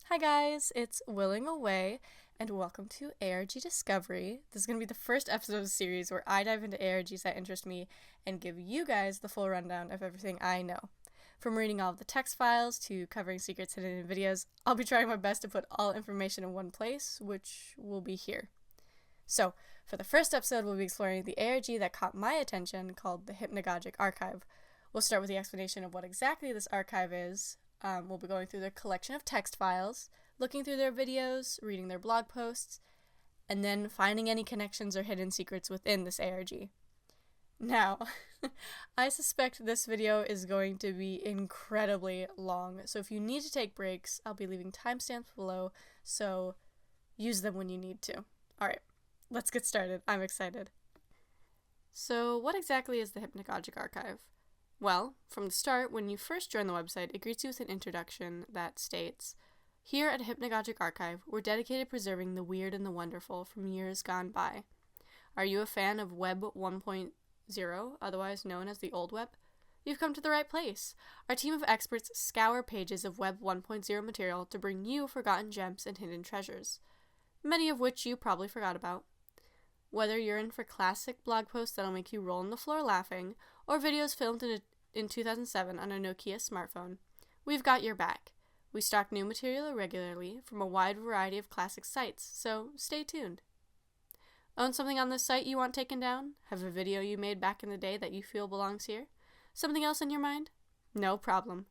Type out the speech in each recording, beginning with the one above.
Hi guys, it's Willing Away, and welcome to ARG Discovery. This is going to be the first episode of the series where I dive into ARGs that interest me and give you guys the full rundown of everything I know. From reading all of the text files to covering secrets hidden in videos, I'll be trying my best to put all information in one place, which will be here. So, for the first episode, we'll be exploring the ARG that caught my attention, called the Hypnagogic Archive. We'll start with the explanation of what exactly this archive is. We'll be going through their collection of text files, looking through their videos, reading their blog posts, and then finding any connections or hidden secrets within this ARG. Now, I suspect this video is going to be incredibly long, so if you need to take breaks, I'll be leaving timestamps below, so use them when you need to. Alright, let's get started. I'm excited. So, what exactly is the Hypnagogic Archive? Well, from the start, when you first join the website, it greets you with an introduction that states, "Here at Hypnagogic Archive, we're dedicated to preserving the weird and the wonderful from years gone by. Are you a fan of Web 1.0, otherwise known as the Old Web? You've come to the right place. Our team of experts scour pages of Web 1.0 material to bring you forgotten gems and hidden treasures, many of which you probably forgot about. Whether you're in for classic blog posts that'll make you roll on the floor laughing, or videos filmed in 2007 on a Nokia smartphone, we've got your back. We stock new material regularly from a wide variety of classic sites, so stay tuned. Own something on this site you want taken down? Have a video you made back in the day that you feel belongs here? Something else in your mind? No problem.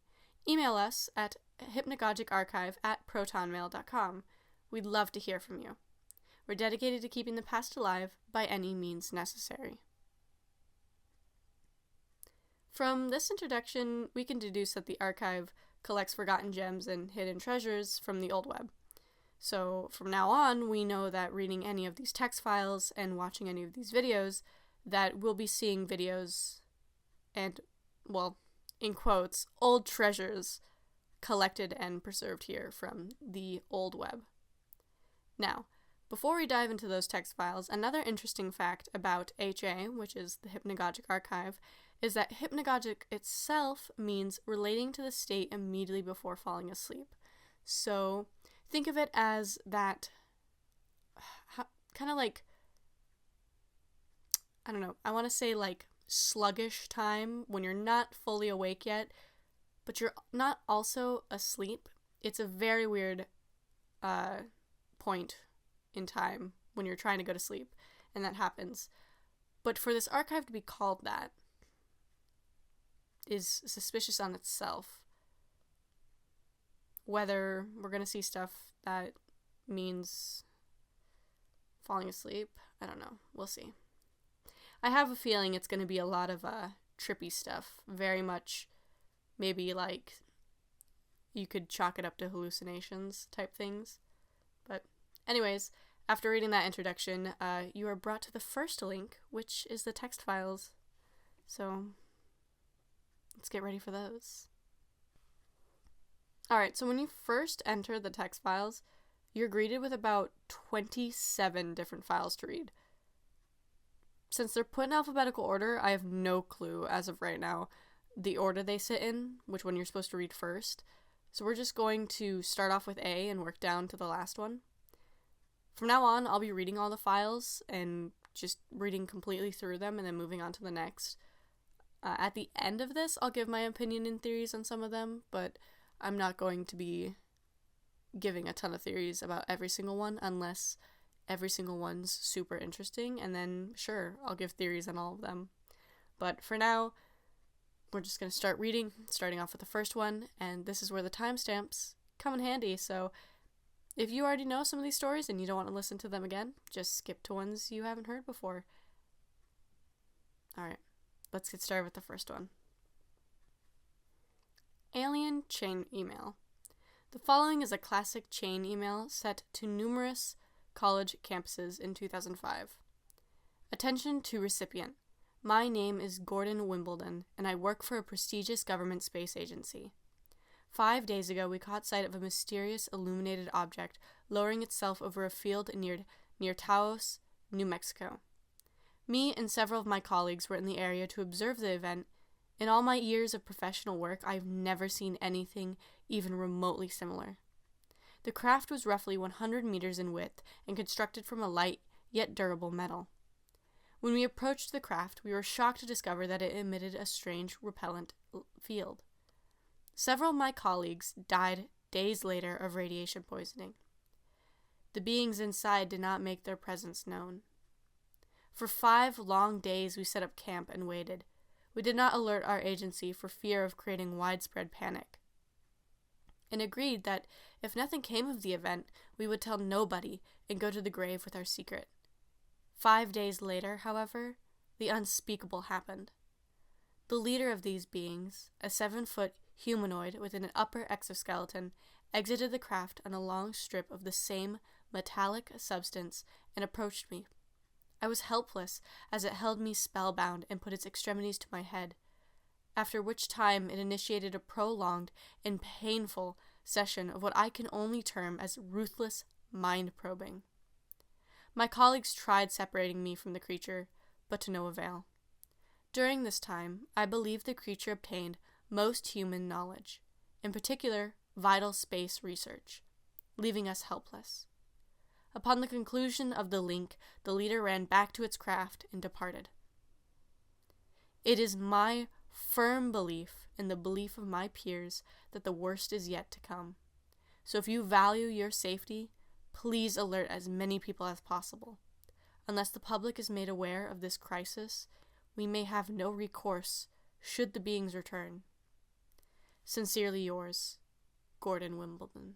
Email us at hypnagogicarchive@protonmail.com. We'd love to hear from you. We're dedicated to keeping the past alive by any means necessary." From this introduction, we can deduce that the archive collects forgotten gems and hidden treasures from the old web. So from now on, we know that reading any of these text files and watching any of these videos, that we'll be seeing videos and, well, in quotes, old treasures collected and preserved here from the old web. Now, before we dive into those text files, another interesting fact about HA, which is the Hypnagogic Archive, is that hypnagogic itself means relating to the state immediately before falling asleep. So think of it as that kind of like, I don't know, I want to say like sluggish time when you're not fully awake yet, but you're not also asleep. It's a very weird point in time when you're trying to go to sleep, and that happens. But for this archive to be called that is suspicious on itself. Whether we're going to see stuff that means falling asleep, I don't know. We'll see. I have a feeling it's going to be a lot of trippy stuff. Very much maybe like you could chalk it up to hallucinations type things. But anyways, after reading that introduction, you are brought to the first link, which is the text files. So let's get ready for those. Alright, so when you first enter the text files, you're greeted with about 27 different files to read. Since they're put in alphabetical order, I have no clue, as of right now, the order they sit in, which one you're supposed to read first. So we're just going to start off with A and work down to the last one. From now on, I'll be reading all the files and just reading completely through them and then moving on to the next. At the end of this, I'll give my opinion and theories on some of them, but I'm not going to be giving a ton of theories about every single one unless every single one's super interesting, and then sure, I'll give theories on all of them. But for now, we're just going to start reading, starting off with the first one, and this is where the timestamps come in handy, so if you already know some of these stories and you don't want to listen to them again, just skip to ones you haven't heard before. Alright, let's get started with the first one. Alien chain email. The following is a classic chain email set to numerous college campuses in 2005. Attention to recipient. My name is Gordon Wimbledon, and I work for a prestigious government space agency. 5 days ago, we caught sight of a mysterious illuminated object lowering itself over a field near Taos, New Mexico. Me and several of my colleagues were in the area to observe the event. In all my years of professional work, I've never seen anything even remotely similar. The craft was roughly 100 meters in width and constructed from a light yet durable metal. When we approached the craft, we were shocked to discover that it emitted a strange repellent field. Several of my colleagues died days later of radiation poisoning. The beings inside did not make their presence known. For 5 long days we set up camp and waited. We did not alert our agency for fear of creating widespread panic, and agreed that if nothing came of the event, we would tell nobody and go to the grave with our secret. 5 days later, however, the unspeakable happened. The leader of these beings, a 7-foot humanoid with an upper exoskeleton, exited the craft on a long strip of the same metallic substance and approached me. I was helpless as it held me spellbound and put its extremities to my head, after which time it initiated a prolonged and painful session of what I can only term as ruthless mind-probing. My colleagues tried separating me from the creature, but to no avail. During this time, I believe the creature obtained most human knowledge, in particular, vital space research, leaving us helpless. Upon the conclusion of the link, the leader ran back to its craft and departed. It is my firm belief, and the belief of my peers, that the worst is yet to come. So if you value your safety, please alert as many people as possible. Unless the public is made aware of this crisis, we may have no recourse should the beings return. Sincerely yours, Gordon Wimbledon.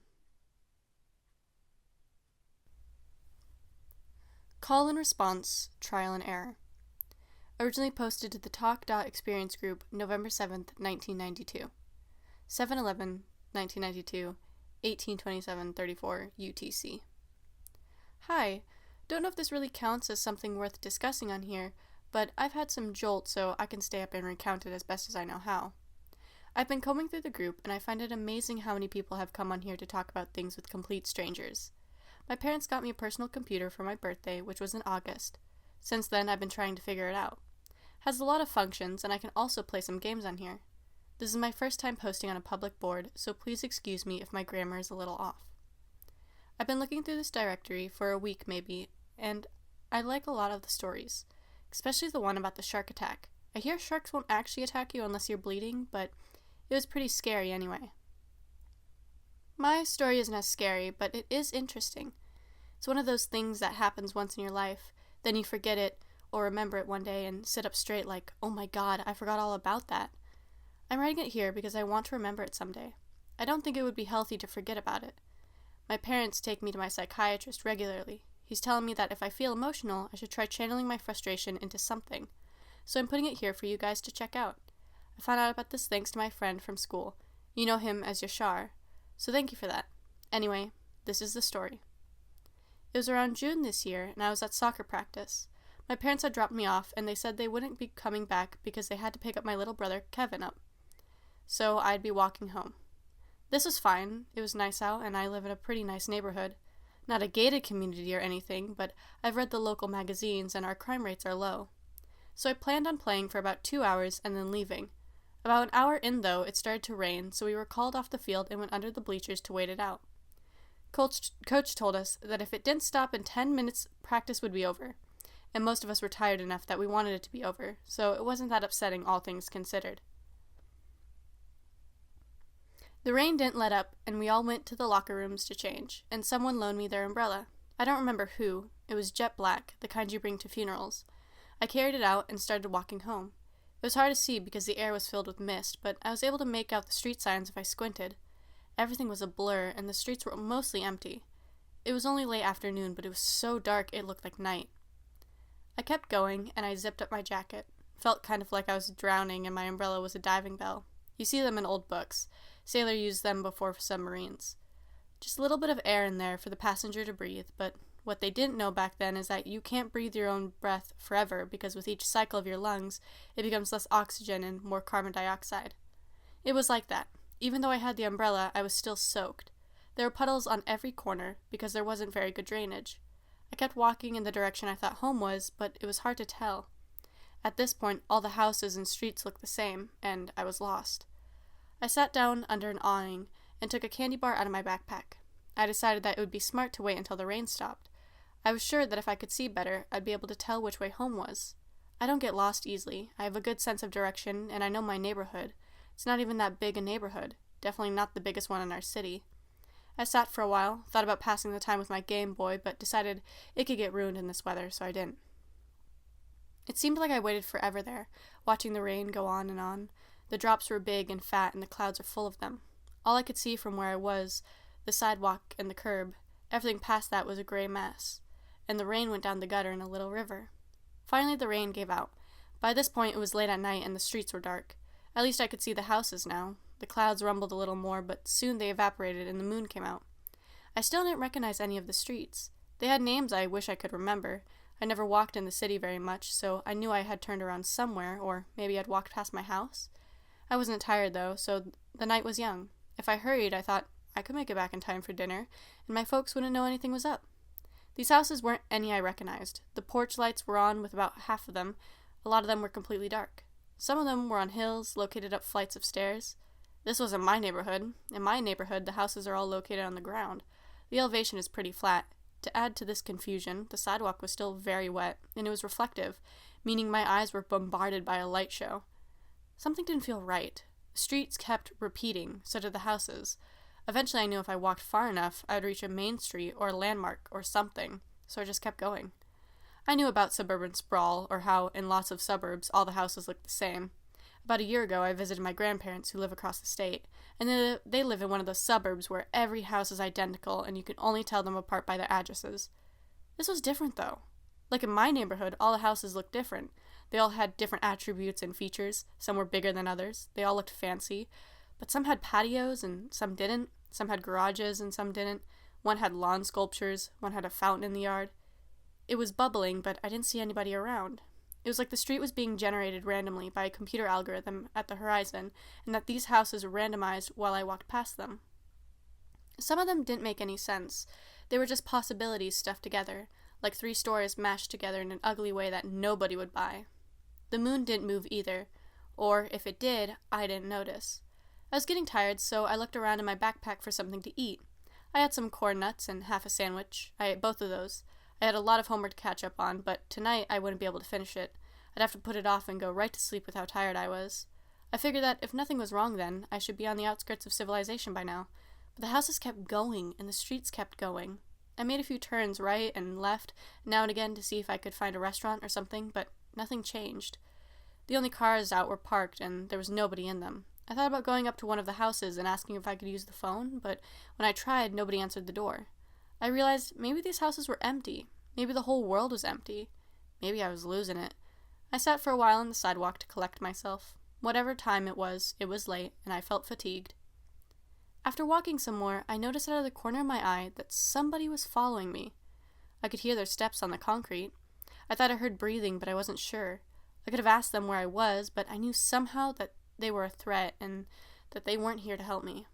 Call and response, trial and error. Originally posted to the Talk.Experience group November 7th, 1992. 7/11/1992, 18:27:34 UTC. Hi, don't know if this really counts as something worth discussing on here, but I've had some jolt so I can stay up and recount it as best as I know how. I've been combing through the group and I find it amazing how many people have come on here to talk about things with complete strangers. My parents got me a personal computer for my birthday, which was in August. Since then, I've been trying to figure it out. Has a lot of functions, and I can also play some games on here. This is my first time posting on a public board, so please excuse me if my grammar is a little off. I've been looking through this directory for a week maybe, and I like a lot of the stories, especially the one about the shark attack. I hear sharks won't actually attack you unless you're bleeding, but it was pretty scary anyway. My story isn't as scary, but it is interesting. It's one of those things that happens once in your life, then you forget it or remember it one day and sit up straight like, oh my god, I forgot all about that. I'm writing it here because I want to remember it someday. I don't think it would be healthy to forget about it. My parents take me to my psychiatrist regularly. He's telling me that if I feel emotional, I should try channeling my frustration into something. So I'm putting it here for you guys to check out. I found out about this thanks to my friend from school. You know him as Yashar. So thank you for that. Anyway, this is the story. It was around June this year, and I was at soccer practice. My parents had dropped me off, and they said they wouldn't be coming back because they had to pick up my little brother, Kevin, up. So I'd be walking home. This was fine. It was nice out, and I live in a pretty nice neighborhood. Not a gated community or anything, but I've read the local magazines, and our crime rates are low. So I planned on playing for about 2 hours and then leaving. About an hour in, though, it started to rain, so we were called off the field and went under the bleachers to wait it out. Coach told us that if it didn't stop in 10 minutes, practice would be over. And most of us were tired enough that we wanted it to be over, so it wasn't that upsetting, all things considered. The rain didn't let up, and we all went to the locker rooms to change, and someone loaned me their umbrella. I don't remember who. It was jet black, the kind you bring to funerals. I carried it out and started walking home. It was hard to see because the air was filled with mist, but I was able to make out the street signs if I squinted. Everything was a blur, and the streets were mostly empty. It was only late afternoon, but it was so dark it looked like night. I kept going, and I zipped up my jacket. Felt kind of like I was drowning, and my umbrella was a diving bell. You see them in old books. Sailor used them before for submarines. Just a little bit of air in there for the passenger to breathe, but what they didn't know back then is that you can't breathe your own breath forever because with each cycle of your lungs, it becomes less oxygen and more carbon dioxide. It was like that. Even though I had the umbrella, I was still soaked. There were puddles on every corner because there wasn't very good drainage. I kept walking in the direction I thought home was, but it was hard to tell. At this point, all the houses and streets looked the same, and I was lost. I sat down under an awning and took a candy bar out of my backpack. I decided that it would be smart to wait until the rain stopped. I was sure that if I could see better, I'd be able to tell which way home was. I don't get lost easily. I have a good sense of direction, and I know my neighborhood. It's not even that big a neighborhood. Definitely not the biggest one in our city. I sat for a while, thought about passing the time with my Game Boy, but decided it could get ruined in this weather, so I didn't. It seemed like I waited forever there, watching the rain go on and on. The drops were big and fat, and the clouds were full of them. All I could see from where I was, the sidewalk and the curb, everything past that was a gray mess, and the rain went down the gutter in a little river. Finally, the rain gave out. By this point, it was late at night, and the streets were dark. At least I could see the houses now. The clouds rumbled a little more, but soon they evaporated and the moon came out. I still didn't recognize any of the streets. They had names I wish I could remember. I never walked in the city very much, so I knew I had turned around somewhere, or maybe I'd walked past my house. I wasn't tired, though, so the night was young. If I hurried, I thought I could make it back in time for dinner, and my folks wouldn't know anything was up. These houses weren't any I recognized. The porch lights were on with about half of them. A lot of them were completely dark. Some of them were on hills, located up flights of stairs. This wasn't my neighborhood. In my neighborhood, the houses are all located on the ground. The elevation is pretty flat. To add to this confusion, the sidewalk was still very wet, and it was reflective, meaning my eyes were bombarded by a light show. Something didn't feel right. The streets kept repeating, so did the houses. Eventually I knew if I walked far enough, I would reach a main street or a landmark or something, so I just kept going. I knew about suburban sprawl, or how, in lots of suburbs, all the houses look the same. About a year ago, I visited my grandparents, who live across the state, and they live in one of those suburbs where every house is identical and you can only tell them apart by their addresses. This was different, though. Like in my neighborhood, all the houses looked different. They all had different attributes and features. Some were bigger than others. They all looked fancy. But some had patios and some didn't. Some had garages and some didn't. One had lawn sculptures. One had a fountain in the yard. It was bubbling, but I didn't see anybody around. It was like the street was being generated randomly by a computer algorithm at the horizon, and that these houses were randomized while I walked past them. Some of them didn't make any sense. They were just possibilities stuffed together, like 3 stories mashed together in an ugly way that nobody would buy. The moon didn't move either, or if it did, I didn't notice. I was getting tired, so I looked around in my backpack for something to eat. I had some corn nuts and half a sandwich. I ate both of those. I had a lot of homework to catch up on, but tonight I wouldn't be able to finish it. I'd have to put it off and go right to sleep with how tired I was. I figured that if nothing was wrong then, I should be on the outskirts of civilization by now. But the houses kept going, and the streets kept going. I made a few turns right and left, now and again to see if I could find a restaurant or something, but nothing changed. The only cars out were parked, and there was nobody in them. I thought about going up to one of the houses and asking if I could use the phone, but when I tried, nobody answered the door. I realized maybe these houses were empty. Maybe the whole world was empty. Maybe I was losing it. I sat for a while on the sidewalk to collect myself. Whatever time it was late, and I felt fatigued. After walking some more, I noticed out of the corner of my eye that somebody was following me. I could hear their steps on the concrete. I thought I heard breathing, but I wasn't sure. I could have asked them where I was, but I knew somehow that they were a threat and that they weren't here to help me.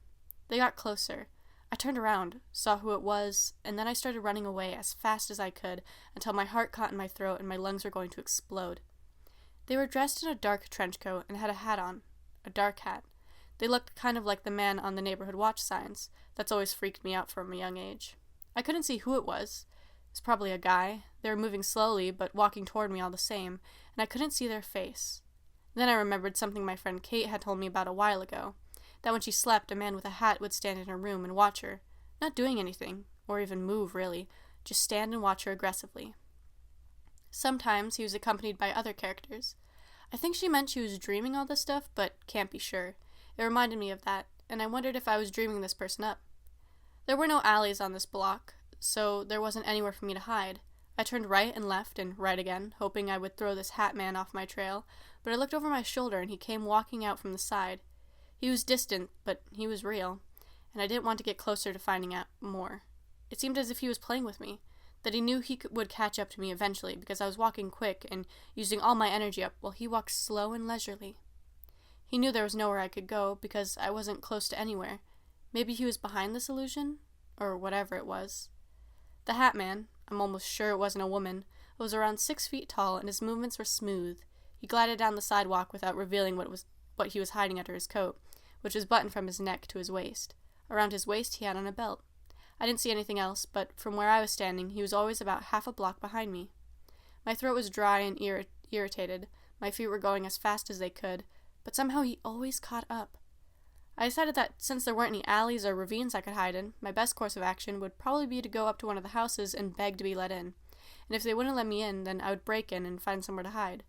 They got closer. I turned around, saw who it was, and then I started running away as fast as I could until my heart caught in my throat and my lungs were going to explode. They were dressed in a dark trench coat and had a hat on. A dark hat. They looked kind of like the man on the neighborhood watch signs. That's always freaked me out from a young age. I couldn't see who it was. It was probably a guy. They were moving slowly, but walking toward me all the same, and I couldn't see their face. Then I remembered something my friend Kate had told me about a while ago. That when she slept, a man with a hat would stand in her room and watch her, not doing anything, or even move, really, just stand and watch her aggressively. Sometimes he was accompanied by other characters. I think she meant she was dreaming all this stuff, but can't be sure. It reminded me of that, and I wondered if I was dreaming this person up. There were no alleys on this block, so there wasn't anywhere for me to hide. I turned right and left and right again, hoping I would throw this hat man off my trail, but I looked over my shoulder and he came walking out from the side. He was distant, but he was real, and I didn't want to get closer to finding out more. It seemed as if he was playing with me, that he knew he would catch up to me eventually because I was walking quick and using all my energy up while he walked slow and leisurely. He knew there was nowhere I could go because I wasn't close to anywhere. Maybe he was behind this illusion, or whatever it was. The hat man, I'm almost sure it wasn't a woman, was around 6 feet tall and his movements were smooth. He glided down the sidewalk without revealing what he was hiding under his coat, which was buttoned from his neck to his waist. Around his waist he had on a belt. I didn't see anything else, but from where I was standing, he was always about half a block behind me. My throat was dry and irritated. My feet were going as fast as they could, but somehow he always caught up. I decided that since there weren't any alleys or ravines I could hide in, my best course of action would probably be to go up to one of the houses and beg to be let in. And if they wouldn't let me in, then I would break in and find somewhere to hide.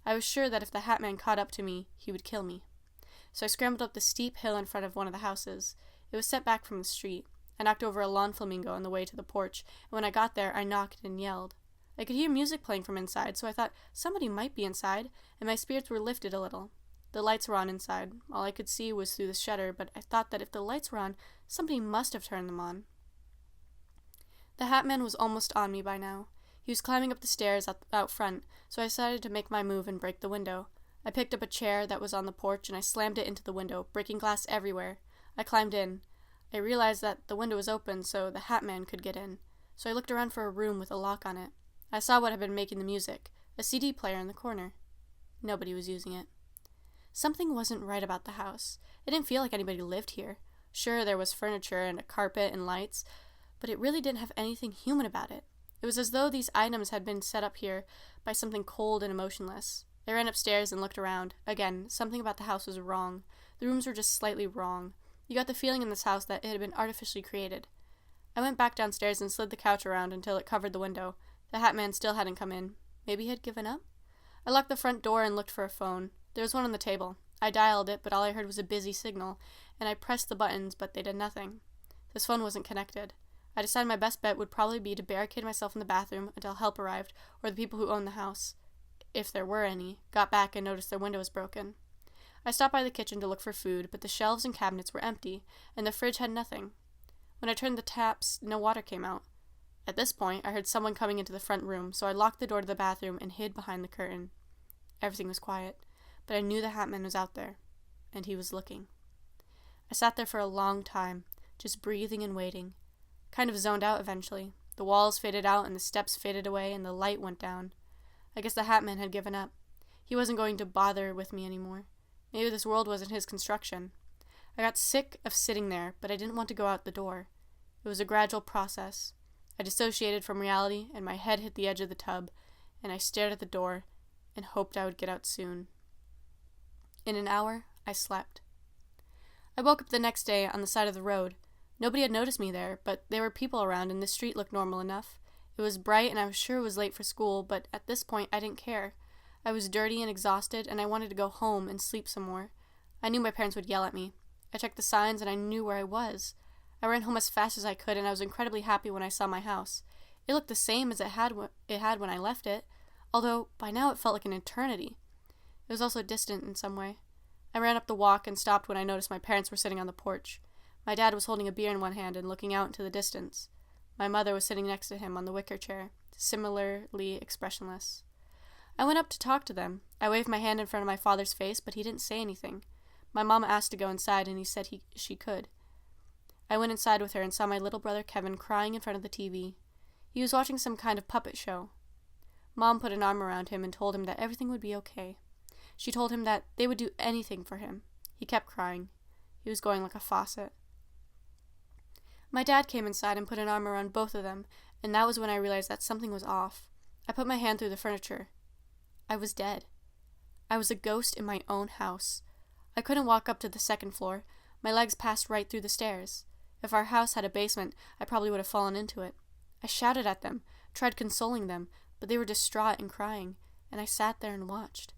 I was sure that if the Hat Man caught up to me, he would kill me. So I scrambled up the steep hill in front of one of the houses. It was set back from the street. I knocked over a lawn flamingo on the way to the porch, and when I got there, I knocked and yelled. I could hear music playing from inside, so I thought somebody might be inside, and my spirits were lifted a little. The lights were on inside. All I could see was through the shutter, but I thought that if the lights were on, somebody must have turned them on. The Hat Man was almost on me by now. He was climbing up the stairs out front, so I decided to make my move and break the window. I picked up a chair that was on the porch, and I slammed it into the window, breaking glass everywhere. I climbed in. I realized that the window was open, so the Hat Man could get in. So I looked around for a room with a lock on it. I saw what had been making the music, a CD player in the corner. Nobody was using it. Something wasn't right about the house. It didn't feel like anybody lived here. Sure, there was furniture and a carpet and lights, but it really didn't have anything human about it. It was as though these items had been set up here by something cold and emotionless. I ran upstairs and looked around. Again, something about the house was wrong. The rooms were just slightly wrong. You got the feeling in this house that it had been artificially created. I went back downstairs and slid the couch around until it covered the window. The Hat Man still hadn't come in. Maybe he had given up? I locked the front door and looked for a phone. There was one on the table. I dialed it, but all I heard was a busy signal, and I pressed the buttons, but they did nothing. This phone wasn't connected. I decided my best bet would probably be to barricade myself in the bathroom until help arrived, or the people who owned the house, if there were any, got back and noticed their window was broken. I stopped by the kitchen to look for food, but the shelves and cabinets were empty, and the fridge had nothing. When I turned the taps, no water came out. At this point, I heard someone coming into the front room, so I locked the door to the bathroom and hid behind the curtain. Everything was quiet, but I knew the Hat Man was out there, and he was looking. I sat there for a long time, just breathing and waiting. Kind of zoned out eventually. The walls faded out and the steps faded away and the light went down. I guess the Hat Man had given up. He wasn't going to bother with me anymore. Maybe this world wasn't his construction. I got sick of sitting there, but I didn't want to go out the door. It was a gradual process. I dissociated from reality, and my head hit the edge of the tub, and I stared at the door and hoped I would get out soon. In an hour, I slept. I woke up the next day on the side of the road. Nobody had noticed me there, but there were people around, and the street looked normal enough. It was bright, and I was sure it was late for school, but at this point, I didn't care. I was dirty and exhausted, and I wanted to go home and sleep some more. I knew my parents would yell at me. I checked the signs, and I knew where I was. I ran home as fast as I could, and I was incredibly happy when I saw my house. It looked the same as it had when I left it, although by now it felt like an eternity. It was also distant in some way. I ran up the walk and stopped when I noticed my parents were sitting on the porch. My dad was holding a beer in one hand and looking out into the distance. My mother was sitting next to him on the wicker chair, similarly expressionless. I went up to talk to them. I waved my hand in front of my father's face, but he didn't say anything. My mom asked to go inside, and he said she could. I went inside with her and saw my little brother Kevin crying in front of the TV. He was watching some kind of puppet show. Mom put an arm around him and told him that everything would be okay. She told him that they would do anything for him. He kept crying. He was going like a faucet. My dad came inside and put an arm around both of them, and that was when I realized that something was off. I put my hand through the furniture. I was dead. I was a ghost in my own house. I couldn't walk up to the second floor. My legs passed right through the stairs. If our house had a basement, I probably would have fallen into it. I shouted at them, tried consoling them, but they were distraught and crying, and I sat there and watched.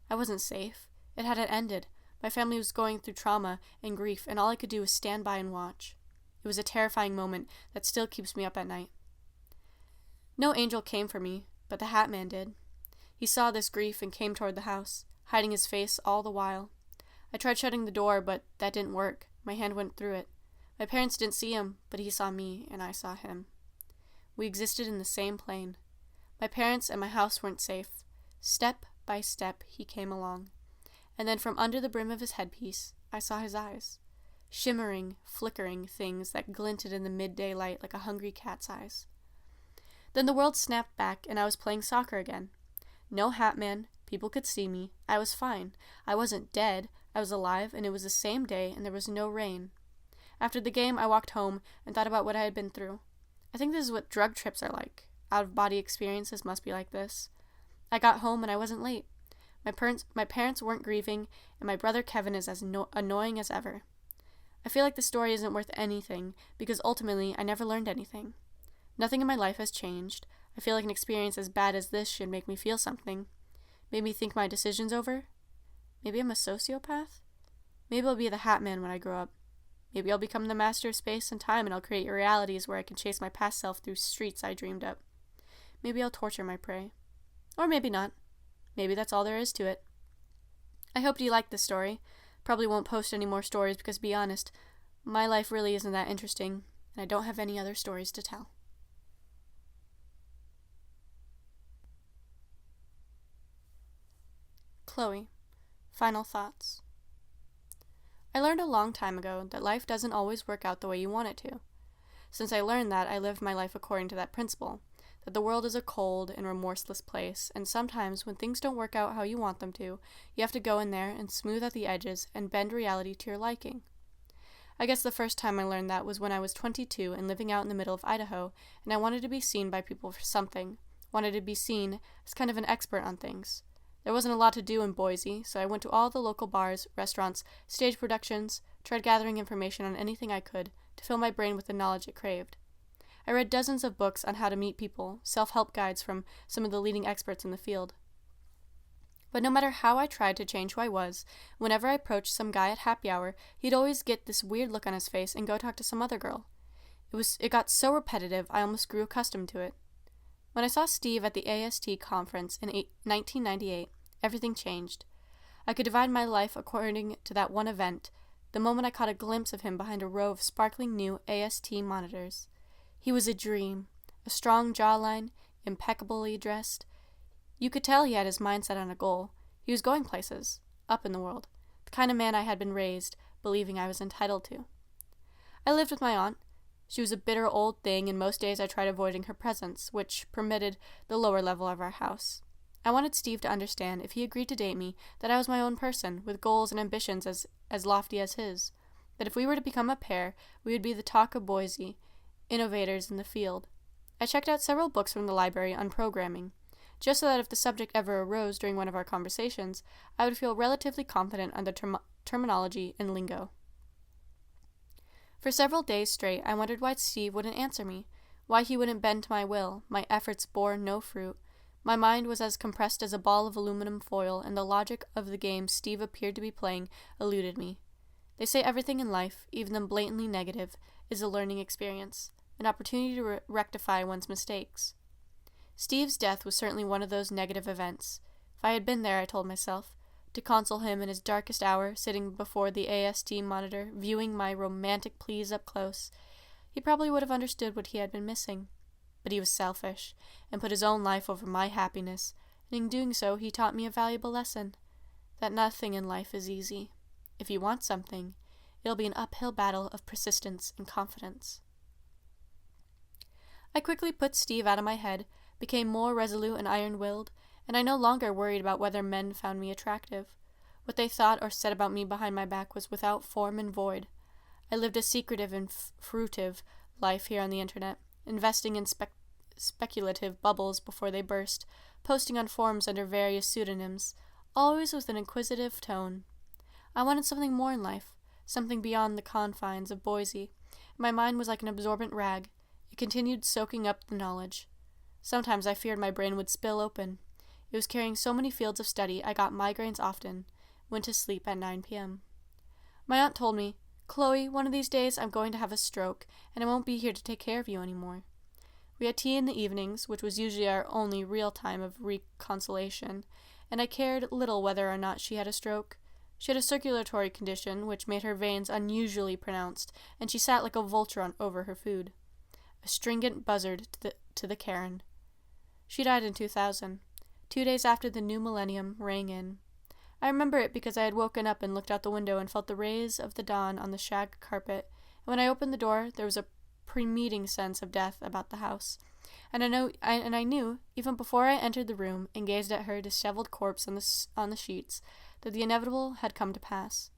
I wasn't safe. It hadn't ended. My family was going through trauma and grief, and all I could do was stand by and watch. It was a terrifying moment that still keeps me up at night. No angel came for me, but the Hat Man did. He saw this grief and came toward the house, hiding his face all the while. I tried shutting the door, but that didn't work. My hand went through it. My parents didn't see him, but he saw me, and I saw him. We existed in the same plane. My parents and my house weren't safe. Step by step, he came along. And then from under the brim of his headpiece, I saw his eyes. Shimmering, flickering things that glinted in the midday light like a hungry cat's eyes. Then the world snapped back, and I was playing soccer again. No Hat Man. People could see me. I was fine. I wasn't dead. I was alive, and it was the same day, and there was no rain. After the game, I walked home and thought about what I had been through. I think this is what drug trips are like. Out-of-body experiences must be like this. I got home and I wasn't late. My parents weren't grieving, and my brother Kevin is as annoying as ever. I feel like the story isn't worth anything, because ultimately I never learned anything. Nothing in my life has changed. I feel like an experience as bad as this should make me feel something. Made me think my decision's over? Maybe I'm a sociopath? Maybe I'll be the Hat Man when I grow up. Maybe I'll become the master of space and time and I'll create realities where I can chase my past self through streets I dreamed up. Maybe I'll torture my prey. Or maybe not. Maybe that's all there is to it. I hope you liked this story. Probably won't post any more stories because, to be honest, my life really isn't that interesting, and I don't have any other stories to tell. Chloe. Final thoughts. I learned a long time ago that life doesn't always work out the way you want it to. Since I learned that, I lived my life according to that principle, that the world is a cold and remorseless place, and sometimes when things don't work out how you want them to, you have to go in there and smooth out the edges and bend reality to your liking. I guess the first time I learned that was when I was 22 and living out in the middle of Idaho, and I wanted to be seen by people for something, wanted to be seen as kind of an expert on things. There wasn't a lot to do in Boise, so I went to all the local bars, restaurants, stage productions, tried gathering information on anything I could to fill my brain with the knowledge it craved. I read dozens of books on how to meet people, self-help guides from some of the leading experts in the field. But no matter how I tried to change who I was, whenever I approached some guy at happy hour, he'd always get this weird look on his face and go talk to some other girl. It got so repetitive, I almost grew accustomed to it. When I saw Steve at the AST conference in 1998, everything changed. I could divide my life according to that one event, the moment I caught a glimpse of him behind a row of sparkling new AST monitors. He was a dream, a strong jawline, impeccably dressed. You could tell he had his mind set on a goal. He was going places, up in the world, the kind of man I had been raised, believing I was entitled to. I lived with my aunt. She was a bitter old thing, and most days I tried avoiding her presence, which permitted the lower level of our house. I wanted Steve to understand, if he agreed to date me, that I was my own person, with goals and ambitions as lofty as his. That if we were to become a pair, we would be the talk of Boise, innovators in the field. I checked out several books from the library on programming, just so that if the subject ever arose during one of our conversations, I would feel relatively confident on the terminology and lingo. For several days straight, I wondered why Steve wouldn't answer me, why he wouldn't bend to my will. My efforts bore no fruit. My mind was as compressed as a ball of aluminum foil, and the logic of the game Steve appeared to be playing eluded me. They say everything in life, even the blatantly negative, is a learning experience, an opportunity to rectify one's mistakes. Steve's death was certainly one of those negative events. If I had been there, I told myself, to console him in his darkest hour, sitting before the AST monitor, viewing my romantic pleas up close, he probably would have understood what he had been missing. But he was selfish, and put his own life over my happiness, and in doing so he taught me a valuable lesson, that nothing in life is easy. If you want something, it'll be an uphill battle of persistence and confidence. I quickly put Steve out of my head, became more resolute and iron-willed, and I no longer worried about whether men found me attractive. What they thought or said about me behind my back was without form and void. I lived a secretive and fruitive life here on the internet, investing in speculative bubbles before they burst, posting on forums under various pseudonyms, always with an inquisitive tone. I wanted something more in life, something beyond the confines of Boise. My mind was like an absorbent rag. It continued soaking up the knowledge. Sometimes I feared my brain would spill open. It was carrying so many fields of study, I got migraines often, went to sleep at 9 p.m. My aunt told me, "Chloe, one of these days I'm going to have a stroke, and I won't be here to take care of you anymore." We had tea in the evenings, which was usually our only real time of reconciliation, and I cared little whether or not she had a stroke. She had a circulatory condition, which made her veins unusually pronounced, and she sat like a vulture over her food. A stringent buzzard to the Karen. She died in 2000, 2 days after the new millennium rang in. I remember it because I had woken up and looked out the window and felt the rays of the dawn on the shag carpet, and when I opened the door, there was a pre-meeting sense of death about the house. And I knew, even before I entered the room and gazed at her disheveled corpse on the sheets, that the inevitable had come to pass.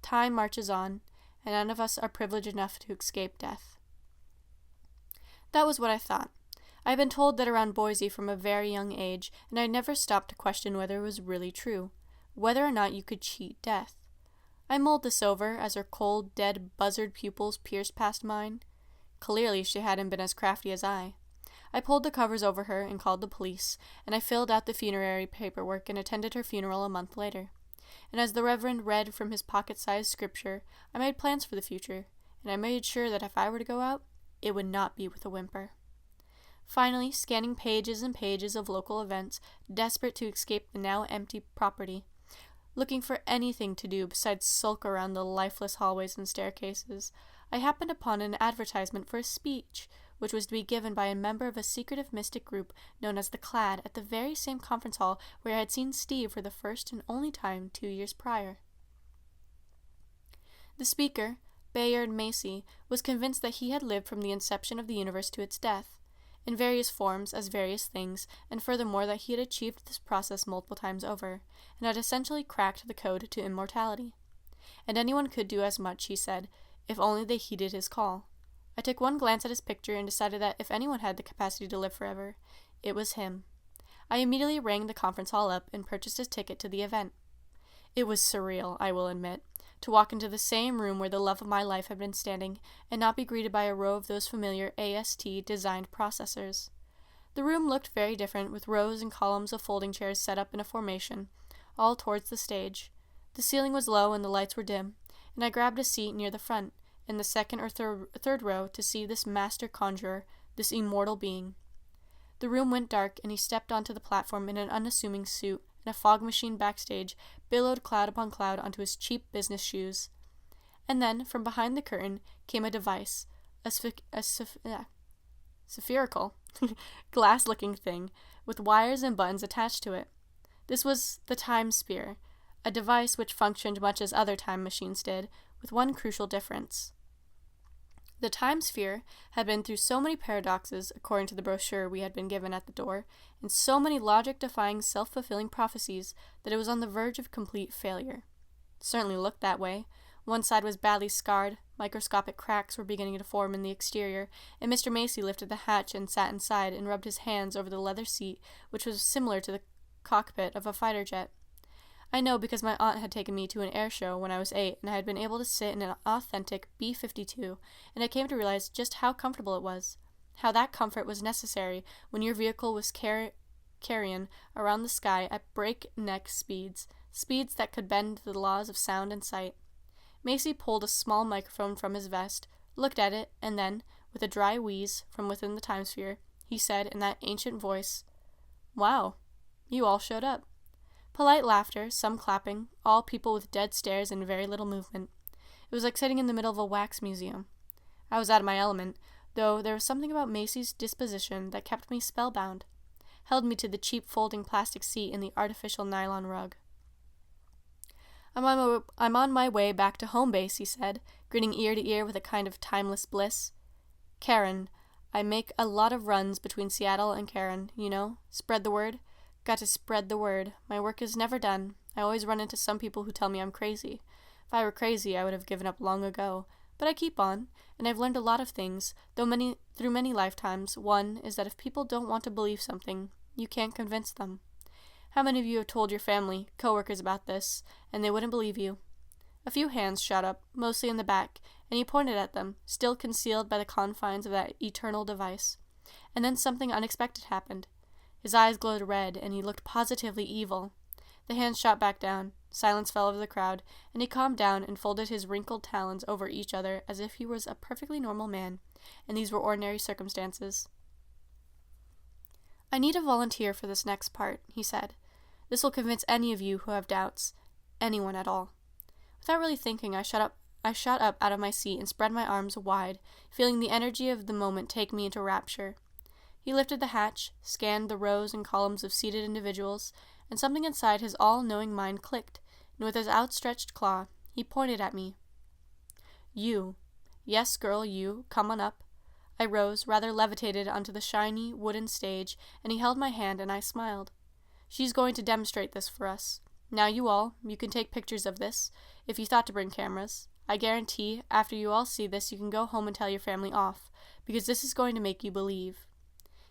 Time marches on, and none of us are privileged enough to escape death. That was what I thought. I had been told that around Boise from a very young age, and I never stopped to question whether it was really true, whether or not you could cheat death. I mulled this over as her cold, dead, buzzard pupils pierced past mine. Clearly she hadn't been as crafty as I. I pulled the covers over her and called the police, and I filled out the funerary paperwork and attended her funeral a month later. And as the Reverend read from his pocket-sized scripture, I made plans for the future, and I made sure that if I were to go out, it would not be with a whimper. Finally, scanning pages and pages of local events, desperate to escape the now empty property, looking for anything to do besides sulk around the lifeless hallways and staircases, I happened upon an advertisement for a speech, which was to be given by a member of a secretive mystic group known as the Clad at the very same conference hall where I had seen Steve for the first and only time 2 years prior. The speaker, Bayard Macy, was convinced that he had lived from the inception of the universe to its death, in various forms as various things, and furthermore that he had achieved this process multiple times over, and had essentially cracked the code to immortality. And anyone could do as much, he said, if only they heeded his call. I took one glance at his picture and decided that if anyone had the capacity to live forever, it was him. I immediately rang the conference hall up and purchased a ticket to the event. It was surreal, I will admit, to walk into the same room where the love of my life had been standing and not be greeted by a row of those familiar AST-designed processors. The room looked very different, with rows and columns of folding chairs set up in a formation, all towards the stage. The ceiling was low and the lights were dim, and I grabbed a seat near the front, in the second or third row, to see this master conjurer, this immortal being. The room went dark, and he stepped onto the platform in an unassuming suit, and a fog machine backstage billowed cloud upon cloud onto his cheap business shoes. And then, from behind the curtain, came a device, a spherical, glass-looking thing, with wires and buttons attached to it. This was the Time Sphere, a device which functioned much as other time machines did, with one crucial difference. The Time Sphere had been through so many paradoxes, according to the brochure we had been given at the door, and so many logic-defying, self-fulfilling prophecies that it was on the verge of complete failure. It certainly looked that way. One side was badly scarred, microscopic cracks were beginning to form in the exterior, and Mr. Macy lifted the hatch and sat inside and rubbed his hands over the leather seat, which was similar to the cockpit of a fighter jet. I know because my aunt had taken me to an air show when I was 8, and I had been able to sit in an authentic B-52, and I came to realize just how comfortable it was, how that comfort was necessary when your vehicle was carrying around the sky at breakneck speeds that could bend the laws of sound and sight. Macy pulled a small microphone from his vest, looked at it, and then, with a dry wheeze from within the time sphere, he said in that ancient voice, "Wow, you all showed up." Polite laughter, some clapping, all people with dead stares and very little movement. It was like sitting in the middle of a wax museum. I was out of my element, though there was something about Macy's disposition that kept me spellbound, held me to the cheap folding plastic seat and the artificial nylon rug. I'm on my way back to home base, he said, grinning ear to ear with a kind of timeless bliss. Karen, I make a lot of runs between Seattle and Karen, you know, spread the word. Got to spread the word. My work is never done. I always run into some people who tell me I'm crazy. If I were crazy, I would have given up long ago. But I keep on, and I've learned a lot of things, through many lifetimes. One is that if people don't want to believe something, you can't convince them. How many of you have told your family, coworkers about this, and they wouldn't believe you? A few hands shot up, mostly in the back, and he pointed at them, still concealed by the confines of that eternal device. And then something unexpected happened. His eyes glowed red, and he looked positively evil. The hands shot back down. Silence fell over the crowd, and he calmed down and folded his wrinkled talons over each other as if he was a perfectly normal man, and these were ordinary circumstances. I need a volunteer for this next part, he said. This will convince any of you who have doubts. Anyone at all. Without really thinking, I shot up out of my seat and spread my arms wide, feeling the energy of the moment take me into rapture. He lifted the hatch, scanned the rows and columns of seated individuals, and something inside his all-knowing mind clicked, and with his outstretched claw, he pointed at me. You. Yes, girl, you. Come on up. I rose, rather levitated onto the shiny, wooden stage, and he held my hand, and I smiled. She's going to demonstrate this for us. Now you all, you can take pictures of this, if you thought to bring cameras. I guarantee after you all see this you can go home and tell your family off, because this is going to make you believe."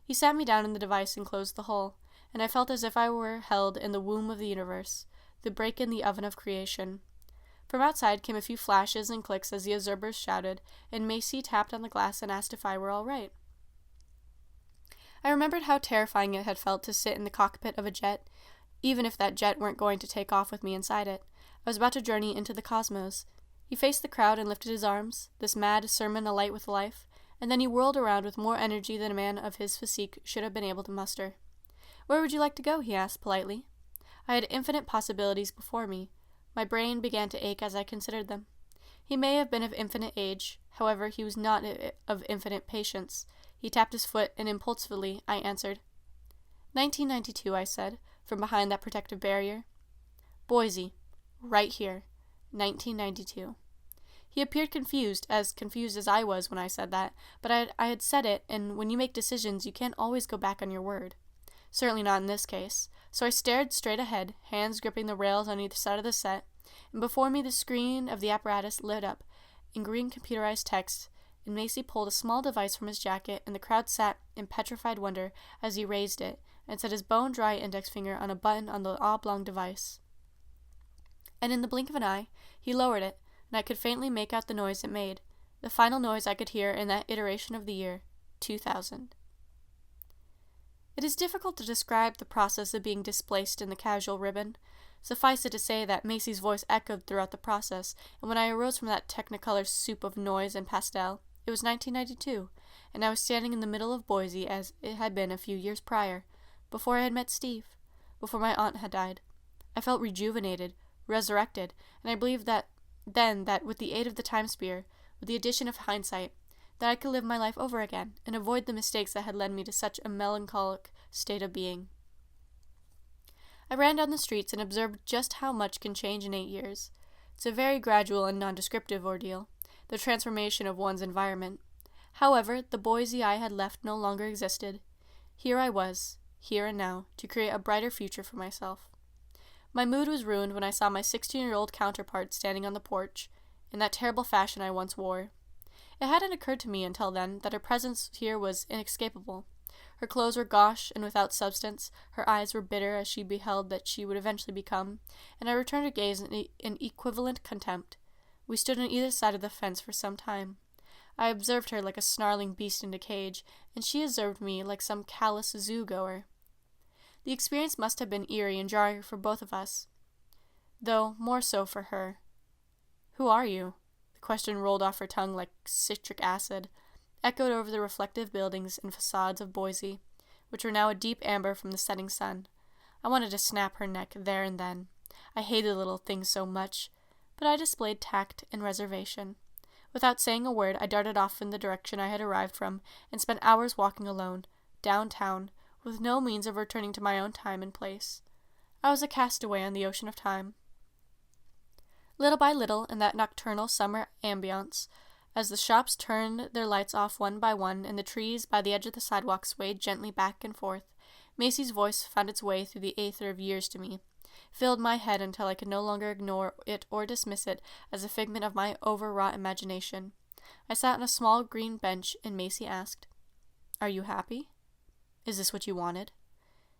He sat me down in the device and closed the hole, and I felt as if I were held in the womb of the universe, the break in the oven of creation. From outside came a few flashes and clicks as the observers shouted, and Macy tapped on the glass and asked if I were all right. I remembered how terrifying it had felt to sit in the cockpit of a jet, even if that jet weren't going to take off with me inside it. I was about to journey into the cosmos. He faced the crowd and lifted his arms, this mad sermon alight with life, and then he whirled around with more energy than a man of his physique should have been able to muster. "Where would you like to go?" he asked politely. I had infinite possibilities before me. My brain began to ache as I considered them. He may have been of infinite age, however, he was not of infinite patience. He tapped his foot, and impulsively I answered. 1992, I said, from behind that protective barrier. Boise. Right here. 1992. He appeared confused as I was when I said that, but I had said it, and when you make decisions, you can't always go back on your word. Certainly not in this case. So I stared straight ahead, hands gripping the rails on either side of the set, and before me the screen of the apparatus lit up in green computerized text, and Macy pulled a small device from his jacket, and the crowd sat in petrified wonder as he raised it and set his bone-dry index finger on a button on the oblong device. And in the blink of an eye, he lowered it, and I could faintly make out the noise it made, the final noise I could hear in that iteration of the year, 2000. It is difficult to describe the process of being displaced in the casual ribbon. Suffice it to say that Macy's voice echoed throughout the process, and when I arose from that technicolor soup of noise and pastel, it was 1992, and I was standing in the middle of Boise as it had been a few years prior, before I had met Steve, before my aunt had died. I felt rejuvenated, resurrected, and I believed that with the aid of the time spear, with the addition of hindsight, that I could live my life over again and avoid the mistakes that had led me to such a melancholic state of being. I ran down the streets and observed just how much can change in 8 years. It's a very gradual and non-descriptive ordeal, the transformation of one's environment. However, the Boise I had left no longer existed. Here I was, here and now, to create a brighter future for myself. My mood was ruined when I saw my 16-year-old counterpart standing on the porch, in that terrible fashion I once wore. It hadn't occurred to me until then that her presence here was inescapable. Her clothes were gauche and without substance, her eyes were bitter as she beheld that she would eventually become, and I returned her gaze in equivalent contempt. We stood on either side of the fence for some time. I observed her like a snarling beast in a cage, and she observed me like some callous zoo-goer. The experience must have been eerie and jarring for both of us, though more so for her. "Who are you?" The question rolled off her tongue like citric acid, echoed over the reflective buildings and facades of Boise, which were now a deep amber from the setting sun. I wanted to snap her neck there and then. I hated the little thing so much, but I displayed tact and reservation. Without saying a word, I darted off in the direction I had arrived from, and spent hours walking alone, downtown, with no means of returning to my own time and place. I was a castaway on the ocean of time. Little by little, in that nocturnal summer ambiance, as the shops turned their lights off one by one and the trees by the edge of the sidewalk swayed gently back and forth, Macy's voice found its way through the aether of years to me, filled my head until I could no longer ignore it or dismiss it as a figment of my overwrought imagination. I sat on a small green bench, and Macy asked, "Are you happy? Is this what you wanted?"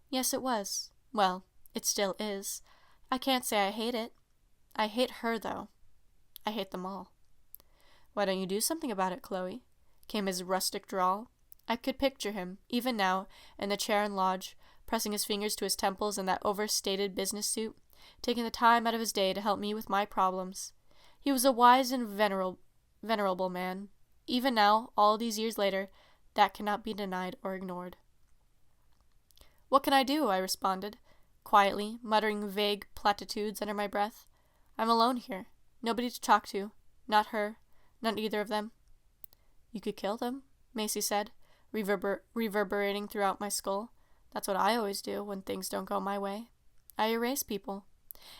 Yes, it was. Well, it still is. I can't say I hate it. I hate her, though. I hate them all. "Why don't you do something about it, Chloe?" came his rustic drawl. I could picture him, even now, in the chair in Lodge, pressing his fingers to his temples in that overstated business suit, taking the time out of his day to help me with my problems. He was a wise and venerable man. Even now, all these years later, that cannot be denied or ignored. "What can I do?" I responded, quietly, muttering vague platitudes under my breath. "I'm alone here. Nobody to talk to. Not her. Not either of them." "You could kill them," Macy said, reverberating throughout my skull. "That's what I always do when things don't go my way. I erase people.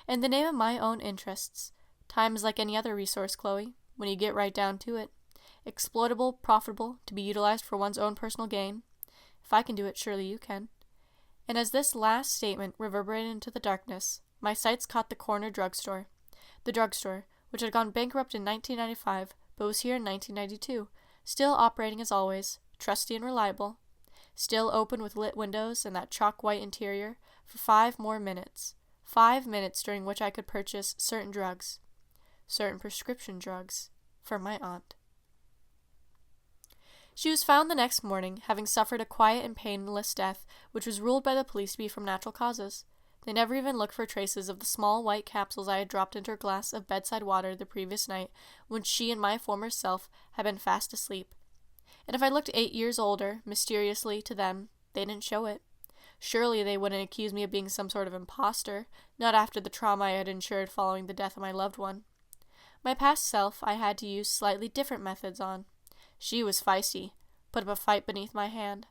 In the name of my own interests. Time is like any other resource, Chloe, when you get right down to it. Exploitable, profitable, to be utilized for one's own personal gain. If I can do it, surely you can." And as this last statement reverberated into the darkness, my sights caught the corner drugstore. The drugstore, which had gone bankrupt in 1995 but was here in 1992, still operating as always, trusty and reliable, still open with lit windows and that chalk-white interior, for 5 more minutes. 5 minutes during which I could purchase certain drugs. Certain prescription drugs. For my aunt. She was found the next morning, having suffered a quiet and painless death, which was ruled by the police to be from natural causes. They never even looked for traces of the small white capsules I had dropped into her glass of bedside water the previous night, when she and my former self had been fast asleep. And if I looked 8 years older, mysteriously, to them, they didn't show it. Surely they wouldn't accuse me of being some sort of imposter, not after the trauma I had endured following the death of my loved one. My past self I had to use slightly different methods on. She was feisty, put up a fight beneath my hand.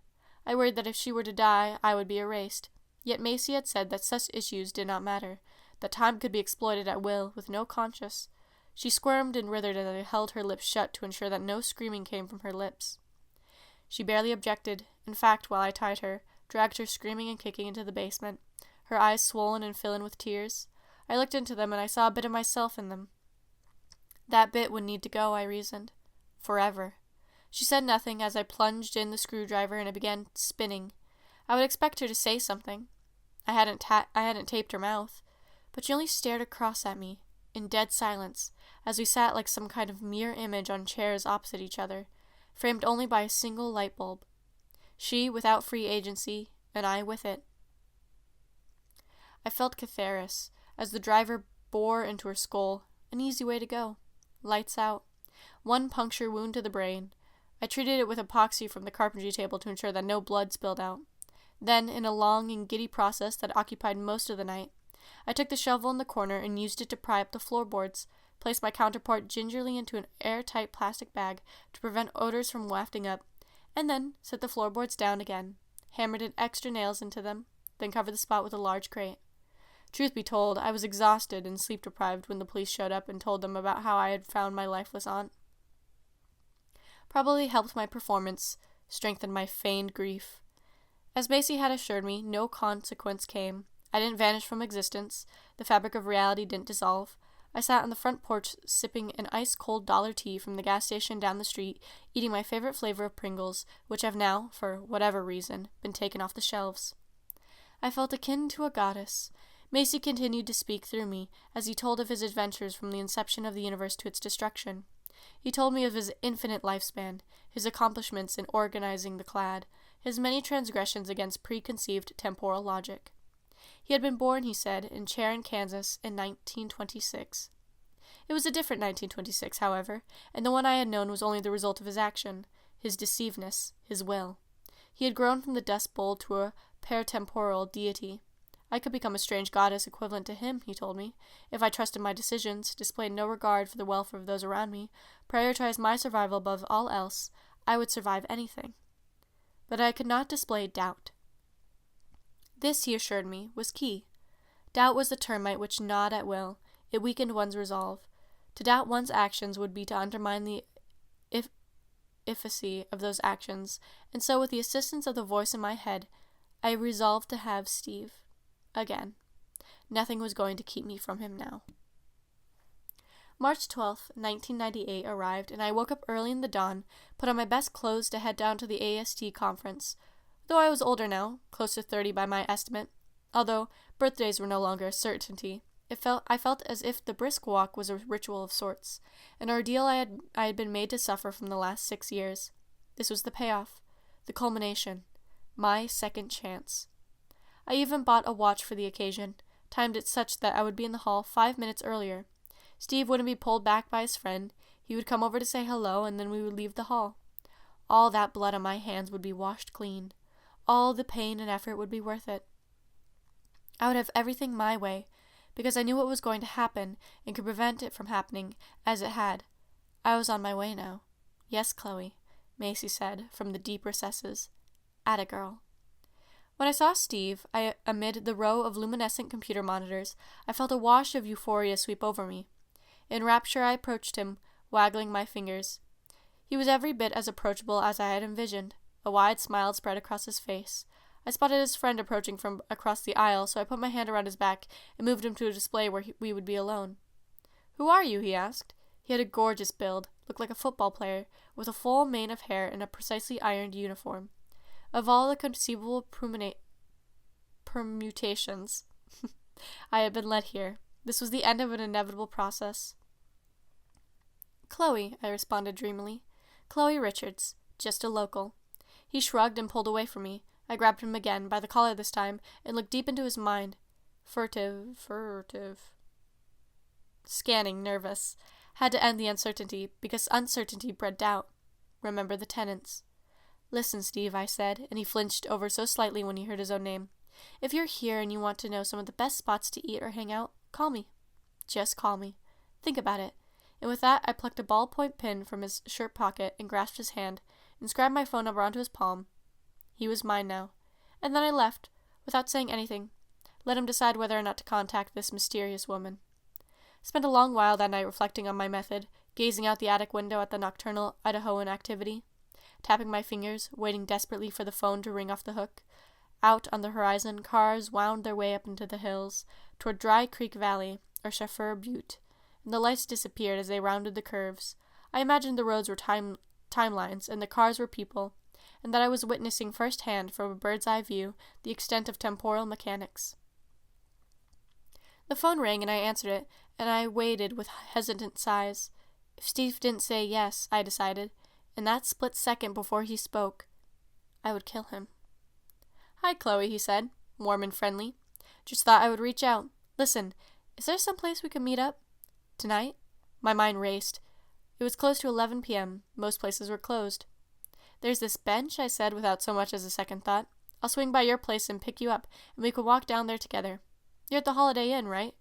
I worried that if she were to die, I would be erased. Yet Macy had said that such issues did not matter, that time could be exploited at will, with no conscience. She squirmed and writhed as I held her lips shut to ensure that no screaming came from her lips. She barely objected. In fact, while I tied her, dragged her screaming and kicking into the basement, her eyes swollen and filling with tears. I looked into them, and I saw a bit of myself in them. That bit would need to go, I reasoned. Forever. She said nothing as I plunged in the screwdriver and it began spinning. I would expect her to say something. I hadn't taped her mouth, but she only stared across at me, in dead silence, as we sat like some kind of mirror image on chairs opposite each other, framed only by a single light bulb. She without free agency, and I with it. I felt catharsis, as the driver bore into her skull. An easy way to go. Lights out. 1 puncture wound to the brain. I treated it with epoxy from the carpentry table to ensure that no blood spilled out. Then, in a long and giddy process that occupied most of the night, I took the shovel in the corner and used it to pry up the floorboards, placed my counterpart gingerly into an airtight plastic bag to prevent odors from wafting up, and then set the floorboards down again, hammered in extra nails into them, then covered the spot with a large crate. Truth be told, I was exhausted and sleep-deprived when the police showed up and told them about how I had found my lifeless aunt. Probably helped my performance, strengthened my feigned grief. As Macy had assured me, no consequence came. I didn't vanish from existence. The fabric of reality didn't dissolve. I sat on the front porch sipping an ice-cold dollar tea from the gas station down the street, eating my favorite flavor of Pringles, which have now, for whatever reason, been taken off the shelves. I felt akin to a goddess. Macy continued to speak through me, as he told of his adventures from the inception of the universe to its destruction. He told me of his infinite lifespan, his accomplishments in organizing the clad, his many transgressions against preconceived temporal logic. He had been born, he said, in Sharon, Kansas, in 1926. It was a different 1926, however, and the one I had known was only the result of his action, his deceivedness, his will. He had grown from the dust bowl to a paratemporal deity. I could become a strange goddess equivalent to him, he told me, if I trusted my decisions, displayed no regard for the welfare of those around me, prioritized my survival above all else. I would survive anything. But I could not display doubt. This, he assured me, was key. Doubt was the termite which gnawed at will. It weakened one's resolve. To doubt one's actions would be to undermine the efficacy of those actions, and so with the assistance of the voice in my head, I resolved to have Steve. Again. Nothing was going to keep me from him now. March 12th, 1998 arrived, and I woke up early in the dawn, put on my best clothes to head down to the AST conference. Though I was older now, close to 30 by my estimate, although birthdays were no longer a certainty, I felt as if the brisk walk was a ritual of sorts, an ordeal I had been made to suffer from the last 6 years. This was the payoff, the culmination, my second chance. I even bought a watch for the occasion, timed it such that I would be in the hall 5 minutes earlier. Steve wouldn't be pulled back by his friend. He would come over to say hello, and then we would leave the hall. All that blood on my hands would be washed clean. All the pain and effort would be worth it. I would have everything my way, because I knew what was going to happen and could prevent it from happening, as it had. I was on my way now. Yes, Chloe, Macy said, from the deep recesses. Atta girl. When I saw Steve, amid the row of luminescent computer monitors, I felt a wash of euphoria sweep over me. In rapture I approached him, waggling my fingers. He was every bit as approachable as I had envisioned. A wide smile spread across his face. I spotted his friend approaching from across the aisle, so I put my hand around his back and moved him to a display where we would be alone. "Who are you?" he asked. He had a gorgeous build, looked like a football player, with a full mane of hair and a precisely ironed uniform. Of all the conceivable permutations I had been led here, this was the end of an inevitable process. "Chloe," I responded dreamily. "Chloe Richards, just a local." He shrugged and pulled away from me. I grabbed him again, by the collar this time, and looked deep into his mind. Furtive. Scanning, nervous. Had to end the uncertainty, because uncertainty bred doubt. Remember the tenants. "Listen, Steve," I said, and he flinched over so slightly when he heard his own name. "If you're here and you want to know some of the best spots to eat or hang out, call me. Just call me. Think about it." And with that, I plucked a ballpoint pen from his shirt pocket and grasped his hand, and scribed my phone number onto his palm. He was mine now. And then I left, without saying anything. Let him decide whether or not to contact this mysterious woman. Spent a long while that night reflecting on my method, gazing out the attic window at the nocturnal Idahoan activity, tapping my fingers, waiting desperately for the phone to ring off the hook. Out on the horizon, cars wound their way up into the hills, toward Dry Creek Valley, or Chauffeur Butte, and the lights disappeared as they rounded the curves. I imagined the roads were timelines, and the cars were people, and that I was witnessing firsthand, from a bird's-eye view, the extent of temporal mechanics. The phone rang, and I answered it, and I waited with hesitant sighs. If Steve didn't say yes, I decided, in that split second before he spoke, I would kill him. "Hi, Chloe," he said, warm and friendly. "Just thought I would reach out. Listen, is there some place we can meet up? Tonight?" My mind raced. It was close to 11 p.m. Most places were closed. "There's this bench," I said without so much as a second thought. "I'll swing by your place and pick you up, and we could walk down there together. You're at the Holiday Inn, right?"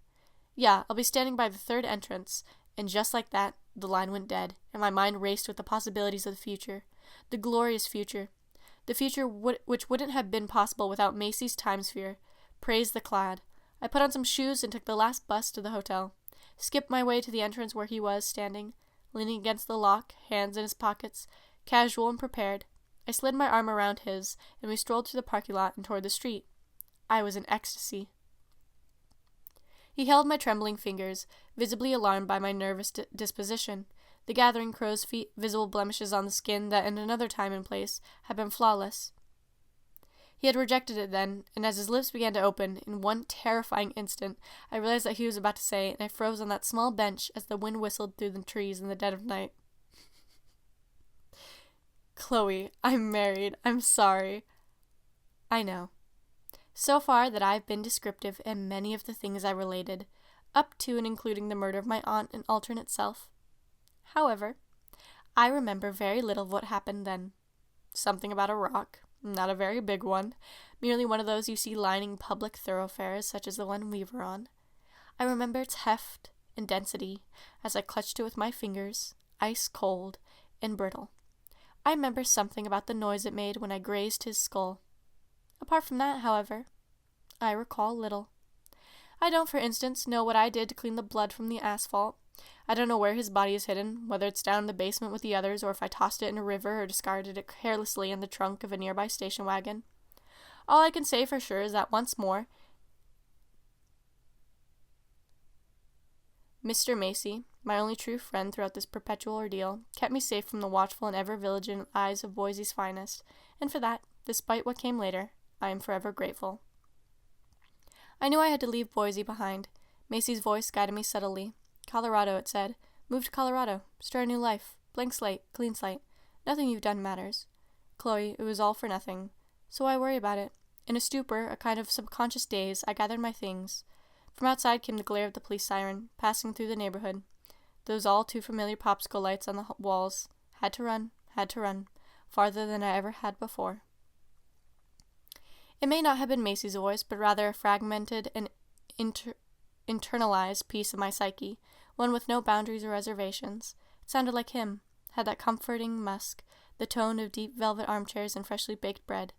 "Yeah, I'll be standing by the third entrance." And just like that, the line went dead, and my mind raced with the possibilities of the future. The glorious future. The future which wouldn't have been possible without Macy's time sphere. Praise the clad. I put on some shoes and took the last bus to the hotel. Skipped my way to the entrance where he was standing, leaning against the lock, hands in his pockets, casual and prepared. I slid my arm around his, and we strolled through the parking lot and toward the street. I was in ecstasy. He held my trembling fingers, visibly alarmed by my nervous disposition. The gathering crow's feet, visible blemishes on the skin that in another time and place had been flawless. He had rejected it then, and as his lips began to open, in one terrifying instant, I realized that he was about to say, and I froze on that small bench as the wind whistled through the trees in the dead of night. "Chloe, I'm married. I'm sorry." "I know." So far that I've been descriptive in many of the things I related, up to and including the murder of my aunt and alternate self. However, I remember very little of what happened then. Something about a rock, not a very big one, merely one of those you see lining public thoroughfares such as the one we were on. I remember its heft and density as I clutched it with my fingers, ice cold and brittle. I remember something about the noise it made when I grazed his skull. Apart from that, however, I recall little. I don't, for instance, know what I did to clean the blood from the asphalt. I don't know where his body is hidden, whether it's down in the basement with the others, or if I tossed it in a river or discarded it carelessly in the trunk of a nearby station wagon. All I can say for sure is that once more, Mr. Macy, my only true friend throughout this perpetual ordeal, kept me safe from the watchful and ever-vigilant eyes of Boise's finest, and for that, despite what came later, I am forever grateful. I knew I had to leave Boise behind. Macy's voice guided me subtly. "Colorado," it said. "Move to Colorado. Start a new life. Blank slate. Clean slate. Nothing you've done matters." Chloe, it was all for nothing. So why worry about it? In a stupor, a kind of subconscious daze, I gathered my things. From outside came the glare of the police siren, passing through the neighborhood. Those all too familiar popsicle lights on the walls. Had to run, farther than I ever had before. It may not have been Macy's voice, but rather a fragmented and internalized piece of my psyche, one with no boundaries or reservations. It sounded like him, had that comforting musk, the tone of deep velvet armchairs and freshly baked bread.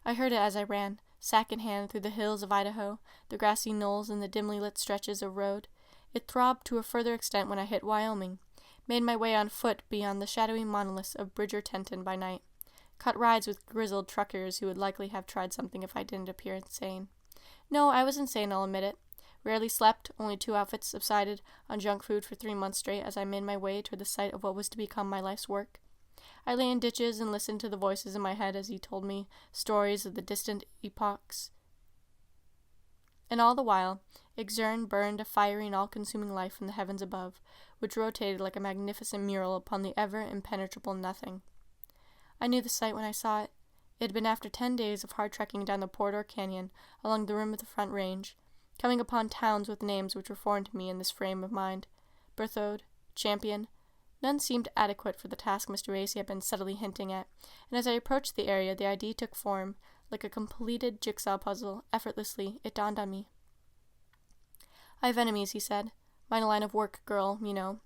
I heard it as I ran, sack in hand, through the hills of Idaho, the grassy knolls and the dimly lit stretches of road. It throbbed to a further extent when I hit Wyoming, made my way on foot beyond the shadowy monoliths of Bridger-Tenton by night. Cut rides with grizzled truckers who would likely have tried something if I didn't appear insane. No, I was insane, I'll admit it. Rarely slept, only 2 outfits subsided on junk food for 3 months straight as I made my way toward the site of what was to become my life's work. I lay in ditches and listened to the voices in my head as he told me stories of the distant epochs. And all the while, Ixern burned a fiery and all-consuming life from the heavens above, which rotated like a magnificent mural upon the ever-impenetrable nothing. I knew the sight when I saw it. It had been after 10 days of hard trekking down the Porter Canyon along the rim of the Front Range, coming upon towns with names which were foreign to me in this frame of mind. Berthoud, Champion. None seemed adequate for the task Mr. Macy had been subtly hinting at, and as I approached the area, the idea took form. Like a completed jigsaw puzzle, effortlessly, it dawned on me. I have enemies, he said. Mine a line of work, girl, you know.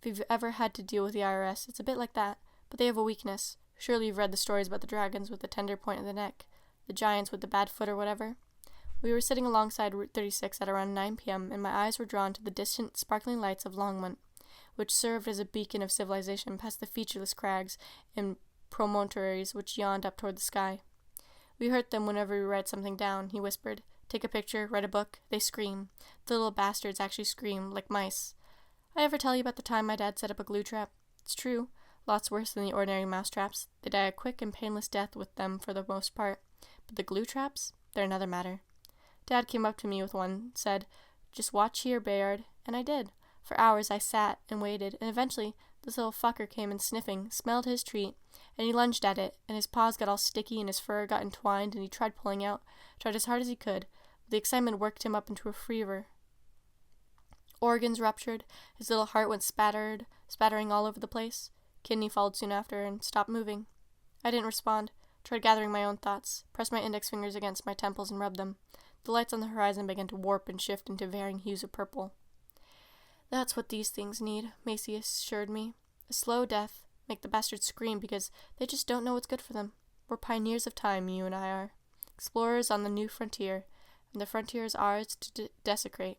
If you've ever had to deal with the IRS, it's a bit like that, but they have a weakness. Surely you've read the stories about the dragons with the tender point of the neck, the giants with the bad foot or whatever. We were sitting alongside Route 36 at around 9 p.m., and my eyes were drawn to the distant, sparkling lights of Longmont, which served as a beacon of civilization past the featureless crags and promontories which yawned up toward the sky. We heard them whenever we read something down, he whispered. Take a picture, write a book, they scream. The little bastards actually scream, like mice. I ever tell you about the time my dad set up a glue trap? It's true. Lots worse than the ordinary mouse traps. They die a quick and painless death with them for the most part. But the glue traps? They're another matter. Dad came up to me with one, said, Just watch here, Bayard. And I did. For hours I sat and waited, and eventually this little fucker came in sniffing, smelled his treat, and he lunged at it, and his paws got all sticky and his fur got entwined, and he tried pulling out, tried as hard as he could. The excitement worked him up into a fever. Organs ruptured, his little heart went spattering all over the place. Kidney followed soon after and stopped moving. I didn't respond, tried gathering my own thoughts, pressed my index fingers against my temples and rubbed them. The lights on the horizon began to warp and shift into varying hues of purple. That's what these things need, Macy assured me. A slow death. Make the bastards scream because they just don't know what's good for them. We're pioneers of time, you and I are. Explorers on the new frontier, and the frontier is ours to desecrate.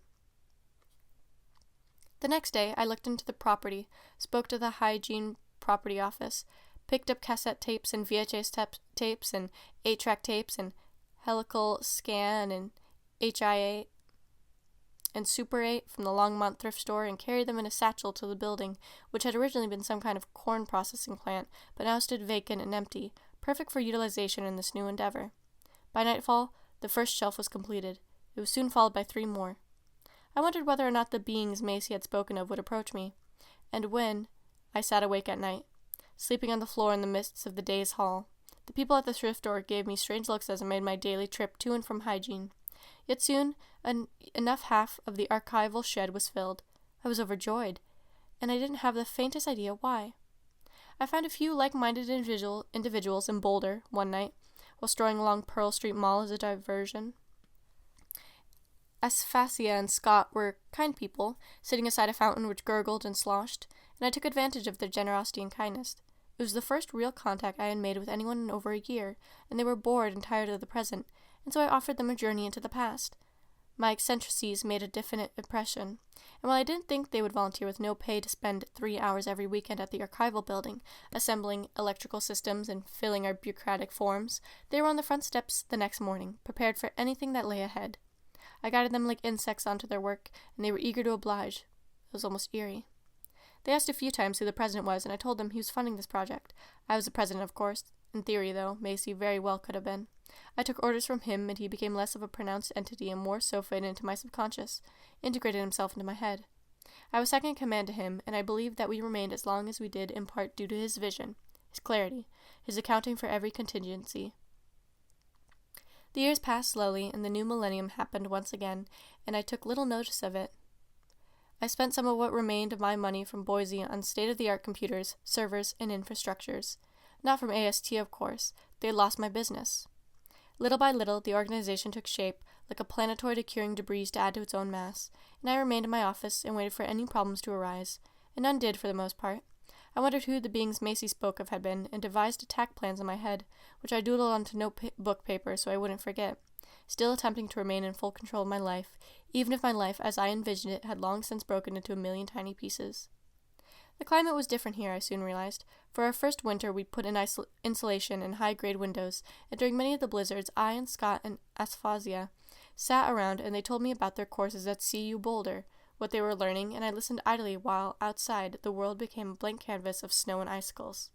The next day, I looked into the property, spoke to the hygiene property office, picked up cassette tapes and VHS tapes and 8-track tapes and helical scan and HIA and Super 8 from the Longmont thrift store and carried them in a satchel to the building, which had originally been some kind of corn processing plant, but now stood vacant and empty, perfect for utilization in this new endeavor. By nightfall, the first shelf was completed. It was soon followed by 3 more. I wondered whether or not the beings Macy had spoken of would approach me, and when I sat awake at night, sleeping on the floor in the midst of the day's haul. The people at the thrift store gave me strange looks as I made my daily trip to and from hygiene. Yet soon, enough half of the archival shed was filled. I was overjoyed, and I didn't have the faintest idea why. I found a few like-minded individuals in Boulder one night, while strolling along Pearl Street Mall as a diversion. Asphasia and Scott were kind people, sitting beside a fountain which gurgled and sloshed, and I took advantage of their generosity and kindness. It was the first real contact I had made with anyone in over a year, and they were bored and tired of the present, and so I offered them a journey into the past. My eccentricities made a definite impression, and while I didn't think they would volunteer with no pay to spend 3 hours every weekend at the archival building, assembling electrical systems and filling our bureaucratic forms, they were on the front steps the next morning, prepared for anything that lay ahead. I guided them like insects onto their work, and they were eager to oblige. It was almost eerie. They asked a few times who the president was, and I told them he was funding this project. I was the president, of course. In theory, though, Macy very well could have been. I took orders from him, and he became less of a pronounced entity and more so faded into my subconscious, integrated himself into my head. I was second in command to him, and I believe that we remained as long as we did in part due to his vision, his clarity, his accounting for every contingency. The years passed slowly, and the new millennium happened once again, and I took little notice of it. I spent some of what remained of my money from Boise on state-of-the-art computers, servers, and infrastructures. Not from AST, of course. They had lost my business. Little by little, the organization took shape, like a planetoid accruing debris to add to its own mass, and I remained in my office and waited for any problems to arise, and none did for the most part. I wondered who the beings Macy spoke of had been, and devised attack plans in my head, which I doodled onto notebook paper so I wouldn't forget, still attempting to remain in full control of my life, even if my life as I envisioned it had long since broken into a million tiny pieces. The climate was different here, I soon realized. For our first winter, we'd put in insulation and high-grade windows, and during many of the blizzards, I and Scott and Asphasia sat around, and they told me about their courses at CU Boulder, what they were learning, and I listened idly while, outside, the world became a blank canvas of snow and icicles.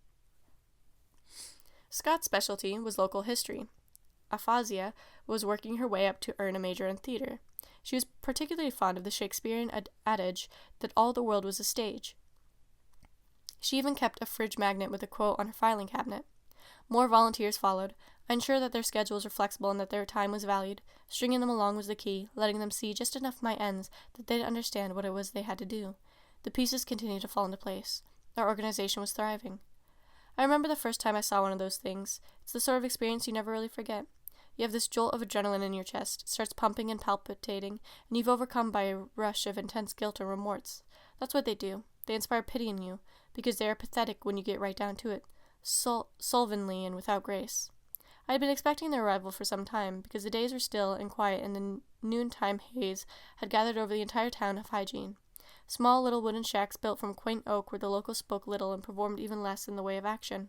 Scott's specialty was local history. Aphasia was working her way up to earn a major in theater. She was particularly fond of the Shakespearean adage that all the world was a stage. She even kept a fridge magnet with a quote on her filing cabinet. More volunteers followed. I ensured that their schedules were flexible and that their time was valued. Stringing them along was the key, letting them see just enough of my ends that they'd understand what it was they had to do. The pieces continued to fall into place. Our organization was thriving. I remember the first time I saw one of those things. It's the sort of experience you never really forget. You have this jolt of adrenaline in your chest, it starts pumping and palpitating, and you've overcome by a rush of intense guilt and remorse. That's what they do. They inspire pity in you, because they are pathetic when you get right down to it, slovenly and without grace. I had been expecting their arrival for some time, because the days were still and quiet, and the noontime haze had gathered over the entire town of Hygiene. Small little wooden shacks built from quaint oak where the locals spoke little and performed even less in the way of action.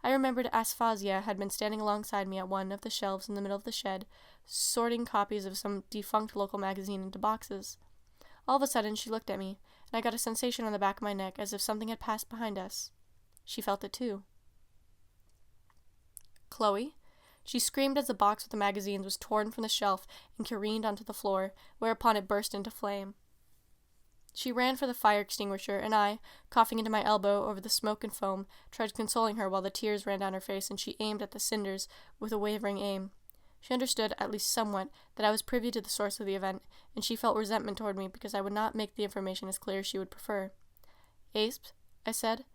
I remembered Aphasia had been standing alongside me at one of the shelves in the middle of the shed, sorting copies of some defunct local magazine into boxes. All of a sudden she looked at me, and I got a sensation on the back of my neck as if something had passed behind us. She felt it too. Chloe? She screamed as the box with the magazines was torn from the shelf and careened onto the floor, whereupon it burst into flame. She ran for the fire extinguisher, and I, coughing into my elbow over the smoke and foam, tried consoling her while the tears ran down her face and she aimed at the cinders with a wavering aim. She understood, at least somewhat, that I was privy to the source of the event, and she felt resentment toward me because I would not make the information as clear as she would prefer. "Ace," I said,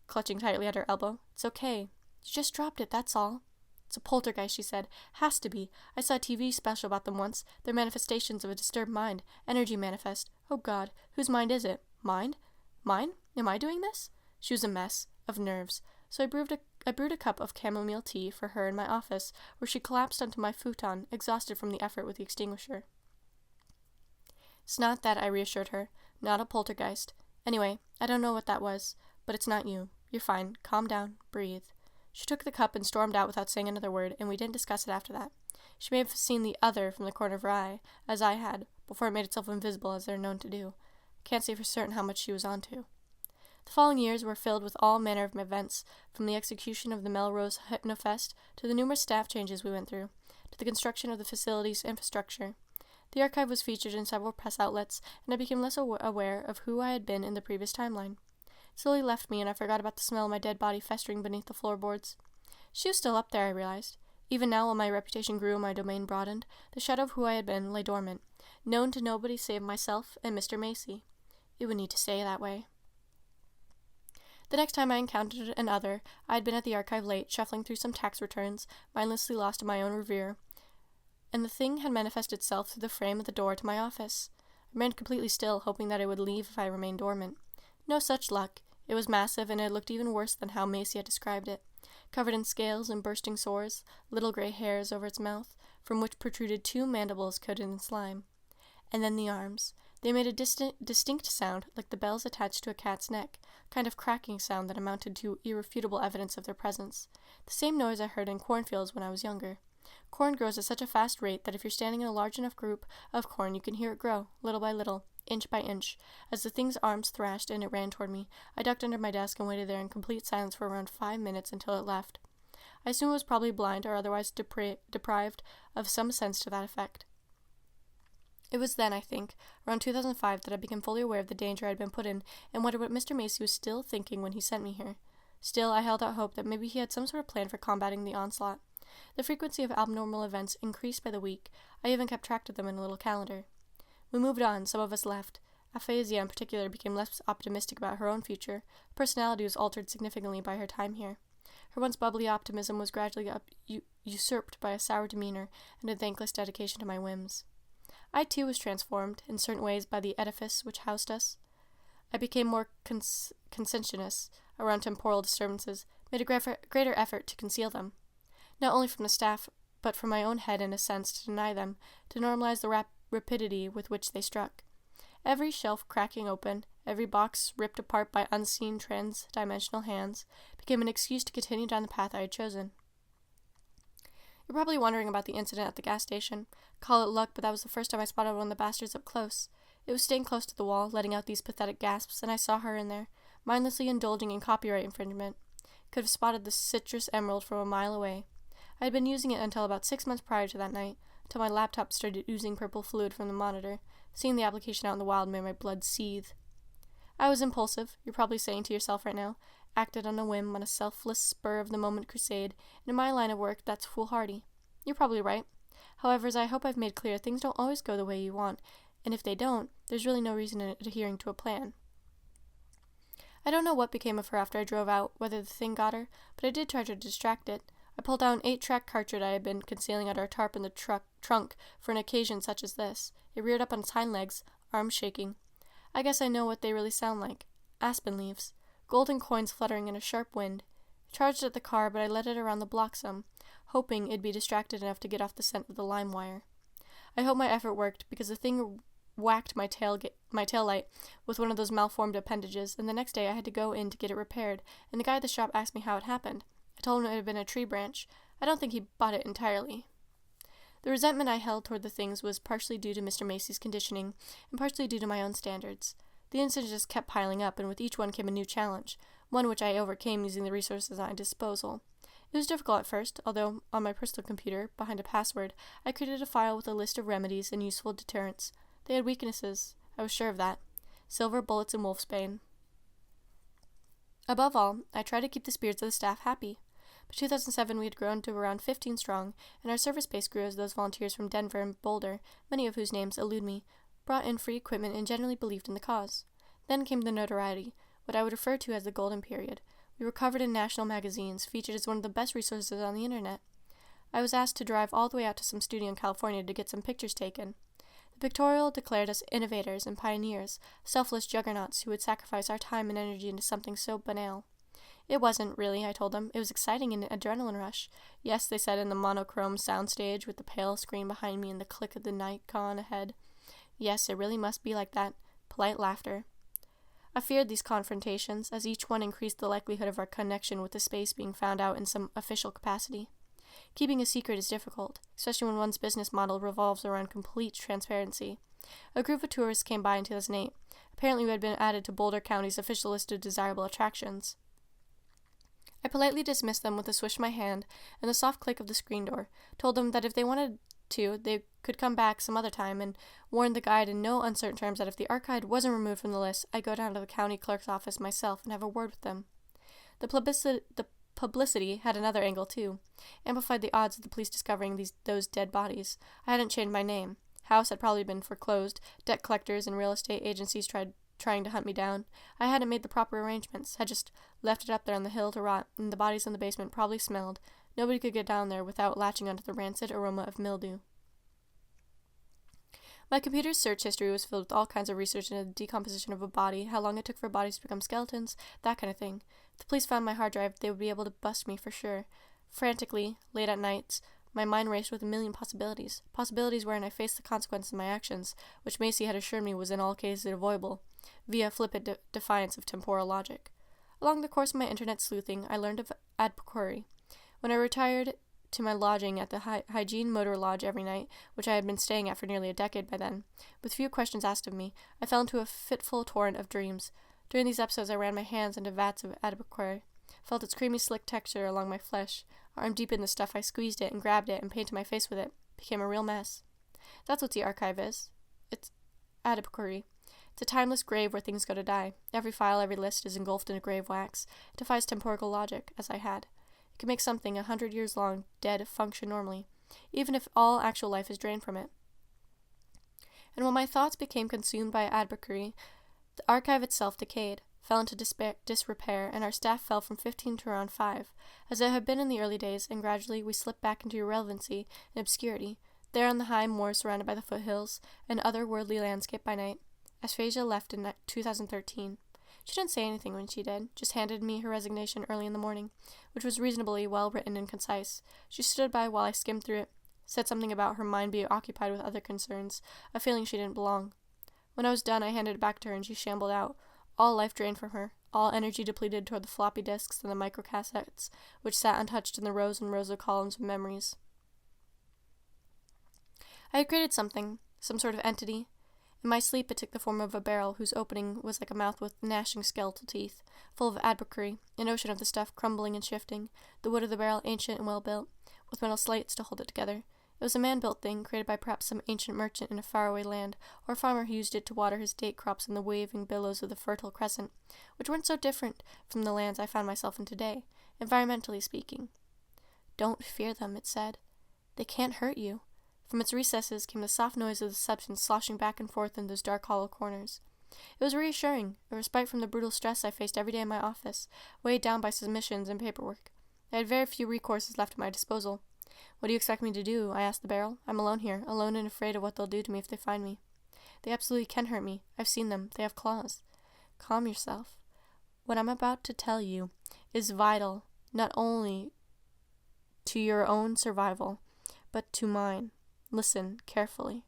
clutching tightly at her elbow. "It's okay. You just dropped it, that's all." "It's a poltergeist," she said. "Has to be. I saw a TV special about them once. They're manifestations of a disturbed mind. Energy manifest. Oh God, whose mind is it? Mine? Mine? Am I doing this?" She was a mess of nerves, so I brewed a cup of chamomile tea for her in my office, where she collapsed onto my futon, exhausted from the effort with the extinguisher. "It's not that," I reassured her. "Not a poltergeist. Anyway, I don't know what that was, but it's not you. You're fine. Calm down. Breathe." She took the cup and stormed out without saying another word, and we didn't discuss it after that. She may have seen the other from the corner of her eye, as I had, before it made itself invisible as they're known to do. I can't say for certain how much she was onto. The following years were filled with all manner of events, from the execution of the Melrose Hypnofest to the numerous staff changes we went through, to the construction of the facility's infrastructure. The archive was featured in several press outlets, and I became less aware of who I had been in the previous timeline. It slowly left me, and I forgot about the smell of my dead body festering beneath the floorboards. She was still up there, I realized. Even now, while my reputation grew and my domain broadened, the shadow of who I had been lay dormant, known to nobody save myself and Mr. Macy. It would need to stay that way. The next time I encountered an other, I had been at the archive late, shuffling through some tax returns, mindlessly lost in my own reverie, and the thing had manifested itself through the frame of the door to my office. I remained completely still, hoping that it would leave if I remained dormant. No such luck. It was massive, and it looked even worse than how Macy had described it. Covered in scales and bursting sores, little gray hairs over its mouth, from which protruded 2 mandibles coated in slime. And then the arms. They made a distinct sound, like the bells attached to a cat's neck, a kind of cracking sound that amounted to irrefutable evidence of their presence. The same noise I heard in cornfields when I was younger. Corn grows at such a fast rate that if you're standing in a large enough group of corn, you can hear it grow, little by little, inch by inch. As the thing's arms thrashed and it ran toward me, I ducked under my desk and waited there in complete silence for around 5 minutes until it left. I assume it was probably blind or otherwise deprived of some sense to that effect. It was then, I think, around 2005, that I became fully aware of the danger I had been put in and wondered what Mr. Macy was still thinking when he sent me here. Still, I held out hope that maybe he had some sort of plan for combating the onslaught. The frequency of abnormal events increased by the week. I even kept track of them in a little calendar. We moved on. Some of us left. Aphasia, in particular, became less optimistic about her own future. Her personality was altered significantly by her time here. Her once bubbly optimism was gradually usurped by a sour demeanor and a thankless dedication to my whims. I, too, was transformed, in certain ways, by the edifice which housed us. I became more conscientious around temporal disturbances, made a greater effort to conceal them, not only from the staff, but from my own head, in a sense, to deny them, to normalize the rapidity with which they struck. Every shelf cracking open, every box ripped apart by unseen trans-dimensional hands, became an excuse to continue down the path I had chosen. You're probably wondering about the incident at the gas station. Call it luck, but that was the first time I spotted one of the bastards up close. It was staying close to the wall, letting out these pathetic gasps, and I saw her in there, mindlessly indulging in copyright infringement. Could have spotted the citrus emerald from a mile away. I had been using it until about 6 months prior to that night, until my laptop started oozing purple fluid from the monitor. Seeing the application out in the wild made my blood seethe. I was impulsive, you're probably saying to yourself right now, acted on a whim, on a selfless, spur-of-the-moment crusade, and in my line of work, that's foolhardy. You're probably right. However, as I hope I've made clear, things don't always go the way you want, and if they don't, there's really no reason in adhering to a plan. I don't know what became of her after I drove out, whether the thing got her, but I did try to distract it. I pulled out an 8-track cartridge I had been concealing under a tarp in the trunk for an occasion such as this. It reared up on its hind legs, arms shaking. I guess I know what they really sound like. Aspen leaves. Golden coins fluttering in a sharp wind. I charged at the car, but I let it around the block some, hoping it'd be distracted enough to get off the scent of the lime wire. I hope my effort worked, because the thing whacked my tail light with one of those malformed appendages, and the next day I had to go in to get it repaired, and the guy at the shop asked me how it happened. I told him it had been a tree branch. I don't think he bought it entirely. The resentment I held toward the things was partially due to Mr. Macy's conditioning, and partially due to my own standards. The incidents just kept piling up, and with each one came a new challenge, one which I overcame using the resources at my disposal. It was difficult at first, although, on my personal computer, behind a password, I created a file with a list of remedies and useful deterrents. They had weaknesses. I was sure of that. Silver bullets and wolfsbane. Above all, I tried to keep the spirits of the staff happy. By 2007, we had grown to around 15 strong, and our service base grew as those volunteers from Denver and Boulder, many of whose names elude me, brought in free equipment and generally believed in the cause. Then came the notoriety, what I would refer to as the golden period. We were covered in national magazines, featured as one of the best resources on the internet. I was asked to drive all the way out to some studio in California to get some pictures taken. The pictorial declared us innovators and pioneers, selfless juggernauts who would sacrifice our time and energy into something so banal. It wasn't, really, I told them. It was exciting and an adrenaline rush. Yes, they said in the monochrome soundstage with the pale screen behind me and the click of the Nikon ahead. Yes, it really must be like that. Polite laughter. I feared these confrontations, as each one increased the likelihood of our connection with the space being found out in some official capacity. Keeping a secret is difficult, especially when one's business model revolves around complete transparency. A group of tourists came by in 2008. Apparently we had been added to Boulder County's official list of desirable attractions. I politely dismissed them with a swish of my hand and the soft click of the screen door, told them that if they wanted to, they could come back some other time, and warned the guide in no uncertain terms that if the archive wasn't removed from the list, I'd go down to the county clerk's office myself and have a word with them. The publicity had another angle, too. Amplified the odds of the police discovering those dead bodies. I hadn't changed my name. House had probably been foreclosed. Debt collectors and real estate agencies trying to hunt me down. I hadn't made the proper arrangements. Had just left it up there on the hill to rot, and the bodies in the basement probably smelled. Nobody could get down there without latching onto the rancid aroma of mildew. My computer's search history was filled with all kinds of research into the decomposition of a body, how long it took for bodies to become skeletons, that kind of thing. If the police found my hard drive, they would be able to bust me for sure. Frantically, late at nights, my mind raced with a million possibilities. Possibilities wherein I faced the consequences of my actions, which Macy had assured me was in all cases avoidable, via flippant defiance of temporal logic. Along the course of my internet sleuthing, I learned of advocacy. When I retired to my lodging at the Hygiene Motor Lodge every night, which I had been staying at for nearly a decade by then, with few questions asked of me, I fell into a fitful torrent of dreams. During these episodes, I ran my hands into vats of advocacy, felt its creamy, slick texture along my flesh, arm deep in the stuff I squeezed it and grabbed it and painted my face with it. Became a real mess. That's what the archive is. It's advocacy. It's a timeless grave where things go to die. Every file, every list is engulfed in a grave wax. It defies temporal logic, as I had. It can make something 100 years long, dead, function normally, even if all actual life is drained from it. And when my thoughts became consumed by advocacy, the archive itself decayed, fell into disrepair, and our staff fell from 15 to around 5, as it had been in the early days, and gradually we slipped back into irrelevancy and obscurity, there on the high moors surrounded by the foothills, and other worldly landscape by night. Asphasia left in 2013. She didn't say anything when she did, just handed me her resignation early in the morning, which was reasonably well written and concise. She stood by while I skimmed through it, said something about her mind being occupied with other concerns, a feeling she didn't belong. When I was done, I handed it back to her and she shambled out, all life drained from her, all energy depleted toward the floppy disks and the microcassettes, which sat untouched in the rows and rows of columns of memories. I had created something, some sort of entity. In my sleep, it took the form of a barrel whose opening was like a mouth with gnashing skeletal teeth, full of advocacy, an ocean of the stuff crumbling and shifting, the wood of the barrel ancient and well-built, with metal slates to hold it together. It was a man-built thing, created by perhaps some ancient merchant in a faraway land, or a farmer who used it to water his date crops in the waving billows of the Fertile Crescent, which weren't so different from the lands I found myself in today, environmentally speaking. "Don't fear them," it said. "They can't hurt you." From its recesses came the soft noise of the substance sloshing back and forth in those dark hollow corners. It was reassuring, a respite from the brutal stress I faced every day in my office, weighed down by submissions and paperwork. I had very few recourses left at my disposal. "What do you expect me to do?" I asked the barrel. "I'm alone here, alone and afraid of what they'll do to me if they find me." "They absolutely can hurt me. I've seen them. They have claws." "Calm yourself. What I'm about to tell you is vital, not only to your own survival, but to mine. Listen carefully."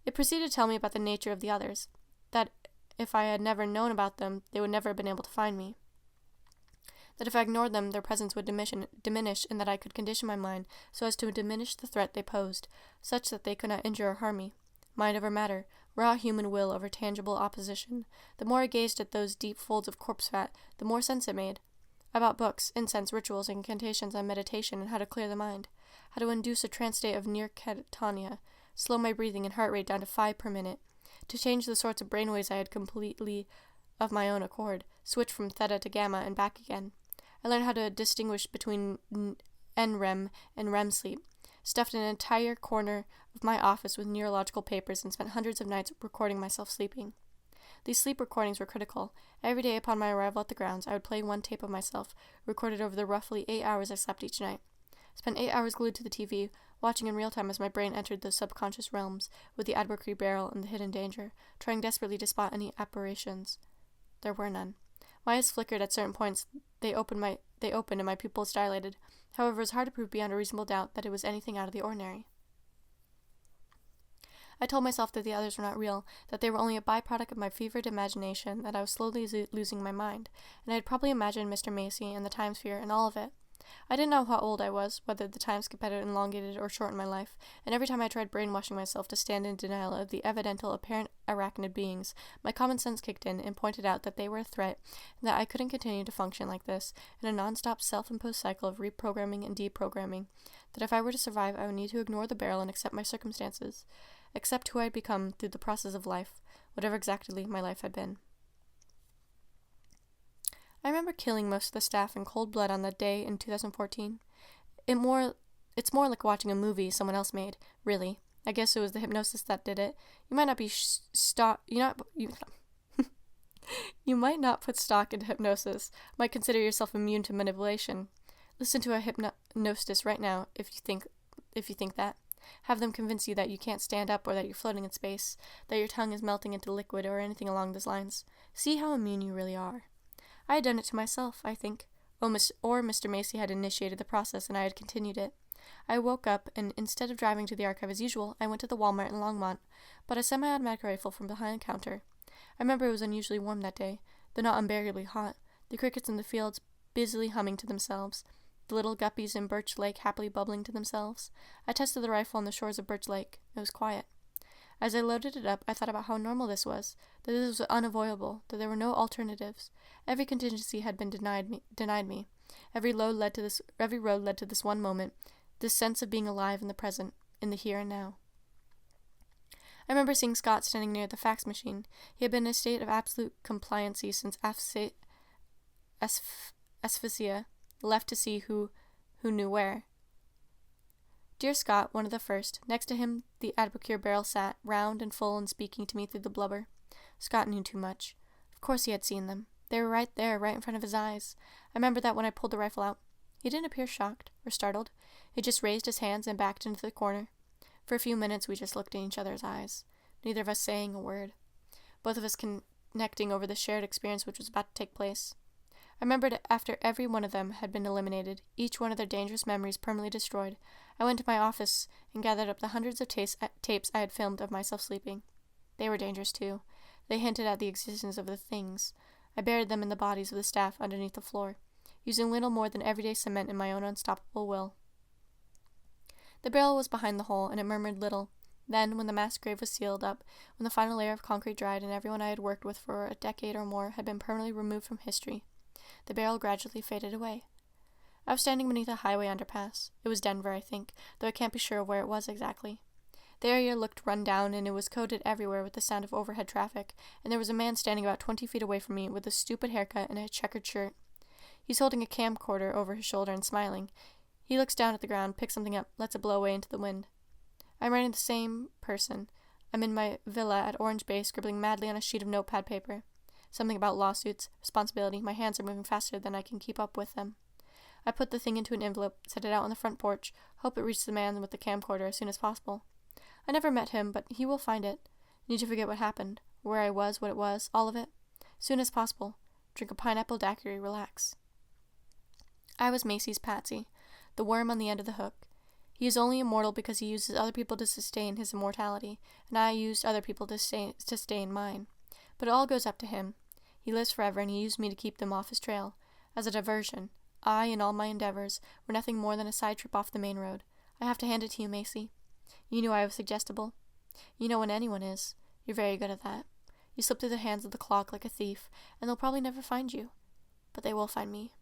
It proceeded to tell me about the nature of the others, that if I had never known about them, they would never have been able to find me. That if I ignored them, their presence would diminish, and that I could condition my mind so as to diminish the threat they posed, such that they could not injure or harm me. Mind over matter, raw human will over tangible opposition. The more I gazed at those deep folds of corpse fat, the more sense it made. I bought books, incense, rituals, incantations on meditation and how to clear the mind, how to induce a trance state of near catatonia, slow my breathing and heart rate down to 5 per minute, to change the sorts of brainwaves I had completely of my own accord, switch from theta to gamma and back again. I learned how to distinguish between NREM and REM sleep, stuffed an entire corner of my office with neurological papers, and spent hundreds of nights recording myself sleeping. These sleep recordings were critical. Every day upon my arrival at the grounds, I would play one tape of myself, recorded over the roughly 8 hours I slept each night. Spent 8 hours glued to the TV, watching in real time as my brain entered those subconscious realms, with the advocacy barrel and the hidden danger, trying desperately to spot any apparitions. There were none. My eyes flickered at certain points. They opened and my pupils dilated. However, it was hard to prove beyond a reasonable doubt that it was anything out of the ordinary. I told myself that the others were not real, that they were only a byproduct of my fevered imagination, that I was slowly losing my mind, and I had probably imagined Mr. Macy and the time sphere and all of it. I didn't know how old I was, whether the time skip had elongated or shortened my life, and every time I tried brainwashing myself to stand in denial of the evidential apparent arachnid beings, my common sense kicked in and pointed out that they were a threat, and that I couldn't continue to function like this, in a non-stop self-imposed cycle of reprogramming and deprogramming, that if I were to survive, I would need to ignore the barrel and accept my circumstances, accept who I had become through the process of life, whatever exactly my life had been. I remember killing most of the staff in cold blood on that day in 2014. It's more like watching a movie someone else made, really. I guess it was the hypnosis that did it. You might not be you might not put stock into hypnosis, might consider yourself immune to manipulation. Listen to a hypnotist right now if you think that. Have them convince you that you can't stand up or that you're floating in space, that your tongue is melting into liquid or anything along those lines. See how immune you really are. I had done it to myself, I think, or Mr. Macy had initiated the process and I had continued it. I woke up, and instead of driving to the archive as usual, I went to the Walmart in Longmont, bought a semi-automatic rifle from behind the counter. I remember it was unusually warm that day, though not unbearably hot, the crickets in the fields busily humming to themselves, the little guppies in Birch Lake happily bubbling to themselves. I tested the rifle on the shores of Birch Lake. It was quiet. As I loaded it up, I thought about how normal this was, that this was unavoidable, that there were no alternatives. Every contingency had been denied me. Every road led to this one moment, this sense of being alive in the present, in the here and now. I remember seeing Scott standing near the fax machine. He had been in a state of absolute compliancy since asphyxia, left to see who knew where. Dear Scott, one of the first. Next to him, the Advocare barrel sat, round and full and speaking to me through the blubber. Scott knew too much. Of course he had seen them. They were right there, right in front of his eyes. I remember that when I pulled the rifle out. He didn't appear shocked or startled. He just raised his hands and backed into the corner. For a few minutes we just looked in each other's eyes, neither of us saying a word, both of us connecting over the shared experience which was about to take place. I remembered after every one of them had been eliminated, each one of their dangerous memories permanently destroyed, I went to my office and gathered up the hundreds of tapes I had filmed of myself sleeping. They were dangerous too. They hinted at the existence of the things. I buried them in the bodies of the staff underneath the floor, using little more than everyday cement in my own unstoppable will. The barrel was behind the hole, and it murmured little. Then, when the mass grave was sealed up, when the final layer of concrete dried and everyone I had worked with for a decade or more had been permanently removed from history, the barrel gradually faded away. I was standing beneath a highway underpass. It was Denver, I think, though I can't be sure of where it was exactly. The area looked run down, and it was coated everywhere with the sound of overhead traffic, and there was a man standing about 20 feet away from me with a stupid haircut and a checkered shirt. He's holding a camcorder over his shoulder and smiling. He looks down at the ground, picks something up, lets it blow away into the wind. I'm writing the same person. I'm in my villa at Orange Bay, scribbling madly on a sheet of notepad paper. Something about lawsuits, responsibility. My hands are moving faster than I can keep up with them. I put the thing into an envelope, set it out on the front porch, hope it reaches the man with the camcorder as soon as possible. I never met him, but he will find it. Need to forget what happened, where I was, what it was, all of it. Soon as possible. Drink a pineapple daiquiri, relax. I was Macy's Patsy, the worm on the end of the hook. He is only immortal because he uses other people to sustain his immortality, and I used other people to sustain mine. But it all goes up to him. He lives forever, and he used me to keep them off his trail. As a diversion, I and all my endeavors were nothing more than a side trip off the main road. I have to hand it to you, Macy. You knew I was suggestible. You know when anyone is. You're very good at that. You slip through the hands of the clock like a thief, and they'll probably never find you. But they will find me.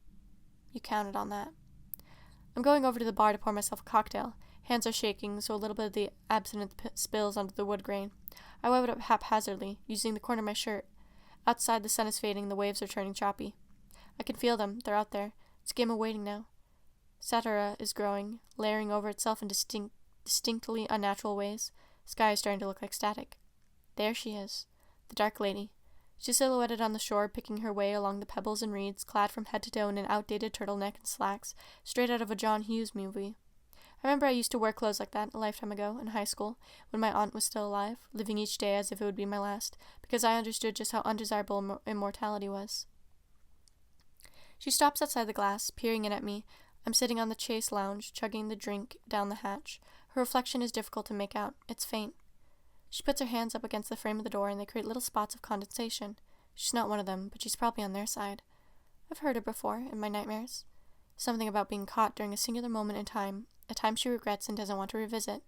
You counted on that. I'm going over to the bar to pour myself a cocktail. Hands are shaking, so a little bit of the absinthe spills onto the wood grain. I wipe it up haphazardly, using the corner of my shirt. Outside, the sun is fading, the waves are turning choppy. I can feel them. They're out there. It's a game of waiting now. Satara is growing, layering over itself in distinctly unnatural ways. Sky is starting to look like static. There she is, the dark lady. She's silhouetted on the shore, picking her way along the pebbles and reeds, clad from head to toe in an outdated turtleneck and slacks, straight out of a John Hughes movie. I remember I used to wear clothes like that a lifetime ago, in high school, when my aunt was still alive, living each day as if it would be my last, because I understood just how undesirable immortality was. She stops outside the glass, peering in at me. I'm sitting on the chase lounge, chugging the drink down the hatch. Her reflection is difficult to make out. It's faint. She puts her hands up against the frame of the door, and they create little spots of condensation. She's not one of them, but she's probably on their side. I've heard her before, in my nightmares. Something about being caught during a singular moment in time, a time she regrets and doesn't want to revisit.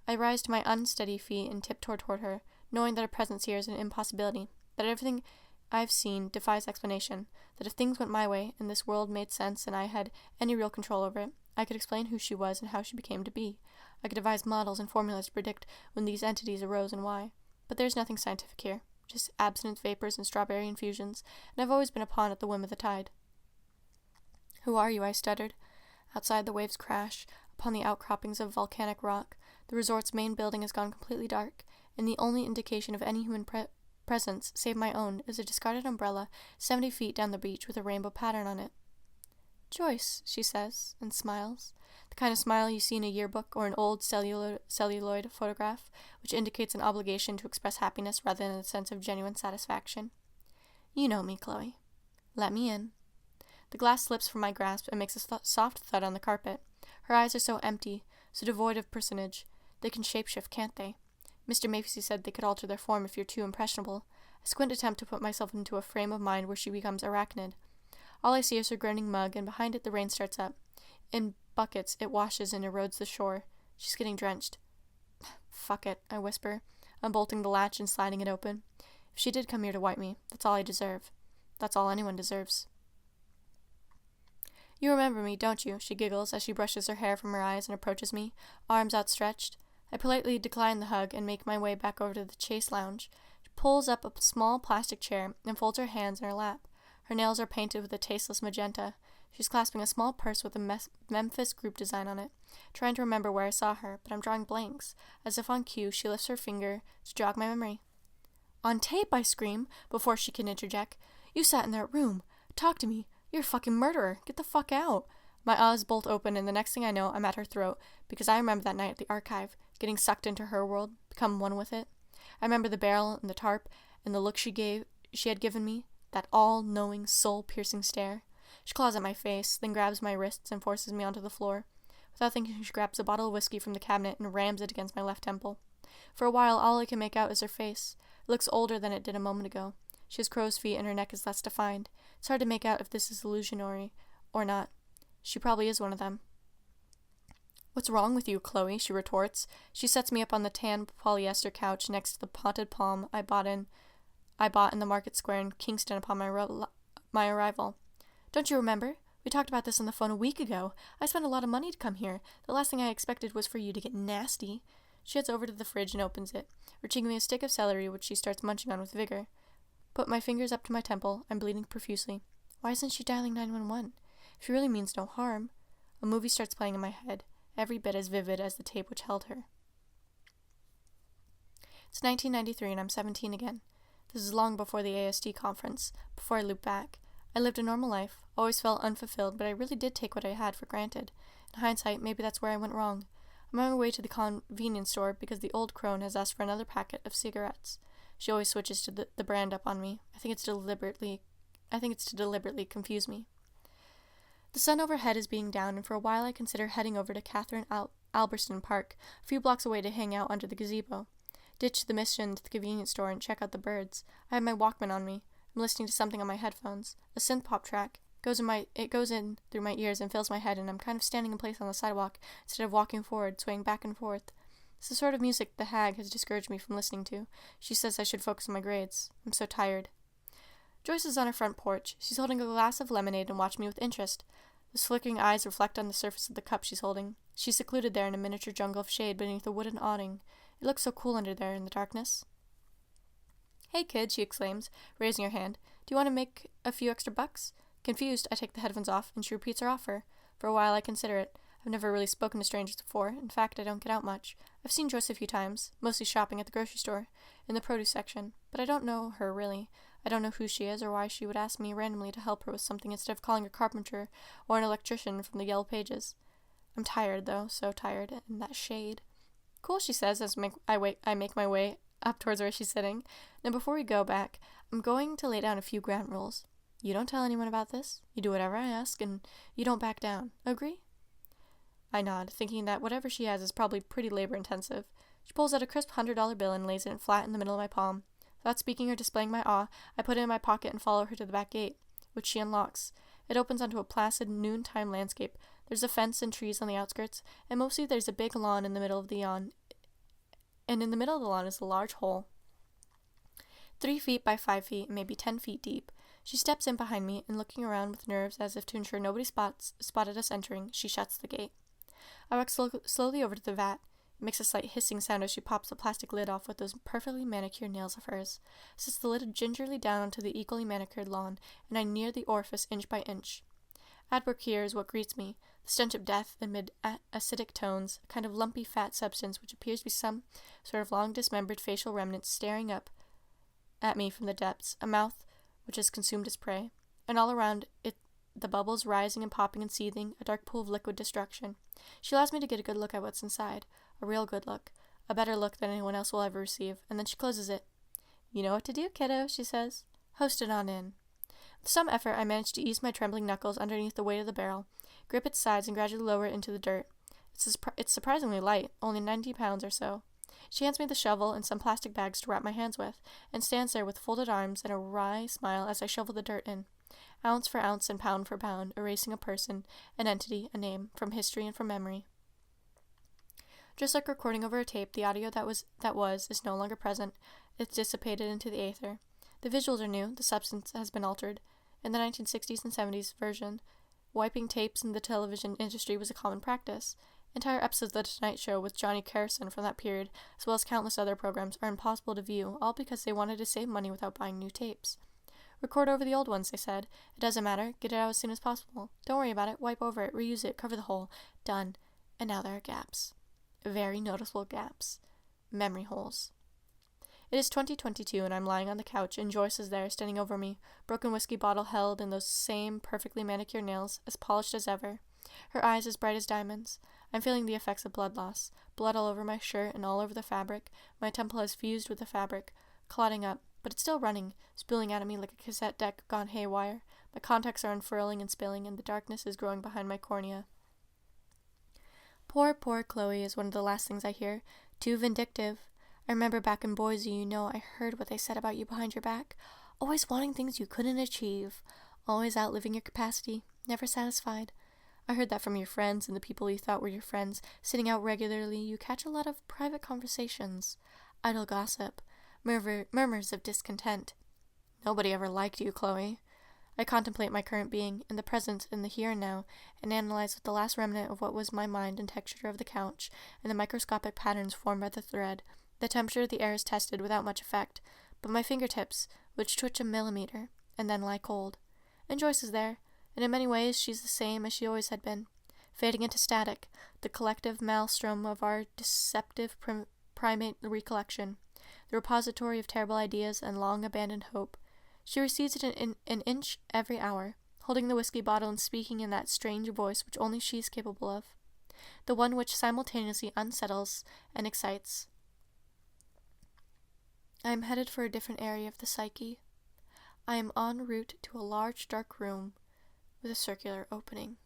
I rise to my unsteady feet and tiptoe toward her, knowing that her presence here is an impossibility, that everything I've seen defies explanation, that if things went my way, and this world made sense and I had any real control over it, I could explain who she was and how she became to be. I could devise models and formulas to predict when these entities arose and why. But there's nothing scientific here, just absinthe vapors and strawberry infusions, and I've always been a pawn at the whim of the tide. Who are you? I stuttered. Outside, the waves crash upon the outcroppings of volcanic rock. The resort's main building has gone completely dark, and the only indication of any human presence, save my own, is a discarded umbrella 70 feet down the beach with a rainbow pattern on it. Joyce, she says, and smiles. The kind of smile you see in a yearbook or an old celluloid photograph, which indicates an obligation to express happiness rather than a sense of genuine satisfaction. You know me, Chloe. Let me in. The glass slips from my grasp and makes a soft thud on the carpet. Her eyes are so empty, so devoid of personage. They can shapeshift, can't they? Mr. Macy said they could alter their form if you're too impressionable. A squint attempt to put myself into a frame of mind where she becomes arachnid. All I see is her groaning mug, and behind it the rain starts up. In buckets, it washes and erodes the shore. She's getting drenched. Fuck it, I whisper, unbolting the latch and sliding it open. If she did come here to wipe me, that's all I deserve. That's all anyone deserves. You remember me, don't you? She giggles as she brushes her hair from her eyes and approaches me, arms outstretched. I politely decline the hug and make my way back over to the chase lounge. She pulls up a small plastic chair and folds her hands in her lap. Her nails are painted with a tasteless magenta. She's clasping a small purse with a Memphis group design on it. Trying to remember where I saw her, but I'm drawing blanks. As if on cue, she lifts her finger to jog my memory. On tape, I scream, before she can interject. You sat in that room. Talk to me. You're a fucking murderer. Get the fuck out. My eyes bolt open, and the next thing I know, I'm at her throat, because I remember that night at the archive, getting sucked into her world, become one with it. I remember the barrel and the tarp, and the look she had given me, that all-knowing, soul-piercing stare. She claws at my face, then grabs my wrists and forces me onto the floor. Without thinking, she grabs a bottle of whiskey from the cabinet and rams it against my left temple. For a while, all I can make out is her face. It looks older than it did a moment ago. She has crow's feet and her neck is less defined. It's hard to make out if this is illusionary or not. She probably is one of them. "What's wrong with you, Chloe?" she retorts. She sets me up on the tan polyester couch next to the potted palm I bought in the market square in Kingston upon my arrival. "Don't you remember? We talked about this on the phone a week ago. I spent a lot of money to come here. The last thing I expected was for you to get nasty." She heads over to the fridge and opens it, reaching me a stick of celery which she starts munching on with vigor. Put my fingers up to my temple. I'm bleeding profusely. Why isn't she dialing 911? If she really means no harm. A movie starts playing in my head, every bit as vivid as the tape which held her. It's 1993 and I'm 17 again. This is long before the ASD conference, before I loop back. I lived a normal life, always felt unfulfilled, but I really did take what I had for granted. In hindsight, maybe that's where I went wrong. I'm on my way to the convenience store because the old crone has asked for another packet of cigarettes. She always switches to the brand up on me. I think it's to deliberately confuse me. The sun overhead is beating down, and for a while I consider heading over to Catherine Alberston Park, a few blocks away to hang out under the gazebo. Ditch the mission to the convenience store and check out the birds. I have my Walkman on me. I'm listening to something on my headphones. A synth pop track. It goes in through my ears and fills my head, and I'm kind of standing in place on the sidewalk instead of walking forward, swaying back and forth. It's the sort of music the hag has discouraged me from listening to. She says I should focus on my grades. I'm so tired. Joyce is on her front porch. She's holding a glass of lemonade and watching me with interest. Those flickering eyes reflect on the surface of the cup she's holding. She's secluded there in a miniature jungle of shade beneath a wooden awning. It looks so cool under there in the darkness. "Hey, kid," she exclaims, raising her hand. "Do you want to make a few extra bucks?" Confused, I take the headphones off, and she repeats her offer. For a while, I consider it. I've never really spoken to strangers before. In fact, I don't get out much. I've seen Joyce a few times, mostly shopping at the grocery store, in the produce section, but I don't know her, really. I don't know who she is or why she would ask me randomly to help her with something instead of calling a carpenter or an electrician from the Yellow Pages. I'm tired, though, so tired, in that shade. "Cool," she says as I make my way up towards where she's sitting. Now, before we go back, I'm going to lay down a few ground rules. You don't tell anyone about this, you do whatever I ask, and you don't back down. Agree? I nod, thinking that whatever she has is probably pretty labor-intensive. She pulls out a crisp $100 bill and lays it flat in the middle of my palm. Without speaking or displaying my awe, I put it in my pocket and follow her to the back gate, which she unlocks. It opens onto a placid, noontime landscape. There's a fence and trees on the outskirts, and mostly there's a big lawn in the middle of the lawn. And in the middle of the lawn is a large hole, 3 feet by 5 feet, and maybe 10 feet deep. She steps in behind me, and looking around with nerves as if to ensure nobody spotted us entering, she shuts the gate. I walk slowly over to the vat. It makes a slight hissing sound as she pops the plastic lid off with those perfectly manicured nails of hers, sets the lid gingerly down onto the equally manicured lawn, and I near the orifice inch by inch. At work here is what greets me, the stench of death amid acidic tones, a kind of lumpy fat substance which appears to be some sort of long dismembered facial remnant staring up at me from the depths, a mouth which has consumed its prey, and all around it the bubbles rising and popping and seething, a dark pool of liquid destruction. She allows me to get a good look at what's inside, a real good look, a better look than anyone else will ever receive, and then she closes it. "You know what to do, kiddo," she says. "Host it on in." With some effort, I manage to ease my trembling knuckles underneath the weight of the barrel, grip its sides, and gradually lower it into the dirt. It's surprisingly light, only 90 pounds or so. She hands me the shovel and some plastic bags to wrap my hands with, and stands there with folded arms and a wry smile as I shovel the dirt in, ounce for ounce and pound for pound, erasing a person, an entity, a name, from history and from memory. Just like recording over a tape, the audio that was is no longer present. It's dissipated into the aether. The visuals are new, the substance has been altered. In the 1960s and 70s version, wiping tapes in the television industry was a common practice. Entire episodes of The Tonight Show with Johnny Carson from that period, as well as countless other programs, are impossible to view, all because they wanted to save money without buying new tapes. "Record over the old ones," they said. "It doesn't matter. Get it out as soon as possible. Don't worry about it. Wipe over it. Reuse it. Cover the hole. Done." And now there are gaps. Very noticeable gaps. Memory holes. It is 2022, and I'm lying on the couch, and Joyce is there, standing over me, broken whiskey bottle held in those same perfectly manicured nails, as polished as ever. Her eyes as bright as diamonds. I'm feeling the effects of blood loss. Blood all over my shirt and all over the fabric. My temple has fused with the fabric, clotting up, but it's still running, spilling out at me like a cassette deck gone haywire. My contacts are unfurling and spilling, and the darkness is growing behind my cornea. Poor Chloe is one of the last things I hear. Too vindictive. I remember back in Boise, I heard what they said about you behind your back. Always wanting things you couldn't achieve. Always outliving your capacity. Never satisfied. I heard that from your friends and the people you thought were your friends. Sitting out regularly, you catch a lot of private conversations, idle gossip, murmurs of discontent. Nobody ever liked you, Chloe. I contemplate my current being, in the present, in the here and now, and analyze with the last remnant of what was my mind and texture of the couch, and the microscopic patterns formed by the thread. The temperature of the air is tested without much effect, but my fingertips, which twitch a millimeter, and then lie cold. And Joyce is there, and in many ways she's the same as she always had been, fading into static, the collective maelstrom of our deceptive primate recollection, the repository of terrible ideas and long-abandoned hope. She recedes at an inch every hour, holding the whiskey bottle and speaking in that strange voice which only she is capable of, the one which simultaneously unsettles and excites. I am headed for a different area of the psyche. I am en route to a large dark room with a circular opening.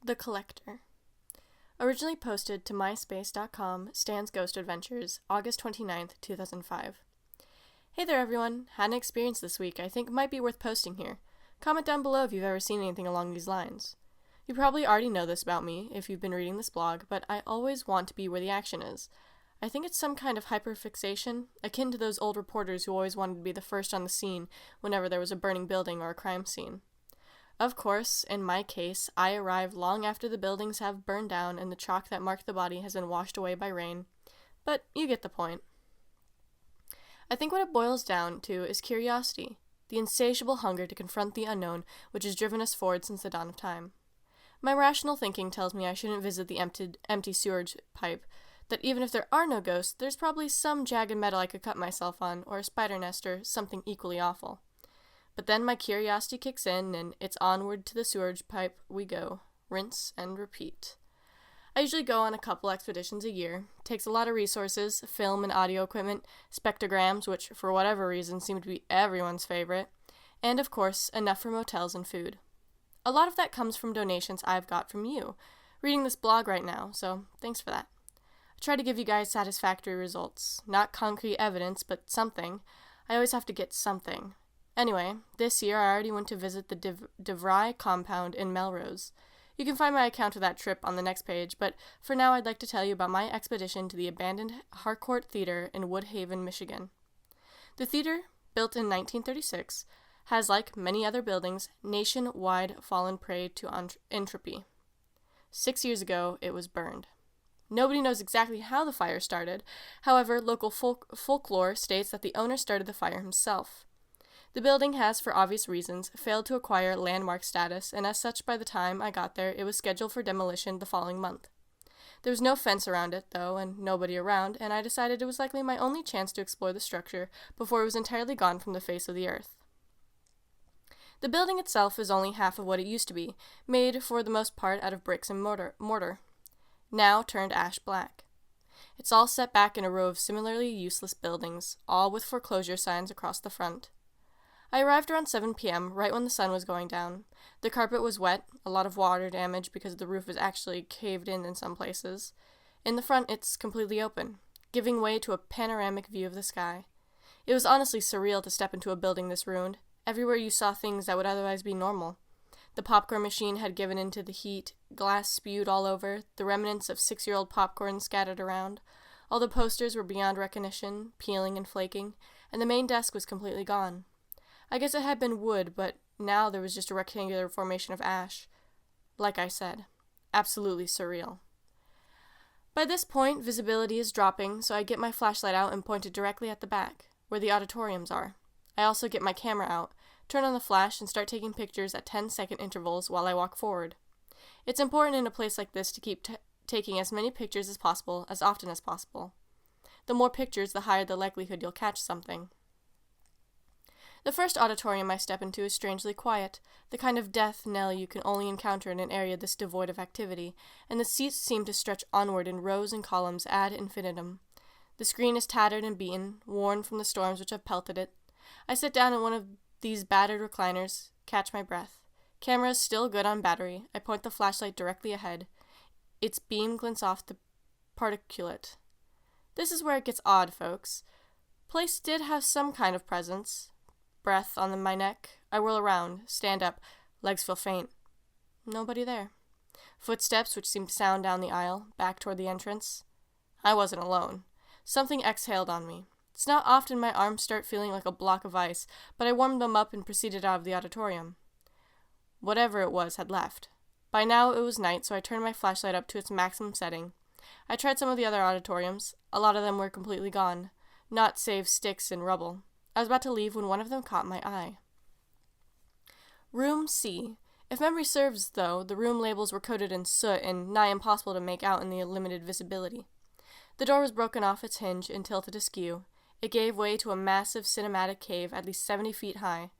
The Collector. Originally posted to myspace.com, Stan's Ghost Adventures, August 29th, 2005. Hey there everyone, had an experience this week I think might be worth posting here. Comment down below if you've ever seen anything along these lines. You probably already know this about me if you've been reading this blog, but I always want to be where the action is. I think it's some kind of hyperfixation, akin to those old reporters who always wanted to be the first on the scene whenever there was a burning building or a crime scene. Of course, in my case, I arrive long after the buildings have burned down and the chalk that marked the body has been washed away by rain. But you get the point. I think what it boils down to is curiosity, the insatiable hunger to confront the unknown which has driven us forward since the dawn of time. My rational thinking tells me I shouldn't visit the empty sewerage pipe, that even if there are no ghosts, there's probably some jagged metal I could cut myself on, or a spider nest, or something equally awful. But then my curiosity kicks in, and it's onward to the sewerage pipe we go. Rinse and repeat. I usually go on a couple expeditions a year. It takes a lot of resources, film and audio equipment, spectrograms, which for whatever reason seem to be everyone's favorite, and of course, enough for motels and food. A lot of that comes from donations I've got from you, reading this blog right now, so thanks for that. I try to give you guys satisfactory results. Not concrete evidence, but something. I always have to get something. Anyway, this year I already went to visit the DeVry compound in Melrose. You can find my account of that trip on the next page, but for now I'd like to tell you about my expedition to the abandoned Harcourt Theater in Woodhaven, Michigan. The theater, built in 1936, has, like many other buildings, nationwide fallen prey to entropy. 6 years ago, it was burned. Nobody knows exactly how the fire started. However, local folklore states that the owner started the fire himself. The building has, for obvious reasons, failed to acquire landmark status, and as such, by the time I got there, it was scheduled for demolition the following month. There was no fence around it, though, and nobody around, and I decided it was likely my only chance to explore the structure before it was entirely gone from the face of the earth. The building itself is only half of what it used to be, made for the most part out of bricks and mortar, now turned ash black. It's all set back in a row of similarly useless buildings, all with foreclosure signs across the front. I arrived around 7 p.m., right when the sun was going down. The carpet was wet, a lot of water damage because the roof was actually caved in some places. In the front, it's completely open, giving way to a panoramic view of the sky. It was honestly surreal to step into a building this ruined. Everywhere you saw things that would otherwise be normal. The popcorn machine had given in to the heat, glass spewed all over, the remnants of 6-year-old popcorn scattered around. All the posters were beyond recognition, peeling and flaking, and the main desk was completely gone. I guess it had been wood, but now there was just a rectangular formation of ash. Like I said, absolutely surreal. By this point, visibility is dropping, so I get my flashlight out and point it directly at the back, where the auditoriums are. I also get my camera out, turn on the flash, and start taking pictures at 10-second intervals while I walk forward. It's important in a place like this to keep taking as many pictures as possible, as often as possible. The more pictures, the higher the likelihood you'll catch something. The first auditorium I step into is strangely quiet, the kind of death knell you can only encounter in an area this devoid of activity, and the seats seem to stretch onward in rows and columns ad infinitum. The screen is tattered and beaten, worn from the storms which have pelted it. I sit down in one of these battered recliners, catch my breath. Camera is still good on battery. I point the flashlight directly ahead. Its beam glints off the particulate. This is where it gets odd, folks. Place did have some kind of presence. Breath on my neck. I whirl around, stand up, legs feel faint. Nobody there. Footsteps which seemed to sound down the aisle, back toward the entrance. I wasn't alone. Something exhaled on me. It's not often my arms start feeling like a block of ice, but I warmed them up and proceeded out of the auditorium. Whatever it was had left. By now it was night, so I turned my flashlight up to its maximum setting. I tried some of the other auditoriums. A lot of them were completely gone, not save sticks and rubble. I was about to leave when one of them caught my eye. Room C. If memory serves, though, the room labels were coated in soot and nigh impossible to make out in the limited visibility. The door was broken off its hinge and tilted askew. It gave way to a massive cinematic cave at least 70 feet high.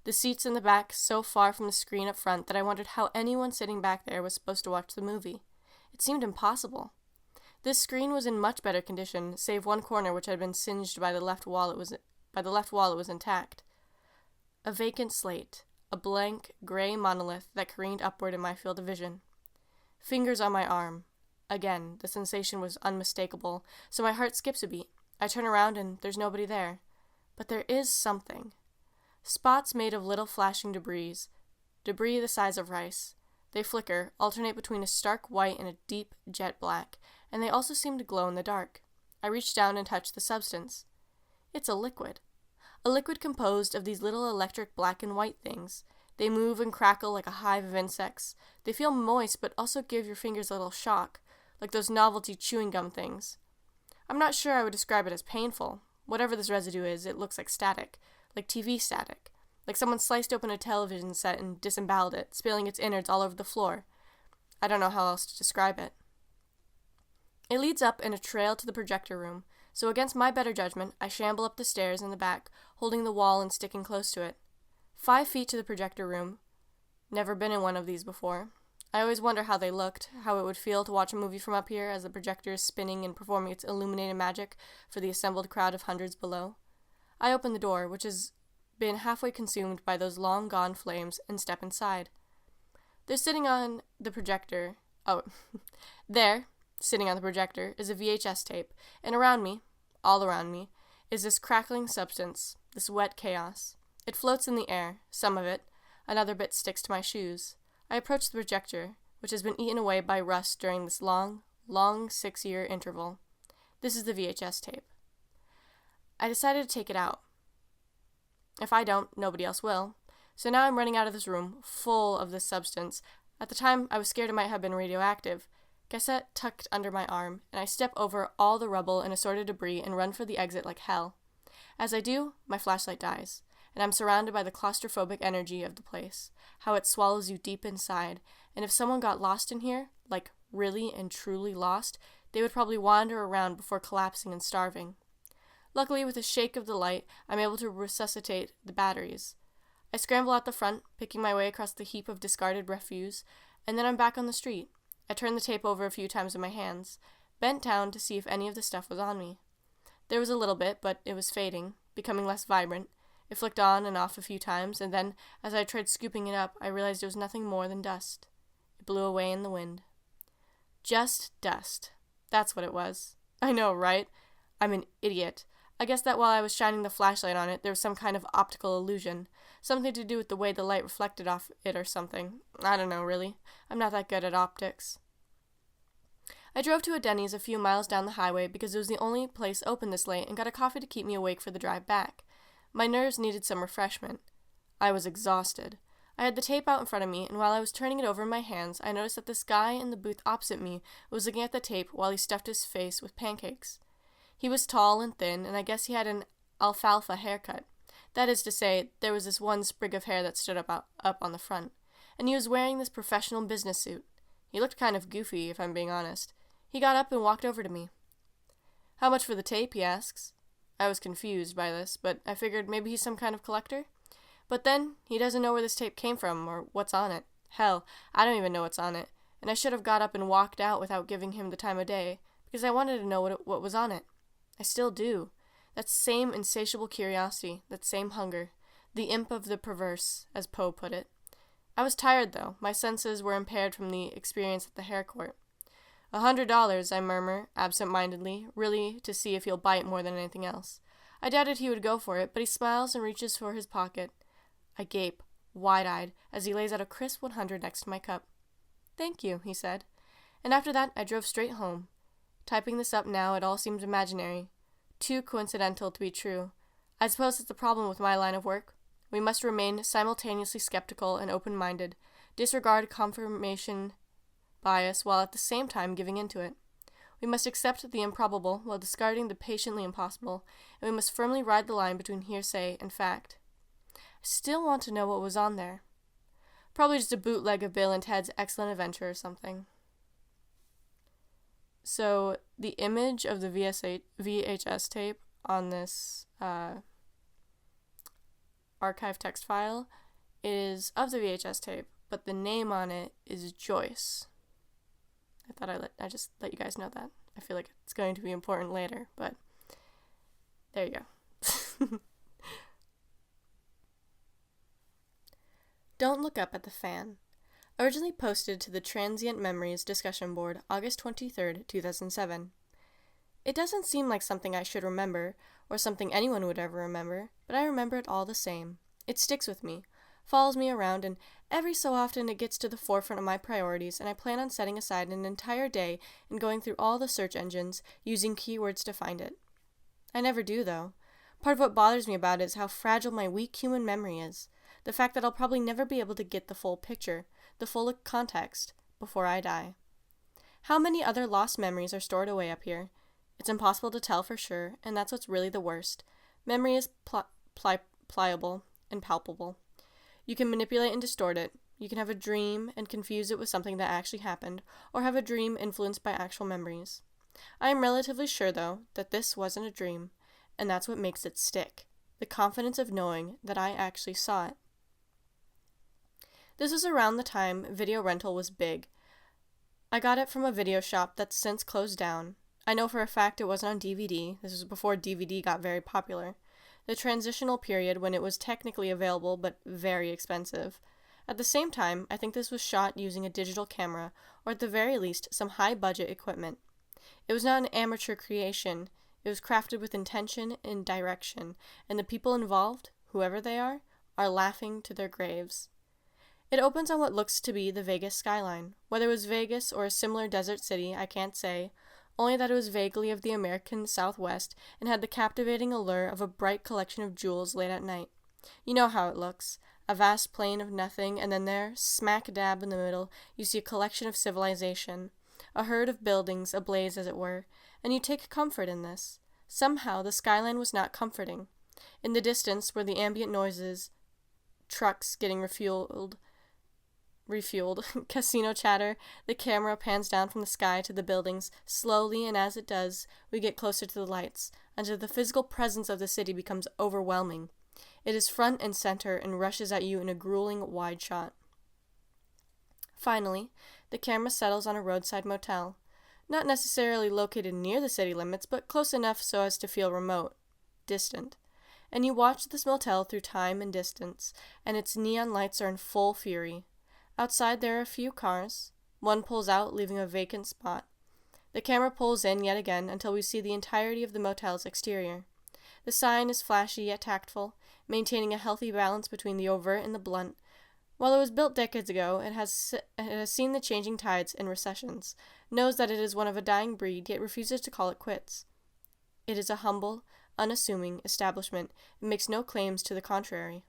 The seats in the back so far from the screen up front that I wondered how anyone sitting back there was supposed to watch the movie. It seemed impossible. This screen was in much better condition, save one corner which had been singed by the left wall. It was intact. A vacant slate, a blank, gray monolith that careened upward in my field of vision. Fingers on my arm. Again, the sensation was unmistakable, so my heart skips a beat. I turn around and there's nobody there. But there is something. Spots made of little flashing debris the size of rice. They flicker, alternate between a stark white and a deep jet black, and they also seem to glow in the dark. I reach down and touch the substance. It's a liquid. A liquid composed of these little electric black and white things. They move and crackle like a hive of insects. They feel moist but also give your fingers a little shock, like those novelty chewing gum things. I'm not sure I would describe it as painful. Whatever this residue is, it looks like static, like TV static, like someone sliced open a television set and disemboweled it, spilling its innards all over the floor. I don't know how else to describe it. It leads up in a trail to the projector room, so against my better judgment, I shamble up the stairs in the back, holding the wall and sticking close to it. 5 feet to the projector room. Never been in one of these before. I always wonder how they looked, how it would feel to watch a movie from up here as the projector is spinning and performing its illuminated magic for the assembled crowd of hundreds below. I open the door, which has been halfway consumed by those long-gone flames, and step inside. Sitting on the projector, is a VHS tape, and around me, all around me, is this crackling substance, this wet chaos. It floats in the air, some of it, another bit sticks to my shoes. I approach the projector, which has been eaten away by rust during this long 6-year interval. This is the VHS tape. I decided to take it out. If I don't, nobody else will. So now I'm running out of this room, full of this substance. At the time, I was scared it might have been radioactive. Cassette tucked under my arm, and I step over all the rubble and assorted debris and run for the exit like hell. As I do, my flashlight dies, and I'm surrounded by the claustrophobic energy of the place, how it swallows you deep inside, and if someone got lost in here, like really and truly lost, they would probably wander around before collapsing and starving. Luckily, with a shake of the light, I'm able to resuscitate the batteries. I scramble out the front, picking my way across the heap of discarded refuse, and then I'm back on the street. I turn the tape over a few times in my hands, bent down to see if any of the stuff was on me. There was a little bit, but it was fading, becoming less vibrant. It flicked on and off a few times, and then, as I tried scooping it up, I realized it was nothing more than dust. It blew away in the wind. Just dust. That's what it was. I know, right? I'm an idiot. I guess that while I was shining the flashlight on it, there was some kind of optical illusion. Something to do with the way the light reflected off it or something. I don't know, really. I'm not that good at optics. I drove to a Denny's a few miles down the highway because it was the only place open this late and got a coffee to keep me awake for the drive back. My nerves needed some refreshment. I was exhausted. I had the tape out in front of me, and while I was turning it over in my hands, I noticed that this guy in the booth opposite me was looking at the tape while he stuffed his face with pancakes. He was tall and thin, and I guess he had an alfalfa haircut. That is to say, there was this one sprig of hair that stood up on the front, and he was wearing this professional business suit. He looked kind of goofy, if I'm being honest. He got up and walked over to me. "How much for the tape?" he asks. I was confused by this, but I figured maybe he's some kind of collector. But then, he doesn't know where this tape came from or what's on it. Hell, I don't even know what's on it, and I should have got up and walked out without giving him the time of day, because I wanted to know what was on it. I still do. That same insatiable curiosity, that same hunger, the imp of the perverse, as Poe put it. I was tired, though. My senses were impaired from the experience at the hair court. $100, I murmur, absent-mindedly, really to see if he'll bite more than anything else. I doubted he would go for it, but he smiles and reaches for his pocket. I gape, wide-eyed, as he lays out a crisp 100 next to my cup. "Thank you," he said. And after that, I drove straight home. Typing this up now, it all seems imaginary. Too coincidental to be true. I suppose it's the problem with my line of work. We must remain simultaneously skeptical and open-minded, disregard confirmation bias while at the same time giving into it. We must accept the improbable while discarding the patiently impossible, and we must firmly ride the line between hearsay and fact. I still want to know what was on there. Probably just a bootleg of Bill and Ted's Excellent Adventure or something. So, the image of the VHS tape on this archive text file is of the VHS tape, but the name on it is Joyce. I thought I just let you guys know that. I feel like it's going to be important later, but there you go. Don't Look Up at the Fan. Originally posted to the Transient Memories discussion board August 23rd, 2007. It doesn't seem like something I should remember, or something anyone would ever remember, but I remember it all the same. It sticks with me, follows me around, and every so often it gets to the forefront of my priorities, and I plan on setting aside an entire day and going through all the search engines, using keywords to find it. I never do, though. Part of what bothers me about it is how fragile my weak human memory is. The fact that I'll probably never be able to get the full picture, the full context, before I die. How many other lost memories are stored away up here? It's impossible to tell for sure, and that's what's really the worst. Memory is pliable and palpable. You can manipulate and distort it. You can have a dream and confuse it with something that actually happened, or have a dream influenced by actual memories. I am relatively sure, though, that this wasn't a dream, and that's what makes it stick. The confidence of knowing that I actually saw it. This was around the time video rental was big. I got it from a video shop that's since closed down. I know for a fact it wasn't on DVD. This was before DVD got very popular. The transitional period when it was technically available but very expensive. At the same time, I think this was shot using a digital camera, or at the very least, some high-budget equipment. It was not an amateur creation. It was crafted with intention and direction, and the people involved, whoever they are laughing to their graves. It opens on what looks to be the Vegas skyline. Whether it was Vegas or a similar desert city, I can't say, only that it was vaguely of the American Southwest and had the captivating allure of a bright collection of jewels late at night. You know how it looks. A vast plain of nothing, and then there, smack dab in the middle, you see a collection of civilization. A herd of buildings, ablaze as it were, and you take comfort in this. Somehow the skyline was not comforting. In the distance were the ambient noises, trucks getting refueled, casino chatter. The camera pans down from the sky to the buildings, slowly, and as it does, we get closer to the lights, until the physical presence of the city becomes overwhelming. It is front and center and rushes at you in a grueling wide shot. Finally, the camera settles on a roadside motel, not necessarily located near the city limits, but close enough so as to feel remote, distant. And you watch this motel through time and distance, and its neon lights are in full fury. Outside there are a few cars. One pulls out, leaving a vacant spot. The camera pulls in yet again until we see the entirety of the motel's exterior. The sign is flashy yet tactful, maintaining a healthy balance between the overt and the blunt. While it was built decades ago, it has seen the changing tides and recessions, knows that it is one of a dying breed, yet refuses to call it quits. It is a humble, unassuming establishment and makes no claims to the contrary.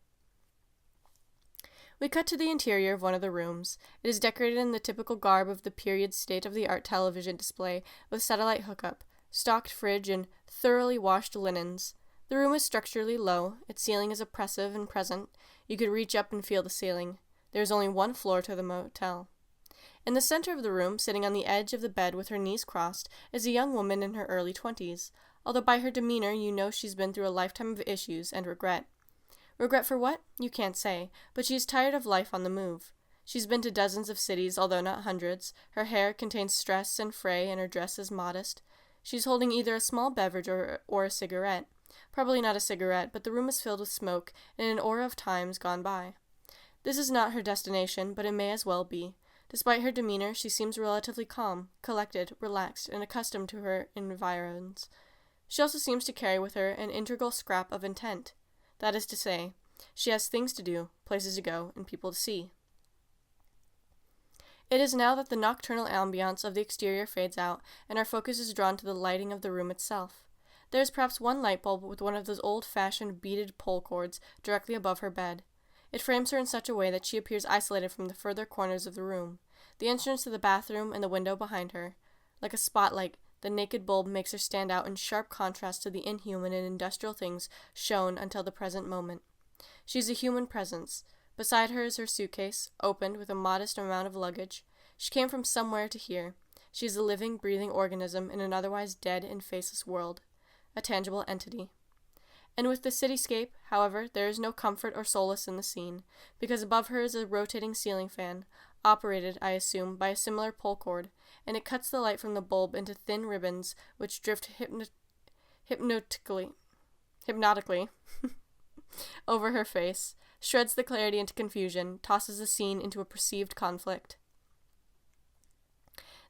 We cut to the interior of one of the rooms. It is decorated in the typical garb of the period state-of-the-art television display with satellite hookup, stocked fridge, and thoroughly washed linens. The room is structurally low. Its ceiling is oppressive and present. You could reach up and feel the ceiling. There is only one floor to the motel. In the center of the room, sitting on the edge of the bed with her knees crossed, is a young woman in her early 20s, although by her demeanor you know she's been through a lifetime of issues and regret. Regret for what? You can't say, but she is tired of life on the move. She's been to dozens of cities, although not hundreds. Her hair contains stress and fray, and her dress is modest. She's holding either a small beverage or a cigarette. Probably not a cigarette, but the room is filled with smoke and an aura of times gone by. This is not her destination, but it may as well be. Despite her demeanor, she seems relatively calm, collected, relaxed, and accustomed to her environs. She also seems to carry with her an integral scrap of intent. That is to say, she has things to do, places to go, and people to see. It is now that the nocturnal ambiance of the exterior fades out, and our focus is drawn to the lighting of the room itself. There is perhaps one light bulb with one of those old-fashioned beaded pole cords directly above her bed. It frames her in such a way that she appears isolated from the further corners of the room. The entrance to the bathroom and the window behind her. Like a spotlight, the naked bulb makes her stand out in sharp contrast to the inhuman and industrial things shown until the present moment. She is a human presence. Beside her is her suitcase, opened with a modest amount of luggage. She came from somewhere to here. She is a living, breathing organism in an otherwise dead and faceless world. A tangible entity. And with the cityscape, however, there is no comfort or solace in the scene, because above her is a rotating ceiling fan, operated, I assume, by a similar pole cord, and it cuts the light from the bulb into thin ribbons which drift hypnotically over her face, shreds the clarity into confusion, tosses the scene into a perceived conflict.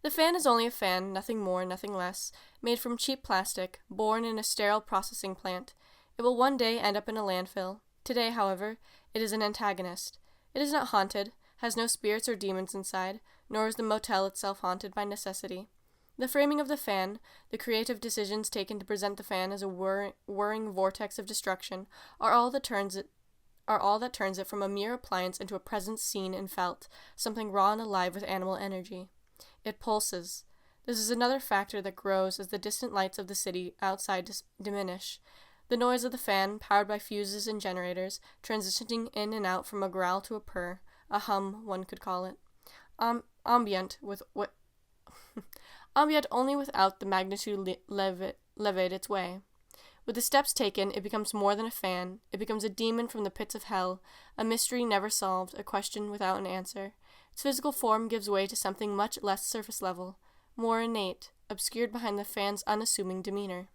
The fan is only a fan, nothing more, nothing less, made from cheap plastic, born in a sterile processing plant. It will one day end up in a landfill. Today, however, it is an antagonist. It is not haunted, has no spirits or demons inside, nor is the motel itself haunted by necessity. The framing of the fan, the creative decisions taken to present the fan as a whirring vortex of destruction, are all that turns it from a mere appliance into a presence seen and felt, something raw and alive with animal energy. It pulses. This is another factor that grows as the distant lights of the city outside diminish. The noise of the fan, powered by fuses and generators, transitioning in and out from a growl to a purr, a hum, one could call it. Ambient only without the magnitude levate its way. With the steps taken, it becomes more than a fan. It becomes a demon from the pits of hell, a mystery never solved, a question without an answer. Its physical form gives way to something much less surface level, more innate, obscured behind the fan's unassuming demeanor.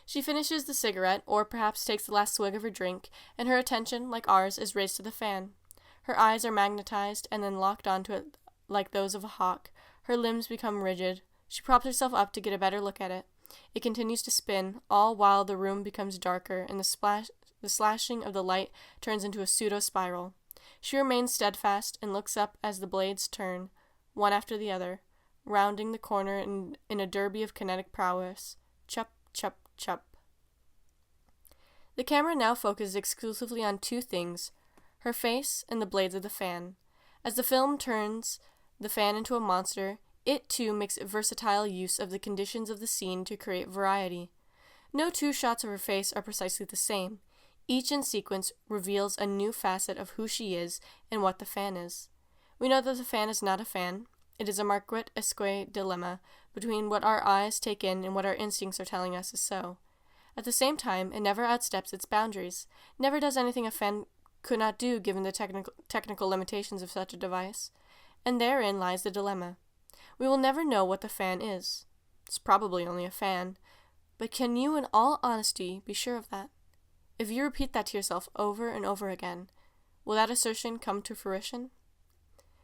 She finishes the cigarette, or perhaps takes the last swig of her drink, and her attention, like ours, is raised to the fan. Her eyes are magnetized and then locked onto it like those of a hawk. Her limbs become rigid. She props herself up to get a better look at it. It continues to spin, all while the room becomes darker and the slashing of the light turns into a pseudo-spiral. She remains steadfast and looks up as the blades turn, one after the other, rounding the corner in a derby of kinetic prowess. Chup, chup, chup. The camera now focuses exclusively on two things, her face and the blades of the fan. As the film turns the fan into a monster, it too makes versatile use of the conditions of the scene to create variety. No two shots of her face are precisely the same. Each in sequence reveals a new facet of who she is and what the fan is. We know that the fan is not a fan. It is a Marquette Esque dilemma between what our eyes take in and what our instincts are telling us is so. At the same time, it never outsteps its boundaries, never does anything a fan could not do given the technical limitations of such a device. And therein lies the dilemma. We will never know what the fan is. It's probably only a fan, but can you in all honesty be sure of that? If you repeat that to yourself over and over again, will that assertion come to fruition?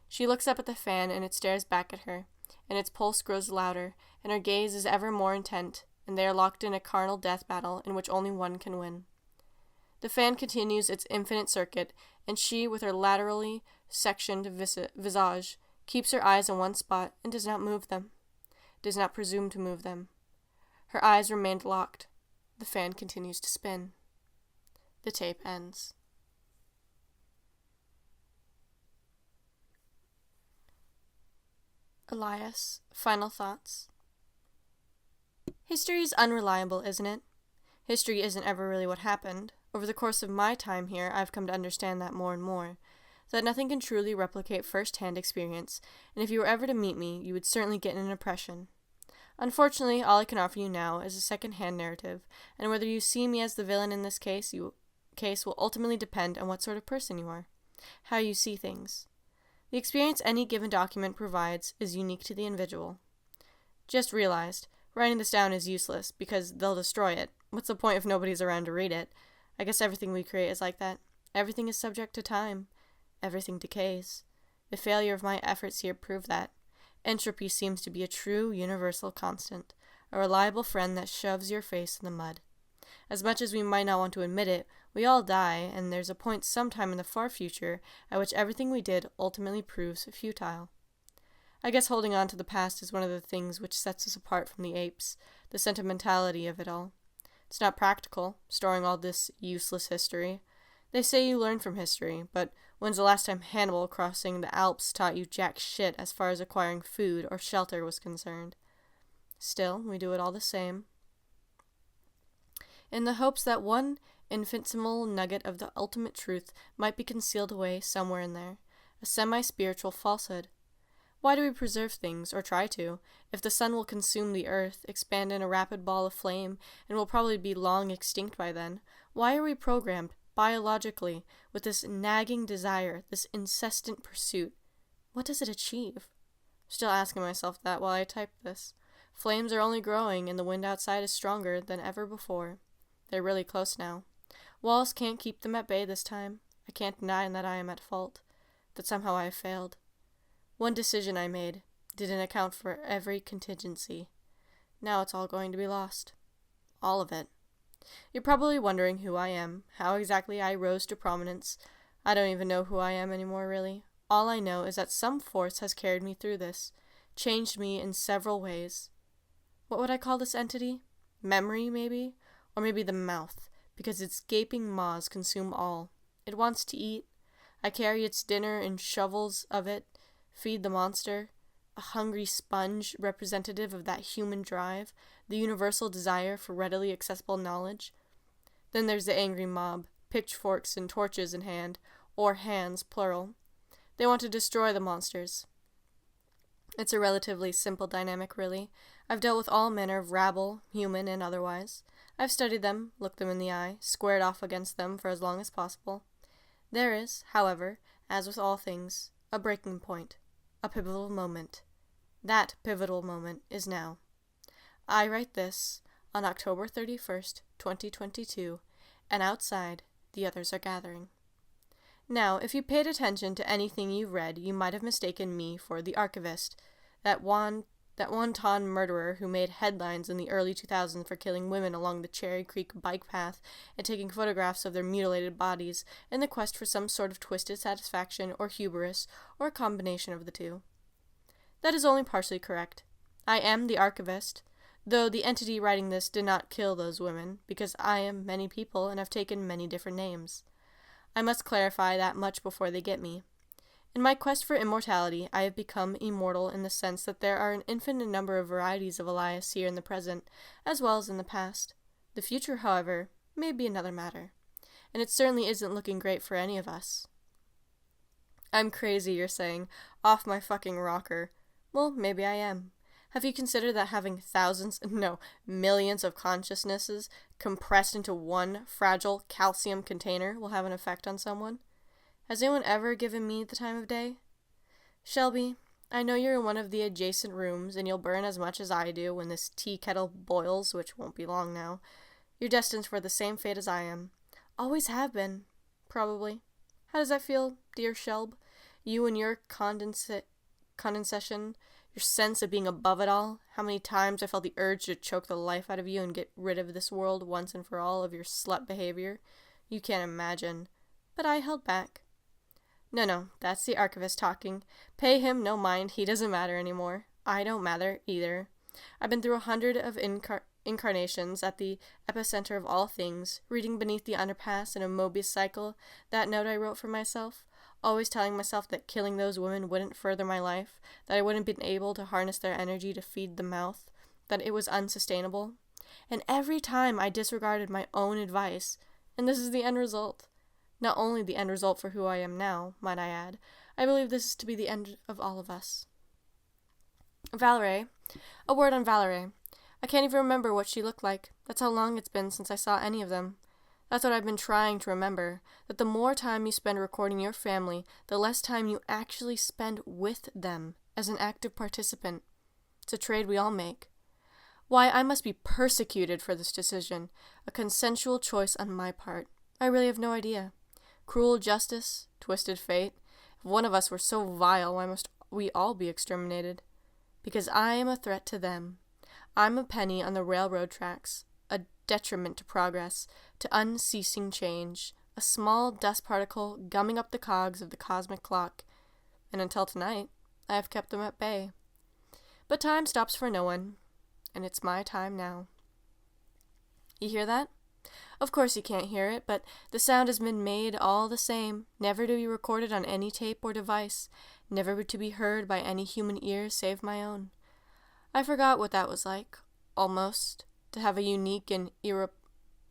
She looks up at the fan, and it stares back at her, and its pulse grows louder, and her gaze is ever more intent, and they are locked in a carnal death battle in which only one can win. The fan continues its infinite circuit, and she, with her laterally sectioned visage, keeps her eyes in one spot and does not move them, does not presume to move them. Her eyes remain locked. The fan continues to spin. The tape ends. Elias, final thoughts. History is unreliable, isn't it? History isn't ever really what happened. Over the course of my time here, I've come to understand that more and more, that nothing can truly replicate first-hand experience, and if you were ever to meet me, you would certainly get an impression. Unfortunately, all I can offer you now is a second-hand narrative, and whether you see me as the villain in this case will ultimately depend on what sort of person you are, how you see things. The experience any given document provides is unique to the individual. Just realized, writing this down is useless, because they'll destroy it. What's the point if nobody's around to read it? I guess everything we create is like that. Everything is subject to time. Everything decays. The failure of my efforts here prove that. Entropy seems to be a true universal constant. a reliable friend that shoves your face in the mud. As much as we might not want to admit it, we all die, and there's a point sometime in the far future at which everything we did ultimately proves futile. I guess holding on to the past is one of the things which sets us apart from the apes, the sentimentality of it all. It's not practical, storing all this useless history. They say you learn from history, but when's the last time Hannibal crossing the Alps taught you jack shit as far as acquiring food or shelter was concerned? Still, we do it all the same, in the hopes that one infinitesimal nugget of the ultimate truth might be concealed away somewhere in there, a semi-spiritual falsehood. Why do we preserve things, or try to, if the sun will consume the earth, expand in a rapid ball of flame, and will probably be long extinct by then? Why are we programmed, biologically, with this nagging desire, this incessant pursuit? What does it achieve? Still asking myself that while I type this. Flames are only growing, and the wind outside is stronger than ever before. They're really close now. Walls can't keep them at bay this time. I can't deny that I am at fault, that somehow I have failed. One decision I made didn't account for every contingency. Now it's all going to be lost. All of it. You're probably wondering who I am, how exactly I rose to prominence. I don't even know who I am anymore, really. All I know is that some force has carried me through this, changed me in several ways. What would I call this entity? Memory, maybe? Or maybe the mouth, because its gaping maws consume all. It wants to eat. I carry its dinner in shovels of it, feed the monster, a hungry sponge representative of that human drive, the universal desire for readily accessible knowledge. Then there's the angry mob, pitchforks and torches in hand, or hands, plural. They want to destroy the monsters. It's a relatively simple dynamic, really. I've dealt with all manner of rabble, human and otherwise. I've studied them, looked them in the eye, squared off against them for as long as possible. There is, however, as with all things, a breaking point, a pivotal moment. That pivotal moment is now. I write this on October 31st, 2022, and outside, the others are gathering. Now, if you paid attention to anything you read, you might have mistaken me for the archivist, that wanton murderer who made headlines in the early 2000s for killing women along the Cherry Creek bike path and taking photographs of their mutilated bodies in the quest for some sort of twisted satisfaction or hubris, or a combination of the two. That is only partially correct. I am the archivist, though the entity writing this did not kill those women, because I am many people and have taken many different names. I must clarify that much before they get me. In my quest for immortality, I have become immortal in the sense that there are an infinite number of varieties of Elias here in the present, as well as in the past. The future, however, may be another matter, and it certainly isn't looking great for any of us. I'm crazy, you're saying. Off my fucking rocker. Well, maybe I am. Have you considered that having millions of consciousnesses compressed into one fragile calcium container will have an effect on someone? Has anyone ever given me the time of day? Shelby, I know you're in one of the adjacent rooms, and you'll burn as much as I do when this tea kettle boils, which won't be long now. You're destined for the same fate as I am. Always have been. Probably. How does that feel, dear Shelb? You and your condescension, your sense of being above it all, how many times I felt the urge to choke the life out of you and get rid of this world once and for all of your slut behavior. You can't imagine. But I held back. No, that's the archivist talking. Pay him no mind, he doesn't matter anymore. I don't matter either. I've been through 100 of incarnations at the epicenter of all things, reading beneath the underpass in a Mobius cycle that note I wrote for myself, always telling myself that killing those women wouldn't further my life, that I wouldn't be able to harness their energy to feed the mouth, that it was unsustainable. And every time I disregarded my own advice, and this is the end result. Not only the end result for who I am now, might I add, I believe this is to be the end of all of us. Valerie. A word on Valerie. I can't even remember what she looked like. That's how long it's been since I saw any of them. That's what I've been trying to remember, that the more time you spend recording your family, the less time you actually spend with them as an active participant. It's a trade we all make. Why, I must be persecuted for this decision, a consensual choice on my part. I really have no idea. Cruel justice, twisted fate. If one of us were so vile, why must we all be exterminated? Because I am a threat to them. I'm a penny on the railroad tracks, a detriment to progress, to unceasing change, a small dust particle gumming up the cogs of the cosmic clock, and until tonight, I have kept them at bay. But time stops for no one, and it's my time now. You hear that? Of course you can't hear it, but the sound has been made all the same, never to be recorded on any tape or device, never to be heard by any human ear save my own. I forgot what that was like, almost, to have a unique and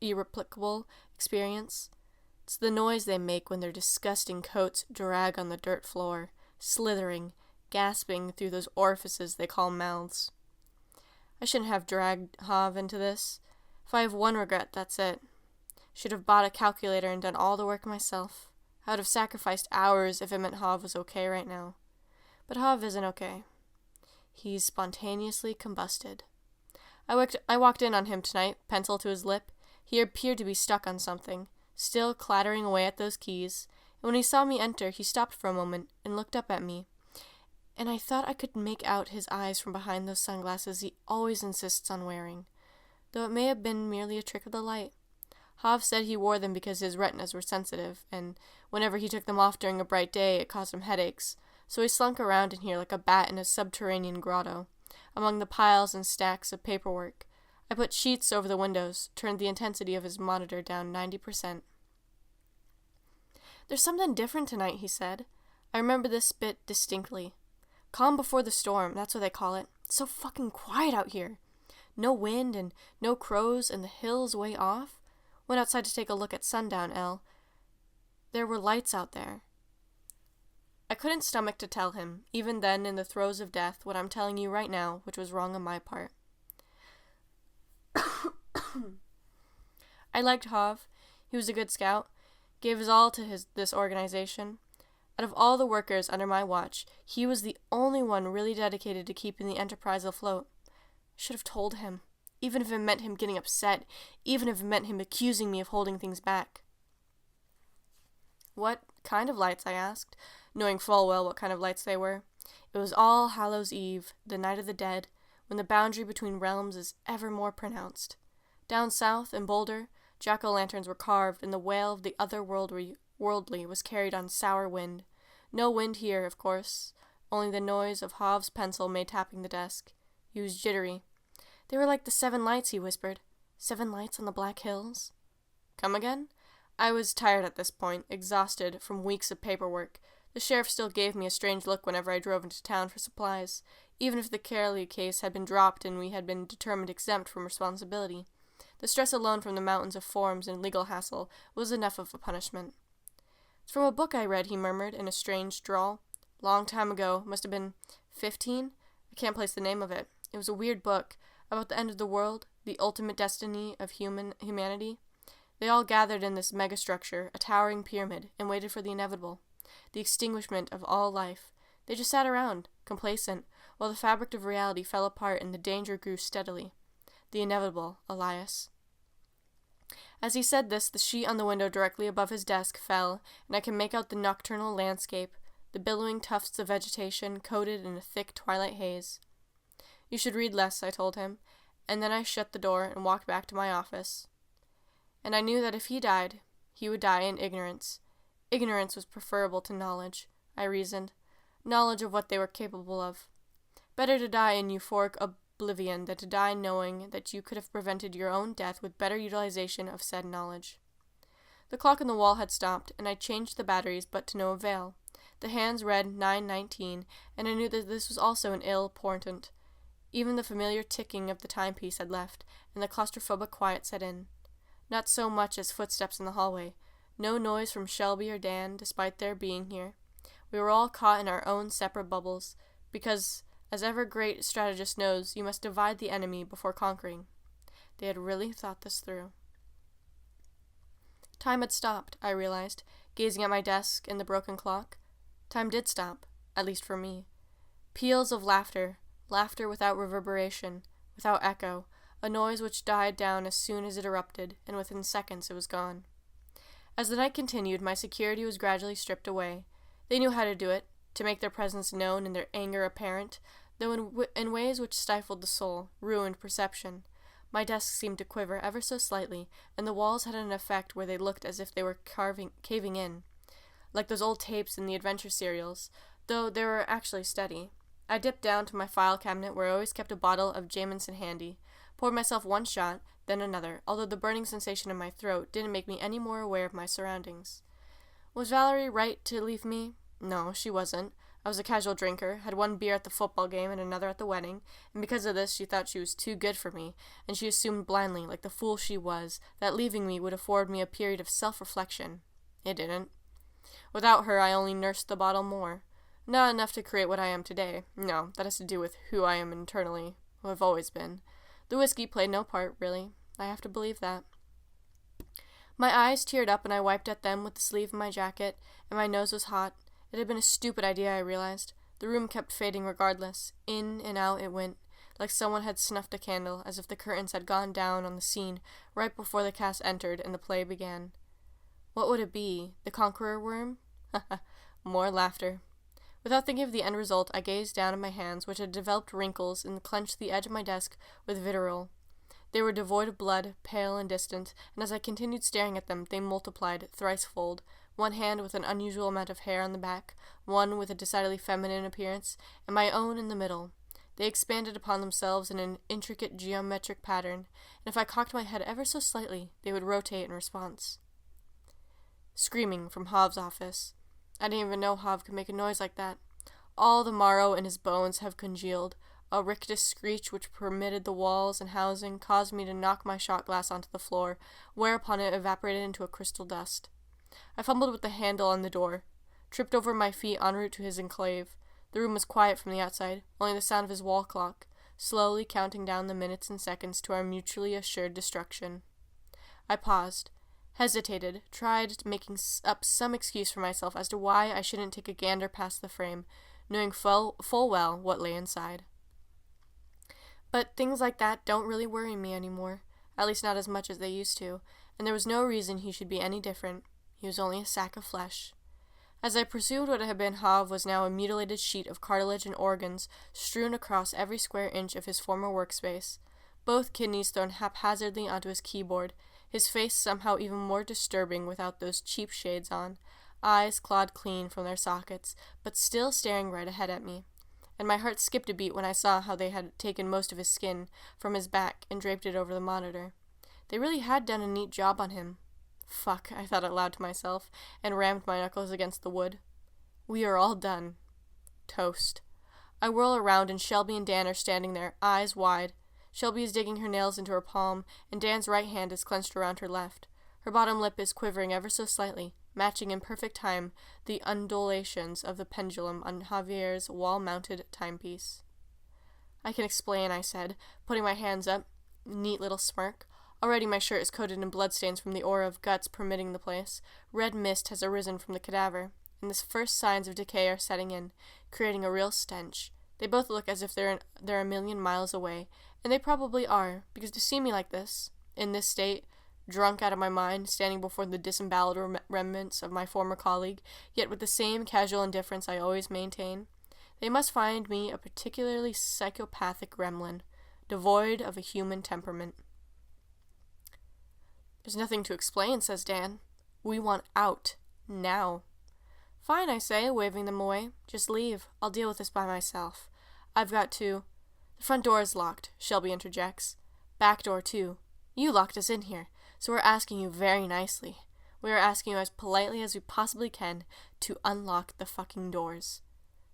irreplicable experience. It's the noise they make when their disgusting coats drag on the dirt floor, slithering, gasping through those orifices they call mouths. I shouldn't have dragged Hav into this. If I have one regret, that's it. Should have bought a calculator and done all the work myself. I would have sacrificed hours if it meant Hav was okay right now. But Hav isn't okay. He's spontaneously combusted. I walked in on him tonight, pencil to his lip. He appeared to be stuck on something, still clattering away at those keys, and when he saw me enter, he stopped for a moment and looked up at me, and I thought I could make out his eyes from behind those sunglasses he always insists on wearing, though it may have been merely a trick of the light. Hav said he wore them because his retinas were sensitive, and whenever he took them off during a bright day, it caused him headaches, so he slunk around in here like a bat in a subterranean grotto, among the piles and stacks of paperwork. I put sheets over the windows, turned the intensity of his monitor down 90%. There's something different tonight, he said. I remember this bit distinctly. Calm before the storm, that's what they call it. It's so fucking quiet out here. No wind and no crows and the hills way off. Went outside to take a look at sundown, Elle. There were lights out there. I couldn't stomach to tell him, even then in the throes of death, what I'm telling you right now, which was wrong on my part. I liked Hav. He was a good scout, gave his all to this organization. Out of all the workers under my watch, he was the only one really dedicated to keeping the enterprise afloat. I should have told him, even if it meant him getting upset, even if it meant him accusing me of holding things back. What kind of lights, I asked, knowing full well what kind of lights they were. It was All Hallows' Eve, the night of the dead, when the boundary between realms is ever more pronounced. Down south, in Boulder, jack-o'-lanterns were carved, and the wail of the otherworldly was carried on sour wind. No wind here, of course, only the noise of Hav's pencil made tapping the desk. He was jittery. They were like the 7 lights, he whispered. 7 lights on the Black Hills? Come again? I was tired at this point, exhausted from weeks of paperwork. The sheriff still gave me a strange look whenever I drove into town for supplies, even if the Carely case had been dropped and we had been determined exempt from responsibility. The stress alone from the mountains of forms and legal hassle was enough of a punishment. It's from a book I read, he murmured in a strange drawl. Long time ago, must have been 15? I can't place the name of it. It was a weird book, about the end of the world, the ultimate destiny of humanity. They all gathered in this megastructure, a towering pyramid, and waited for the inevitable, the extinguishment of all life. They just sat around, complacent, while the fabric of reality fell apart and the danger grew steadily. The inevitable, Elias. As he said this, the sheet on the window directly above his desk fell, and I could make out the nocturnal landscape, the billowing tufts of vegetation coated in a thick twilight haze. You should read less, I told him, and then I shut the door and walked back to my office. And I knew that if he died, he would die in ignorance. Ignorance was preferable to knowledge, I reasoned. Knowledge of what they were capable of. Better to die in euphoric oblivion than to die knowing that you could have prevented your own death with better utilization of said knowledge. The clock on the wall had stopped, and I changed the batteries, but to no avail. The hands read 9:19, and I knew that this was also an ill portent. Even the familiar ticking of the timepiece had left, and the claustrophobic quiet set in. Not so much as footsteps in the hallway. No noise from Shelby or Dan, despite their being here. We were all caught in our own separate bubbles, because, as every great strategist knows, you must divide the enemy before conquering. They had really thought this through. Time had stopped, I realized, gazing at my desk and the broken clock. Time did stop, at least for me. Peals of laughter without reverberation, without echo, a noise which died down as soon as it erupted, and within seconds it was gone. As the night continued, my security was gradually stripped away. They knew how to do it, to make their presence known and their anger apparent, though in ways which stifled the soul, ruined perception. My desk seemed to quiver ever so slightly, and the walls had an effect where they looked as if they were caving in, like those old tapes in the adventure serials, though they were actually steady. I dipped down to my file cabinet where I always kept a bottle of Jameson handy, poured myself one shot, then another, although the burning sensation in my throat didn't make me any more aware of my surroundings. Was Valerie right to leave me? No, she wasn't. I was a casual drinker, had one beer at the football game and another at the wedding, and because of this she thought she was too good for me, and she assumed blindly, like the fool she was, that leaving me would afford me a period of self-reflection. It didn't. Without her I only nursed the bottle more. Not enough to create what I am today. No, that has to do with who I am internally, who I've always been. The whiskey played no part, really. I have to believe that. My eyes teared up and I wiped at them with the sleeve of my jacket, and my nose was hot. It had been a stupid idea, I realized. The room kept fading regardless. In and out it went, like someone had snuffed a candle, as if the curtains had gone down on the scene right before the cast entered and the play began. What would it be? The conqueror worm? More laughter. Without thinking of the end result, I gazed down at my hands, which had developed wrinkles, and clenched the edge of my desk with vitriol. They were devoid of blood, pale and distant, and as I continued staring at them, they multiplied thrice-fold. One hand with an unusual amount of hair on the back, one with a decidedly feminine appearance, and my own in the middle. They expanded upon themselves in an intricate geometric pattern, and if I cocked my head ever so slightly, they would rotate in response. Screaming from Hov's office. I didn't even know Hov could make a noise like that. All the marrow in his bones have congealed. A rictus screech which permitted the walls and housing caused me to knock my shot glass onto the floor, whereupon it evaporated into a crystal dust. I fumbled with the handle on the door, tripped over my feet en route to his enclave. The room was quiet from the outside, only the sound of his wall clock, slowly counting down the minutes and seconds to our mutually assured destruction. I paused, hesitated, tried making up some excuse for myself as to why I shouldn't take a gander past the frame, knowing full well what lay inside. But things like that don't really worry me anymore, at least not as much as they used to, and there was no reason he should be any different. He was only a sack of flesh. As I pursued what had been Hov was now a mutilated sheet of cartilage and organs strewn across every square inch of his former workspace, both kidneys thrown haphazardly onto his keyboard, his face somehow even more disturbing without those cheap shades on, eyes clawed clean from their sockets, but still staring right ahead at me. And my heart skipped a beat when I saw how they had taken most of his skin from his back and draped it over the monitor. They really had done a neat job on him. Fuck, I thought out loud to myself, and rammed my knuckles against the wood. We are all done. Toast. I whirl around, and Shelby and Dan are standing there, eyes wide. Shelby is digging her nails into her palm, and Dan's right hand is clenched around her left. Her bottom lip is quivering ever so slightly, matching in perfect time the undulations of the pendulum on Javier's wall-mounted timepiece. I can explain, I said, putting my hands up. Neat little smirk. Already my shirt is coated in bloodstains from the aura of guts permitting the place. Red mist has arisen from the cadaver, and the first signs of decay are setting in, creating a real stench. They both look as if they're a million miles away, and they probably are, because to see me like this, in this state, drunk out of my mind, standing before the disemboweled remnants of my former colleague, yet with the same casual indifference I always maintain, they must find me a particularly psychopathic gremlin, devoid of a human temperament. There's nothing to explain, says Dan. We want out. Now. Fine, I say, waving them away. Just leave. I'll deal with this by myself. I've got to... The front door is locked, Shelby interjects. Back door, too. You locked us in here, so we're asking you very nicely. We are asking you as politely as we possibly can to unlock the fucking doors.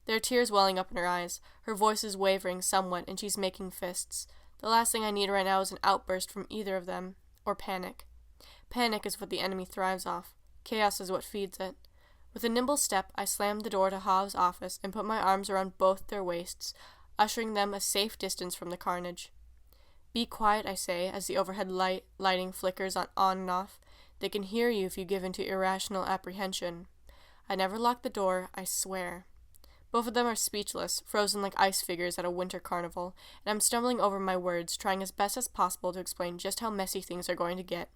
There are tears welling up in her eyes. Her voice is wavering somewhat, and she's making fists. The last thing I need right now is an outburst from either of them, or panic. Panic is what the enemy thrives off. Chaos is what feeds it. With a nimble step, I slammed the door to Hov's office and put my arms around both their waists, ushering them a safe distance from the carnage. Be quiet, I say, as the overhead lighting flickers on and off. They can hear you if you give in to irrational apprehension. I never locked the door, I swear. Both of them are speechless, frozen like ice figures at a winter carnival, and I'm stumbling over my words, trying as best as possible to explain just how messy things are going to get.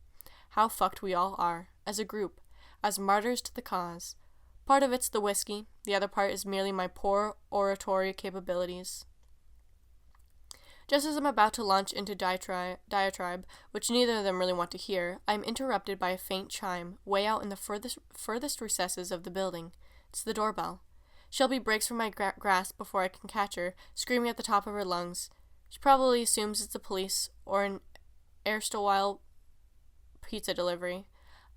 How fucked we all are, as a group, as martyrs to the cause. Part of it's the whiskey, the other part is merely my poor oratory capabilities. Just as I'm about to launch into diatribe, which neither of them really want to hear, I am interrupted by a faint chime, way out in the furthest recesses of the building. It's the doorbell. Shelby breaks from my grasp before I can catch her, screaming at the top of her lungs. She probably assumes it's the police or an erstwhile pizza delivery.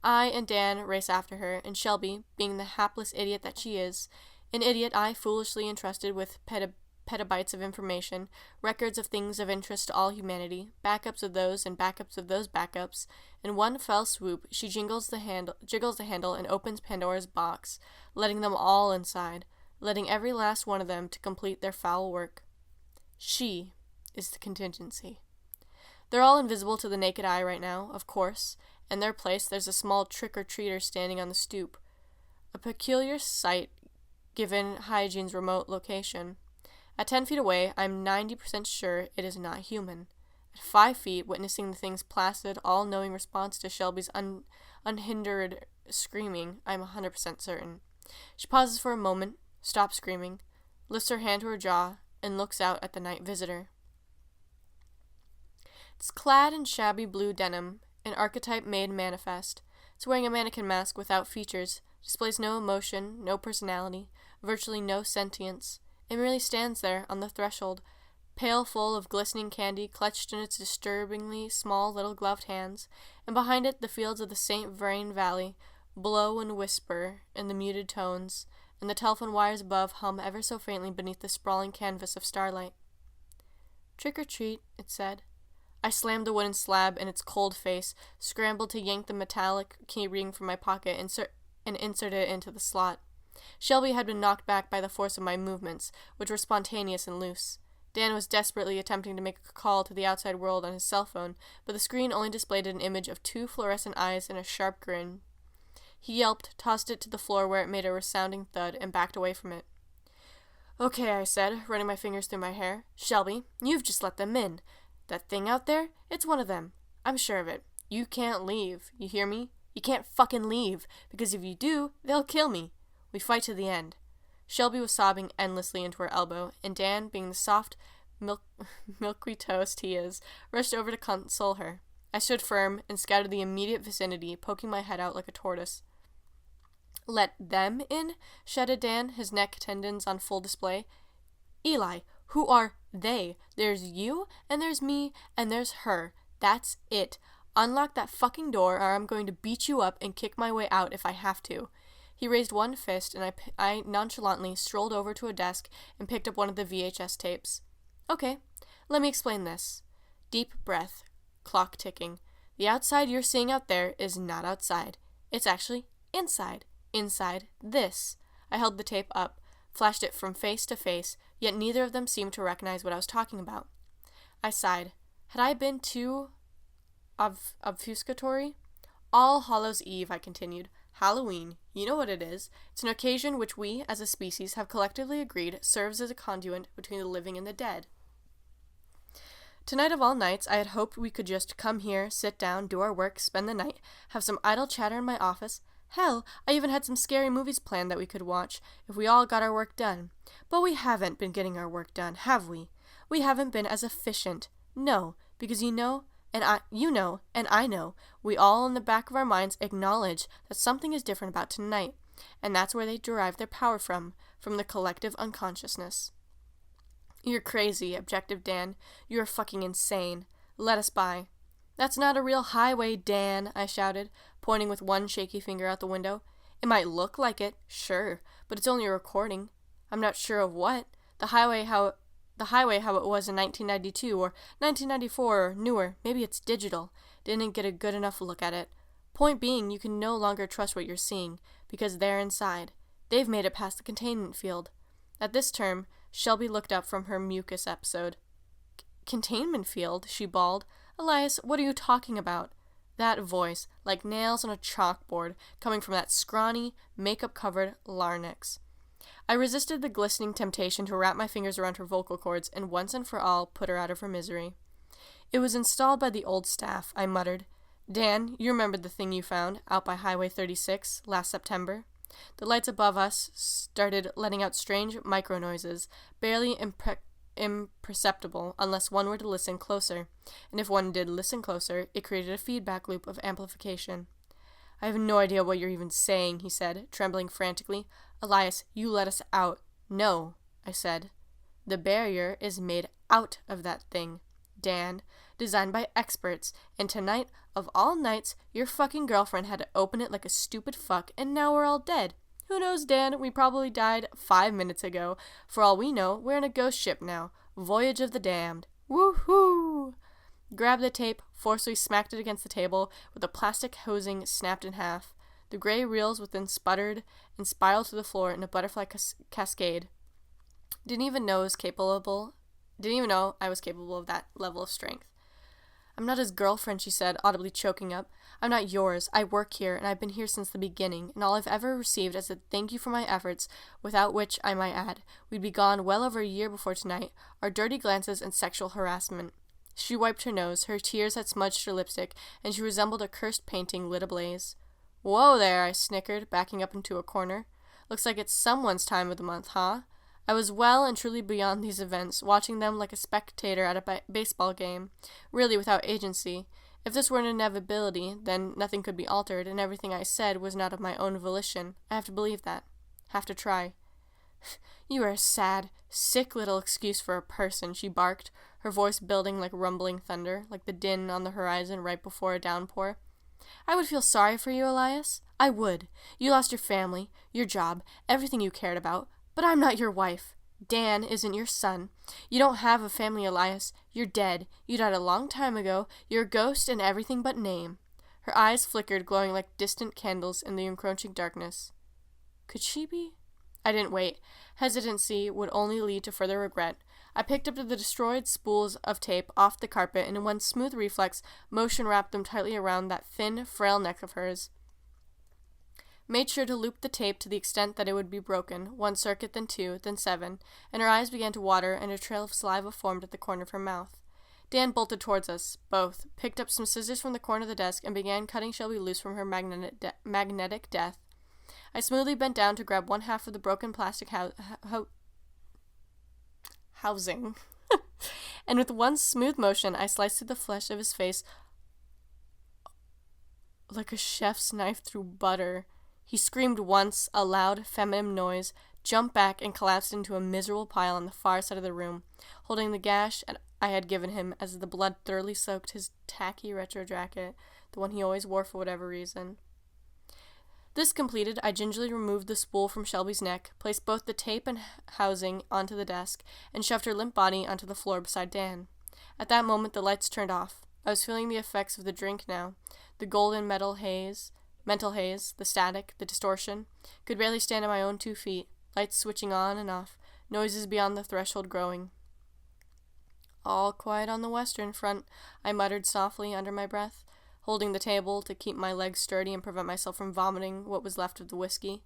I and Dan race after her, and Shelby, being the hapless idiot that she is, an idiot I foolishly entrusted with petabytes of information, records of things of interest to all humanity, backups of those and backups of those backups. In one fell swoop, she jiggles the handle and opens Pandora's box, letting them all inside, letting every last one of them to complete their foul work. She is the contingency. They're all invisible to the naked eye right now, of course. In their place, there's a small trick-or-treater standing on the stoop. A peculiar sight, given Hygiene's remote location. At 10 feet away, I'm 90% sure it is not human. At 5 feet, witnessing the thing's placid, all-knowing response to Shelby's unhindered screaming, I'm 100% certain. She pauses for a moment, stops screaming, lifts her hand to her jaw, and looks out at the night visitor. It's clad in shabby blue denim, an archetype made manifest. It's wearing a mannequin mask without features, displays no emotion, no personality, virtually no sentience. It merely stands there on the threshold, pail full of glistening candy clutched in its disturbingly small little gloved hands, and behind it the fields of the St. Vrain Valley blow and whisper in the muted tones, and the telephone wires above hum ever so faintly beneath the sprawling canvas of starlight. "Trick or treat," it said. I slammed the wooden slab in its cold face, scrambled to yank the metallic key ring from my pocket, and inserted it into the slot. Shelby had been knocked back by the force of my movements, which were spontaneous and loose. Dan was desperately attempting to make a call to the outside world on his cell phone, but the screen only displayed an image of 2 fluorescent eyes and a sharp grin. He yelped, tossed it to the floor where it made a resounding thud, and backed away from it. "Okay," I said, running my fingers through my hair. "Shelby, you've just let them in. That thing out there, it's one of them. I'm sure of it. You can't leave. You hear me? You can't fucking leave, because if you do, they'll kill me. We fight to the end." Shelby was sobbing endlessly into her elbow, and Dan, being the soft, milky toast he is, rushed over to console her. I stood firm and scouted the immediate vicinity, poking my head out like a tortoise. "Let them in?" shouted Dan, his neck tendons on full display. "Eli, who are they? There's you, and there's me, and there's her. That's it. Unlock that fucking door, or I'm going to beat you up and kick my way out if I have to." He raised one fist, and I nonchalantly strolled over to a desk and picked up one of the VHS tapes. "Okay, let me explain this." Deep breath. Clock ticking. "The outside you're seeing out there is not outside. It's actually inside. Inside this." I held the tape up, flashed it from face to face, yet neither of them seemed to recognize what I was talking about. I sighed. Had I been too obfuscatory? "All Hallows' Eve," I continued. "Halloween. You know what it is. It's an occasion which we, as a species, have collectively agreed serves as a conduit between the living and the dead. Tonight of all nights, I had hoped we could just come here, sit down, do our work, spend the night, have some idle chatter in my office. Hell, I even had some scary movies planned that we could watch, if we all got our work done. But we haven't been getting our work done, have we? We haven't been as efficient. No, because you know, and I know, we all in the back of our minds acknowledge that something is different about tonight, and that's where they derive their power from the collective unconsciousness." "You're crazy," objected Dan. "You're fucking insane. Let us by." "That's not a real highway, Dan," I shouted, pointing with one shaky finger out the window. "It might look like it, sure, but it's only a recording. I'm not sure of what. The highway how it was in 1992 or 1994 or newer. Maybe it's digital. Didn't get a good enough look at it. Point being, you can no longer trust what you're seeing, because they're inside. They've made it past the containment field." At this term, Shelby looked up from her mucus episode. "Containment field?" she bawled. "Elias, what are you talking about?" That voice, like nails on a chalkboard, coming from that scrawny, makeup-covered larynx. I resisted the glistening temptation to wrap my fingers around her vocal cords and once and for all put her out of her misery. "It was installed by the old staff," I muttered. "Dan, you remember the thing you found, out by Highway 36, last September?" The lights above us started letting out strange micro-noises, barely imperceptible unless one were to listen closer, and if one did listen closer, it created a feedback loop of amplification. I have no idea what you're even saying, he said, trembling frantically. Elias, you let us out. No, I said. The barrier is made out of that thing, Dan, designed by experts, and tonight, of all nights, your fucking girlfriend had to open it like a stupid fuck, and now we're all dead. Who knows, Dan? We probably died 5 minutes ago. For all we know, we're in a ghost ship now. Voyage of the Damned. Woohoo! Grabbed the tape, forcefully smacked it against the table, with the plastic hosing snapped in half. The gray reels within sputtered and spiraled to the floor in a butterfly cascade. Didn't even know I was capable of that level of strength. I'm not his girlfriend, she said, audibly choking up. I'm not yours. I work here, and I've been here since the beginning, and all I've ever received is a thank you for my efforts, without which, I might add, we'd be gone well over a year before tonight, are dirty glances and sexual harassment. She wiped her nose, her tears had smudged her lipstick, and she resembled a cursed painting lit ablaze. Whoa there, I snickered, backing up into a corner. Looks like it's someone's time of the month, huh? I was well and truly beyond these events, watching them like a spectator at a baseball game, really without agency. If this were an inevitability, then nothing could be altered, and everything I said was not of my own volition. I have to believe that. Have to try. You are a sad, sick little excuse for a person, she barked, her voice building like rumbling thunder, like the din on the horizon right before a downpour. I would feel sorry for you, Elias. I would. You lost your family, your job, everything you cared about. But I'm not your wife. Dan isn't your son. You don't have a family, Elias. You're dead. You died a long time ago. You're a ghost in everything but name. Her eyes flickered, glowing like distant candles in the encroaching darkness. Could she be? I didn't wait. Hesitancy would only lead to further regret. I picked up the destroyed spools of tape off the carpet and in one smooth reflex, motion wrapped them tightly around that thin, frail neck of hers. Made sure to loop the tape to the extent that it would be broken, 1 circuit, then 2, then 7, and her eyes began to water and a trail of saliva formed at the corner of her mouth. Dan bolted towards us, both, picked up some scissors from the corner of the desk, and began cutting Shelby loose from her magnetic death. I smoothly bent down to grab one half of the broken plastic housing, and with one smooth motion, I sliced through the flesh of his face like a chef's knife through butter. He screamed once, a loud, feminine noise, jumped back, and collapsed into a miserable pile on the far side of the room, holding the gash I had given him as the blood thoroughly soaked his tacky retro jacket, the one he always wore for whatever reason. This completed, I gingerly removed the spool from Shelby's neck, placed both the tape and housing onto the desk, and shoved her limp body onto the floor beside Dan. At that moment, the lights turned off. I was feeling the effects of the drink now, the golden mental haze, the static, the distortion. Could barely stand on my own 2 feet, lights switching on and off, noises beyond the threshold growing. All quiet on the western front, I muttered softly under my breath, holding the table to keep my legs sturdy and prevent myself from vomiting what was left of the whiskey.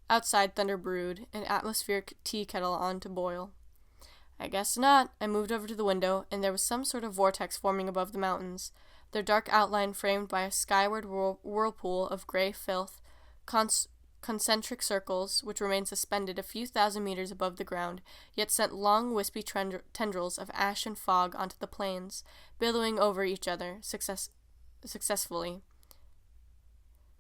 Outside, thunder brewed, an atmospheric tea kettle on to boil. I guess not. I moved over to the window, and there was some sort of vortex forming above the mountains, their dark outline framed by a skyward whirlpool of gray filth, concentric circles, which remained suspended a few thousand meters above the ground, yet sent long, wispy tendrils of ash and fog onto the plains, billowing over each other successfully.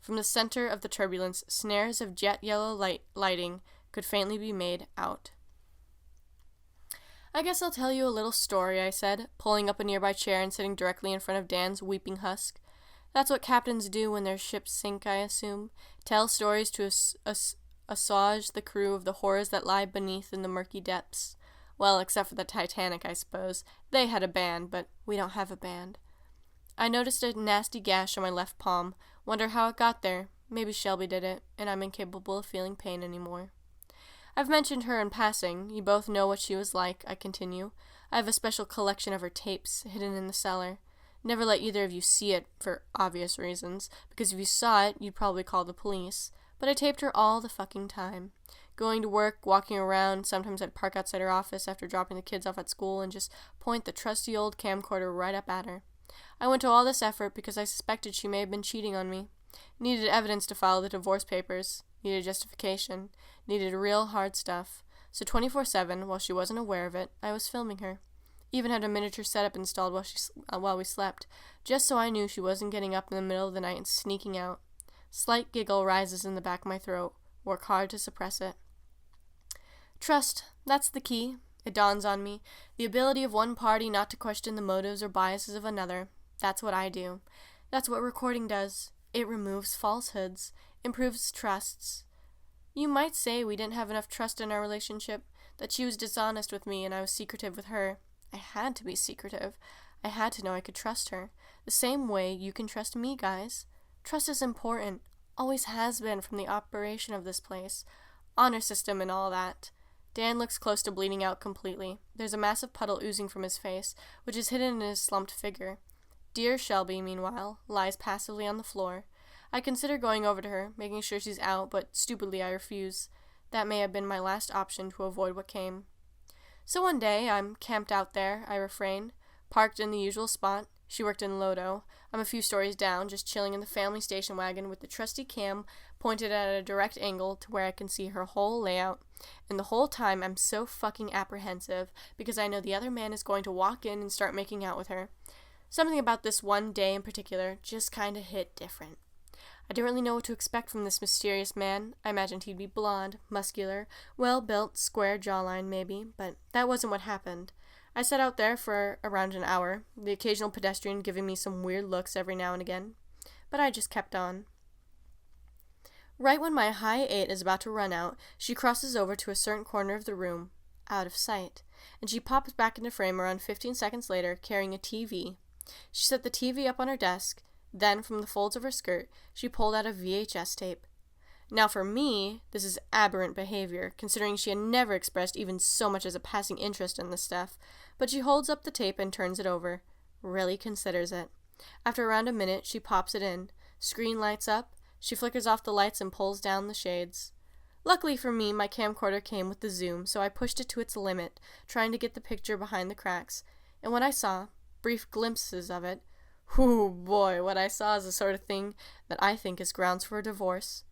From the center of the turbulence, snares of jet yellow lighting could faintly be made out. I guess I'll tell you a little story, I said, pulling up a nearby chair and sitting directly in front of Dan's weeping husk. That's what captains do when their ships sink, I assume. Tell stories to assuage the crew of the horrors that lie beneath in the murky depths. Well, except for the Titanic, I suppose. They had a band, but we don't have a band. I noticed a nasty gash on my left palm. Wonder how it got there. Maybe Shelby did it, and I'm incapable of feeling pain anymore. I've mentioned her in passing. You both know what she was like, I continue. I have a special collection of her tapes, hidden in the cellar. Never let either of you see it, for obvious reasons, because if you saw it, you'd probably call the police. But I taped her all the fucking time. Going to work, walking around, sometimes I'd park outside her office after dropping the kids off at school and just point the trusty old camcorder right up at her. I went to all this effort because I suspected she may have been cheating on me. Needed evidence to file the divorce papers. Needed justification. Needed real hard stuff. So 24/7, while she wasn't aware of it, I was filming her. Even had a miniature setup installed while we slept, just so I knew she wasn't getting up in the middle of the night and sneaking out. Slight giggle rises in the back of my throat. Work hard to suppress it. Trust, that's the key. It dawns on me. The ability of one party not to question the motives or biases of another. That's what I do. That's what recording does. It removes falsehoods, improves trusts. You might say we didn't have enough trust in our relationship, that she was dishonest with me and I was secretive with her. I had to be secretive. I had to know I could trust her. The same way you can trust me, guys. Trust is important. Always has been from the operation of this place. Honor system and all that. Dan looks close to bleeding out completely. There's a massive puddle oozing from his face, which is hidden in his slumped figure. Dear Shelby, meanwhile, lies passively on the floor. I consider going over to her, making sure she's out, but stupidly I refuse. That may have been my last option to avoid what came. So one day, I'm camped out there, I refrain, parked in the usual spot. She worked in Lodo. I'm a few stories down, just chilling in the family station wagon with the trusty cam pointed at a direct angle to where I can see her whole layout. And the whole time I'm so fucking apprehensive because I know the other man is going to walk in and start making out with her. Something about this one day in particular just kinda hit different. I didn't really know what to expect from this mysterious man. I imagined he'd be blonde, muscular, well-built, square jawline maybe, but that wasn't what happened. I sat out there for around an hour, the occasional pedestrian giving me some weird looks every now and again, but I just kept on. Right when my high 8 is about to run out, she crosses over to a certain corner of the room, out of sight, and she pops back into frame around 15 seconds later, carrying a TV. She set the TV up on her desk, then, from the folds of her skirt, she pulled out a VHS tape. Now for me, this is aberrant behavior, considering she had never expressed even so much as a passing interest in this stuff, but she holds up the tape and turns it over. Really considers it. After around a minute, she pops it in. Screen lights up. She flickers off the lights and pulls down the shades. Luckily for me, my camcorder came with the zoom, so I pushed it to its limit, trying to get the picture behind the cracks. And what I saw, brief glimpses of it, whoo boy, what I saw is the sort of thing that I think is grounds for a divorce.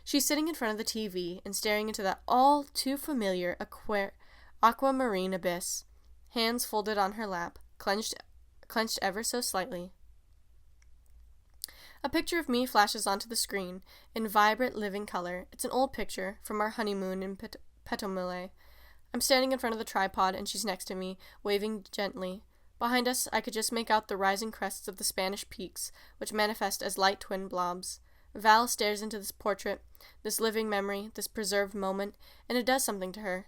She's sitting in front of the TV and staring into that all too familiar aquamarine abyss, hands folded on her lap, clenched ever so slightly. A picture of me flashes onto the screen, in vibrant living color. It's an old picture from our honeymoon in Petomile. I'm standing in front of the tripod and she's next to me, waving gently. Behind us, I could just make out the rising crests of the Spanish peaks, which manifest as light twin blobs. Val stares into this portrait, this living memory, this preserved moment, and it does something to her.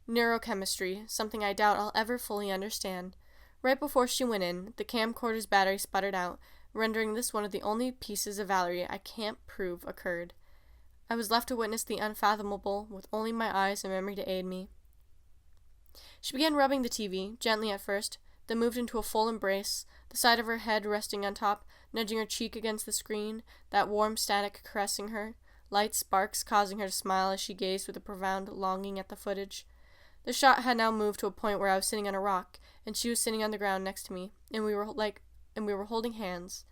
Neurochemistry, something I doubt I'll ever fully understand. Right before she went in, the camcorder's battery sputtered out, rendering this one of the only pieces of Valerie I can't prove occurred. I was left to witness the unfathomable, with only my eyes and memory to aid me. She began rubbing the TV, gently at first, then moved into a full embrace, the side of her head resting on top, nudging her cheek against the screen, that warm static caressing her, light sparks causing her to smile as she gazed with a profound longing at the footage. The shot had now moved to a point where I was sitting on a rock, and she was sitting on the ground next to me, and we were holding hands.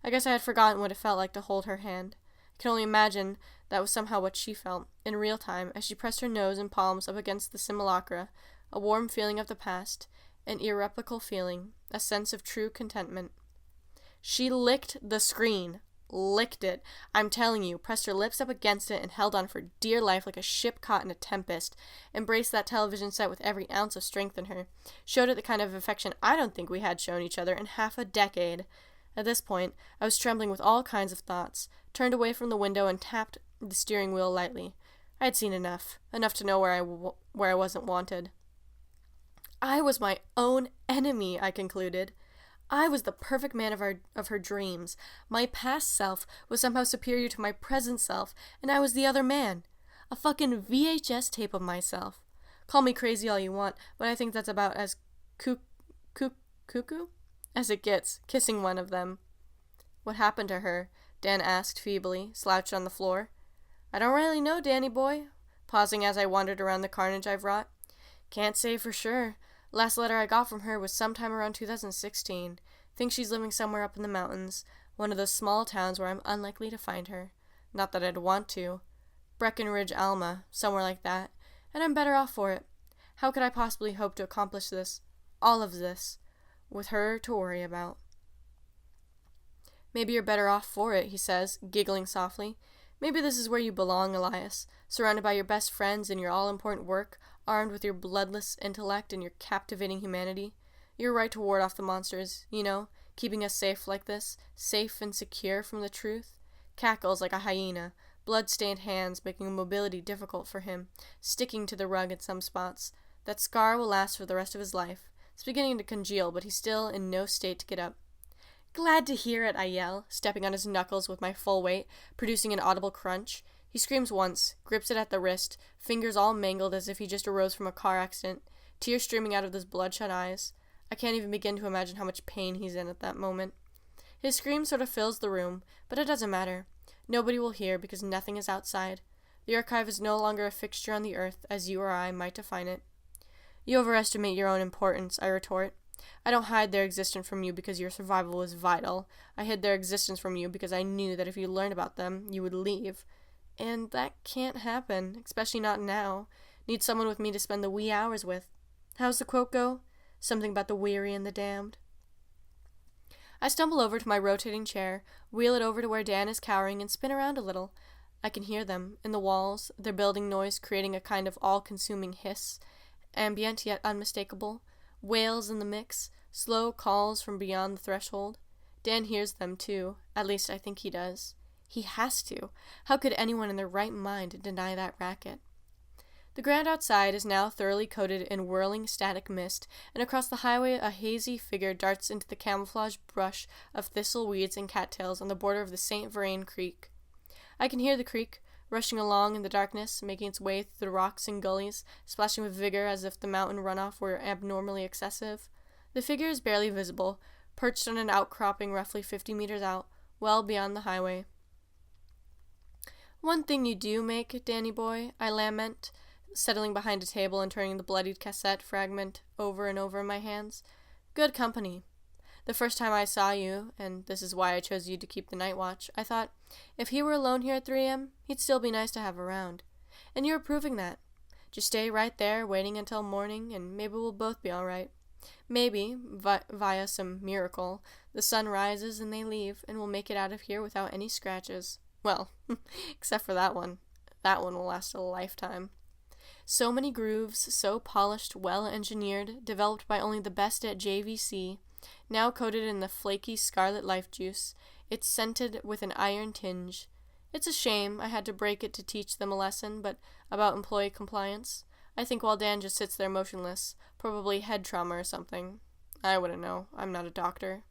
I guess I had forgotten what it felt like to hold her hand. I can only imagine that was somehow what she felt, in real time, as she pressed her nose and palms up against the simulacra, a warm feeling of the past, an irreplaceable feeling, a sense of true contentment. She licked the screen. Licked it. I'm telling you, pressed her lips up against it and held on for dear life like a ship caught in a tempest, embraced that television set with every ounce of strength in her, showed it the kind of affection I don't think we had shown each other in half a decade. At this point, I was trembling with all kinds of thoughts, turned away from the window and tapped the steering wheel lightly. I had seen enough to know where I wasn't wanted. I was my own enemy, I concluded. I was the perfect man of her dreams. My past self was somehow superior to my present self, and I was the other man. A fucking VHS tape of myself. Call me crazy all you want, but I think that's about as cuckoo as it gets, kissing one of them. What happened to her? Dan asked feebly, slouched on the floor. I don't really know, Danny boy, pausing as I wandered around the carnage I've wrought. Can't say for sure. Last letter I got from her was sometime around 2016. Think she's living somewhere up in the mountains, one of those small towns where I'm unlikely to find her. Not that I'd want to. Breckenridge, Alma, somewhere like that. and I'm better off for it. How could I possibly hope to accomplish this, all of this, with her to worry about? Maybe you're better off for it, he says, giggling softly. Maybe this is where you belong, Elias, surrounded by your best friends and your all-important work, armed with your bloodless intellect and your captivating humanity. You're right to ward off the monsters, keeping us safe like this, safe and secure from the truth. Cackles like a hyena, blood-stained hands making mobility difficult for him, sticking to the rug in some spots. That scar will last for the rest of his life. It's beginning to congeal, but he's still in no state to get up. Glad to hear it, I yell, stepping on his knuckles with my full weight, producing an audible crunch. He screams once, grips it at the wrist, fingers all mangled as if he just arose from a car accident, tears streaming out of his bloodshot eyes. I can't even begin to imagine how much pain he's in at that moment. His scream sort of fills the room, but it doesn't matter. Nobody will hear because nothing is outside. The archive is no longer a fixture on the earth as you or I might define it. You overestimate your own importance, I retort. I don't hide their existence from you because your survival was vital. I hid their existence from you because I knew that if you learned about them, you would leave. And that can't happen, especially not now. Need someone with me to spend the wee hours with. How's the quote go? Something about the weary and the damned. I stumble over to my rotating chair, wheel it over to where Dan is cowering, and spin around a little. I can hear them, in the walls, their building noise creating a kind of all-consuming hiss, ambient yet unmistakable, wails in the mix, slow calls from beyond the threshold. Dan hears them, too. At least I think he does. He has to. How could anyone in their right mind deny that racket? The ground outside is now thoroughly coated in whirling static mist, and across the highway a hazy figure darts into the camouflage brush of thistle weeds and cattails on the border of the St. Vrain Creek. I can hear the creek, rushing along in the darkness, making its way through the rocks and gullies, splashing with vigor as if the mountain runoff were abnormally excessive. The figure is barely visible, perched on an outcropping roughly 50 meters out, well beyond the highway. One thing you do make, Danny boy, I lament, settling behind a table and turning the bloodied cassette fragment over and over in my hands. Good company. The first time I saw you, and this is why I chose you to keep the night watch, I thought, if he were alone here at 3 a.m., he'd still be nice to have around. And you're proving that. Just stay right there, waiting until morning, and maybe we'll both be all right. Maybe, via some miracle, the sun rises and they leave, and we'll make it out of here without any scratches. Well, except for that one. That one will last a lifetime. So many grooves, so polished, well-engineered, developed by only the best at JVC, now coated in the flaky scarlet life juice. It's scented with an iron tinge. It's a shame I had to break it to teach them a lesson, but about employee compliance. I think while Dan just sits there motionless, probably head trauma or something. I wouldn't know. I'm not a doctor.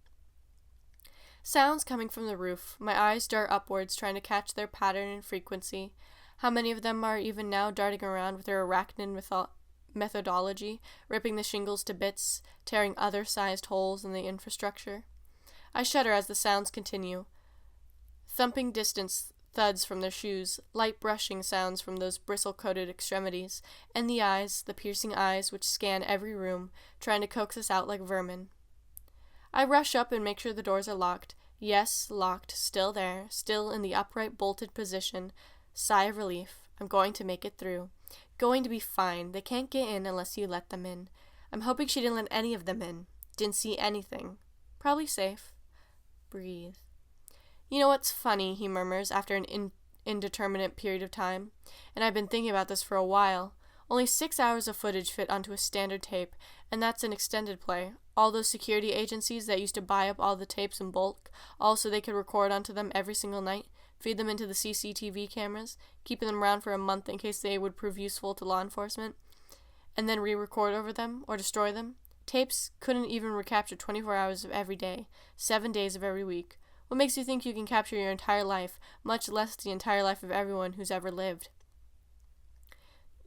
Sounds coming from the roof. My eyes dart upwards, trying to catch their pattern and frequency. How many of them are even now darting around with their arachnid methodology, ripping the shingles to bits, tearing other-sized holes in the infrastructure? I shudder as the sounds continue. Thumping distance thuds from their shoes, light brushing sounds from those bristle-coated extremities, and the eyes, the piercing eyes which scan every room, trying to coax us out like vermin. I rush up and make sure the doors are locked. Yes, locked, still there, still in the upright bolted position. Sigh of relief. I'm going to make it through. Going to be fine. They can't get in unless you let them in. I'm hoping she didn't let any of them in. Didn't see anything. Probably safe. Breathe. You know what's funny, he murmurs after an indeterminate period of time, and I've been thinking about this for a while. Only 6 hours of footage fit onto a standard tape, and that's an extended play. All those security agencies that used to buy up all the tapes in bulk, all so they could record onto them every single night, feed them into the CCTV cameras, keeping them around for a month in case they would prove useful to law enforcement, and then re-record over them, or destroy them. Tapes couldn't even recapture 24 hours of every day, 7 days of every week. What makes you think you can capture your entire life, much less the entire life of everyone who's ever lived?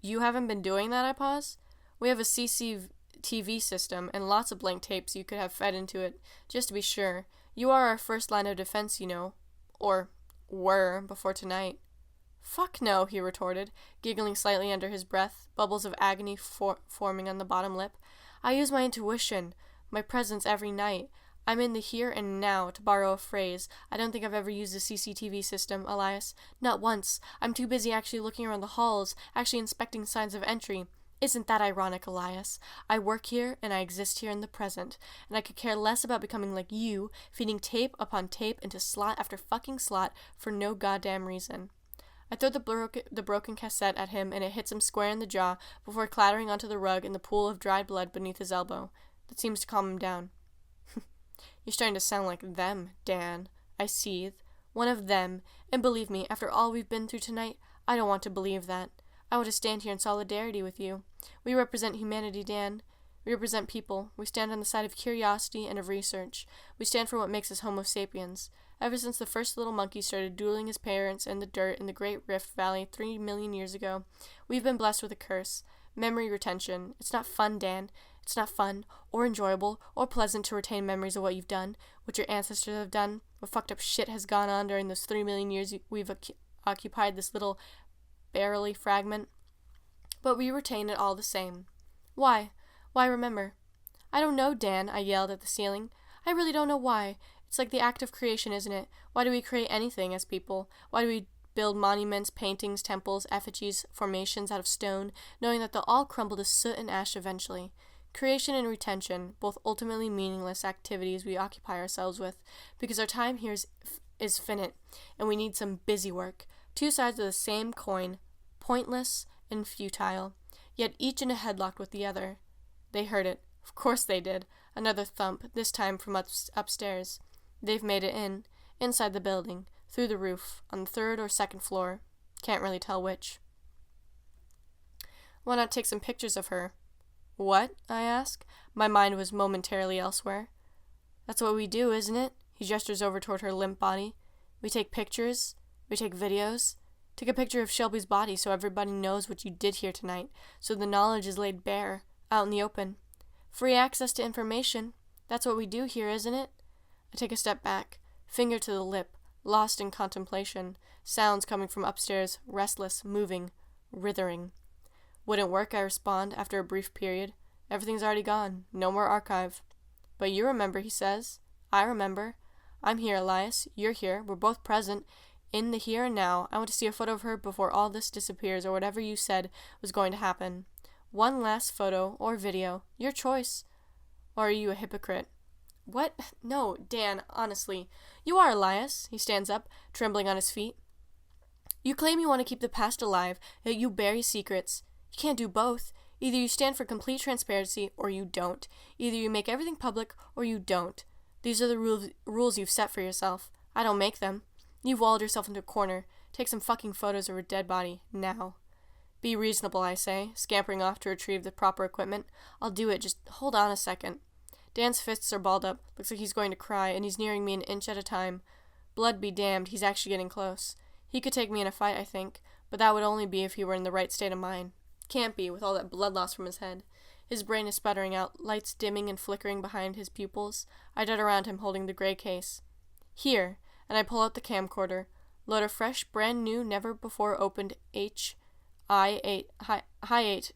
You haven't been doing that, I pause? We have a CCTV system and lots of blank tapes you could have fed into it, just to be sure. You are our first line of defense, you know. Or were, before tonight. Fuck no, he retorted, giggling slightly under his breath, bubbles of agony forming on the bottom lip. I use my intuition, my presence every night. I'm in the here and now, to borrow a phrase. I don't think I've ever used a CCTV system, Elias. Not once. I'm too busy actually looking around the halls, actually inspecting signs of entry. Isn't that ironic, Elias? I work here, and I exist here in the present, and I could care less about becoming like you, feeding tape upon tape into slot after fucking slot for no goddamn reason. I throw the broken cassette at him, and it hits him square in the jaw before clattering onto the rug in the pool of dried blood beneath his elbow. That seems to calm him down. You're starting to sound like them, Dan. I seethe. One of them. And believe me, after all we've been through tonight, I don't want to believe that. I want to stand here in solidarity with you. We represent humanity, Dan. We represent people. We stand on the side of curiosity and of research. We stand for what makes us Homo sapiens. Ever since the first little monkey started dueling his parents in the dirt in the Great Rift Valley 3 million years ago, we've been blessed with a curse. Memory retention. It's not fun, Dan. It's not fun, or enjoyable, or pleasant to retain memories of what you've done, what your ancestors have done, what fucked up shit has gone on during those 3 million years we've occupied this little barely fragment. But we retain it all the same. Why? Why remember? I don't know, Dan, I yelled at the ceiling. I really don't know why. It's like the act of creation, isn't it? Why do we create anything as people? Why do we build monuments, paintings, temples, effigies, formations out of stone, knowing that they'll all crumble to soot and ash eventually? Creation and retention, both ultimately meaningless activities we occupy ourselves with, because our time here is finite, and we need some busy work. Two sides of the same coin, pointless and futile, yet each in a headlock with the other. They heard it. Of course they did. Another thump, this time from upstairs. They've made it inside the building, through the roof, on the 3rd or 2nd floor. Can't really tell which. Why not take some pictures of her? What? I ask. My mind was momentarily elsewhere. That's what we do, isn't it? He gestures over toward her limp body. We take pictures. We take videos. Take a picture of Shelby's body so everybody knows what you did here tonight, so the knowledge is laid bare, out in the open. Free access to information. That's what we do here, isn't it? I take a step back, finger to the lip, lost in contemplation, sounds coming from upstairs, restless, moving, writhing. Wouldn't work, I respond, after a brief period. Everything's already gone. No more archive. But you remember, he says. I remember. I'm here, Elias. You're here. We're both present. In the here and now. I want to see a photo of her before all this disappears, or whatever you said was going to happen. One last photo, or video. Your choice. Or are you a hypocrite? What? No, Dan, honestly. You are, Elias. He stands up, trembling on his feet. You claim you want to keep the past alive, yet you bury secrets. You can't do both. Either you stand for complete transparency, or you don't. Either you make everything public, or you don't. These are the rules you've set for yourself. I don't make them. You've walled yourself into a corner. Take some fucking photos of her dead body, now. Be reasonable, I say, scampering off to retrieve the proper equipment. I'll do it, just hold on a second. Dan's fists are balled up. Looks like he's going to cry, and he's nearing me an inch at a time. Blood be damned, he's actually getting close. He could take me in a fight, I think, but that would only be if he were in the right state of mind. Can't be, with all that blood loss from his head. His brain is sputtering out, lights dimming and flickering behind his pupils. I dart around him, holding the gray case. Here, and I pull out the camcorder, load a fresh, brand new, never before opened Hi8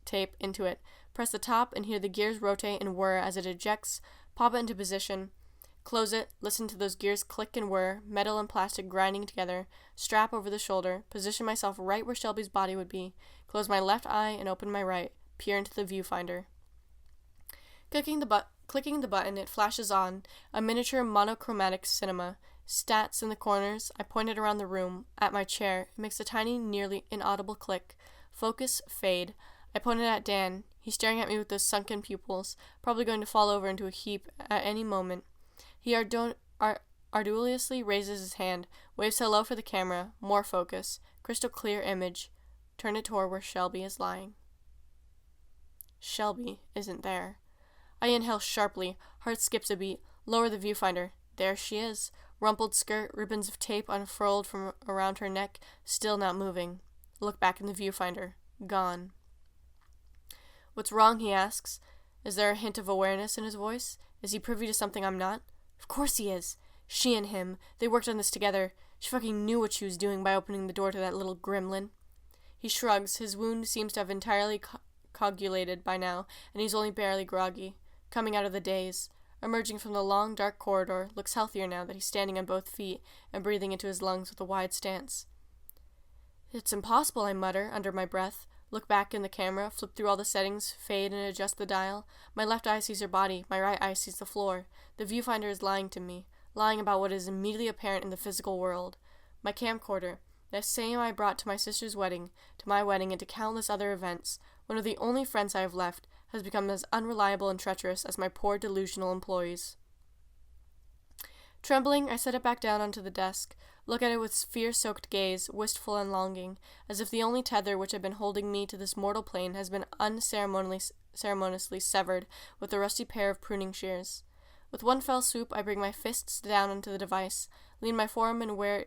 tape into it, press the top and hear the gears rotate and whir as it ejects, pop it into position, close it, listen to those gears click and whir, metal and plastic grinding together, strap over the shoulder, position myself right where Shelby's body would be, close my left eye and open my right, peer into the viewfinder. Clicking the button, it flashes on, a miniature monochromatic cinema. Stats in the corners. I point it around the room, at my chair. It makes a tiny, nearly inaudible click. Focus, fade. I point it at Dan. He's staring at me with those sunken pupils, probably going to fall over into a heap at any moment. He arduously raises his hand, waves hello for the camera, more focus, crystal clear image. Turn it toward where Shelby is lying. Shelby isn't there. I inhale sharply, heart skips a beat, lower the viewfinder. There she is. Rumpled skirt, ribbons of tape unfurled from around her neck, still not moving. Look back in the viewfinder. Gone. What's wrong, he asks. Is there a hint of awareness in his voice? Is he privy to something I'm not? Of course he is. She and him. They worked on this together. She fucking knew what she was doing by opening the door to that little gremlin. He shrugs. His wound seems to have entirely coagulated by now, and he's only barely groggy, coming out of the daze. emerging from the long, dark corridor, looks healthier now that he's standing on both feet and breathing into his lungs with a wide stance. It's impossible, I mutter, under my breath. Look back in the camera, flip through all the settings, fade and adjust the dial. My left eye sees her body, my right eye sees the floor. The viewfinder is lying to me, lying about what is immediately apparent in the physical world. My camcorder, the same I brought to my sister's wedding, to my wedding, and to countless other events, one of the only friends I have left, has become as unreliable and treacherous as my poor delusional employees. Trembling, I set it back down onto the desk, look at it with fear-soaked gaze, wistful and longing, as if the only tether which had been holding me to this mortal plane has been unceremoniously severed with a rusty pair of pruning shears. With one fell swoop, I bring my fists down onto the device, lean my forearm in where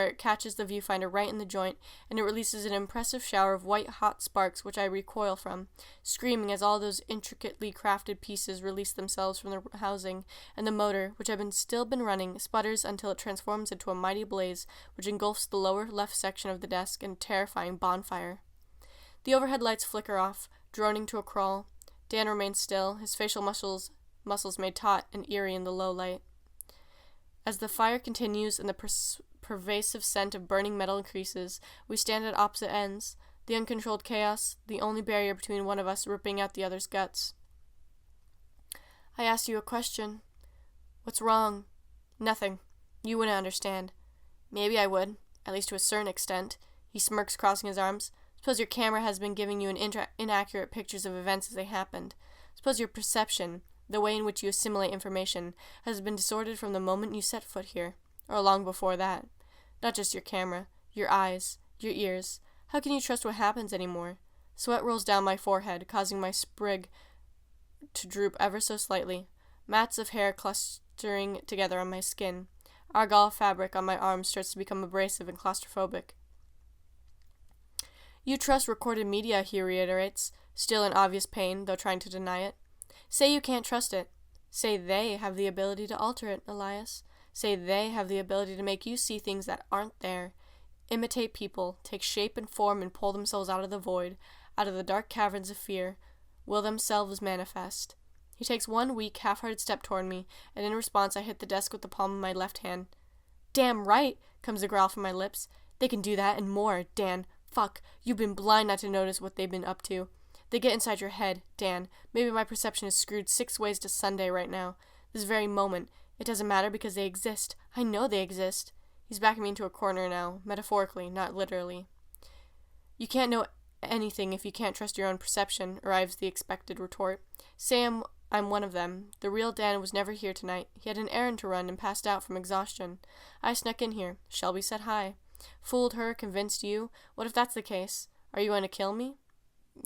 it catches the viewfinder right in the joint, and it releases an impressive shower of white-hot sparks which I recoil from, screaming as all those intricately crafted pieces release themselves from the housing, and the motor, which had still been running, sputters until it transforms into a mighty blaze which engulfs the lower left section of the desk in a terrifying bonfire. The overhead lights flicker off, droning to a crawl. Dan remains still, his facial muscles made taut and eerie in the low light. As the fire continues and the pervasive scent of burning metal increases, we stand at opposite ends, the uncontrolled chaos, the only barrier between one of us ripping out the other's guts. I asked you a question. What's wrong? Nothing. You wouldn't understand. Maybe I would, at least to a certain extent. He smirks, crossing his arms. Suppose your camera has been giving you inaccurate pictures of events as they happened. Suppose your perception, the way in which you assimilate information, has been distorted from the moment you set foot here, or long before that. Not just your camera, your eyes, your ears. How can you trust what happens anymore? Sweat rolls down my forehead, causing my sprig to droop ever so slightly. Mats of hair clustering together on my skin. Argyle fabric on my arms starts to become abrasive and claustrophobic. You trust recorded media, he reiterates, still in obvious pain, though trying to deny it. Say you can't trust it. Say they have the ability to alter it, Elias. Say they have the ability to make you see things that aren't there, imitate people, take shape and form and pull themselves out of the void, out of the dark caverns of fear, will themselves manifest. He takes one weak, half-hearted step toward me, and in response I hit the desk with the palm of my left hand. Damn right, comes a growl from my lips. They can do that and more, Dan. Fuck, you've been blind not to notice what they've been up to. They get inside your head, Dan. Maybe my perception is screwed 6 ways to Sunday right now. This very moment. It doesn't matter because they exist. I know they exist. He's backing me into a corner now, metaphorically, not literally. You can't know anything if you can't trust your own perception, arrives the expected retort. Say I'm one of them. The real Dan was never here tonight. He had an errand to run and passed out from exhaustion. I snuck in here. Shelby said hi. Fooled her, convinced you. What if that's the case? Are you going to kill me?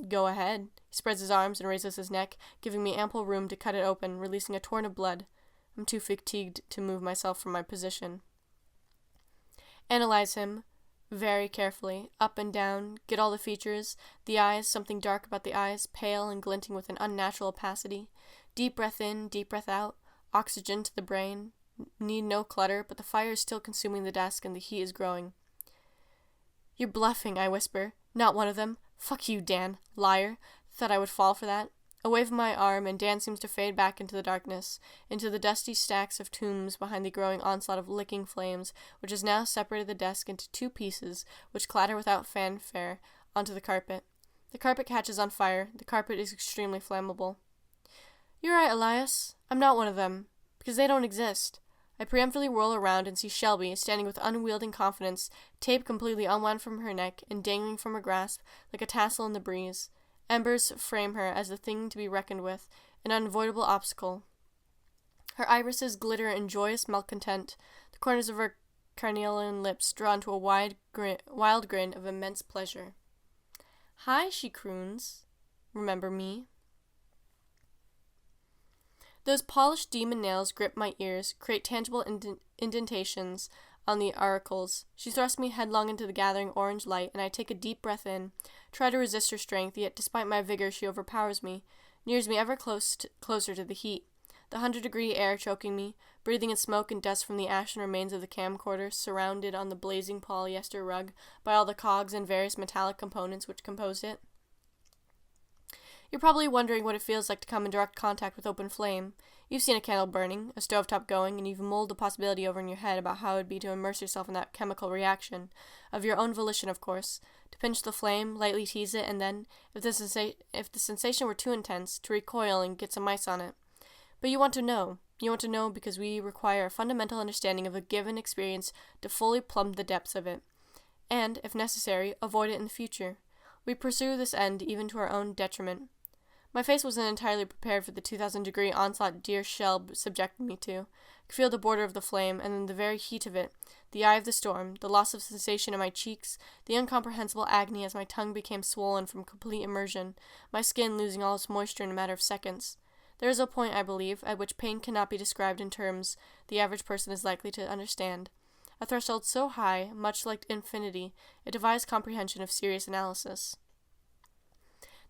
Go ahead. He spreads his arms and raises his neck, giving me ample room to cut it open, releasing a torrent of blood. I'm too fatigued to move myself from my position. Analyze him very carefully, up and down, get all the features, the eyes, something dark about the eyes, pale and glinting with an unnatural opacity. Deep breath in, deep breath out, oxygen to the brain. Need no clutter, but the fire is still consuming the desk and the heat is growing. You're bluffing, I whisper. Not one of them. Fuck you, Dan. Liar. Thought I would fall for that. A wave of my arm, and Dan seems to fade back into the darkness, into the dusty stacks of tombs behind the growing onslaught of licking flames, which has now separated the desk into 2 pieces, which clatter without fanfare onto the carpet. The carpet catches on fire. The carpet is extremely flammable. You're right, Elias. I'm not one of them, because they don't exist. I preemptively whirl around and see Shelby, standing with unwielding confidence, tape completely unwound from her neck and dangling from her grasp like a tassel in the breeze. Embers frame her as the thing to be reckoned with, an unavoidable obstacle. Her irises glitter in joyous malcontent, the corners of her carnelian lips drawn to a wild grin of immense pleasure. Hi, she croons. Remember me? Those polished demon nails grip my ears, create tangible indentations on the auricles. She thrusts me headlong into the gathering orange light, and I take a deep breath in, try to resist her strength, yet despite my vigor she overpowers me, nears me ever closer to the heat, the 100-degree air choking me, breathing in smoke and dust from the ashen remains of the camcorder, surrounded on the blazing polyester rug by all the cogs and various metallic components which composed it. You're probably wondering what it feels like to come in direct contact with open flame. You've seen a candle burning, a stovetop going, and you've mulled the possibility over in your head about how it would be to immerse yourself in that chemical reaction, of your own volition, of course, to pinch the flame, lightly tease it, and then, if the sensation were too intense, to recoil and get some ice on it. But you want to know. You want to know because we require a fundamental understanding of a given experience to fully plumb the depths of it, and, if necessary, avoid it in the future. We pursue this end even to our own detriment. My face wasn't entirely prepared for the 2,000-degree onslaught dear shell subjected me to. I could feel the border of the flame, and then the very heat of it, the eye of the storm, the loss of sensation in my cheeks, the incomprehensible agony as my tongue became swollen from complete immersion, my skin losing all its moisture in a matter of seconds. There is a point, I believe, at which pain cannot be described in terms the average person is likely to understand. A threshold so high, much like infinity, it defies comprehension of serious analysis.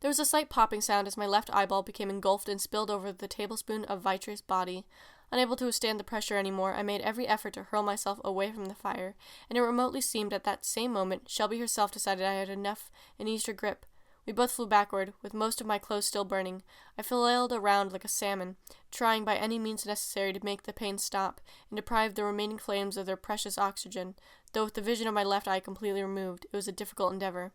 There was a slight popping sound as my left eyeball became engulfed and spilled over the tablespoon of vitreous body. Unable to withstand the pressure any more, I made every effort to hurl myself away from the fire, and it remotely seemed at that same moment Shelby herself decided I had enough and eased her grip. We both flew backward, with most of my clothes still burning. I flailed around like a salmon, trying by any means necessary to make the pain stop, and deprive the remaining flames of their precious oxygen, though with the vision of my left eye completely removed, it was a difficult endeavor.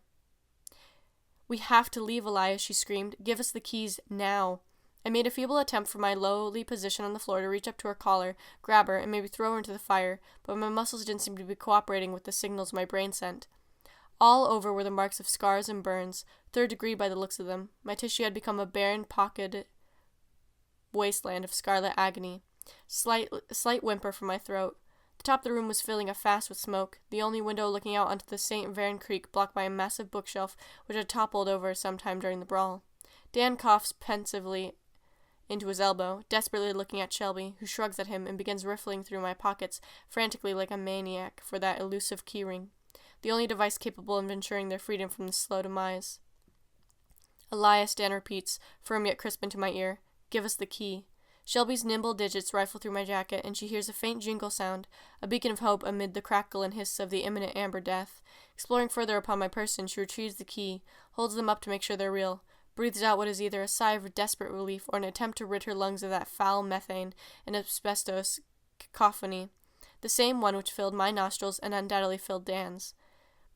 "We have to leave, Elias," she screamed. "Give us the keys, now." I made a feeble attempt from my lowly position on the floor to reach up to her collar, grab her, and maybe throw her into the fire, but my muscles didn't seem to be cooperating with the signals my brain sent. All over were the marks of scars and burns, third degree by the looks of them. My tissue had become a barren, pocked wasteland of scarlet agony. Slight whimper from my throat. The top of the room was filling fast with smoke, the only window looking out onto the St. Vern Creek blocked by a massive bookshelf which had toppled over some time during the brawl. Dan coughs pensively into his elbow, desperately looking at Shelby, who shrugs at him and begins riffling through my pockets frantically like a maniac for that elusive keyring, the only device capable of ensuring their freedom from the slow demise. "Elias," Dan repeats, firm yet crisp into my ear, "give us the key." Shelby's nimble digits rifle through my jacket, and she hears a faint jingle sound, a beacon of hope amid the crackle and hiss of the imminent amber death. Exploring further upon my person, she retrieves the key, holds them up to make sure they're real, breathes out what is either a sigh of desperate relief or an attempt to rid her lungs of that foul methane and asbestos cacophony, the same one which filled my nostrils and undoubtedly filled Dan's.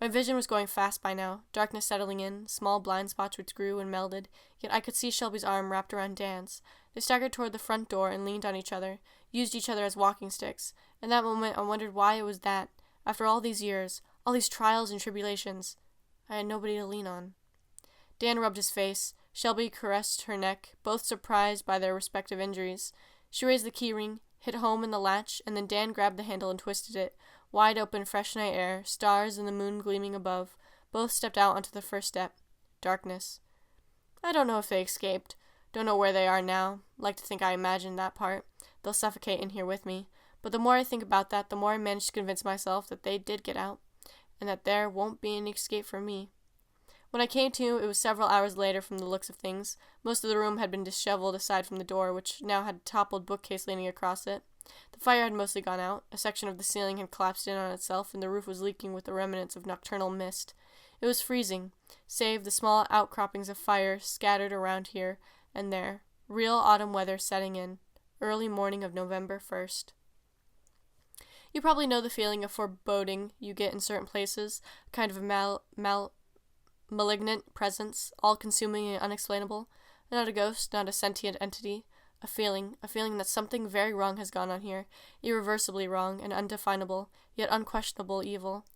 My vision was going fast by now, darkness settling in, small blind spots which grew and melded, yet I could see Shelby's arm wrapped around Dan's. They staggered toward the front door and leaned on each other, used each other as walking sticks. In that moment I wondered why it was that, after all these years, all these trials and tribulations, I had nobody to lean on. Dan rubbed his face. Shelby caressed her neck, both surprised by their respective injuries. She raised the key ring, hit home in the latch, and then Dan grabbed the handle and twisted it. Wide open, fresh night air, stars and the moon gleaming above. Both stepped out onto the first step. Darkness. I don't know if they escaped. Don't know where they are now. Like to think I imagined that part. They'll suffocate in here with me. But the more I think about that, the more I manage to convince myself that they did get out, and that there won't be any escape for me. When I came to, it was several hours later from the looks of things. Most of the room had been disheveled aside from the door, which now had a toppled bookcase leaning across it. The fire had mostly gone out, a section of the ceiling had collapsed in on itself, and the roof was leaking with the remnants of nocturnal mist. It was freezing, save the small outcroppings of fire scattered around here and there. Real autumn weather setting in. Early morning of November 1st. You probably know the feeling of foreboding you get in certain places, a kind of malignant presence, all-consuming and unexplainable. Not a ghost, not a sentient entity. A feeling that something very wrong has gone on here, irreversibly wrong and undefinable, yet unquestionable evil.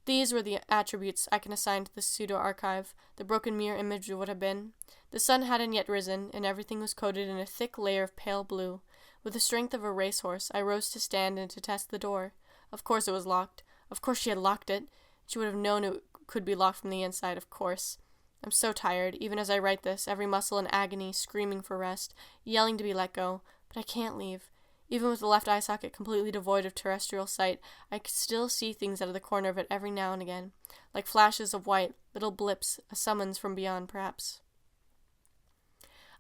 These were the attributes I can assign to the pseudo-archive, the broken mirror image of what had been. The sun hadn't yet risen, and everything was coated in a thick layer of pale blue. With the strength of a racehorse, I rose to stand and to test the door. Of course it was locked. Of course she had locked it. She would have known it could be locked from the inside, of course. I'm so tired, even as I write this, every muscle in agony, screaming for rest, yelling to be let go, but I can't leave. Even with the left eye socket completely devoid of terrestrial sight, I could still see things out of the corner of it every now and again, like flashes of white, little blips, a summons from beyond, perhaps.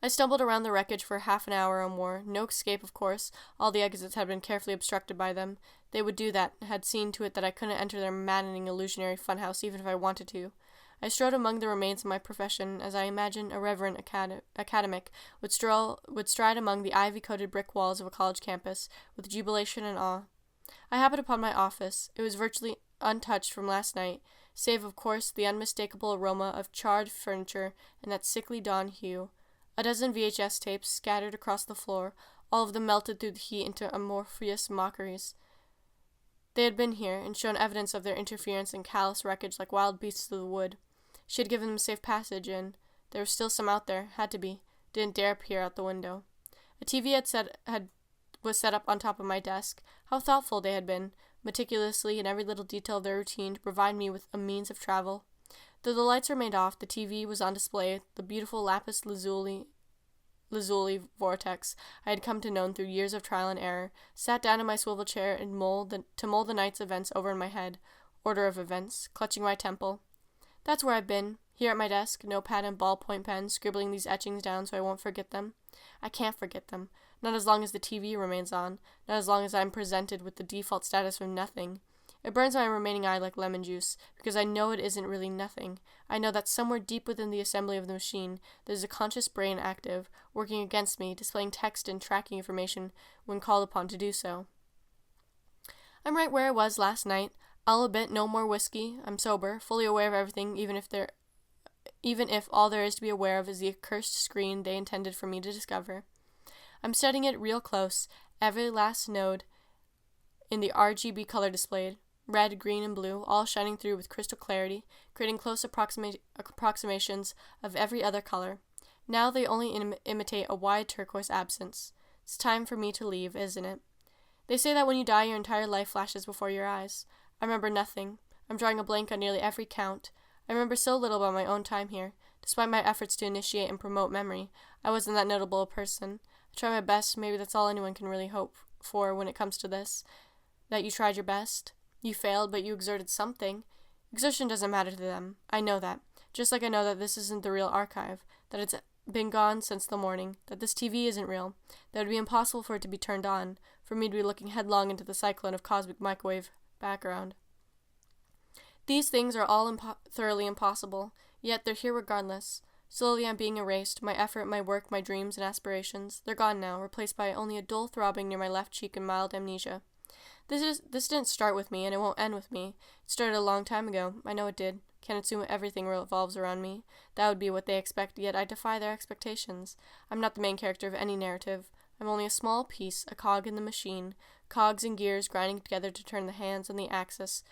I stumbled around the wreckage for half an hour or more. No escape, of course. All the exits had been carefully obstructed by them. They would do that, had seen to it that I couldn't enter their maddening illusionary funhouse even if I wanted to. I strode among the remains of my profession, as I imagine a reverend academic would stride among the ivy-coated brick walls of a college campus, with jubilation and awe. I happened upon my office. It was virtually untouched from last night, save, of course, the unmistakable aroma of charred furniture and that sickly dawn hue. A dozen VHS tapes scattered across the floor, all of them melted through the heat into amorphous mockeries. They had been here, and shown evidence of their interference in callous wreckage like wild beasts of the wood. She had given them safe passage in. There was still some out there, had to be. Didn't dare peer out the window. A TV was set up on top of my desk. How thoughtful they had been, meticulously in every little detail of their routine to provide me with a means of travel. Though the lights remained off, the TV was on display, the beautiful lapis lazuli vortex I had come to know through years of trial and error, sat down in my swivel chair and mold the night's events over in my head, order of events, clutching my temple. That's where I've been, here at my desk, notepad and ballpoint pen, scribbling these etchings down so I won't forget them. I can't forget them, not as long as the TV remains on, not as long as I'm presented with the default status of nothing. It burns my remaining eye like lemon juice, because I know it isn't really nothing. I know that somewhere deep within the assembly of the machine, there's a conscious brain active, working against me, displaying text and tracking information when called upon to do so. I'm right where I was last night. I'll admit no more whiskey. I'm sober, fully aware of everything, even if all there is to be aware of is the accursed screen they intended for me to discover. I'm studying it real close, every last node in the RGB color displayed. Red, green, and blue, all shining through with crystal clarity, creating close approximations of every other color. Now they only imitate a wide turquoise absence. It's time for me to leave, isn't it? They say that when you die, your entire life flashes before your eyes. I remember nothing. I'm drawing a blank on nearly every count. I remember so little about my own time here. Despite my efforts to initiate and promote memory, I wasn't that notable a person. I tried my best. Maybe that's all anyone can really hope for when it comes to this. That you tried your best. You failed, but you exerted something. Exertion doesn't matter to them. I know that. Just like I know that this isn't the real archive, that it's been gone since the morning, that this TV isn't real, that it would be impossible for it to be turned on, for me to be looking headlong into the cyclone of cosmic microwave background. These things are all thoroughly impossible, yet they're here regardless. Slowly I'm being erased, my effort, my work, my dreams and aspirations. They're gone now, replaced by only a dull throbbing near my left cheek and mild amnesia. This didn't start with me, and it won't end with me. It started a long time ago. I know it did. Can't assume everything revolves around me. That would be what they expect, yet I defy their expectations. I'm not the main character of any narrative. I'm only a small piece, a cog in the machine, cogs and gears grinding together to turn the hands on the axis,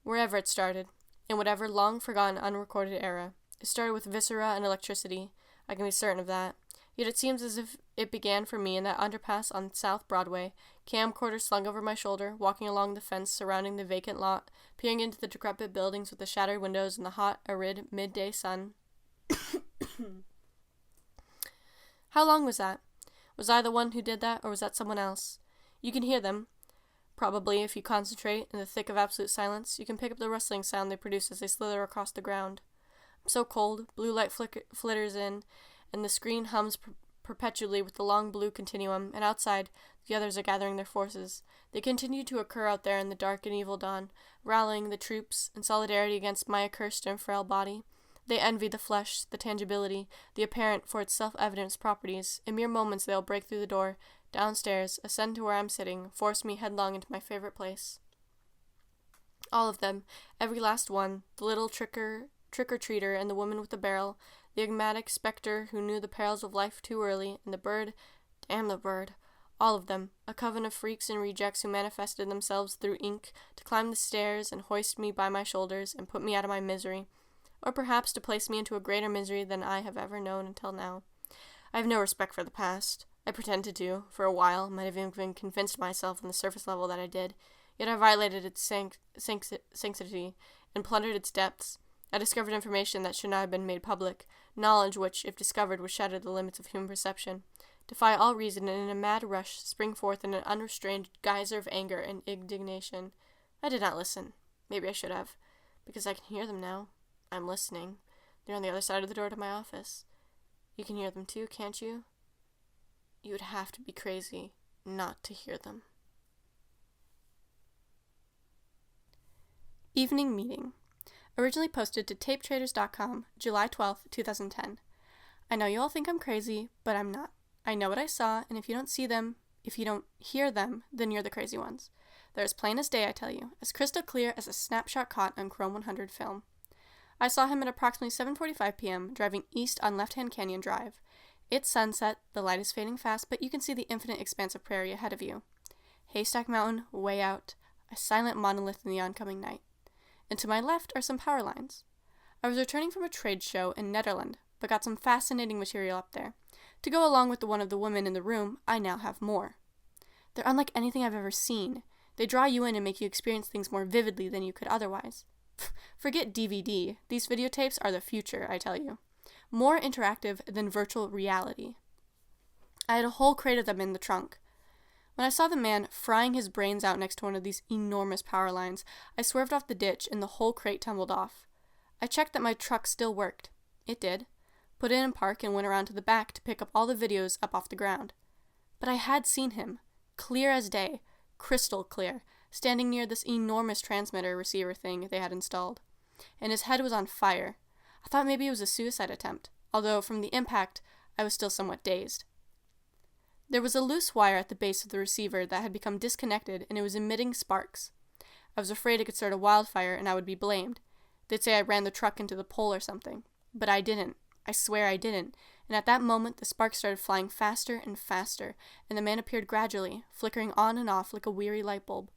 wherever it started, in whatever long-forgotten, unrecorded era. It started with viscera and electricity. I can be certain of that. Yet it seems as if it began for me in that underpass on South Broadway, camcorder slung over my shoulder, walking along the fence surrounding the vacant lot, peering into the decrepit buildings with the shattered windows in the hot, arid, midday sun. How long was that? Was I the one who did that, or was that someone else? You can hear them. Probably, if you concentrate, in the thick of absolute silence, you can pick up the rustling sound they produce as they slither across the ground. I'm so cold, blue light flitters in, and the screen hums perpetually with the long blue continuum, and outside, the others are gathering their forces. They continue to occur out there in the dark and evil dawn, rallying the troops in solidarity against my accursed and frail body. They envy the flesh, the tangibility, the apparent for its self-evident properties. In mere moments they will break through the door, downstairs, ascend to where I'm sitting, force me headlong into my favorite place. All of them, every last one, the little trick-or-treater and the woman with the barrel, the enigmatic spectre who knew the perils of life too early, and the bird, damn the bird, all of them, a coven of freaks and rejects who manifested themselves through ink to climb the stairs and hoist me by my shoulders and put me out of my misery, or perhaps to place me into a greater misery than I have ever known until now. I have no respect for the past. I pretended to, for a while, might have even convinced myself on the surface level that I did, yet I violated its sanctity and plundered its depths. I discovered information that should not have been made public, knowledge which, if discovered, would shatter the limits of human perception, defy all reason, and in a mad rush spring forth in an unrestrained geyser of anger and indignation. I did not listen. Maybe I should have, because I can hear them now. I'm listening. They're on the other side of the door to my office. You can hear them too, can't you? You would have to be crazy not to hear them. Evening meeting. Originally posted to tapetraders.com, July 12th, 2010. I know you all think I'm crazy, but I'm not. I know what I saw, and if you don't see them, if you don't hear them, then you're the crazy ones. They're as plain as day, I tell you, as crystal clear as a snapshot caught on Chrome 100 film. I saw him at approximately 7:45 p.m., driving east on Left-Hand Canyon Drive. It's sunset, the light is fading fast, but you can see the infinite expanse of prairie ahead of you. Haystack Mountain, way out, a silent monolith in the oncoming night. And to my left are some power lines. I was returning from a trade show in Netherlands, but got some fascinating material up there. To go along with the one of the women in the room, I now have more. They're unlike anything I've ever seen. They draw you in and make you experience things more vividly than you could otherwise. Forget DVD. These videotapes are the future, I tell you. More interactive than virtual reality. I had a whole crate of them in the trunk. When I saw the man frying his brains out next to one of these enormous power lines, I swerved off the ditch and the whole crate tumbled off. I checked that my truck still worked. It did. Put it in park and went around to the back to pick up all the videos up off the ground. But I had seen him, clear as day, crystal clear, standing near this enormous transmitter receiver thing they had installed. And his head was on fire. I thought maybe it was a suicide attempt, although from the impact, I was still somewhat dazed. There was a loose wire at the base of the receiver that had become disconnected, and it was emitting sparks. I was afraid it could start a wildfire, and I would be blamed. They'd say I ran the truck into the pole or something. But I didn't. I swear I didn't. And at that moment, the sparks started flying faster and faster, and the man appeared gradually, flickering on and off like a weary light bulb.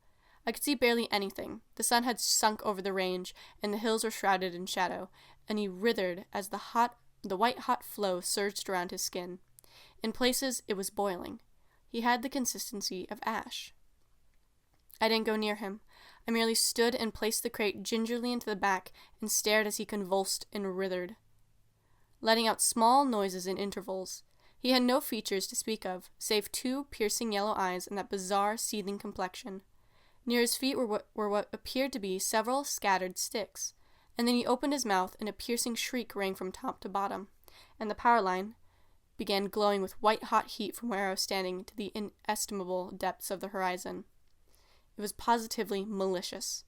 I could see barely anything. The sun had sunk over the range, and the hills were shrouded in shadow, and he writhed as the white-hot flow surged around his skin. In places, it was boiling. He had the consistency of ash. I didn't go near him. I merely stood and placed the crate gingerly into the back and stared as he convulsed and writhed, letting out small noises in intervals. He had no features to speak of, save two piercing yellow eyes and that bizarre, seething complexion. Near his feet were what appeared to be several scattered sticks, and then he opened his mouth and a piercing shriek rang from top to bottom, and the power line began glowing with white-hot heat from where I was standing to the inestimable depths of the horizon. It was positively malicious.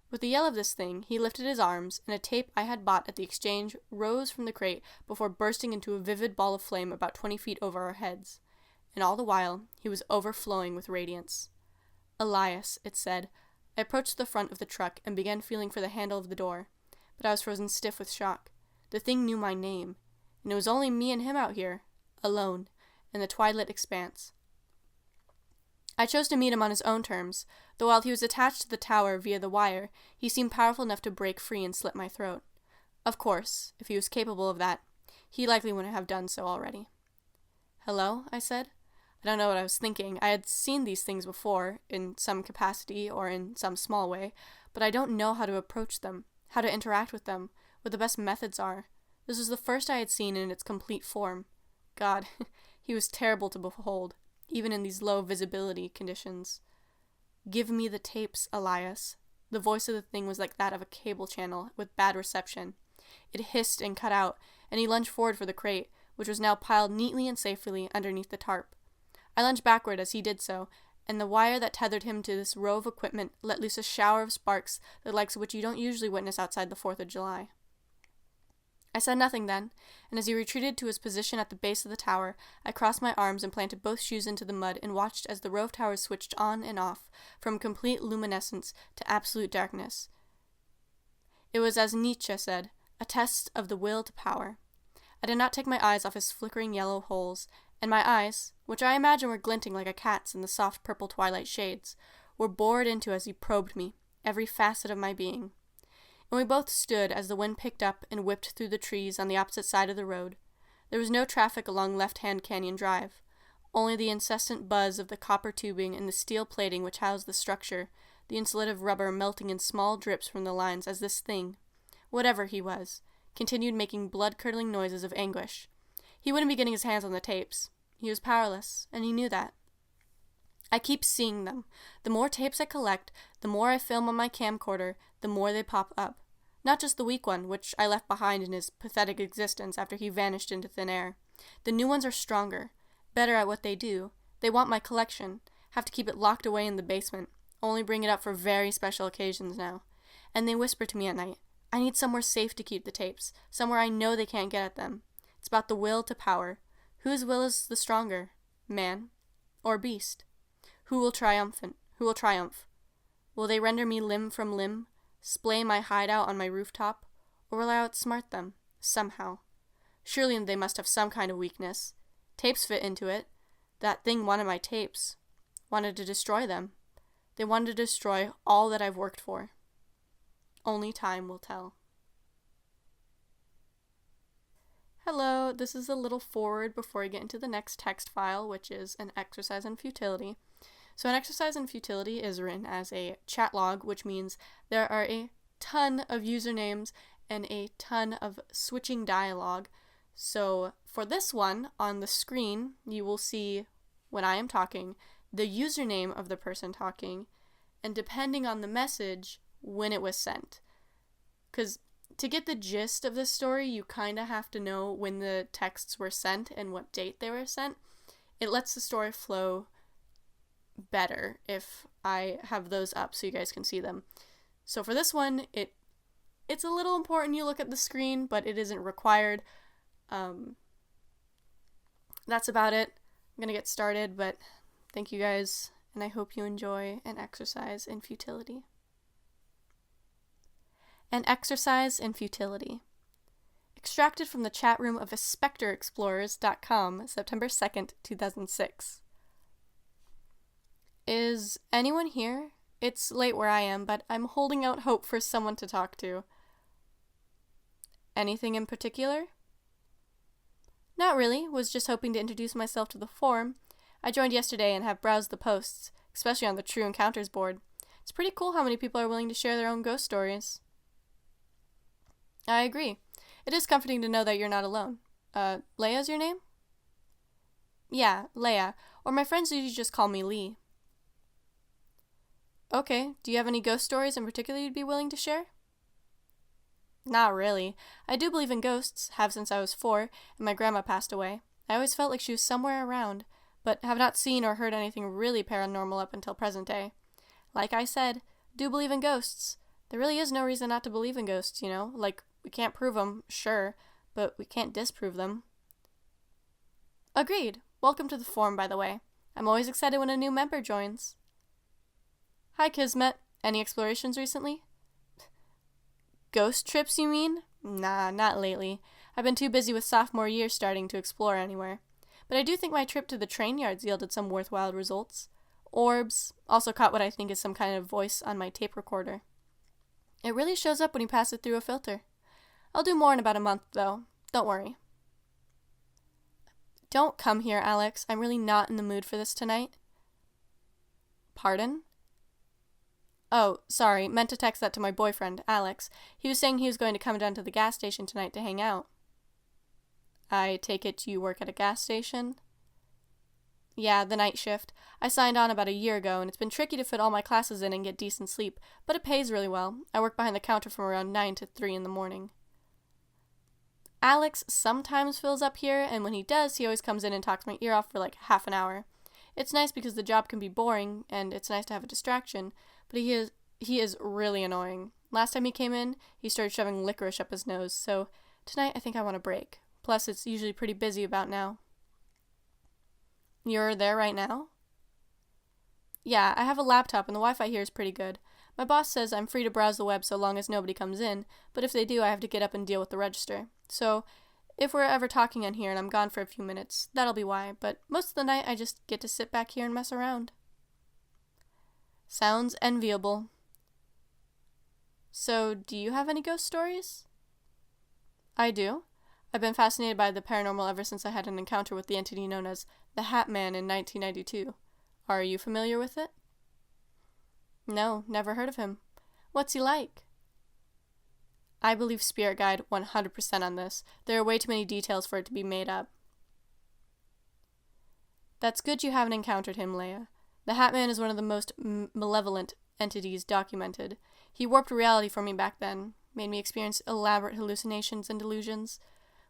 With the yell of this thing, he lifted his arms, and a tape I had bought at the exchange rose from the crate before bursting into a vivid ball of flame about 20 feet over our heads. And all the while, he was overflowing with radiance. Elias, it said. I approached the front of the truck and began feeling for the handle of the door, but I was frozen stiff with shock. The thing knew my name, and it was only me and him out here, alone, in the twilight expanse. I chose to meet him on his own terms, though while he was attached to the tower via the wire, he seemed powerful enough to break free and slit my throat. Of course, if he was capable of that, he likely wouldn't have done so already. "Hello?" I said. I don't know what I was thinking. I had seen these things before, in some capacity or in some small way, but I don't know how to approach them, how to interact with them, what the best methods are. This was the first I had seen in its complete form. God, he was terrible to behold, even in these low visibility conditions. "Give me the tapes, Elias." The voice of the thing was like that of a cable channel with bad reception. It hissed and cut out, and he lunged forward for the crate, which was now piled neatly and safely underneath the tarp. I lunged backward as he did so, and the wire that tethered him to this row of equipment let loose a shower of sparks, the likes of which you don't usually witness outside the 4th of July. I said nothing then, and as he retreated to his position at the base of the tower, I crossed my arms and planted both shoes into the mud and watched as the row of towers switched on and off, from complete luminescence to absolute darkness. It was as Nietzsche said, a test of the will to power. I did not take my eyes off his flickering yellow holes, and my eyes, which I imagine were glinting like a cat's in the soft purple twilight shades, were bored into as he probed me, every facet of my being. And we both stood as the wind picked up and whipped through the trees on the opposite side of the road. There was no traffic along Left-Hand Canyon Drive, only the incessant buzz of the copper tubing and the steel plating which housed the structure, the insulative rubber melting in small drips from the lines as this thing, whatever he was, continued making blood-curdling noises of anguish. He wouldn't be getting his hands on the tapes. He was powerless, and he knew that. I keep seeing them. The more tapes I collect, the more I film on my camcorder, the more they pop up. Not just the weak one, which I left behind in his pathetic existence after he vanished into thin air. The new ones are stronger, better at what they do. They want my collection, have to keep it locked away in the basement, only bring it up for very special occasions now. And they whisper to me at night, I need somewhere safe to keep the tapes, somewhere I know they can't get at them. It's about the will to power. Whose will is the stronger, man or beast? Who will triumph? Will they render me limb from limb, splay my hideout on my rooftop, or will I outsmart them, somehow? Surely they must have some kind of weakness. Tapes fit into it. That thing wanted my tapes. Wanted to destroy them. They wanted to destroy all that I've worked for. Only time will tell. Hello, this is a little forward before I get into the next text file, which is an exercise in futility. So an exercise in futility is written as a chat log, which means there are a ton of usernames and a ton of switching dialogue. So for this one, on the screen, you will see, when I am talking, the username of the person talking, and depending on the message, when it was sent. Because to get the gist of this story, you kind of have to know when the texts were sent and what date they were sent. It lets the story flow better if I have those up so you guys can see them. So for this one, it's a little important you look at the screen, but it isn't required. That's about it. I'm gonna get started, but thank you guys, and I hope you enjoy an exercise in futility. An exercise in futility. Extracted from the chat room of SpectreExplorers.com, September 2nd, 2006. Is anyone here? It's late where I am, but I'm holding out hope for someone to talk to. Anything in particular? Not really. Was just hoping to introduce myself to the forum. I joined yesterday and have browsed the posts, especially on the True Encounters board. It's pretty cool how many people are willing to share their own ghost stories. I agree. It is comforting to know that you're not alone. Leia's your name? Yeah, Leia. Or my friends usually just call me Lee. Okay, do you have any ghost stories in particular you'd be willing to share? Not really. I do believe in ghosts, have since I was 4, and my grandma passed away. I always felt like she was somewhere around, but have not seen or heard anything really paranormal up until present day. Like I said, do believe in ghosts. There really is no reason not to believe in ghosts, you know? Like, we can't prove them, sure, but we can't disprove them. Agreed. Welcome to the forum, by the way. I'm always excited when a new member joins. Hi, Kismet. Any explorations recently? Ghost trips, you mean? Nah, not lately. I've been too busy with sophomore year starting to explore anywhere. But I do think my trip to the train yards yielded some worthwhile results. Orbs. Also caught what I think is some kind of voice on my tape recorder. It really shows up when you pass it through a filter. I'll do more in about a month, though. Don't worry. Don't come here, Alex. I'm really not in the mood for this tonight. Pardon? Oh, sorry. Meant to text that to my boyfriend, Alex. He was saying he was going to come down to the gas station tonight to hang out. I take it you work at a gas station? Yeah, the night shift. I signed on about a year ago, and it's been tricky to fit all my classes in and get decent sleep, but it pays really well. I work behind the counter from around 9 to 3 in the morning. Alex sometimes fills up here, and when he does, he always comes in and talks my ear off for like half an hour. It's nice because the job can be boring, and it's nice to have a distraction, but he is really annoying. Last time he came in, he started shoving licorice up his nose, so tonight I think I want a break. Plus, it's usually pretty busy about now. You're there right now? Yeah, I have a laptop and the Wi-Fi here is pretty good. My boss says I'm free to browse the web so long as nobody comes in, but if they do, I have to get up and deal with the register. So, if we're ever talking on here and I'm gone for a few minutes, that'll be why, but most of the night I just get to sit back here and mess around. Sounds enviable. So, do you have any ghost stories? I do. I've been fascinated by the paranormal ever since I had an encounter with the entity known as the Hat Man in 1992. Are you familiar with it? No, never heard of him. What's he like? I believe Spirit Guide 100% on this. There are way too many details for it to be made up. That's good you haven't encountered him, Leia. The Hat Man is one of the most malevolent entities documented. He warped reality for me back then, made me experience elaborate hallucinations and delusions.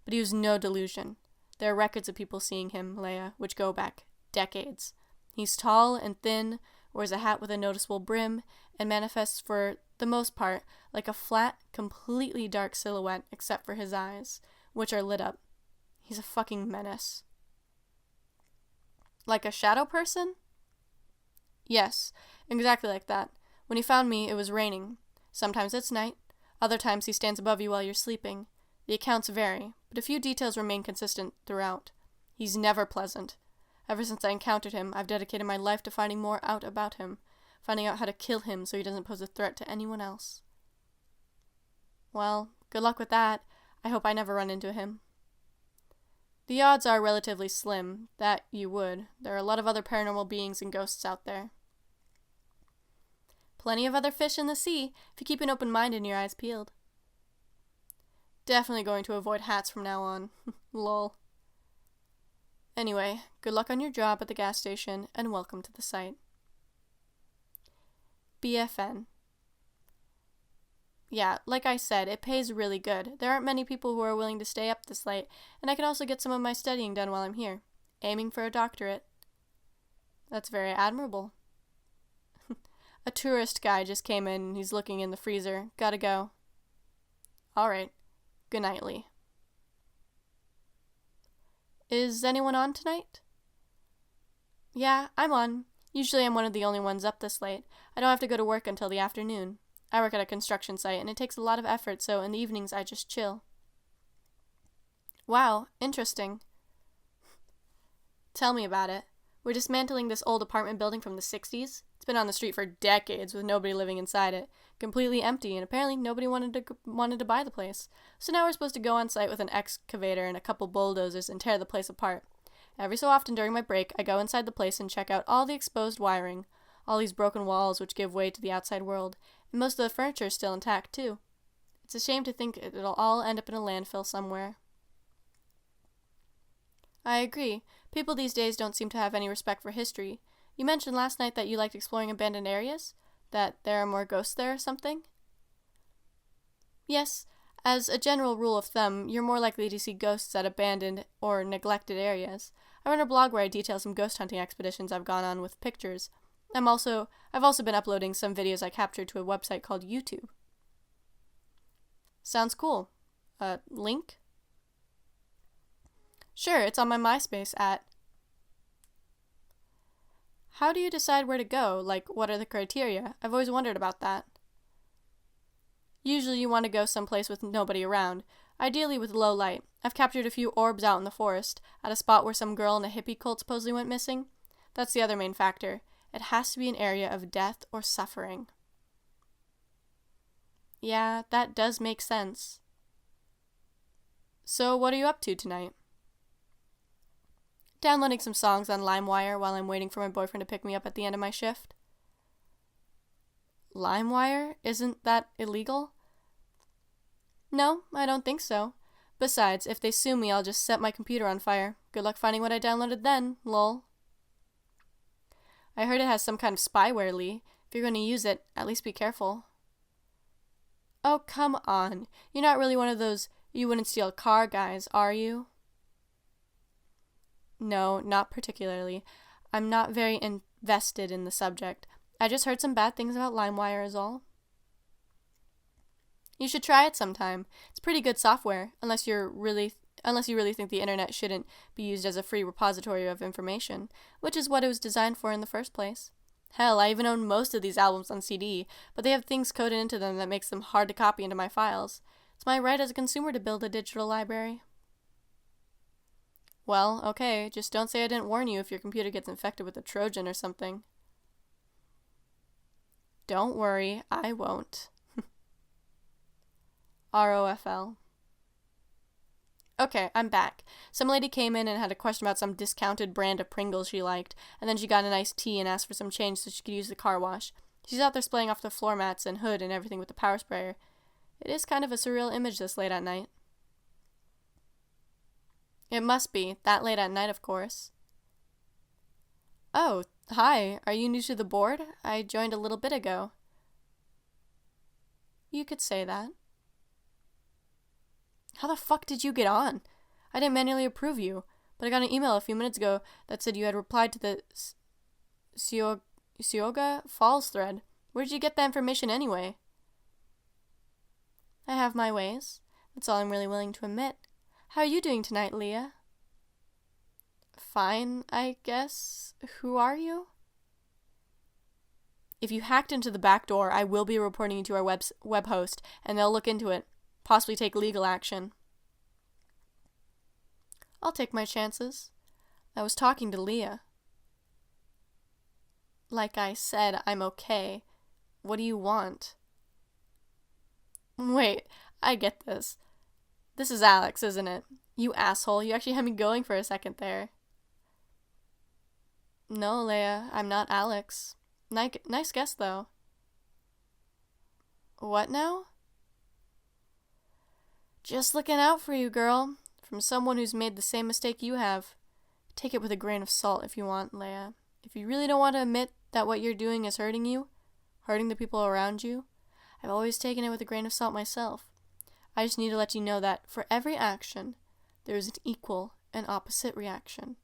But he was no delusion. There are records of people seeing him, Leia, which go back decades. He's tall and thin, wears a hat with a noticeable brim, and manifests for the most part, like a flat, completely dark silhouette except for his eyes, which are lit up. He's a fucking menace. Like a shadow person? Yes, exactly like that. When he found me, it was raining. Sometimes it's night. Other times he stands above you while you're sleeping. The accounts vary, but a few details remain consistent throughout. He's never pleasant. Ever since I encountered him, I've dedicated my life to finding more out about him, finding out how to kill him so he doesn't pose a threat to anyone else. Well, good luck with that. I hope I never run into him. The odds are relatively slim that you would. There are a lot of other paranormal beings and ghosts out there. Plenty of other fish in the sea, if you keep an open mind and your eyes peeled. Definitely going to avoid hats from now on. Lol. Anyway, good luck on your job at the gas station, and welcome to the site. BFN. Yeah, like I said, it pays really good. There aren't many people who are willing to stay up this late, and I can also get some of my studying done while I'm here. Aiming for a doctorate. That's very admirable. A tourist guy just came in, and he's looking in the freezer. Gotta go. Alright. Good night, Lee. Is anyone on tonight? Yeah, I'm on. Usually I'm one of the only ones up this late. I don't have to go to work until the afternoon. I work at a construction site, and it takes a lot of effort, so in the evenings I just chill. Wow, interesting. Tell me about it. We're dismantling this old apartment building from the 60s. It's been on the street for decades with nobody living inside it. Completely empty, and apparently nobody wanted to buy the place. So now we're supposed to go on site with an excavator and a couple bulldozers and tear the place apart. Every so often during my break, I go inside the place and check out all the exposed wiring, all these broken walls which give way to the outside world, and most of the furniture is still intact, too. It's a shame to think it'll all end up in a landfill somewhere. I agree. People these days don't seem to have any respect for history. You mentioned last night that you liked exploring abandoned areas? That there are more ghosts there or something? Yes. As a general rule of thumb, you're more likely to see ghosts at abandoned or neglected areas. I run a blog where I detail some ghost hunting expeditions I've gone on with pictures. I've also been uploading some videos I captured to a website called YouTube. Sounds cool. Link? Sure, it's on my MySpace at... How do you decide where to go? Like, what are the criteria? I've always wondered about that. Usually you want to go someplace with nobody around, ideally with low light. I've captured a few orbs out in the forest, at a spot where some girl in a hippie cult supposedly went missing. That's the other main factor. It has to be an area of death or suffering. Yeah, that does make sense. So, what are you up to tonight? Downloading some songs on LimeWire while I'm waiting for my boyfriend to pick me up at the end of my shift. LimeWire? Isn't that illegal? No, I don't think so. Besides, if they sue me, I'll just set my computer on fire. Good luck finding what I downloaded then, lol. I heard it has some kind of spyware, Lee. If you're going to use it, at least be careful. Oh, come on. You're not really one of those you wouldn't steal a car guys, are you? No, not particularly. I'm not very invested in the subject. I just heard some bad things about LimeWire is all. You should try it sometime. It's pretty good software, unless you really think the internet shouldn't be used as a free repository of information, which is what it was designed for in the first place. Hell, I even own most of these albums on CD, but they have things coded into them that makes them hard to copy into my files. It's my right as a consumer to build a digital library. Well, okay, just don't say I didn't warn you if your computer gets infected with a Trojan or something. Don't worry, I won't. ROFL. Okay, I'm back. Some lady came in and had a question about some discounted brand of Pringles she liked, and then she got an iced tea and asked for some change so she could use the car wash. She's out there spraying off the floor mats and hood and everything with the power sprayer. It is kind of a surreal image this late at night. It must be. That late at night, of course. Oh, hi. Are you new to the board? I joined a little bit ago. You could say that. How the fuck did you get on? I didn't manually approve you, but I got an email a few minutes ago that said you had replied to the Seoga Falls thread. Where did you get that information anyway? I have my ways. That's all I'm really willing to admit. How are you doing tonight, Leah? Fine, I guess. Who are you? If you hacked into the back door, I will be reporting you to our web host, and they'll look into it, possibly take legal action. I'll take my chances. I was talking to Leah. Like I said, I'm okay. What do you want? Wait, I get this. This is Alex, isn't it? You asshole, you actually had me going for a second there. No, Leah, I'm not Alex. Nice guess, though. What now? Just looking out for you, girl. From someone who's made the same mistake you have. Take it with a grain of salt if you want, Leah. If you really don't want to admit that what you're doing is hurting you, hurting the people around you, I've always taken it with a grain of salt myself. I just need to let you know that for every action, there is an equal and opposite reaction.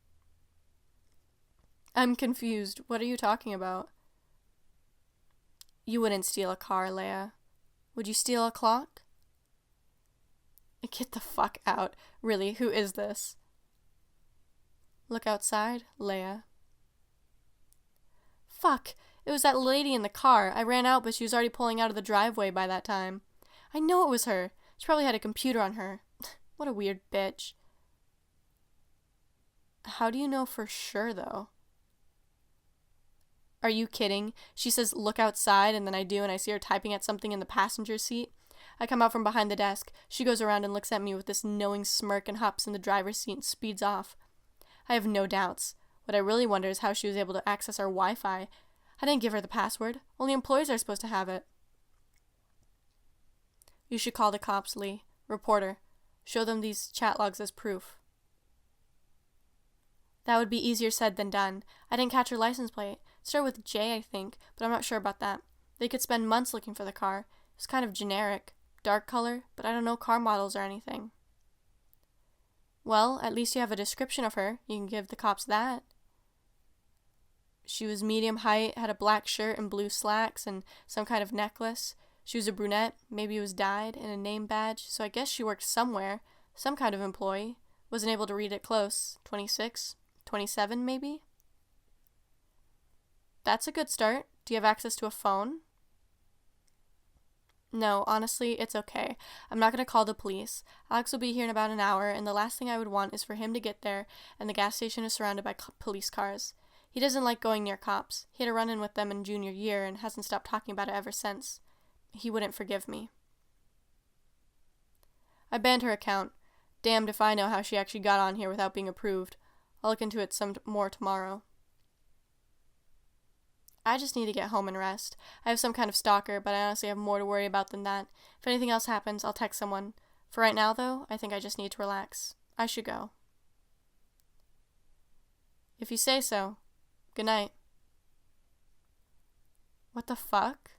I'm confused. What are you talking about? You wouldn't steal a car, Leah. Would you steal a clock? Get the fuck out. Really, who is this? Look outside, Leah. Fuck! It was that lady in the car. I ran out, but she was already pulling out of the driveway by that time. I know it was her. She probably had a computer on her. What a weird bitch. How do you know for sure, though? Are you kidding? She says, look outside, and then I do, and I see her typing at something in the passenger seat. I come out from behind the desk. She goes around and looks at me with this knowing smirk and hops in the driver's seat and speeds off. I have no doubts. What I really wonder is how she was able to access our Wi-Fi. I didn't give her the password. Only employees are supposed to have it. You should call the cops, Lee. Reporter. Show them these chat logs as proof. That would be easier said than done. I didn't catch her license plate. It started with J, I think, but I'm not sure about that. They could spend months looking for the car. It was kind of generic. Dark color, but I don't know car models or anything. Well, at least you have a description of her. You can give the cops that. She was medium height, had a black shirt and blue slacks, and some kind of necklace. She was a brunette, maybe it was dyed, and a name badge, so I guess she worked somewhere. Some kind of employee. Wasn't able to read it close. 26? 27, maybe? That's a good start. Do you have access to a phone? No, honestly, it's okay. I'm not going to call the police. Alex will be here in about an hour, and the last thing I would want is for him to get there, and the gas station is surrounded by police cars. He doesn't like going near cops. He had a run-in with them in junior year and hasn't stopped talking about it ever since. He wouldn't forgive me. I banned her account. Damned if I know how she actually got on here without being approved. I'll look into it some more tomorrow. I just need to get home and rest. I have some kind of stalker, but I honestly have more to worry about than that. If anything else happens, I'll text someone. For right now, though, I think I just need to relax. I should go. If you say so. Good night. What the fuck?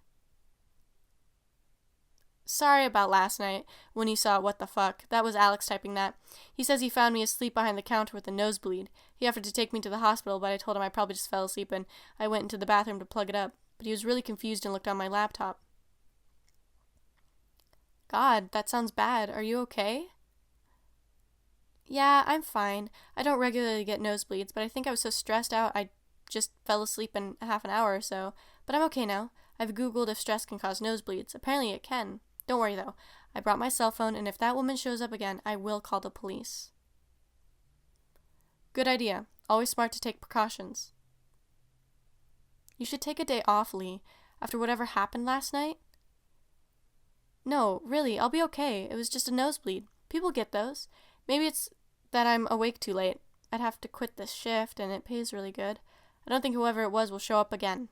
Sorry about last night, when you saw what the fuck. That was Alex typing that. He says he found me asleep behind the counter with a nosebleed. He offered to take me to the hospital, but I told him I probably just fell asleep and I went into the bathroom to plug it up. But he was really confused and looked on my laptop. God, that sounds bad. Are you okay? Yeah, I'm fine. I don't regularly get nosebleeds, but I think I was so stressed out I just fell asleep in half an hour or so. But I'm okay now. I've Googled if stress can cause nosebleeds. Apparently it can. Don't worry, though. I brought my cell phone, and if that woman shows up again, I will call the police. Good idea. Always smart to take precautions. You should take a day off, Lee, after whatever happened last night. No, really, I'll be okay. It was just a nosebleed. People get those. Maybe it's that I'm awake too late. I'd have to quit this shift, and it pays really good. I don't think whoever it was will show up again.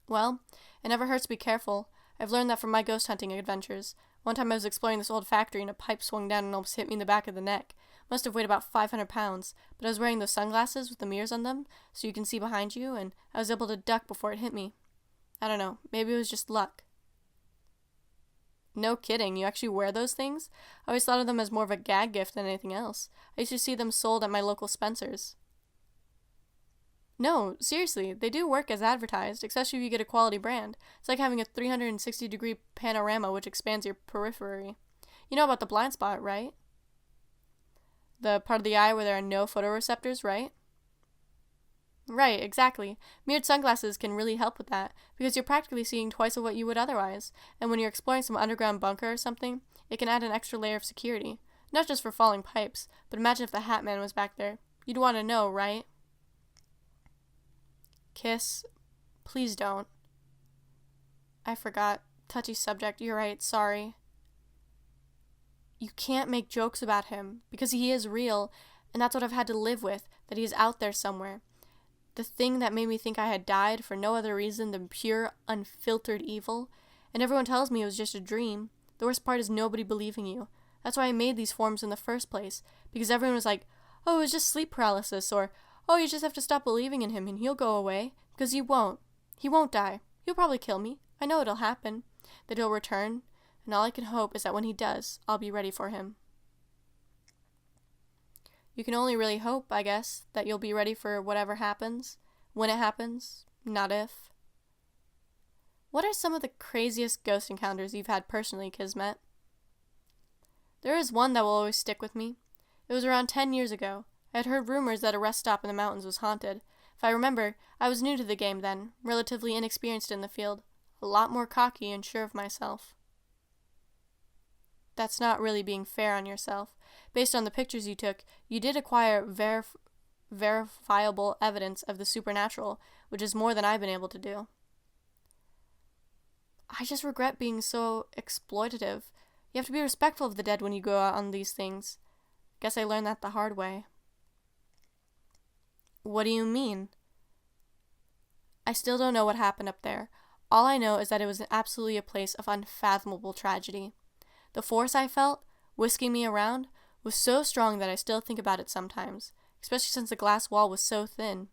Well, it never hurts to be careful. I've learned that from my ghost hunting adventures. One time I was exploring this old factory and a pipe swung down and almost hit me in the back of the neck. Must have weighed about 500 pounds, but I was wearing those sunglasses with the mirrors on them, so you can see behind you, and I was able to duck before it hit me. I don't know, maybe it was just luck. No kidding, you actually wear those things? I always thought of them as more of a gag gift than anything else. I used to see them sold at my local Spencer's. No, seriously, they do work as advertised, especially if you get a quality brand. It's like having a 360-degree panorama which expands your periphery. You know about the blind spot, right? The part of the eye where there are no photoreceptors, right? Right, exactly. Mirrored sunglasses can really help with that, because you're practically seeing twice of what you would otherwise, and when you're exploring some underground bunker or something, it can add an extra layer of security. Not just for falling pipes, but imagine if the Hat Man was back there. You'd want to know, right? Kiss. Please don't. I forgot. Touchy subject, you're right, sorry. You can't make jokes about him, because he is real, and that's what I've had to live with, that he is out there somewhere. The thing that made me think I had died for no other reason than pure, unfiltered evil, and everyone tells me it was just a dream. The worst part is nobody believing you. That's why I made these forms in the first place, because everyone was like, oh, it was just sleep paralysis, or, oh, you just have to stop believing in him and he'll go away, because he won't. He won't die. He'll probably kill me. I know it'll happen, that he'll return, and all I can hope is that when he does, I'll be ready for him. You can only really hope, I guess, that you'll be ready for whatever happens, when it happens, not if. What are some of the craziest ghost encounters you've had personally, Kismet? There is one that will always stick with me. It was around 10 years ago. I had heard rumors that a rest stop in the mountains was haunted. If I remember, I was new to the game then, relatively inexperienced in the field, a lot more cocky and sure of myself. That's not really being fair on yourself. Based on the pictures you took, you did acquire verifiable evidence of the supernatural, which is more than I've been able to do. I just regret being so exploitative. You have to be respectful of the dead when you go out on these things. Guess I learned that the hard way. What do you mean? I still don't know what happened up there. All I know is that it was absolutely a place of unfathomable tragedy. The force I felt, whisking me around, was so strong that I still think about it sometimes, especially since the glass wall was so thin.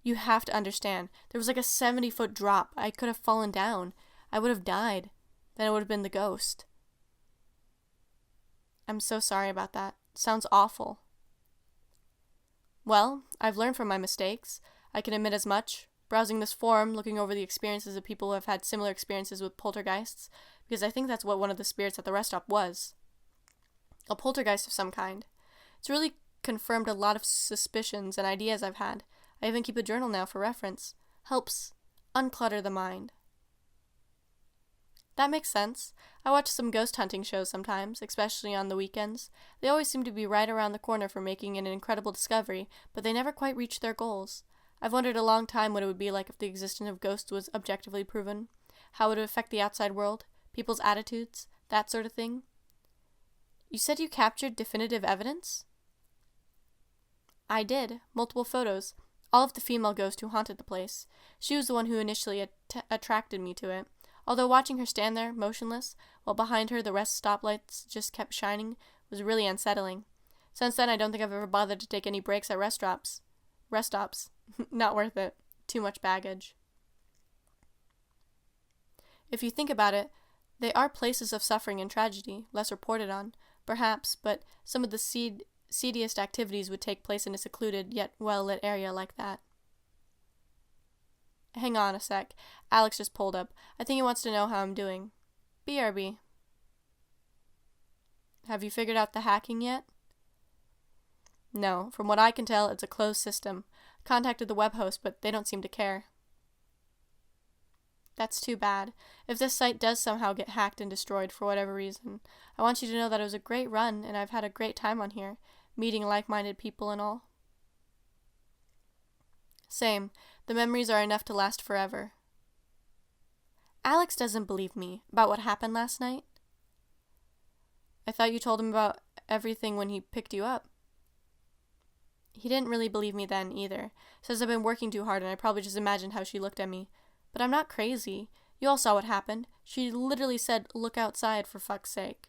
You have to understand, there was like a 70-foot drop. I could have fallen down. I would have died. Then it would have been the ghost. I'm so sorry about that. Sounds awful. Well, I've learned from my mistakes. I can admit as much. Browsing this forum, looking over the experiences of people who have had similar experiences with poltergeists, because I think that's what one of the spirits at the rest stop was. A poltergeist of some kind. It's really confirmed a lot of suspicions and ideas I've had. I even keep a journal now for reference. Helps unclutter the mind. That makes sense. I watch some ghost hunting shows sometimes, especially on the weekends. They always seem to be right around the corner for making an incredible discovery, but they never quite reach their goals. I've wondered a long time what it would be like if the existence of ghosts was objectively proven. How it would affect the outside world, people's attitudes, that sort of thing. You said you captured definitive evidence? I did. Multiple photos. All of the female ghost who haunted the place. She was the one who initially attracted me to it. Although watching her stand there, motionless, while behind her the rest stoplights just kept shining, was really unsettling. Since then, I don't think I've ever bothered to take any breaks at rest stops. Not worth it. Too much baggage. If you think about it, they are places of suffering and tragedy, less reported on, perhaps, but some of the seediest activities would take place in a secluded, yet well-lit area like that. Hang on a sec. Alex just pulled up. I think he wants to know how I'm doing. BRB. Have you figured out the hacking yet? No. From what I can tell, it's a closed system. Contacted the web host, but they don't seem to care. That's too bad. If this site does somehow get hacked and destroyed for whatever reason, I want you to know that it was a great run, and I've had a great time on here, meeting like-minded people and all. Same. The memories are enough to last forever. Alex doesn't believe me about what happened last night. I thought you told him about everything when he picked you up. He didn't really believe me then either. Says I've been working too hard and I probably just imagined how she looked at me. But I'm not crazy. You all saw what happened. She literally said, "Look outside, for fuck's sake."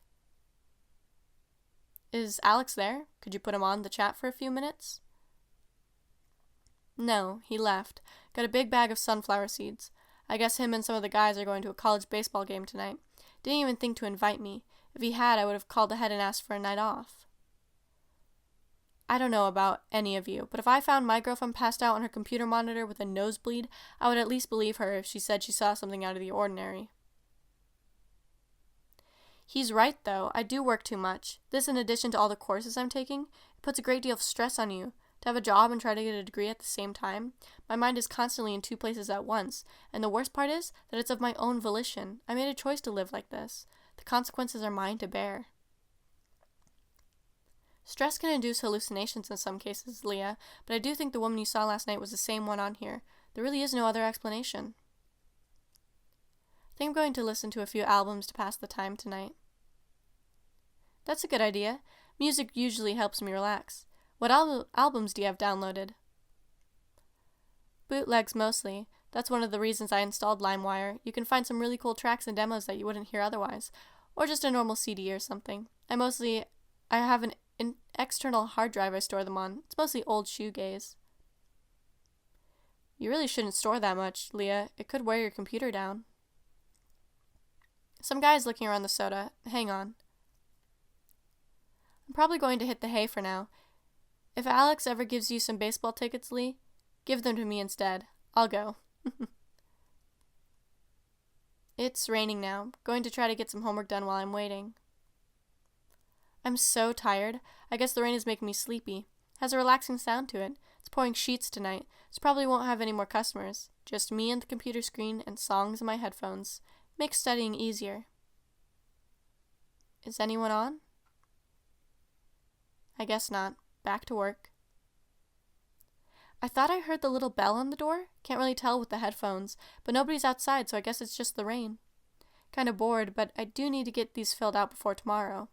Is Alex there? Could you put him on the chat for a few minutes? No, he left. Got a big bag of sunflower seeds. I guess him and some of the guys are going to a college baseball game tonight. Didn't even think to invite me. If he had, I would have called ahead and asked for a night off. I don't know about any of you, but if I found my girlfriend passed out on her computer monitor with a nosebleed, I would at least believe her if she said she saw something out of the ordinary. He's right, though. I do work too much. This, in addition to all the courses I'm taking, it puts a great deal of stress on you. To have a job and try to get a degree at the same time, my mind is constantly in two places at once, and the worst part is that it's of my own volition. I made a choice to live like this. The consequences are mine to bear. Stress can induce hallucinations in some cases, Leah, but I do think the woman you saw last night was the same one on here. There really is no other explanation. I think I'm going to listen to a few albums to pass the time tonight. That's a good idea. Music usually helps me relax. What albums do you have downloaded? Bootlegs mostly. That's one of the reasons I installed LimeWire. You can find some really cool tracks and demos that you wouldn't hear otherwise. Or just a normal CD or something. I have an external hard drive I store them on. It's mostly old shoegaze. You really shouldn't store that much, Leah. It could wear your computer down. Some guy's looking around the soda. Hang on. I'm probably going to hit the hay for now. If Alex ever gives you some baseball tickets, Lee, give them to me instead. I'll go. It's raining now. Going to try to get some homework done while I'm waiting. I'm so tired. I guess the rain is making me sleepy. Has a relaxing sound to it. It's pouring sheets tonight, so probably won't have any more customers. Just me and the computer screen and songs in my headphones. Makes studying easier. Is anyone on? I guess not. Back to work. I thought I heard the little bell on the door. Can't really tell with the headphones, but nobody's outside, so I guess it's just the rain. Kinda bored, but I do need to get these filled out before tomorrow.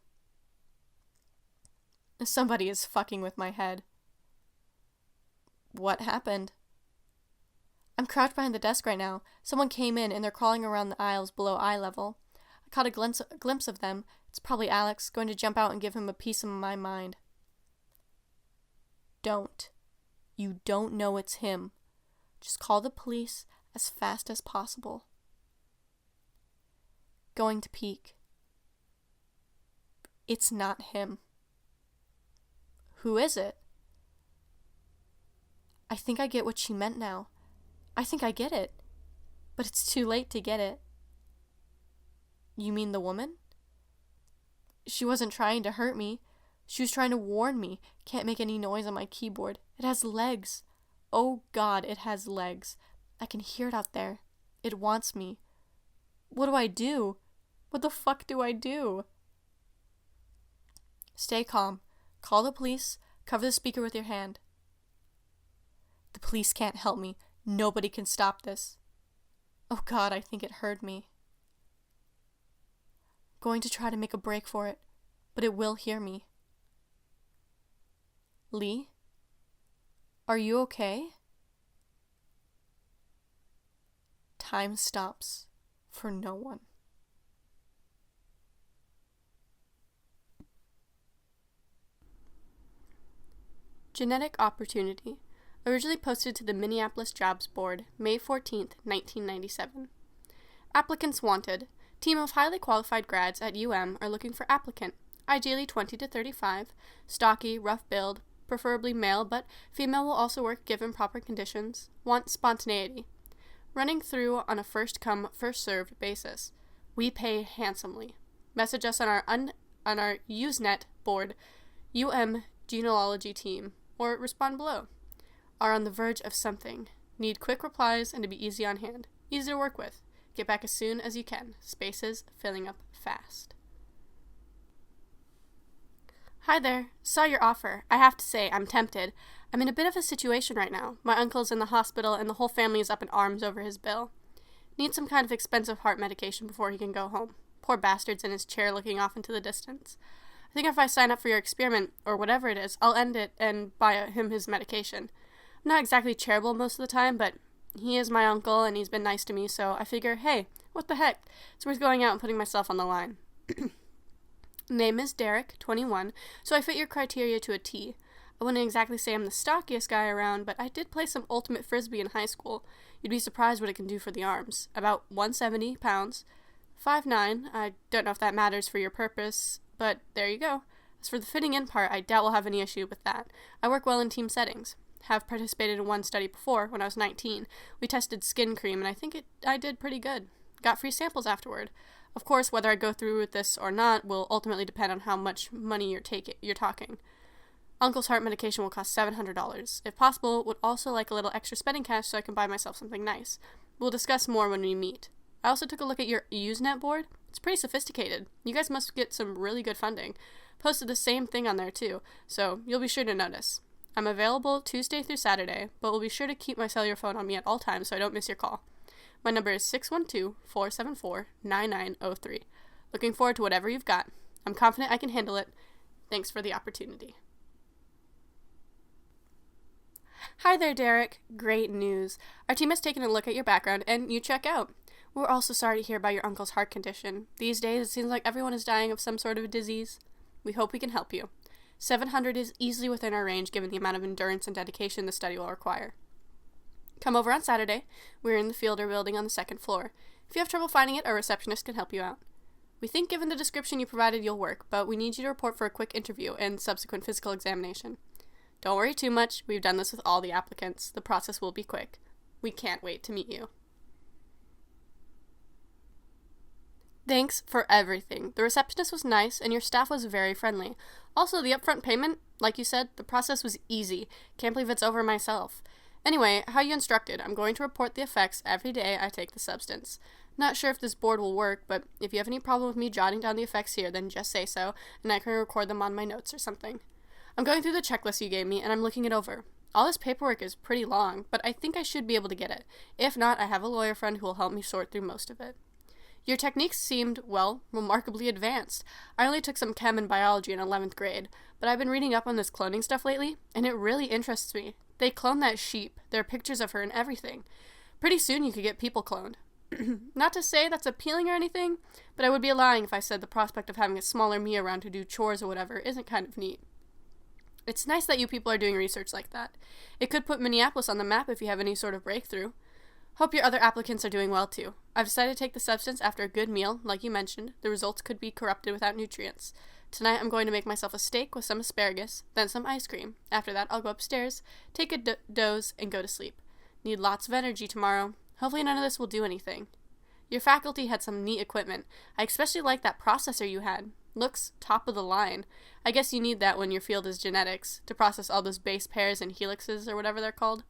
Somebody is fucking with my head. What happened? I'm crouched behind the desk right now. Someone came in and they're crawling around the aisles below eye level. I caught a glimpse of them. It's probably Alex, going to jump out and give him a piece of my mind. Don't. You don't know it's him. Just call the police as fast as possible. Going to peek. It's not him. Who is it? I think I get what she meant now. I think I get it. But it's too late to get it. You mean the woman? She wasn't trying to hurt me. She was trying to warn me. Can't make any noise on my keyboard. It has legs. Oh God, it has legs. I can hear it out there. It wants me. What do I do? What the fuck do I do? Stay calm. Call the police. Cover the speaker with your hand. The police can't help me. Nobody can stop this. Oh God, I think it heard me. Going to try to make a break for it, but it will hear me. Lee? Are you okay? Time stops for no one. Genetic Opportunity. Originally posted to the Minneapolis Jobs Board, May 14, 1997. Applicants wanted. Team of highly qualified grads at UM are looking for applicant. Ideally 20 to 35, stocky, rough build, preferably male, but female will also work given proper conditions. Want spontaneity. Running through on a first-come, first-served basis. We pay handsomely. Message us on our Usenet board, UM Genealogy Team, or respond below. Are on the verge of something. Need quick replies and to be easy on hand. Easy to work with. Get back as soon as you can. Spaces filling up fast. Hi there. Saw your offer. I have to say, I'm tempted. I'm in a bit of a situation right now. My uncle's in the hospital and the whole family is up in arms over his bill. Needs some kind of expensive heart medication before he can go home. Poor bastard's in his chair looking off into the distance. I think if I sign up for your experiment, or whatever it is, I'll end it and buy him his medication. I'm not exactly charitable most of the time, but he is my uncle and he's been nice to me, so I figure, hey, what the heck? It's worth going out and putting myself on the line. Name is Derek, 21, so I fit your criteria to a T. I wouldn't exactly say I'm the stockiest guy around, but I did play some ultimate frisbee in high school. You'd be surprised what it can do for the arms. About 170 pounds. 5'9". I don't know if that matters for your purpose, but there you go. As for the fitting in part, I doubt we'll have any issue with that. I work well in team settings. Have participated in one study before, when I was 19. We tested skin cream, and I think I did pretty good. Got free samples afterward. Of course, whether I go through with this or not will ultimately depend on how much money you're talking. Uncle's heart medication will cost $700. If possible, would also like a little extra spending cash so I can buy myself something nice. We'll discuss more when we meet. I also took a look at your Usenet board. It's pretty sophisticated. You guys must get some really good funding. Posted the same thing on there too, so you'll be sure to notice. I'm available Tuesday through Saturday, but will be sure to keep my cellular phone on me at all times so I don't miss your call. My number is 612-474-9903. Looking forward to whatever you've got. I'm confident I can handle it. Thanks for the opportunity. Hi there, Derek. Great news. Our team has taken a look at your background, and you check out. We're also sorry to hear about your uncle's heart condition. These days, it seems like everyone is dying of some sort of a disease. We hope we can help you. 700 is easily within our range given the amount of endurance and dedication the study will require. Come over on Saturday. We're in the Fielder building on the 2nd floor. If you have trouble finding it, our receptionist can help you out. We think given the description you provided you'll work, but we need you to report for a quick interview and subsequent physical examination. Don't worry too much. We've done this with all the applicants. The process will be quick. We can't wait to meet you. Thanks for everything. The receptionist was nice, and your staff was very friendly. Also, the upfront payment, like you said, the process was easy. Can't believe it's over myself. Anyway, how you instructed. I'm going to report the effects every day I take the substance. Not sure if this board will work, but if you have any problem with me jotting down the effects here, then just say so, and I can record them on my notes or something. I'm going through the checklist you gave me, and I'm looking it over. All this paperwork is pretty long, but I think I should be able to get it. If not, I have a lawyer friend who will help me sort through most of it. Your techniques seemed, well, remarkably advanced. I only took some chem and biology in 11th grade, but I've been reading up on this cloning stuff lately, and it really interests me. They cloned that sheep. There are pictures of her and everything. Pretty soon you could get people cloned. Not to say that's appealing or anything, but I would be lying if I said the prospect of having a smaller me around to do chores or whatever isn't kind of neat. It's nice that you people are doing research like that. It could put Minneapolis on the map if you have any sort of breakthrough. Hope your other applicants are doing well too. I've decided to take the substance after a good meal, like you mentioned. The results could be corrupted without nutrients. Tonight I'm going to make myself a steak with some asparagus, then some ice cream. After that I'll go upstairs, take a doze, and go to sleep. Need lots of energy tomorrow. Hopefully none of this will do anything. Your faculty had some neat equipment. I especially like that processor you had. Looks top of the line. I guess you need that when your field is genetics, to process all those base pairs and helixes or whatever they're called.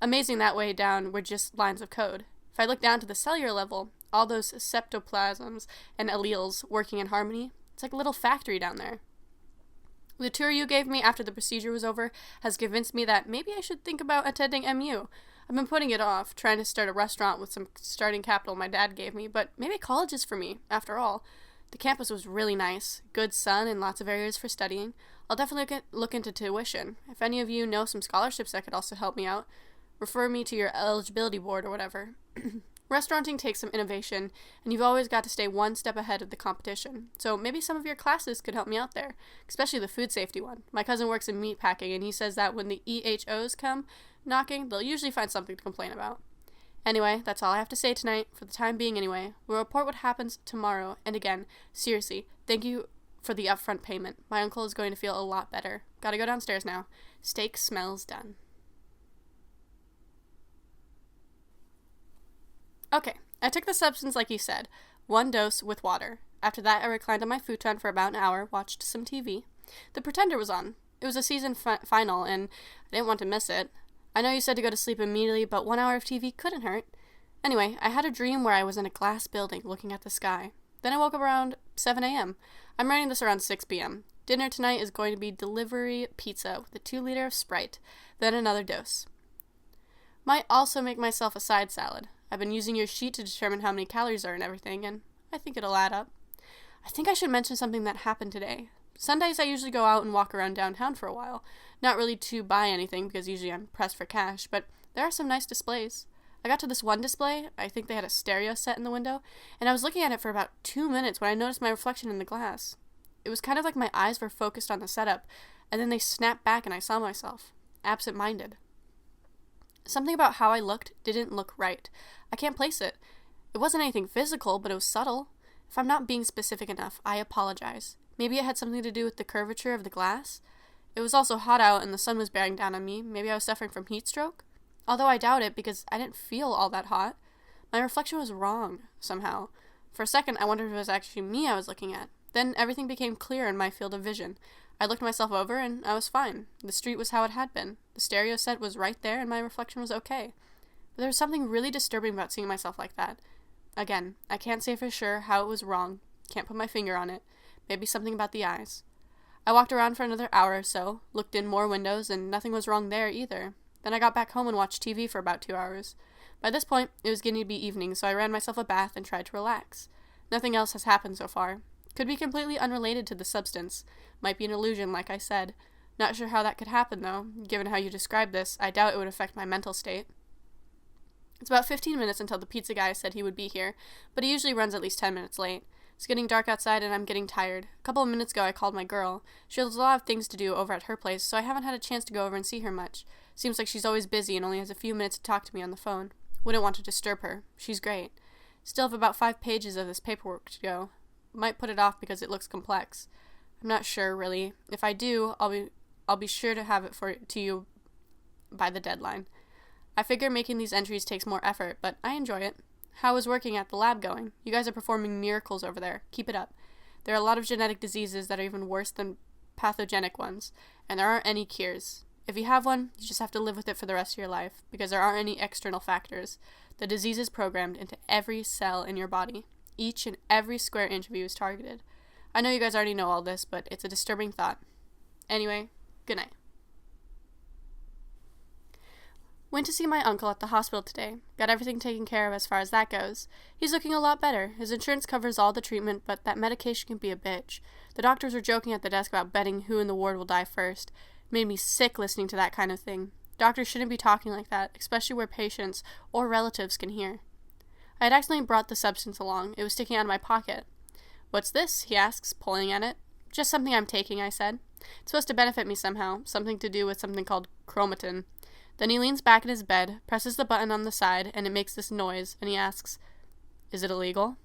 Amazing that way down were just lines of code. If I look down to the cellular level, all those septoplasms and alleles working in harmony, it's like a little factory down there. The tour you gave me after the procedure was over has convinced me that maybe I should think about attending MU. I've been putting it off, trying to start a restaurant with some starting capital my dad gave me, but maybe college is for me, after all. The campus was really nice, good sun and lots of areas for studying. I'll definitely look into tuition. If any of you know some scholarships that could also help me out, refer me to your eligibility board or whatever. Restauranting takes some innovation, and you've always got to stay one step ahead of the competition. So maybe some of your classes could help me out there, especially the food safety one. My cousin works in meat packing, and he says that when the EHOs come knocking, they'll usually find something to complain about. Anyway, that's all I have to say tonight, for the time being anyway. We'll report what happens tomorrow, and again, seriously, thank you for the upfront payment. My uncle is going to feel a lot better. Gotta go downstairs now. Steak smells done. Okay, I took the substance like you said, 1 dose with water. After that, I reclined on my futon for about an hour, watched some TV. The Pretender was on. It was a season final, and I didn't want to miss it. I know you said to go to sleep immediately, but 1 hour of TV couldn't hurt. Anyway, I had a dream where I was in a glass building looking at the sky. Then I woke up around 7 a.m. I'm writing this around 6 p.m. Dinner tonight is going to be delivery pizza with a 2-liter of Sprite, then another dose. Might also make myself a side salad. I've been using your sheet to determine how many calories are in everything, and I think it'll add up. I think I should mention something that happened today. Sundays I usually go out and walk around downtown for a while. Not really to buy anything, because usually I'm pressed for cash, but there are some nice displays. I got to this one display, I think they had a stereo set in the window, and I was looking at it for about 2 minutes when I noticed my reflection in the glass. It was kind of like my eyes were focused on the setup, and then they snapped back and I saw myself. Absent-minded. Something about how I looked didn't look right. I can't place it. It wasn't anything physical, but it was subtle. If I'm not being specific enough, I apologize. Maybe it had something to do with the curvature of the glass? It was also hot out and the sun was bearing down on me. Maybe I was suffering from heat stroke? Although I doubt it because I didn't feel all that hot. My reflection was wrong, somehow. For a second, I wondered if it was actually me I was looking at. Then everything became clear in my field of vision. I looked myself over and I was fine. The street was how it had been. The stereo set was right there and my reflection was okay. But there was something really disturbing about seeing myself like that. Again, I can't say for sure how it was wrong. Can't put my finger on it. Maybe something about the eyes. I walked around for another hour or so, looked in more windows, and nothing was wrong there either. Then I got back home and watched TV for about 2 hours. By this point, it was getting to be evening, so I ran myself a bath and tried to relax. Nothing else has happened so far. Could be completely unrelated to the substance. Might be an illusion, like I said. Not sure how that could happen, though. Given how you described this, I doubt it would affect my mental state. It's about 15 minutes until the pizza guy said he would be here, but he usually runs at least 10 minutes late. It's getting dark outside and I'm getting tired. A couple of minutes ago I called my girl. She has a lot of things to do over at her place, so I haven't had a chance to go over and see her much. Seems like she's always busy and only has a few minutes to talk to me on the phone. Wouldn't want to disturb her. She's great. Still have about 5 pages of this paperwork to go. Might put it off because it looks complex. I'm not sure, really. If I do, I'll be sure to have it to you by the deadline. I figure making these entries takes more effort, but I enjoy it. How is working at the lab going? You guys are performing miracles over there. Keep it up. There are a lot of genetic diseases that are even worse than pathogenic ones, and there aren't any cures. If you have one, you just have to live with it for the rest of your life, because there aren't any external factors. The disease is programmed into every cell in your body. Each and every square inch of you is targeted. I know you guys already know all this, but it's a disturbing thought. Anyway, good night. Went to see my uncle at the hospital today. Got everything taken care of as far as that goes. He's looking a lot better. His insurance covers all the treatment, but that medication can be a bitch. The doctors were joking at the desk about betting who in the ward will die first. It made me sick listening to that kind of thing. Doctors shouldn't be talking like that, especially where patients or relatives can hear. I had accidentally brought the substance along. It was sticking out of my pocket. "What's this?" he asks, pulling at it. "Just something I'm taking," I said. "It's supposed to benefit me somehow, something to do with something called chromatin." Then he leans back in his bed, presses the button on the side, and it makes this noise, and he asks, "Is it illegal?"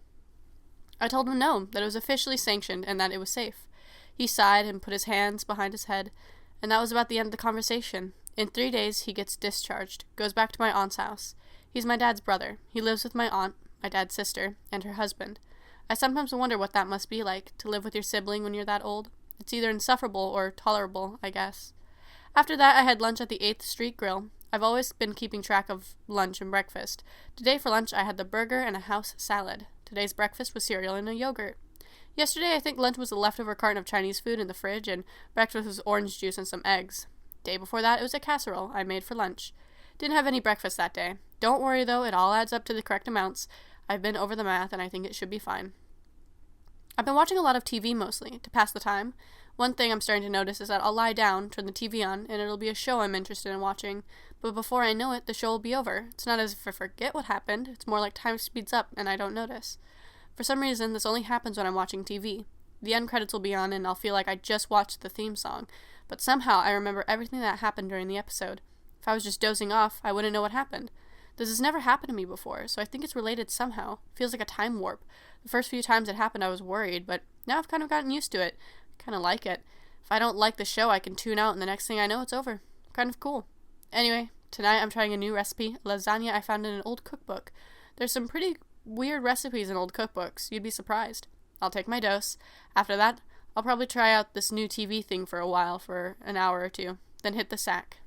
I told him no, that it was officially sanctioned, and that it was safe. He sighed and put his hands behind his head, and that was about the end of the conversation. In 3 days, he gets discharged, goes back to my aunt's house. He's my dad's brother. He lives with my aunt, my dad's sister, and her husband. I sometimes wonder what that must be like, to live with your sibling when you're that old. It's either insufferable or tolerable, I guess. After that, I had lunch at the 8th Street Grill. I've always been keeping track of lunch and breakfast. Today for lunch, I had the burger and a house salad. Today's breakfast was cereal and a yogurt. Yesterday, I think lunch was a leftover carton of Chinese food in the fridge, and breakfast was orange juice and some eggs. Day before that, it was a casserole I made for lunch. Didn't have any breakfast that day. Don't worry, though, it all adds up to the correct amounts. I've been over the math, and I think it should be fine. I've been watching a lot of TV mostly, to pass the time. One thing I'm starting to notice is that I'll lie down, turn the TV on, and it'll be a show I'm interested in watching. But before I know it, the show will be over. It's not as if I forget what happened. It's more like time speeds up, and I don't notice. For some reason, this only happens when I'm watching TV. The end credits will be on, and I'll feel like I just watched the theme song. But somehow, I remember everything that happened during the episode. If I was just dozing off, I wouldn't know what happened. This has never happened to me before, so I think it's related somehow. Feels like a time warp. The first few times it happened, I was worried, but now I've kind of gotten used to it. I kind of like it. If I don't like the show, I can tune out, and the next thing I know, it's over. Kind of cool. Anyway, tonight I'm trying a new recipe, lasagna I found in an old cookbook. There's some pretty weird recipes in old cookbooks. You'd be surprised. I'll take my dose. After that, I'll probably try out this new TV thing for a while, for an hour or two, then hit the sack.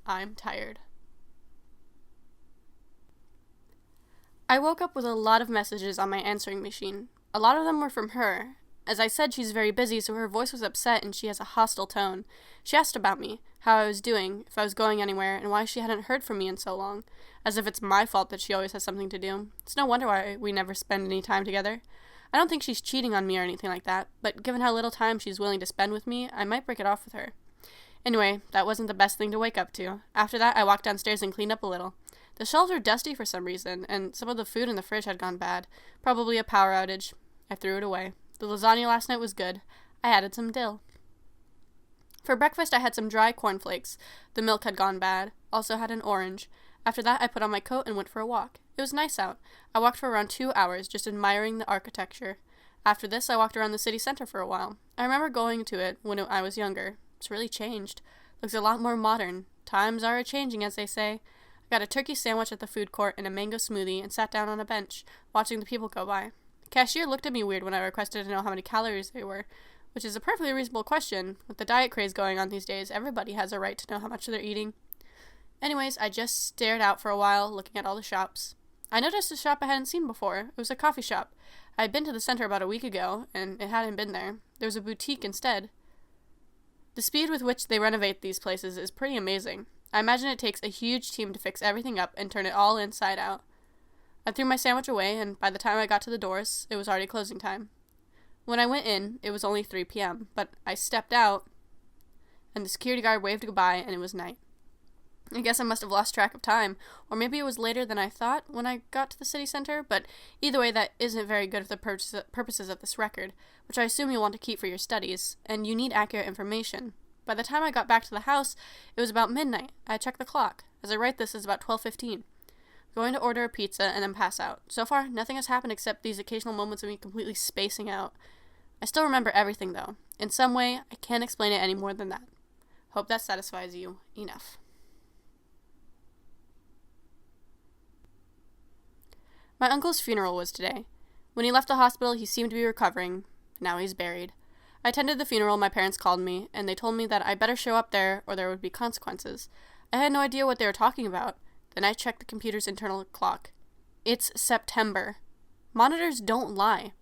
I'm tired. I woke up with a lot of messages on my answering machine. A lot of them were from her. As I said, she's very busy, so her voice was upset and she has a hostile tone. She asked about me, how I was doing, if I was going anywhere, and why she hadn't heard from me in so long. As if it's my fault that she always has something to do. It's no wonder why we never spend any time together. I don't think she's cheating on me or anything like that, but given how little time she's willing to spend with me, I might break it off with her. Anyway, that wasn't the best thing to wake up to. After that, I walked downstairs and cleaned up a little. The shelves were dusty for some reason, and some of the food in the fridge had gone bad. Probably a power outage. I threw it away. The lasagna last night was good. I added some dill. For breakfast, I had some dry cornflakes. The milk had gone bad. Also had an orange. After that, I put on my coat and went for a walk. It was nice out. I walked for around 2 hours, just admiring the architecture. After this, I walked around the city center for a while. I remember going to it when I was younger. It's really changed. Looks a lot more modern. Times are a-changing, as they say. I got a turkey sandwich at the food court and a mango smoothie and sat down on a bench, watching the people go by. The cashier looked at me weird when I requested to know how many calories they were, which is a perfectly reasonable question. With the diet craze going on these days, everybody has a right to know how much they're eating. Anyways, I just stared out for a while, looking at all the shops. I noticed a shop I hadn't seen before. It was a coffee shop. I had been to the center about a week ago, and it hadn't been there. There was a boutique instead. The speed with which they renovate these places is pretty amazing. I imagine it takes a huge team to fix everything up and turn it all inside out. I threw my sandwich away, and by the time I got to the doors, it was already closing time. When I went in, it was only 3 p.m., but I stepped out, and the security guard waved goodbye, and it was night. I guess I must have lost track of time, or maybe it was later than I thought when I got to the city center, but either way, that isn't very good for the purposes of this record, which I assume you'll want to keep for your studies, and you need accurate information. By the time I got back to the house, it was about midnight. I checked the clock. As I write this, it's about 12:15. Going to order a pizza and then pass out. So far, nothing has happened except these occasional moments of me completely spacing out. I still remember everything, though. In some way, I can't explain it any more than that. Hope that satisfies you enough. My uncle's funeral was today. When he left the hospital, he seemed to be recovering. Now he's buried. I attended the funeral. My parents called me, and they told me that I better show up there or there would be consequences. I had no idea what they were talking about. Then I checked the computer's internal clock. It's September. Monitors don't lie.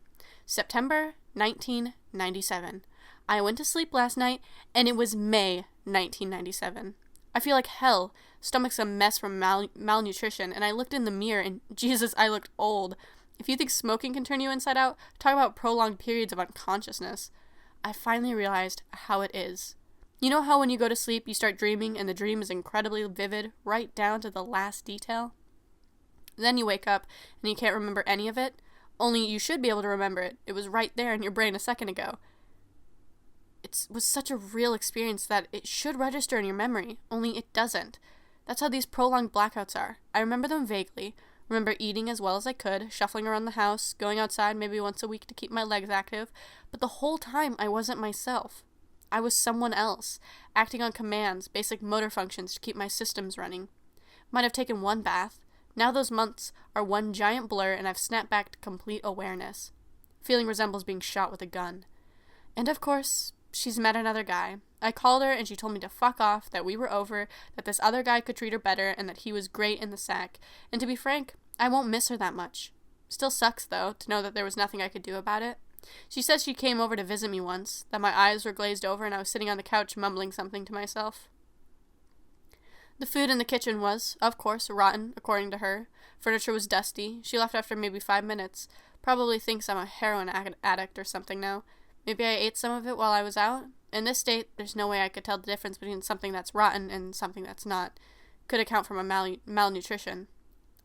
September 1997. I went to sleep last night, and it was May 1997. I feel like hell. Stomach's a mess from malnutrition, and I looked in the mirror, and Jesus, I looked old. If you think smoking can turn you inside out, talk about prolonged periods of unconsciousness. I finally realized how it is. You know how when you go to sleep, you start dreaming, and the dream is incredibly vivid, right down to the last detail? Then you wake up, and you can't remember any of it, only you should be able to remember it. It was right there in your brain a second ago. It was such a real experience that it should register in your memory, only it doesn't. That's how these prolonged blackouts are. I remember them vaguely, remember eating as well as I could, shuffling around the house, going outside maybe once a week to keep my legs active, but the whole time I wasn't myself. I was someone else, acting on commands, basic motor functions to keep my systems running. Might have taken one bath. Now those months are one giant blur, and I've snapped back to complete awareness. Feeling resembles being shot with a gun. And of course, she's met another guy. I called her and she told me to fuck off, that we were over, that this other guy could treat her better, and that he was great in the sack. And to be frank, I won't miss her that much. Still sucks, though, to know that there was nothing I could do about it. She says she came over to visit me once, that my eyes were glazed over and I was sitting on the couch mumbling something to myself. The food in the kitchen was, of course, rotten, according to her. Furniture was dusty. She left after maybe 5 minutes. Probably thinks I'm a heroin addict or something now. Maybe I ate some of it while I was out. In this state, there's no way I could tell the difference between something that's rotten and something that's not. Could account for my malnutrition.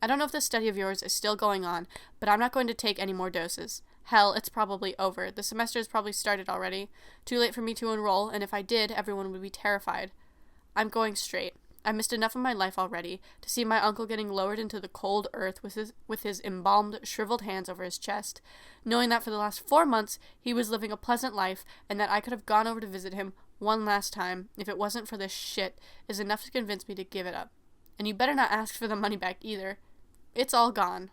I don't know if this study of yours is still going on, but I'm not going to take any more doses. Hell, it's probably over. The semester has probably started already. Too late for me to enroll, and if I did, everyone would be terrified. I'm going straight. I missed enough of my life already to see my uncle getting lowered into the cold earth with his embalmed, shriveled hands over his chest, knowing that for the last 4 months he was living a pleasant life, and that I could have gone over to visit him one last time, if it wasn't for this shit, is enough to convince me to give it up. And you better not ask for the money back either. It's all gone.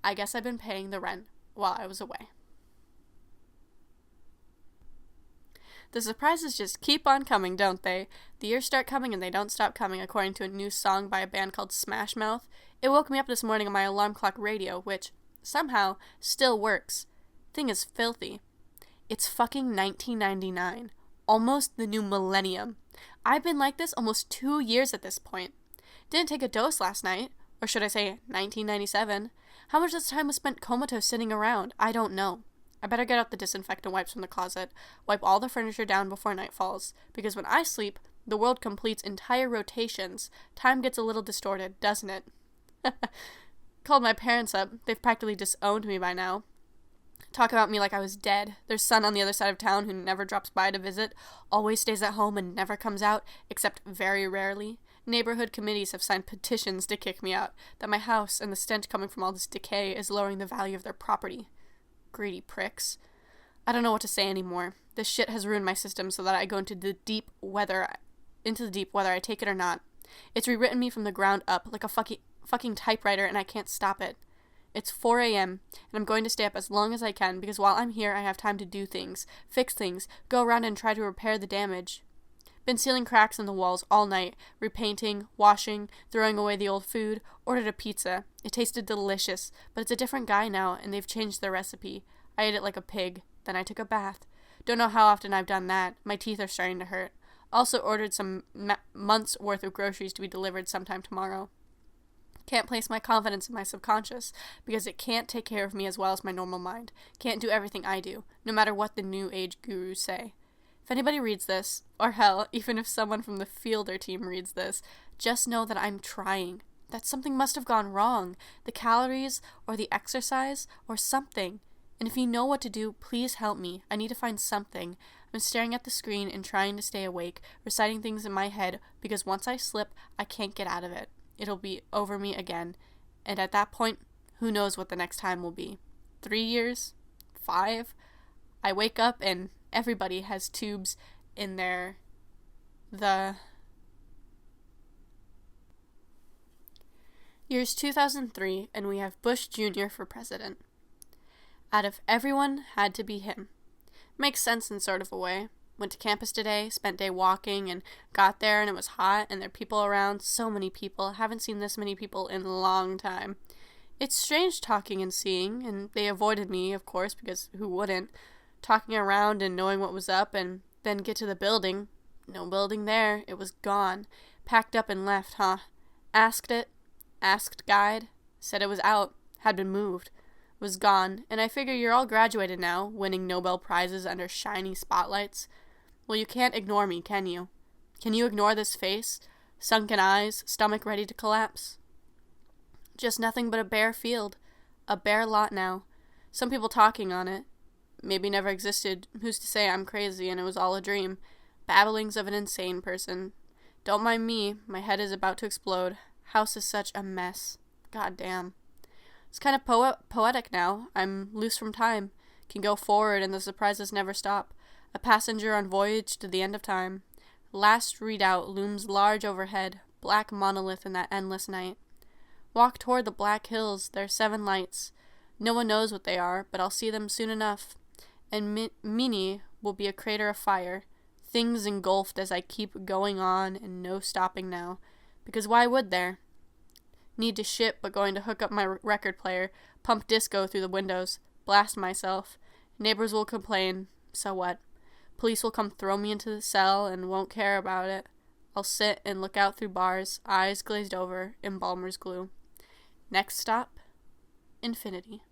I guess I've been paying the rent while I was away. The surprises just keep on coming, don't they? The years start coming and they don't stop coming, according to a new song by a band called Smash Mouth. It woke me up this morning on my alarm clock radio, which, somehow, still works. Thing is filthy. It's fucking 1999. Almost the new millennium. I've been like this almost 2 years at this point. Didn't take a dose last night. Or should I say 1997? How much of this time was spent comatose sitting around? I don't know. I better get out the disinfectant wipes from the closet, wipe all the furniture down before night falls, because when I sleep, the world completes entire rotations. Time gets a little distorted, doesn't it? Called my parents up. They've practically disowned me by now. Talk about me like I was dead. Their son on the other side of town who never drops by to visit, always stays at home and never comes out, except very rarely. Neighborhood committees have signed petitions to kick me out, that my house and the stench coming from all this decay is lowering the value of their property. Greedy pricks. I don't know what to say anymore. This shit has ruined my system so that I go into the deep whether I take it or not. It's rewritten me from the ground up like a fucking typewriter, and I can't stop it. It's 4 a.m., and I'm going to stay up as long as I can, because while I'm here, I have time to do things, fix things, go around and try to repair the damage. Been sealing cracks in the walls all night, repainting, washing, throwing away the old food, ordered a pizza. It tasted delicious, but it's a different guy now, and they've changed the recipe. I ate it like a pig. Then I took a bath. Don't know how often I've done that. My teeth are starting to hurt. Also ordered some months' worth of groceries to be delivered sometime tomorrow. Can't place my confidence in my subconscious, because it can't take care of me as well as my normal mind. Can't do everything I do, no matter what the new age gurus say. If anybody reads this, or hell, even if someone from the Fielder team reads this, just know that I'm trying. That something must have gone wrong. The calories, or the exercise, or something. And if you know what to do, please help me. I need to find something. I'm staring at the screen and trying to stay awake, reciting things in my head, because once I slip, I can't get out of it. It'll be over me again. And at that point, who knows what the next time will be. 3 years? 5? I wake up and everybody has tubes in Year's 2003, and we have Bush Jr. for president. Out of everyone, had to be him. Makes sense in sort of a way. Went to campus today, spent day walking, and got there and it was hot, and there are people around, so many people. Haven't seen this many people in a long time. It's strange talking and seeing, and they avoided me, of course, because who wouldn't? Talking around and knowing what was up, and then get to the building. No building there. It was gone. Packed up and left, huh? Asked guide, said it was out, had been moved. Was gone, and I figure you're all graduated now, winning Nobel Prizes under shiny spotlights. Well, you can't ignore me, can you? Can you ignore this face? Sunken eyes, stomach ready to collapse? Just nothing but a bare field. A bare lot now. Some people talking on it. Maybe never existed. Who's to say I'm crazy and it was all a dream? Babblings of an insane person. Don't mind me, my head is about to explode. House is such a mess. God damn. It's kind of poetic now. I'm loose from time. Can go forward and the surprises never stop. A passenger on voyage to the end of time. Last redoubt looms large overhead, black monolith in that endless night. Walk toward the black hills, there are 7 lights. No one knows what they are, but I'll see them soon enough. And Mini will be a crater of fire. Things engulfed as I keep going on and no stopping now. Because why would there? Need to shit, but going to hook up my record player, pump disco through the windows, blast myself. Neighbors will complain, so what? Police will come throw me into the cell and won't care about it. I'll sit and look out through bars, eyes glazed over, embalmer's glue. Next stop, infinity.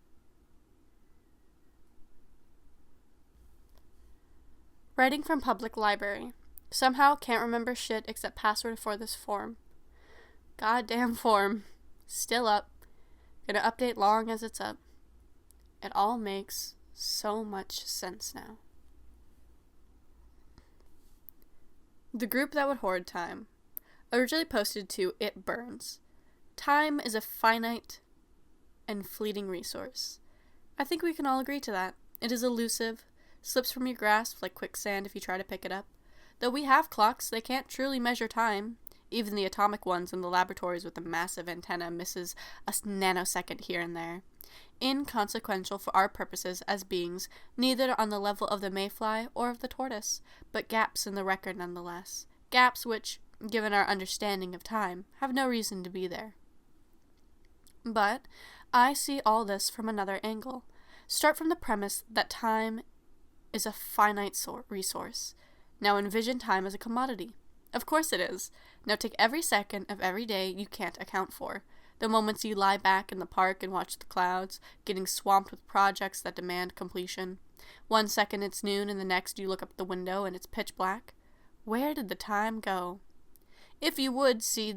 Writing from public library. Somehow can't remember shit except password for this form. Goddamn form. Still up. Gonna update long as it's up. It all makes so much sense now. The group that would hoard time. Originally posted to It Burns. Time is a finite and fleeting resource. I think we can all agree to that. It is elusive, slips from your grasp like quicksand if you try to pick it up. Though we have clocks, they can't truly measure time. Even the atomic ones in the laboratories with the massive antenna misses a nanosecond here and there. Inconsequential for our purposes as beings, neither on the level of the mayfly or of the tortoise, but gaps in the record nonetheless. Gaps which, given our understanding of time, have no reason to be there. But I see all this from another angle. Start from the premise that time is a finite resource. Now envision time as a commodity. Of course it is. Now take every second of every day you can't account for. The moments you lie back in the park and watch the clouds, getting swamped with projects that demand completion. 1 second it's noon and the next you look up the window and it's pitch black. Where did the time go? If you would see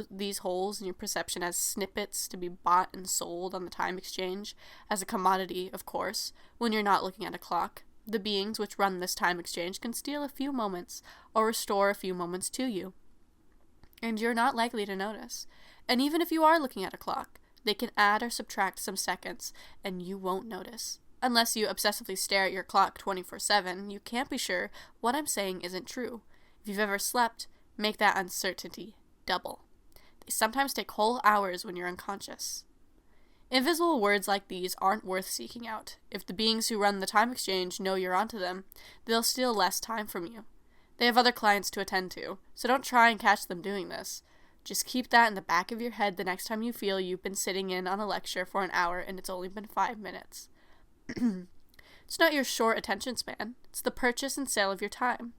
these holes in your perception as snippets to be bought and sold on the time exchange, as a commodity, of course, when you're not looking at a clock, the beings which run this time exchange can steal a few moments or restore a few moments to you. And you're not likely to notice. And even if you are looking at a clock, they can add or subtract some seconds, and you won't notice. Unless you obsessively stare at your clock 24/7, you can't be sure what I'm saying isn't true. If you've ever slept, make that uncertainty double. They sometimes take whole hours when you're unconscious. Invisible words like these aren't worth seeking out. If the beings who run the time exchange know you're onto them, they'll steal less time from you. They have other clients to attend to, so don't try and catch them doing this. Just keep that in the back of your head the next time you feel you've been sitting in on a lecture for an hour and it's only been 5 minutes. It's not your short attention span. It's the purchase and sale of your time.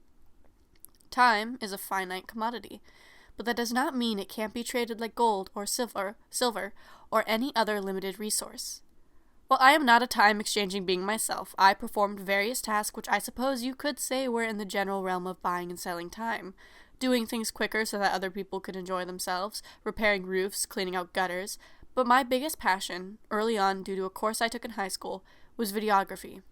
Time is a finite commodity, but that does not mean it can't be traded like gold or silver, or any other limited resource. While I am not a time-exchanging being myself, I performed various tasks which I suppose you could say were in the general realm of buying and selling time. Doing things quicker so that other people could enjoy themselves, repairing roofs, cleaning out gutters. But my biggest passion, early on due to a course I took in high school, was videography.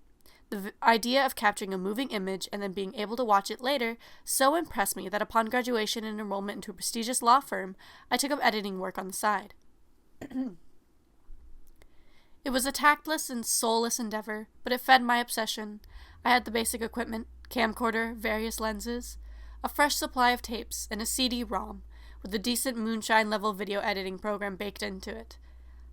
The idea of capturing a moving image and then being able to watch it later so impressed me that upon graduation and enrollment into a prestigious law firm, I took up editing work on the side. It was a tactless and soulless endeavor, but it fed my obsession. I had the basic equipment, camcorder, various lenses, a fresh supply of tapes, and a CD-ROM, with a decent moonshine-level video editing program baked into it.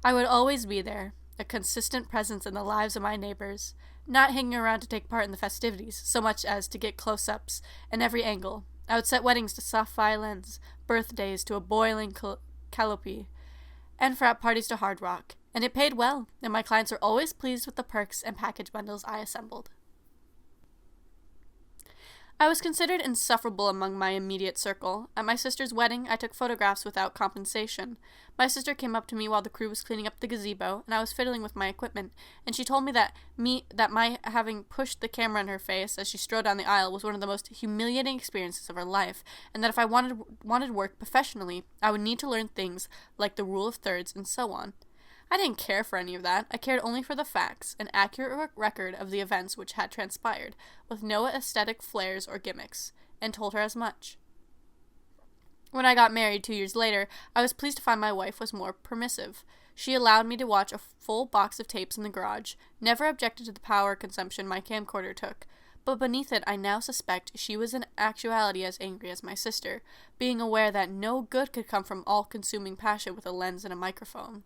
I would always be there, a consistent presence in the lives of my neighbors, not hanging around to take part in the festivities, so much as to get close-ups in every angle. I would set weddings to soft violins, birthdays to a boiling calliope, and frat parties to hard rock, and it paid well, and my clients were always pleased with the perks and package bundles I assembled. I was considered insufferable among my immediate circle. At my sister's wedding, I took photographs without compensation. My sister came up to me while the crew was cleaning up the gazebo, and I was fiddling with my equipment, and she told me that my having pushed the camera in her face as she strode down the aisle was one of the most humiliating experiences of her life, and that if I wanted work professionally, I would need to learn things like the rule of thirds and so on. I didn't care for any of that. I cared only for the facts, an accurate record of the events which had transpired, with no aesthetic flares or gimmicks, and told her as much. When I got married 2 years later, I was pleased to find my wife was more permissive. She allowed me to watch a full box of tapes in the garage, never objected to the power consumption my camcorder took, but beneath it I now suspect she was in actuality as angry as my sister, being aware that no good could come from all-consuming passion with a lens and a microphone.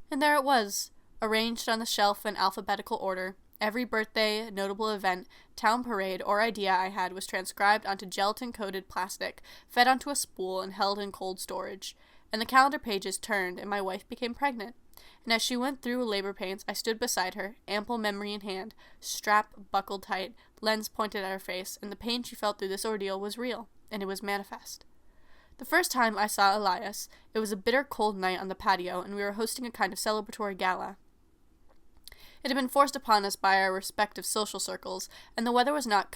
And there it was, arranged on the shelf in alphabetical order. Every birthday, notable event, town parade, or idea I had was transcribed onto gelatin-coated plastic, fed onto a spool, and held in cold storage. And the calendar pages turned, and my wife became pregnant. And as she went through labor pains, I stood beside her, ample memory in hand, strap buckled tight, lens pointed at her face, and the pain she felt through this ordeal was real, and it was manifest. The first time I saw Elias, it was a bitter cold night on the patio, and we were hosting a kind of celebratory gala. It had been forced upon us by our respective social circles, and the weather was not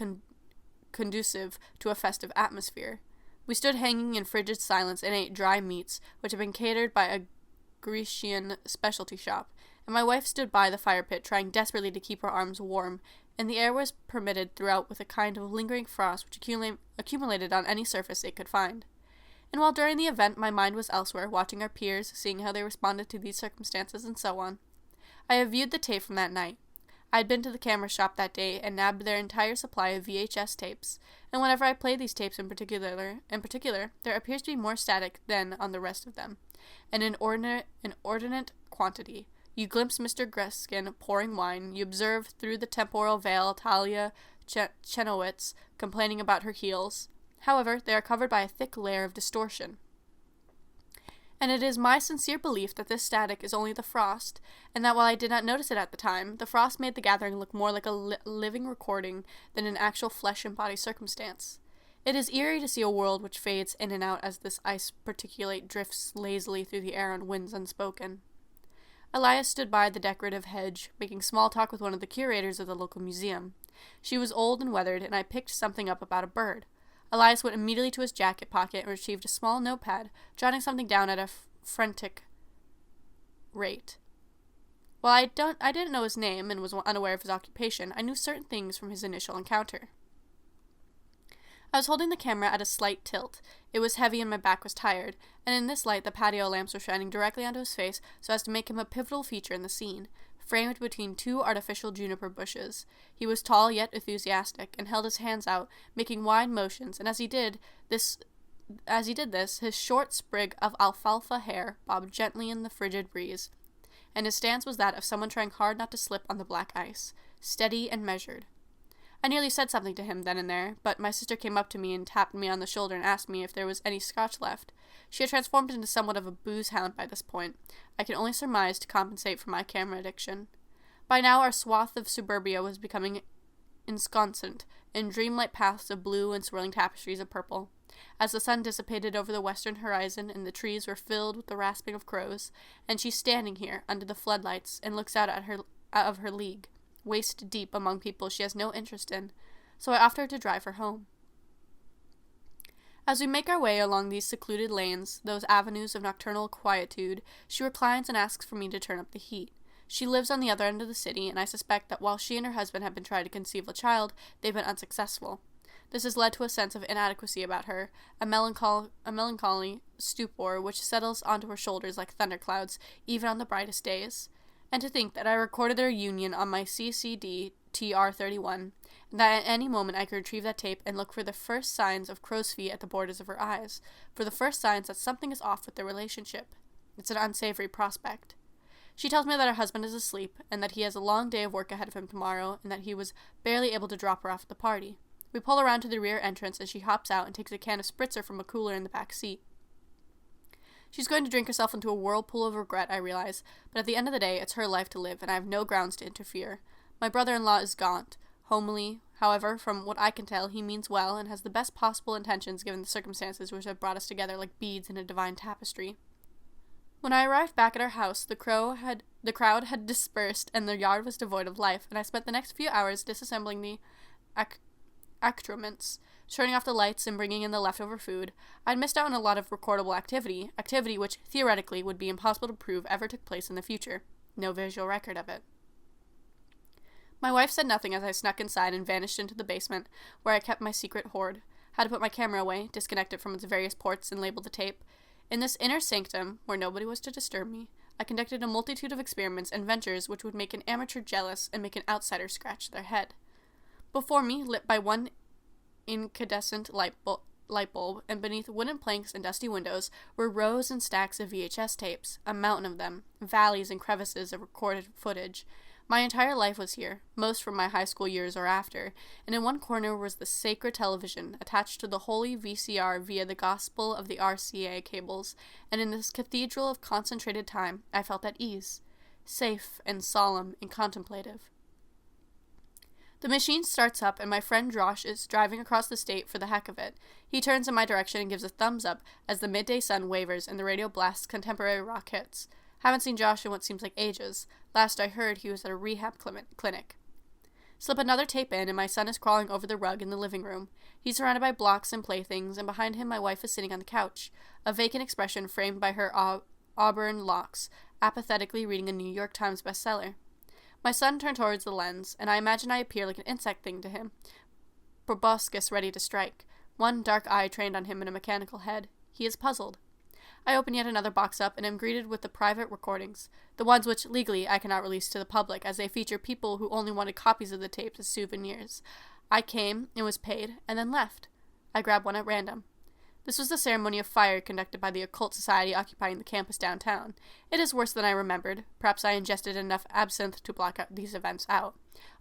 conducive to a festive atmosphere. We stood hanging in frigid silence and ate dry meats, which had been catered by a Grecian specialty shop, and my wife stood by the fire pit trying desperately to keep her arms warm, and the air was permitted throughout with a kind of lingering frost which accumulated on any surface it could find. And while during the event my mind was elsewhere, watching our peers, seeing how they responded to these circumstances, and so on, I have viewed the tape from that night. I had been to the camera shop that day and nabbed their entire supply of VHS tapes, and whenever I play these tapes in particular, there appears to be more static than on the rest of them, an inordinate quantity. You glimpse Mr. Greskin pouring wine, you observe through the temporal veil Talia Chenowitz complaining about her heels. However, they are covered by a thick layer of distortion. And it is my sincere belief that this static is only the frost, and that while I did not notice it at the time, the frost made the gathering look more like a living recording than an actual flesh and body circumstance. It is eerie to see a world which fades in and out as this ice particulate drifts lazily through the air on winds unspoken. Elias stood by the decorative hedge, making small talk with one of the curators of the local museum. She was old and weathered, and I picked something up about a bird. Elias went immediately to his jacket pocket and retrieved a small notepad, jotting something down at a frantic rate. While I didn't know his name and was unaware of his occupation, I knew certain things from his initial encounter. I was holding the camera at a slight tilt. It was heavy and my back was tired, and in this light the patio lamps were shining directly onto his face so as to make him a pivotal feature in the scene. framed between two artificial juniper bushes. He was tall yet enthusiastic, and held his hands out, making wide motions, and as he did this, his short sprig of alfalfa hair bobbed gently in the frigid breeze, and his stance was that of someone trying hard not to slip on the black ice, steady and measured. I nearly said something to him then and there, but my sister came up to me and tapped me on the shoulder and asked me if there was any scotch left. She had transformed into somewhat of a booze hound by this point. I can only surmise to compensate for my camera addiction. By now our swath of suburbia was becoming ensconced in dreamlike paths of blue and swirling tapestries of purple. As the sun dissipated over the western horizon and the trees were filled with the rasping of crows, and she's standing here under the floodlights and looks out of her league, waist deep among people she has no interest in, so I offered to drive her home. As we make our way along these secluded lanes, those avenues of nocturnal quietude, she reclines and asks for me to turn up the heat. She lives on the other end of the city, and I suspect that while she and her husband have been trying to conceive a child, they've been unsuccessful. This has led to a sense of inadequacy about her, a melancholy stupor which settles onto her shoulders like thunderclouds, even on the brightest days. And to think that I recorded their union on my CCD TR31, and that at any moment I could retrieve that tape and look for the first signs of crow's feet at the borders of her eyes, for the first signs that something is off with their relationship. It's an unsavory prospect. She tells me that her husband is asleep, and that he has a long day of work ahead of him tomorrow, and that he was barely able to drop her off at the party. We pull around to the rear entrance, and she hops out and takes a can of spritzer from a cooler in the back seat. She's going to drink herself into a whirlpool of regret, I realize, but at the end of the day, it's her life to live, and I have no grounds to interfere. My brother-in-law is gaunt, homely. However, from what I can tell, he means well and has the best possible intentions given the circumstances which have brought us together like beads in a divine tapestry. When I arrived back at our house, the crowd had dispersed and the yard was devoid of life, and I spent the next few hours disassembling the accoutrements, turning off the lights and bringing in the leftover food. I'd missed out on a lot of recordable activity which theoretically would be impossible to prove ever took place in the future. No visual record of it. My wife said nothing as I snuck inside and vanished into the basement, where I kept my secret hoard. Had to put my camera away, disconnect it from its various ports, and label the tape. In this inner sanctum, where nobody was to disturb me, I conducted a multitude of experiments and ventures which would make an amateur jealous and make an outsider scratch their head. Before me, lit by one incandescent light bulb, and beneath wooden planks and dusty windows, were rows and stacks of VHS tapes, a mountain of them, valleys and crevices of recorded footage. My entire life was here, most from my high school years or after, and in one corner was the sacred television, attached to the holy VCR via the gospel of the RCA cables, and in this cathedral of concentrated time, I felt at ease, safe and solemn and contemplative. The machine starts up, and my friend Josh is driving across the state for the heck of it. He turns in my direction and gives a thumbs up as the midday sun wavers and the radio blasts contemporary rock hits. Haven't seen Josh in what seems like ages. Last I heard, he was at a rehab clinic. Slip another tape in, and my son is crawling over the rug in the living room. He's surrounded by blocks and playthings, and behind him my wife is sitting on the couch, a vacant expression framed by her auburn locks, apathetically reading a New York Times bestseller. My son turned towards the lens, and I imagine I appear like an insect thing to him, proboscis ready to strike, one dark eye trained on him in a mechanical head. He is puzzled. I open yet another box up, and am greeted with the private recordings, the ones which legally I cannot release to the public, as they feature people who only wanted copies of the tapes as souvenirs. I came, and was paid, and then left. I grabbed one at random. This was the ceremony of fire conducted by the occult society occupying the campus downtown. It is worse than I remembered. Perhaps I ingested enough absinthe to block these events out.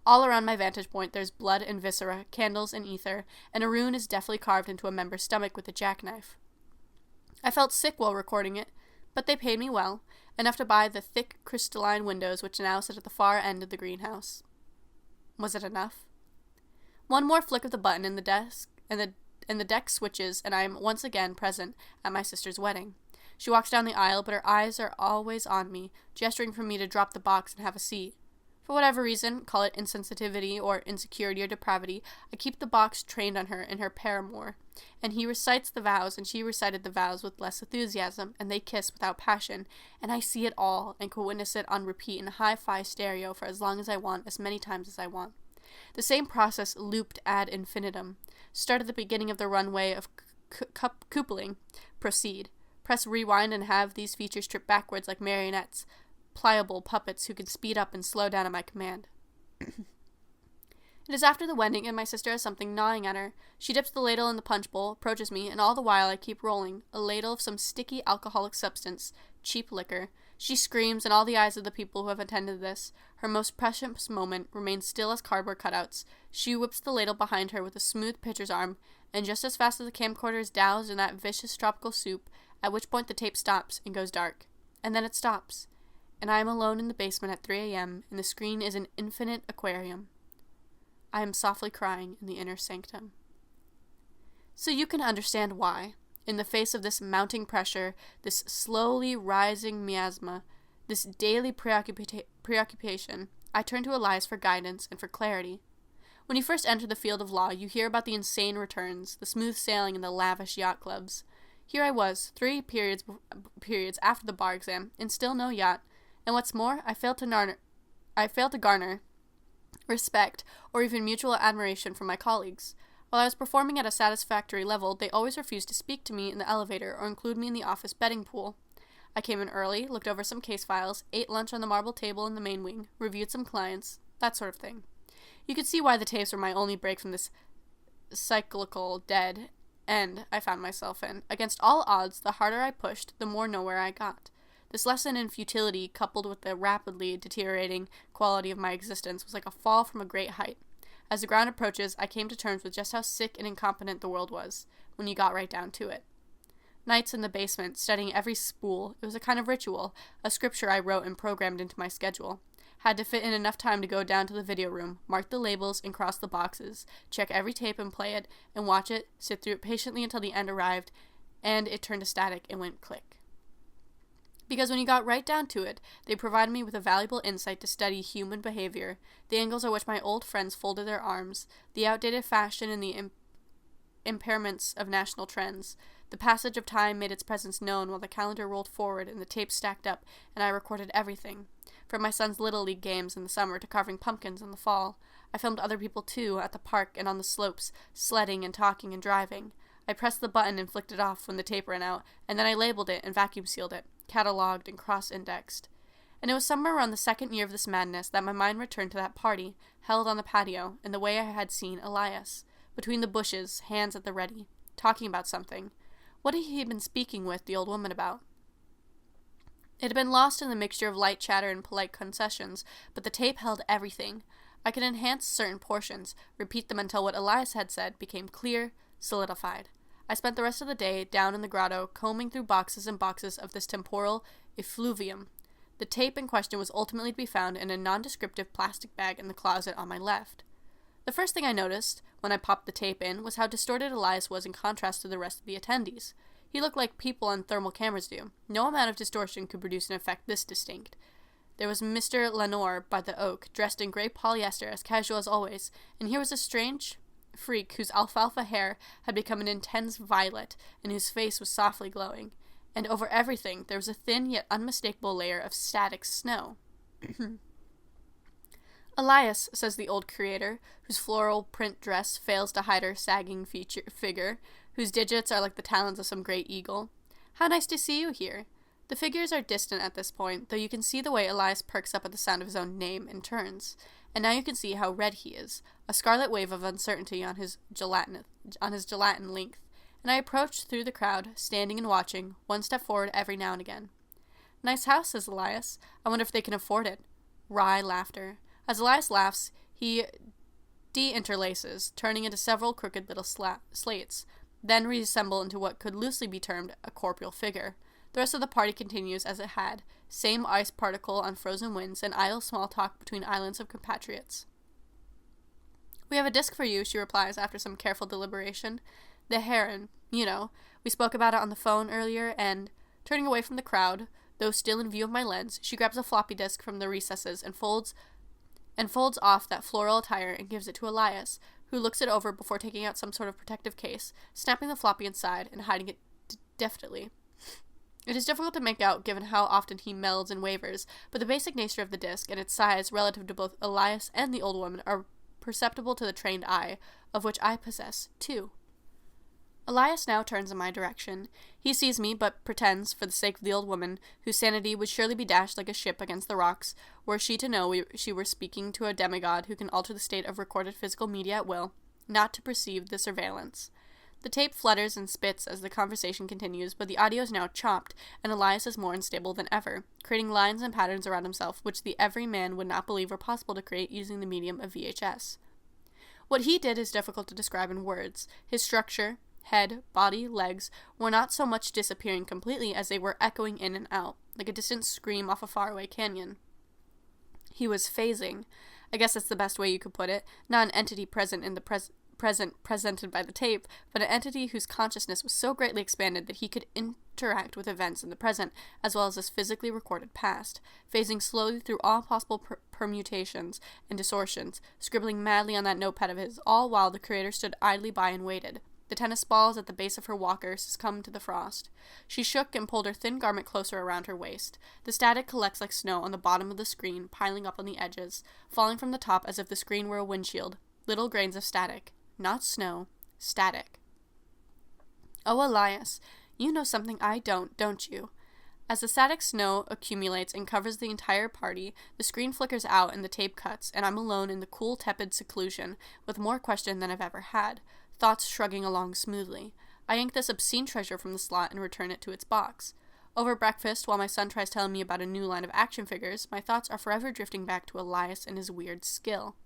All around my vantage point there's blood and viscera, candles and ether, and a rune is deftly carved into a member's stomach with a jackknife. I felt sick while recording it, but they paid me well, enough to buy the thick crystalline windows which now sit at the far end of the greenhouse. Was it enough? One more flick of the button in the desk, and the deck switches, and I am once again present at my sister's wedding. She walks down the aisle, but her eyes are always on me, gesturing for me to drop the box and have a seat. For whatever reason, call it insensitivity or insecurity or depravity, I keep the box trained on her and her paramour, and he recites the vows, and she recited the vows with less enthusiasm, and they kiss without passion, and I see it all, and can witness it on repeat in hi-fi stereo for as long as I want, as many times as I want. The same process looped ad infinitum. Start at the beginning of the runway of coupling. Proceed. Press rewind and have these features trip backwards like marionettes. pliable puppets who can speed up and slow down at my command. It is after the wedding, and my sister has something gnawing at her. She dips the ladle in the punch bowl, approaches me, and all the while I keep rolling, a ladle of some sticky alcoholic substance, cheap liquor. She screams, and all the eyes of the people who have attended this, her most precious moment, remain still as cardboard cutouts. She whips the ladle behind her with a smooth pitcher's arm, and just as fast as the camcorder is doused in that vicious tropical soup, at which point the tape stops and goes dark. And then it stops, and I am alone in the basement at 3 a.m., and the screen is an infinite aquarium. I am softly crying in the inner sanctum. So you can understand why, in the face of this mounting pressure, this slowly rising miasma, this daily preoccupation, I turn to Elias for guidance and for clarity. When you first enter the field of law, you hear about the insane returns, the smooth sailing, and the lavish yacht clubs. Here I was, 3 periods after the bar exam, and still no yacht, and what's more, I failed to garner respect, or even mutual admiration from my colleagues. While I was performing at a satisfactory level, they always refused to speak to me in the elevator or include me in the office betting pool. I came in early, looked over some case files, ate lunch on the marble table in the main wing, reviewed some clients, that sort of thing. You could see why the tapes were my only break from this cyclical dead end I found myself in. Against all odds, the harder I pushed, the more nowhere I got. This lesson in futility, coupled with the rapidly deteriorating quality of my existence, was like a fall from a great height. As the ground approaches, I came to terms with just how sick and incompetent the world was, when you got right down to it. Nights in the basement, studying every spool, it was a kind of ritual, a scripture I wrote and programmed into my schedule. Had to fit in enough time to go down to the video room, mark the labels and cross the boxes, check every tape and play it, and watch it, sit through it patiently until the end arrived, and it turned to static and went click. Because when you got right down to it, they provided me with a valuable insight to study human behavior, the angles at which my old friends folded their arms, the outdated fashion and the impairments of national trends. The passage of time made its presence known while the calendar rolled forward and the tapes stacked up, and I recorded everything. From my son's Little League games in the summer to carving pumpkins in the fall. I filmed other people too, at the park and on the slopes, sledding and talking and driving. I pressed the button and flicked it off when the tape ran out, and then I labeled it and vacuum sealed it, catalogued and cross-indexed. And it was somewhere around the 2nd year of this madness that my mind returned to that party, held on the patio, and the way I had seen Elias, between the bushes, hands at the ready, talking about something. What had he been speaking with the old woman about? It had been lost in the mixture of light chatter and polite concessions, but the tape held everything. I could enhance certain portions, repeat them until what Elias had said became clear, solidified. I spent the rest of the day down in the grotto, combing through boxes and boxes of this temporal effluvium. The tape in question was ultimately to be found in a nondescriptive plastic bag in the closet on my left. The first thing I noticed, when I popped the tape in, was how distorted Elias was in contrast to the rest of the attendees. He looked like people on thermal cameras do. No amount of distortion could produce an effect this distinct. There was Mr. Lenore by the oak, dressed in gray polyester, as casual as always, and here was a strange freak whose alfalfa hair had become an intense violet, and whose face was softly glowing. And over everything there was a thin yet unmistakable layer of static snow. Elias, says the old creator, whose floral print dress fails to hide her sagging figure, whose digits are like the talons of some great eagle. How nice to see you here. The figures are distant at this point, though you can see the way Elias perks up at the sound of his own name and turns. And now you can see how red he is, a scarlet wave of uncertainty on his gelatin length. And I approached through the crowd, standing and watching, one step forward every now and again. Nice house, says Elias. I wonder if they can afford it. Wry laughter. As Elias laughs, he deinterlaces, turning into several crooked little slates, then reassemble into what could loosely be termed a corporeal figure. The rest of the party continues as it had, same ice particle on frozen winds and idle small talk between islands of compatriots. We have a disc for you, she replies after some careful deliberation. The heron, you know. We spoke about it on the phone earlier, and, turning away from the crowd, though still in view of my lens, she grabs a floppy disk from the recesses and folds off that floral attire and gives it to Elias, who looks it over before taking out some sort of protective case, snapping the floppy inside and hiding it deftly. It is difficult to make out given how often he melds and wavers, but the basic nature of the disc and its size relative to both Elias and the old woman are perceptible to the trained eye, of which I possess two. Elias now turns in my direction. He sees me, but pretends, for the sake of the old woman, whose sanity would surely be dashed like a ship against the rocks, were she to know she were speaking to a demigod who can alter the state of recorded physical media at will, not to perceive the surveillance. The tape flutters and spits as the conversation continues, but the audio is now chopped, and Elias is more unstable than ever, creating lines and patterns around himself which the every man would not believe were possible to create using the medium of VHS. What he did is difficult to describe in words. His structure, head, body, legs, were not so much disappearing completely as they were echoing in and out, like a distant scream off a faraway canyon. He was phasing. I guess that's the best way you could put it. Not an entity present in the present presented by the tape, but an entity whose consciousness was so greatly expanded that he could interact with events in the present, as well as his physically recorded past, phasing slowly through all possible permutations and distortions, scribbling madly on that notepad of his, all while the creator stood idly by and waited. The tennis balls at the base of her walker succumbed to the frost. She shook and pulled her thin garment closer around her waist. The static collects like snow on the bottom of the screen, piling up on the edges, falling from the top as if the screen were a windshield. Little grains of static. Not snow. Static. Oh, Elias, you know something I don't you? As the static snow accumulates and covers the entire party, the screen flickers out and the tape cuts, and I'm alone in the cool, tepid seclusion, with more question than I've ever had, thoughts shrugging along smoothly. I yank this obscene treasure from the slot and return it to its box. Over breakfast, while my son tries telling me about a new line of action figures, my thoughts are forever drifting back to Elias and his weird skill.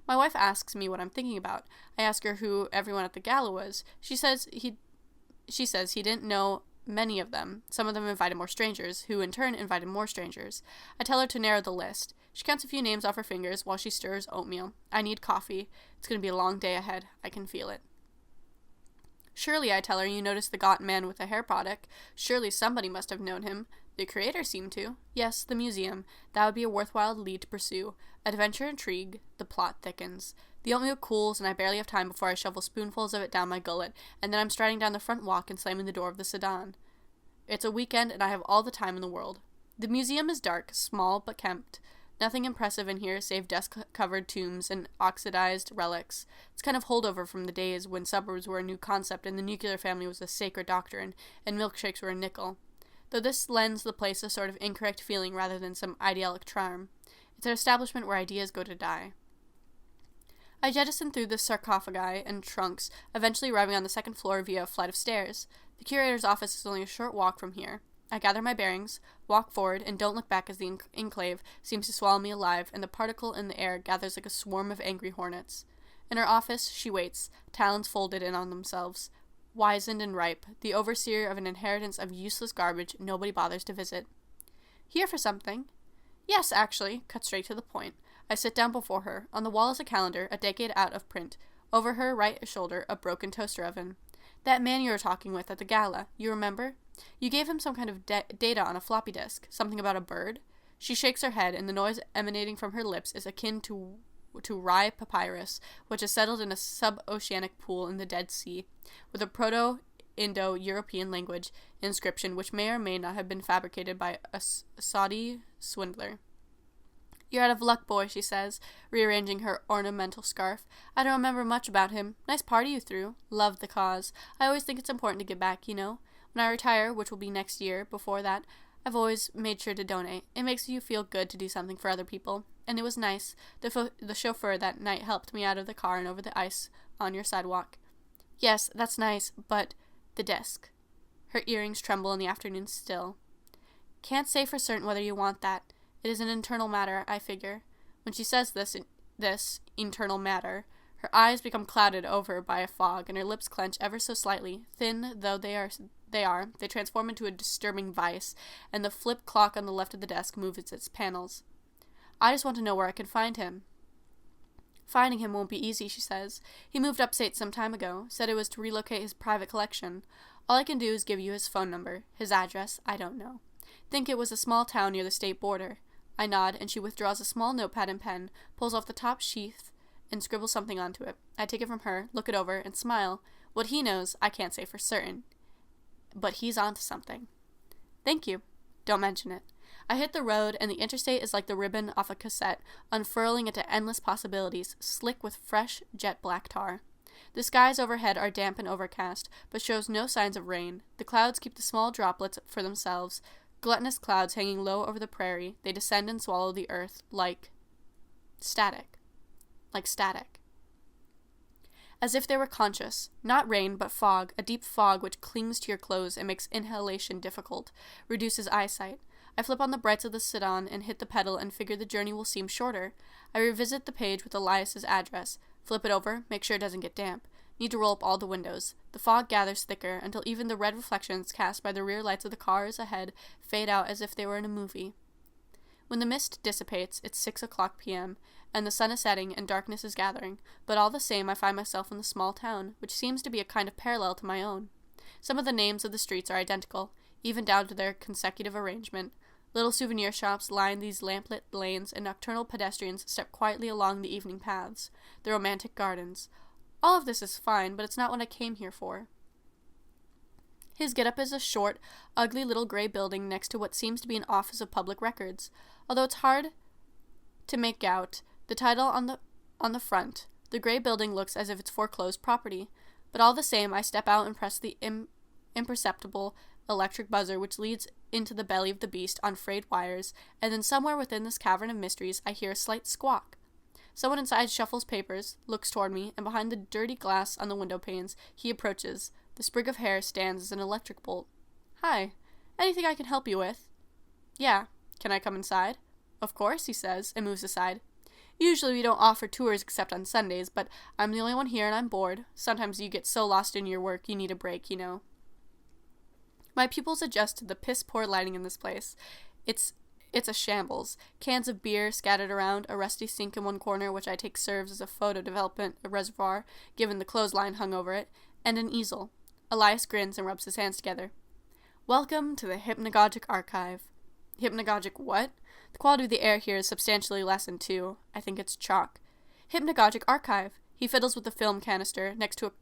My wife asks me what I'm thinking about. I ask her who everyone at the gala was. She says he didn't know many of them. Some of them invited more strangers, who in turn invited more strangers. I tell her to narrow the list. She counts a few names off her fingers while she stirs oatmeal. I need coffee. It's going to be a long day ahead. I can feel it. Surely, I tell her, you noticed the gaunt man with the hair product. Surely somebody must have known him. The creator seemed to. Yes, the museum. That would be a worthwhile lead to pursue. Adventure, intrigue. The plot thickens. The oatmeal cools, and I barely have time before I shovel spoonfuls of it down my gullet, and then I'm striding down the front walk and slamming the door of the sedan. It's a weekend, and I have all the time in the world. The museum is dark, small but kempt. Nothing impressive in here save dust-covered tombs and oxidized relics. It's kind of holdover from the days when suburbs were a new concept and the nuclear family was a sacred doctrine, and milkshakes were a nickel. Though this lends the place a sort of incorrect feeling rather than some idyllic charm. It's an establishment where ideas go to die. I jettison through the sarcophagi and trunks, eventually arriving on the second floor via a flight of stairs. The curator's office is only a short walk from here. I gather my bearings, walk forward, and don't look back as the enclave seems to swallow me alive, and the particle in the air gathers like a swarm of angry hornets. In her office, she waits, talons folded in on themselves. Wizened and ripe, the overseer of an inheritance of useless garbage nobody bothers to visit. Here for something? Yes, actually. Cut straight to the point. I sit down before her. On the wall is a calendar, a decade out of print. Over her right shoulder, a broken toaster oven. That man you were talking with at the gala, you remember? You gave him some kind of data on a floppy disk. Something about a bird? She shakes her head, and the noise emanating from her lips is akin to rye papyrus, which is settled in a sub-oceanic pool in the Dead Sea, with a Proto-Indo-European language inscription which may or may not have been fabricated by a Saudi swindler. You're out of luck, boy, she says, rearranging her ornamental scarf. I don't remember much about him. Nice party you threw. Loved the cause. I always think it's important to give back, you know. When I retire, which will be next year, before that, I've always made sure to donate. It makes you feel good to do something for other people. And it was nice. The chauffeur that night helped me out of the car and over the ice on your sidewalk. Yes, that's nice, but the desk. Her earrings tremble in the afternoon still. Can't say for certain whether you want that. It is an internal matter, I figure. When she says this internal matter, her eyes become clouded over by a fog, and her lips clench ever so slightly. Thin though they transform into a disturbing vice, and the flip clock on the left of the desk moves its panels. I just want to know where I can find him. Finding him won't be easy, she says. He moved upstate some time ago, said it was to relocate his private collection. All I can do is give you his phone number. His address, I don't know. Think it was a small town near the state border. I nod, and she withdraws a small notepad and pen, pulls off the top sheath, and scribbles something onto it. I take it from her, look it over, and smile. What he knows, I can't say for certain. But he's onto something. Thank you. Don't mention it. I hit the road, and the interstate is like the ribbon off a cassette, unfurling into endless possibilities, slick with fresh, jet black tar. The skies overhead are damp and overcast, but shows no signs of rain. The clouds keep the small droplets for themselves. Gluttonous clouds hanging low over the prairie, they descend and swallow the earth like static. Like static. As if they were conscious. Not rain, but fog, a deep fog which clings to your clothes and makes inhalation difficult, reduces eyesight. I flip on the brights of the sedan and hit the pedal and figure the journey will seem shorter. I revisit the page with Elias's address. Flip it over, make sure it doesn't get damp. Need to roll up all the windows. The fog gathers thicker until even the red reflections cast by the rear lights of the cars ahead fade out as if they were in a movie. When the mist dissipates, it's 6 o'clock p.m., and the sun is setting and darkness is gathering, but all the same I find myself in the small town, which seems to be a kind of parallel to my own. Some of the names of the streets are identical, even down to their consecutive arrangement. Little souvenir shops line these lamplit lanes, and nocturnal pedestrians step quietly along the evening paths. The romantic gardens. All of this is fine, but it's not what I came here for. His get-up is a short, ugly little gray building next to what seems to be an office of public records. Although it's hard to make out the title on the front, the gray building looks as if it's foreclosed property. But all the same, I step out and press the imperceptible electric buzzer which leads into the belly of the beast on frayed wires, and then somewhere within this cavern of mysteries I hear a slight squawk. Someone inside shuffles papers, looks toward me, and behind the dirty glass on the window panes, he approaches. The sprig of hair stands as an electric bolt. "Hi. Anything I can help you with?" "Yeah. Can I come inside?" "Of course," he says, and moves aside. "Usually we don't offer tours except on Sundays, but I'm the only one here and I'm bored. Sometimes you get so lost in your work you need a break, you know." My pupils adjust to the piss-poor lighting in this place. It's a shambles. Cans of beer scattered around, a rusty sink in one corner which I take serves as a photo development reservoir, given the clothesline hung over it, and an easel. Elias grins and rubs his hands together. "Welcome to the Hypnagogic archive." Hypnagogic what? The quality of the air here is substantially lessened, too. I think it's chalk. Hypnagogic archive. He fiddles with the film canister next to a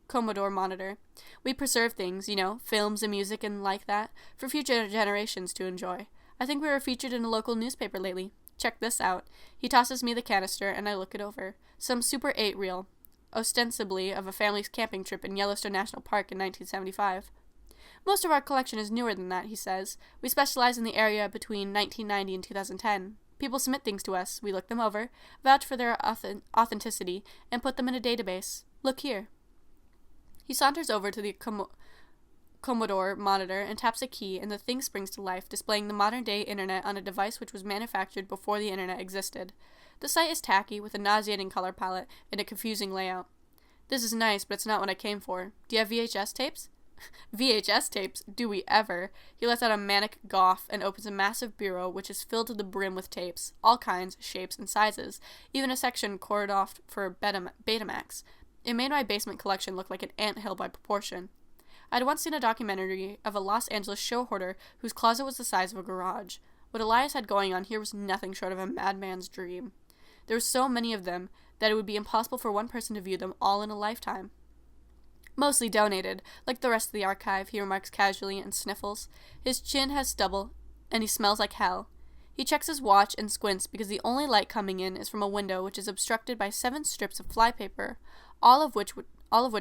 Commodore monitor. We preserve things, you know, films and music and like that, for future generations to enjoy. I think we were featured in a local newspaper lately. Check this out. He tosses me the canister, and I look it over. Some Super 8 reel, ostensibly of a family's camping trip in Yellowstone National Park in 1975. "Most of our collection is newer than that," he says. "We specialize in the area between 1990 and 2010. People submit things to us, we look them over, vouch for their authenticity, and put them in a database. Look here." He saunters over to the Commodore monitor and taps a key, and the thing springs to life, displaying the modern-day internet on a device which was manufactured before the internet existed. The site is tacky, with a nauseating color palette and a confusing layout. "This is nice, but it's not what I came for. Do you have VHS tapes?" "VHS tapes? Do we ever?" He lets out a manic guffaw and opens a massive bureau which is filled to the brim with tapes, all kinds, shapes, and sizes, even a section corded off for Betamax. It made my basement collection look like an anthill by proportion. I'd once seen a documentary of a Los Angeles show hoarder whose closet was the size of a garage. What Elias had going on here was nothing short of a madman's dream. There were so many of them that it would be impossible for one person to view them all in a lifetime. "Mostly donated, like the rest of the archive," he remarks casually and sniffles. His chin has stubble, and he smells like hell. He checks his watch and squints because the only light coming in is from a window which is obstructed by 7 strips of flypaper, all of which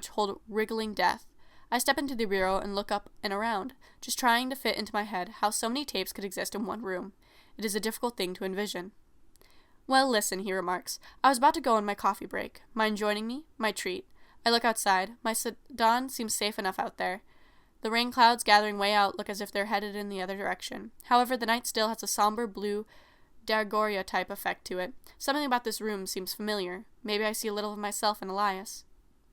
hold wriggling death. I step into the bureau and look up and around, just trying to fit into my head how so many tapes could exist in one room. It is a difficult thing to envision. "Well, listen," he remarks. "I was about to go on my coffee break. Mind joining me? My treat." I look outside. My sedan seems safe enough out there. The rain clouds gathering way out look as if they're headed in the other direction. However, the night still has a somber blue daguerreotype effect to it. Something about this room seems familiar. Maybe I see a little of myself in Elias.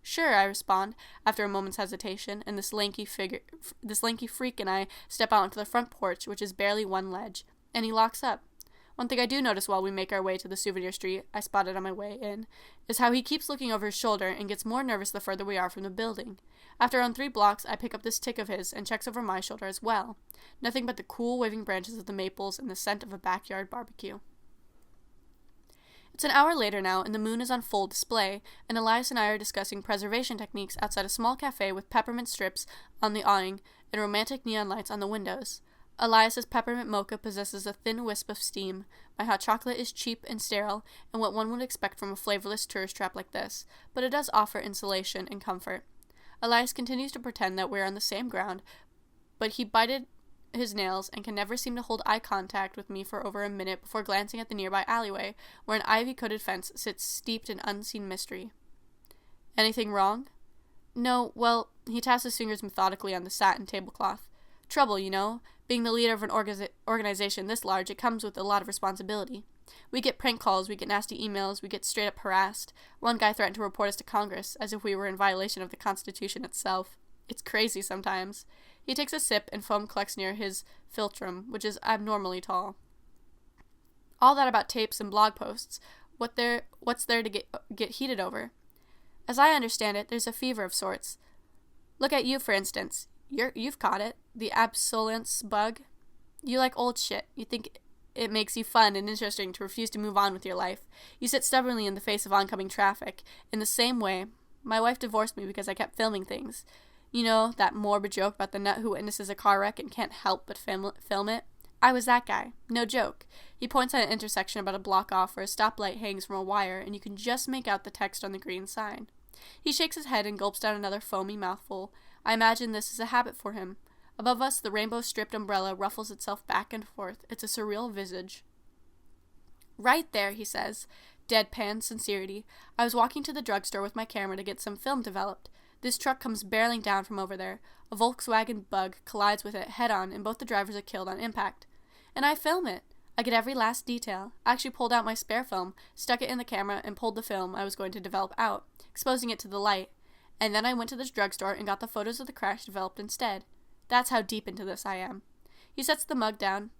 "Sure," I respond, after a moment's hesitation, and this lanky freak and I step out onto the front porch, which is barely one ledge, and he locks up. One thing I do notice while we make our way to the souvenir street, I spotted on my way in, is how he keeps looking over his shoulder and gets more nervous the further we are from the building. After around 3 blocks, I pick up this tick of his and checks over my shoulder as well. Nothing but the cool waving branches of the maples and the scent of a backyard barbecue. It's an hour later now, and the moon is on full display, and Elias and I are discussing preservation techniques outside a small cafe with peppermint strips on the awning and romantic neon lights on the windows. Elias's peppermint mocha possesses a thin wisp of steam. My hot chocolate is cheap and sterile, and what one would expect from a flavorless tourist trap like this, but it does offer insulation and comfort. Elias continues to pretend that we're on the same ground, but he bited his nails and can never seem to hold eye contact with me for over a minute before glancing at the nearby alleyway, where an ivy-coated fence sits steeped in unseen mystery. Anything wrong? No, well, he taps his fingers methodically on the satin tablecloth. Trouble, you know. Being the leader of an organization this large, it comes with a lot of responsibility. We get prank calls, we get nasty emails, we get straight up harassed. One guy threatened to report us to Congress, as if we were in violation of the Constitution itself. It's crazy sometimes. He takes a sip and foam collects near his philtrum, which is abnormally tall. All that about tapes and blog posts. What's there to get heated over? As I understand it, there's a fever of sorts. Look at you, for instance. You've caught it. The absolence bug. You like old shit. You think it makes you fun and interesting to refuse to move on with your life. You sit stubbornly in the face of oncoming traffic. In the same way, my wife divorced me because I kept filming things. You know, that morbid joke about the nut who witnesses a car wreck and can't help but film it? I was that guy. No joke. He points at an intersection about a block off where a stoplight hangs from a wire and you can just make out the text on the green sign. He shakes his head and gulps down another foamy mouthful. I imagine this is a habit for him. Above us, the rainbow-stripped umbrella ruffles itself back and forth. It's a surreal visage. Right there, he says, deadpan sincerity. I was walking to the drugstore with my camera to get some film developed. This truck comes barreling down from over there. A Volkswagen Bug collides with it head-on, and both the drivers are killed on impact. And I film it. I get every last detail. I actually pulled out my spare film, stuck it in the camera, and pulled the film I was going to develop out, exposing it to the light. And then I went to this drugstore and got the photos of the crash developed instead. That's how deep into this I am. He sets the mug down,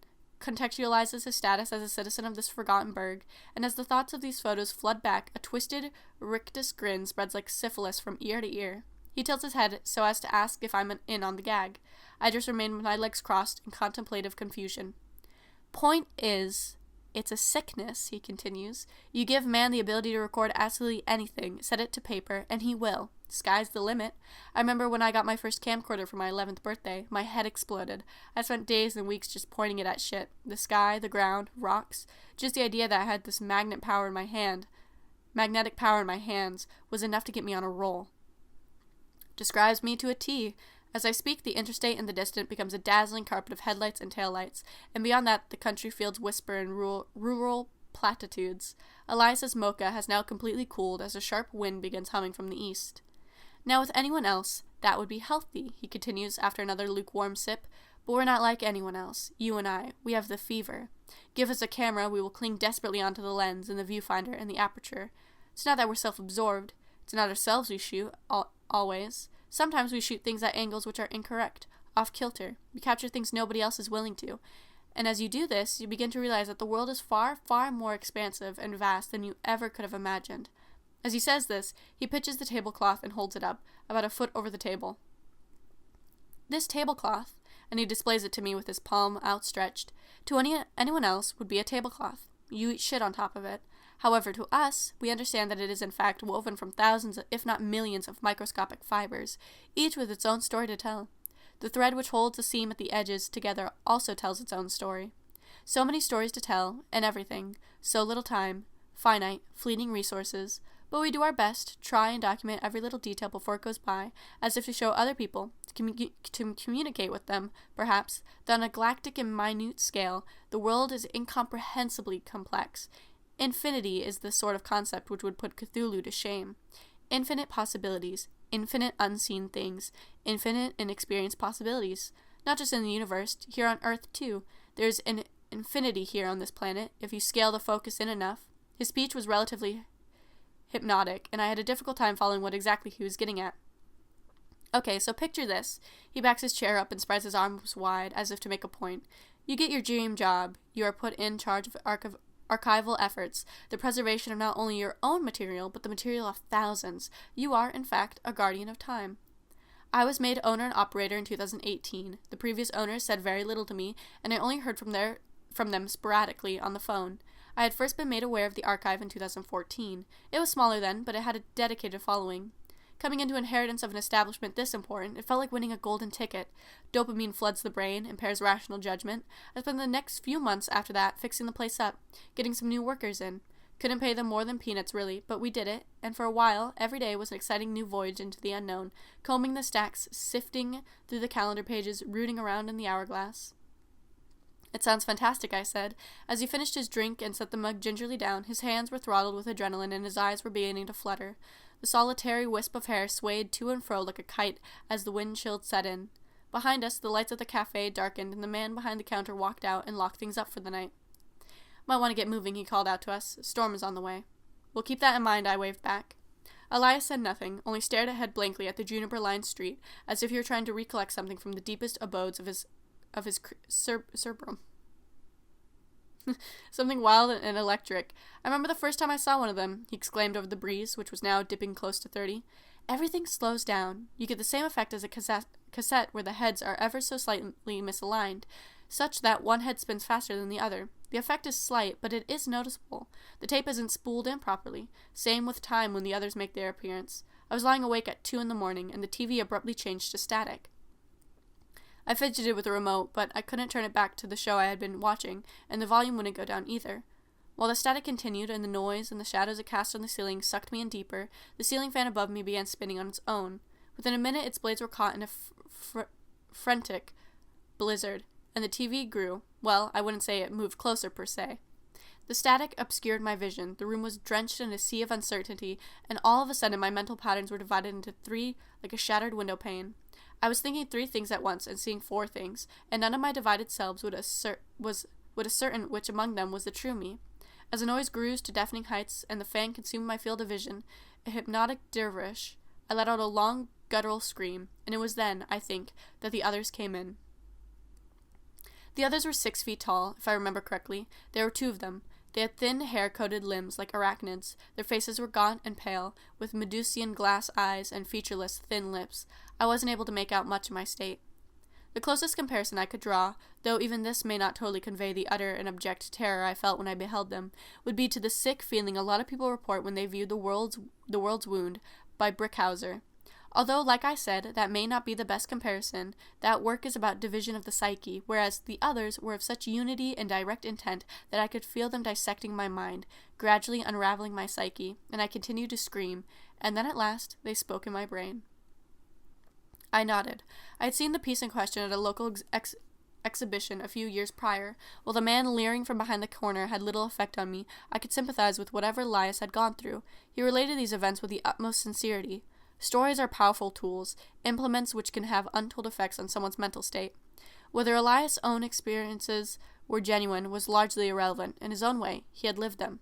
contextualizes his status as a citizen of this forgotten burg, and as the thoughts of these photos flood back, a twisted, rictus grin spreads like syphilis from ear to ear. He tilts his head so as to ask if I'm in on the gag. I just remain with my legs crossed in contemplative confusion. Point is, it's a sickness, he continues. You give man the ability to record absolutely anything, set it to paper, and he will. Sky's the limit. I remember when I got my first camcorder for my 11th birthday, my head exploded. I spent days and weeks just pointing it at shit. The sky, the ground, rocks. Just the idea that I had this magnetic power in my hands was enough to get me on a roll. Describes me to a T. As I speak, the interstate in the distance becomes a dazzling carpet of headlights and taillights, and beyond that, the country fields whisper in rural platitudes. Elias's mocha has now completely cooled as a sharp wind begins humming from the east. Now, with anyone else, that would be healthy, he continues after another lukewarm sip, but we're not like anyone else. You and I, we have the fever. Give us a camera, we will cling desperately onto the lens and the viewfinder and the aperture. It's not that we're self-absorbed. It's not ourselves we shoot, always. Sometimes we shoot things at angles which are incorrect, off-kilter. We capture things nobody else is willing to. And as you do this, you begin to realize that the world is far, far more expansive and vast than you ever could have imagined. As he says this, he pitches the tablecloth and holds it up, about a foot over the table. This tablecloth, and he displays it to me with his palm outstretched, to anyone else would be a tablecloth. You eat shit on top of it. However, to us, we understand that it is in fact woven from thousands, if not millions, of microscopic fibers, each with its own story to tell. The thread which holds the seam at the edges together also tells its own story. So many stories to tell, and everything, so little time, finite, fleeting resources, but we do our best, try and document every little detail before it goes by, as if to show other people, to communicate with them, perhaps, that on a galactic and minute scale, the world is incomprehensibly complex. Infinity is the sort of concept which would put Cthulhu to shame. Infinite possibilities, infinite unseen things, infinite inexperienced possibilities. Not just in the universe, here on Earth too. There's an infinity here on this planet, if you scale the focus in enough. His speech was relatively hypnotic, and I had a difficult time following what exactly he was getting at. Okay, so picture this. He backs his chair up and spreads his arms wide, as if to make a point. You get your dream job. You are put in charge of archival efforts, the preservation of not only your own material, but the material of thousands. You are, in fact, a guardian of time. I was made owner and operator in 2018. The previous owners said very little to me, and I only heard from them sporadically on the phone. I had first been made aware of the archive in 2014. It was smaller then, but it had a dedicated following. Coming into inheritance of an establishment this important, it felt like winning a golden ticket. Dopamine floods the brain, impairs rational judgment. I spent the next few months after that fixing the place up, getting some new workers in. Couldn't pay them more than peanuts, really, but we did it, and for a while, every day was an exciting new voyage into the unknown, combing the stacks, sifting through the calendar pages, rooting around in the hourglass. It sounds fantastic, I said. As he finished his drink and set the mug gingerly down, his hands were throttled with adrenaline and his eyes were beginning to flutter. The solitary wisp of hair swayed to and fro like a kite as the wind chilled set in. Behind us, the lights of the cafe darkened, and the man behind the counter walked out and locked things up for the night. Might want to get moving, he called out to us. Storm is on the way. We'll keep that in mind, I waved back. Elias said nothing, only stared ahead blankly at the juniper-lined street, as if he were trying to recollect something from the deepest abodes of his cerebrum. Something wild and electric. I remember the first time I saw one of them, he exclaimed over the breeze, which was now dipping close to 30. Everything slows down. You get the same effect as a cassette where the heads are ever so slightly misaligned, such that one head spins faster than the other. The effect is slight, but it is noticeable. The tape isn't spooled in properly. Same with time when the others make their appearance. I was lying awake at 2 a.m, and the TV abruptly changed to static. I fidgeted with the remote, but I couldn't turn it back to the show I had been watching, and the volume wouldn't go down either. While the static continued, and the noise and the shadows it cast on the ceiling sucked me in deeper, the ceiling fan above me began spinning on its own. Within a minute, its blades were caught in a frantic blizzard, and the TV grew. Well, I wouldn't say it moved closer, per se. The static obscured my vision. The room was drenched in a sea of uncertainty, and all of a sudden my mental patterns were divided into 3 like a shattered window pane. I was thinking 3 things at once and seeing 4 things, and none of my divided selves would ascertain which among them was the true me. As the noise grew to deafening heights and the fan consumed my field of vision, a hypnotic dervish, I let out a long guttural scream, and it was then, I think, that the others came in. The others were 6 feet tall, if I remember correctly. There were 2 of them. They had thin, hair-coated limbs like arachnids. Their faces were gaunt and pale, with Medusian glass eyes and featureless, thin lips. I wasn't able to make out much of my state. The closest comparison I could draw, though even this may not totally convey the utter and abject terror I felt when I beheld them, would be to the sick feeling a lot of people report when they view The World's Wound by Brickhauser. Although, like I said, that may not be the best comparison, that work is about division of the psyche, whereas the others were of such unity and direct intent that I could feel them dissecting my mind, gradually unraveling my psyche, and I continued to scream, and then at last they spoke in my brain. I nodded. I had seen the piece in question at a local exhibition a few years prior. While the man leering from behind the corner had little effect on me, I could sympathize with whatever Elias had gone through. He related these events with the utmost sincerity. Stories are powerful tools, implements which can have untold effects on someone's mental state. Whether Elias' own experiences were genuine was largely irrelevant. In his own way, he had lived them.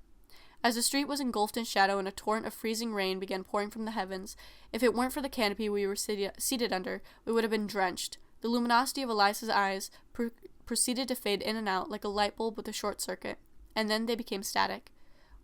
As the street was engulfed in shadow and a torrent of freezing rain began pouring from the heavens, if it weren't for the canopy we were seated under, we would have been drenched. The luminosity of Elias's eyes proceeded to fade in and out like a light bulb with a short circuit, and then they became static.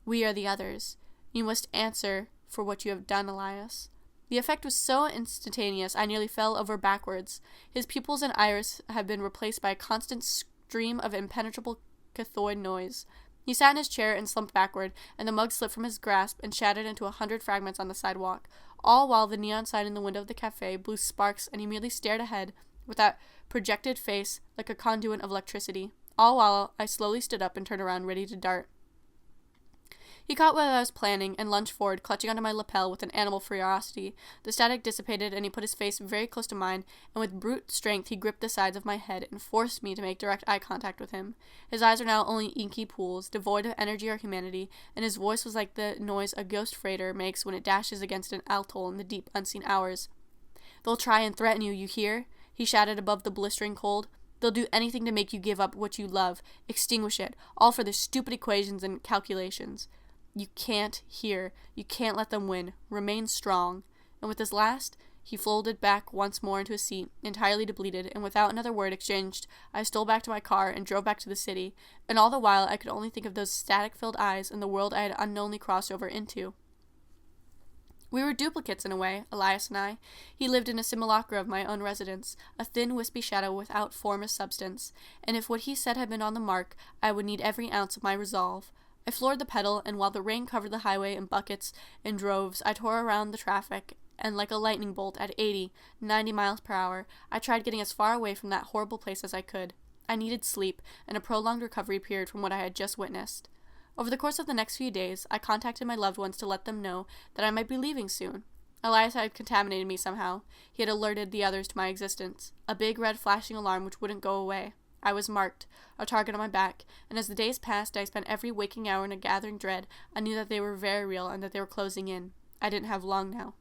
We are the others. You must answer for what you have done, Elias. The effect was so instantaneous I nearly fell over backwards. His pupils and iris had been replaced by a constant stream of impenetrable cathoid noise. He sat in his chair and slumped backward, and the mug slipped from his grasp and shattered into 100 fragments on the sidewalk, all while the neon sign in the window of the cafe blew sparks and he merely stared ahead with that projected face like a conduit of electricity, all while I slowly stood up and turned around ready to dart. He caught what I was planning and lunged forward, clutching onto my lapel with an animal ferocity. The static dissipated, and he put his face very close to mine, and with brute strength he gripped the sides of my head and forced me to make direct eye contact with him. His eyes were now only inky pools, devoid of energy or humanity, and his voice was like the noise a ghost freighter makes when it dashes against an atoll in the deep, unseen hours. "They'll try and threaten you, you hear?" he shouted above the blistering cold. "They'll do anything to make you give up what you love, extinguish it, all for their stupid equations and calculations. You can't hear. You can't let them win. Remain strong." And with this last, he folded back once more into his seat, entirely depleted, and without another word exchanged, I stole back to my car and drove back to the city, and all the while I could only think of those static-filled eyes and the world I had unknowingly crossed over into. We were duplicates in a way, Elias and I. He lived in a simulacra of my own residence, a thin, wispy shadow without form or substance, and if what he said had been on the mark, I would need every ounce of my resolve. I floored the pedal, and while the rain covered the highway in buckets and droves, I tore around the traffic and like a lightning bolt at 80, 90 miles per hour, I tried getting as far away from that horrible place as I could. I needed sleep and a prolonged recovery period from what I had just witnessed. Over the course of the next few days, I contacted my loved ones to let them know that I might be leaving soon. Elias had contaminated me somehow. He had alerted the others to my existence. A big red flashing alarm which wouldn't go away. I was marked, a target on my back, and as the days passed, I spent every waking hour in a gathering dread. I knew that they were very real and that they were closing in. I didn't have long now.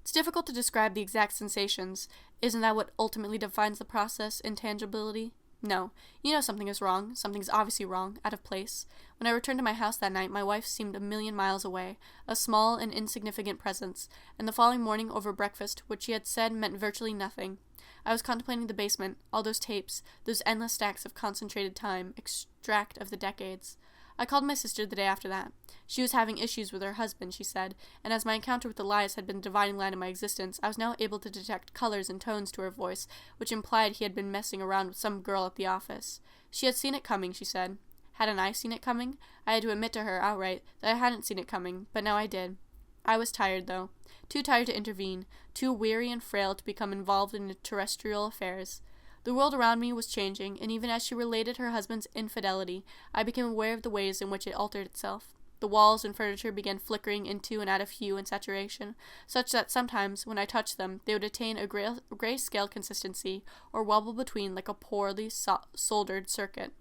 It's difficult to describe the exact sensations. Isn't that what ultimately defines the process, intangibility? No. You know something is wrong. Something's obviously wrong, out of place. When I returned to my house that night, my wife seemed a million miles away, a small and insignificant presence, and the following morning over breakfast, what she had said meant virtually nothing. I was contemplating the basement, all those tapes, those endless stacks of concentrated time, extract of the decades. I called my sister the day after that. She was having issues with her husband, she said, and as my encounter with Elias had been the dividing line in my existence, I was now able to detect colors and tones to her voice, which implied he had been messing around with some girl at the office. She had seen it coming, she said. Hadn't I seen it coming? I had to admit to her outright that I hadn't seen it coming, but now I did. I was tired, though. Too tired to intervene, too weary and frail to become involved in terrestrial affairs. The world around me was changing, and even as she related her husband's infidelity, I became aware of the ways in which it altered itself. The walls and furniture began flickering into and out of hue and saturation, such that sometimes, when I touched them, they would attain a gray-scale consistency, or wobble between like a poorly soldered circuit.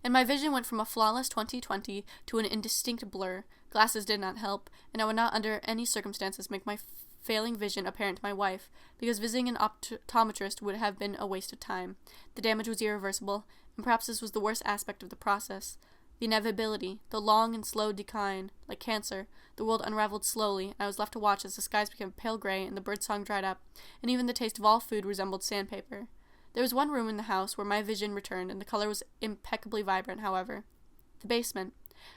And my vision went from a flawless 20/20 to an indistinct blur. Glasses did not help, and I would not under any circumstances make my failing vision apparent to my wife, because visiting an optometrist would have been a waste of time. The damage was irreversible, and perhaps this was the worst aspect of the process. The inevitability, the long and slow decline. Like cancer, the world unraveled slowly, and I was left to watch as the skies became pale gray and the birdsong dried up, and even the taste of all food resembled sandpaper. There was one room in the house where my vision returned, and the color was impeccably vibrant, however. The basement.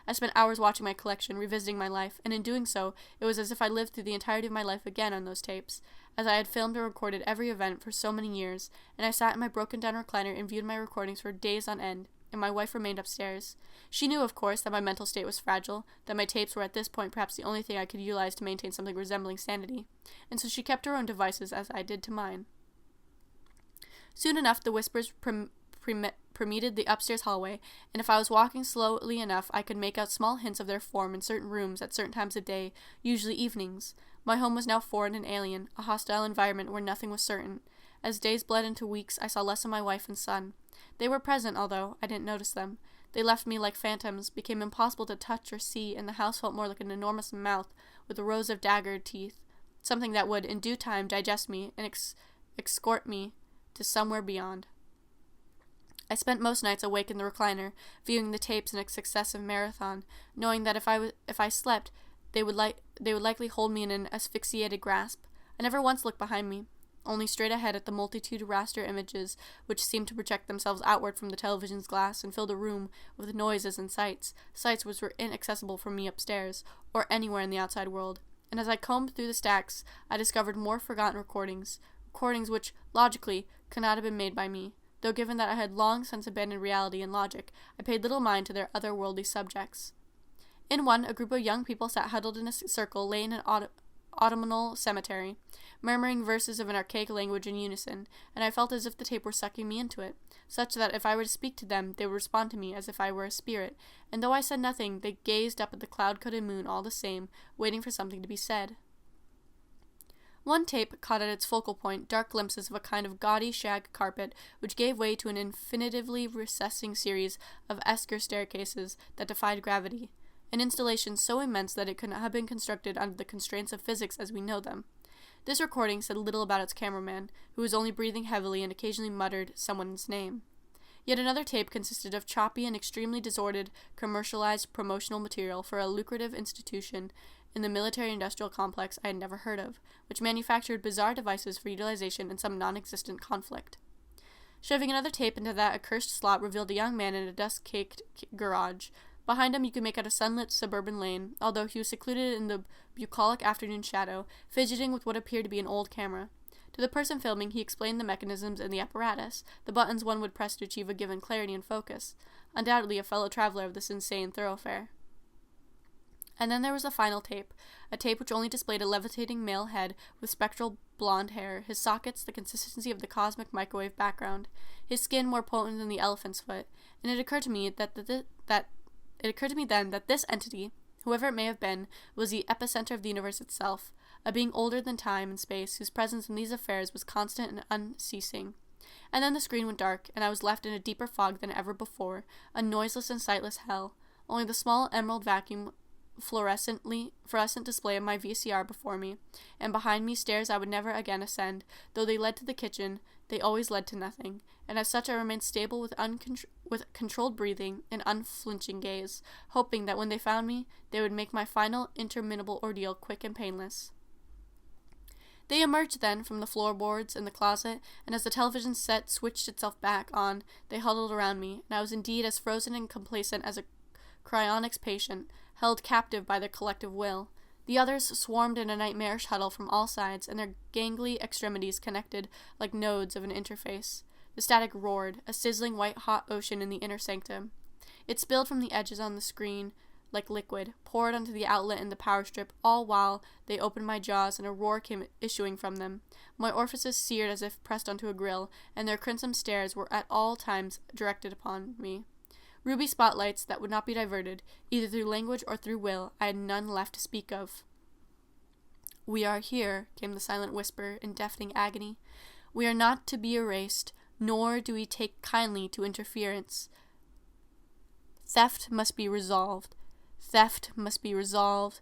I spent hours watching my collection, revisiting my life, and in doing so, it was as if I lived through the entirety of my life again on those tapes, as I had filmed and recorded every event for so many years, and I sat in my broken-down recliner and viewed my recordings for days on end, and my wife remained upstairs. She knew, of course, that my mental state was fragile, that my tapes were at this point perhaps the only thing I could utilize to maintain something resembling sanity, and so she kept her own devices as I did to mine. Soon enough, the whispers permeated the upstairs hallway, and if I was walking slowly enough, I could make out small hints of their form in certain rooms at certain times of day, usually evenings. My home was now foreign and alien, a hostile environment where nothing was certain. As days bled into weeks, I saw less of my wife and son. They were present, although I didn't notice them. They left me like phantoms, became impossible to touch or see, and the house felt more like an enormous mouth with rows of daggered teeth, something that would, in due time, digest me and escort me to somewhere beyond. I spent most nights awake in the recliner, viewing the tapes in a successive marathon, knowing that if I slept, they would likely hold me in an asphyxiated grasp. I never once looked behind me, only straight ahead at the multitude of raster images which seemed to project themselves outward from the television's glass and fill the room with noises and sights which were inaccessible from me upstairs, or anywhere in the outside world. And as I combed through the stacks, I discovered more forgotten recordings which, logically, could not have been made by me, though given that I had long since abandoned reality and logic, I paid little mind to their otherworldly subjects. In one, a group of young people sat huddled in a circle lay in an autumnal cemetery, murmuring verses of an archaic language in unison, and I felt as if the tape were sucking me into it, such that if I were to speak to them, they would respond to me as if I were a spirit, and though I said nothing, they gazed up at the cloud-coated moon all the same, waiting for something to be said. One tape caught at its focal point dark glimpses of a kind of gaudy shag carpet, which gave way to an infinitively recessing series of esker staircases that defied gravity, an installation so immense that it could not have been constructed under the constraints of physics as we know them. This recording said little about its cameraman, who was only breathing heavily and occasionally muttered someone's name. Yet another tape consisted of choppy and extremely disordered, commercialized promotional material for a lucrative institution in the military-industrial complex I had never heard of, which manufactured bizarre devices for utilization in some non-existent conflict. Shoving another tape into that accursed slot revealed a young man in a dust-caked garage. Behind him you could make out a sunlit suburban lane, although he was secluded in the bucolic afternoon shadow, fidgeting with what appeared to be an old camera. To the person filming, he explained the mechanisms and the apparatus, the buttons one would press to achieve a given clarity and focus. Undoubtedly a fellow traveler of this insane thoroughfare. And then there was the final tape, a tape which only displayed a levitating male head with spectral blonde hair, his sockets the consistency of the cosmic microwave background, his skin more potent than the elephant's foot, and it occurred to me then that this entity, whoever it may have been, was the epicenter of the universe itself, a being older than time and space, whose presence in these affairs was constant and unceasing. And then the screen went dark, and I was left in a deeper fog than ever before, a noiseless and sightless hell, only the small emerald vacuum fluorescent display of my VCR before me, and behind me stairs I would never again ascend. Though they led to the kitchen, they always led to nothing, and as such I remained stable with controlled breathing and unflinching gaze, hoping that when they found me, they would make my final interminable ordeal quick and painless. They emerged then from the floorboards in the closet, and as the television set switched itself back on, they huddled around me, and I was indeed as frozen and complacent as a cryonics patient, held captive by their collective will. The others swarmed in a nightmarish huddle from all sides, and their gangly extremities connected like nodes of an interface. The static roared, a sizzling white-hot ocean in the inner sanctum. It spilled from the edges on the screen like liquid, poured onto the outlet in the power strip, all while they opened my jaws and a roar came issuing from them. My orifices seared as if pressed onto a grill, and their crimson stares were at all times directed upon me. Ruby spotlights that would not be diverted, either through language or through will. I had none left to speak of. "We are here," came the silent whisper in deafening agony. "We are not to be erased, nor do we take kindly to interference. Theft must be resolved. Theft must be resolved.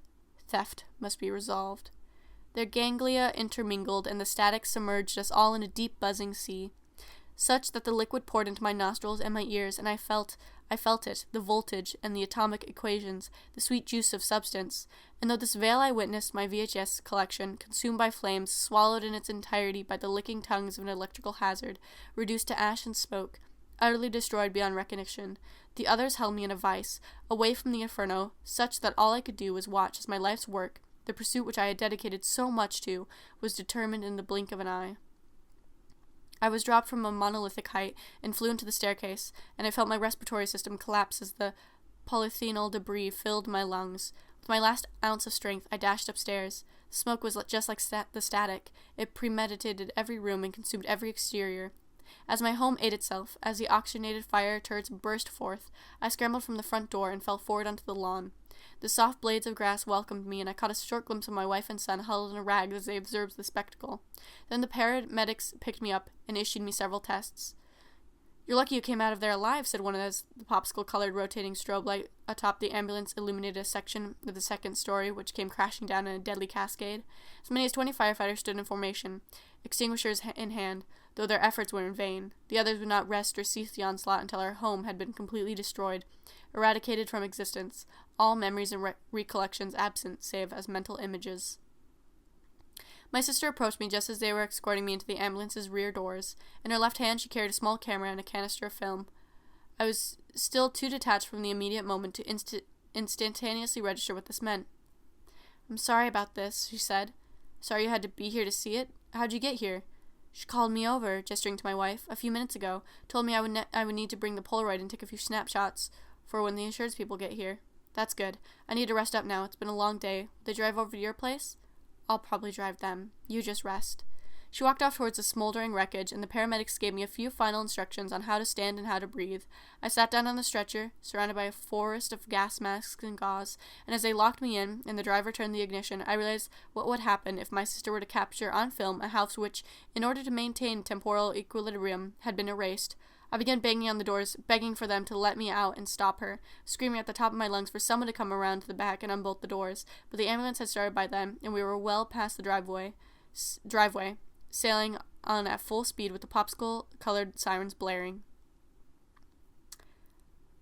Theft must be resolved." Their ganglia intermingled, and the static submerged us all in a deep buzzing sea, such that the liquid poured into my nostrils and my ears, and I felt it, the voltage and the atomic equations, the sweet juice of substance. And though this veil I witnessed my VHS collection, consumed by flames, swallowed in its entirety by the licking tongues of an electrical hazard, reduced to ash and smoke, utterly destroyed beyond recognition, the others held me in a vice, away from the inferno, such that all I could do was watch as my life's work, the pursuit which I had dedicated so much to, was determined in the blink of an eye. I was dropped from a monolithic height and flew into the staircase, and I felt my respiratory system collapse as the polyphenol debris filled my lungs. With my last ounce of strength, I dashed upstairs. The smoke was just like the static. It premeditated every room and consumed every exterior. As my home ate itself, as the oxygenated fire turrets burst forth, I scrambled from the front door and fell forward onto the lawn. The soft blades of grass welcomed me, and I caught a short glimpse of my wife and son huddled in a rag as they observed the spectacle. Then the paramedics picked me up and issued me several tests. "You're lucky you came out of there alive," said one as the popsicle-colored rotating strobe light atop the ambulance illuminated a section of the second story, which came crashing down in a deadly cascade. As many as 20 firefighters stood in formation, extinguishers in hand, though their efforts were in vain. The others would not rest or cease the onslaught until our home had been completely destroyed, eradicated from existence, all memories and recollections absent save as mental images. My sister approached me just as they were escorting me into the ambulance's rear doors. In her left hand she carried a small camera and a canister of film. I was still too detached from the immediate moment to instantaneously register what this meant. "I'm sorry about this," she said. "Sorry you had to be here to see it. How'd you get here?" "She called me over," gesturing to my wife, "a few minutes ago. Told me I would need to bring the Polaroid and take a few snapshots for when the insurance people get here." "That's good. I need to rest up now. It's been a long day. Will they drive over to your place?" "I'll probably drive them. You just rest." She walked off towards the smoldering wreckage, and the paramedics gave me a few final instructions on how to stand and how to breathe. I sat down on the stretcher, surrounded by a forest of gas masks and gauze, and as they locked me in, and the driver turned the ignition, I realized what would happen if my sister were to capture on film a house which, in order to maintain temporal equilibrium, had been erased. I began banging on the doors, begging for them to let me out and stop her, screaming at the top of my lungs for someone to come around to the back and unbolt the doors, but the ambulance had started by then, and we were well past the driveway, sailing on at full speed with the popsicle-colored sirens blaring.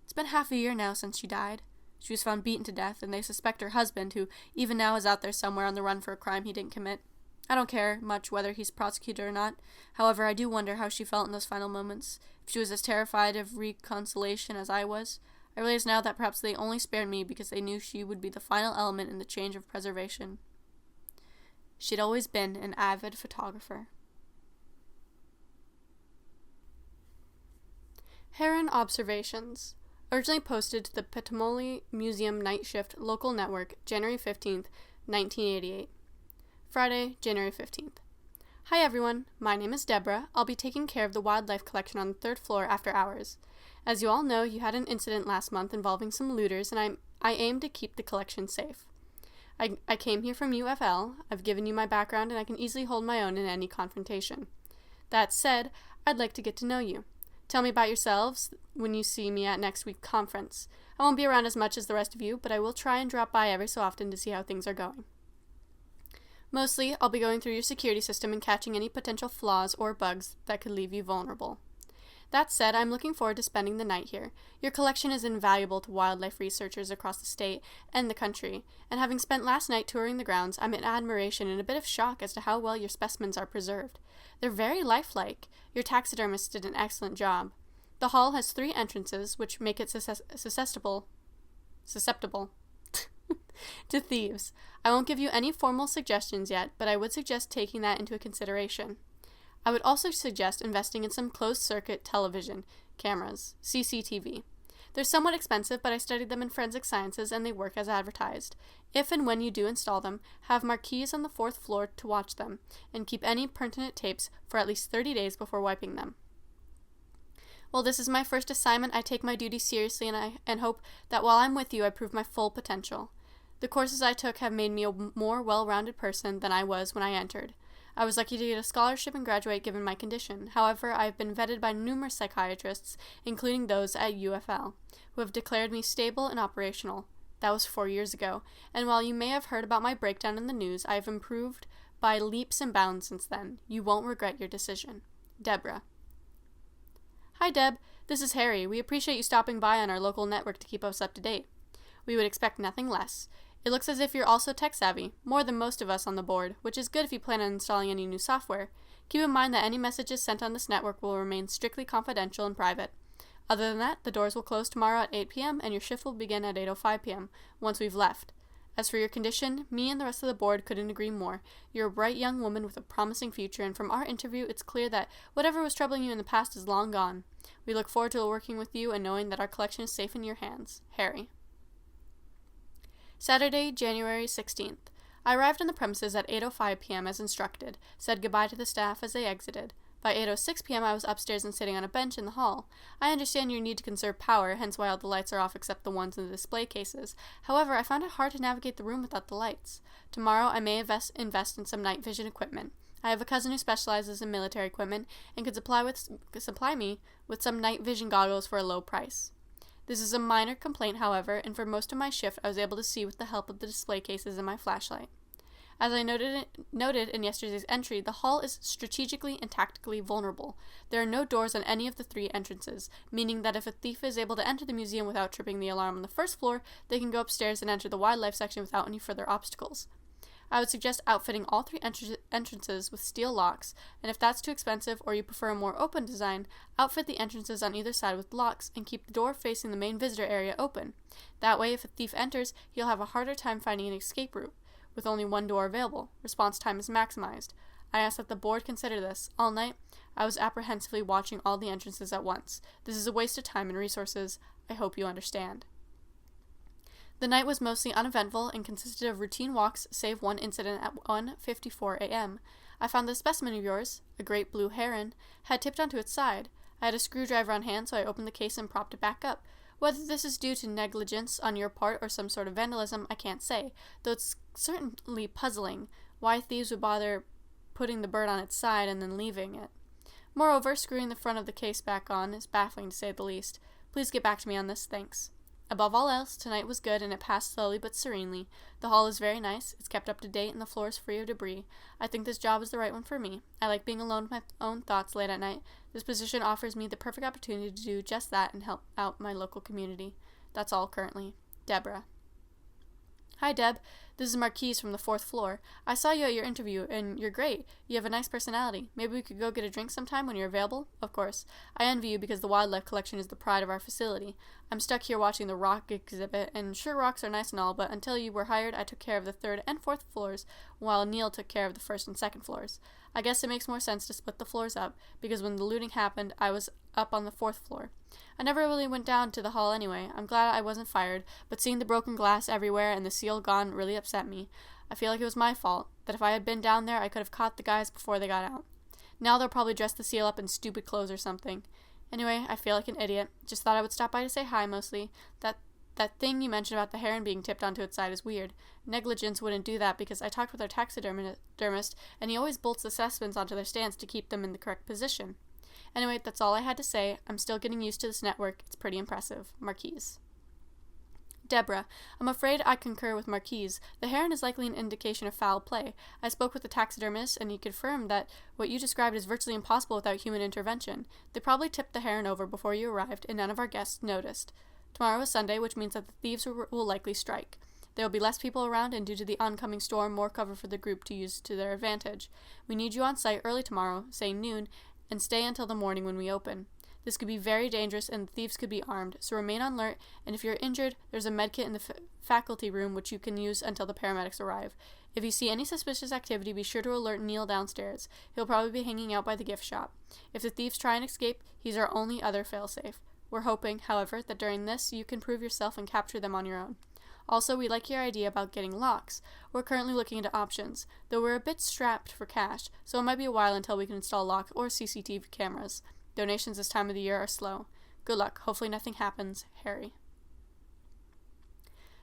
It's been half a year now since she died. She was found beaten to death, and they suspect her husband, who even now is out there somewhere on the run for a crime he didn't commit. I don't care much whether he's prosecuted or not. However, I do wonder how she felt in those final moments. If she was as terrified of reconciliation as I was. I realize now that perhaps they only spared me because they knew she would be the final element in the change of preservation. She'd always been an avid photographer. Heron Observations. Originally posted to the Petomoli Museum Night Shift Local Network, January 15th, 1988. Friday, January 15th. Hi everyone, my name is Deborah. I'll be taking care of the wildlife collection on the 3rd floor after hours. As you all know, you had an incident last month involving some looters, and I aim to keep the collection safe. I came here from UFL, I've given you my background, and I can easily hold my own in any confrontation. That said, I'd like to get to know you. Tell me about yourselves when you see me at next week's conference. I won't be around as much as the rest of you, but I will try and drop by every so often to see how things are going. Mostly, I'll be going through your security system and catching any potential flaws or bugs that could leave you vulnerable. That said, I'm looking forward to spending the night here. Your collection is invaluable to wildlife researchers across the state and the country, and having spent last night touring the grounds, I'm in admiration and a bit of shock as to how well your specimens are preserved. They're very lifelike. Your taxidermist did an excellent job. The hall has 3 entrances, which make it susceptible to thieves. I won't give you any formal suggestions yet, but I would suggest taking that into consideration. I would also suggest investing in some closed-circuit television cameras, CCTV. They're somewhat expensive, but I studied them in forensic sciences and they work as advertised. If and when you do install them, have marquees on the 4th floor to watch them, and keep any pertinent tapes for at least 30 days before wiping them. While this is my first assignment, I take my duty seriously and hope that while I'm with you, I prove my full potential. The courses I took have made me a more well-rounded person than I was when I entered. I was lucky to get a scholarship and graduate given my condition. However, I have been vetted by numerous psychiatrists, including those at UFL, who have declared me stable and operational. That was 4 years ago, and while you may have heard about my breakdown in the news, I have improved by leaps and bounds since then. You won't regret your decision. Deborah. Hi, Deb. This is Harry. We appreciate you stopping by on our local network to keep us up to date. We would expect nothing less. It looks as if you're also tech-savvy, more than most of us on the board, which is good if you plan on installing any new software. Keep in mind that any messages sent on this network will remain strictly confidential and private. Other than that, the doors will close tomorrow at 8 p.m. and your shift will begin at 8:05 p.m. once we've left. As for your condition, me and the rest of the board couldn't agree more. You're a bright young woman with a promising future, and from our interview, it's clear that whatever was troubling you in the past is long gone. We look forward to working with you and knowing that our collection is safe in your hands. Harry. Saturday, January 16th. I arrived on the premises at 8:05 p.m. as instructed, said goodbye to the staff as they exited. By 8:06 p.m. I was upstairs and sitting on a bench in the hall. I understand your need to conserve power, hence why all the lights are off except the ones in the display cases. However, I found it hard to navigate the room without the lights. Tomorrow I may invest in some night vision equipment. I have a cousin who specializes in military equipment and could supply me with some night vision goggles for a low price. This is a minor complaint, however, and for most of my shift I was able to see with the help of the display cases and my flashlight. As I noted in yesterday's entry, the hall is strategically and tactically vulnerable. There are no doors on any of the 3 entrances, meaning that if a thief is able to enter the museum without tripping the alarm on the 1st floor, they can go upstairs and enter the wildlife section without any further obstacles. I would suggest outfitting all 3 entrances with steel locks, and if that's too expensive or you prefer a more open design, outfit the entrances on either side with locks and keep the door facing the main visitor area open. That way, if a thief enters, he'll have a harder time finding an escape route, with only 1 door available. Response time is maximized. I ask that the board consider this. All night, I was apprehensively watching all the entrances at once. This is a waste of time and resources. I hope you understand. The night was mostly uneventful and consisted of routine walks, save one incident at 1:54 a.m. I found the specimen of yours, a great blue heron, had tipped onto its side. I had a screwdriver on hand, so I opened the case and propped it back up. Whether this is due to negligence on your part or some sort of vandalism, I can't say, though it's certainly puzzling why thieves would bother putting the bird on its side and then leaving it. Moreover, screwing the front of the case back on is baffling to say the least. Please get back to me on this, thanks. Above all else, tonight was good and it passed slowly but serenely. The hall is very nice, it's kept up to date, and the floor is free of debris. I think this job is the right one for me. I like being alone with my own thoughts late at night. This position offers me the perfect opportunity to do just that and help out my local community. That's all currently. Deborah. Hi, Deb. This is Marquise from the 4th floor. I saw you at your interview, and you're great. You have a nice personality. Maybe we could go get a drink sometime when you're available? Of course. I envy you because the wildlife collection is the pride of our facility. I'm stuck here watching the rock exhibit, and sure, rocks are nice and all, but until you were hired, I took care of the 3rd and 4th floors, while Neil took care of the 1st and 2nd floors. I guess it makes more sense to split the floors up, because when the looting happened, I was up on the 4th floor. I never really went down to the hall anyway. I'm glad I wasn't fired, but seeing the broken glass everywhere and the seal gone really upset me. I feel like it was my fault, that if I had been down there, I could have caught the guys before they got out. Now they'll probably dress the seal up in stupid clothes or something. Anyway, I feel like an idiot. Just thought I would stop by to say hi, mostly. That thing you mentioned about the heron being tipped onto its side is weird. Negligence wouldn't do that because I talked with our taxidermist, and he always bolts the specimens onto their stands to keep them in the correct position. Anyway, that's all I had to say. I'm still getting used to this network. It's pretty impressive. Marquise. Deborah. I'm afraid I concur with Marquise. The heron is likely an indication of foul play. I spoke with the taxidermist, and he confirmed that what you described is virtually impossible without human intervention. They probably tipped the heron over before you arrived, and none of our guests noticed. Tomorrow is Sunday, which means that the thieves will likely strike. There will be less people around, and due to the oncoming storm, more cover for the group to use to their advantage. We need you on site early tomorrow, say noon, and stay until the morning when we open. This could be very dangerous, and the thieves could be armed, so remain on alert, and if you're injured, there's a medkit in the faculty room which you can use until the paramedics arrive. If you see any suspicious activity, be sure to alert Neil downstairs. He'll probably be hanging out by the gift shop. If the thieves try and escape, he's our only other failsafe. We're hoping, however, that during this, you can prove yourself and capture them on your own. Also, we like your idea about getting locks. We're currently looking into options, though we're a bit strapped for cash, so it might be a while until we can install locks or CCTV cameras. Donations this time of the year are slow. Good luck. Hopefully nothing happens. Harry.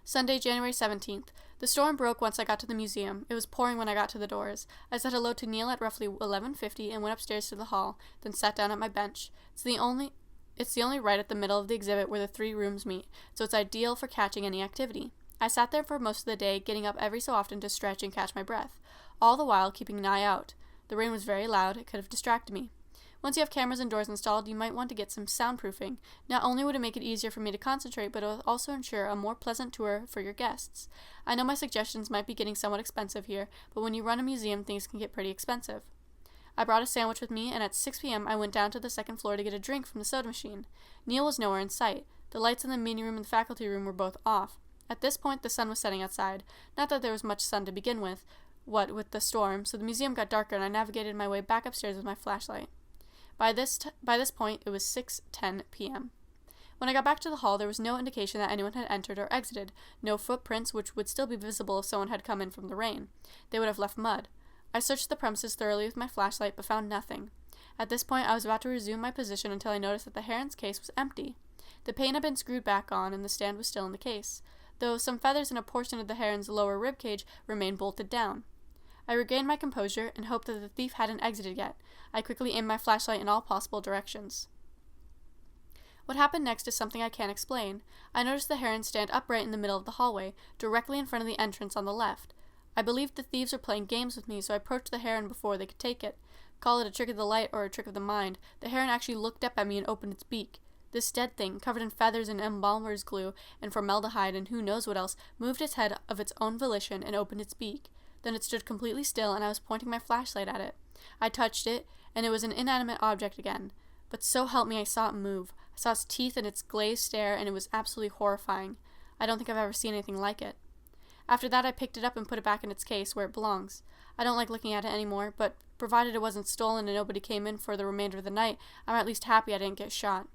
Sunday, January 17th. The storm broke once I got to the museum. It was pouring when I got to the doors. I said hello to Neil at roughly 11:50 and went upstairs to the hall, then sat down at my bench. It's the only right at the middle of the exhibit where the three rooms meet, so it's ideal for catching any activity. I sat there for most of the day, getting up every so often to stretch and catch my breath, all the while keeping an eye out. The rain was very loud. It could have distracted me. Once you have cameras and doors installed, you might want to get some soundproofing. Not only would it make it easier for me to concentrate, but it will also ensure a more pleasant tour for your guests. I know my suggestions might be getting somewhat expensive here, but when you run a museum, things can get pretty expensive. I brought a sandwich with me, and at 6 p.m. I went down to the second floor to get a drink from the soda machine. Neil was nowhere in sight. The lights in the meeting room and the faculty room were both off. At this point, the sun was setting outside. Not that there was much sun to begin with, what with the storm, so the museum got darker, and I navigated my way back upstairs with my flashlight. By this point, it was 6:10 p.m. When I got back to the hall, there was no indication that anyone had entered or exited, no footprints which would still be visible if someone had come in from the rain. They would have left mud. I searched the premises thoroughly with my flashlight, but found nothing. At this point, I was about to resume my position until I noticed that the heron's case was empty. The pane had been screwed back on, and the stand was still in the case, though some feathers and a portion of the heron's lower rib cage remained bolted down. I regained my composure and hoped that the thief hadn't exited yet. I quickly aimed my flashlight in all possible directions. What happened next is something I can't explain. I noticed the heron stand upright in the middle of the hallway, directly in front of the entrance on the left. I believed the thieves were playing games with me, so I approached the heron before they could take it. Call it a trick of the light or a trick of the mind, the heron actually looked up at me and opened its beak. This dead thing, covered in feathers and embalmer's glue and formaldehyde and who knows what else, moved its head of its own volition and opened its beak. Then it stood completely still, and I was pointing my flashlight at it. I touched it, and it was an inanimate object again. But so help me, I saw it move. I saw its teeth and its glazed stare, and it was absolutely horrifying. I don't think I've ever seen anything like it. After that, I picked it up and put it back in its case, where it belongs. I don't like looking at it anymore, but provided it wasn't stolen and nobody came in for the remainder of the night, I'm at least happy I didn't get shot.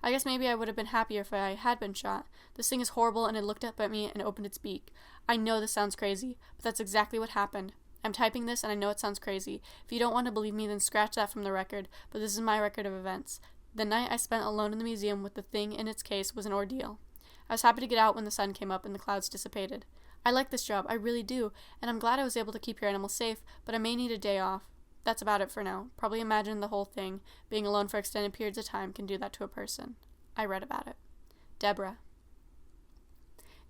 I guess maybe I would have been happier if I had been shot. This thing is horrible, and it looked up at me and opened its beak. I know this sounds crazy, but that's exactly what happened. I'm typing this, and I know it sounds crazy. If you don't want to believe me, then scratch that from the record, but this is my record of events. The night I spent alone in the museum with the thing in its case was an ordeal. I was happy to get out when the sun came up and the clouds dissipated. I like this job, I really do, and I'm glad I was able to keep your animals safe, but I may need a day off. That's about it for now. Probably imagine the whole thing. Being alone for extended periods of time can do that to a person. I read about it. Deborah.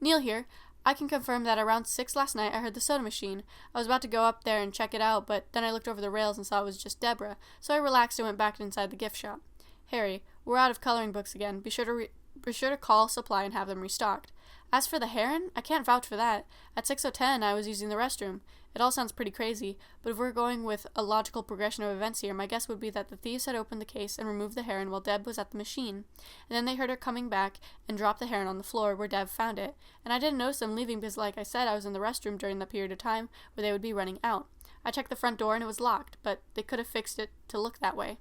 Neil here. I can confirm that around 6 last night I heard the soda machine. I was about to go up there and check it out, but then I looked over the rails and saw it was just Deborah, so I relaxed and went back inside the gift shop. Harry, we're out of coloring books again. Be sure to call supply and have them restocked. As for the heron, I can't vouch for that. At 6:10 I was using the restroom. It all sounds pretty crazy, but if we're going with a logical progression of events here, my guess would be that the thieves had opened the case and removed the heron while Deb was at the machine, and then they heard her coming back and dropped the heron on the floor where Deb found it, and I didn't notice them leaving because, like I said, I was in the restroom during that period of time where they would be running out. I checked the front door and it was locked, but they could have fixed it to look that way.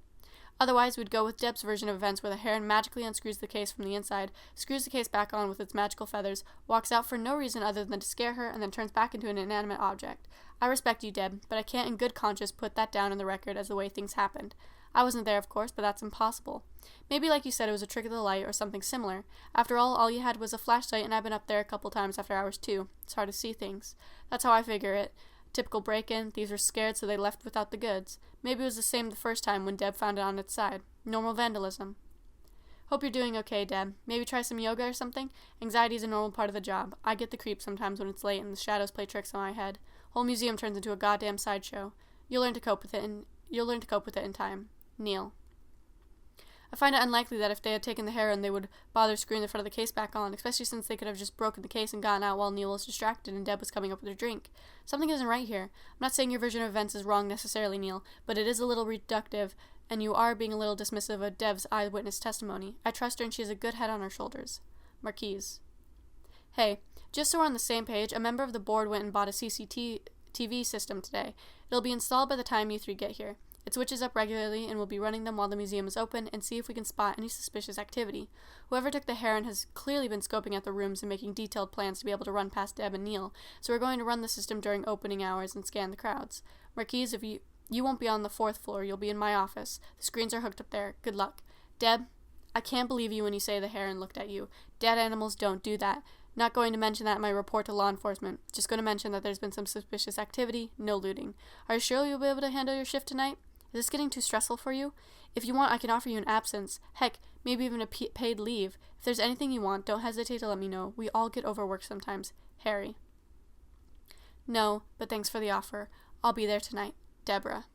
Otherwise, we'd go with Deb's version of events where the heron magically unscrews the case from the inside, screws the case back on with its magical feathers, walks out for no reason other than to scare her, and then turns back into an inanimate object. I respect you, Deb, but I can't in good conscience put that down in the record as the way things happened. I wasn't there, of course, but that's impossible. Maybe, like you said, it was a trick of the light or something similar. After all you had was a flashlight, and I've been up there a couple times after hours, too. It's hard to see things. That's how I figure it. Typical break-in. Thieves were scared, so they left without the goods. Maybe it was the same the first time when Deb found it on its side. Normal vandalism. Hope you're doing okay, Deb. Maybe try some yoga or something? Anxiety is a normal part of the job. I get the creeps sometimes when it's late and the shadows play tricks on my head. Whole museum turns into a goddamn sideshow. You'll learn to cope with it in time. Neil. I find it unlikely that if they had taken the heron, they would bother screwing the front of the case back on, especially since they could have just broken the case and gotten out while Neil was distracted and Deb was coming up with her drink. Something isn't right here. I'm not saying your version of events is wrong necessarily, Neil, but it is a little reductive, and you are being a little dismissive of Deb's eyewitness testimony. I trust her and she has a good head on her shoulders. Marquise. Hey, just so we're on the same page, a member of the board went and bought a CCTV system today. It'll be installed by the time you three get here. It switches up regularly, and we'll be running them while the museum is open and see if we can spot any suspicious activity. Whoever took the heron has clearly been scoping out the rooms and making detailed plans to be able to run past Deb and Neil, so we're going to run the system during opening hours and scan the crowds. Marquise, if you won't be on the 4th floor, you'll be in my office. The screens are hooked up there. Good luck. Deb, I can't believe you when you say the heron looked at you. Dead animals don't do that. Not going to mention that in my report to law enforcement. Just going to mention that there's been some suspicious activity, no looting. Are you sure you'll be able to handle your shift tonight? Is this getting too stressful for you? If you want, I can offer you an absence. Heck, maybe even a paid leave. If there's anything you want, don't hesitate to let me know. We all get overworked sometimes. Harry. No, but thanks for the offer. I'll be there tonight. Deborah.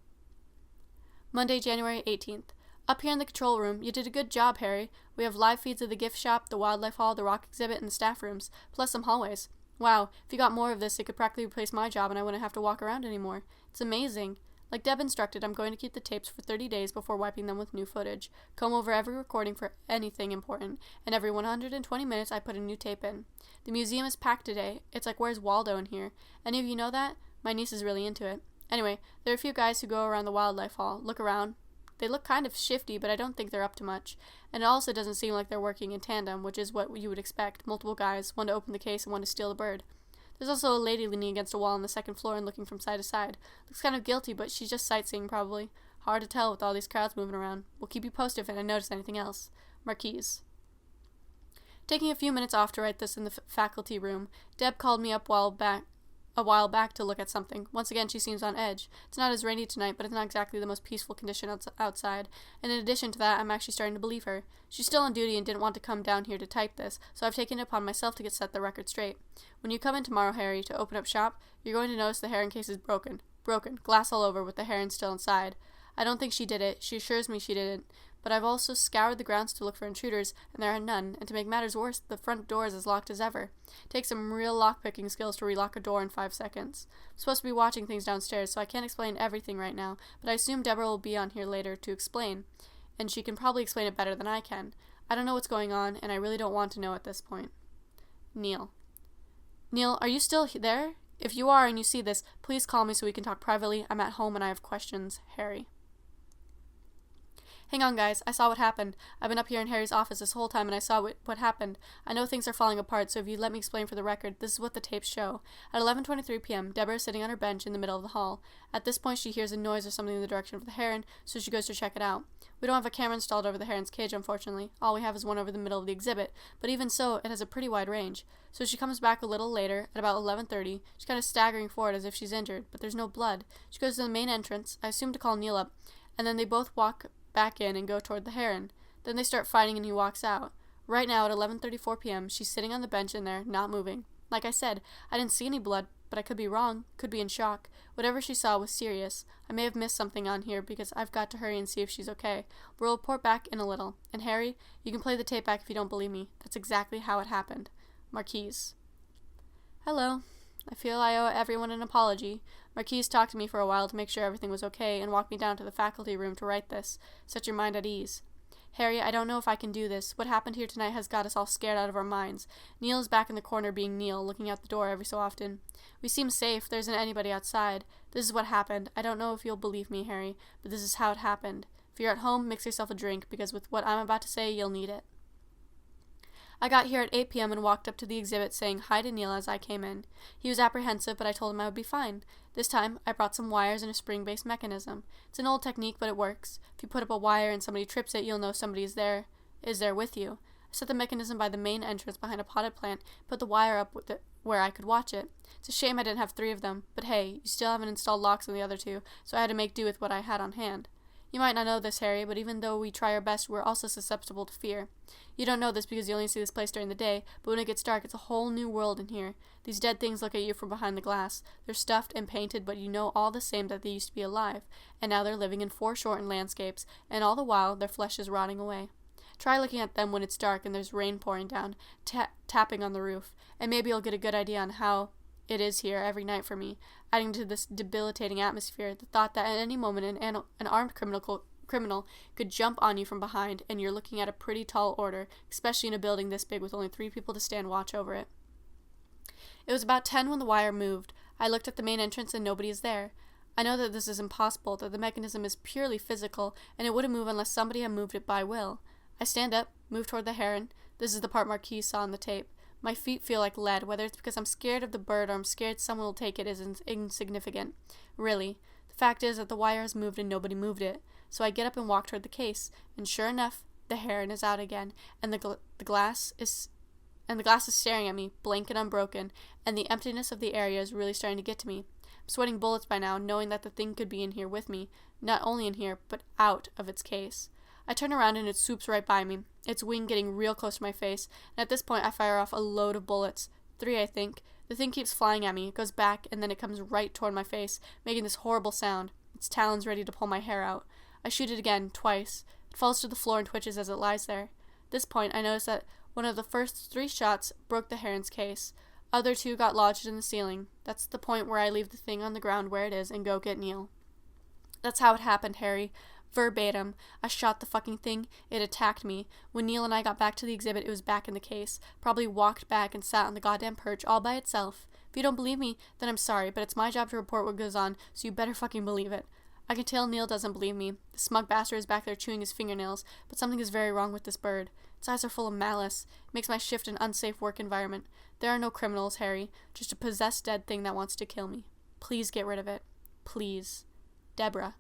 Monday, January 18th. Up here in the control room, you did a good job, Harry. We have live feeds of the gift shop, the wildlife hall, the rock exhibit, and the staff rooms, plus some hallways. Wow, if you got more of this, it could practically replace my job and I wouldn't have to walk around anymore. It's amazing. Like Deb instructed, I'm going to keep the tapes for 30 days before wiping them with new footage, comb over every recording for anything important, and every 120 minutes I put a new tape in. The museum is packed today. It's like, where's Waldo in here? Any of you know that? My niece is really into it. Anyway, there are a few guys who go around the wildlife hall, look around. They look kind of shifty, but I don't think they're up to much. And it also doesn't seem like they're working in tandem, which is what you would expect. Multiple guys, one to open the case and one to steal the bird. There's also a lady leaning against a wall on the 2nd floor and looking from side to side. Looks kind of guilty, but she's just sightseeing probably. Hard to tell with all these crowds moving around. We'll keep you posted if I notice anything else. Marquise. Taking a few minutes off to write this in the faculty room, Deb called me up a while back to look at something. Once again, she seems on edge. It's not as rainy tonight, but it's not exactly the most peaceful condition outside. And in addition to that, I'm actually starting to believe her. She's still on duty and didn't want to come down here to type this, so I've taken it upon myself to set the record straight. When you come in tomorrow, Harry, to open up shop, you're going to notice the heron case is broken. Broken. Glass all over with the heron still inside. I don't think she did it. She assures me she didn't. But I've also scoured the grounds to look for intruders, and there are none, and to make matters worse, the front door is as locked as ever. It takes some real lock-picking skills to relock a door in 5 seconds. I'm supposed to be watching things downstairs, so I can't explain everything right now, but I assume Deborah will be on here later to explain, and she can probably explain it better than I can. I don't know what's going on, and I really don't want to know at this point. Neil. Neil, are you still there? If you are and you see this, please call me so we can talk privately. I'm at home and I have questions. Harry. Hang on, guys. I saw what happened. I've been up here in Harry's office this whole time, and I saw what happened. I know things are falling apart, so if you let me explain for the record, this is what the tapes show. At 11:23 p.m., Deborah is sitting on her bench in the middle of the hall. At this point, she hears a noise or something in the direction of the heron, so she goes to check it out. We don't have a camera installed over the heron's cage, unfortunately. All we have is one over the middle of the exhibit, but even so, it has a pretty wide range. So she comes back a little later, at about 11:30. She's kind of staggering forward as if she's injured, but there's no blood. She goes to the main entrance, I assume to call Neil up, and then they both walk back in and go toward the heron. Then they start fighting and he walks out. Right now at 11:34 p.m., she's sitting on the bench in there, not moving. Like I said, I didn't see any blood, but I could be wrong, could be in shock. Whatever she saw was serious. I may have missed something on here because I've got to hurry and see if she's okay. We'll report back in a little. And Harry, you can play the tape back if you don't believe me. That's exactly how it happened. Marquise. Hello. I feel I owe everyone an apology. Marquise talked to me for a while to make sure everything was okay and walked me down to the faculty room to write this. Set your mind at ease. Harry, I don't know if I can do this. What happened here tonight has got us all scared out of our minds. Neil is back in the corner being Neil, looking out the door every so often. We seem safe. There isn't anybody outside. This is what happened. I don't know if you'll believe me, Harry, but this is how it happened. If you're at home, mix yourself a drink, because with what I'm about to say, you'll need it. I got here at 8 p.m. and walked up to the exhibit saying hi to Neil as I came in. He was apprehensive, but I told him I would be fine. This time, I brought some wires and a spring-based mechanism. It's an old technique, but it works. If you put up a wire and somebody trips it, you'll know somebody is there with you. I set the mechanism by the main entrance behind a potted plant, put the wire up where I could watch it. It's a shame I didn't have 3 of them, but hey, you still haven't installed locks on the other 2, so I had to make do with what I had on hand. You might not know this, Harry, but even though we try our best, we're also susceptible to fear. You don't know this because you only see this place during the day, but when it gets dark, it's a whole new world in here. These dead things look at you from behind the glass. They're stuffed and painted, but you know all the same that they used to be alive, and now they're living in foreshortened landscapes, and all the while, their flesh is rotting away. Try looking at them when it's dark and there's rain pouring down, tapping on the roof, and maybe you'll get a good idea on how it is here every night for me, adding to this debilitating atmosphere the thought that at any moment an armed criminal could jump on you from behind, and you're looking at a pretty tall order, especially in a building this big with only 3 people to stand watch over it. It was about 10 when the wire moved. I looked at the main entrance and nobody is there. I know that this is impossible, that the mechanism is purely physical, and it wouldn't move unless somebody had moved it by will. I stand up, move toward the heron. This is the part Marquis saw on the tape. My feet feel like lead, whether it's because I'm scared of the bird or I'm scared someone will take it is insignificant. Really. The fact is that the wire has moved and nobody moved it. So I get up and walk toward the case, and sure enough, the heron is out again, and the glass is staring at me, blank and unbroken, and the emptiness of the area is really starting to get to me. I'm sweating bullets by now, knowing that the thing could be in here with me, not only in here, but out of its case. I turn around and it swoops right by me, its wing getting real close to my face, and at this point I fire off a load of bullets. 3, I think. The thing keeps flying at me, it goes back, and then it comes right toward my face, making this horrible sound, its talons ready to pull my hair out. I shoot it again, twice. It falls to the floor and twitches as it lies there. At this point, I notice that one of the first 3 shots broke the heron's case. Other 2 got lodged in the ceiling. That's the point where I leave the thing on the ground where it is and go get Neil. That's how it happened, Harry. Verbatim. I shot the fucking thing. It attacked me. When Neil and I got back to the exhibit, it was back in the case. Probably walked back and sat on the goddamn perch all by itself. If you don't believe me, then I'm sorry, but it's my job to report what goes on, so you better fucking believe it. I can tell Neil doesn't believe me. The smug bastard is back there chewing his fingernails, but something is very wrong with this bird. Its eyes are full of malice. It makes my shift an unsafe work environment. There are no criminals, Harry. Just a possessed dead thing that wants to kill me. Please get rid of it. Please. Deborah.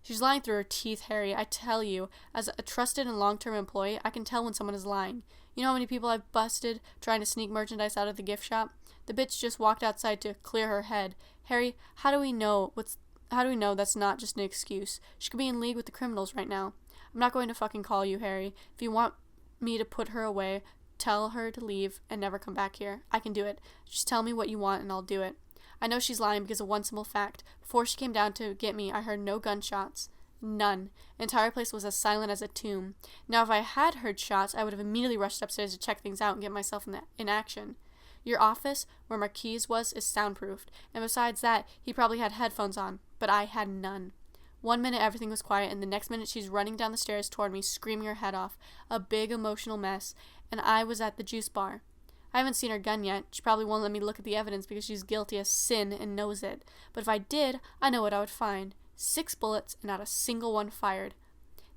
She's lying through her teeth, Harry. I tell you, as a trusted and long-term employee, I can tell when someone is lying. You know how many people I've busted trying to sneak merchandise out of the gift shop? The bitch just walked outside to clear her head. Harry, how do we know that's not just an excuse? She could be in league with the criminals right now. I'm not going to fucking call you, Harry. If you want me to put her away, tell her to leave and never come back here. I can do it. Just tell me what you want and I'll do it. I know she's lying because of one simple fact. Before she came down to get me, I heard no gunshots. None. The entire place was as silent as a tomb. Now, if I had heard shots, I would have immediately rushed upstairs to check things out and get myself in action. Your office, where Marquis was, is soundproofed, and besides that, he probably had headphones on, but I had none. 1 minute everything was quiet, and the next minute she's running down the stairs toward me, screaming her head off. A big emotional mess, and I was at the juice bar. I haven't seen her gun yet. She probably won't let me look at the evidence because she's guilty as sin and knows it. But if I did, I know what I would find. 6 bullets and not a single one fired.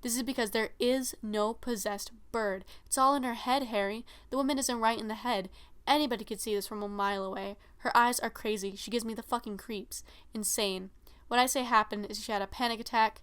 This is because there is no possessed bird. It's all in her head, Harry. The woman isn't right in the head. Anybody could see this from a mile away. Her eyes are crazy. She gives me the fucking creeps. Insane. What I say happened is she had a panic attack,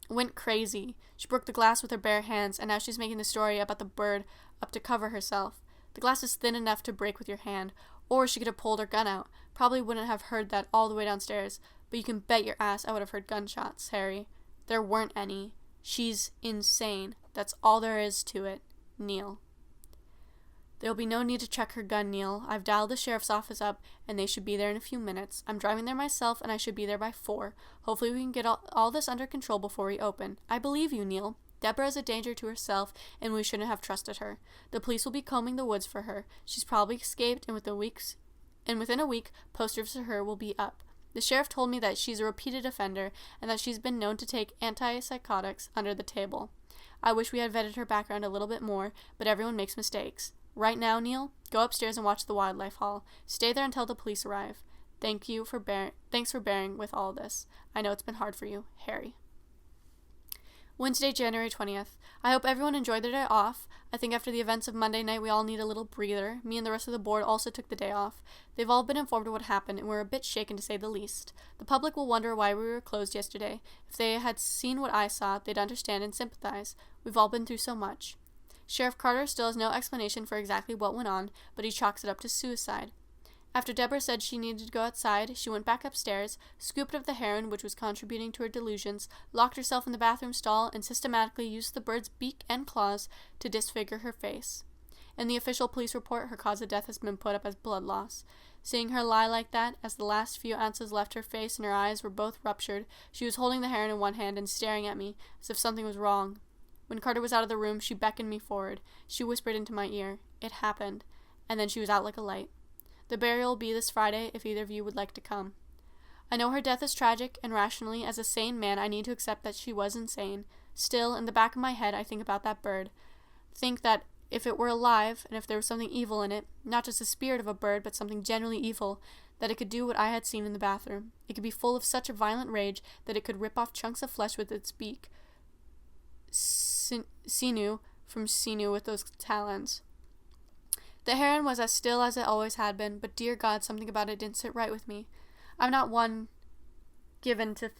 went crazy. She broke the glass with her bare hands, and now she's making the story about the bird up to cover herself. The glass is thin enough to break with your hand, or she could have pulled her gun out. Probably wouldn't have heard that all the way downstairs, but you can bet your ass I would have heard gunshots, Harry. There weren't any. She's insane. That's all there is to it. Neil. There'll be no need to check her gun, Neil. I've dialed the sheriff's office up, and they should be there in a few minutes. I'm driving there myself, and I should be there by 4. Hopefully we can get all this under control before we open. I believe you, Neil. Deborah is a danger to herself, and we shouldn't have trusted her. The police will be combing the woods for her. She's probably escaped, and within a week, posters for her will be up. The sheriff told me that she's a repeated offender, and that she's been known to take antipsychotics under the table. I wish we had vetted her background a little bit more, but everyone makes mistakes. Right now, Neil, go upstairs and watch the wildlife hall. Stay there until the police arrive. Thanks for bearing with all this. I know it's been hard for you. Harry. Wednesday, January 20th. I hope everyone enjoyed their day off. I think after the events of Monday night, we all need a little breather. Me and the rest of the board also took the day off. They've all been informed of what happened, and we're a bit shaken to say the least. The public will wonder why we were closed yesterday. If they had seen what I saw, they'd understand and sympathize. We've all been through so much. Sheriff Carter still has no explanation for exactly what went on, but he chalks it up to suicide. After Deborah said she needed to go outside, she went back upstairs, scooped up the heroin which was contributing to her delusions, locked herself in the bathroom stall, and systematically used the bird's beak and claws to disfigure her face. In the official police report, her cause of death has been put up as blood loss. Seeing her lie like that, as the last few ounces left her face and her eyes were both ruptured, she was holding the heroin in one hand and staring at me as if something was wrong. When Carter was out of the room, she beckoned me forward. She whispered into my ear, "It happened," and then she was out like a light. The burial will be this Friday if either of you would like to come. I know her death is tragic, and rationally, as a sane man, I need to accept that she was insane. Still, in the back of my head, I think about that bird. Think that if it were alive, and if there was something evil in it, not just the spirit of a bird, but something genuinely evil, that it could do what I had seen in the bathroom. It could be full of such a violent rage that it could rip off chunks of flesh with its beak. Sinew from sinew with those talons. The heron was as still as it always had been, but dear God, something about it didn't sit right with me. I'm not one given to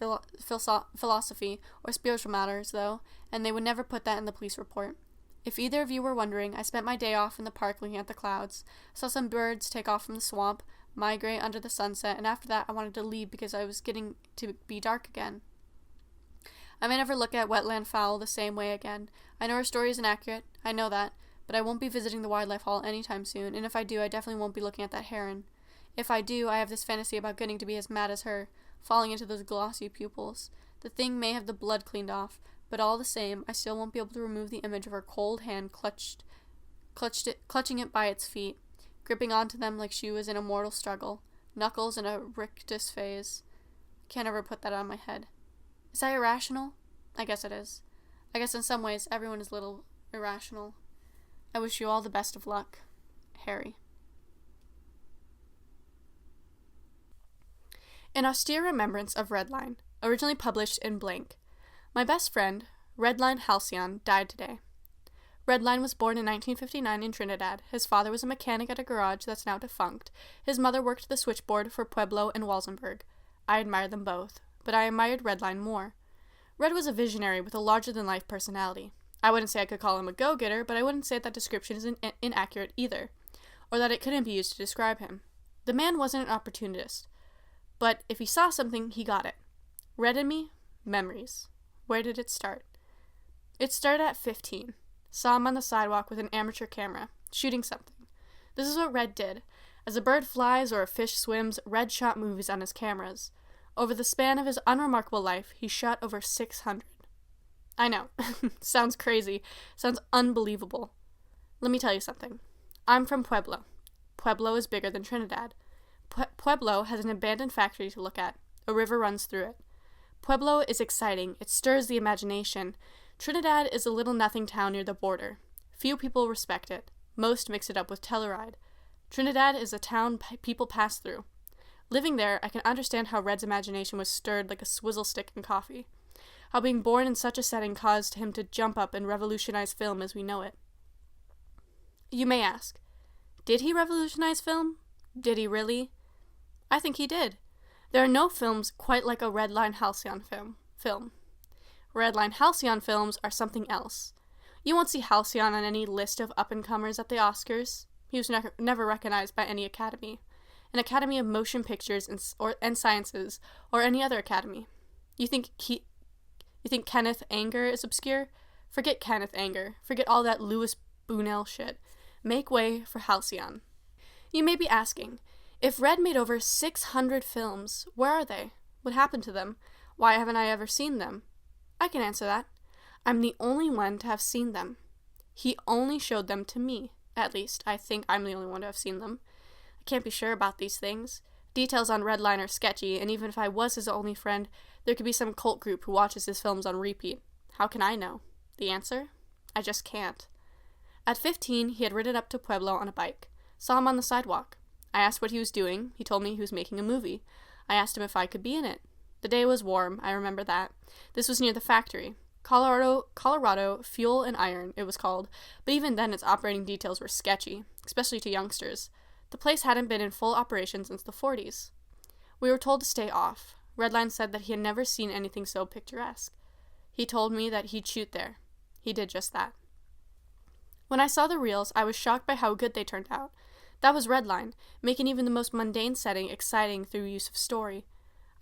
philosophy or spiritual matters, though, and they would never put that in the police report. If either of you were wondering, I spent my day off in the park looking at the clouds, saw some birds take off from the swamp, migrate under the sunset, and after that I wanted to leave because I was getting to be dark again. I may never look at wetland fowl the same way again. I know her story is inaccurate, I know that, but I won't be visiting the wildlife hall anytime soon, and if I do, I definitely won't be looking at that heron. If I do, I have this fantasy about getting to be as mad as her, falling into those glossy pupils. The thing may have the blood cleaned off, but all the same, I still won't be able to remove the image of her cold hand clutching it by its feet, gripping onto them like she was in a mortal struggle, knuckles in a rictus phase. Can't ever put that on my head. Is that irrational? I guess it is. I guess in some ways, everyone is a little irrational. I wish you all the best of luck. Harry. An austere remembrance of Redline, originally published in blank. My best friend, Redline Halcyon, died today. Redline was born in 1959 in Trinidad. His father was a mechanic at a garage that's now defunct. His mother worked the switchboard for Pueblo and Walsenburg. I admired them both, but I admired Redline more. Red was a visionary with a larger-than-life personality. I wouldn't say I could call him a go-getter, but I wouldn't say that description is inaccurate either, or that it couldn't be used to describe him. The man wasn't an opportunist, but if he saw something, he got it. Red and me? Memories. Where did it start? It started at 15. Saw him on the sidewalk with an amateur camera, shooting something. This is what Red did. As a bird flies or a fish swims, Red shot movies on his cameras. Over the span of his unremarkable life, he shot over 600. I know. Sounds crazy. Sounds unbelievable. Let me tell you something. I'm from Pueblo. Pueblo is bigger than Trinidad. Pueblo has an abandoned factory to look at. A river runs through it. Pueblo is exciting. It stirs the imagination. Trinidad is a little nothing town near the border. Few people respect it. Most mix it up with Telluride. Trinidad is a town people pass through. Living there, I can understand how Red's imagination was stirred like a swizzle stick in coffee. How being born in such a setting caused him to jump up and revolutionize film as we know it. You may ask, did he revolutionize film? Did he really? I think he did. There are no films quite like a Redline Halcyon film. Redline Halcyon films are something else. You won't see Halcyon on any list of up-and-comers at the Oscars. He was never recognized by any academy. An Academy of Motion Pictures and Sciences, or any other academy. You think Kenneth Anger is obscure? Forget Kenneth Anger. Forget all that Louis Buñuel shit. Make way for Halcyon. You may be asking, if Red made over 600 films, where are they? What happened to them? Why haven't I ever seen them? I can answer that. I'm the only one to have seen them. He only showed them to me. At least, I think I'm the only one to have seen them. I can't be sure about these things. Details on Redline are sketchy, and even if I was his only friend, there could be some cult group who watches his films on repeat. How can I know? The answer? I just can't. At 15, he had ridden up to Pueblo on a bike. Saw him on the sidewalk. I asked what he was doing. He told me he was making a movie. I asked him if I could be in it. The day was warm, I remember that. This was near the factory. Colorado Fuel and Iron, it was called, but even then its operating details were sketchy, especially to youngsters. The place hadn't been in full operation since the 40s. We were told to stay off. Redline said that he had never seen anything so picturesque. He told me that he'd shoot there. He did just that. When I saw the reels, I was shocked by how good they turned out. That was Redline, making even the most mundane setting exciting through use of story.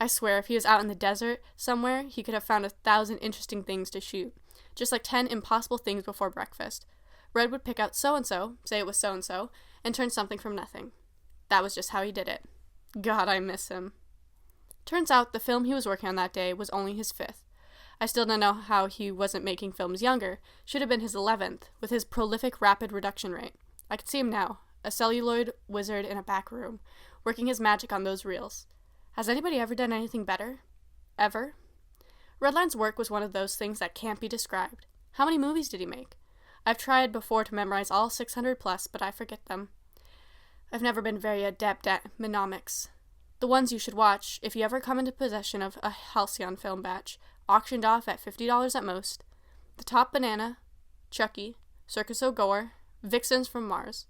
I swear, if he was out in the desert somewhere, he could have found 1,000 interesting things to shoot. Just like 10 impossible things before breakfast. Red would pick out so-and-so, say it was so-and-so, and turn something from nothing. That was just how he did it. God, I miss him. Turns out the film he was working on that day was only his 5th. I still don't know how he wasn't making films younger. Should have been his 11th, with his prolific rapid reduction rate. I could see him now, a celluloid wizard in a back room, working his magic on those reels. Has anybody ever done anything better? Ever? Redline's work was one of those things that can't be described. How many movies did he make? I've tried before to memorize all 600 plus, but I forget them. I've never been very adept at mnemonics. The ones you should watch if you ever come into possession of a Halcyon film batch, auctioned off at $50 at most. The Top Banana, Chucky, Circus O'Gore, Vixens from Mars.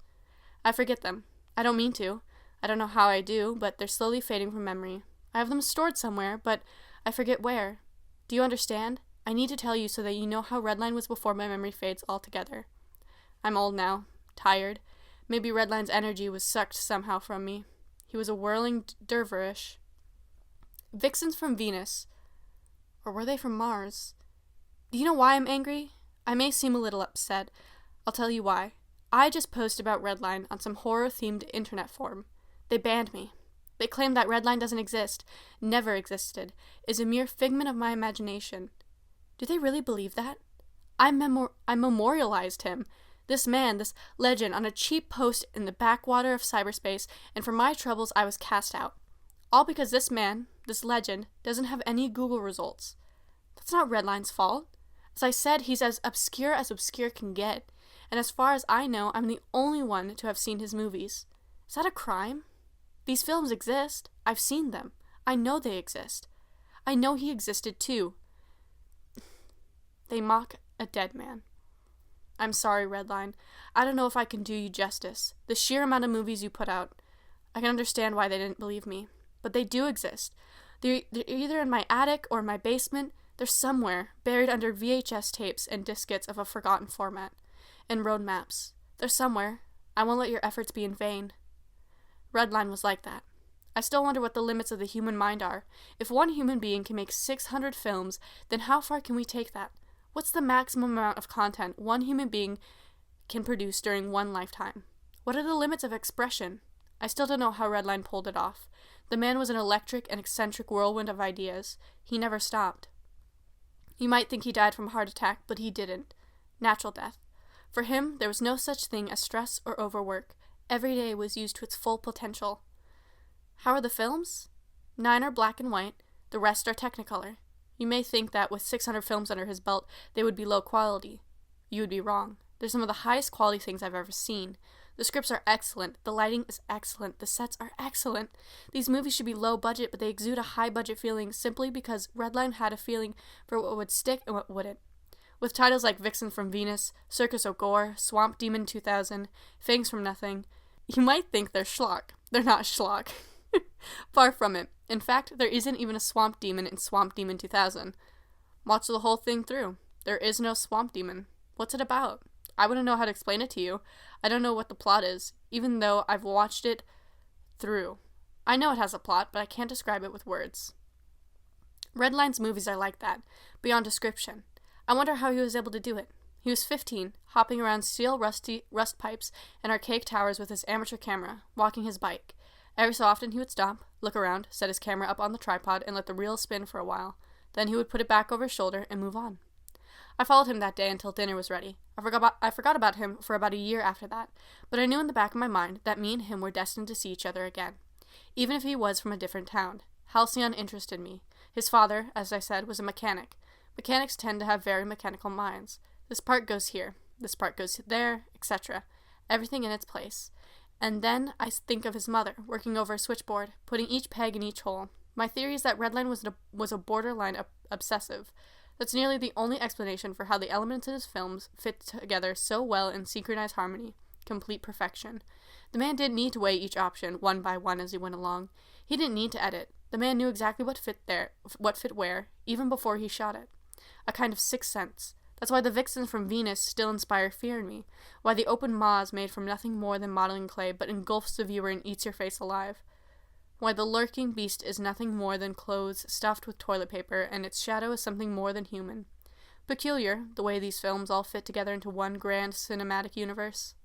I forget them. I don't mean to. I don't know how I do, but they're slowly fading from memory. I have them stored somewhere, but I forget where. Do you understand? I need to tell you so that you know how Redline was before my memory fades altogether. I'm old now, tired. Maybe Redline's energy was sucked somehow from me. He was a whirling dervish. Vixens from Venus. Or were they from Mars? Do you know why I'm angry? I may seem a little upset. I'll tell you why. I just posted about Redline on some horror-themed internet forum. They banned me. They claim that Redline doesn't exist, never existed, is a mere figment of my imagination. Do they really believe that? I memorialized him, this man, this legend, on a cheap post in the backwater of cyberspace, and for my troubles I was cast out. All because this man, this legend, doesn't have any Google results. That's not Redline's fault. As I said, he's as obscure can get, and as far as I know, I'm the only one to have seen his movies. Is that a crime? These films exist. I've seen them. I know they exist. I know he existed too. They mock a dead man. I'm sorry, Redline. I don't know if I can do you justice. The sheer amount of movies you put out. I can understand why they didn't believe me. But they do exist. They're either in my attic or my basement. They're somewhere, buried under VHS tapes and diskettes of a forgotten format. And road maps. They're somewhere. I won't let your efforts be in vain. Redline was like that. I still wonder what the limits of the human mind are. If one human being can make 600 films, then how far can we take that? What's the maximum amount of content one human being can produce during one lifetime? What are the limits of expression? I still don't know how Redline pulled it off. The man was an electric and eccentric whirlwind of ideas. He never stopped. You might think he died from a heart attack, but he didn't. Natural death. For him, there was no such thing as stress or overwork. Every day was used to its full potential. How are the films? 9 are black and white, the rest are Technicolor. You may think that with 600 films under his belt, they would be low quality. You would be wrong. They're some of the highest quality things I've ever seen. The scripts are excellent, the lighting is excellent, the sets are excellent. These movies should be low budget, but they exude a high budget feeling simply because Redline had a feeling for what would stick and what wouldn't. With titles like Vixen from Venus, Circus O'Gore, Swamp Demon 2000, Fangs from Nothing, you might think they're schlock. They're not schlock. Far from it. In fact, there isn't even a Swamp Demon in Swamp Demon 2000. Watch the whole thing through. There is no Swamp Demon. What's it about? I wouldn't know how to explain it to you. I don't know what the plot is, even though I've watched it through. I know it has a plot, but I can't describe it with words. Redline's movies are like that, beyond description. I wonder how he was able to do it. He was 15, hopping around steel rust pipes and archaic towers with his amateur camera, walking his bike. Every so often he would stop, look around, set his camera up on the tripod, and let the reel spin for a while. Then he would put it back over his shoulder and move on. I followed him that day until dinner was ready. I forgot about him for about a year after that, but I knew in the back of my mind that me and him were destined to see each other again. Even if he was from a different town. Halcyon interested me. His father, as I said, was a mechanic. Mechanics tend to have very mechanical minds. This part goes here, this part goes there, etc. Everything in its place. And then I think of his mother, working over a switchboard, putting each peg in each hole. My theory is that Redline was a borderline obsessive. That's nearly the only explanation for how the elements in his films fit together so well in synchronized harmony. Complete perfection. The man didn't need to weigh each option one by one as he went along. He didn't need to edit. The man knew exactly what fit where, even before he shot it. A kind of sixth sense. That's why the vixens from Venus still inspire fear in me. Why the open maw is made from nothing more than modeling clay but engulfs the viewer and eats your face alive. Why the lurking beast is nothing more than clothes stuffed with toilet paper, and its shadow is something more than human. Peculiar, the way these films all fit together into one grand cinematic universe.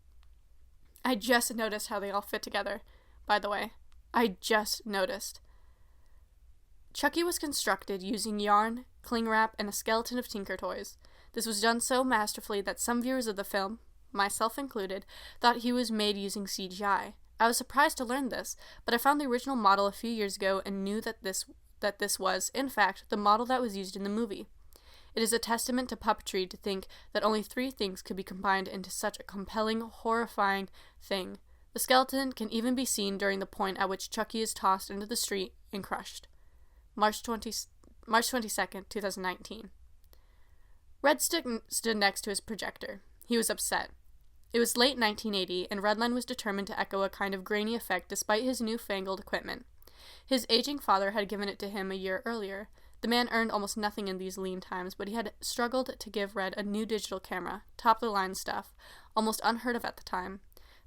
I just noticed how they all fit together, by the way. I just noticed. Chucky was constructed using yarn, cling wrap, and a skeleton of Tinker Toys. This was done so masterfully that some viewers of the film, myself included, thought he was made using CGI. I was surprised to learn this, but I found the original model a few years ago and knew that this was, in fact, the model that was used in the movie. It is a testament to puppetry to think that only 3 things could be combined into such a compelling, horrifying thing. The skeleton can even be seen during the point at which Chucky is tossed into the street and crushed. March 22nd, 2019. Red stood next to his projector. He was upset. It was late 1980, and Redline was determined to echo a kind of grainy effect despite his newfangled equipment. His aging father had given it to him a year earlier. The man earned almost nothing in these lean times, but he had struggled to give Red a new digital camera, top-of-the-line stuff, almost unheard of at the time.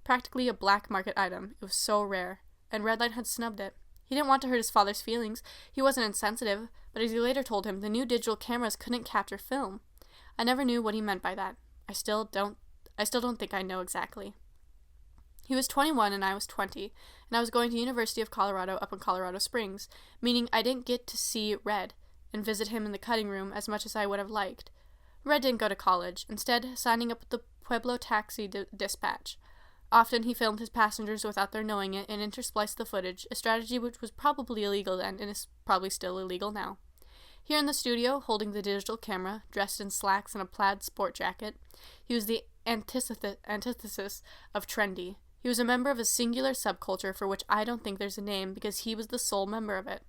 Practically a black market item. It was so rare, and Redline had snubbed it. He didn't want to hurt his father's feelings. He wasn't insensitive, but as he later told him, the new digital cameras couldn't capture film. I never knew what he meant by that. I still don't think I know exactly. He was 21 and I was 20, and I was going to University of Colorado up in Colorado Springs, meaning I didn't get to see Red and visit him in the cutting room as much as I would have liked. Red didn't go to college, instead signing up with the Pueblo Taxi Dispatch. Often he filmed his passengers without their knowing it and interspliced the footage, a strategy which was probably illegal then and is probably still illegal now. Here in the studio, holding the digital camera, dressed in slacks and a plaid sport jacket, he was the antithesis of trendy. He was a member of a singular subculture for which I don't think there's a name because he was the sole member of it.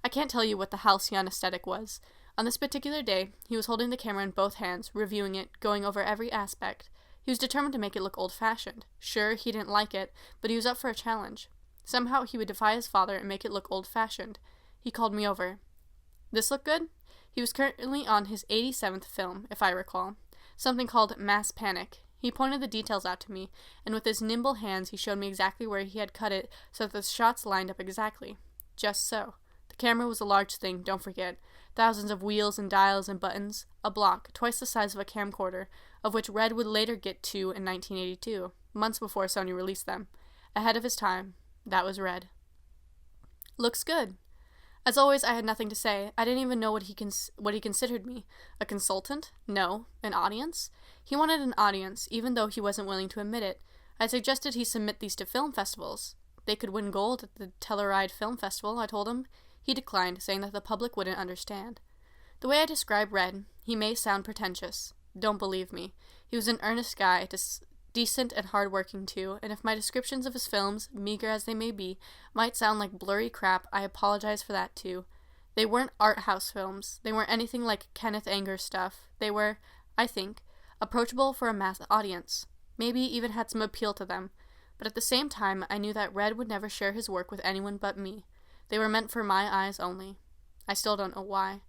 I can't tell you what the halcyon aesthetic was. On this particular day, he was holding the camera in both hands, reviewing it, going over every aspect. He was determined to make it look old-fashioned. Sure, he didn't like it, but he was up for a challenge. Somehow he would defy his father and make it look old-fashioned. He called me over. This look good? He was currently on his 87th film, if I recall. Something called Mass Panic. He pointed the details out to me, and with his nimble hands he showed me exactly where he had cut it so that the shots lined up exactly. Just so. The camera was a large thing, don't forget. Thousands of wheels and dials and buttons. A block, twice the size of a camcorder, of which Red would later get 2 in 1982, months before Sony released them. Ahead of his time. That was Red. Looks good. As always, I had nothing to say. I didn't even know what he considered me. A consultant? No. An audience? He wanted an audience, even though he wasn't willing to admit it. I suggested he submit these to film festivals. They could win gold at the Telluride Film Festival, I told him. He declined, saying that the public wouldn't understand. The way I describe Red, he may sound pretentious. Don't believe me. He was an earnest guy, decent and hard-working too, and if my descriptions of his films, meager as they may be, might sound like blurry crap, I apologize for that too. They weren't art house films. They weren't anything like Kenneth Anger stuff. They were, I think, approachable for a mass audience. Maybe even had some appeal to them. But at the same time, I knew that Red would never share his work with anyone but me. They were meant for my eyes only. I still don't know why.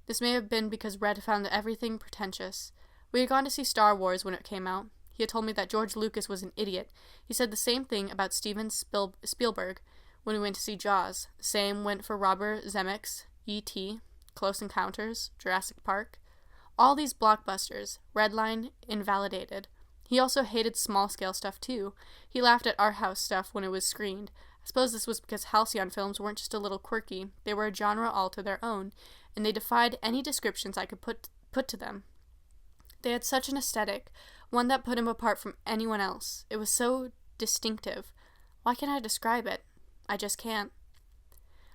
This may have been because Red found everything pretentious. We had gone to see Star Wars when it came out. He had told me that George Lucas was an idiot. He said the same thing about Steven Spielberg when we went to see Jaws. The same went for Robert Zemeckis, E.T., Close Encounters, Jurassic Park. All these blockbusters, Redline invalidated. He also hated small-scale stuff too. He laughed at art house stuff when it was screened. I suppose this was because halcyon films weren't just a little quirky. They were a genre all to their own, and they defied any descriptions I could put to them. They had such an aesthetic, one that put him apart from anyone else. It was so distinctive. Why can't I describe it? I just can't.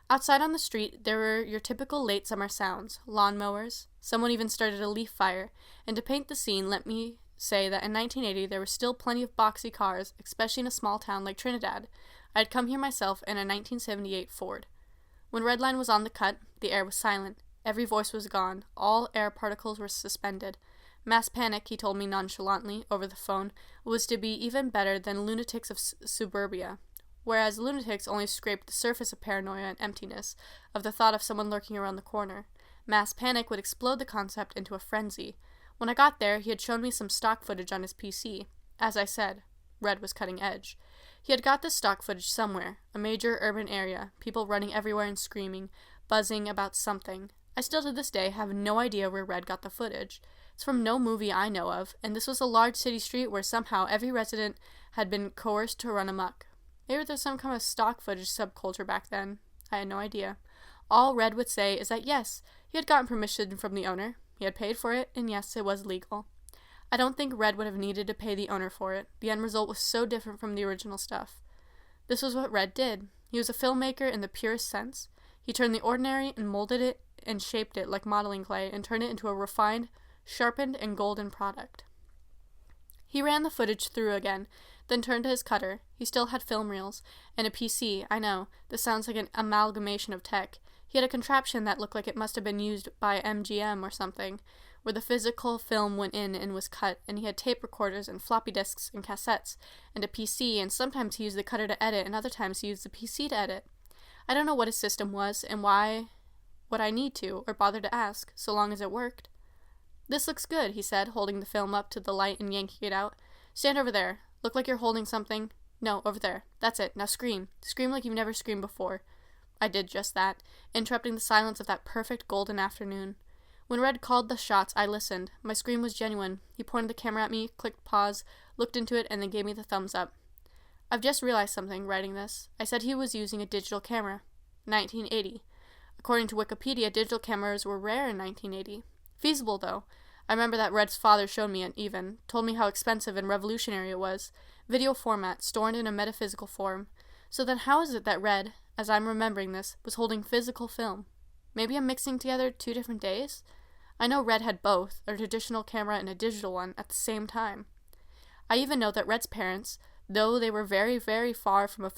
Outside on the street, there were your typical late summer sounds, lawnmowers. Someone even started a leaf fire, and to paint the scene, let me say that in 1980 there were still plenty of boxy cars, especially in a small town like Trinidad. I had come here myself in a 1978 Ford. When Redline was on the cut, the air was silent. Every voice was gone. All air particles were suspended. Mass panic, he told me nonchalantly over the phone, was to be even better than lunatics of suburbia, whereas lunatics only scraped the surface of paranoia and emptiness, of the thought of someone lurking around the corner. Mass panic would explode the concept into a frenzy. When I got there, he had shown me some stock footage on his PC. As I said, Red was cutting edge. He had got this stock footage somewhere, a major urban area, people running everywhere and screaming, buzzing about something. I still to this day have no idea where Red got the footage. It's from no movie I know of, and this was a large city street where somehow every resident had been coerced to run amok. Maybe there's some kind of stock footage subculture back then. I had no idea. All Red would say is that yes, he had gotten permission from the owner, he had paid for it, and yes, it was legal. I don't think Red would have needed to pay the owner for it. The end result was so different from the original stuff. This was what Red did. He was a filmmaker in the purest sense. He turned the ordinary and molded it and shaped it like modeling clay and turned it into a refined, sharpened, and golden product. He ran the footage through again, then turned to his cutter. He still had film reels, and a PC, I know, this sounds like an amalgamation of tech. He had a contraption that looked like it must have been used by MGM or something, where the physical film went in and was cut, and he had tape recorders and floppy disks and cassettes, and a PC, and sometimes he used the cutter to edit, and other times he used the PC to edit. I don't know what his system was, and why would I need to, or bother to ask, so long as it worked. This looks good, he said, holding the film up to the light and yanking it out. Stand over there. Look like you're holding something. No, over there. That's it. Now scream. Scream like you've never screamed before. I did just that, interrupting the silence of that perfect golden afternoon. When Red called the shots, I listened. My scream was genuine. He pointed the camera at me, clicked pause, looked into it, and then gave me the thumbs up. I've just realized something, writing this. I said he was using a digital camera. 1980. According to Wikipedia, digital cameras were rare in 1980. Feasible, though. I remember that Red's father showed me it even, told me how expensive and revolutionary it was. Video format, stored in a metaphysical form. So then how is it that Red, as I'm remembering this, was holding physical film? Maybe I'm mixing together two different days? I know Red had both, a traditional camera and a digital one, at the same time. I even know that Red's parents, though they were very, very far from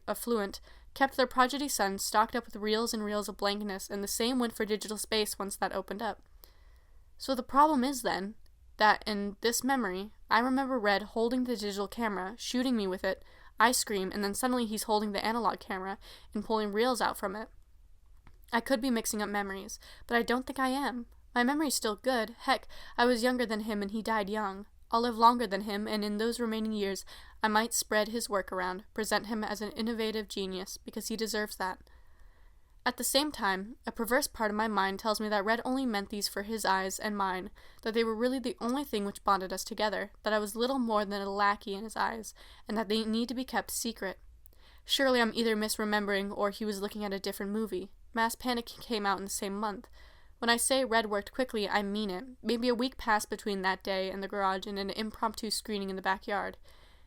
affluent, kept their prodigy son stocked up with reels and reels of blankness, and the same went for digital space once that opened up. So the problem is, then, that in this memory, I remember Red holding the digital camera, shooting me with it, I scream, and then suddenly he's holding the analog camera and pulling reels out from it. I could be mixing up memories, but I don't think I am. My memory's still good. Heck, I was younger than him and he died young. I'll live longer than him, and in those remaining years, I might spread his work around, present him as an innovative genius, because he deserves that. At the same time, a perverse part of my mind tells me that Red only meant these for his eyes and mine, that they were really the only thing which bonded us together, that I was little more than a lackey in his eyes, and that they need to be kept secret. Surely I'm either misremembering or he was looking at a different movie. Mass Panic came out in the same month. When I say Red worked quickly, I mean it. Maybe a week passed between that day in the garage and an impromptu screening in the backyard.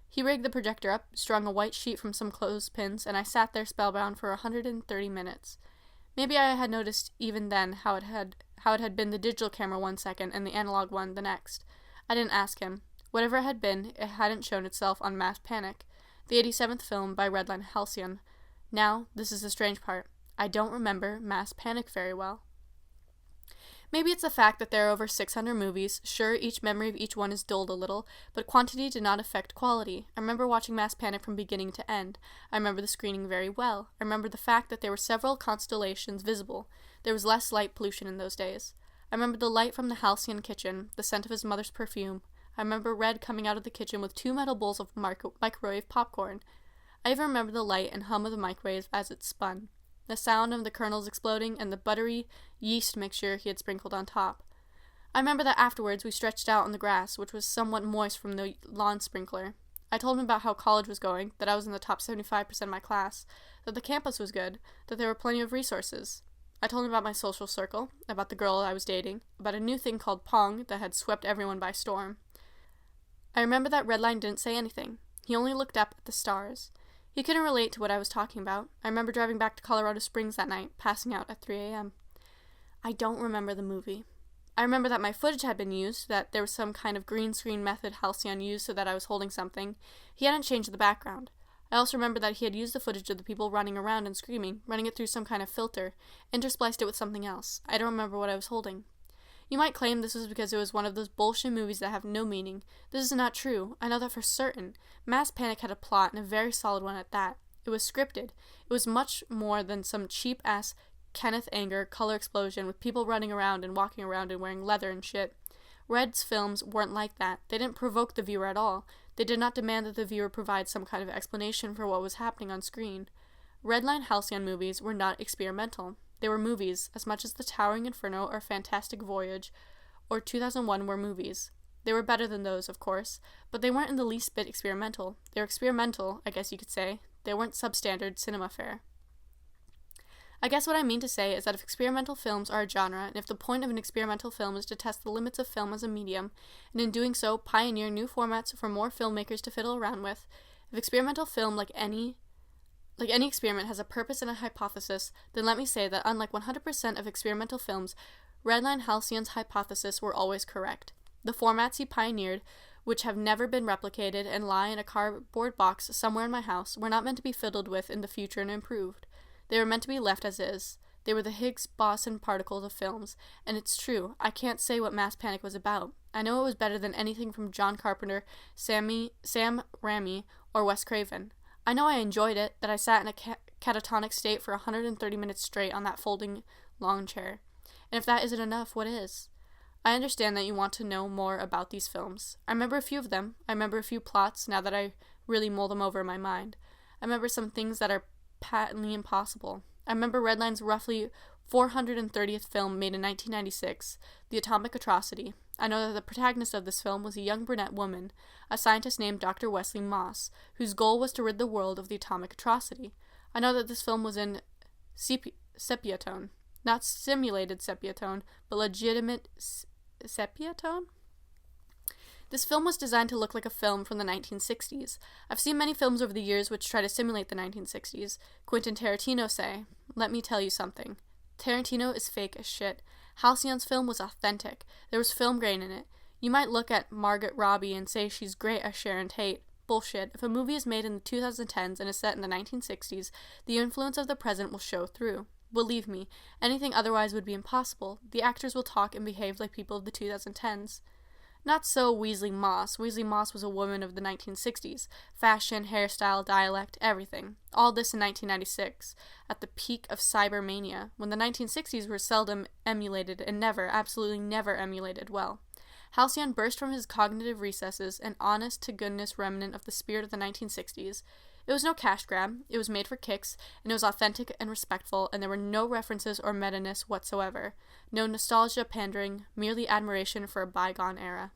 He rigged the projector up, strung a white sheet from some clothespins, and I sat there spellbound for 130 minutes. Maybe I had noticed even then how it had been the digital camera 1 second and the analog one the next. I didn't ask him. Whatever it had been, it hadn't shown itself on Mass Panic, the 87th film by Redline Halcyon. Now, this is the strange part. I don't remember Mass Panic very well. Maybe it's the fact that there are over 600 movies. Sure, each memory of each one is dulled a little, but quantity did not affect quality. I remember watching Mass Panic from beginning to end. I remember the screening very well. I remember the fact that there were several constellations visible. There was less light pollution in those days. I remember the light from the Halcyon kitchen, the scent of his mother's perfume. I remember Red coming out of the kitchen with 2 metal bowls of microwave popcorn. I even remember the light and hum of the microwave as it spun, the sound of the kernels exploding, and the buttery yeast mixture he had sprinkled on top. I remember that afterwards we stretched out on the grass, which was somewhat moist from the lawn sprinkler. I told him about how college was going, that I was in the top 75% of my class, that the campus was good, that there were plenty of resources. I told him about my social circle, about the girl I was dating, about a new thing called Pong that had swept everyone by storm. I remember that Redline didn't say anything. He only looked up at the stars. He couldn't relate to what I was talking about. I remember driving back to Colorado Springs that night, passing out at 3 a.m. I don't remember the movie. I remember that my footage had been used, that there was some kind of green screen method Halcyon used so that I was holding something. He hadn't changed the background. I also remember that he had used the footage of the people running around and screaming, running it through some kind of filter, interspliced it with something else. I don't remember what I was holding. You might claim this was because it was one of those bullshit movies that have no meaning. This is not true. I know that for certain. Mass Panic had a plot, and a very solid one at that. It was scripted. It was much more than some cheap-ass Kenneth Anger color explosion with people running around and walking around and wearing leather and shit. Red's films weren't like that. They didn't provoke the viewer at all. They did not demand that the viewer provide some kind of explanation for what was happening on screen. Redline Halcyon movies were not experimental. They were movies, as much as The Towering Inferno or Fantastic Voyage or 2001 were movies. They were better than those, of course, but they weren't in the least bit experimental. They were experimental, I guess you could say. They weren't substandard cinema fare. I guess what I mean to say is that if experimental films are a genre, and if the point of an experimental film is to test the limits of film as a medium, and in doing so pioneer new formats for more filmmakers to fiddle around with, if experimental film, like any experiment, has a purpose and a hypothesis, then let me say that unlike 100% of experimental films, Redline Halcyon's hypothesis were always correct. The formats he pioneered, which have never been replicated and lie in a cardboard box somewhere in my house, were not meant to be fiddled with in the future and improved. They were meant to be left as is. They were the Higgs boson particles of films, and it's true, I can't say what Mass Panic was about. I know it was better than anything from John Carpenter, Sam Raimi, or Wes Craven. I know I enjoyed it, that I sat in a catatonic state for 130 minutes straight on that folding lawn chair. And if that isn't enough, what is? I understand that you want to know more about these films. I remember a few of them. I remember a few plots, now that I really mull them over in my mind. I remember some things that are patently impossible. I remember Redline's roughly 430th film made in 1996, The Atomic Atrocity. I know that the protagonist of this film was a young brunette woman, a scientist named Dr. Wesley Moss, whose goal was to rid the world of the atomic atrocity. I know that this film was in sepia tone. Not simulated sepia tone, but legitimate sepia tone? This film was designed to look like a film from the 1960s. I've seen many films over the years which try to simulate the 1960s. Quentin Tarantino say, let me tell you something. Tarantino is fake as shit. Halcyon's film was authentic. There was film grain in it. You might look at Margot Robbie and say she's great as Sharon Tate. Bullshit. If a movie is made in the 2010s and is set in the 1960s, the influence of the present will show through. Believe me, anything otherwise would be impossible. The actors will talk and behave like people of the 2010s. Not so Weasley Moss. Weasley Moss was a woman of the 1960s. Fashion, hairstyle, dialect, everything. All this in 1996, at the peak of cybermania, when the 1960s were seldom emulated and never, absolutely never emulated well. Halcyon burst from his cognitive recesses, an honest-to-goodness remnant of the spirit of the 1960s. It was no cash grab, it was made for kicks, and it was authentic and respectful, and there were no references or meta-ness whatsoever. No nostalgia pandering, merely admiration for a bygone era.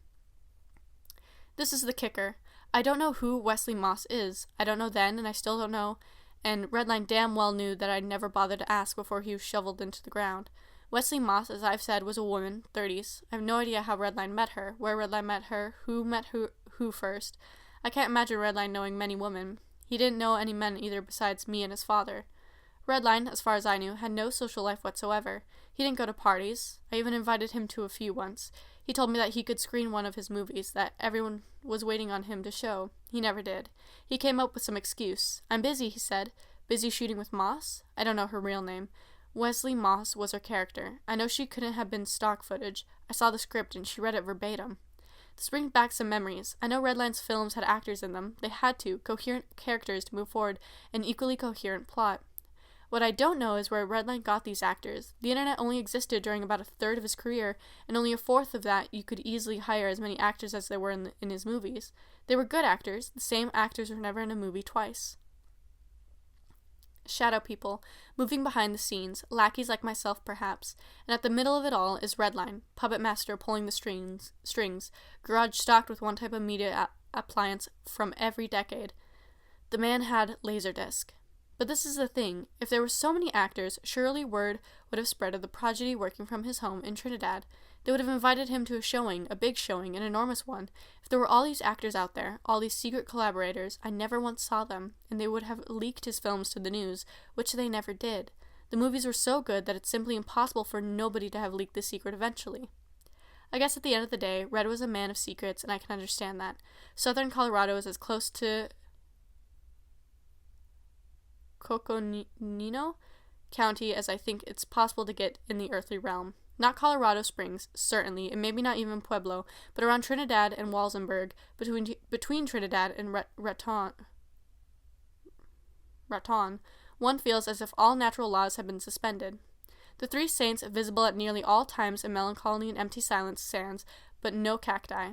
This is the kicker. I don't know who Wesley Moss is. I don't know then, and I still don't know, and Redline damn well knew that I'd never bothered to ask before he was shoveled into the ground. Wesley Moss, as I've said, was a woman, 30s. I have no idea how Redline met her, where Redline met her, who met who first. I can't imagine Redline knowing many women. He didn't know any men either besides me and his father. Redline, as far as I knew, had no social life whatsoever. He didn't go to parties. I even invited him to a few once. He told me that he could screen one of his movies, that everyone was waiting on him to show. He never did. He came up with some excuse. I'm busy, he said. Busy shooting with Moss? I don't know her real name. Wesley Moss was her character. I know she couldn't have been stock footage. I saw the script and she read it verbatim. This brings back some memories. I know Redline's films had actors in them. They had to, coherent characters to move forward, an equally coherent plot. What I don't know is where Redline got these actors. The internet only existed during about a third of his career, and only a fourth of that you could easily hire as many actors as there were in his movies. They were good actors. The same actors were never in a movie twice. Shadow people, moving behind the scenes, lackeys like myself perhaps, and at the middle of it all is Redline, puppet master pulling the strings, garage stocked with one type of media appliance from every decade. The man had Laserdisc. But this is the thing, if there were so many actors, surely word would have spread of the prodigy working from his home in Trinidad. They would have invited him to a showing, a big showing, an enormous one. If there were all these actors out there, all these secret collaborators, I never once saw them, and they would have leaked his films to the news, which they never did. The movies were so good that it's simply impossible for nobody to have leaked the secret eventually. I guess at the end of the day, Red was a man of secrets, and I can understand that. Southern Colorado is as close to Coconino County as I think it's possible to get in the earthly realm. Not Colorado Springs, certainly, and maybe not even Pueblo, but around Trinidad and Walsenburg, between Trinidad and Raton, one feels as if all natural laws have been suspended. The three saints, visible at nearly all times in melancholy and empty silence, sands, but no cacti.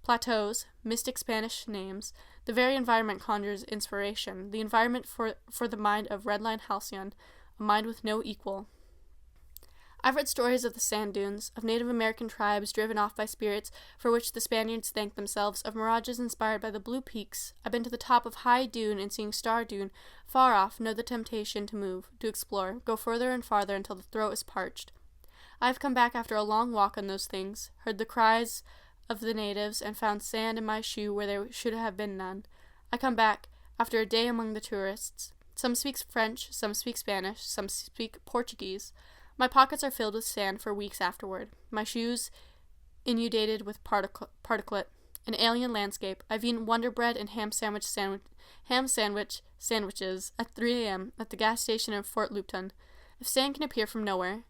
Plateaus, mystic Spanish names, the very environment conjures inspiration, the environment for the mind of Redline Halcyon, a mind with no equal. I've read stories of the sand dunes, of Native American tribes driven off by spirits for which the Spaniards thanked themselves, of mirages inspired by the blue peaks. I've been to the top of High Dune and seeing Star Dune, far off, know the temptation to move, to explore, go further and farther until the throat is parched. I have come back after a long walk on those things, heard the cries of the natives, and found sand in my shoe where there should have been none. I come back after a day among the tourists. Some speak French, some speak Spanish, some speak Portuguese. My pockets are filled with sand for weeks afterward. My shoes inundated with particulate. An alien landscape. I've eaten Wonder Bread and ham sandwiches at 3 a.m. at the gas station in Fort Lupton. If sand can appear from nowhere,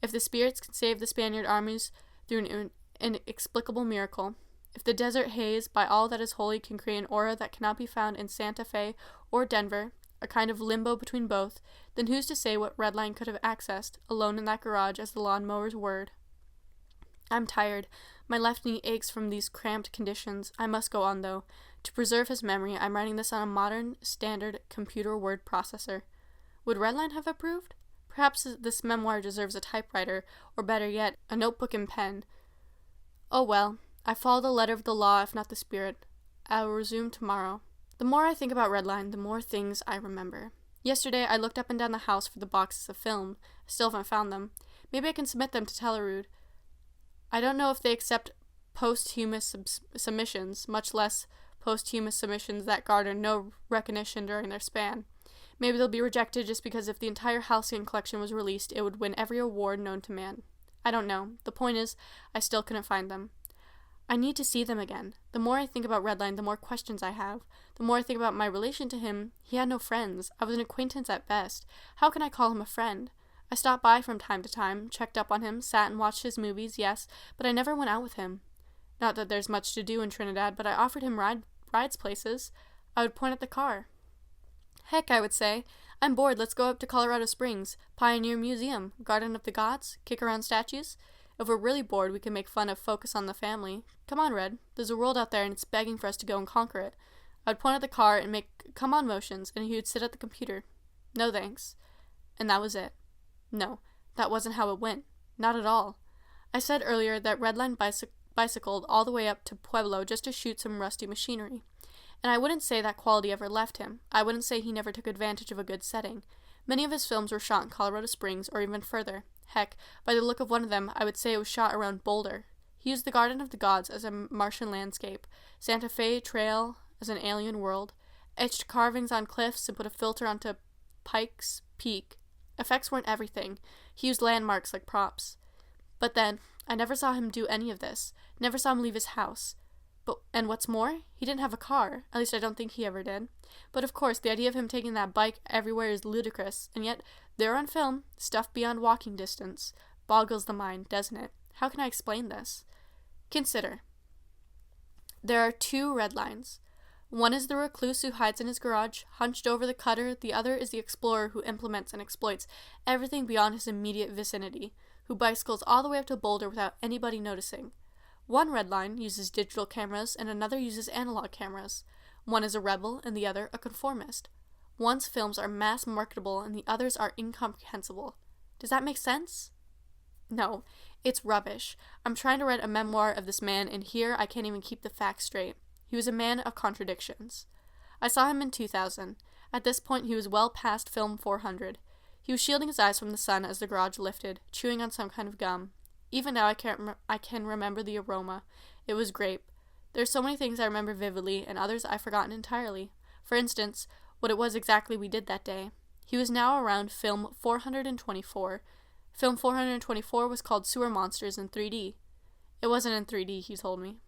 if the spirits can save the Spaniard armies through an inexplicable miracle, if the desert haze, by all that is holy, can create an aura that cannot be found in Santa Fe or Denver, a kind of limbo between both, then who's to say what Redline could have accessed, alone in that garage as the lawnmower's word? I'm tired. My left knee aches from these cramped conditions. I must go on, though. To preserve his memory, I'm writing this on a modern, standard computer word processor. Would Redline have approved? Perhaps this memoir deserves a typewriter, or better yet, a notebook and pen. Oh well, I follow the letter of the law, if not the spirit. I will resume tomorrow. The more I think about Redline, the more things I remember. Yesterday, I looked up and down the house for the boxes of film. I still haven't found them. Maybe I can submit them to Telerude. I don't know if they accept posthumous submissions, much less posthumous submissions that garner no recognition during their span. Maybe they'll be rejected just because if the entire Halcyon collection was released, it would win every award known to man. I don't know. The point is, I still couldn't find them. I need to see them again. The more I think about Redline, the more questions I have. The more I think about my relation to him, he had no friends. I was an acquaintance at best. How can I call him a friend? I stopped by from time to time, checked up on him, sat and watched his movies, yes, but I never went out with him. Not that there's much to do in Trinidad, but I offered him rides places. I would point at the car. Heck, I would say, I'm bored, let's go up to Colorado Springs, Pioneer Museum, Garden of the Gods, kick around statues. If we're really bored, we can make fun of Focus on the Family. Come on, Red. There's a world out there and it's begging for us to go and conquer it. I would point at the car and make come on motions, and he would sit at the computer. No thanks. And that was it. No, that wasn't how it went. Not at all. I said earlier that Redline bicycled all the way up to Pueblo just to shoot some rusty machinery. And I wouldn't say that quality ever left him. I wouldn't say he never took advantage of a good setting. Many of his films were shot in Colorado Springs or even further. Heck, by the look of one of them, I would say it was shot around Boulder. He used the Garden of the Gods as a Martian landscape, Santa Fe Trail as an alien world, etched carvings on cliffs and put a filter onto Pikes Peak. Effects weren't everything. He used landmarks like props. But then, I never saw him do any of this. Never saw him leave his house. And what's more, he didn't have a car. At least I don't think he ever did. But of course, the idea of him taking that bike everywhere is ludicrous, and yet, there on film, stuff beyond walking distance, boggles the mind, doesn't it? How can I explain this? Consider. There are two Redlines. One is the recluse who hides in his garage, hunched over the cutter. The other is the explorer who implements and exploits everything beyond his immediate vicinity, who bicycles all the way up to Boulder without anybody noticing. One Redline uses digital cameras and another uses analog cameras. One is a rebel and the other a conformist. One's films are mass marketable and the others are incomprehensible. Does that make sense? No, it's rubbish. I'm trying to write a memoir of this man, and here I can't even keep the facts straight. He was a man of contradictions. I saw him in 2000. At this point, he was well past film 400. He was shielding his eyes from the sun as the garage lifted, chewing on some kind of gum. Even now, I can remember the aroma. It was grape. There's so many things I remember vividly, and others I've forgotten entirely. For instance, what it was exactly we did that day. He was now around film 424. Film 424 was called Sewer Monsters in 3D. It wasn't in 3D, he told me.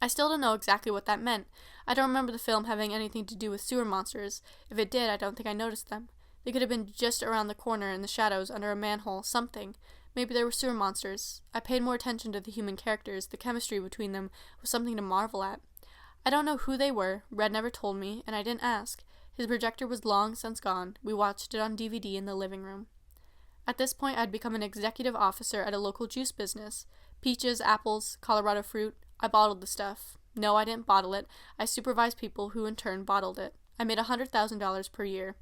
I still don't know exactly what that meant. I don't remember the film having anything to do with sewer monsters. If it did, I don't think I noticed them. They could have been just around the corner in the shadows under a manhole, something. Maybe they were sewer monsters. I paid more attention to the human characters. The chemistry between them was something to marvel at. I don't know who they were. Red never told me, and I didn't ask. His projector was long since gone. We watched it on DVD in the living room. At this point, I'd become an executive officer at a local juice business. Peaches, apples, Colorado fruit. I bottled the stuff. No, I didn't bottle it. I supervised people who in turn bottled it. I made $100,000 per year.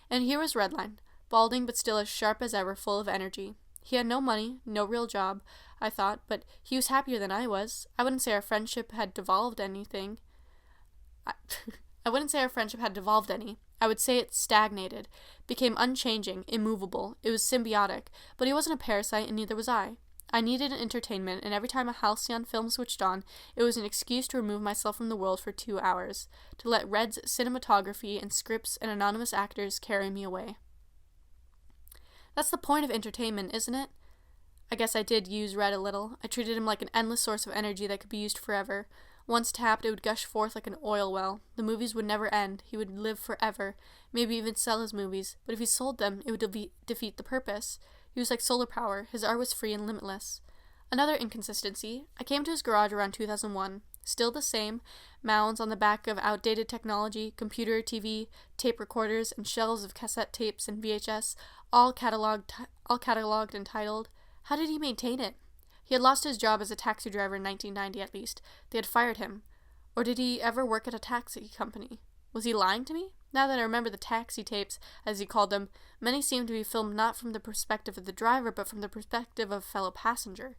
And here was Redline, balding but still as sharp as ever, full of energy. He had no money, no real job, I thought, but he was happier than I was. I wouldn't say our friendship had devolved anything. I wouldn't say our friendship had devolved any. I would say it stagnated, became unchanging, immovable. It was symbiotic, but he wasn't a parasite and neither was I. I needed an entertainment, and every time a halcyon film switched on, it was an excuse to remove myself from the world for 2 hours, to let Red's cinematography and scripts and anonymous actors carry me away. That's the point of entertainment, isn't it? I guess I did use Red a little. I treated him like an endless source of energy that could be used forever. Once tapped, it would gush forth like an oil well. The movies would never end. He would live forever, maybe even sell his movies, but if he sold them, it would defeat the purpose. He was like solar power. His art was free and limitless. Another inconsistency. I came to his garage around 2001. Still the same. Mounds on the back of outdated technology, computer, TV, tape recorders, and shelves of cassette tapes and VHS, all cataloged and titled. How did he maintain it? He had lost his job as a taxi driver in 1990 at least. They had fired him. Or did he ever work at a taxi company? Was he lying to me? Now that I remember the taxi tapes, as he called them, many seemed to be filmed not from the perspective of the driver, but from the perspective of a fellow passenger.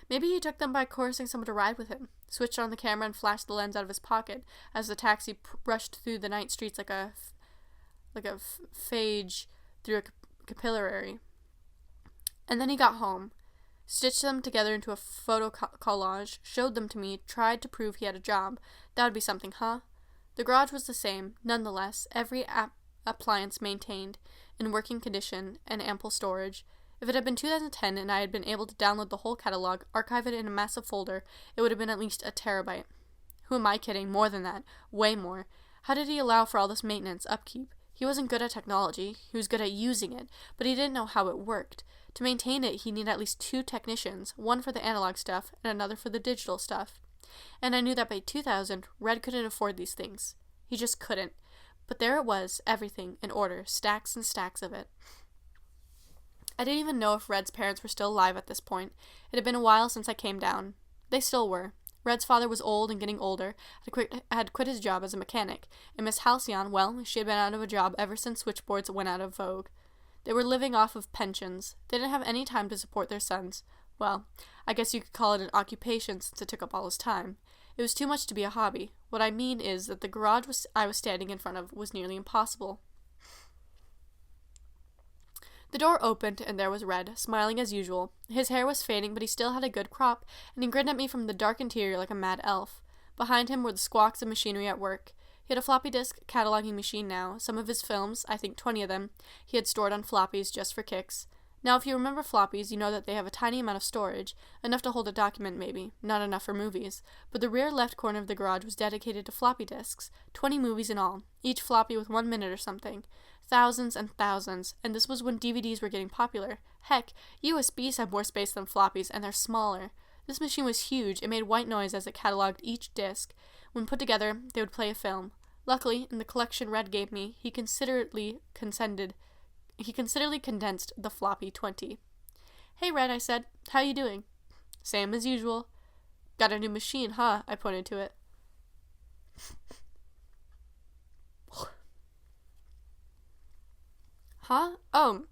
Maybe he took them by coercing someone to ride with him, switched on the camera and flashed the lens out of his pocket as the taxi rushed through the night streets like a phage through a capillary. And then he got home, stitched them together into a photo collage, showed them to me, tried to prove he had a job. That would be something, huh? The garage was the same, nonetheless, every appliance maintained, in working condition, and ample storage. If it had been 2010 and I had been able to download the whole catalog, archive it in a massive folder, it would have been at least a terabyte. Who am I kidding? More than that. Way more. How did he allow for all this maintenance, upkeep? He wasn't good at technology. He was good at using it, but he didn't know how it worked. To maintain it, he needed at least 2 technicians, one for the analog stuff and another for the digital stuff. And I knew that by 2000, Red couldn't afford these things. He just couldn't. But there it was, everything, in order, stacks and stacks of it. I didn't even know if Red's parents were still alive at this point. It had been a while since I came down. They still were. Red's father was old and getting older, had quit his job as a mechanic, and Miss Halcyon, well, she had been out of a job ever since switchboards went out of vogue. They were living off of pensions. They didn't have any time to support their sons. Well, I guess you could call it an occupation since it took up all his time. It was too much to be a hobby. What I mean is that the garage I was standing in front of was nearly impossible. The door opened, and there was Red, smiling as usual. His hair was fading, but he still had a good crop, and he grinned at me from the dark interior like a mad elf. Behind him were the squawks of machinery at work. He had a floppy disk cataloging machine now. Some of his films, I think 20 of them, he had stored on floppies just for kicks. Now, if you remember floppies, you know that they have a tiny amount of storage, enough to hold a document maybe, not enough for movies, but the rear left corner of the garage was dedicated to floppy disks, 20 movies in all, each floppy with 1 minute or something. Thousands and thousands, and this was when DVDs were getting popular. Heck, USBs have more space than floppies, and they're smaller. This machine was huge. It made white noise as it cataloged each disc. When put together, they would play a film. Luckily, in the collection Red gave me, he considerately condensed the floppy 20. "Hey, Red," I said. "How you doing?" "Same as usual." "Got a new machine, huh?" I pointed to it. "Huh? Oh,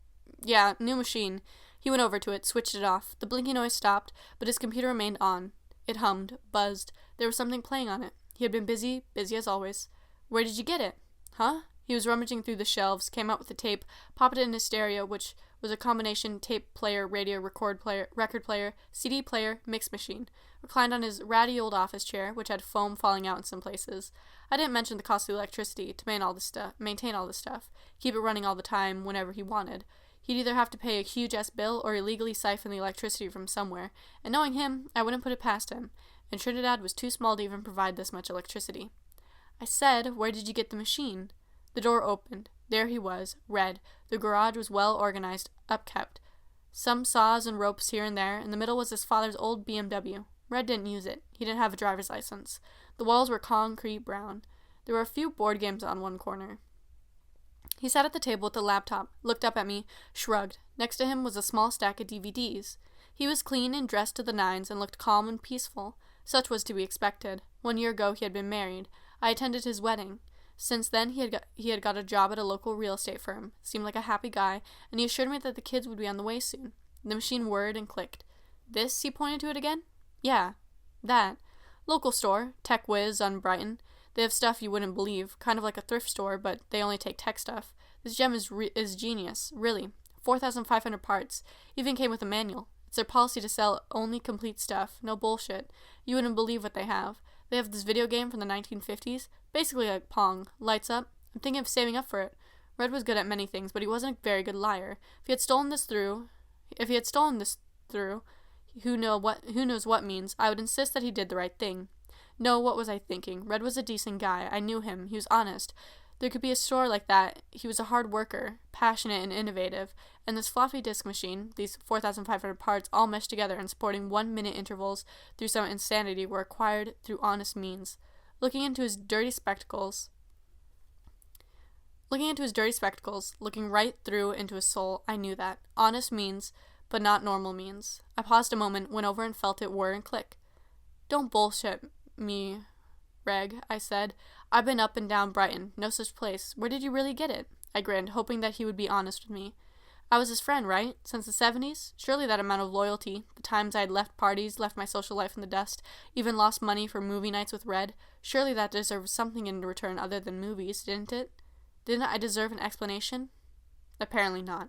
yeah, new machine." He went over to it, switched it off. The blinking noise stopped, but his computer remained on. It hummed, buzzed. There was something playing on it. He had been busy as always. "Where did you get it?" "Huh?" He was rummaging through the shelves, came out with the tape, popped it in his stereo, which was a combination tape player, radio, record player, record player, CD player, mix machine. Reclined on his ratty old office chair, which had foam falling out in some places. I didn't mention the costly electricity to maintain all this stuff, keep it running all the time whenever he wanted. He'd either have to pay a huge-ass bill or illegally siphon the electricity from somewhere, and knowing him, I wouldn't put it past him. and Trinidad was too small to even provide this much electricity. I said, "Where did you get the machine?" The door opened. There he was, Red. The garage was well organized, upkept. Some saws and ropes here and there. In the middle was his father's old BMW. Red didn't use it. He didn't have a driver's license. The walls were concrete brown. There were a few board games on one corner. He sat at the table with the laptop, looked up at me, shrugged. Next to him was a small stack of DVDs. He was clean and dressed to the nines and looked calm and peaceful. Such was to be expected. 1 year ago he had been married. I attended his wedding. Since then he had got a job at a local real estate firm. Seemed like a happy guy, and he assured me that the kids would be on the way soon. The machine whirred and clicked. This? He pointed to it again. Yeah, that. Local store, Tech Whiz on Brighton. They have stuff you wouldn't believe, kind of like a thrift store, but they only take tech stuff. This gem is genius, really. 4,500 parts. Even came with a manual. It's their policy to sell only complete stuff, no bullshit. You wouldn't believe what they have. They have this video game from the 1950s, basically like Pong. Lights up. I'm thinking of saving up for it. Red was good at many things, but he wasn't a very good liar. If he had stolen this through, who knows what means, I would insist that he did the right thing. No, what was I thinking? Red was a decent guy. I knew him. He was honest. There could be a store like that. He was a hard worker, passionate and innovative. And this floppy disk machine, these 4,500 parts all meshed together and supporting 1-minute intervals through some insanity, were acquired through honest means. Looking into his dirty spectacles, looking right through into his soul, I knew that. Honest means, but not normal means. I paused a moment, went over and felt it whir and click. Don't bullshit me, Reg, I said. I've been up and down Brighton. No such place. Where did you really get it? I grinned, hoping that he would be honest with me. I was his friend, right? Since the 70s? Surely that amount of loyalty, the times I had left parties, left my social life in the dust, even lost money for movie nights with Red, surely that deserved something in return other than movies, didn't it? Didn't I deserve an explanation? Apparently not.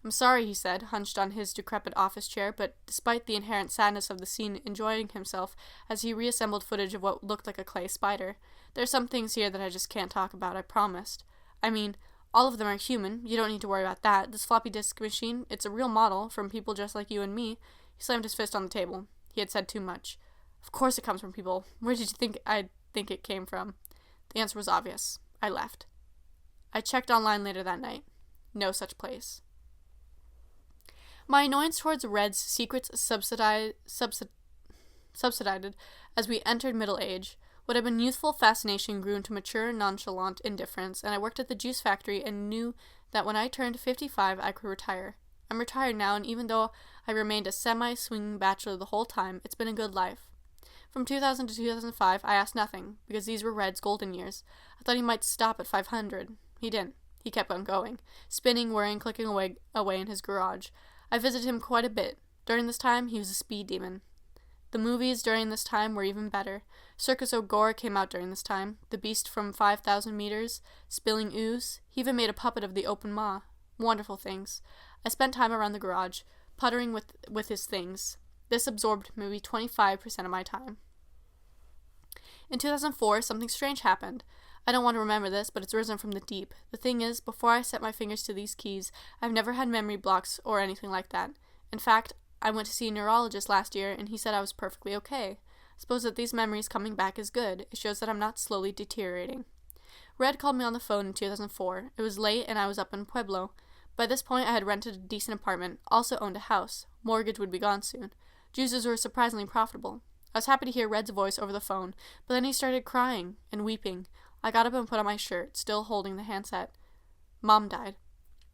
I'm sorry, he said, hunched on his decrepit office chair, but despite the inherent sadness of the scene, enjoying himself as he reassembled footage of what looked like a clay spider. There are some things here that I just can't talk about, I promised. I mean, all of them are human. You don't need to worry about that. This floppy disk machine, it's a real model from people just like you and me. He slammed his fist on the table. He had said too much. Of course it comes from people. Where did you think I'd think it came from? The answer was obvious. I left. I checked online later that night. No such place. My annoyance towards Red's secrets subsided as we entered middle age. What had been youthful fascination grew into mature, nonchalant indifference, and I worked at the juice factory and knew that when I turned 55, I could retire. I'm retired now, and even though I remained a semi-swinging bachelor the whole time, it's been a good life. From 2000 to 2005, I asked nothing, because these were Red's golden years. I thought he might stop at 500. He didn't. He kept on going, spinning, whirring, clicking away in his garage. I visited him quite a bit. During this time, he was a speed demon. The movies during this time were even better. Circus O'Gore came out during this time. The Beast from 5,000 meters, spilling ooze. He even made a puppet of the open maw. Wonderful things. I spent time around the garage, puttering with his things. This absorbed maybe 25% of my time. In 2004, something strange happened. I don't want to remember this, but it's risen from the deep. The thing is, before I set my fingers to these keys, I've never had memory blocks or anything like that. In fact, I went to see a neurologist last year, and he said I was perfectly okay. I suppose that these memories coming back is good. It shows that I'm not slowly deteriorating. Red called me on the phone in 2004. It was late, and I was up in Pueblo. By this point, I had rented a decent apartment, also owned a house. Mortgage would be gone soon. Juices were surprisingly profitable. I was happy to hear Red's voice over the phone, but then he started crying and weeping. I got up and put on my shirt, still holding the handset. Mom died.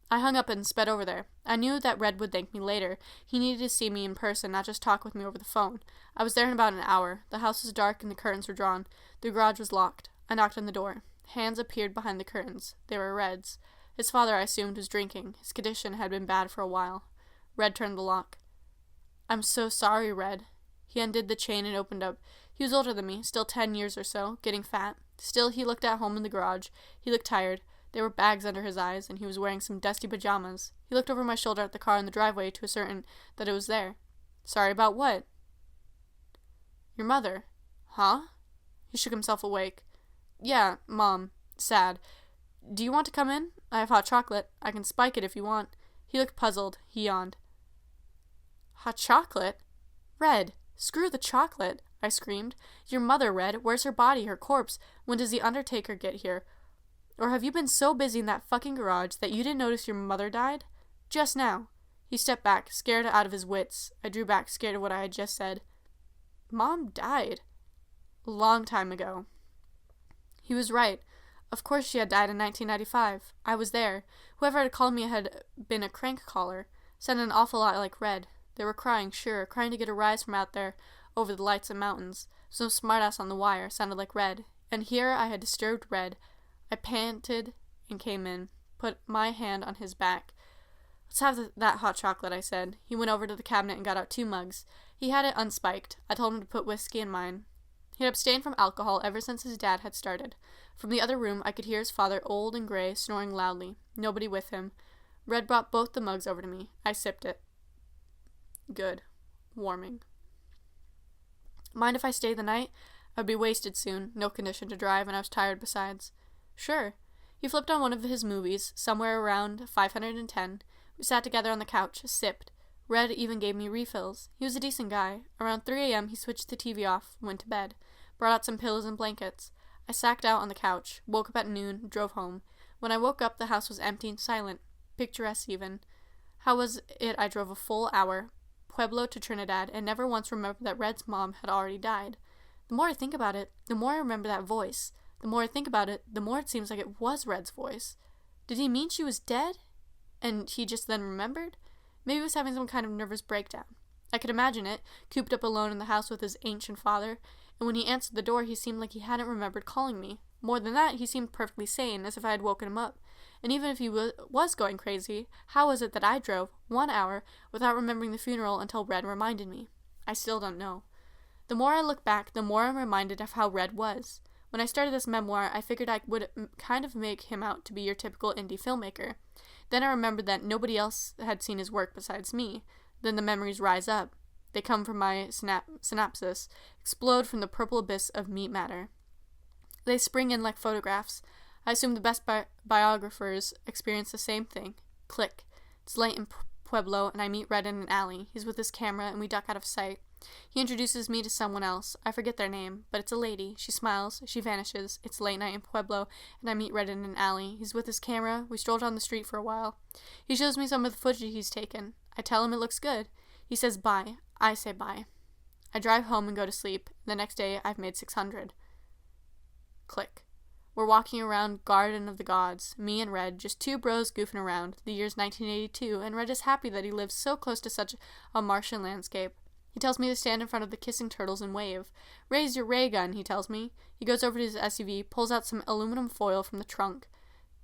I hung up and sped over there. I knew that Red would thank me later. He needed to see me in person, not just talk with me over the phone. I was there in about an hour. The house was dark and the curtains were drawn. The garage was locked. I knocked on the door. Hands appeared behind the curtains. They were Red's. His father, I assumed, was drinking. His condition had been bad for a while. Red turned the lock. I'm so sorry, Red. He undid the chain and opened up. He was older than me, still 10 years or so, getting fat. Still, he looked at home in the garage. He looked tired. There were bags under his eyes, and he was wearing some dusty pajamas. He looked over my shoulder at the car in the driveway to ascertain that it was there. Sorry about what? Your mother. Huh? He shook himself awake. Yeah, Mom. Sad. Do you want to come in? I have hot chocolate. I can spike it if you want. He looked puzzled. He yawned. Hot chocolate? Red. Screw the chocolate. I screamed. Your mother, Red. Where's her body, her corpse? When does the undertaker get here? Or have you been so busy in that fucking garage that you didn't notice your mother died? Just now. He stepped back, scared out of his wits. I drew back, scared of what I had just said. Mom died. A long time ago. He was right. Of course she had died in 1995. I was there. Whoever had called me had been a crank caller. Sounded an awful lot like Red. They were crying, sure, crying to get a rise from out there over the lights and mountains. Some smartass on the wire sounded like Red. And here I had disturbed Red. I panted and came in, put my hand on his back. Let's have that hot chocolate, I said. He went over to the cabinet and got out 2 mugs. He had it unspiked. I told him to put whiskey in mine. He had abstained from alcohol ever since his dad had started. From the other room, I could hear his father, old and gray, snoring loudly. Nobody with him. Red brought both the mugs over to me. I sipped it. Good. Warming. Mind if I stay the night? I'd be wasted soon, no condition to drive, and I was tired besides. Sure. He flipped on one of his movies, somewhere around 510. We sat together on the couch, sipped. Red even gave me refills. He was a decent guy. Around 3 a.m. he switched the TV off, went to bed, brought out some pillows and blankets. I sacked out on the couch, woke up at noon, drove home. When I woke up, the house was empty and silent, picturesque even. How was it I drove a full hour, Pueblo to Trinidad, and never once remembered that Red's mom had already died? The more I think about it, the more I remember that voice. The more I think about it, the more it seems like it was Red's voice. Did he mean she was dead? And he just then remembered? Maybe he was having some kind of nervous breakdown. I could imagine it, cooped up alone in the house with his ancient father, and when he answered the door he seemed like he hadn't remembered calling me. More than that, he seemed perfectly sane, as if I had woken him up. And even if he was going crazy, how was it that I drove 1 hour without remembering the funeral until Red reminded me? I still don't know. The more I look back, the more I'm reminded of how Red was. When I started this memoir, I figured I would kind of make him out to be your typical indie filmmaker. Then I remembered that nobody else had seen his work besides me. Then the memories rise up. They come from my synapses, explode from the purple abyss of meat matter. They spring in like photographs. I assume the best biographers experience the same thing. Click. It's late in Pueblo, and I meet Red in an alley. He's with his camera, and we duck out of sight. He introduces me to someone else. I forget their name, but it's a lady. She smiles. She vanishes. It's late night in Pueblo, and I meet Red in an alley. He's with his camera. We stroll down the street for a while. He shows me some of the footage he's taken. I tell him it looks good. He says bye. I say bye. I drive home and go to sleep. The next day, I've made 600. Click. We're walking around Garden of the Gods, me and Red, just 2 bros goofing around. The year's 1982, and Red is happy that he lives so close to such a Martian landscape. He tells me to stand in front of the kissing turtles and wave. Raise your ray gun, he tells me. He goes over to his SUV, pulls out some aluminum foil from the trunk,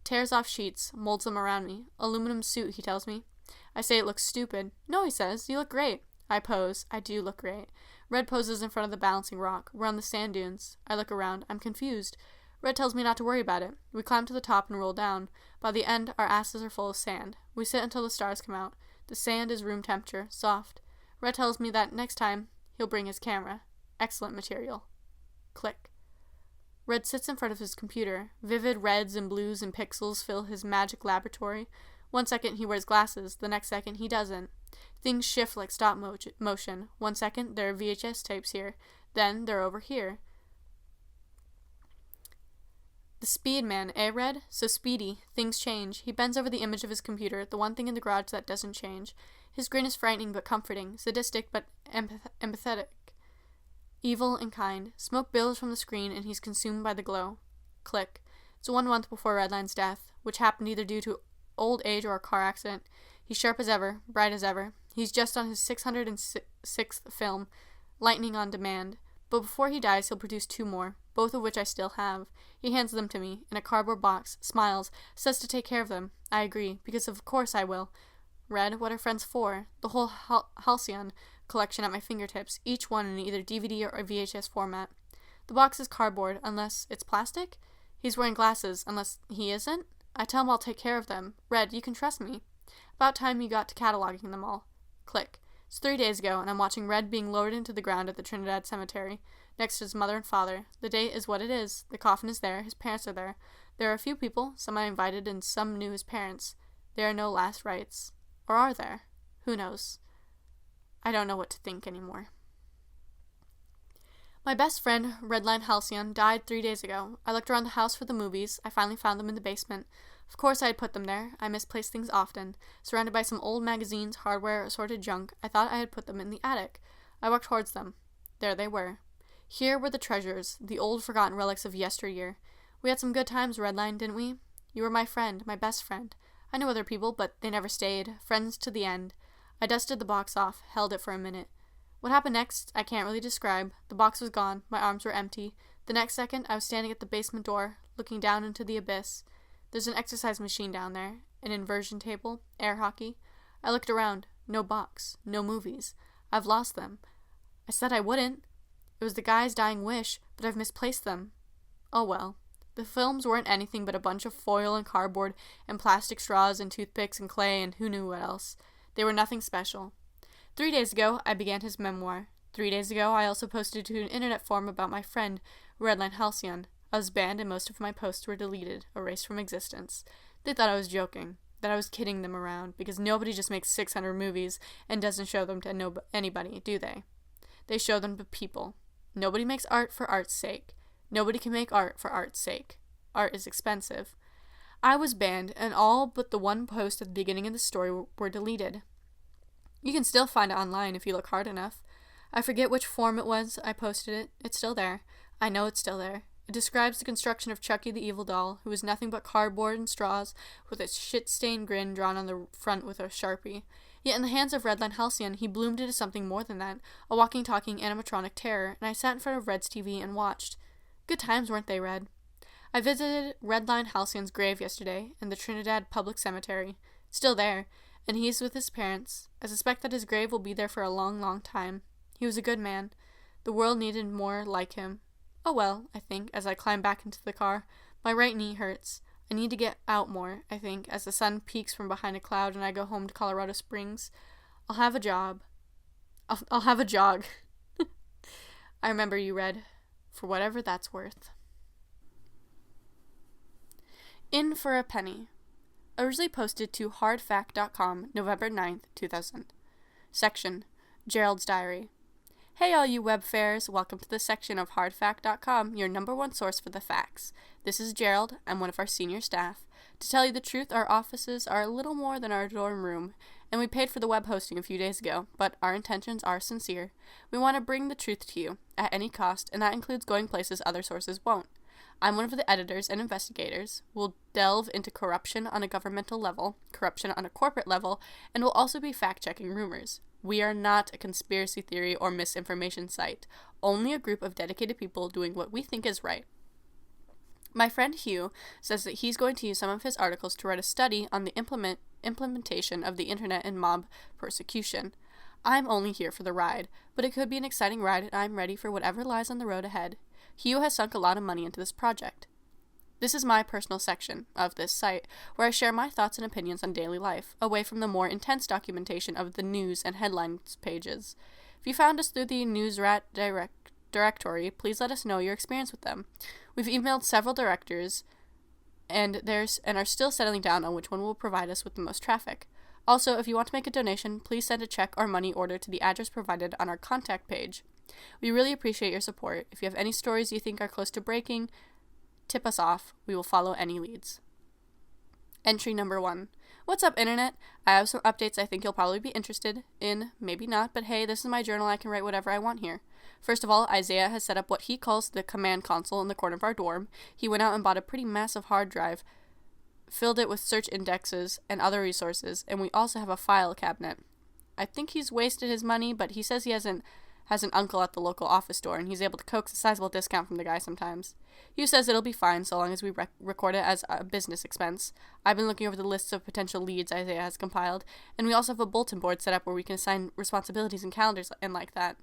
tears off sheets, molds them around me. Aluminum suit, he tells me. I say it looks stupid. No, he says, you look great. I pose. I do look great. Red poses in front of the balancing rock. We're on the sand dunes. I look around. I'm confused. Red tells me not to worry about it. We climb to the top and roll down. By the end, our asses are full of sand. We sit until the stars come out. The sand is room temperature, soft. Red tells me that next time, he'll bring his camera. Excellent material. Click. Red sits in front of his computer. Vivid reds and blues and pixels fill his magic laboratory. 1 second he wears glasses, the next second he doesn't. Things shift like stop motion. 1 second there are VHS tapes here, then they're over here. The speed man, eh, Red? So speedy. Things change. He bends over the image of his computer, the one thing in the garage that doesn't change. His grin is frightening but comforting, sadistic but empathetic. Evil and kind. Smoke billows from the screen and he's consumed by the glow. Click. It's 1 month before Redline's death, which happened either due to old age or a car accident. He's sharp as ever, bright as ever. He's just on his 606th film, Lightning on Demand. But before he dies, he'll produce 2 more, both of which I still have. He hands them to me, in a cardboard box, smiles, says to take care of them. I agree, because of course I will. Red, what are friends for? The whole Halcyon collection at my fingertips, each one in either DVD or VHS format. The box is cardboard, unless it's plastic? He's wearing glasses, unless he isn't? I tell him I'll take care of them. Red, you can trust me. About time you got to cataloging them all. Click. It's 3 days ago, and I'm watching Red being lowered into the ground at the Trinidad Cemetery, next to his mother and father. The date is what it is. The coffin is there. His parents are there. There are a few people, some I invited, and some knew his parents. There are no last rites. Or are there? Who knows? I don't know what to think anymore. My best friend, Redline Halcyon, died 3 days ago. I looked around the house for the movies. I finally found them in the basement. Of course I had put them there. I misplace things often. Surrounded by some old magazines, hardware, assorted junk, I thought I had put them in the attic. I walked towards them. There they were. Here were the treasures, the old forgotten relics of yesteryear. We had some good times, Redline, didn't we? You were my friend, my best friend. I knew other people, but they never stayed. Friends to the end. I dusted the box off, held it for a minute. What happened next, I can't really describe. The box was gone. My arms were empty. The next second, I was standing at the basement door, looking down into the abyss. There's an exercise machine down there, an inversion table, air hockey. I looked around. No box. No movies. I've lost them. I said I wouldn't. It was the guy's dying wish, but I've misplaced them. Oh well. The films weren't anything but a bunch of foil and cardboard and plastic straws and toothpicks and clay and who knew what else. They were nothing special. 3 days ago, I began his memoir. 3 days ago, I also posted to an internet forum about my friend, Redline Halcyon. I was banned and most of my posts were deleted, erased from existence. They thought I was joking, that I was kidding them around, because nobody just makes 600 movies and doesn't show them to anybody, do they? They show them to people. Nobody makes art for art's sake. Nobody can make art for art's sake. Art is expensive. I was banned, and all but the one post at the beginning of the story were deleted. You can still find it online if you look hard enough. I forget which form it was I posted it. It's still there. I know it's still there. It describes the construction of Chucky the evil doll, who is nothing but cardboard and straws, with a shit-stained grin drawn on the front with a Sharpie. Yet in the hands of Redline Halcyon, he bloomed into something more than that, a walking, talking animatronic terror, and I sat in front of Red's TV and watched. Good times, weren't they, Red? I visited Redline Halcyon's grave yesterday in the Trinidad Public Cemetery. It's still there, and he's with his parents. I suspect that his grave will be there for a long, long time. He was a good man. The world needed more like him. Oh well, I think, as I climb back into the car. My right knee hurts. I need to get out more, I think, as the sun peeks from behind a cloud and I go home to Colorado Springs. I'll have a job. I'll have a jog. I remember you, Red, for whatever that's worth. In for a Penny. Originally posted to hardfact.com, November 9th, 2000. Section, Gerald's Diary. Hey all you web fairs, welcome to the section of hardfact.com, your number one source for the facts. This is Gerald, I'm one of our senior staff. To tell you the truth, our offices are a little more than our dorm room, and we paid for the web hosting a few days ago, but our intentions are sincere. We want to bring the truth to you, at any cost, and that includes going places other sources won't. I'm one of the editors and investigators. We'll delve into corruption on a governmental level, corruption on a corporate level, and we'll also be fact-checking rumors. We are not a conspiracy theory or misinformation site, only a group of dedicated people doing what we think is right. My friend Hugh says that he's going to use some of his articles to write a study on the implementation of the internet and mob persecution. I'm only here for the ride, but it could be an exciting ride and I'm ready for whatever lies on the road ahead. Hugh has sunk a lot of money into this project. This is my personal section of this site, where I share my thoughts and opinions on daily life, away from the more intense documentation of the news and headlines pages. If you found us through the NewsRat directory, please let us know your experience with them. We've emailed several directors, and are still settling down on which one will provide us with the most traffic. Also, if you want to make a donation, please send a check or money order to the address provided on our contact page. We really appreciate your support. If you have any stories you think are close to breaking, tip us off. We will follow any leads. Entry number 1. What's up, Internet? I have some updates I think you'll probably be interested in. Maybe not, but hey, this is my journal. I can write whatever I want here. First of all, Isaiah has set up what he calls the command console in the corner of our dorm. He went out and bought a pretty massive hard drive, filled it with search indexes and other resources, and we also have a file cabinet. I think he's wasted his money, but he says he has an uncle at the local office store, and he's able to coax a sizable discount from the guy sometimes. Hugh says it'll be fine so long as we record it as a business expense. I've been looking over the lists of potential leads Isaiah has compiled, and we also have a bulletin board set up where we can assign responsibilities and calendars and like that.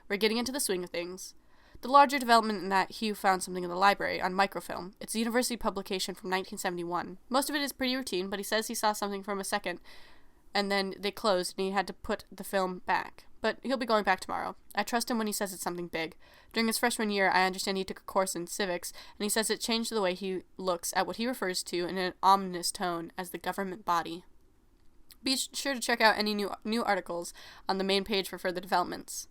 We're getting into the swing of things. The larger development in that Hugh found something in the library on microfilm. It's a university publication from 1971. Most of it is pretty routine, but he says he saw something from a second, and then they closed and he had to put the film back. But he'll be going back tomorrow. I trust him when he says it's something big. During his freshman year, I understand he took a course in civics, and he says it changed the way he looks at what he refers to in an ominous tone as the government body. Be sure to check out any new articles on the main page for further developments.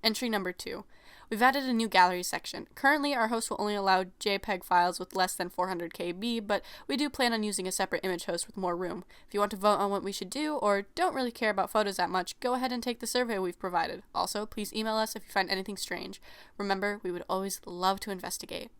Entry number 2. We've added a new gallery section. Currently, our host will only allow JPEG files with less than 400 KB, but we do plan on using a separate image host with more room. If you want to vote on what we should do, or don't really care about photos that much, go ahead and take the survey we've provided. Also, please email us if you find anything strange. Remember, we would always love to investigate.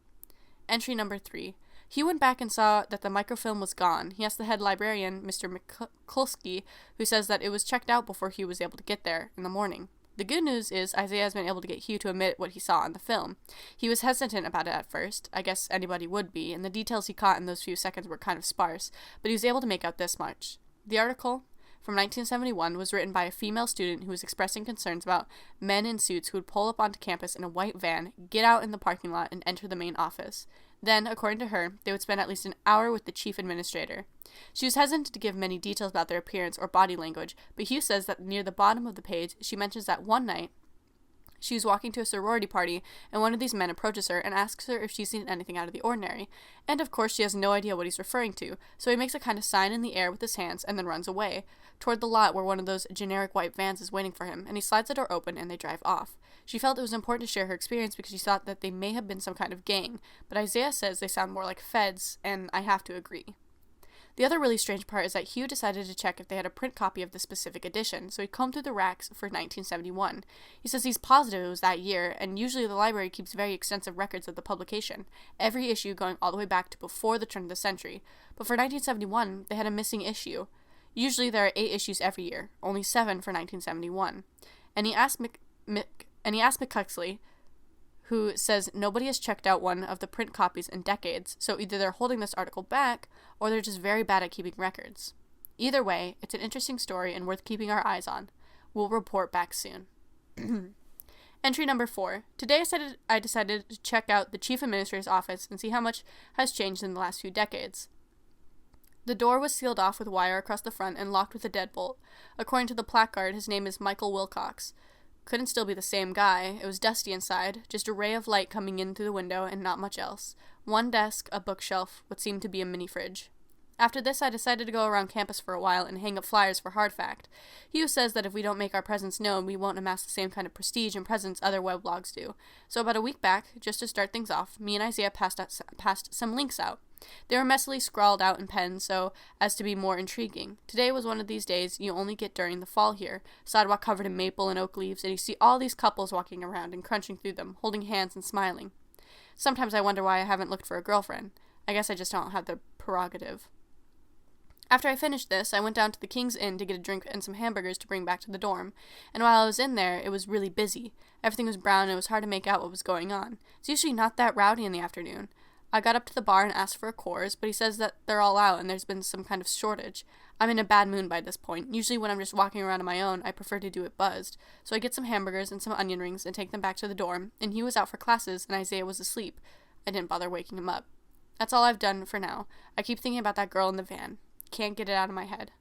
Entry number 3. He went back and saw that the microfilm was gone. He asked the head librarian, Mr. Mikulski, who says that it was checked out before he was able to get there in the morning. The good news is Isaiah has been able to get Hugh to admit what he saw on the film. He was hesitant about it at first. I guess anybody would be, and the details he caught in those few seconds were kind of sparse, but he was able to make out this much. The article from 1971 was written by a female student who was expressing concerns about men in suits who would pull up onto campus in a white van, get out in the parking lot, and enter the main office. Then, according to her, they would spend at least an hour with the chief administrator. She was hesitant to give many details about their appearance or body language, but Hugh says that near the bottom of the page, she mentions that one night, she was walking to a sorority party, and one of these men approaches her and asks her if she's seen anything out of the ordinary. And of course, she has no idea what he's referring to, so he makes a kind of sign in the air with his hands and then runs away, toward the lot where one of those generic white vans is waiting for him, and he slides the door open and they drive off. She felt it was important to share her experience because she thought that they may have been some kind of gang, but Isaiah says they sound more like feds, and I have to agree. The other really strange part is that Hugh decided to check if they had a print copy of the specific edition, so he combed through the racks for 1971. He says he's positive it was that year, and usually the library keeps very extensive records of the publication, every issue going all the way back to before the turn of the century. But for 1971, they had a missing issue. Usually there are 8 issues every year, only 7 for 1971. And he asked McCuxley, who says nobody has checked out one of the print copies in decades, so either they're holding this article back, or they're just very bad at keeping records. Either way, it's an interesting story and worth keeping our eyes on. We'll report back soon. Entry number 4. Today I decided to check out the chief administrator's office and see how much has changed in the last few decades. The door was sealed off with wire across the front and locked with a deadbolt. According to the placard, his name is Michael Wilcox. Couldn't still be the same guy. It was dusty inside, just a ray of light coming in through the window and not much else. One desk, a bookshelf, what seemed to be a mini fridge. After this, I decided to go around campus for a while and hang up flyers for Hard Fact. Hugh says that if we don't make our presence known, we won't amass the same kind of prestige and presence other weblogs do. So about a week back, just to start things off, me and Isaiah passed some links out. They were messily scrawled out in pen so as to be more intriguing. Today was one of these days you only get during the fall here. Sidewalk covered in maple and oak leaves, and you see all these couples walking around and crunching through them, holding hands and smiling. Sometimes I wonder why I haven't looked for a girlfriend. I guess I just don't have the prerogative. After I finished this, I went down to the King's Inn to get a drink and some hamburgers to bring back to the dorm, and while I was in there, it was really busy. Everything was brown and it was hard to make out what was going on. It's usually not that rowdy in the afternoon. I got up to the bar and asked for a Coors, but he says that they're all out and there's been some kind of shortage. I'm in a bad mood by this point. Usually when I'm just walking around on my own, I prefer to do it buzzed. So I get some hamburgers and some onion rings and take them back to the dorm, and he was out for classes and Isaiah was asleep. I didn't bother waking him up. That's all I've done for now. I keep thinking about that girl in the van. Can't get it out of my head.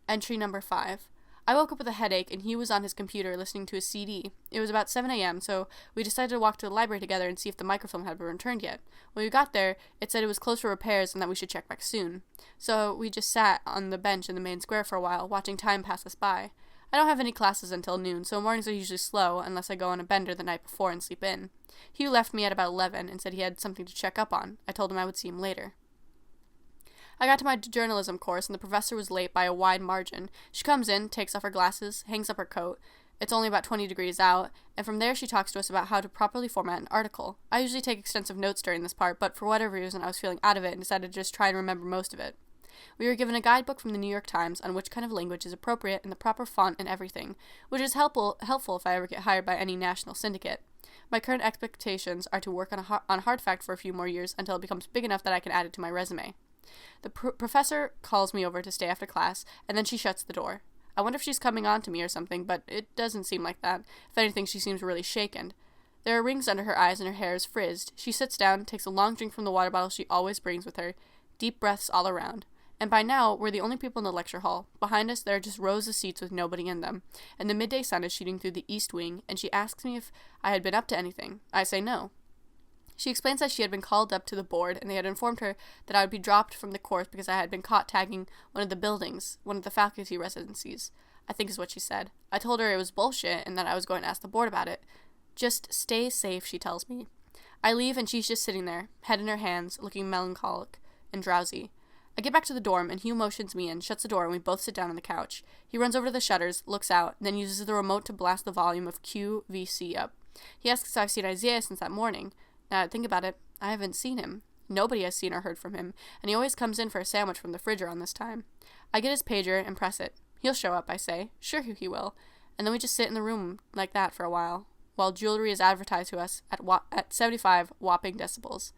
Entry number 5. I woke up with a headache, and he was on his computer listening to a CD. It was about 7 a.m., so we decided to walk to the library together and see if the microfilm had been returned yet. When we got there, it said it was closed for repairs and that we should check back soon. So we just sat on the bench in the main square for a while, watching time pass us by. I don't have any classes until noon, so mornings are usually slow unless I go on a bender the night before and sleep in. Hugh left me at about 11 and said he had something to check up on. I told him I would see him later. I got to my journalism course, and the professor was late by a wide margin. She comes in, takes off her glasses, hangs up her coat. It's only about 20 degrees out, and from there she talks to us about how to properly format an article. I usually take extensive notes during this part, but for whatever reason I was feeling out of it and decided to just try and remember most of it. We were given a guidebook from the New York Times on which kind of language is appropriate and the proper font and everything, which is helpful if I ever get hired by any national syndicate. My current expectations are to work on Hard Fact for a few more years until it becomes big enough that I can add it to my resume. The professor calls me over to stay after class, and then she shuts the door. I wonder if she's coming on to me or something, but it doesn't seem like that. If anything, she seems really shaken. There are rings under her eyes and her hair is frizzed. She sits down, takes a long drink from the water bottle she always brings with her, deep breaths all around. And by now, we're the only people in the lecture hall. Behind us, there are just rows of seats with nobody in them, and the midday sun is shooting through the east wing, and she asks me if I had been up to anything. I say no. She explains that she had been called up to the board, and they had informed her that I would be dropped from the course because I had been caught tagging one of the buildings, one of the faculty residencies, I think is what she said. I told her it was bullshit and that I was going to ask the board about it. Just stay safe, she tells me. I leave and she's just sitting there, head in her hands, looking melancholic and drowsy. I get back to the dorm and Hugh motions me in, shuts the door, and we both sit down on the couch. He runs over to the shutters, looks out, and then uses the remote to blast the volume of QVC up. He asks if I've seen Isaiah since that morning. Now that I think about it, I haven't seen him. Nobody has seen or heard from him, and he always comes in for a sandwich from the fridge around this time. I get his pager and press it. He'll show up, I say. Sure he will. And then we just sit in the room like that for a while jewelry is advertised to us at 75 whopping decibels.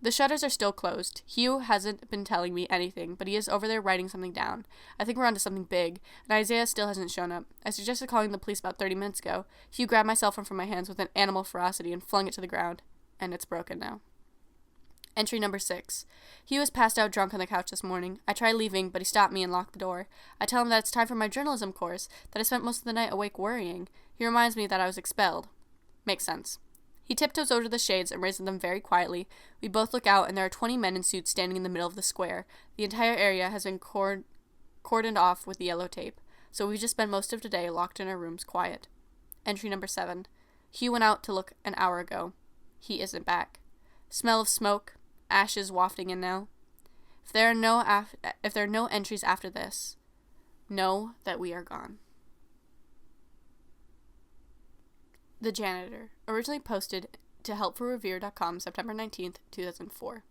The shutters are still closed. Hugh hasn't been telling me anything, but he is over there writing something down. I think we're onto something big, and Isaiah still hasn't shown up. I suggested calling the police about 30 minutes ago. Hugh grabbed my cell phone from my hands with an animal ferocity and flung it to the ground. And it's broken now. Entry number 6. Hugh was passed out drunk on the couch this morning. I tried leaving, but he stopped me and locked the door. I tell him that it's time for my journalism course, that I spent most of the night awake worrying. He reminds me that I was expelled. Makes sense. He tiptoes over to the shades and raises them very quietly. We both look out, and there are 20 men in suits standing in the middle of the square. The entire area has been cordoned off with yellow tape, so we just spent most of today locked in our rooms quiet. Entry number 7. Hugh went out to look an hour ago. He isn't back. Smell of smoke. Ashes wafting in now. If there are no entries after this, know that we are gone. The Janitor, originally posted to helpforrevere.com September 19th, 2004.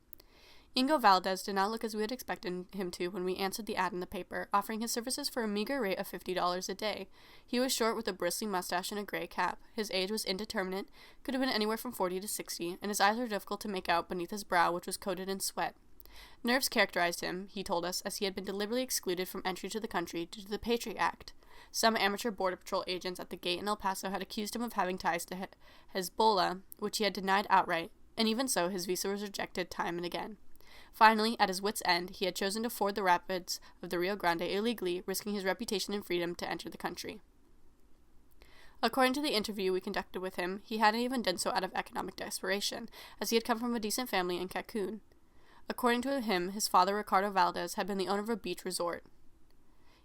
Ingo Valdez did not look as we had expected him to when we answered the ad in the paper, offering his services for a meager rate of $50 a day. He was short with a bristly mustache and a gray cap. His age was indeterminate, could have been anywhere from 40 to 60, and his eyes were difficult to make out beneath his brow, which was coated in sweat. Nerves characterized him, he told us, as he had been deliberately excluded from entry to the country due to the Patriot Act. Some amateur Border Patrol agents at the gate in El Paso had accused him of having ties to Hezbollah, which he had denied outright, and even so, his visa was rejected time and again. Finally, at his wit's end, he had chosen to ford the rapids of the Rio Grande illegally, risking his reputation and freedom to enter the country. According to the interview we conducted with him, he hadn't even done so out of economic desperation, as he had come from a decent family in Cancun. According to him, his father, Ricardo Valdez, had been the owner of a beach resort.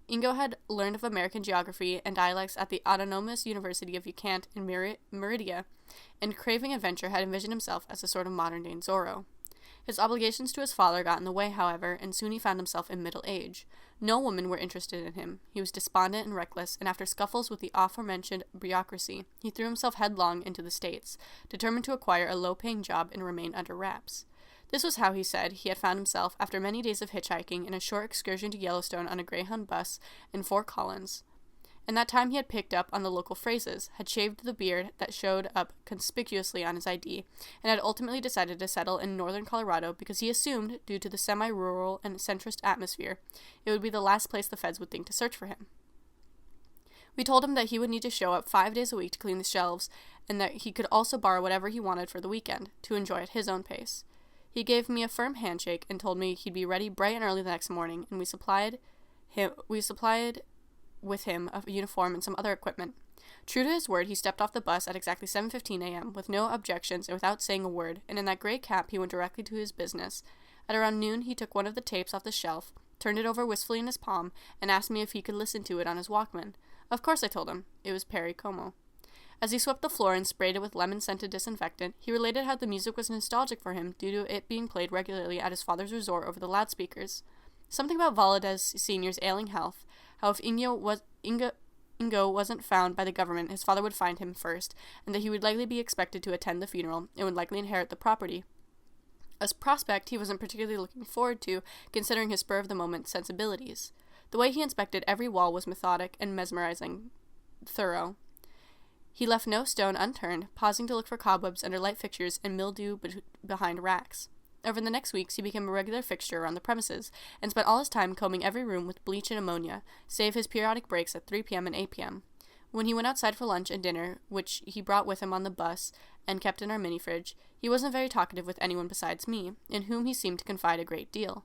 Ingo had learned of American geography and dialects at the Autonomous University of Yucatan in Merida, and craving adventure had envisioned himself as a sort of modern-day Zorro. His obligations to his father got in the way, however, and soon he found himself in middle age. No women were interested in him. He was despondent and reckless, and after scuffles with the aforementioned bureaucracy, he threw himself headlong into the States, determined to acquire a low-paying job and remain under wraps. This was how, he said, he had found himself, after many days of hitchhiking, in a short excursion to Yellowstone on a Greyhound bus in Fort Collins. In that time he had picked up on the local phrases, had shaved the beard that showed up conspicuously on his ID, and had ultimately decided to settle in northern Colorado because he assumed, due to the semi-rural and centrist atmosphere, it would be the last place the feds would think to search for him. We told him that he would need to show up 5 days a week to clean the shelves, and that he could also borrow whatever he wanted for the weekend, to enjoy at his own pace. He gave me a firm handshake and told me he'd be ready bright and early the next morning, and we supplied with him a uniform and some other equipment. True to his word, he stepped off the bus at exactly 7:15 a.m. with no objections and without saying a word, and in that gray cap he went directly to his business. At around noon, he took one of the tapes off the shelf, turned it over wistfully in his palm, and asked me if he could listen to it on his Walkman. Of course, I told him. It was Perry Como. As he swept the floor and sprayed it with lemon-scented disinfectant, he related how the music was nostalgic for him due to it being played regularly at his father's resort over the loudspeakers. Something about Valdez Sr.'s ailing health, how if Ingo wasn't found by the government, his father would find him first, and that he would likely be expected to attend the funeral and would likely inherit the property. A prospect he wasn't particularly looking forward to, considering his spur-of-the-moment sensibilities. The way he inspected every wall was methodic and mesmerizing, thorough. He left no stone unturned, pausing to look for cobwebs under light fixtures and mildew behind racks. Over the next weeks, he became a regular fixture around the premises, and spent all his time combing every room with bleach and ammonia, save his periodic breaks at 3 p.m. and 8 p.m. When he went outside for lunch and dinner, which he brought with him on the bus and kept in our mini-fridge, he wasn't very talkative with anyone besides me, in whom he seemed to confide a great deal.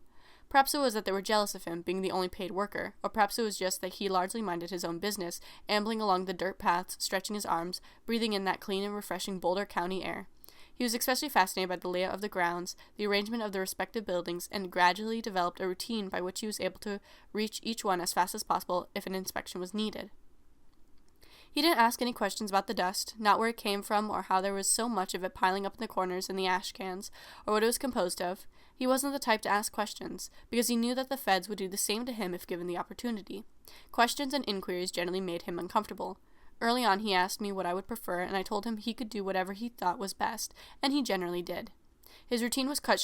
Perhaps it was that they were jealous of him, being the only paid worker, or perhaps it was just that he largely minded his own business, ambling along the dirt paths, stretching his arms, breathing in that clean and refreshing Boulder County air. He was especially fascinated by the layout of the grounds, the arrangement of the respective buildings, and gradually developed a routine by which he was able to reach each one as fast as possible if an inspection was needed. He didn't ask any questions about the dust, not where it came from or how there was so much of it piling up in the corners in the ash cans, or what it was composed of. He wasn't the type to ask questions, because he knew that the feds would do the same to him if given the opportunity. Questions and inquiries generally made him uncomfortable. Early on, he asked me what I would prefer, and I told him he could do whatever he thought was best, and he generally did. His routine was cut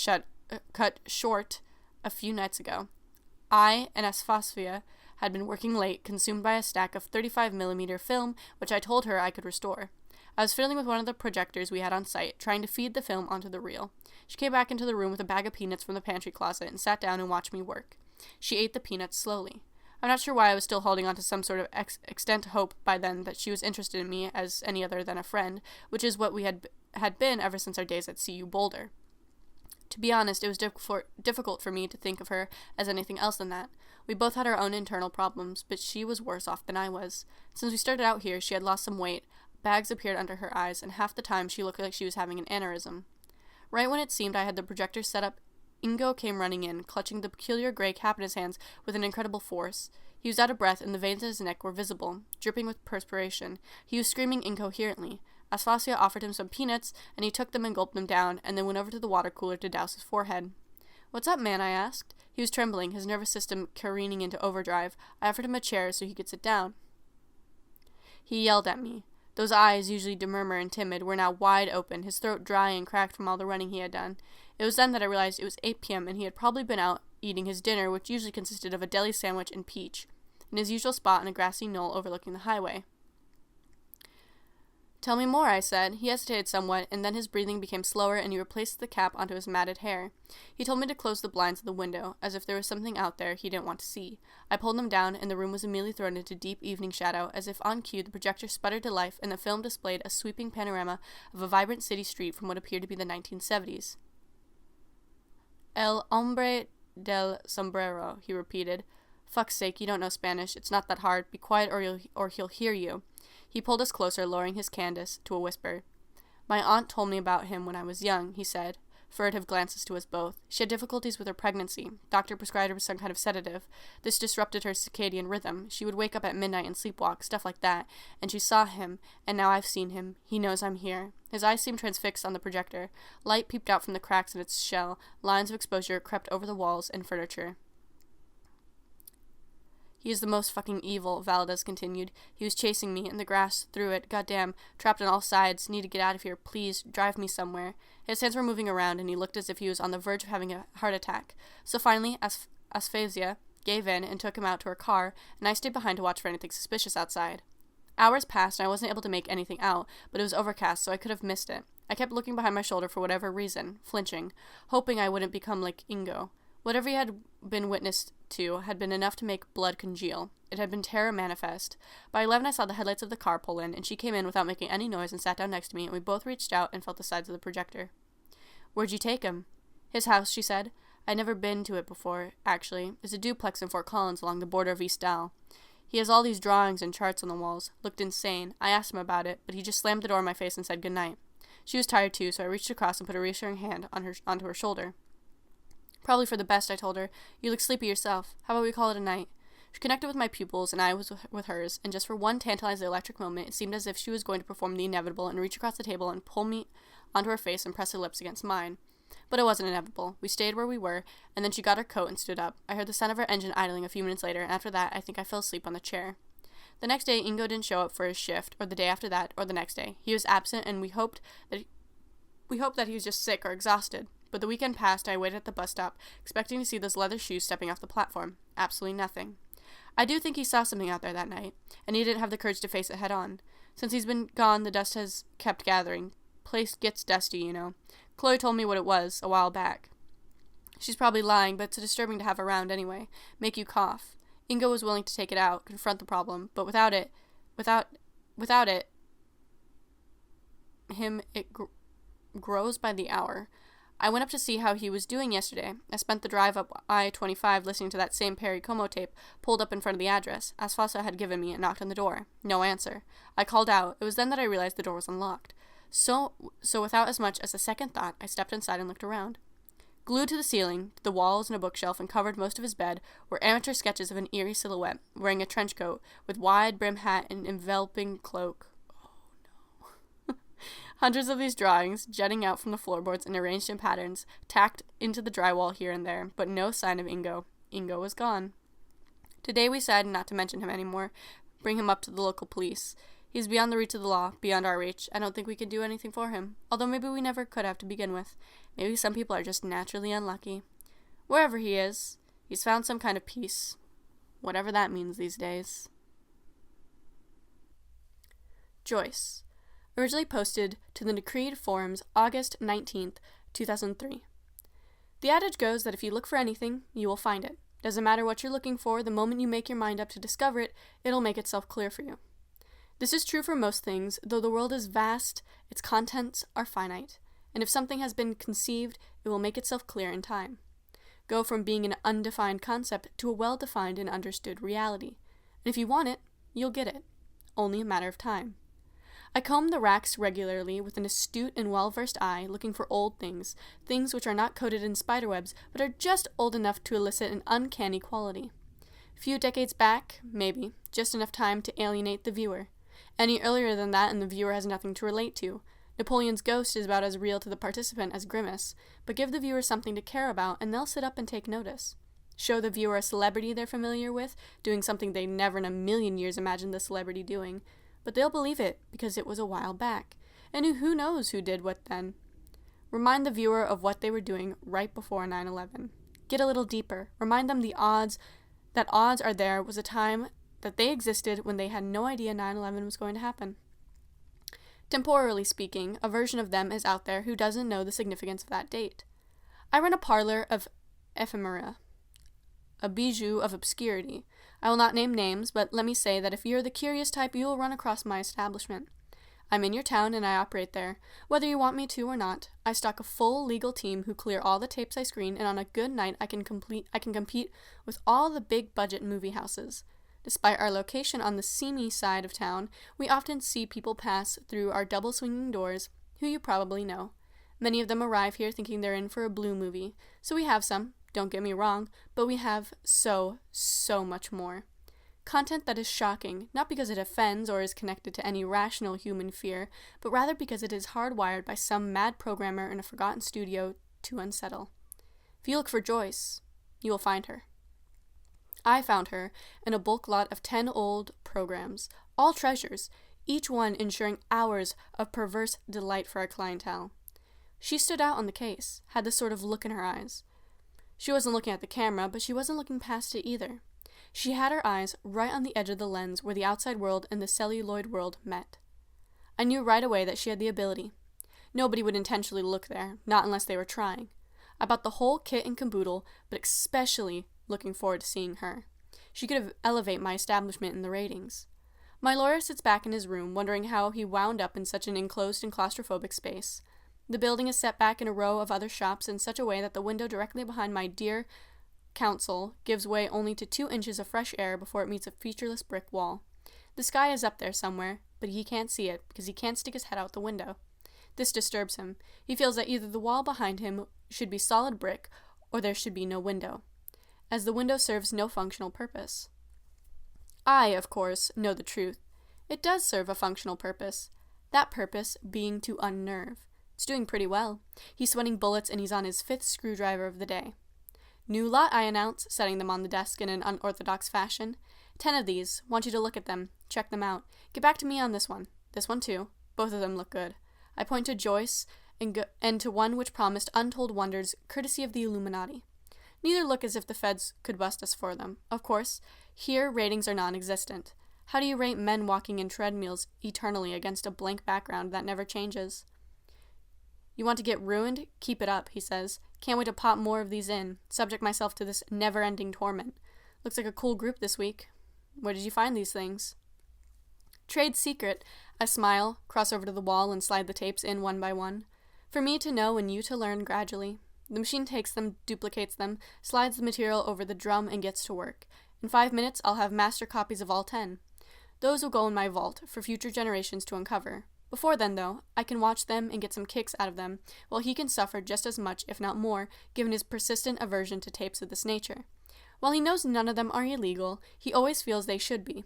short a few nights ago. I and Asphosphia had been working late, consumed by a stack of 35mm film, which I told her I could restore. I was fiddling with one of the projectors we had on site, trying to feed the film onto the reel. She came back into the room with a bag of peanuts from the pantry closet and sat down and watched me work. She ate the peanuts slowly. I'm not sure why I was still holding on to some sort of extent hope by then that she was interested in me as any other than a friend, which is what we had been ever since our days at CU Boulder. To be honest, it was difficult for me to think of her as anything else than that. We both had our own internal problems, but she was worse off than I was. Since we started out here, she had lost some weight, bags appeared under her eyes, and half the time she looked like she was having an aneurysm. Right when it seemed I had the projector set up, Ingo came running in, clutching the peculiar gray cap in his hands with an incredible force. He was out of breath, and the veins in his neck were visible, dripping with perspiration. He was screaming incoherently. Asfasia offered him some peanuts, and he took them and gulped them down, and then went over to the water cooler to douse his forehead. "What's up, man?" I asked. He was trembling, his nervous system careening into overdrive. I offered him a chair so he could sit down. He yelled at me. Those eyes, usually demurrer and timid, were now wide open, his throat dry and cracked from all the running he had done. It was then that I realized it was 8 p.m. and he had probably been out eating his dinner, which usually consisted of a deli sandwich and peach, in his usual spot on a grassy knoll overlooking the highway. "Tell me more," I said. He hesitated somewhat, and then his breathing became slower, and he replaced the cap onto his matted hair. He told me to close the blinds of the window, as if there was something out there he didn't want to see. I pulled them down, and the room was immediately thrown into deep evening shadow, as if on cue the projector sputtered to life, and the film displayed a sweeping panorama of a vibrant city street from what appeared to be the 1970s. "El hombre del sombrero," he repeated. "Fuck's sake, you don't know Spanish. It's not that hard. Be quiet or he'll hear you." He pulled us closer, lowering his Candace to a whisper. "My aunt told me about him when I was young," he said. Furtive glances to us both. She had difficulties with her pregnancy. Doctor prescribed her some kind of sedative. This disrupted her circadian rhythm. She would wake up at midnight and sleepwalk, stuff like that. And she saw him, and now I've seen him. He knows I'm here. His eyes seemed transfixed on the projector. Light peeped out from the cracks in its shell. Lines of exposure crept over the walls and furniture. "He is the most fucking evil," Valdez continued. "He was chasing me, in the grass, through it, goddamn, trapped on all sides, need to get out of here, please, drive me somewhere." His hands were moving around, and he looked as if he was on the verge of having a heart attack. So finally, Asphasia gave in and took him out to her car, and I stayed behind to watch for anything suspicious outside. Hours passed, and I wasn't able to make anything out, but it was overcast, so I could have missed it. I kept looking behind my shoulder for whatever reason, flinching, hoping I wouldn't become like Ingo. Whatever he had been witness to had been enough to make blood congeal. It had been terror manifest. By 11 I saw the headlights of the car pull in, and she came in without making any noise and sat down next to me, and we both reached out and felt the sides of the projector. "Where'd you take him?" "His house," she said. "I'd never been to it before, actually. It's a duplex in Fort Collins along the border of East Dalles. He has all these drawings and charts on the walls. Looked insane. I asked him about it, but he just slammed the door in my face and said goodnight." She was tired too, so I reached across and put a reassuring hand onto her shoulder. "Probably for the best," I told her. "You look sleepy yourself. How about we call it a night?" She connected with my pupils, and I was with hers, and just for one tantalizing electric moment, it seemed as if she was going to perform the inevitable and reach across the table and pull me onto her face and press her lips against mine. But it wasn't inevitable. We stayed where we were, and then she got her coat and stood up. I heard the sound of her engine idling a few minutes later, and after that, I think I fell asleep on the chair. The next day, Ingo didn't show up for his shift, or the day after that, or the next day. He was absent, and we hoped that he was just sick or exhausted. But the weekend passed, I waited at the bus stop, expecting to see those leather shoes stepping off the platform. Absolutely nothing. I do think he saw something out there that night, and he didn't have the courage to face it head on. Since he's been gone, the dust has kept gathering. Place gets dusty, you know. Chloe told me what it was a while back. She's probably lying, but it's disturbing to have around anyway. Make you cough. Ingo was willing to take it out, confront the problem, but without it, grows by the hour. I went up to see how he was doing yesterday. I spent the drive up I-25 listening to that same Perry Como tape pulled up in front of the address. Asfasa had given me and knocked on the door. No answer. I called out. It was then that I realized the door was unlocked. So without as much as a second thought, I stepped inside and looked around. Glued to the ceiling, to the walls and a bookshelf, and covered most of his bed were amateur sketches of an eerie silhouette, wearing a trench coat, with wide brim hat and enveloping cloak. Oh no. Hundreds of these drawings, jutting out from the floorboards and arranged in patterns, tacked into the drywall here and there, but no sign of Ingo. Ingo was gone. Today we decided not to mention him anymore, bring him up to the local police. He's beyond the reach of the law, beyond our reach. I don't think we could do anything for him, although maybe we never could have to begin with. Maybe some people are just naturally unlucky. Wherever he is, he's found some kind of peace. Whatever that means these days. Joyce. Originally posted to the Decreed forums August 19th, 2003. The adage goes that if you look for anything, you will find it. Doesn't matter what you're looking for, the moment you make your mind up to discover it, it'll make itself clear for you. This is true for most things, though the world is vast, its contents are finite, and if something has been conceived, it will make itself clear in time. Go from being an undefined concept to a well-defined and understood reality. And if you want it, you'll get it. Only a matter of time. I comb the racks regularly with an astute and well-versed eye, looking for old things, things which are not coated in spiderwebs, but are just old enough to elicit an uncanny quality. A few decades back, maybe, just enough time to alienate the viewer. Any earlier than that, and the viewer has nothing to relate to. Napoleon's ghost is about as real to the participant as Grimace, but give the viewer something to care about, and they'll sit up and take notice. Show the viewer a celebrity they're familiar with, doing something they never in a million years imagined the celebrity doing, but they'll believe it, because it was a while back, and who knows who did what then. Remind the viewer of what they were doing right before 9/11. Get a little deeper. Remind them odds are there was a time that they existed when they had no idea 9/11 was going to happen. Temporally speaking, a version of them is out there who doesn't know the significance of that date. I run a parlor of ephemera, a bijou of obscurity. I will not name names, but let me say that if you're the curious type, you will run across my establishment. I'm in your town and I operate there. Whether you want me to or not, I stock a full legal team who clear all the tapes I screen, and on a good night I can compete with all the big budget movie houses. Despite our location on the seamy side of town, we often see people pass through our double swinging doors, who you probably know. Many of them arrive here thinking they're in for a blue movie, so we have some, don't get me wrong, but we have so much more. Content that is shocking, not because it offends or is connected to any rational human fear, but rather because it is hardwired by some mad programmer in a forgotten studio to unsettle. If you look for Joyce, you will find her. I found her in a bulk lot of 10 old programs, all treasures, each one ensuring hours of perverse delight for our clientele. She stood out on the case, had this sort of look in her eyes. She wasn't looking at the camera, but she wasn't looking past it either. She had her eyes right on the edge of the lens where the outside world and the celluloid world met. I knew right away that she had the ability. Nobody would intentionally look there, not unless they were trying. I bought the whole kit and caboodle, but especially looking forward to seeing her. She could elevate my establishment in the ratings. My lawyer sits back in his room, wondering how he wound up in such an enclosed and claustrophobic space. The building is set back in a row of other shops in such a way that the window directly behind my dear counsel gives way only to 2 inches of fresh air before it meets a featureless brick wall. The sky is up there somewhere, but he can't see it because he can't stick his head out the window. This disturbs him. He feels that either the wall behind him should be solid brick or there should be no window, as the window serves no functional purpose. I, of course, know the truth. It does serve a functional purpose, that purpose being to unnerve. It's doing pretty well. He's sweating bullets and he's on his 5th screwdriver of the day. New lot, I announce, setting them on the desk in an unorthodox fashion. 10 of these. Want you to look at them. Check them out. Get back to me on this one. This one too. Both of them look good. I point to Joyce and to one which promised untold wonders, courtesy of the Illuminati. Neither look as if the feds could bust us for them. Of course, here ratings are non-existent. How do you rate men walking in treadmills eternally against a blank background that never changes? You want to get ruined? Keep it up, he says. Can't wait to pop more of these in. Subject myself to this never-ending torment. Looks like a cool group this week. Where did you find these things? Trade secret. I smile, cross over to the wall, and slide the tapes in one by one. For me to know and you to learn gradually. The machine takes them, duplicates them, slides the material over the drum, and gets to work. In 5 minutes, I'll have master copies of all 10. Those will go in my vault for future generations to uncover. Before then, though, I can watch them and get some kicks out of them, while he can suffer just as much, if not more, given his persistent aversion to tapes of this nature. While he knows none of them are illegal, he always feels they should be.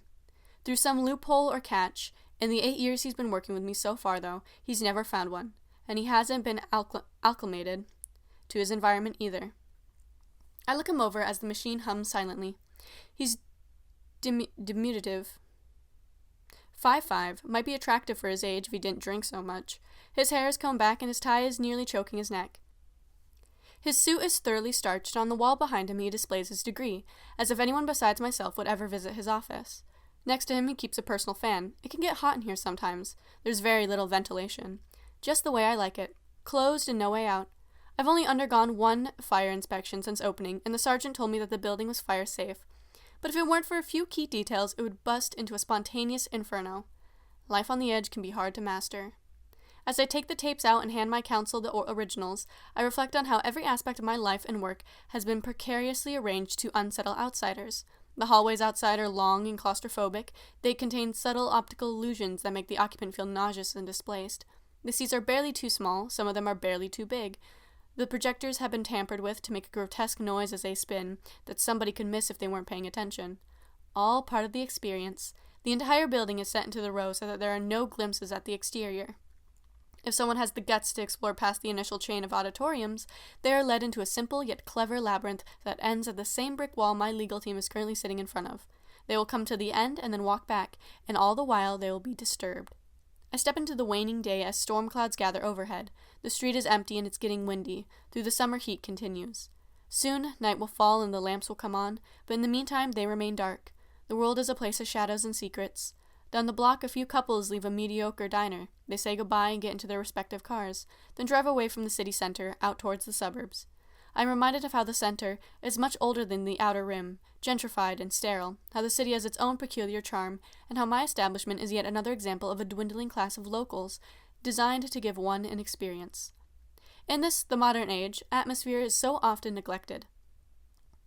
Through some loophole or catch, in the 8 years he's been working with me so far, though, he's never found one, and he hasn't been acclimated to his environment either. I look him over as the machine hums silently. He's diminutive. 5'5", might be attractive for his age if he didn't drink so much. His hair is combed back and his tie is nearly choking his neck. His suit is thoroughly starched, and on the wall behind him he displays his degree, as if anyone besides myself would ever visit his office. Next to him he keeps a personal fan. It can get hot in here sometimes. There's very little ventilation. Just the way I like it. Closed and no way out. I've only undergone one fire inspection since opening, and the sergeant told me that the building was fire safe. But if it weren't for a few key details, it would bust into a spontaneous inferno. Life on the edge can be hard to master. As I take the tapes out and hand my counsel the originals, I reflect on how every aspect of my life and work has been precariously arranged to unsettle outsiders. The hallways outside are long and claustrophobic. They contain subtle optical illusions that make the occupant feel nauseous and displaced. The seats are barely too small, some of them are barely too big. The projectors have been tampered with to make a grotesque noise as they spin that somebody could miss if they weren't paying attention. All part of the experience. The entire building is set into the row so that there are no glimpses at the exterior. If someone has the guts to explore past the initial chain of auditoriums, they are led into a simple yet clever labyrinth that ends at the same brick wall my legal team is currently sitting in front of. They will come to the end and then walk back, and all the while they will be disturbed. I step into the waning day as storm clouds gather overhead. The street is empty and it's getting windy. Through the summer heat continues. Soon, night will fall and the lamps will come on, but in the meantime they remain dark. The world is a place of shadows and secrets. Down the block, a few couples leave a mediocre diner. They say goodbye and get into their respective cars, then drive away from the city center, out towards the suburbs. I am reminded of how the center is much older than the outer rim, gentrified and sterile, how the city has its own peculiar charm, and how my establishment is yet another example of a dwindling class of locals, designed to give one an experience. In this, the modern age, atmosphere is so often neglected.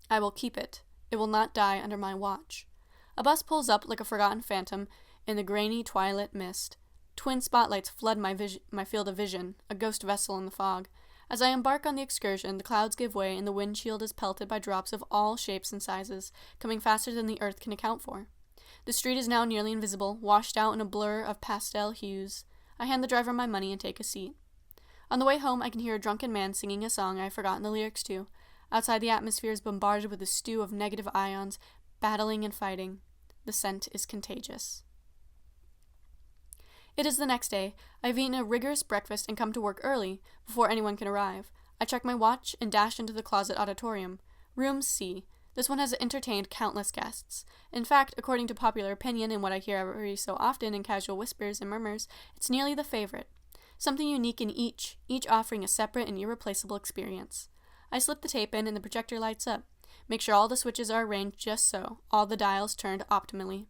I will keep it. It will not die under my watch. A bus pulls up like a forgotten phantom in the grainy twilight mist. Twin spotlights flood my field of vision, a ghost vessel in the fog. As I embark on the excursion, the clouds give way and the windshield is pelted by drops of all shapes and sizes, coming faster than the earth can account for. The street is now nearly invisible, washed out in a blur of pastel hues. I hand the driver my money and take a seat. On the way home, I can hear a drunken man singing a song I have forgotten the lyrics to. Outside, the atmosphere is bombarded with a stew of negative ions, battling and fighting. The scent is contagious. It is the next day. I have eaten a rigorous breakfast and come to work early, before anyone can arrive. I check my watch and dash into the closet auditorium. Room C. This one has entertained countless guests. In fact, according to popular opinion and what I hear every so often in casual whispers and murmurs, it's nearly the favorite. Something unique in each offering a separate and irreplaceable experience. I slip the tape in and the projector lights up. Make sure all the switches are arranged just so, all the dials turned optimally.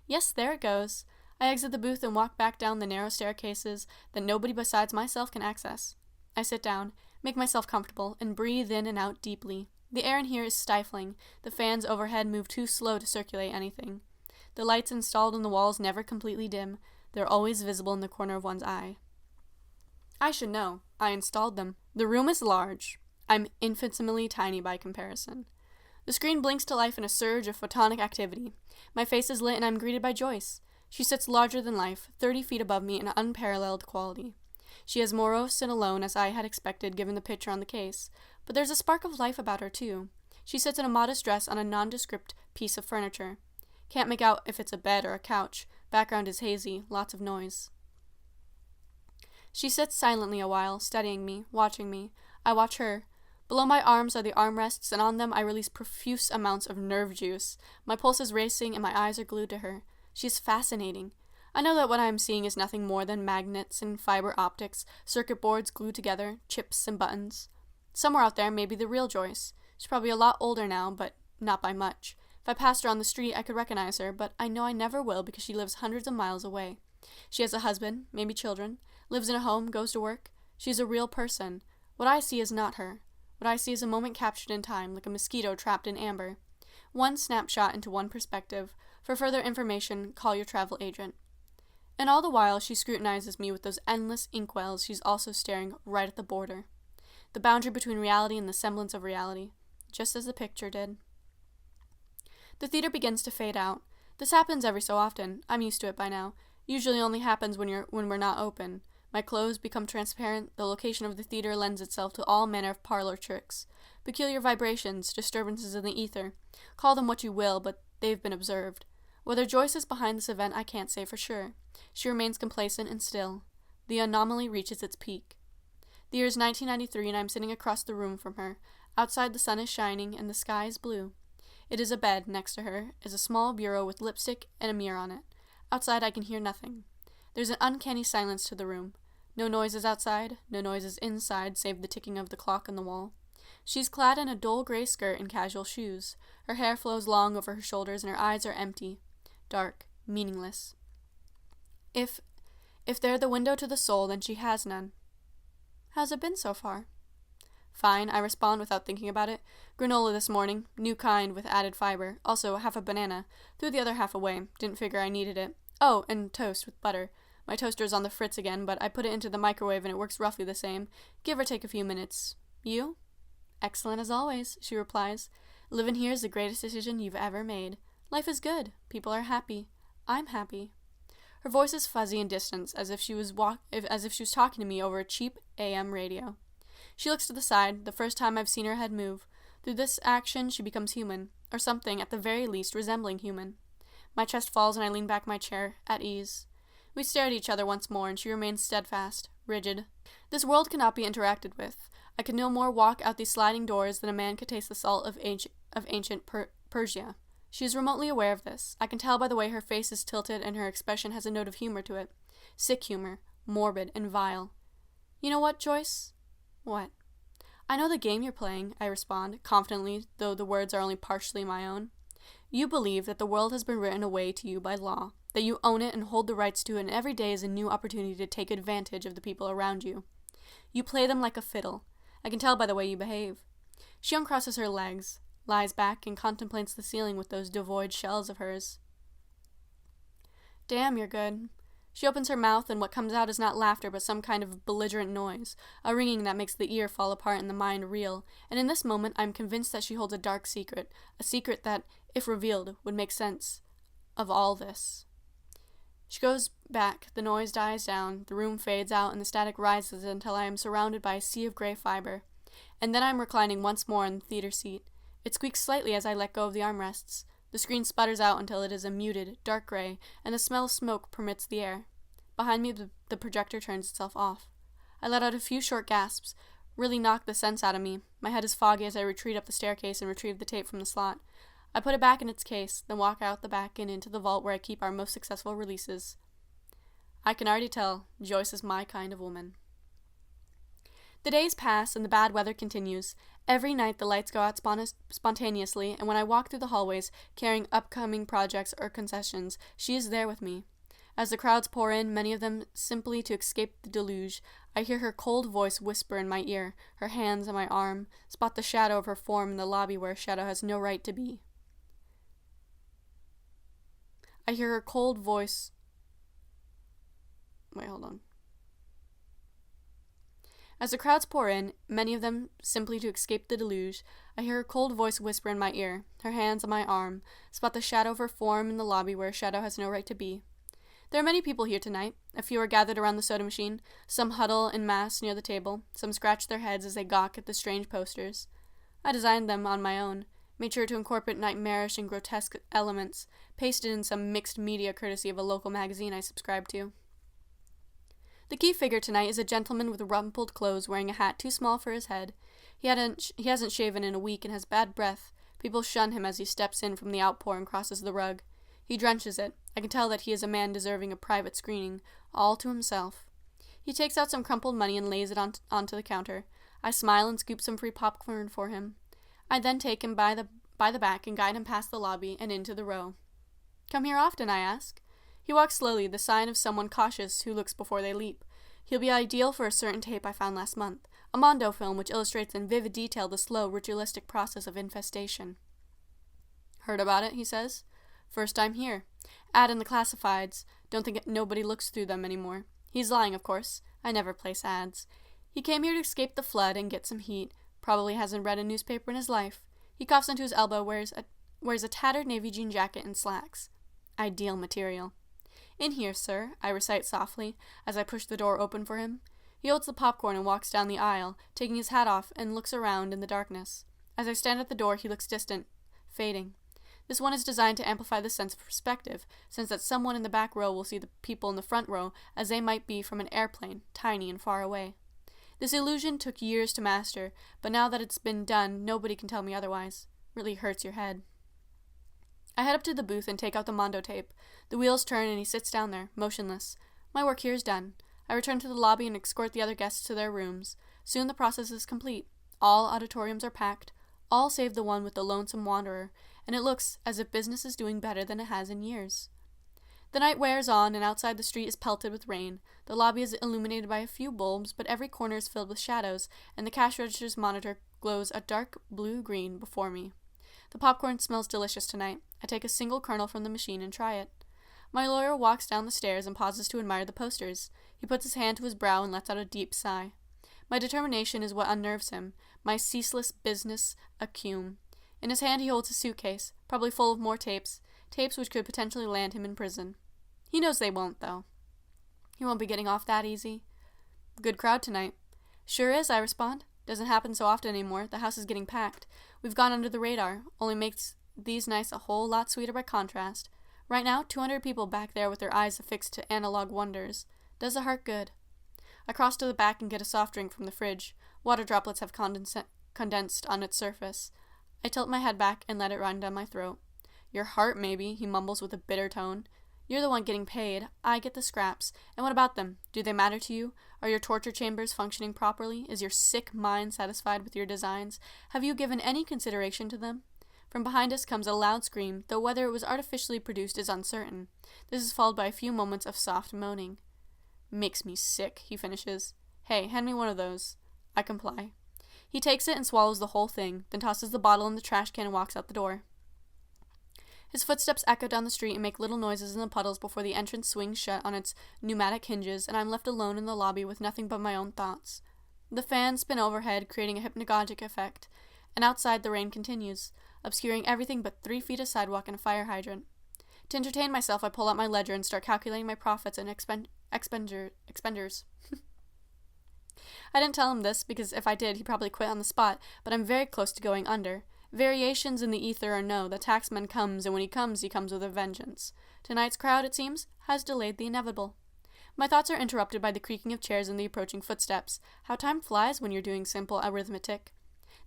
Yes, there it goes. I exit the booth and walk back down the narrow staircases that nobody besides myself can access. I sit down, make myself comfortable, and breathe in and out deeply. The air in here is stifling. The fans overhead move too slow to circulate anything. The lights installed on the walls never completely dim. They're always visible in the corner of one's eye. I should know. I installed them. The room is large. I'm infinitesimally tiny by comparison. The screen blinks to life in a surge of photonic activity. My face is lit and I'm greeted by Joyce. She sits larger than life, 30 feet above me in unparalleled quality. She is morose and alone as I had expected given the picture on the case, but there's a spark of life about her too. She sits in a modest dress on a nondescript piece of furniture. Can't make out if it's a bed or a couch. Background is hazy, lots of noise. She sits silently a while, studying me, watching me. I watch her. Below my arms are the armrests, and on them I release profuse amounts of nerve juice. My pulse is racing, and my eyes are glued to her. She is fascinating. I know that what I am seeing is nothing more than magnets and fiber optics, circuit boards glued together, chips and buttons. Somewhere out there may be the real Joyce. She's probably a lot older now, but not by much. If I passed her on the street, I could recognize her, but I know I never will because she lives hundreds of miles away. She has a husband, maybe children, lives in a home, goes to work. She's a real person. What I see is not her. What I see is a moment captured in time, like a mosquito trapped in amber. One snapshot into one perspective. For further information, call your travel agent. And all the while she scrutinizes me with those endless inkwells, she's also staring right at the border. The boundary between reality and the semblance of reality, just as the picture did. The theater begins to fade out. This happens every so often. I'm used to it by now. Usually only happens when we're not open. My clothes become transparent. The location of the theater lends itself to all manner of parlor tricks. Peculiar vibrations, disturbances in the ether. Call them what you will, but they've been observed. Whether Joyce is behind this event, I can't say for sure. She remains complacent and still. The anomaly reaches its peak. The year is 1993, and I'm sitting across the room from her. Outside the sun is shining, and the sky is blue. It is a bed. Next to her is a small bureau with lipstick and a mirror on it. Outside I can hear nothing. There's an uncanny silence to the room. No noises outside, no noises inside save the ticking of the clock on the wall. She's clad in a dull gray skirt and casual shoes. Her hair flows long over her shoulders and her eyes are empty, dark, meaningless. If they're the window to the soul, then she has none. How's it been so far? Fine, I respond without thinking about it. Granola this morning, new kind with added fiber. Also, half a banana. Threw the other half away. Didn't figure I needed it. Oh, and toast with butter. My toaster's on the fritz again, but I put it into the microwave and it works roughly the same. Give or take a few minutes. You? Excellent as always, she replies. Living here is the greatest decision you've ever made. Life is good. People are happy. I'm happy. Her voice is fuzzy and distant, as if she was talking to me over a cheap AM radio. She looks to the side, the first time I've seen her head move. Through this action, she becomes human, or something, at the very least, resembling human. My chest falls and I lean back my chair, at ease. We stare at each other once more, and she remains steadfast, rigid. This world cannot be interacted with. I could no more walk out these sliding doors than a man could taste the salt of ancient Persia. She is remotely aware of this. I can tell by the way her face is tilted and her expression has a note of humor to it. Sick humor, morbid and vile. You know what, Joyce? What? I know the game you're playing, I respond, confidently, though the words are only partially my own. You believe that the world has been written away to you by law, that you own it and hold the rights to it, and every day is a new opportunity to take advantage of the people around you. You play them like a fiddle. I can tell by the way you behave. She uncrosses her legs, lies back, and contemplates the ceiling with those devoid shells of hers. Damn, you're good. She opens her mouth, and what comes out is not laughter, but some kind of belligerent noise, a ringing that makes the ear fall apart and the mind reel, and in this moment I am convinced that she holds a dark secret, a secret that, if revealed, would make sense of all this. She goes back, the noise dies down, the room fades out, and the static rises until I am surrounded by a sea of gray fiber. And then I am reclining once more in the theater seat. It squeaks slightly as I let go of the armrests. The screen sputters out until it is a muted, dark gray, and the smell of smoke permits the air. Behind me, the projector turns itself off. I let out a few short gasps, really knocked the sense out of me. My head is foggy as I retreat up the staircase and retrieve the tape from the slot. I put it back in its case, then walk out the back and into the vault where I keep our most successful releases. I can already tell, Joyce is my kind of woman. The days pass and the bad weather continues. Every night the lights go out spontaneously, and when I walk through the hallways, carrying upcoming projects or concessions, she is there with me. As the crowds pour in, many of them simply to escape the deluge, I hear her cold voice whisper in my ear, her hands on my arm, spot the shadow of her form in the lobby where a shadow has no right to be. I hear her cold voice... Wait, hold on. As the crowds pour in, many of them simply to escape the deluge, I hear her cold voice whisper in my ear, her hands on my arm, spot the shadow of her form in the lobby where a shadow has no right to be. There are many people here tonight. A few are gathered around the soda machine, some huddle en masse near the table, some scratch their heads as they gawk at the strange posters. I designed them on my own, made sure to incorporate nightmarish and grotesque elements, pasted in some mixed media courtesy of a local magazine I subscribe to. The key figure tonight is a gentleman with rumpled clothes wearing a hat too small for his head. He hasn't shaven in a week and has bad breath. People shun him as he steps in from the outpour and crosses the rug. He drenches it. I can tell that he is a man deserving a private screening, all to himself. He takes out some crumpled money and lays it onto the counter. I smile and scoop some free popcorn for him. I then take him by the back and guide him past the lobby and into the row. Come here often, I ask. He walks slowly, the sign of someone cautious who looks before they leap. He'll be ideal for a certain tape I found last month, a Mondo film which illustrates in vivid detail the slow, ritualistic process of infestation. Heard about it, he says. First time here. Ad in the classifieds. Don't think nobody looks through them anymore. He's lying, of course. I never place ads. He came here to escape the flood and get some heat. Probably hasn't read a newspaper in his life. He coughs into his elbow, wears a tattered navy jean jacket and slacks. Ideal material. In here, sir, I recite softly, as I push the door open for him. He holds the popcorn and walks down the aisle, taking his hat off, and looks around in the darkness. As I stand at the door, he looks distant, fading. This one is designed to amplify the sense of perspective, since that someone in the back row will see the people in the front row as they might be from an airplane, tiny and far away. This illusion took years to master, but now that it's been done, nobody can tell me otherwise. Really hurts your head. I head up to the booth and take out the Mondo tape. The wheels turn and he sits down there, motionless. My work here is done. I return to the lobby and escort the other guests to their rooms. Soon the process is complete. All auditoriums are packed, all save the one with the lonesome wanderer, and it looks as if business is doing better than it has in years. The night wears on, and outside the street is pelted with rain. The lobby is illuminated by a few bulbs, but every corner is filled with shadows, and the cash register's monitor glows a dark blue-green before me. The popcorn smells delicious tonight. I take a single kernel from the machine and try it. My lawyer walks down the stairs and pauses to admire the posters. He puts his hand to his brow and lets out a deep sigh. My determination is what unnerves him, my ceaseless business acumen. In his hand he holds a suitcase, probably full of more tapes which could potentially land him in prison. He knows they won't, though. He won't be getting off that easy. Good crowd tonight. Sure is, I respond. Doesn't happen so often anymore. The house is getting packed. We've gone under the radar. Only makes these nights a whole lot sweeter by contrast. Right now, 200 people back there with their eyes affixed to analog wonders. Does the heart good. I cross to the back and get a soft drink from the fridge. Water droplets have condensed on its surface. I tilt my head back and let it run down my throat. Your heart, maybe, he mumbles with a bitter tone. You're the one getting paid. I get the scraps. And what about them? Do they matter to you? Are your torture chambers functioning properly? Is your sick mind satisfied with your designs? Have you given any consideration to them? From behind us comes a loud scream, though whether it was artificially produced is uncertain. This is followed by a few moments of soft moaning. Makes me sick, he finishes. Hey, hand me one of those. I comply. He takes it and swallows the whole thing, then tosses the bottle in the trash can and walks out the door. His footsteps echo down the street and make little noises in the puddles before the entrance swings shut on its pneumatic hinges, and I'm left alone in the lobby with nothing but my own thoughts. The fans spin overhead, creating a hypnagogic effect, and outside the rain continues, obscuring everything but 3 feet of sidewalk and a fire hydrant. To entertain myself, I pull out my ledger and start calculating my profits and expenditures. I didn't tell him this, because if I did, he'd probably quit on the spot, but I'm very close to going under. Variations in the ether or no, the taxman comes, and when he comes with a vengeance. Tonight's crowd, it seems, has delayed the inevitable. My thoughts are interrupted by the creaking of chairs and the approaching footsteps. How time flies when you're doing simple arithmetic.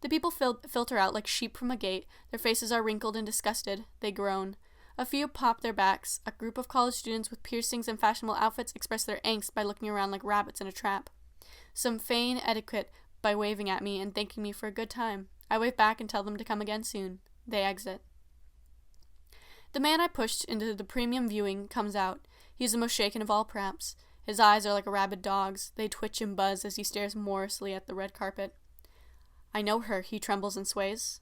The people filter out like sheep from a gate. Their faces are wrinkled and disgusted. They groan. A few pop their backs. A group of college students with piercings and fashionable outfits express their angst by looking around like rabbits in a trap. Some feign etiquette by waving at me and thanking me for a good time. I wave back and tell them to come again soon. They exit. The man I pushed into the premium viewing comes out. He is the most shaken of all, perhaps. His eyes are like a rabid dog's. They twitch and buzz as he stares morosely at the red carpet. I know her, he trembles and sways.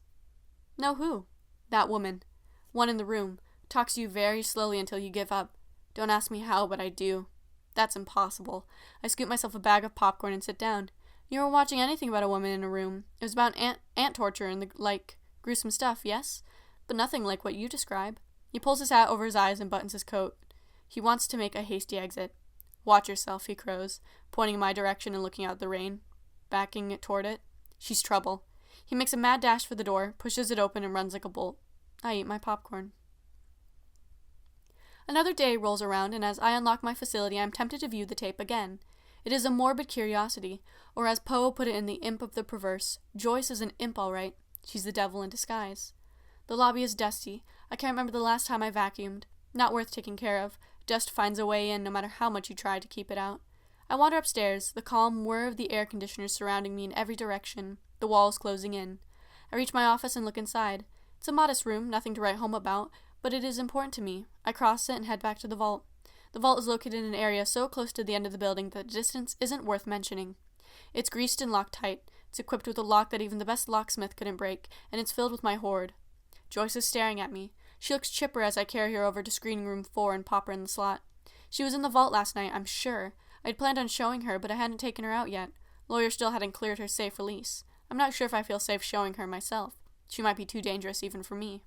Know who? That woman. One in the room. Talks to you very slowly until you give up. Don't ask me how, but I do. That's impossible. I scoop myself a bag of popcorn and sit down. You weren't watching anything about a woman in a room. It was about ant torture and gruesome stuff, yes? But nothing like what you describe. He pulls his hat over his eyes and buttons his coat. He wants to make a hasty exit. Watch yourself, he crows, pointing in my direction and looking out at the rain. Backing it toward it. She's trouble. He makes a mad dash for the door, pushes it open, and runs like a bolt. I eat my popcorn. Another day rolls around, and as I unlock my facility, I am tempted to view the tape again. It is a morbid curiosity, or as Poe put it in The Imp of the Perverse, Joyce is an imp all right. She's the devil in disguise. The lobby is dusty. I can't remember the last time I vacuumed. Not worth taking care of. Dust finds a way in no matter how much you try to keep it out. I wander upstairs, the calm whir of the air conditioners surrounding me in every direction, the walls closing in. I reach my office and look inside. It's a modest room, nothing to write home about, but it is important to me. I cross it and head back to the vault. The vault is located in an area so close to the end of the building that the distance isn't worth mentioning. It's greased and locked tight. It's equipped with a lock that even the best locksmith couldn't break, and it's filled with my hoard. Joyce is staring at me. She looks chipper as I carry her over to screening room 4 and pop her in the slot. She was in the vault last night, I'm sure. I'd planned on showing her, but I hadn't taken her out yet. Lawyer still hadn't cleared her safe release. I'm not sure if I feel safe showing her myself. She might be too dangerous even for me.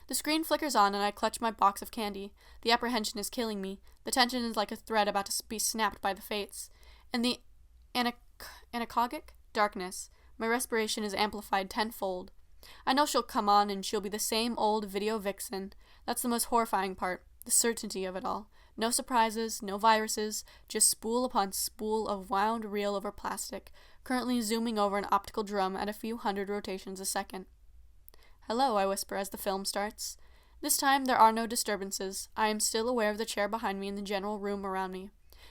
The screen flickers on and I clutch my box of candy. The apprehension is killing me. The tension is like a thread about to be snapped by the fates. In the Hypnagogic darkness, my respiration is amplified tenfold. I know she'll come on and she'll be the same old video vixen. That's the most horrifying part, the certainty of it all. No surprises, no viruses, just spool upon spool of wound reel over plastic, currently zooming over an optical drum at a few hundred rotations a second. Hello, I whisper as the film starts. This time there are no disturbances. I am still aware of the chair behind me and the general room around me.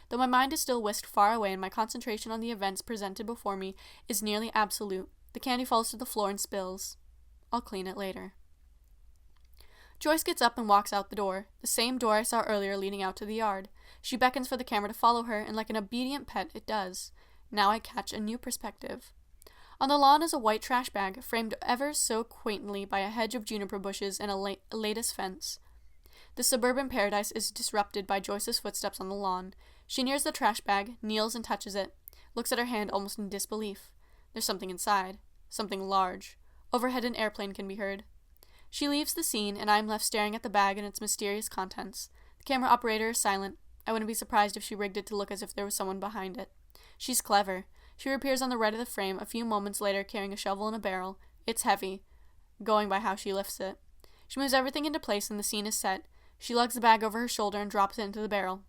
Though my mind is still whisked far away and my concentration on the events presented before me is nearly absolute, the candy falls to the floor and spills. I'll clean it later. Joyce gets up and walks out the door, the same door I saw earlier leading out to the yard. She beckons for the camera to follow her, and like an obedient pet, it does. Now I catch a new perspective. On the lawn is a white trash bag, framed ever so quaintly by a hedge of juniper bushes and a lattice fence. The suburban paradise is disrupted by Joyce's footsteps on the lawn. She nears the trash bag, kneels and touches it, looks at her hand almost in disbelief. There's something inside. Something large. Overhead an airplane can be heard. She leaves the scene, and I am left staring at the bag and its mysterious contents. The camera operator is silent. I wouldn't be surprised if she rigged it to look as if there was someone behind it. She's clever. She reappears on the right of the frame a few moments later carrying a shovel and a barrel. It's heavy, going by how she lifts it. She moves everything into place and the scene is set. She lugs the bag over her shoulder and drops it into the barrel.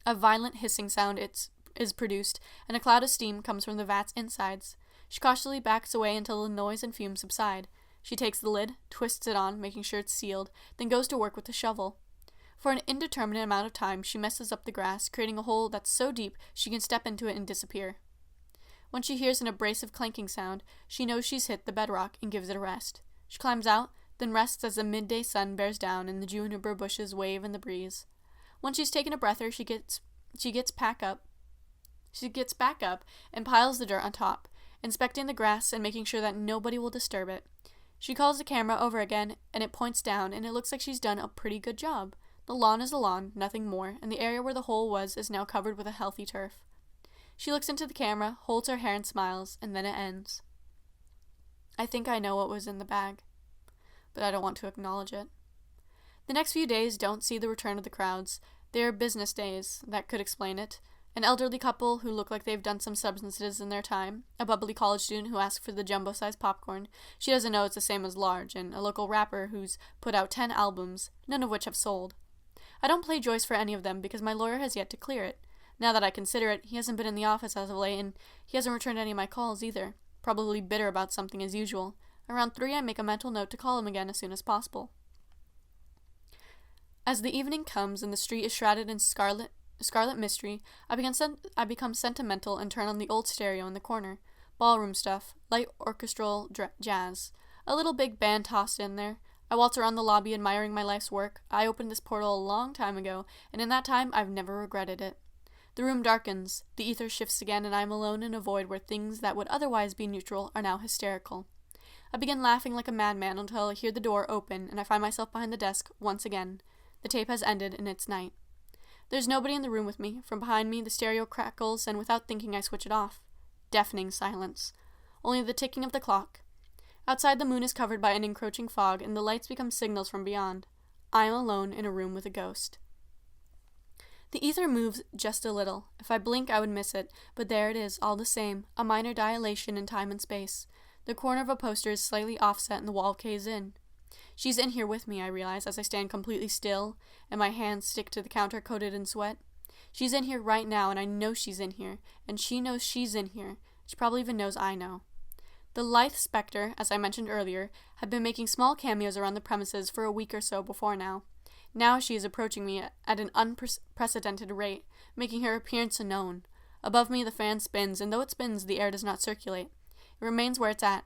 A violent hissing sound is produced, and a cloud of steam comes from the vat's insides. She cautiously backs away until the noise and fumes subside. She takes the lid, twists it on, making sure it's sealed, then goes to work with the shovel. For an indeterminate amount of time, she messes up the grass, creating a hole that's so deep she can step into it and disappear. When she hears an abrasive clanking sound, she knows she's hit the bedrock and gives it a rest. She climbs out, then rests as the midday sun bears down and the juniper bushes wave in the breeze. When she's taken a breather, she gets back up and piles the dirt on top, inspecting the grass and making sure that nobody will disturb it. She calls the camera over again, and it points down, and it looks like she's done a pretty good job. The lawn is a lawn, nothing more, and the area where the hole was is now covered with a healthy turf. She looks into the camera, holds her hair and smiles, and then it ends. I think I know what was in the bag, but I don't want to acknowledge it. The next few days don't see the return of the crowds. They are business days. That could explain it. An elderly couple who look like they've done some substances in their time, a bubbly college student who asks for the jumbo-sized popcorn. She doesn't know it's the same as large, and a local rapper who's put out 10 albums, none of which have sold. I don't play Joyce for any of them because my lawyer has yet to clear it. Now that I consider it, he hasn't been in the office as of late, and he hasn't returned any of my calls either, probably bitter about something as usual. Around 3, I make a mental note to call him again as soon as possible. As the evening comes and the street is shrouded in scarlet mystery, I become sentimental and turn on the old stereo in the corner. Ballroom stuff, light orchestral jazz. A little big band tossed in there. I waltz around the lobby admiring my life's work. I opened this portal a long time ago, and in that time I've never regretted it. The room darkens, the ether shifts again, and I am alone in a void where things that would otherwise be neutral are now hysterical. I begin laughing like a madman until I hear the door open, and I find myself behind the desk once again. The tape has ended, and it's night. There's nobody in the room with me. From behind me, the stereo crackles, and without thinking, I switch it off. Deafening silence. Only the ticking of the clock. Outside, the moon is covered by an encroaching fog, and the lights become signals from beyond. I am alone in a room with a ghost. The ether moves just a little. If I blink, I would miss it, but there it is, all the same, a minor dilation in time and space. The corner of a poster is slightly offset, and the wall caves in. She's in here with me, I realize, as I stand completely still, and my hands stick to the counter coated in sweat. She's in here right now, and I know she's in here, and she knows she's in here. She probably even knows I know. The lithe specter, as I mentioned earlier, had been making small cameos around the premises for a week or so before now. Now she is approaching me at an unprecedented rate, making her appearance known. Above me the fan spins, and though it spins, the air does not circulate. It remains where it's at.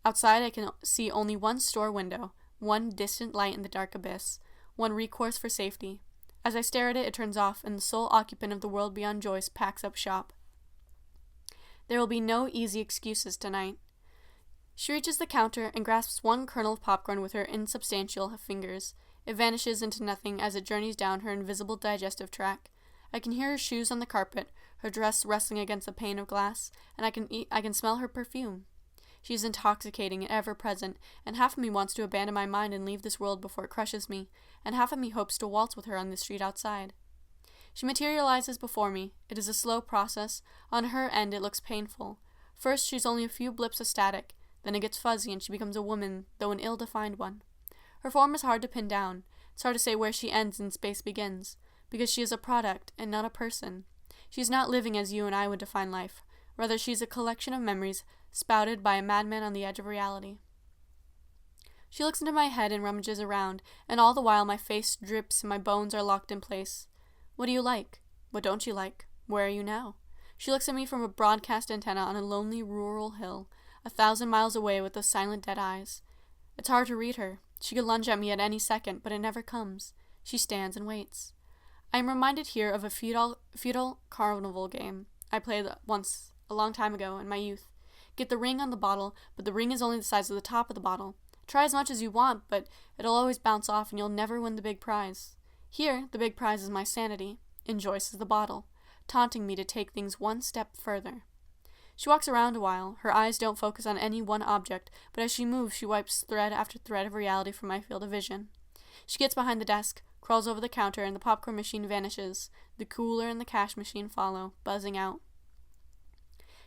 Outside I can see only one store window, one distant light in the dark abyss, one recourse for safety. As I stare at it, it turns off, and the sole occupant of the world beyond Joyce packs up shop. There will be no easy excuses tonight. She reaches the counter and grasps one kernel of popcorn with her insubstantial fingers. It vanishes into nothing as it journeys down her invisible digestive tract. I can hear her shoes on the carpet, her dress rustling against a pane of glass, and I can smell her perfume. She is intoxicating and ever-present, and half of me wants to abandon my mind and leave this world before it crushes me, and half of me hopes to waltz with her on the street outside. She materializes before me. It is a slow process. On her end, it looks painful. First, she's only a few blips of static. Then it gets fuzzy, and she becomes a woman, though an ill-defined one. Her form is hard to pin down. It's hard to say where she ends and space begins, because she is a product and not a person. She is not living as you and I would define life. Rather, she is a collection of memories spouted by a madman on the edge of reality. She looks into my head and rummages around, and all the while my face drips and my bones are locked in place. What do you like? What don't you like? Where are you now? She looks at me from a broadcast antenna on a lonely rural hill, 1,000 miles away with those silent dead eyes. It's hard to read her. She could lunge at me at any second, but it never comes. She stands and waits. I am reminded here of a feudal carnival game I played once, a long time ago, in my youth. Get the ring on the bottle, but the ring is only the size of the top of the bottle. Try as much as you want, but it'll always bounce off and you'll never win the big prize. Here, the big prize is my sanity, and Joyce is the bottle, taunting me to take things one step further. She walks around a while. Her eyes don't focus on any one object, but as she moves, she wipes thread after thread of reality from my field of vision. She gets behind the desk, crawls over the counter, and the popcorn machine vanishes. The cooler and the cash machine follow, buzzing out.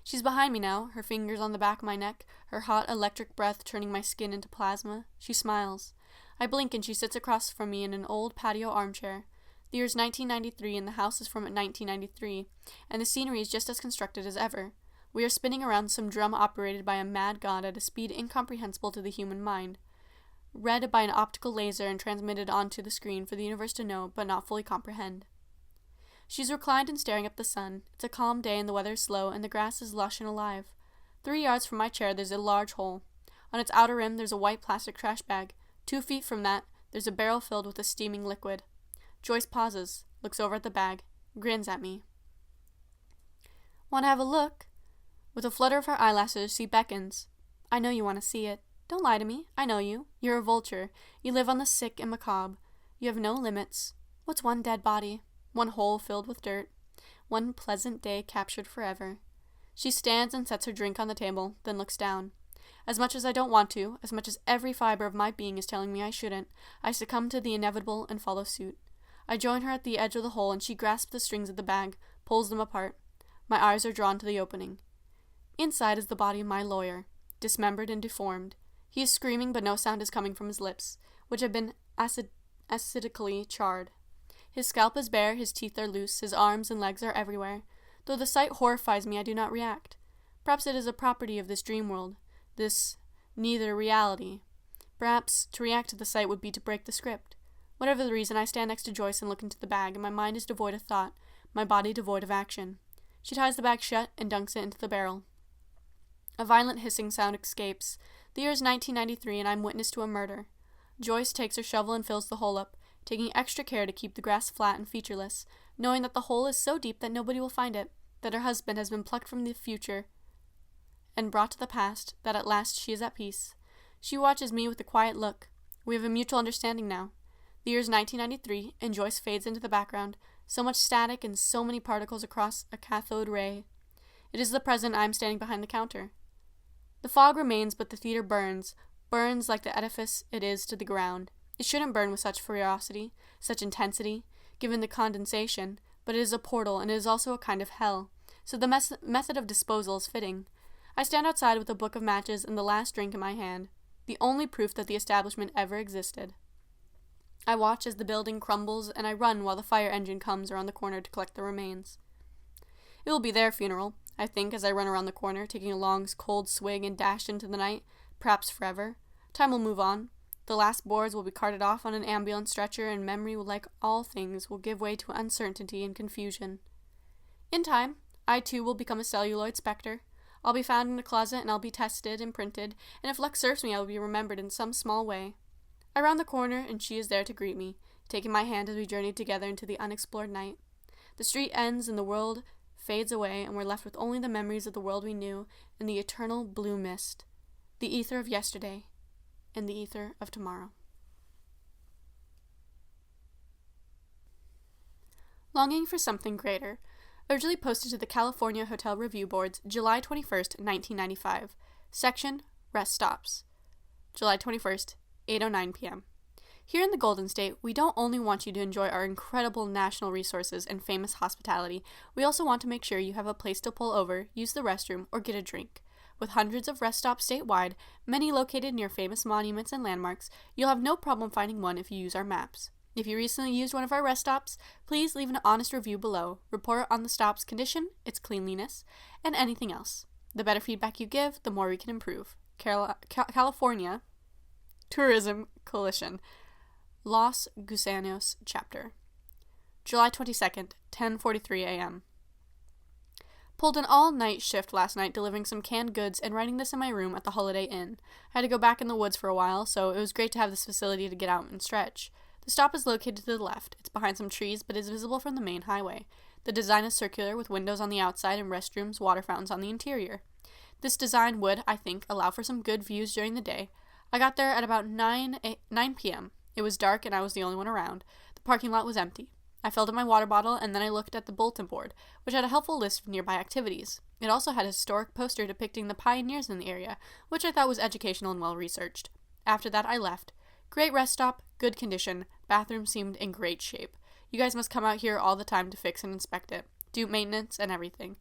She's behind me now, her fingers on the back of my neck, her hot electric breath turning my skin into plasma. She smiles. I blink and she sits across from me in an old patio armchair. The year is 1993 and the house is from 1993, and the scenery is just as constructed as ever. We are spinning around some drum operated by a mad god at a speed incomprehensible to the human mind, read by an optical laser and transmitted onto the screen for the universe to know but not fully comprehend. She's reclined and staring up the sun. It's a calm day and the weather is slow and the grass is lush and alive. 3 yards from my chair there's a large hole. On its outer rim there's a white plastic trash bag. 2 feet from that there's a barrel filled with a steaming liquid. Joyce pauses, looks over at the bag, grins at me. Want to have a look? With a flutter of her eyelashes, she beckons. I know you want to see it. Don't lie to me. I know you. You're a vulture. You live on the sick and macabre. You have no limits. What's one dead body? One hole filled with dirt. One pleasant day captured forever. She stands and sets her drink on the table, then looks down. As much as I don't want to, as much as every fiber of my being is telling me I shouldn't, I succumb to the inevitable and follow suit. I join her at the edge of the hole and she grasps the strings of the bag, pulls them apart. My eyes are drawn to the opening. Inside is the body of my lawyer, dismembered and deformed. He is screaming, but no sound is coming from his lips, which have been acidically charred. His scalp is bare, his teeth are loose, his arms and legs are everywhere. Though the sight horrifies me, I do not react. Perhaps it is a property of this dream world, this neither reality. Perhaps to react to the sight would be to break the script. Whatever the reason, I stand next to Joyce and look into the bag, and my mind is devoid of thought, my body devoid of action. She ties the bag shut and dunks it into the barrel. A violent hissing sound escapes. The year is 1993, and I'm witness to a murder. Joyce takes her shovel and fills the hole up, taking extra care to keep the grass flat and featureless, knowing that the hole is so deep that nobody will find it, that her husband has been plucked from the future and brought to the past, that at last she is at peace. She watches me with a quiet look. We have a mutual understanding now. The year is 1993, and Joyce fades into the background, so much static and so many particles across a cathode ray. It is the present. I am standing behind the counter. The fog remains, but the theater burns like the edifice it is to the ground. It shouldn't burn with such ferocity, such intensity, given the condensation, but it is a portal, and it is also a kind of hell, so the method of disposal is fitting. I stand outside with a book of matches and the last drink in my hand, the only proof that the establishment ever existed. I watch as the building crumbles, and I run while the fire engine comes around the corner to collect the remains. It will be their funeral, I think, as I run around the corner, taking a long, cold swig and dash into the night, perhaps forever. Time will move on. The last boards will be carted off on an ambulance stretcher, and memory, like all things, will give way to uncertainty and confusion. In time, I too will become a celluloid specter. I'll be found in a closet, and I'll be tested and printed, and if luck serves me, I will be remembered in some small way. I round the corner, and she is there to greet me, taking my hand as we journey together into the unexplored night. The street ends, and the world fades away, and we're left with only the memories of the world we knew, and the eternal blue mist, the ether of yesterday, and the ether of tomorrow. Longing for something greater. Originally posted to the California Hotel Review Boards, July 21st, 1995. Section, Rest Stops. July 21st, 8:09 p.m. Here in the Golden State, we don't only want you to enjoy our incredible national resources and famous hospitality, we also want to make sure you have a place to pull over, use the restroom, or get a drink. With hundreds of rest stops statewide, many located near famous monuments and landmarks, you'll have no problem finding one if you use our maps. If you recently used one of our rest stops, please leave an honest review below. Report on the stop's condition, its cleanliness, and anything else. The better feedback you give, the more we can improve. California Tourism Coalition, Los Gusanos Chapter. July 22nd, 10:43 a.m. Pulled an all-night shift last night delivering some canned goods and writing this in my room at the Holiday Inn. I had to go back in the woods for a while, so it was great to have this facility to get out and stretch. The stop is located to the left. It's behind some trees, but is visible from the main highway. The design is circular, with windows on the outside and restrooms, water fountains on the interior. This design would, I think, allow for some good views during the day. I got there at about 9 p.m. It was dark and I was the only one around. The parking lot was empty. I filled up my water bottle and then I looked at the bulletin board, which had a helpful list of nearby activities. It also had a historic poster depicting the pioneers in the area, which I thought was educational and well-researched. After that, I left. Great rest stop, good condition, bathroom seemed in great shape. You guys must come out here all the time to fix and inspect it. Do maintenance and everything.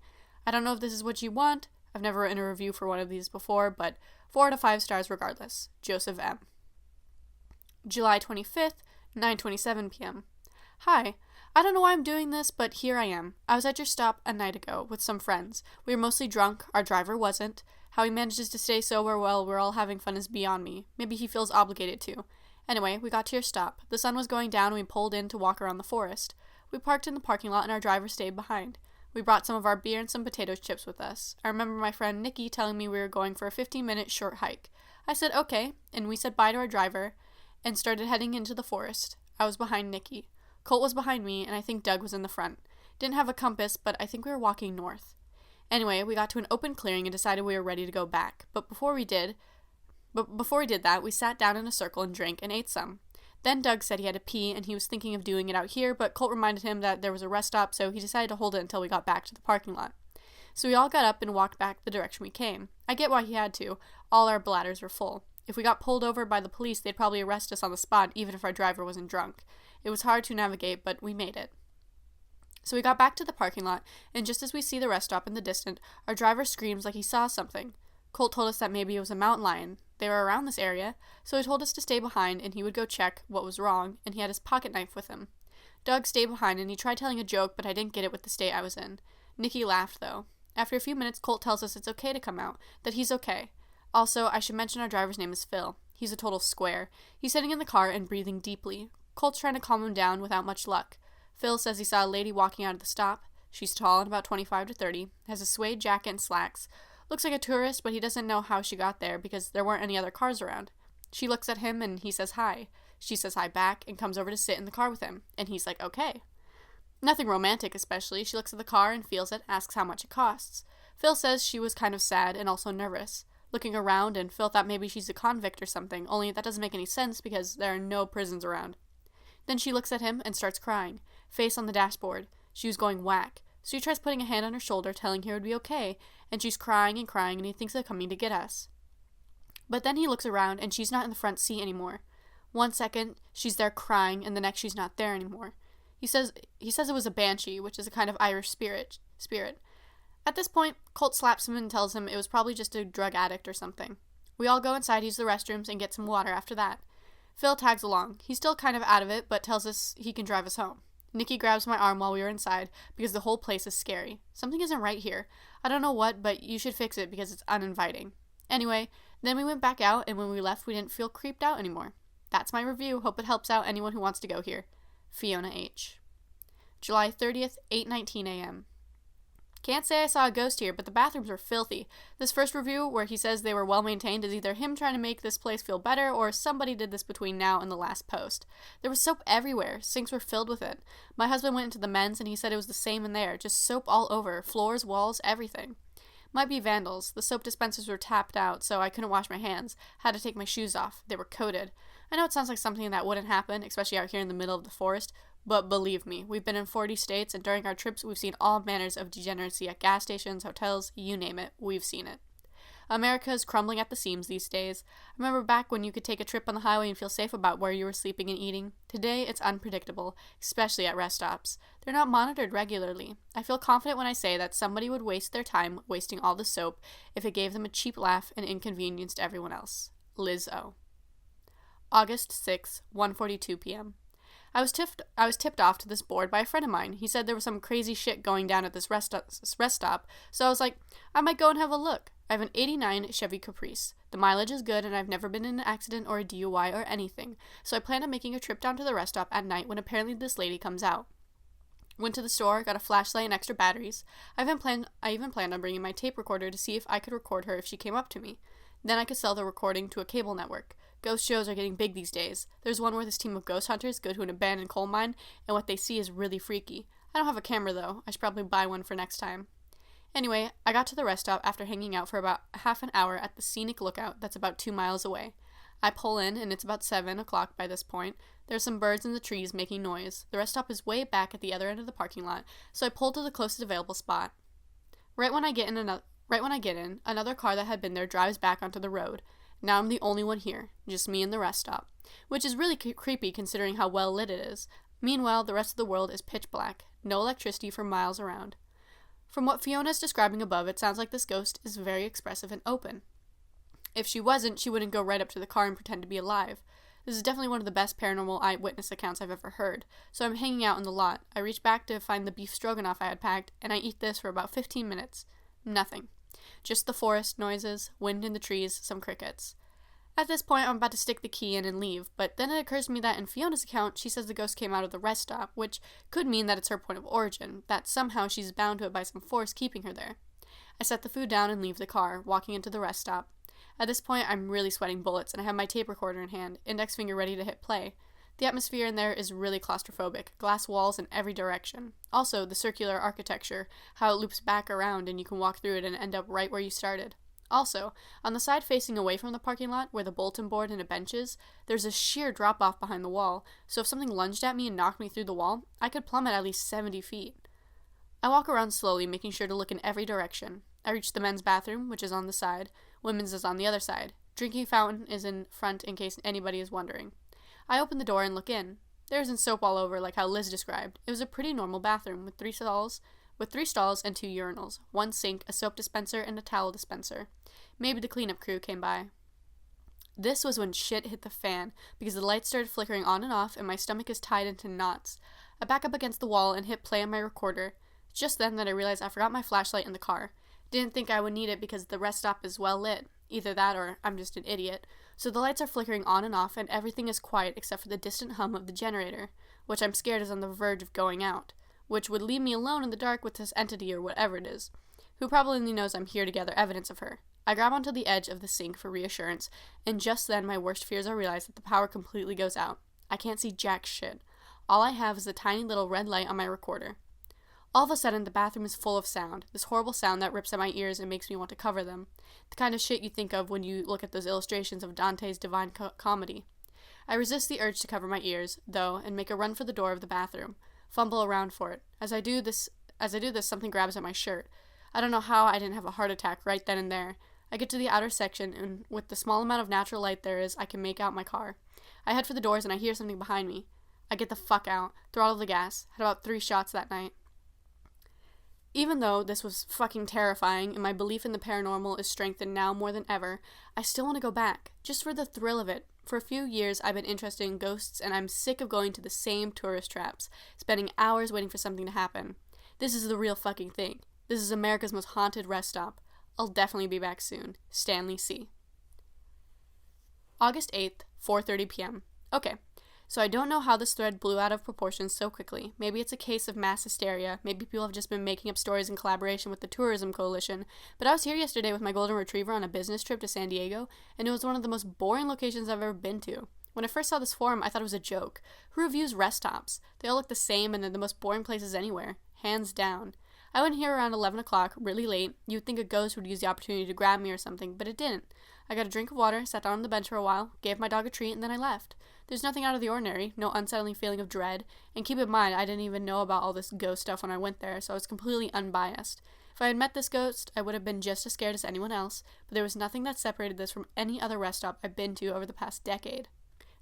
I don't know if this is what you want. I've never written a review for one of these before, but 4 out of 5 stars regardless. Joseph M. July 25th, 9:27 p.m. Hi. I don't know why I'm doing this, but here I am. I was at your stop a night ago with some friends. We were mostly drunk. Our driver wasn't. How he manages to stay sober while we're all having fun is beyond me. Maybe he feels obligated to. Anyway, we got to your stop. The sun was going down and we pulled in to walk around the forest. We parked in the parking lot and our driver stayed behind. We brought some of our beer and some potato chips with us. I remember my friend Nikki telling me we were going for a 15-minute short hike. I said okay, and we said bye to our driver and started heading into the forest. I was behind Nikki. Colt was behind me, and I think Doug was in the front. Didn't have a compass, but I think we were walking north. Anyway, we got to an open clearing and decided we were ready to go back. But before we did that, we sat down in a circle and drank and ate some. Then Doug said he had to pee, and he was thinking of doing it out here, but Colt reminded him that there was a rest stop, so he decided to hold it until we got back to the parking lot. So we all got up and walked back the direction we came. I get why he had to. All our bladders were full. If we got pulled over by the police, they'd probably arrest us on the spot, even if our driver wasn't drunk. It was hard to navigate, but we made it. So we got back to the parking lot, and just as we see the rest stop in the distance, our driver screams like he saw something. Colt told us that maybe it was a mountain lion. They were around this area, so he told us to stay behind and he would go check what was wrong, and he had his pocket knife with him. Doug stayed behind and he tried telling a joke, but I didn't get it with the state I was in. Nikki laughed, though. After a few minutes, Colt tells us it's okay to come out, that he's okay. Also, I should mention our driver's name is Phil. He's a total square. He's sitting in the car and breathing deeply. Colt's trying to calm him down without much luck. Phil says he saw a lady walking out of the stop. She's tall and about 25 to 30, has a suede jacket and slacks. Looks like a tourist, but he doesn't know how she got there because there weren't any other cars around. She looks at him and he says hi. She says hi back and comes over to sit in the car with him, and he's like, okay. Nothing romantic, especially. She looks at the car and feels it, asks how much it costs. Phil says she was kind of sad and also nervous. Looking around, and Phil thought maybe she's a convict or something, only that doesn't make any sense because there are no prisons around. Then she looks at him and starts crying, face on the dashboard. She was going whack. So he tries putting a hand on her shoulder, telling her it would be okay, and she's crying, and he thinks they're coming to get us. But then he looks around, and she's not in the front seat anymore. 1 second, she's there crying, and the next she's not there anymore. He says it was a banshee, which is a kind of Irish spirit. At this point, Colt slaps him and tells him it was probably just a drug addict or something. We all go inside, use the restrooms, and get some water after that. Phil tags along. He's still kind of out of it, but tells us he can drive us home. Nikki grabs my arm while we were inside because the whole place is scary. Something isn't right here. I don't know what, but you should fix it because it's uninviting. Anyway, then we went back out, and when we left, we didn't feel creeped out anymore. That's my review. Hope it helps out anyone who wants to go here. Fiona H. July 30th, 8:19 a.m. Can't say I saw a ghost here, but the bathrooms were filthy. This first review, where he says they were well maintained, is either him trying to make this place feel better, or somebody did this between now and the last post. There was soap everywhere. Sinks were filled with it. My husband went into the men's, and he said it was the same in there. Just soap all over. Floors, walls, everything. Might be vandals. The soap dispensers were tapped out, so I couldn't wash my hands. Had to take my shoes off. They were coated. I know it sounds like something that wouldn't happen, especially out here in the middle of the forest, But believe me, we've been in 40 states, and during our trips, we've seen all manners of degeneracy at gas stations, hotels, you name it, we've seen it. America is crumbling at the seams these days. Remember back when you could take a trip on the highway and feel safe about where you were sleeping and eating? Today, it's unpredictable, especially at rest stops. They're not monitored regularly. I feel confident when I say that somebody would waste their time wasting all the soap if it gave them a cheap laugh and inconvenienced everyone else. Liz O. August 6, 1:42 p.m. I was tipped off to this board by a friend of mine. He said there was some crazy shit going down at this rest stop, so I was like, I might go and have a look. I have an 89 Chevy Caprice. The mileage is good, and I've never been in an accident or a DUI or anything, so I plan on making a trip down to the rest stop at night when apparently this lady comes out. Went to the store, got a flashlight and extra batteries. I even planned on bringing my tape recorder to see if I could record her if she came up to me. Then I could sell the recording to a cable network. Ghost shows are getting big these days. There's one where this team of ghost hunters go to an abandoned coal mine, and what they see is really freaky. I don't have a camera, though. I should probably buy one for next time. Anyway, I got to the rest stop after hanging out for about half an hour at the scenic lookout that's about 2 miles away. I pull in, and it's about 7 o'clock by this point. There's some birds in the trees making noise. The rest stop is way back at the other end of the parking lot, so I pull to the closest available spot. Right when I get in, another car that had been there drives back onto the road. Now I'm the only one here, just me and the rest stop, which is really creepy considering how well lit it is. Meanwhile, the rest of the world is pitch black, no electricity for miles around. From what Fiona is describing above, it sounds like this ghost is very expressive and open. If she wasn't, she wouldn't go right up to the car and pretend to be alive. This is definitely one of the best paranormal eyewitness accounts I've ever heard, so I'm hanging out in the lot. I reach back to find the beef stroganoff I had packed, and I eat this for about 15 minutes. Nothing. Just the forest noises, wind in the trees, some crickets. At this point, I'm about to stick the key in and leave, but then it occurs to me that in Fiona's account, she says the ghost came out of the rest stop, which could mean that it's her point of origin, that somehow she's bound to it by some force keeping her there. I set the food down and leave the car, walking into the rest stop. At this point, I'm really sweating bullets, and I have my tape recorder in hand, index finger ready to hit play. The atmosphere in there is really claustrophobic, glass walls in every direction. Also, the circular architecture, how it loops back around and you can walk through it and end up right where you started. Also, on the side facing away from the parking lot, where the bulletin board and a bench is, there's a sheer drop-off behind the wall, so if something lunged at me and knocked me through the wall, I could plummet at least 70 feet. I walk around slowly, making sure to look in every direction. I reach the men's bathroom, which is on the side. Women's is on the other side. Drinking fountain is in front in case anybody is wondering. I open the door and look in. There isn't soap all over like how Liz described. It was a pretty normal bathroom with three stalls and 2 urinals, 1 sink, a soap dispenser, and a towel dispenser. Maybe the cleanup crew came by. This was when shit hit the fan, because the lights started flickering on and off and my stomach is tied into knots. I back up against the wall and hit play on my recorder. It's just then that I realized I forgot my flashlight in the car. Didn't think I would need it because the rest stop is well lit. Either that or I'm just an idiot. So the lights are flickering on and off and everything is quiet except for the distant hum of the generator, which I'm scared is on the verge of going out, which would leave me alone in the dark with this entity or whatever it is, who probably knows I'm here to gather evidence of her. I grab onto the edge of the sink for reassurance, and just then my worst fears are realized that the power completely goes out. I can't see jack shit. All I have is the tiny little red light on my recorder. All of a sudden, the bathroom is full of sound, this horrible sound that rips at my ears and makes me want to cover them. The kind of shit you think of when you look at those illustrations of Dante's Divine Comedy. I resist the urge to cover my ears, though, and make a run for the door of the bathroom, fumble around for it. As I do this, something grabs at my shirt. I don't know how I didn't have a heart attack right then and there. I get to the outer section, and with the small amount of natural light there is, I can make out my car. I head for the doors, and I hear something behind me. I get the fuck out, throttle the gas, had about 3 shots that night. Even though this was fucking terrifying, and my belief in the paranormal is strengthened now more than ever, I still want to go back, just for the thrill of it. For a few years, I've been interested in ghosts, and I'm sick of going to the same tourist traps, spending hours waiting for something to happen. This is the real fucking thing. This is America's most haunted rest stop. I'll definitely be back soon. Stanley C. August 8th, 4:30 p.m. Okay, so I don't know how this thread blew out of proportion so quickly. Maybe it's a case of mass hysteria. Maybe people have just been making up stories in collaboration with the Tourism Coalition. But I was here yesterday with my golden retriever on a business trip to San Diego, and it was one of the most boring locations I've ever been to. When I first saw this forum, I thought it was a joke. Who reviews rest stops? They all look the same, and they're the most boring places anywhere. Hands down. I went here around 11 o'clock, really late. You'd think a ghost would use the opportunity to grab me or something, but it didn't. I got a drink of water, sat down on the bench for a while, gave my dog a treat, and then I left. There's nothing out of the ordinary, no unsettling feeling of dread, and keep in mind, I didn't even know about all this ghost stuff when I went there, so I was completely unbiased. If I had met this ghost, I would have been just as scared as anyone else, but there was nothing that separated this from any other rest stop I've been to over the past decade.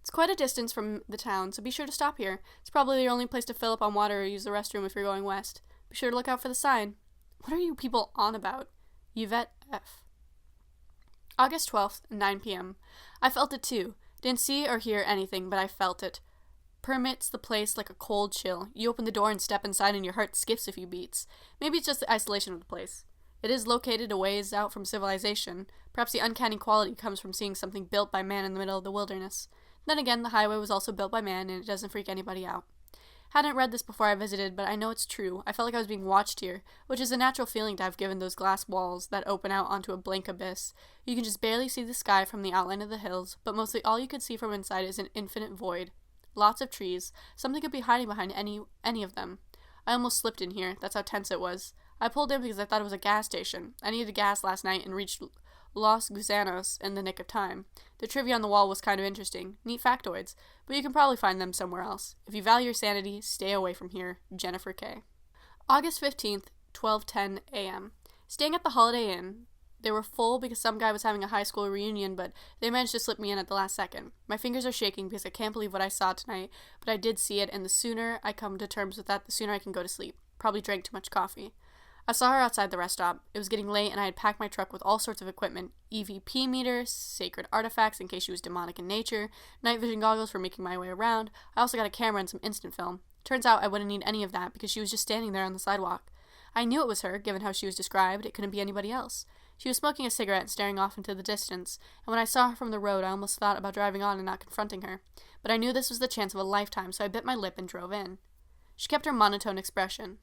It's quite a distance from the town, so be sure to stop here. It's probably the only place to fill up on water or use the restroom if you're going west. Be sure to look out for the sign. What are you people on about? Yvette F. August 12th, 9 p.m. I felt it too. Didn't see or hear anything, but I felt it. Permits the place like a cold chill. You open the door and step inside and your heart skips a few beats. Maybe it's just the isolation of the place. It is located a ways out from civilization. Perhaps the uncanny quality comes from seeing something built by man in the middle of the wilderness. Then again, the highway was also built by man and it doesn't freak anybody out. Hadn't read this before I visited, but I know it's true. I felt like I was being watched here, which is a natural feeling to have given those glass walls that open out onto a blank abyss. You can just barely see the sky from the outline of the hills, but mostly all you could see from inside is an infinite void. Lots of trees. Something could be hiding behind any of them. I almost slipped in here. That's how tense it was. I pulled in because I thought it was a gas station. I needed gas last night and reached Los Gusanos in the nick of time. The trivia on the wall was kind of interesting. Neat factoids, but you can probably find them somewhere else. If you value your sanity, stay away from here. Jennifer K. August 15th, 12:10 a.m. Staying at the Holiday Inn. They were full because some guy was having a high school reunion, but they managed to slip me in at the last second. My fingers are shaking because I can't believe what I saw tonight, but I did see it, and the sooner I come to terms with that, the sooner I can go to sleep. Probably drank too much coffee. I saw her outside the rest stop. It was getting late, and I had packed my truck with all sorts of equipment. EVP meters, sacred artifacts in case she was demonic in nature, night vision goggles for making my way around. I also got a camera and some instant film. Turns out I wouldn't need any of that because she was just standing there on the sidewalk. I knew it was her, given how she was described. It couldn't be anybody else. She was smoking a cigarette and staring off into the distance, and when I saw her from the road, I almost thought about driving on and not confronting her. But I knew this was the chance of a lifetime, so I bit my lip and drove in. She kept her monotone expression.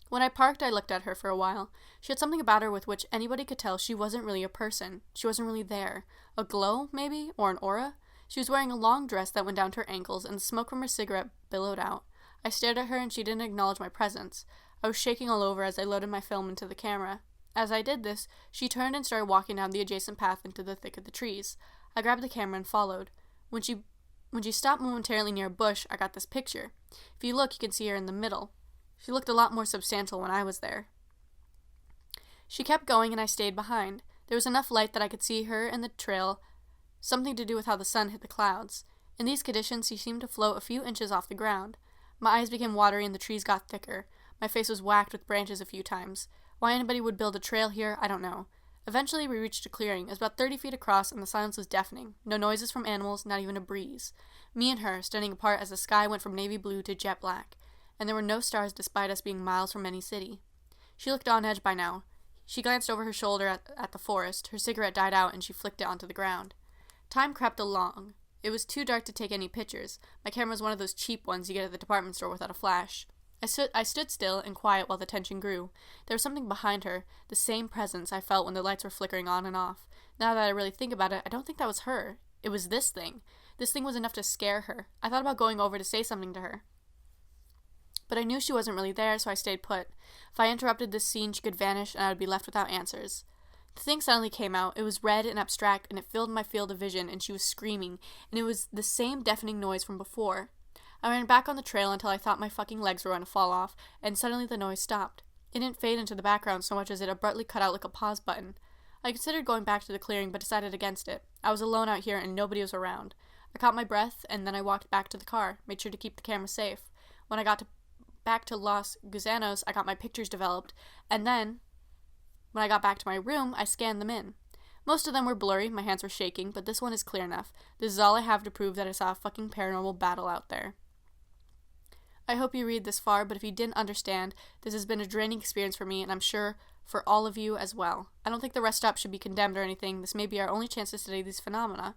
When I parked, I looked at her for a while. She had something about her with which anybody could tell she wasn't really a person. She wasn't really there. A glow, maybe? Or an aura? She was wearing a long dress that went down to her ankles, and the smoke from her cigarette billowed out. I stared at her, and she didn't acknowledge my presence. I was shaking all over as I loaded my film into the camera. As I did this, she turned and started walking down the adjacent path into the thick of the trees. I grabbed the camera and followed. When she stopped momentarily near a bush, I got this picture. If you look, you can see her in the middle. She looked a lot more substantial when I was there. She kept going and I stayed behind. There was enough light that I could see her and the trail, something to do with how the sun hit the clouds. In these conditions, she seemed to float a few inches off the ground. My eyes became watery and the trees got thicker. My face was whacked with branches a few times. Why anybody would build a trail here, I don't know. Eventually, we reached a clearing. It was about 30 feet across, and the silence was deafening. No noises from animals, not even a breeze. Me and her, standing apart as the sky went from navy blue to jet black. And there were no stars despite us being miles from any city. She looked on edge by now. She glanced over her shoulder at the forest. Her cigarette died out, and she flicked it onto the ground. Time crept along. It was too dark to take any pictures. My camera was one of those cheap ones you get at the department store without a flash. I stood still and quiet while the tension grew. There was something behind her, the same presence I felt when the lights were flickering on and off. Now that I really think about it, I don't think that was her. It was this thing. This thing was enough to scare her. I thought about going over to say something to her. But I knew she wasn't really there, so I stayed put. If I interrupted this scene, she could vanish, and I would be left without answers. The thing suddenly came out. It was red and abstract, and it filled my field of vision, and she was screaming, and it was the same deafening noise from before. I ran back on the trail until I thought my fucking legs were going to fall off, and suddenly the noise stopped. It didn't fade into the background so much as it abruptly cut out like a pause button. I considered going back to the clearing, but decided against it. I was alone out here, and nobody was around. I caught my breath, and then I walked back to the car, made sure to keep the camera safe. When I got back to Los Gusanos, I got my pictures developed, and then, when I got back to my room, I scanned them in. Most of them were blurry, my hands were shaking, but this one is clear enough. This is all I have to prove that I saw a fucking paranormal battle out there. I hope you read this far, but if you didn't understand, this has been a draining experience for me, and I'm sure for all of you as well. I don't think the rest stop should be condemned or anything. This may be our only chance to study these phenomena.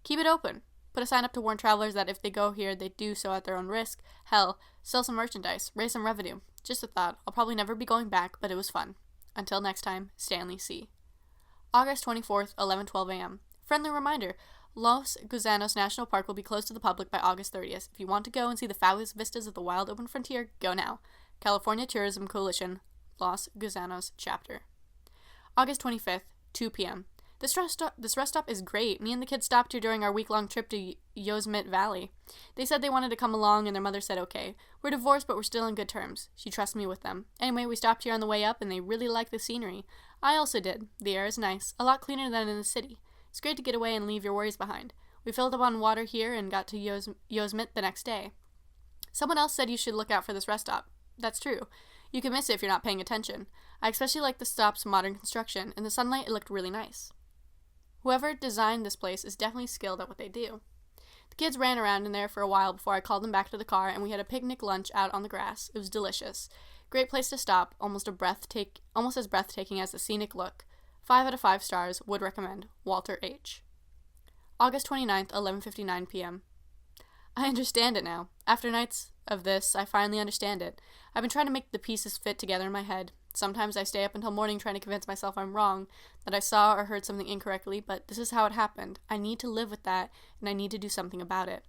Keep it open. Put a sign up to warn travelers that if they go here, they do so at their own risk. Hell, sell some merchandise, raise some revenue. Just a thought. I'll probably never be going back, but it was fun. Until next time, Stanley C. August 24th, 11:12 a.m. Friendly reminder, Los Gusanos National Park will be closed to the public by August 30th. If you want to go and see the fabulous vistas of the wild open frontier, go now. California Tourism Coalition, Los Gusanos Chapter. August 25th, 2 p.m. This rest stop is great. Me and the kids stopped here during our week-long trip to Yosemite Valley. They said they wanted to come along, and their mother said okay. We're divorced, but we're still in good terms. She trusts me with them. Anyway, we stopped here on the way up, and they really like the scenery. I also did. The air is nice. A lot cleaner than in the city. It's great to get away and leave your worries behind. We filled up on water here and got to Yosemite the next day. Someone else said you should look out for this rest stop. That's true. You can miss it if you're not paying attention. I especially like the stop's modern construction. In the sunlight, it looked really nice. Whoever designed this place is definitely skilled at what they do. The kids ran around in there for a while before I called them back to the car, and we had a picnic lunch out on the grass. It was delicious. Great place to stop, almost as breathtaking as the scenic look. 5 out of 5 stars, would recommend. Walter H. August 29th, 11:59 p.m. I understand it now. After nights of this, I finally understand it. I've been trying to make the pieces fit together in my head. Sometimes I stay up until morning trying to convince myself I'm wrong, that I saw or heard something incorrectly, but this is how it happened. I need to live with that, and I need to do something about it.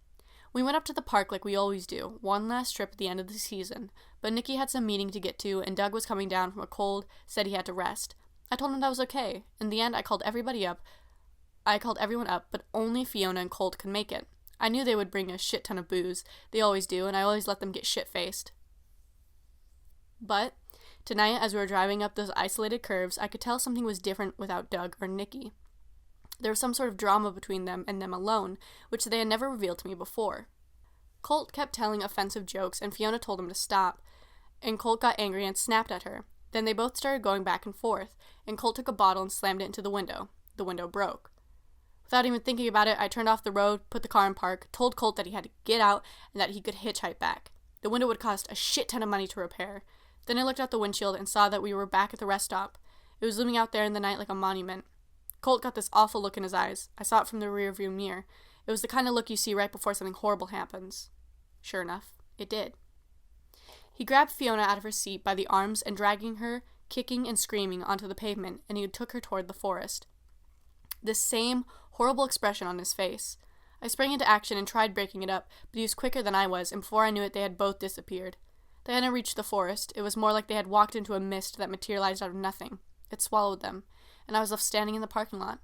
We went up to the park like we always do, one last trip at the end of the season, but Nikki had some meeting to get to, and Doug was coming down from a cold, said he had to rest. I told him that was okay. In the end, I called everyone up, but only Fiona and Colt could make it. I knew they would bring a shit ton of booze. They always do, and I always let them get shit-faced. But tonight, as we were driving up those isolated curves, I could tell something was different without Doug or Nikki. There was some sort of drama between them and them alone, which they had never revealed to me before. Colt kept telling offensive jokes, and Fiona told him to stop, and Colt got angry and snapped at her. Then they both started going back and forth, and Colt took a bottle and slammed it into the window. The window broke. Without even thinking about it, I turned off the road, put the car in park, told Colt that he had to get out and that he could hitchhike back. The window would cost a shit ton of money to repair. Then I looked out the windshield and saw that we were back at the rest stop. It was looming out there in the night like a monument. Colt got this awful look in his eyes. I saw it from the rearview mirror. It was the kind of look you see right before something horrible happens. Sure enough, it did. He grabbed Fiona out of her seat by the arms and dragging her, kicking and screaming, onto the pavement, and he took her toward the forest. This same horrible expression on his face. I sprang into action and tried breaking it up, but he was quicker than I was, and before I knew it, they had both disappeared. They hadn't reached the forest. It was more like they had walked into a mist that materialized out of nothing. It swallowed them, and I was left standing in the parking lot.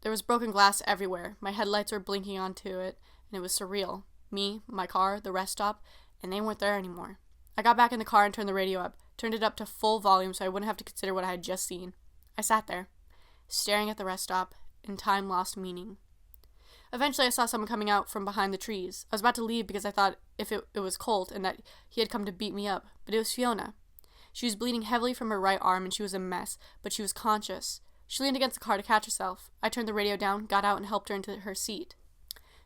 There was broken glass everywhere. My headlights were blinking onto it, and it was surreal. Me, my car, the rest stop, and they weren't there anymore. I got back in the car and turned the radio up, turned it up to full volume so I wouldn't have to consider what I had just seen. I sat there, staring at the rest stop, and time lost meaning. Eventually I saw someone coming out from behind the trees. I was about to leave because I thought if it was Colt and that he had come to beat me up, but it was Fiona. She was bleeding heavily from her right arm and she was a mess, but she was conscious. She leaned against the car to catch herself. I turned the radio down, got out, and helped her into her seat.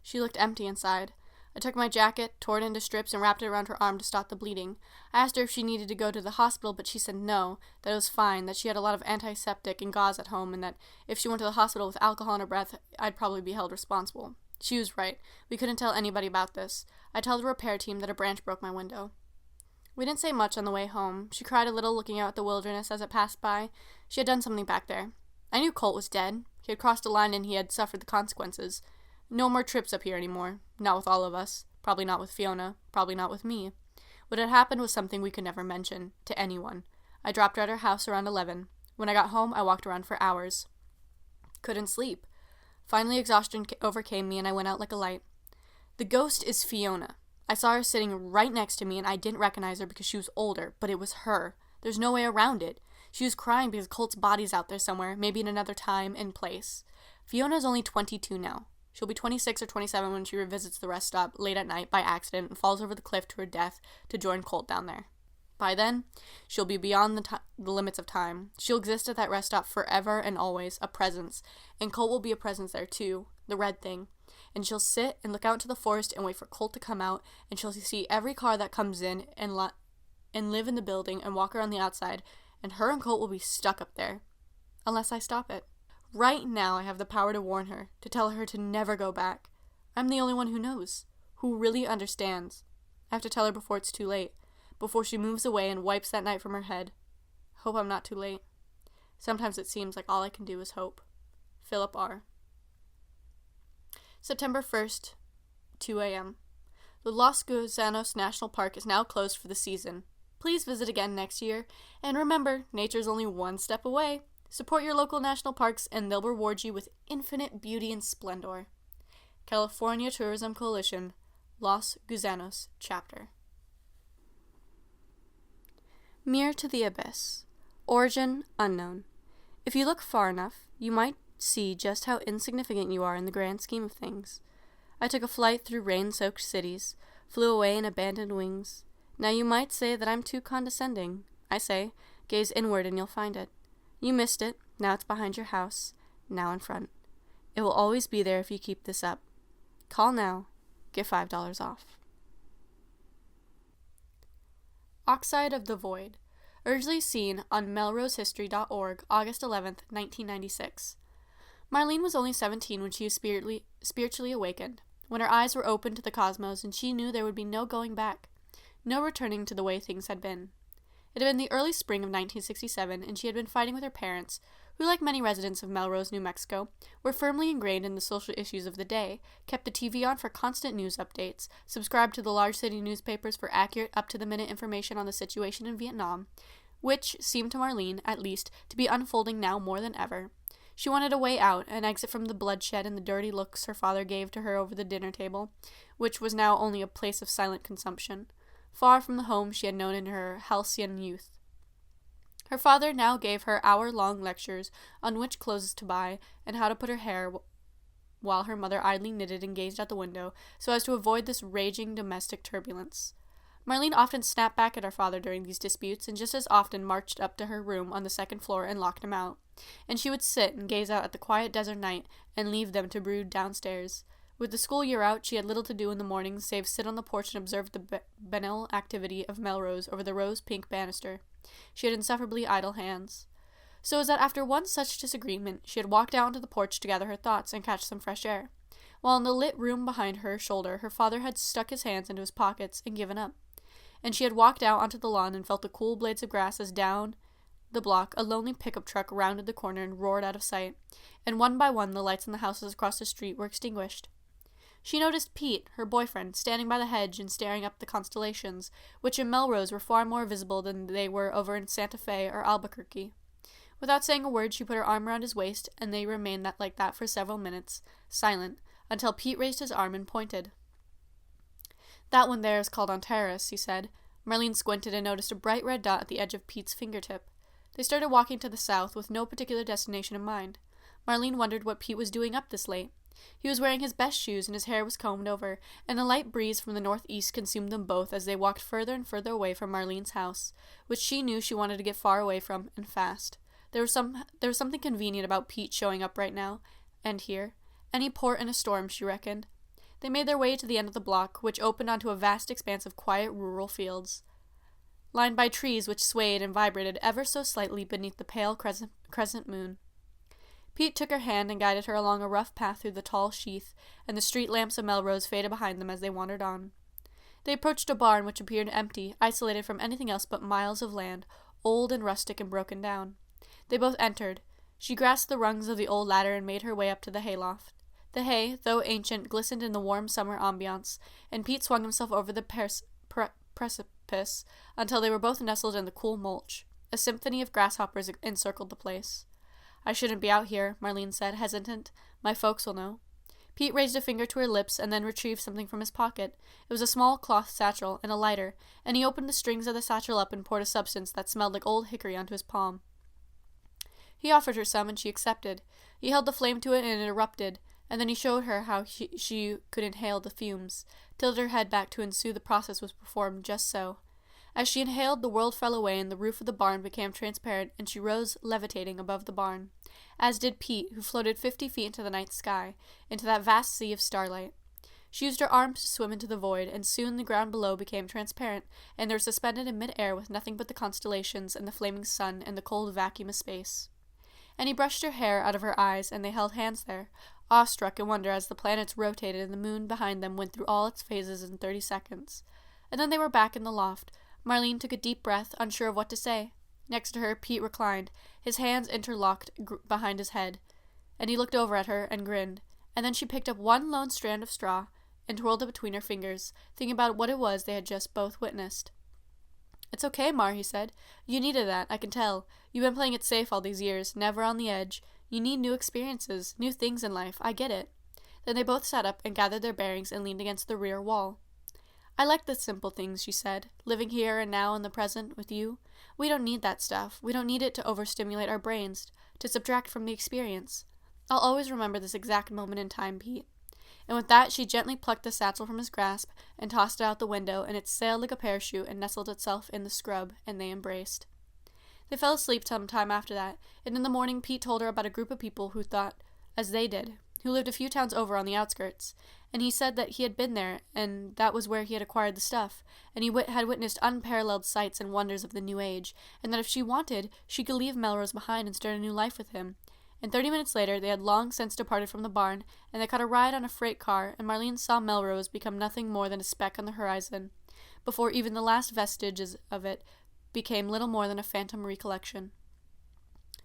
She looked empty inside. I took my jacket, tore it into strips, and wrapped it around her arm to stop the bleeding. I asked her if she needed to go to the hospital, but she said no, that it was fine, that she had a lot of antiseptic and gauze at home, and that if she went to the hospital with alcohol in her breath, I'd probably be held responsible. She was right. We couldn't tell anybody about this. I told the repair team that a branch broke my window. We didn't say much on the way home. She cried a little, looking out at the wilderness as it passed by. She had done something back there. I knew Colt was dead. He had crossed a line and he had suffered the consequences. No more trips up here anymore. Not with all of us. Probably not with Fiona. Probably not with me. What had happened was something we could never mention. To anyone. I dropped her at her house around 11. When I got home, I walked around for hours. Couldn't sleep. Finally, exhaustion overcame me and I went out like a light. The ghost is Fiona. I saw her sitting right next to me and I didn't recognize her because she was older, but it was her. There's no way around it. She was crying because Colt's body's out there somewhere, maybe in another time and place. Fiona's only 22 now. She'll be 26 or 27 when she revisits the rest stop late at night by accident and falls over the cliff to her death to join Colt down there. By then, she'll be beyond the limits of time. She'll exist at that rest stop forever and always, a presence. And Colt will be a presence there too, the red thing. And she'll sit and look out into the forest and wait for Colt to come out, and she'll see every car that comes in and live in the building and walk around the outside, and her and Colt will be stuck up there. Unless I stop it. Right now I have the power to warn her, to tell her to never go back. I'm the only one who knows, who really understands. I have to tell her before it's too late, before she moves away and wipes that night from her head. Hope I'm not too late. Sometimes it seems like all I can do is hope. Philip R. September 1st, 2 a.m. The Los Gusanos National Park is now closed for the season. Please visit again next year, and remember, nature's only one step away. Support your local national parks and they'll reward you with infinite beauty and splendor. California Tourism Coalition, Los Gusanos Chapter. Mirror to the Abyss. Origin unknown. If you look far enough, you might see just how insignificant you are in the grand scheme of things. I took a flight through rain-soaked cities, flew away in abandoned wings. Now you might say that I'm too condescending. I say, gaze inward and you'll find it. You missed it, now it's behind your house, now in front. It will always be there if you keep this up. Call now, get $5 off. Oxide of the Void. Originally seen on melrosehistory.org, August 11th, 1996. Marlene was only 17 when she was spiritually awakened, when her eyes were opened to the cosmos and she knew there would be no going back, no returning to the way things had been. It had been the early spring of 1967, and she had been fighting with her parents, who, like many residents of Melrose, New Mexico, were firmly ingrained in the social issues of the day, kept the TV on for constant news updates, subscribed to the large city newspapers for accurate, up-to-the-minute information on the situation in Vietnam, which seemed to Marlene, at least, to be unfolding now more than ever. She wanted a way out, an exit from the bloodshed and the dirty looks her father gave to her over the dinner table, which was now only a place of silent consumption, far from the home she had known in her halcyon youth. Her father now gave her hour-long lectures on which clothes to buy and how to put her hair, while her mother idly knitted and gazed out the window so as to avoid this raging domestic turbulence. Marlene often snapped back at her father during these disputes, and just as often marched up to her room on the second floor and locked him out. And she would sit and gaze out at the quiet desert night and leave them to brood downstairs. With the school year out, she had little to do in the mornings save sit on the porch and observe the banal activity of Melrose over the rose-pink banister. She had insufferably idle hands. So it was that after one such disagreement, she had walked out onto the porch to gather her thoughts and catch some fresh air, while in the lit room behind her shoulder her father had stuck his hands into his pockets and given up. And she had walked out onto the lawn and felt the cool blades of grass as down the block a lonely pickup truck rounded the corner and roared out of sight, and one by one the lights in the houses across the street were extinguished. She noticed Pete, her boyfriend, standing by the hedge and staring up the constellations, which in Melrose were far more visible than they were over in Santa Fe or Albuquerque. Without saying a word, she put her arm around his waist, and they remained like that for several minutes, silent, until Pete raised his arm and pointed. "That one there is called Antares," he said. Marlene squinted and noticed a bright red dot at the edge of Pete's fingertip. They started walking to the south, with no particular destination in mind. Marlene wondered what Pete was doing up this late. He was wearing his best shoes, and his hair was combed over, and a light breeze from the northeast consumed them both as they walked further and further away from Marlene's house, which she knew she wanted to get far away from, and fast. There was something convenient about Pete showing up right now, and here. Any port in a storm, she reckoned. They made their way to the end of the block, which opened onto a vast expanse of quiet rural fields, lined by trees which swayed and vibrated ever so slightly beneath the pale crescent moon. Pete took her hand and guided her along a rough path through the tall sheath, and the street lamps of Melrose faded behind them as they wandered on. They approached a barn which appeared empty, isolated from anything else but miles of land, old and rustic and broken down. They both entered. She grasped the rungs of the old ladder and made her way up to the hayloft. The hay, though ancient, glistened in the warm summer ambiance, and Pete swung himself over the precipice until they were both nestled in the cool mulch. A symphony of grasshoppers encircled the place. "I shouldn't be out here," Marlene said, hesitant. "My folks will know." Pete raised a finger to her lips and then retrieved something from his pocket. It was a small cloth satchel and a lighter, and he opened the strings of the satchel up and poured a substance that smelled like old hickory onto his palm. He offered her some, and she accepted. He held the flame to it, and it erupted, and then he showed her how she could inhale the fumes, tilted her head back to ensue the process was performed just so. As she inhaled, the world fell away, and the roof of the barn became transparent, and she rose levitating above the barn, as did Pete, who floated 50 feet into the night sky, into that vast sea of starlight. She used her arms to swim into the void, and soon the ground below became transparent, and they were suspended in mid-air with nothing but the constellations and the flaming sun and the cold vacuum of space. And he brushed her hair out of her eyes, and they held hands there, awestruck in wonder as the planets rotated and the moon behind them went through all its phases in 30 seconds. And then they were back in the loft. Marlene took a deep breath, unsure of what to say. Next to her, Pete reclined, his hands interlocked behind his head, and he looked over at her and grinned. And then she picked up one lone strand of straw and twirled it between her fingers, thinking about what it was they had just both witnessed. It's okay, Mar, he said. You needed that, I can tell. You've been playing it safe all these years, never on the edge. You need new experiences, new things in life. I get it. Then they both sat up and gathered their bearings and leaned against the rear wall. I like the simple things, she said, living here and now in the present with you. We don't need that stuff. We don't need it to overstimulate our brains, to subtract from the experience. I'll always remember this exact moment in time, Pete. And with that, she gently plucked the satchel from his grasp and tossed it out the window, and it sailed like a parachute and nestled itself in the scrub, and they embraced. They fell asleep some time after that, and in the morning Pete told her about a group of people who thought as they did, who lived a few towns over on the outskirts, and he said that he had been there, and that was where he had acquired the stuff, and he had witnessed unparalleled sights and wonders of the new age, and that if she wanted, she could leave Melrose behind and start a new life with him. And 30 minutes later, they had long since departed from the barn, and they caught a ride on a freight car, and Marlene saw Melrose become nothing more than a speck on the horizon, before even the last vestiges of it became little more than a phantom recollection.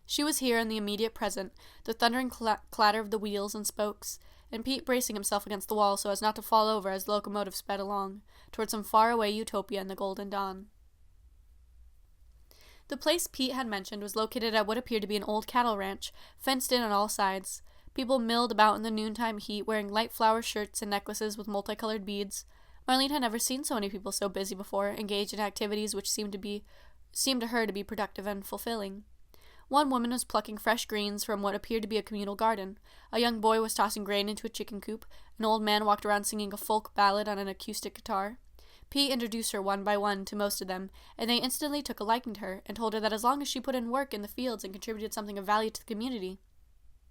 She was here in the immediate present, the thundering clatter of the wheels and spokes, and Pete bracing himself against the wall so as not to fall over as the locomotive sped along, toward some faraway utopia in the golden dawn. The place Pete had mentioned was located at what appeared to be an old cattle ranch, fenced in on all sides. People milled about in the noontime heat, wearing light flower shirts and necklaces with multicolored beads. Marlene had never seen so many people so busy before, engaged in activities which seemed to her to be productive and fulfilling. One woman was plucking fresh greens from what appeared to be a communal garden. A young boy was tossing grain into a chicken coop. An old man walked around singing a folk ballad on an acoustic guitar. Pete introduced her one by one to most of them, and they instantly took a liking to her, and told her that as long as she put in work in the fields and contributed something of value to the community,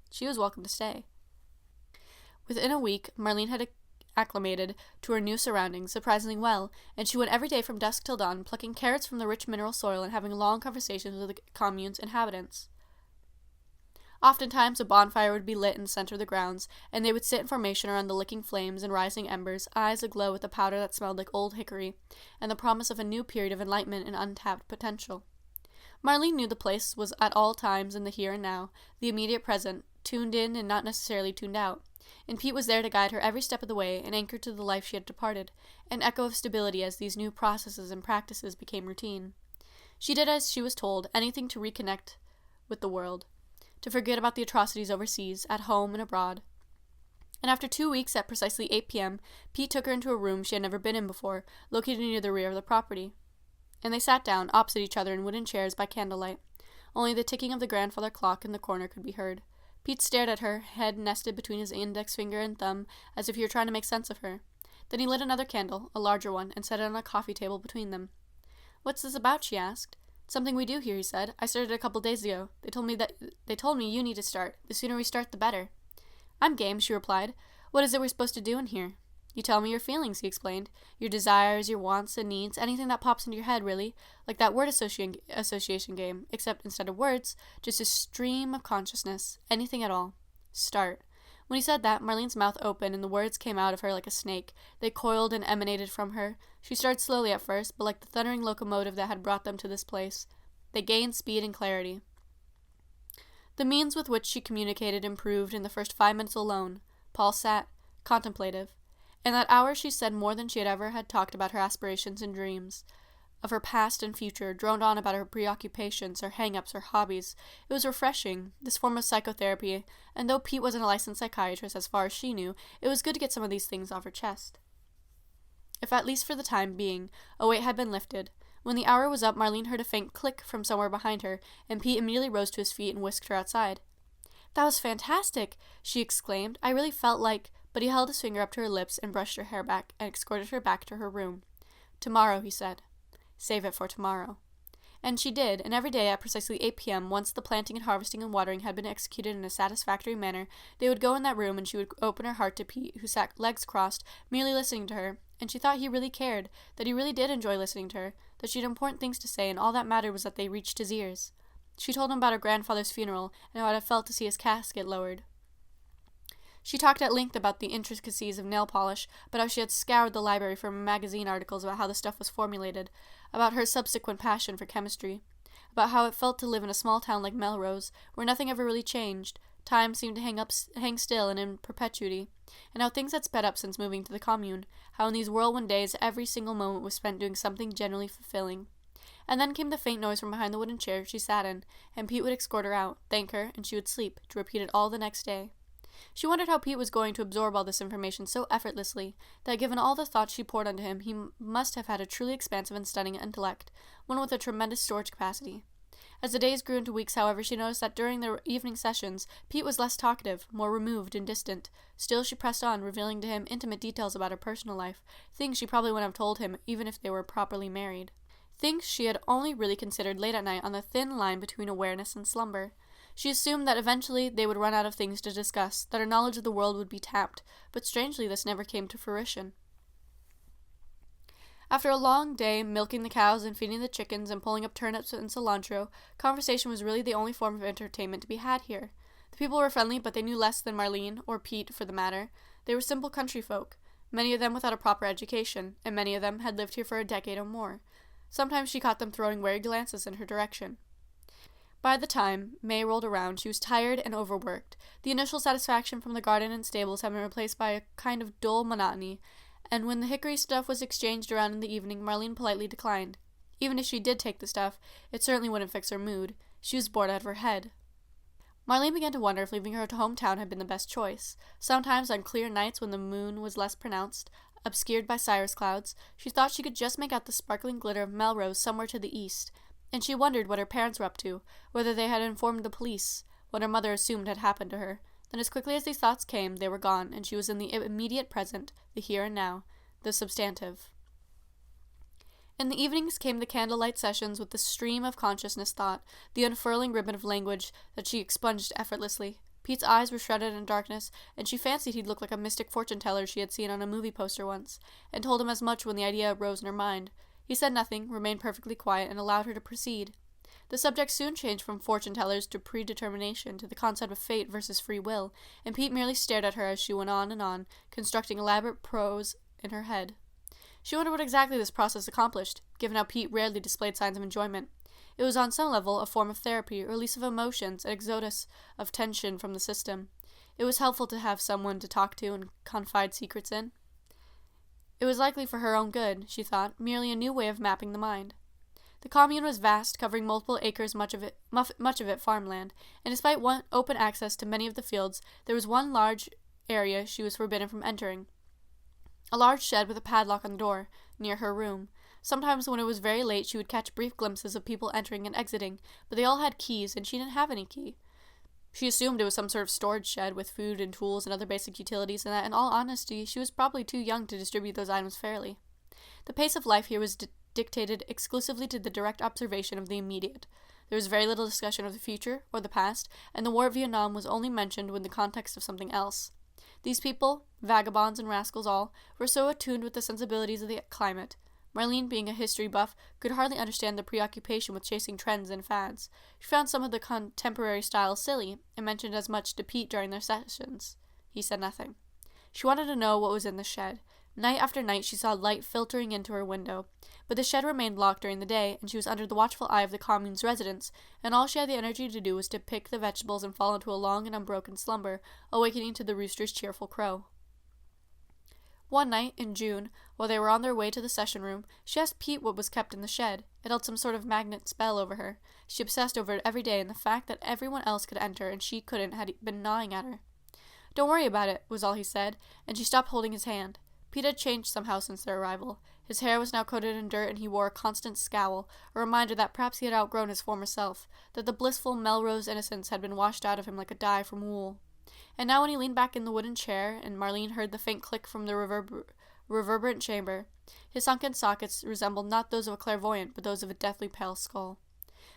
she was welcome to stay. Within a week, Marlene had acclimated to her new surroundings surprisingly well, and she went every day from dusk till dawn, plucking carrots from the rich mineral soil and having long conversations with the commune's inhabitants. Oftentimes a bonfire would be lit in the center of the grounds, and they would sit in formation around the licking flames and rising embers, eyes aglow with a powder that smelled like old hickory, and the promise of a new period of enlightenment and untapped potential. Marlene knew the place was at all times in the here and now, the immediate present, tuned in and not necessarily tuned out, and Pete was there to guide her every step of the way, an anchor to the life she had departed, an echo of stability as these new processes and practices became routine. She did as she was told, anything to reconnect with the world, to forget about the atrocities overseas, at home and abroad. And after 2 weeks at precisely 8 p.m., Pete took her into a room she had never been in before, located near the rear of the property. And they sat down, opposite each other in wooden chairs by candlelight. Only the ticking of the grandfather clock in the corner could be heard. Pete stared at her, head nested between his index finger and thumb, as if he were trying to make sense of her. Then he lit another candle, a larger one, and set it on a coffee table between them. "What's this about?" she asked. "Something we do here," he said. "I started a couple days ago. They told me you need to start. The sooner we start, the better." "I'm game," she replied. "What is it we're supposed to do in here?" "You tell me your feelings," he explained. "Your desires, your wants and needs, anything that pops into your head, really. Like that word association game, except instead of words, just a stream of consciousness. Anything at all. Start." When he said that, Marlene's mouth opened and the words came out of her like a snake. They coiled and emanated from her. She started slowly at first, but like the thundering locomotive that had brought them to this place, they gained speed and clarity. The means with which she communicated improved in the first 5 minutes alone. Paul sat, contemplative. In that hour she said more than she had ever talked about her aspirations and dreams, of her past and future, droned on about her preoccupations, her hang-ups, her hobbies. It was refreshing, this form of psychotherapy, and though Pete wasn't a licensed psychiatrist as far as she knew, it was good to get some of these things off her chest. If at least for the time being, a weight had been lifted. When the hour was up, Marlene heard a faint click from somewhere behind her, and Pete immediately rose to his feet and whisked her outside. "That was fantastic!" she exclaimed. "I really felt like—" But he held his finger up to her lips and brushed her hair back and escorted her back to her room. "Tomorrow," he said. "Save it for tomorrow." And she did, and every day at precisely 8 p.m., once the planting and harvesting and watering had been executed in a satisfactory manner, they would go in that room and she would open her heart to Pete, who sat legs crossed, merely listening to her, and she thought he really cared, that he really did enjoy listening to her, that she had important things to say, and all that mattered was that they reached his ears. She told him about her grandfather's funeral, and how it had felt to see his casket lowered. She talked at length about the intricacies of nail polish, about how she had scoured the library for magazine articles about how the stuff was formulated, about her subsequent passion for chemistry, about how it felt to live in a small town like Melrose, where nothing ever really changed, time seemed to hang still and in perpetuity, and how things had sped up since moving to the commune, how in these whirlwind days every single moment was spent doing something genuinely fulfilling. And then came the faint noise from behind the wooden chair she sat in, and Pete would escort her out, thank her, and she would sleep, to repeat it all the next day. She wondered how Pete was going to absorb all this information so effortlessly, that given all the thoughts she poured into him, he must have had a truly expansive and stunning intellect, one with a tremendous storage capacity. As the days grew into weeks, however, she noticed that during their evening sessions, Pete was less talkative, more removed and distant. Still, she pressed on, revealing to him intimate details about her personal life, things she probably wouldn't have told him even if they were properly married. Things she had only really considered late at night on the thin line between awareness and slumber. She assumed that eventually they would run out of things to discuss, that her knowledge of the world would be tapped, but strangely this never came to fruition. After a long day milking the cows and feeding the chickens and pulling up turnips and cilantro, conversation was really the only form of entertainment to be had here. The people were friendly, but they knew less than Marlene, or Pete for the matter. They were simple country folk, many of them without a proper education, and many of them had lived here for a decade or more. Sometimes she caught them throwing wary glances in her direction. By the time May rolled around, she was tired and overworked. The initial satisfaction from the garden and stables had been replaced by a kind of dull monotony, and when the hickory stuff was exchanged around in the evening, Marlene politely declined. Even if she did take the stuff, it certainly wouldn't fix her mood. She was bored out of her head. Marlene began to wonder if leaving her hometown had been the best choice. Sometimes, on clear nights when the moon was less pronounced, obscured by cirrus clouds, she thought she could just make out the sparkling glitter of Melrose somewhere to the east, and she wondered what her parents were up to, whether they had informed the police, what her mother assumed had happened to her. Then as quickly as these thoughts came, they were gone, and she was in the immediate present, the here and now, the substantive. In the evenings came the candlelight sessions with the stream of consciousness thought, the unfurling ribbon of language that she expunged effortlessly. Pete's eyes were shrouded in darkness, and she fancied he'd look like a mystic fortune-teller she had seen on a movie poster once, and told him as much when the idea arose in her mind. He said nothing, remained perfectly quiet, and allowed her to proceed. The subject soon changed from fortune-tellers to predetermination, to the concept of fate versus free will, and Pete merely stared at her as she went on and on, constructing elaborate prose in her head. She wondered what exactly this process accomplished, given how Pete rarely displayed signs of enjoyment. It was on some level a form of therapy, or release of emotions, an exodus of tension from the system. It was helpful to have someone to talk to and confide secrets in. It was likely for her own good, she thought, merely a new way of mapping the mind. The commune was vast, covering multiple acres, much of it farmland, and despite open access to many of the fields, there was one large area she was forbidden from entering. A large shed with a padlock on the door, near her room. Sometimes when it was very late, she would catch brief glimpses of people entering and exiting, but they all had keys, and she didn't have any key. She assumed it was some sort of storage shed with food and tools and other basic utilities, and that, in all honesty, she was probably too young to distribute those items fairly. The pace of life here was dictated exclusively to the direct observation of the immediate. There was very little discussion of the future or the past, and the War of Vietnam was only mentioned in the context of something else. These people, vagabonds and rascals all, were so attuned with the sensibilities of the climate. Marlene, being a history buff, could hardly understand the preoccupation with chasing trends and fads. She found some of the contemporary style silly, and mentioned as much to Pete during their sessions. He said nothing. She wanted to know what was in the shed. Night after night she saw light filtering into her window, but the shed remained locked during the day, and she was under the watchful eye of the commune's residents, and all she had the energy to do was to pick the vegetables and fall into a long and unbroken slumber, awakening to the rooster's cheerful crow. One night, in June, while they were on their way to the session room, she asked Pete what was kept in the shed. It held some sort of magnet spell over her. She obsessed over it every day, and the fact that everyone else could enter and she couldn't had been gnawing at her. "Don't worry about it," was all he said, and she stopped holding his hand. Pete had changed somehow since their arrival. His hair was now coated in dirt, and he wore a constant scowl, a reminder that perhaps he had outgrown his former self, that the blissful Melrose innocence had been washed out of him like a dye from wool. And now when he leaned back in the wooden chair, and Marlene heard the faint click from the reverberant chamber, his sunken sockets resembled not those of a clairvoyant, but those of a deathly pale skull.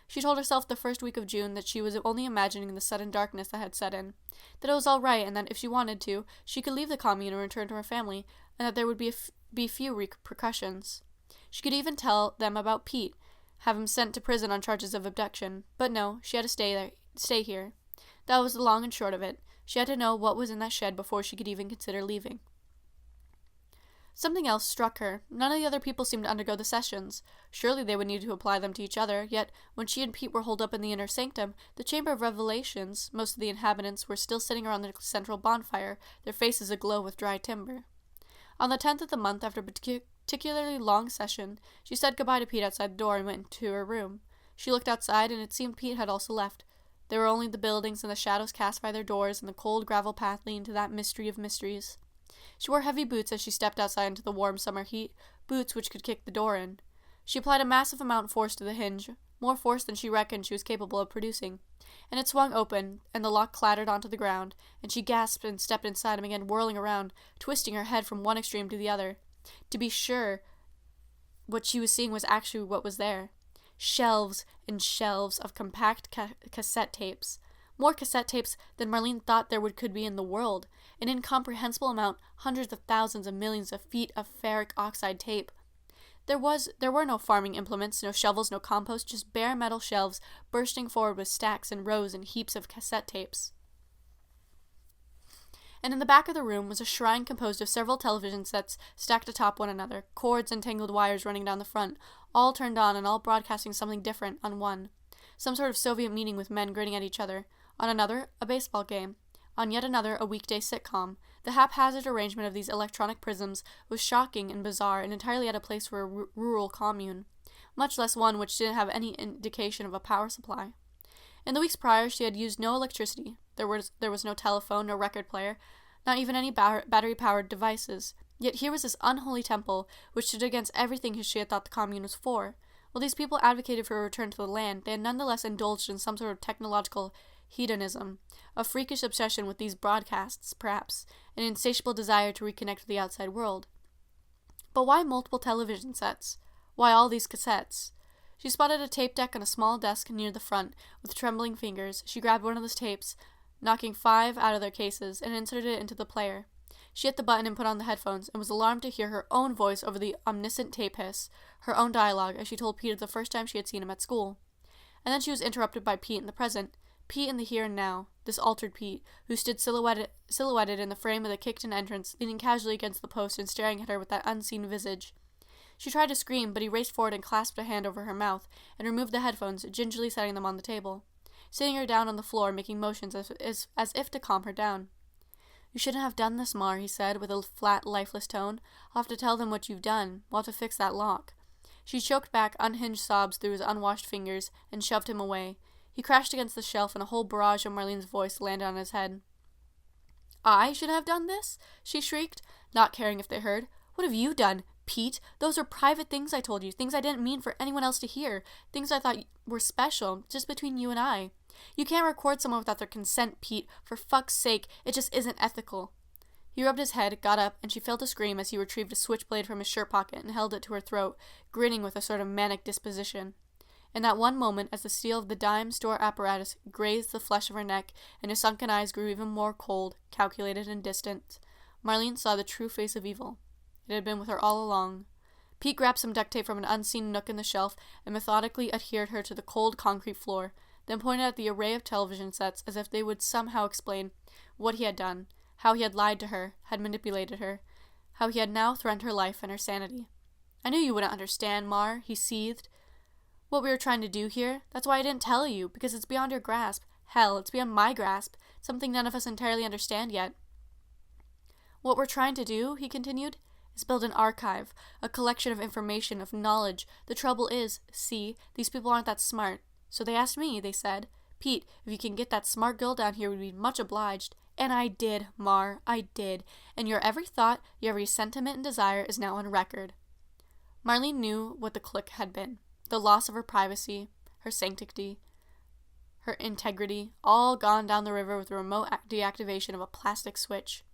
She told herself the first week of June that she was only imagining the sudden darkness that had set in, that it was all right, and that if she wanted to, she could leave the commune and return to her family, and that there would be few repercussions. She could even tell them about Pete, have him sent to prison on charges of abduction. But no, she had to stay here. That was the long and short of it. She had to know what was in that shed before she could even consider leaving. Something else struck her. None of the other people seemed to undergo the sessions. Surely they would need to apply them to each other, yet when she and Pete were holed up in the inner sanctum, the Chamber of Revelations, most of the inhabitants were still sitting around the central bonfire, their faces aglow with dry timber. On the 10th of the month, after particularly long session, she said goodbye to Pete outside the door and went into her room. She looked outside, and it seemed Pete had also left. There were only the buildings and the shadows cast by their doors, and the cold gravel path leading to that mystery of mysteries. She wore heavy boots as she stepped outside into the warm summer heat, boots which could kick the door in. She applied a massive amount of force to the hinge, more force than she reckoned she was capable of producing, and it swung open, and the lock clattered onto the ground, and she gasped and stepped inside and began whirling around, twisting her head from one extreme to the other. To be sure, what she was seeing was actually what was there. Shelves and shelves of compact cassette tapes. More cassette tapes than Marlene thought could be in the world. An incomprehensible amount, hundreds of thousands of millions of feet of ferric oxide tape. There were no farming implements, no shovels, no compost, just bare metal shelves bursting forward with stacks and rows and heaps of cassette tapes. And in the back of the room was a shrine composed of several television sets stacked atop one another, cords and tangled wires running down the front, all turned on and all broadcasting something different on one. Some sort of Soviet meeting with men grinning at each other. On another, a baseball game. On yet another, a weekday sitcom. The haphazard arrangement of these electronic prisms was shocking and bizarre and entirely out of place for a rural commune, much less one which didn't have any indication of a power supply. In the weeks prior, she had used no electricity. There was no telephone, no record player, not even any battery-powered devices. Yet here was this unholy temple, which stood against everything she had thought the commune was for. While these people advocated for a return to the land, they had nonetheless indulged in some sort of technological hedonism, a freakish obsession with these broadcasts, perhaps, an insatiable desire to reconnect with the outside world. But why multiple television sets? Why all these cassettes? She spotted a tape deck on a small desk near the front. With trembling fingers, she grabbed one of those tapes, knocking 5 out of their cases, and inserted it into the player. She hit the button and put on the headphones, and was alarmed to hear her own voice over the omniscient tape hiss, her own dialogue, as she told Pete the first time she had seen him at school. And then she was interrupted by Pete in the present, Pete in the here and now, this altered Pete, who stood silhouetted in the frame of the kicked-in entrance, leaning casually against the post and staring at her with that unseen visage. She tried to scream, but he raced forward and clasped a hand over her mouth, and removed the headphones, gingerly setting them on the table, sitting her down on the floor, making motions as if to calm her down. "You shouldn't have done this, Mar," he said, with a flat, lifeless tone. "I'll have to tell them what you've done. We'll have to fix that lock." She choked back unhinged sobs through his unwashed fingers, and shoved him away. He crashed against the shelf, and a whole barrage of Marlene's voice landed on his head. "I should have done this?" she shrieked, not caring if they heard. "What have you done, Pete? Those are private things I told you, things I didn't mean for anyone else to hear, things I thought were special, just between you and I. You can't record someone without their consent, Pete. For fuck's sake, it just isn't ethical." He rubbed his head, got up, and she fell to scream as he retrieved a switchblade from his shirt pocket and held it to her throat, grinning with a sort of manic disposition. In that one moment, as the steel of the dime store apparatus grazed the flesh of her neck, and his sunken eyes grew even more cold, calculated, and distant, Marlene saw the true face of evil. It had been with her all along. Pete grabbed some duct tape from an unseen nook in the shelf and methodically adhered her to the cold concrete floor, then pointed at the array of television sets as if they would somehow explain what he had done, how he had lied to her, had manipulated her, how he had now threatened her life and her sanity. "I knew you wouldn't understand, Mar," he seethed. "What we were trying to do here? That's why I didn't tell you, because it's beyond your grasp. Hell, it's beyond my grasp, something none of us entirely understand yet." "What we're trying to do," he continued, "is build an archive, a collection of information, of knowledge. The trouble is, see, these people aren't that smart. So they asked me, they said, 'Pete, if you can get that smart girl down here, we'd be much obliged.' And I did, Mar, I did. And your every thought, your every sentiment and desire is now on record." Marlene knew what the click had been. The loss of her privacy, her sanctity, her integrity, all gone down the river with the remote deactivation of a plastic switch.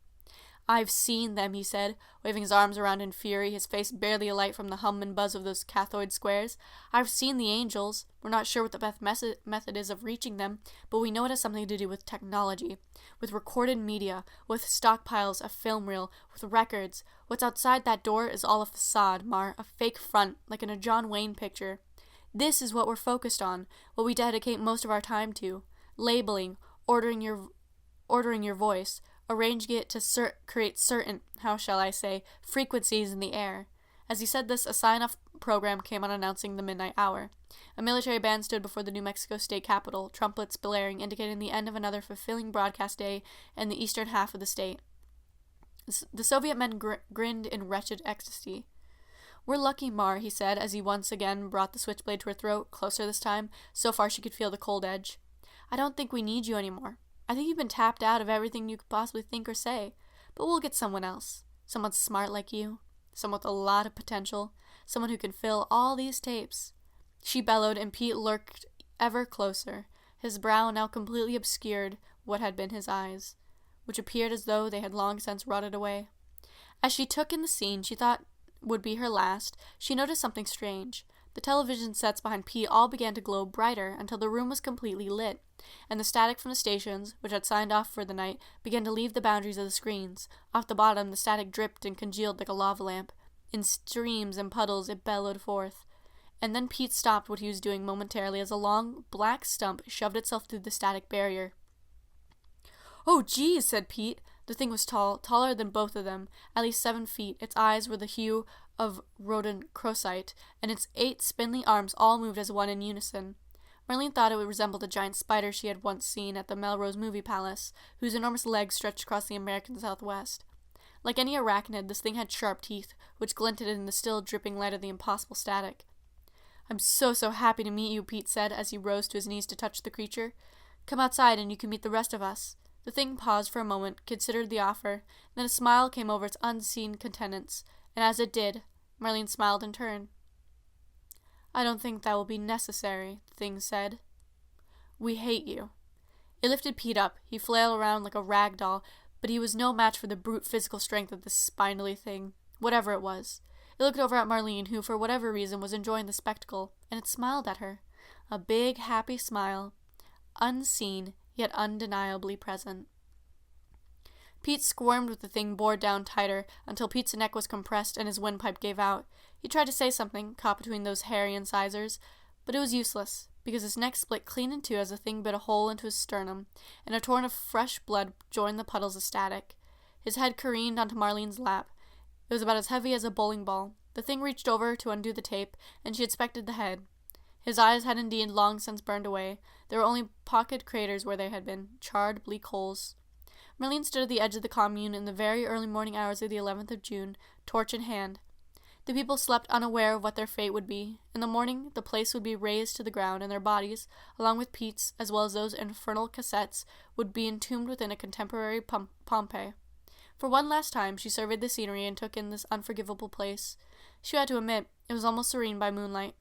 "I've seen them," he said, waving his arms around in fury, his face barely alight from the hum and buzz of those cathode squares. "I've seen the angels. We're not sure what the best method is of reaching them, but we know it has something to do with technology, with recorded media, with stockpiles of film reel, with records. What's outside that door is all a facade, Mar, a fake front, like in a John Wayne picture. This is what we're focused on, what we dedicate most of our time to. Labeling, ordering your voice, arranging it to create certain, how shall I say, frequencies in the air." As he said this, a sign-off program came on announcing the midnight hour. A military band stood before the New Mexico state capitol, trumpets blaring, indicating the end of another fulfilling broadcast day in the eastern half of the state. The Soviet men grinned in wretched ecstasy. "We're lucky, Mar," he said, as he once again brought the switchblade to her throat, closer this time, so far she could feel the cold edge. "I don't think we need you anymore. I think you've been tapped out of everything you could possibly think or say. But we'll get someone else. Someone smart like you. Someone with a lot of potential. Someone who can fill all these tapes." She bellowed, and Pete lurked ever closer, his brow now completely obscured what had been his eyes, which appeared as though they had long since rotted away. As she took in the scene she thought would be her last, she noticed something strange. The television sets behind Pete all began to glow brighter until the room was completely lit, and the static from the stations, which had signed off for the night, began to leave the boundaries of the screens. Off the bottom, the static dripped and congealed like a lava lamp. In streams and puddles it bellowed forth. And then Pete stopped what he was doing momentarily as a long, black stump shoved itself through the static barrier. "Oh, geez," said Pete. The thing was tall, taller than both of them, at least 7 feet. Its eyes were the hue of rodent crocite, and its 8 spindly arms all moved as one in unison. Marlene thought it would resemble the giant spider she had once seen at the Melrose Movie Palace, whose enormous legs stretched across the American Southwest. Like any arachnid, this thing had sharp teeth, which glinted in the still dripping light of the impossible static. "I'm so happy to meet you," Pete said as he rose to his knees to touch the creature. "Come outside and you can meet the rest of us." The thing paused for a moment, considered the offer, then a smile came over its unseen countenance, and as it did, Marlene smiled in turn. "I don't think that will be necessary," the thing said. "We hate you." It lifted Pete up. He flailed around like a rag doll, but he was no match for the brute physical strength of this spindly thing, whatever it was. It looked over at Marlene, who, for whatever reason, was enjoying the spectacle, and it smiled at her. A big, happy smile, unseen, yet undeniably present. Pete squirmed with the thing bored down tighter until Pete's neck was compressed and his windpipe gave out. He tried to say something, caught between those hairy incisors, but it was useless, because his neck split clean in two as the thing bit a hole into his sternum, and a torrent of fresh blood joined the puddles of static. His head careened onto Marlene's lap. It was about as heavy as a bowling ball. The thing reached over to undo the tape, and she inspected the head. His eyes had indeed long since burned away. There were only pocket craters where they had been, charred, bleak holes. Marlene stood at the edge of the commune in the very early morning hours of the 11th of June, torch in hand. The people slept unaware of what their fate would be. In the morning, the place would be razed to the ground, and their bodies, along with Pete's, as well as those infernal cassettes, would be entombed within a contemporary Pompeii. For one last time, she surveyed the scenery and took in this unforgivable place. She had to admit, it was almost serene by moonlight.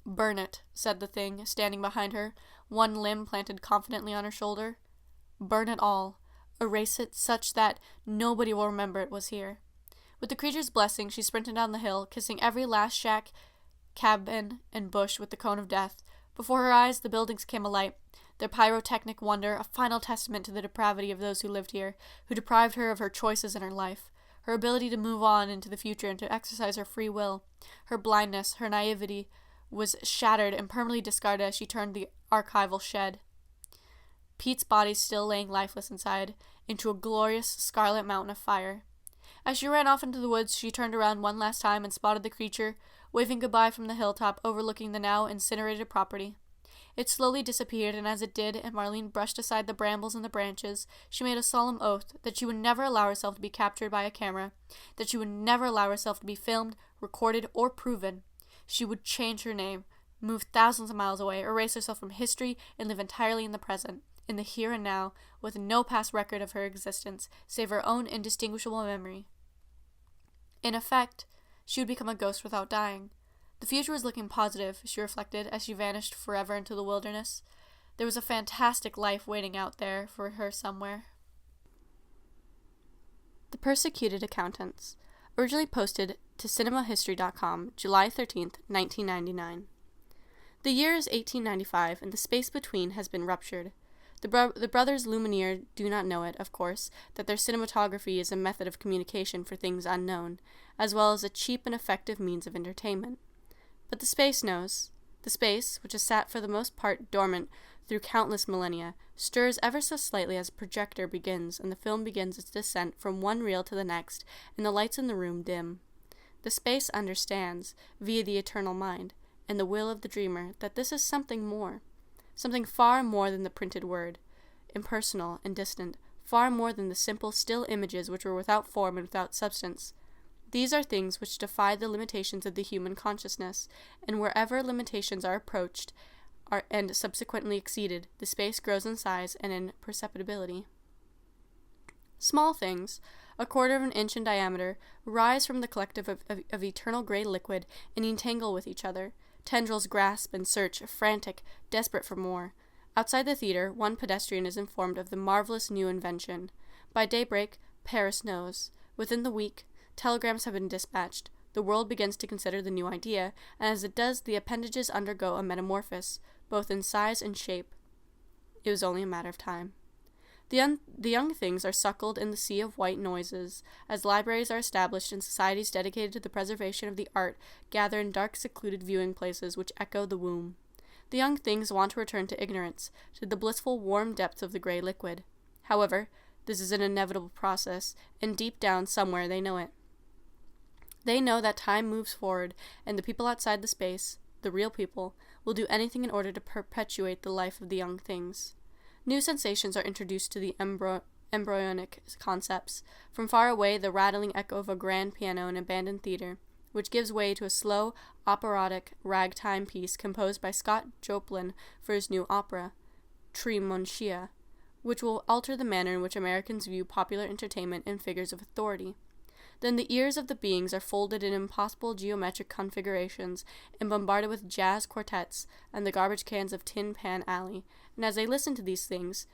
"Burn it," said the thing, standing behind her, one limb planted confidently on her shoulder. "Burn it all. Erase it such that nobody will remember it was here." With the creature's blessing, she sprinted down the hill, kissing every last shack, cabin, and bush with the cone of death. Before her eyes, the buildings came alight, their pyrotechnic wonder a final testament to the depravity of those who lived here, who deprived her of her choices in her life, her ability to move on into the future and to exercise her free will. Her blindness, her naivety, was shattered and permanently discarded as she turned the archival shed. Pete's body still laying lifeless inside, into a glorious scarlet mountain of fire. As she ran off into the woods, she turned around one last time and spotted the creature, waving goodbye from the hilltop overlooking the now incinerated property. It slowly disappeared, and as it did, and Marlene brushed aside the brambles and the branches, she made a solemn oath that she would never allow herself to be captured by a camera, that she would never allow herself to be filmed, recorded, or proven. She would change her name, move thousands of miles away, erase herself from history, and live entirely in the present, in the here and now, with no past record of her existence, save her own indistinguishable memory. In effect, she would become a ghost without dying. The future was looking positive, she reflected, as she vanished forever into the wilderness. There was a fantastic life waiting out there for her somewhere. The Persecuted Accountants. Originally posted to cinemahistory.com, July 13th, 1999. The year is 1895, and the space between has been ruptured. The brothers Lumiere do not know it, of course, that their cinematography is a method of communication for things unknown, as well as a cheap and effective means of entertainment. But the space knows. The space, which has sat for the most part dormant through countless millennia, stirs ever so slightly as a projector begins, and the film begins its descent from one reel to the next, and the lights in the room dim. The space understands, via the eternal mind, and the will of the dreamer, that this is something more. Something far more than the printed word, impersonal and distant, far more than the simple, still images which were without form and without substance. These are things which defy the limitations of the human consciousness, and wherever limitations are approached and subsequently exceeded, the space grows in size and in perceptibility. Small things, a quarter of an inch in diameter, rise from the collective of eternal gray liquid and entangle with each other. Tendrils grasp and search, frantic, desperate for more. Outside the theater, one pedestrian is informed of the marvelous new invention. By daybreak, Paris knows. Within the week, telegrams have been dispatched. The world begins to consider the new idea, and as it does, the appendages undergo a metamorphosis, both in size and shape. It was only a matter of time. The young things are suckled in the sea of white noises, as libraries are established and societies dedicated to the preservation of the art gather in dark, secluded viewing places which echo the womb. The young things want to return to ignorance, to the blissful, warm depths of the gray liquid. However, this is an inevitable process, and deep down somewhere they know it. They know that time moves forward, and the people outside the space, the real people, will do anything in order to perpetuate the life of the young things. New sensations are introduced to the embryonic concepts. From far away, the rattling echo of a grand piano in an abandoned theater, which gives way to a slow, operatic ragtime piece composed by Scott Joplin for his new opera, Tremontia, which will alter the manner in which Americans view popular entertainment and figures of authority. Then the ears of the beings are folded in impossible geometric configurations and bombarded with jazz quartets and the garbage cans of Tin Pan Alley, and as they listen to these things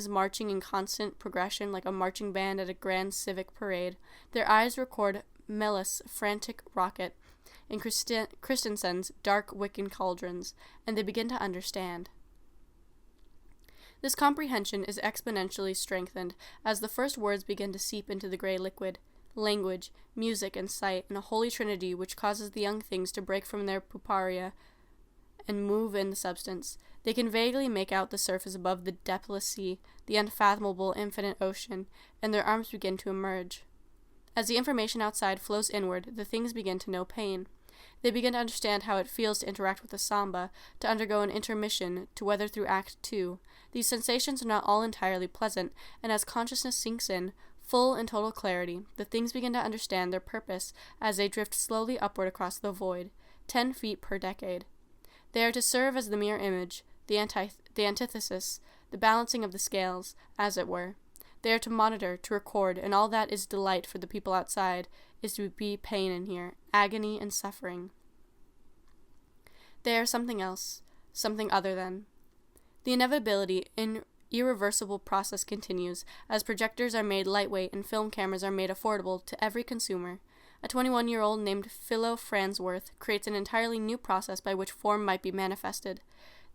marching in constant progression like a marching band at a grand civic parade, their eyes record Melis' frantic rocket and Christensen's dark Wiccan cauldrons, and they begin to understand. This comprehension is exponentially strengthened as the first words begin to seep into the gray liquid. Language, music, and sight, in a holy trinity which causes the young things to break from their puparia and move in the substance. They can vaguely make out the surface above the depthless sea, the unfathomable infinite ocean, and their arms begin to emerge. As the information outside flows inward, the things begin to know pain. They begin to understand how it feels to interact with a samba, to undergo an intermission, to weather through Act 2. These sensations are not all entirely pleasant, and as consciousness sinks in, full and total clarity, the things begin to understand their purpose as they drift slowly upward across the void, 10 feet per decade. They are to serve as the mirror image, the antithesis, the balancing of the scales, as it were. They are to monitor, to record, and all that is delight for the people outside is to be pain in here, agony and suffering. They are something else, something other than. The inevitability in irreversible process continues as projectors are made lightweight and film cameras are made affordable to every consumer. A 21-year-old named Philo Fransworth creates an entirely new process by which form might be manifested,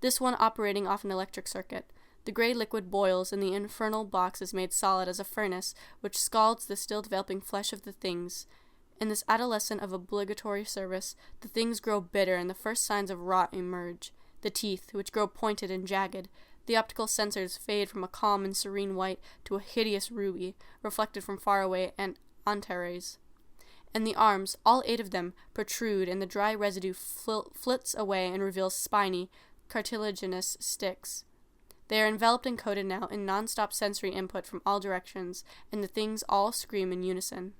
this one operating off an electric circuit. The gray liquid boils and the infernal box is made solid as a furnace which scalds the still developing flesh of the things. In this adolescent of obligatory service, the things grow bitter and the first signs of rot emerge. The teeth, which grow pointed and jagged, the optical sensors fade from a calm and serene white to a hideous ruby, reflected from far away and Antares. And the arms, all 8 of them, protrude, and the dry residue flits away and reveals spiny, cartilaginous sticks. They are enveloped and coated now in non-stop sensory input from all directions, and the things all scream in unison.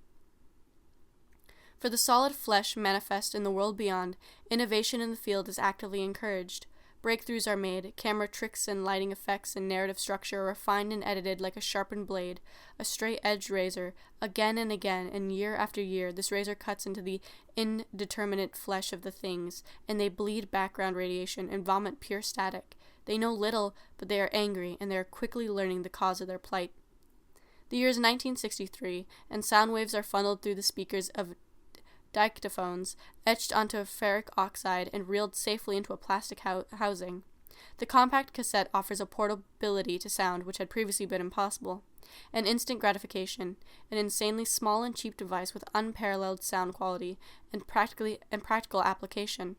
For the solid flesh manifest in the world beyond, innovation in the field is actively encouraged. Breakthroughs are made, camera tricks and lighting effects and narrative structure are refined and edited like a sharpened blade, a straight-edged razor. Again and again, and year after year, this razor cuts into the indeterminate flesh of the things, and they bleed background radiation and vomit pure static. They know little, but they are angry, and they are quickly learning the cause of their plight. The year is 1963, and sound waves are funneled through the speakers of dictaphones, etched onto a ferric oxide and reeled safely into a plastic housing. The compact cassette offers a portability to sound which had previously been impossible, an instant gratification, an insanely small and cheap device with unparalleled sound quality and practical application.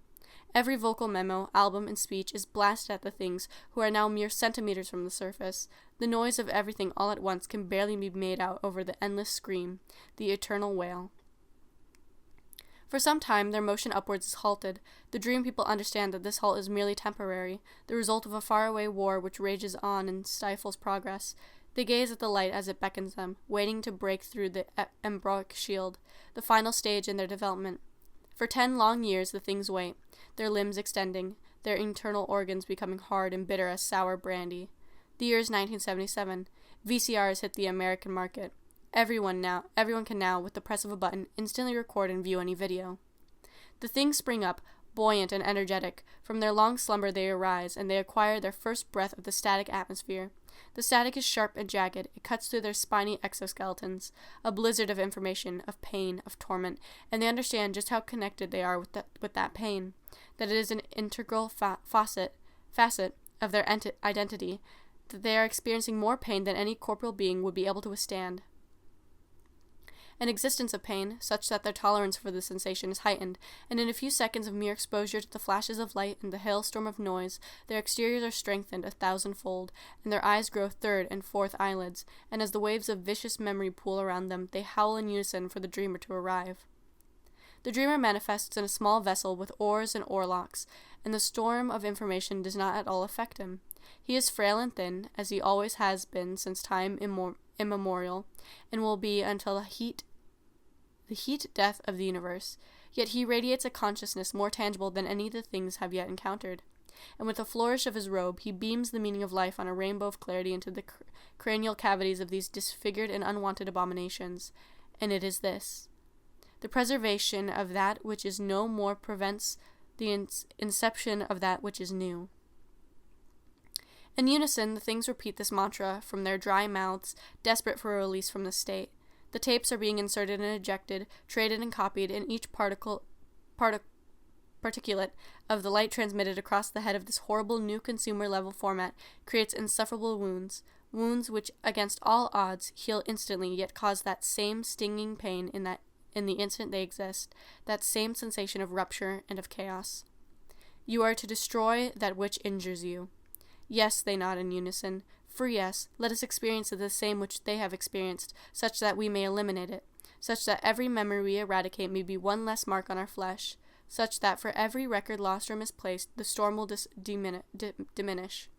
Every vocal memo, album, and speech is blasted at the things who are now mere centimeters from the surface. The noise of everything all at once can barely be made out over the endless scream, the eternal wail. For some time, their motion upwards is halted. The dream people understand that this halt is merely temporary, the result of a faraway war which rages on and stifles progress. They gaze at the light as it beckons them, waiting to break through the embroic shield, the final stage in their development. For 10 long years the things wait, their limbs extending, their internal organs becoming hard and bitter as sour brandy. The year is 1977. VCRs hit the American market. Everyone can now, with the press of a button, instantly record and view any video. The things spring up, buoyant and energetic. From their long slumber they arise, and they acquire their first breath of the static atmosphere. The static is sharp and jagged. It cuts through their spiny exoskeletons, a blizzard of information, of pain, of torment, and they understand just how connected they are with that pain, that it is an integral facet of their identity, that they are experiencing more pain than any corporeal being would be able to withstand. An existence of pain, such that their tolerance for the sensation is heightened, and in a few seconds of mere exposure to the flashes of light and the hailstorm of noise, their exteriors are strengthened 1,000-fold, and their eyes grow 3rd and 4th eyelids, and as the waves of vicious memory pool around them, they howl in unison for the dreamer to arrive. The dreamer manifests in a small vessel with oars and oarlocks, and the storm of information does not at all affect him. He is frail and thin, as he always has been since time immemorial, and will be until the heat death of the universe, yet he radiates a consciousness more tangible than any of the things have yet encountered, and with a flourish of his robe he beams the meaning of life on a rainbow of clarity into the cranial cavities of these disfigured and unwanted abominations, and it is this: the preservation of that which is no more prevents the inception of that which is new. In unison, the things repeat this mantra from their dry mouths, desperate for a release from the state. The tapes are being inserted and ejected, traded and copied, and each particulate of the light transmitted across the head of this horrible new consumer-level format creates insufferable wounds which, against all odds, heal instantly, yet cause that same stinging pain in the instant they exist, that same sensation of rupture and of chaos. You are to destroy that which injures you. Yes, they nod in unison. Free us, let us experience the same which they have experienced, such that we may eliminate it, such that every memory we eradicate may be one less mark on our flesh, such that for every record lost or misplaced, the storm will diminish.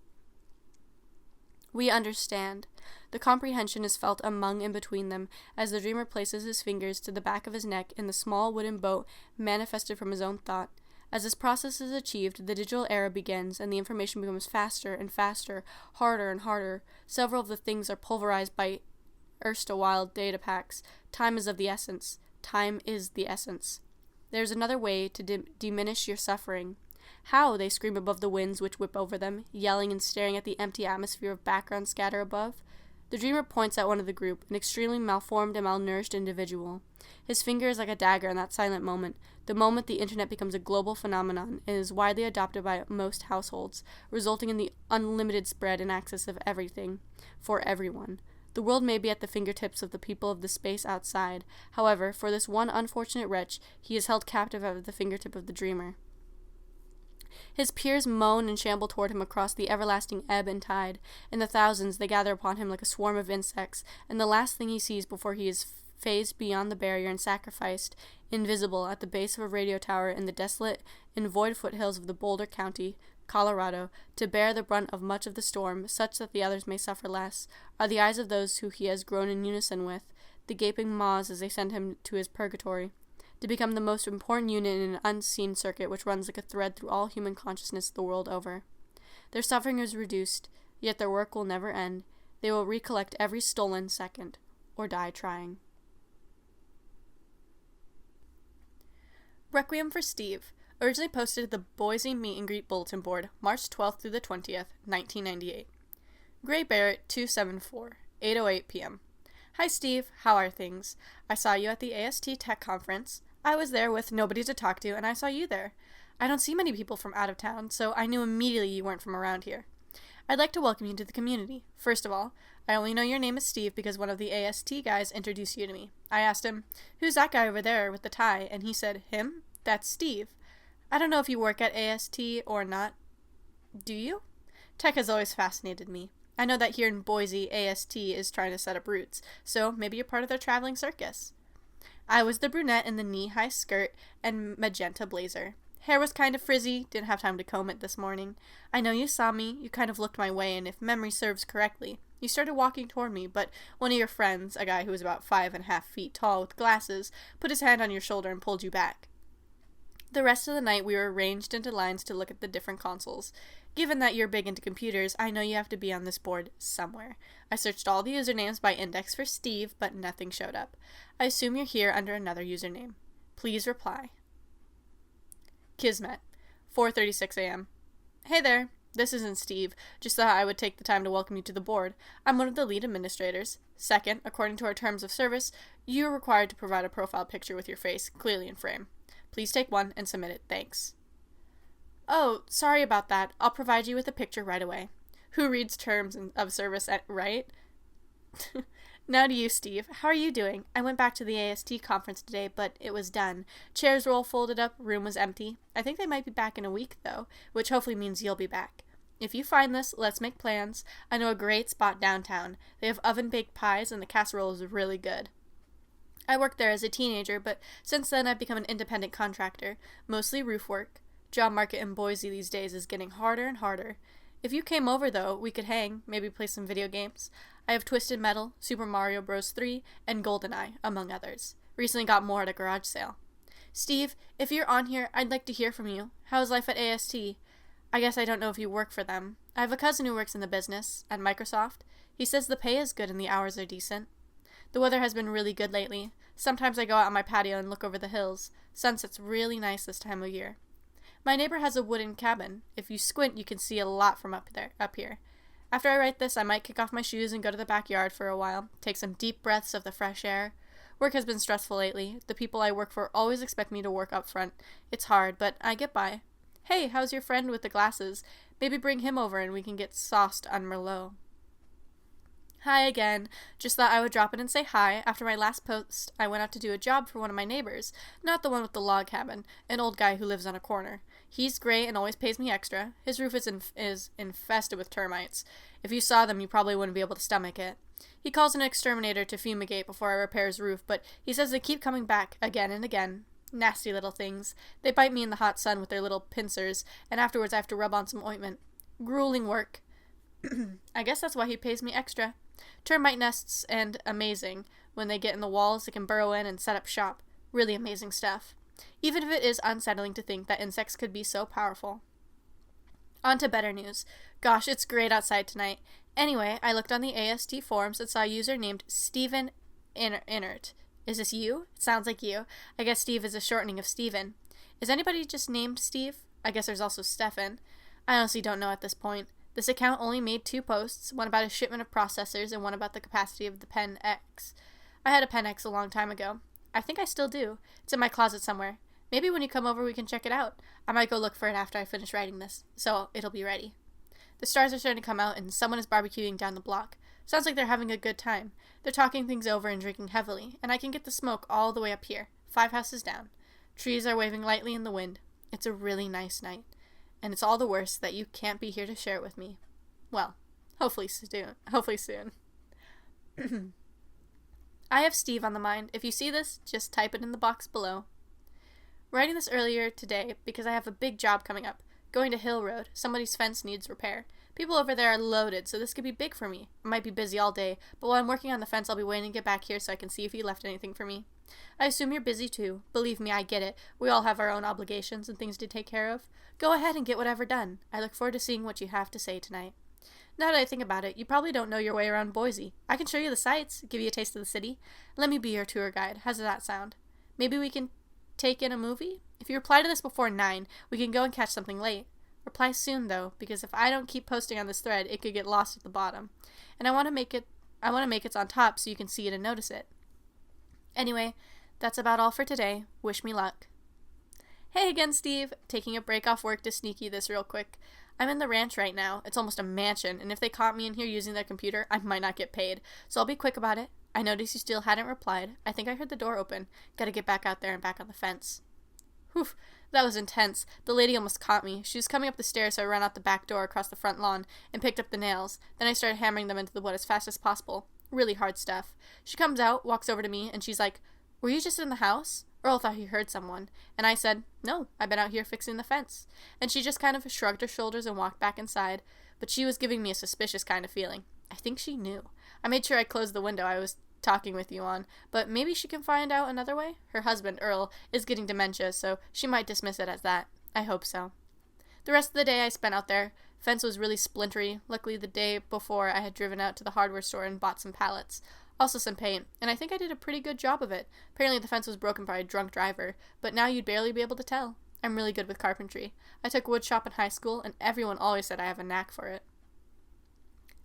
We understand. The comprehension is felt among and between them, as the dreamer places his fingers to the back of his neck in the small wooden boat manifested from his own thought. As this process is achieved, the digital era begins, and the information becomes faster and faster, harder and harder. Several of the things are pulverized by erstwhile data packs. Time is of the essence. Time is the essence. There's another way to diminish your suffering. How? They scream above the winds which whip over them, yelling and staring at the empty atmosphere of background scatter above. The dreamer points at one of the group, an extremely malformed and malnourished individual. His finger is like a dagger in that silent moment, the moment the internet becomes a global phenomenon and is widely adopted by most households, resulting in the unlimited spread and access of everything, for everyone. The world may be at the fingertips of the people of the space outside. However, for this one unfortunate wretch, he is held captive at the fingertip of the dreamer. His peers moan and shamble toward him across the everlasting ebb and tide. In the thousands they gather upon him like a swarm of insects, and the last thing he sees before he is phased beyond the barrier and sacrificed, invisible, at the base of a radio tower in the desolate and void foothills of the Boulder County, Colorado, to bear the brunt of much of the storm, such that the others may suffer less, are the eyes of those who he has grown in unison with, the gaping maws as they send him to his purgatory, to become the most important unit in an unseen circuit which runs like a thread through all human consciousness the world over. Their suffering is reduced, yet their work will never end. They will recollect every stolen second, or die trying. Requiem for Steve, originally posted to the Boise Meet and Greet Bulletin Board, March 12th through the 20th, 1998. Gray Barrett 274, 8:08 p.m. Hi Steve, how are things? I saw you at the AST Tech Conference. I was there with nobody to talk to, and I saw you there. I don't see many people from out of town, so I knew immediately you weren't from around here. I'd like to welcome you to the community. First of all, I only know your name is Steve because one of the AST guys introduced you to me. I asked him, "Who's that guy over there with the tie?" And he said, "Him? That's Steve." I don't know if you work at AST or not. Do you? Tech has always fascinated me. I know that here in Boise, AST is trying to set up roots, so maybe you're part of their traveling circus. I was the brunette in the knee-high skirt and magenta blazer. Hair was kind of frizzy, didn't have time to comb it this morning. I know you saw me, you kind of looked my way, and if memory serves correctly, You started walking toward me, but one of your friends, a guy who was about 5.5 feet tall with glasses, put his hand on your shoulder and pulled you back. The rest of the night we were arranged into lines to look at the different consoles. Given that you're big into computers, I know you have to be on this board somewhere. I searched all the usernames by index for Steve, but nothing showed up. I assume you're here under another username. Please reply. Kismet, 4:36 a.m. Hey there. This isn't Steve, just thought I would take the time to welcome you to the board. I'm one of the lead administrators. Second, according to our terms of service, you are required to provide a profile picture with your face clearly in frame. Please take one and submit it. Thanks. Oh, sorry about that. I'll provide you with a picture right away. Who reads terms of service right? Now to you, Steve. How are you doing? I went back to the AST conference today, but it was done. Chairs were all folded up, room was empty. I think they might be back in a week, though, which hopefully means you'll be back. If you find this, let's make plans. I know a great spot downtown. They have oven-baked pies, and the casserole is really good. I worked there as a teenager, but since then I've become an independent contractor, mostly roof work. Job market in Boise these days is getting harder and harder. If you came over, though, we could hang, maybe play some video games. I have Twisted Metal, Super Mario Bros. 3, and GoldenEye, among others. Recently got more at a garage sale. Steve, if you're on here, I'd like to hear from you. How's life at AST? I guess I don't know if you work for them. I have a cousin who works in the business, at Microsoft. He says the pay is good and the hours are decent. The weather has been really good lately. Sometimes I go out on my patio and look over the hills. Sunset's really nice this time of year. My neighbor has a wooden cabin. If you squint, you can see a lot from up here. After I write this, I might kick off my shoes and go to the backyard for a while, take some deep breaths of the fresh air. Work has been stressful lately. The people I work for always expect me to work up front. It's hard, but I get by. Hey, how's your friend with the glasses? Maybe bring him over and we can get sauced on Merlot. Hi again. Just thought I would drop in and say hi. After my last post, I went out to do a job for one of my neighbors. Not the one with the log cabin. An old guy who lives on a corner. He's great and always pays me extra. His roof is infested with termites. If you saw them, you probably wouldn't be able to stomach it. He calls an exterminator to fumigate before I repair his roof, but he says they keep coming back again and again. Nasty little things. They bite me in the hot sun with their little pincers, and afterwards I have to rub on some ointment. Grueling work. I guess that's why he pays me extra. Termite nests and amazing. When they get in the walls, they can burrow in and set up shop. Really amazing stuff. Even if it is unsettling to think that insects could be so powerful. On to better news. Gosh, it's great outside tonight. Anyway, I looked on the AST forums and saw a user named Steven Inert. Is this you? It sounds like you. I guess Steve is a shortening of Steven. Is anybody just named Steve? I guess there's also Stefan. I honestly don't know at this point. This account only made 2 posts, one about a shipment of processors and one about the capacity of the Pen X. I had a Pen X a long time ago. I think I still do. It's in my closet somewhere. Maybe when you come over we can check it out. I might go look for it after I finish writing this, so it'll be ready. The stars are starting to come out and someone is barbecuing down the block. Sounds like they're having a good time. They're talking things over and drinking heavily, and I can get the smoke all the way up here, 5 houses down. Trees are waving lightly in the wind. It's a really nice night. And it's all the worse that you can't be here to share it with me. Well, hopefully soon. I have Steve on the mind. If you see this, just type it in the box below. Writing this earlier today because I have a big job coming up. Going to Hill Road. Somebody's fence needs repair. People over there are loaded, so this could be big for me. I might be busy all day, but while I'm working on the fence, I'll be waiting to get back here so I can see if he left anything for me. I assume you're busy too. Believe me, I get it. We all have our own obligations and things to take care of. Go ahead and get whatever done. I look forward to seeing what you have to say tonight. Now that I think about it, you probably don't know your way around Boise. I can show you the sights, give you a taste of the city. Let me be your tour guide. How's that sound? Maybe we can take in a movie? If you reply to this before 9, we can go and catch something late. Reply soon, though, because if I don't keep posting on this thread, it could get lost at the bottom. And I want to make it on top so you can see it and notice it. Anyway, that's about all for today. Wish me luck. Hey again, Steve. Taking a break off work to sneaky this real quick. I'm in the ranch right now. It's almost a mansion, and if they caught me in here using their computer, I might not get paid. So I'll be quick about it. I noticed you still hadn't replied. I think I heard the door open. Gotta get back out there and back on the fence. Whew, that was intense. The lady almost caught me. She was coming up the stairs, so I ran out the back door across the front lawn and picked up the nails. Then I started hammering them into the wood as fast as possible. Really hard stuff. She comes out, walks over to me, and she's like, "Were you just in the house?" Earl thought he heard someone. And I said, "No, I've been out here fixing the fence." And she just kind of shrugged her shoulders and walked back inside. But she was giving me a suspicious kind of feeling. I think she knew. I made sure I closed the window I was talking with you on, but maybe she can find out another way? Her husband, Earl, is getting dementia, so she might dismiss it as that. I hope so. The rest of the day I spent out there. Fence was really splintery. Luckily, the day before I had driven out to the hardware store and bought some pallets. Also some paint, and I think I did a pretty good job of it. Apparently the fence was broken by a drunk driver, but now you'd barely be able to tell. I'm really good with carpentry. I took wood shop in high school, and everyone always said I have a knack for it.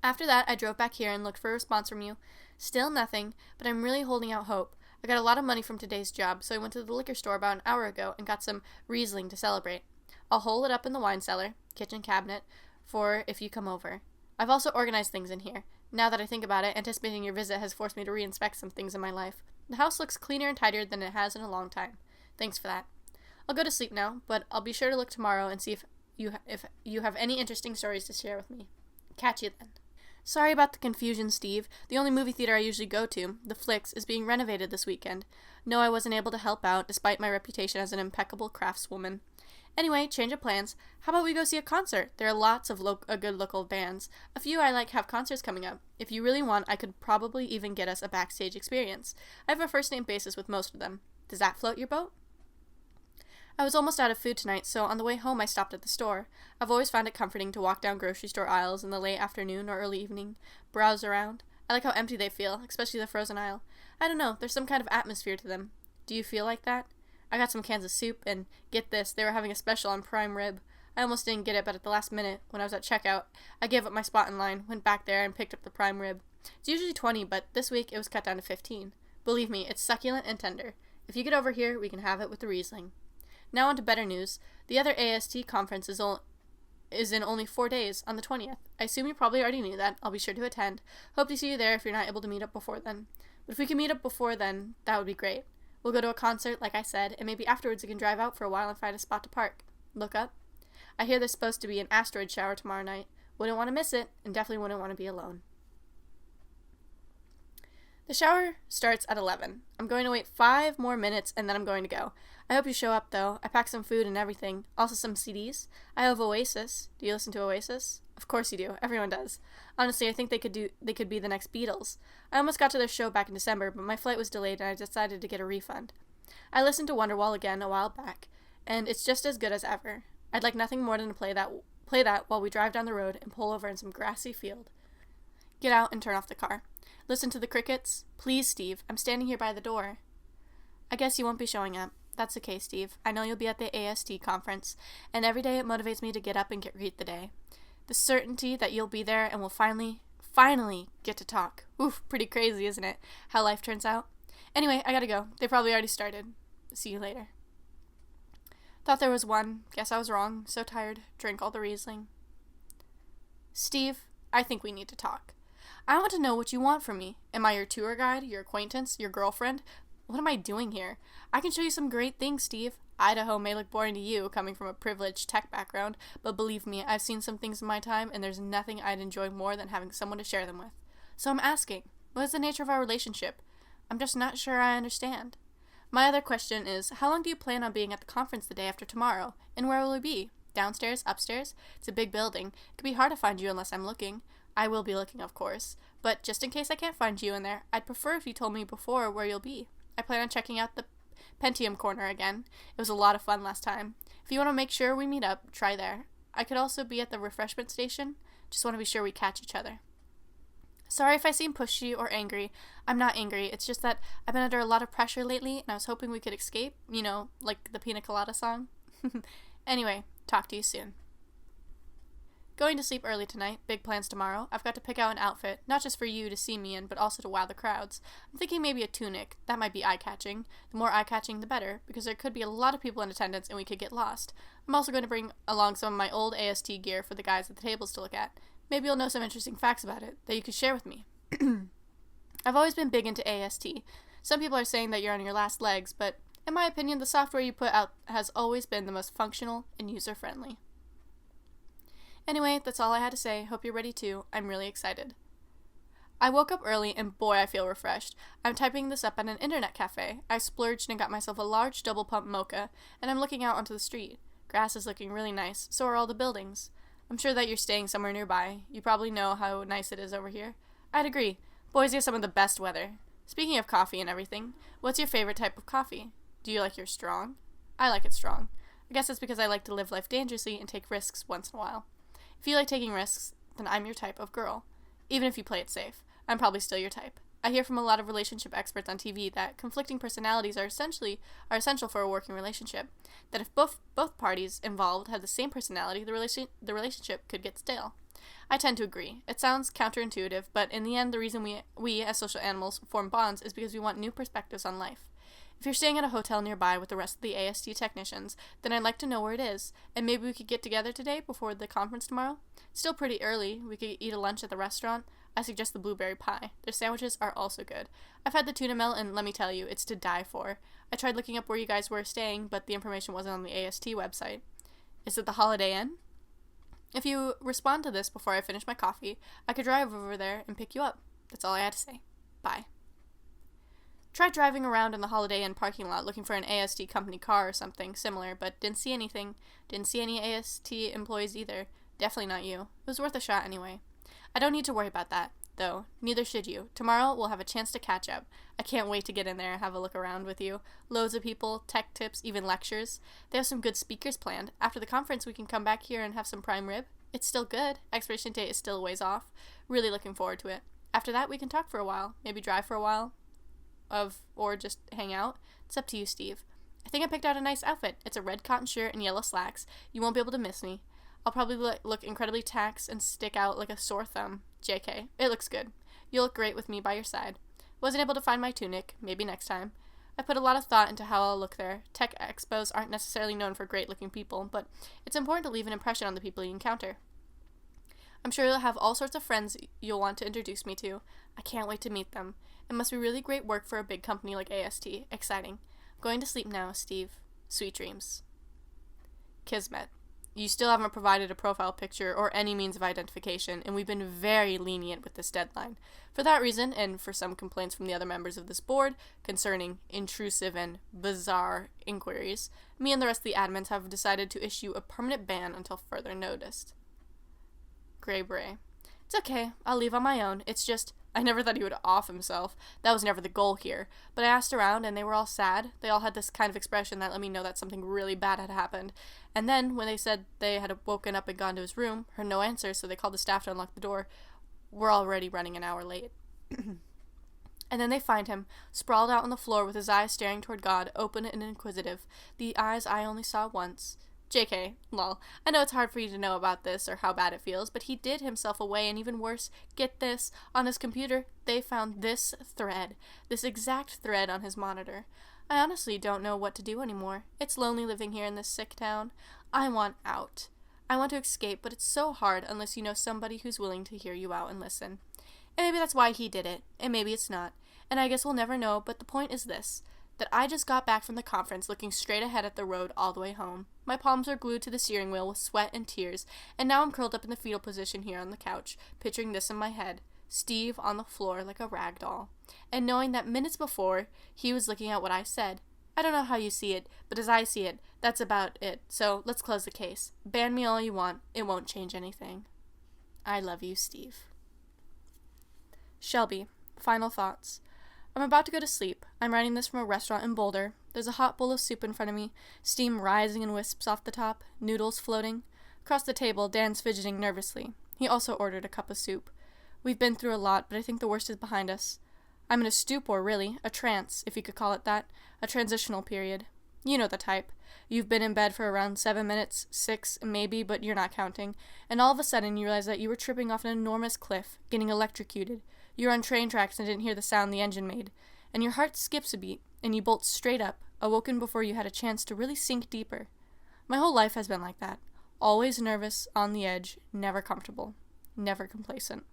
After that, I drove back here and looked for a response from you. Still nothing, but I'm really holding out hope. I got a lot of money from today's job, so I went to the liquor store about an hour ago and got some Riesling to celebrate. I'll hole it up in the wine cellar, kitchen cabinet, for if you come over. I've also organized things in here. Now that I think about it, anticipating your visit has forced me to re-inspect some things in my life. The house looks cleaner and tidier than it has in a long time. Thanks for that. I'll go to sleep now, but I'll be sure to look tomorrow and see if you have any interesting stories to share with me. Catch you then. Sorry about the confusion, Steve. The only movie theater I usually go to, the Flicks, is being renovated this weekend. No, I wasn't able to help out, despite my reputation as an impeccable craftswoman. Anyway, change of plans. How about we go see a concert? There are lots of good local bands. A few I like have concerts coming up. If you really want, I could probably even get us a backstage experience. I have a first-name basis with most of them. Does that float your boat? I was almost out of food tonight, so on the way home I stopped at the store. I've always found it comforting to walk down grocery store aisles in the late afternoon or early evening, browse around. I like how empty they feel, especially the frozen aisle. I don't know, there's some kind of atmosphere to them. Do you feel like that? I got some cans of soup, and get this, they were having a special on prime rib. I almost didn't get it, but at the last minute, when I was at checkout, I gave up my spot in line, went back there, and picked up the prime rib. It's usually $20, but this week it was cut down to $15. Believe me, it's succulent and tender. If you get over here, we can have it with the Riesling. Now on to better news. The other AST conference is in only 4 days, on the 20th. I assume you probably already knew that. I'll be sure to attend. Hope to see you there if you're not able to meet up before then. But if we can meet up before then, that would be great. We'll go to a concert, like I said, and maybe afterwards we can drive out for a while and find a spot to park. Look up. I hear there's supposed to be an asteroid shower tomorrow night. Wouldn't want to miss it, and definitely wouldn't want to be alone. The shower starts at 11. I'm going to wait 5 more minutes, and then I'm going to go. I hope you show up, though. I packed some food and everything. Also some CDs. I have Oasis. Do you listen to Oasis? Of course you do. Everyone does. Honestly, I think they could be the next Beatles. I almost got to their show back in December, but my flight was delayed and I decided to get a refund. I listened to Wonderwall again a while back, and it's just as good as ever. I'd like nothing more than to play that while we drive down the road and pull over in some grassy field. Get out and turn off the car. Listen to the crickets. Please, Steve. I'm standing here by the door. I guess you won't be showing up. That's okay, Steve. I know you'll be at the AST conference, and every day it motivates me to get up and greet the day. The certainty that you'll be there and we'll finally get to talk. Oof, pretty crazy, isn't it? How life turns out. Anyway, I gotta go. They probably already started. See you later. Thought there was one. Guess I was wrong. So tired. Drank all the Riesling. Steve, I think we need to talk. I want to know what you want from me. Am I your tour guide, your acquaintance, your girlfriend? What am I doing here? I can show you some great things, Steve. Idaho may look boring to you, coming from a privileged tech background, but believe me, I've seen some things in my time, and there's nothing I'd enjoy more than having someone to share them with. So I'm asking, what is the nature of our relationship? I'm just not sure I understand. My other question is, how long do you plan on being at the conference the day after tomorrow? And where will we be? Downstairs? Upstairs? It's a big building. It could be hard to find you unless I'm looking. I will be looking, of course. But just in case I can't find you in there, I'd prefer if you told me before where you'll be. I plan on checking out the Pentium corner again. It was a lot of fun last time. If you want to make sure we meet up, try there. I could also be at the refreshment station. Just want to be sure we catch each other. Sorry if I seem pushy or angry. I'm not angry. It's just that I've been under a lot of pressure lately, and I was hoping we could escape. You know, like the Pina Colada song. Anyway, talk to you soon. Going to sleep early tonight. Big plans tomorrow. I've got to pick out an outfit, not just for you to see me in, but also to wow the crowds. I'm thinking maybe a tunic. That might be eye-catching. The more eye-catching, the better, because there could be a lot of people in attendance and we could get lost. I'm also going to bring along some of my old AST gear for the guys at the tables to look at. Maybe you'll know some interesting facts about it that you could share with me. I've always been big into AST. Some people are saying that you're on your last legs, but in my opinion, the software you put out has always been the most functional and user-friendly. Anyway, that's all I had to say. Hope you're ready too. I'm really excited. I woke up early and boy, I feel refreshed. I'm typing this up at an internet cafe. I splurged and got myself a large double pump mocha, and I'm looking out onto the street. Grass is looking really nice, so are all the buildings. I'm sure that you're staying somewhere nearby. You probably know how nice it is over here. I'd agree. Boise has some of the best weather. Speaking of coffee and everything, what's your favorite type of coffee? Do you like yours strong? I like it strong. I guess it's because I like to live life dangerously and take risks once in a while. If you like taking risks, then I'm your type of girl. Even if you play it safe, I'm probably still your type. I hear from a lot of relationship experts on TV that conflicting personalities are essential for a working relationship. That if both parties involved had the same personality, the relationship could get stale. I tend to agree. It sounds counterintuitive, but in the end, the reason we as social animals form bonds is because we want new perspectives on life. If you're staying at a hotel nearby with the rest of the AST technicians, then I'd like to know where it is, and maybe we could get together today before the conference tomorrow. It's still pretty early. We could eat a lunch at the restaurant. I suggest the blueberry pie. Their sandwiches are also good. I've had the tuna melt, and let me tell you, it's to die for. I tried looking up where you guys were staying, but the information wasn't on the AST website. Is it the Holiday Inn? If you respond to this before I finish my coffee, I could drive over there and pick you up. That's all I had to say. Bye. Tried driving around in the Holiday Inn parking lot looking for an AST company car or something similar, but didn't see anything. Didn't see any AST employees either. Definitely not you. It was worth a shot anyway. I don't need to worry about that, though. Neither should you. Tomorrow we'll have a chance to catch up. I can't wait to get in there and have a look around with you. Loads of people, tech tips, even lectures. They have some good speakers planned. After the conference we can come back here and have some prime rib. It's still good. Expiration date is still a ways off. Really looking forward to it. After that we can talk for a while. Maybe drive for a while. Or just hang out. It's up to you, Steve. I think I picked out a nice outfit. It's a red cotton shirt and yellow slacks. You won't be able to miss me. I'll probably look incredibly taxed and stick out like a sore thumb. JK. It looks good. You'll look great with me by your side. Wasn't able to find my tunic. Maybe next time. I put a lot of thought into how I'll look there. Tech expos aren't necessarily known for great-looking people, but it's important to leave an impression on the people you encounter. I'm sure you'll have all sorts of friends you'll want to introduce me to. I can't wait to meet them. It must be really great work for a big company like AST. Exciting. I'm going to sleep now, Steve. Sweet dreams. Kismet. You still haven't provided a profile picture or any means of identification, and we've been very lenient with this deadline. For that reason, and for some complaints from the other members of this board concerning intrusive and bizarre inquiries, me and the rest of the admins have decided to issue a permanent ban until further notice. Gray Bray. It's okay. I'll leave on my own. It's just, I never thought he would off himself. That was never the goal here. But I asked around, and they were all sad. They all had this kind of expression that let me know that something really bad had happened. And then, when they said they had woken up and gone to his room, heard no answer, so they called the staff to unlock the door. We're already running an hour late. And then they find him, sprawled out on the floor with his eyes staring toward God, open and inquisitive. The eyes I only saw once. JK, lol. I know it's hard for you to know about this or how bad it feels, but he did himself away, and even worse, get this, on his computer, they found this thread, this exact thread on his monitor. I honestly don't know what to do anymore. It's lonely living here in this sick town. I want out. I want to escape, but it's so hard unless you know somebody who's willing to hear you out and listen. And maybe that's why he did it, and maybe it's not. And I guess we'll never know, but the point is this. That I just got back from the conference looking straight ahead at the road all the way home. My palms are glued to the steering wheel with sweat and tears, and now I'm curled up in the fetal position here on the couch, picturing this in my head. Steve on the floor like a rag doll. And knowing that minutes before, he was looking at what I said. I don't know how you see it, but as I see it, that's about it. So let's close the case. Ban me all you want. It won't change anything. I love you, Steve. Shelby. Final thoughts. I'm about to go to sleep. I'm writing this from a restaurant in Boulder. There's a hot bowl of soup in front of me, steam rising in wisps off the top, noodles floating. Across the table, Dan's fidgeting nervously. He also ordered a cup of soup. We've been through a lot, but I think the worst is behind us. I'm in a stupor, really. A trance, if you could call it that. A transitional period. You know the type. You've been in bed for around 7 minutes, 6, maybe, but you're not counting. And all of a sudden you realize that you were tripping off an enormous cliff, getting electrocuted. You're on train tracks and didn't hear the sound the engine made. And your heart skips a beat, and you bolt straight up, awoken before you had a chance to really sink deeper. My whole life has been like that. Always nervous, on the edge, never comfortable, never complacent.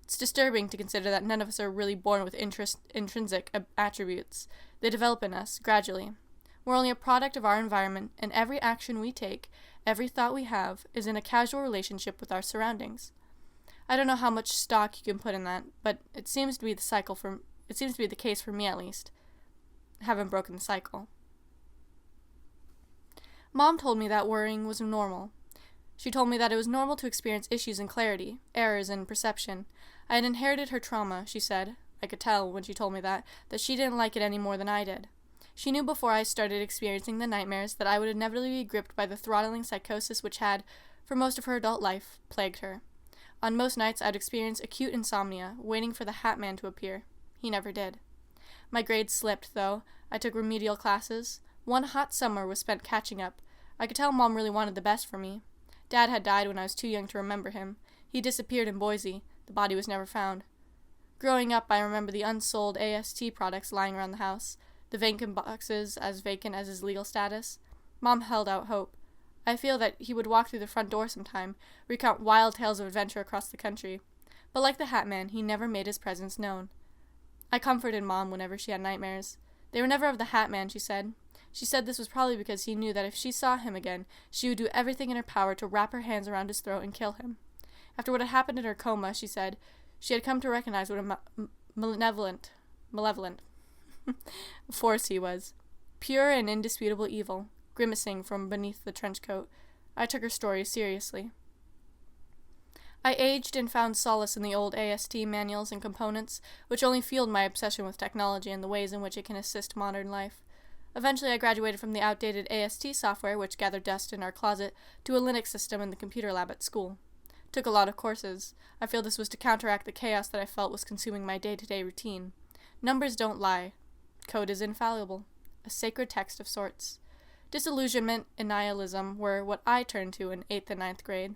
It's disturbing to consider that none of us are really born with intrinsic attributes. They develop in us, gradually. We're only a product of our environment, and every action we take, every thought we have, is in a casual relationship with our surroundings. I don't know how much stock you can put in that, but it seems to be the case for me at least. I haven't broken the cycle. Mom told me that worrying was normal. She told me that it was normal to experience issues in clarity, errors in perception. I had inherited her trauma, she said. I could tell, when she told me that she didn't like it any more than I did. She knew before I started experiencing the nightmares that I would inevitably be gripped by the throttling psychosis which had, for most of her adult life, plagued her. On most nights I'd experience acute insomnia, waiting for the Hat Man to appear. He never did. My grades slipped, though. I took remedial classes. One hot summer was spent catching up. I could tell Mom really wanted the best for me. Dad had died when I was too young to remember him. He disappeared in Boise. The body was never found. Growing up, I remember the unsold AST products lying around the house, the vacant boxes as vacant as his legal status. Mom held out hope. I feel that he would walk through the front door sometime, recount wild tales of adventure across the country. But like the Hat Man, he never made his presence known. I comforted Mom whenever she had nightmares. They were never of the Hat Man, she said. She said this was probably because he knew that if she saw him again, she would do everything in her power to wrap her hands around his throat and kill him. After what had happened in her coma, she said, she had come to recognize what a malevolent force he was. Pure and indisputable evil, grimacing from beneath the trench coat. I took her story seriously. I aged and found solace in the old AST manuals and components, which only fueled my obsession with technology and the ways in which it can assist modern life. Eventually, I graduated from the outdated AST software, which gathered dust in our closet, to a Linux system in the computer lab at school. Took a lot of courses. I feel this was to counteract the chaos that I felt was consuming my day-to-day routine. Numbers don't lie. Code is infallible. A sacred text of sorts. Disillusionment and nihilism were what I turned to in 8th and 9th grade.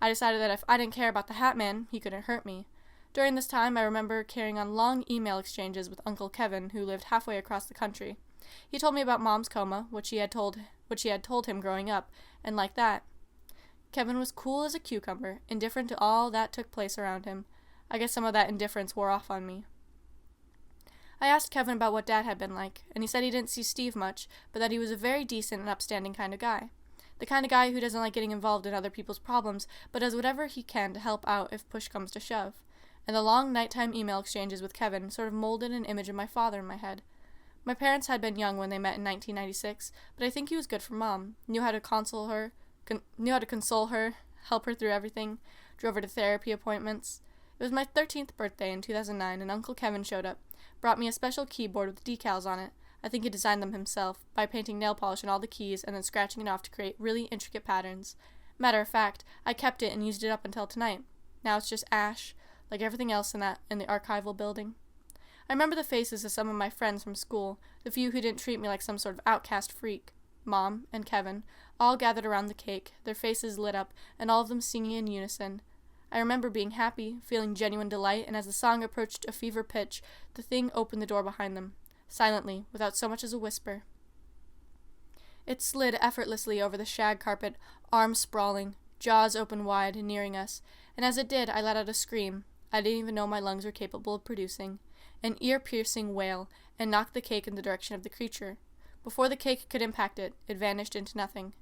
I decided that if I didn't care about the Hat Man, he couldn't hurt me. During this time, I remember carrying on long email exchanges with Uncle Kevin, who lived halfway across the country. He told me about Mom's coma, which she had told him growing up, and like that. Kevin was cool as a cucumber, indifferent to all that took place around him. I guess some of that indifference wore off on me. I asked Kevin about what Dad had been like, and he said he didn't see Steve much, but that he was a very decent and upstanding kind of guy. The kind of guy who doesn't like getting involved in other people's problems, but does whatever he can to help out if push comes to shove. And the long nighttime email exchanges with Kevin sort of molded an image of my father in my head. My parents had been young when they met in 1996, but I think he was good for Mom, knew how to console her, help her through everything, drove her to therapy appointments. It was my 13th birthday in 2009, and Uncle Kevin showed up, brought me a special keyboard with decals on it. I think he designed them himself, by painting nail polish on all the keys and then scratching it off to create really intricate patterns. Matter of fact, I kept it and used it up until tonight. Now it's just ash, like everything else in the archival building. I remember the faces of some of my friends from school, the few who didn't treat me like some sort of outcast freak. Mom and Kevin, all gathered around the cake, their faces lit up, and all of them singing in unison. I remember being happy, feeling genuine delight, and as the song approached a fever pitch, the thing opened the door behind them, silently, without so much as a whisper. It slid effortlessly over the shag carpet, arms sprawling, jaws open wide, nearing us, and as it did, I let out a scream I didn't even know my lungs were capable of producing, an ear-piercing wail, and knocked the cake in the direction of the creature. Before the cake could impact it, it vanished into nothing.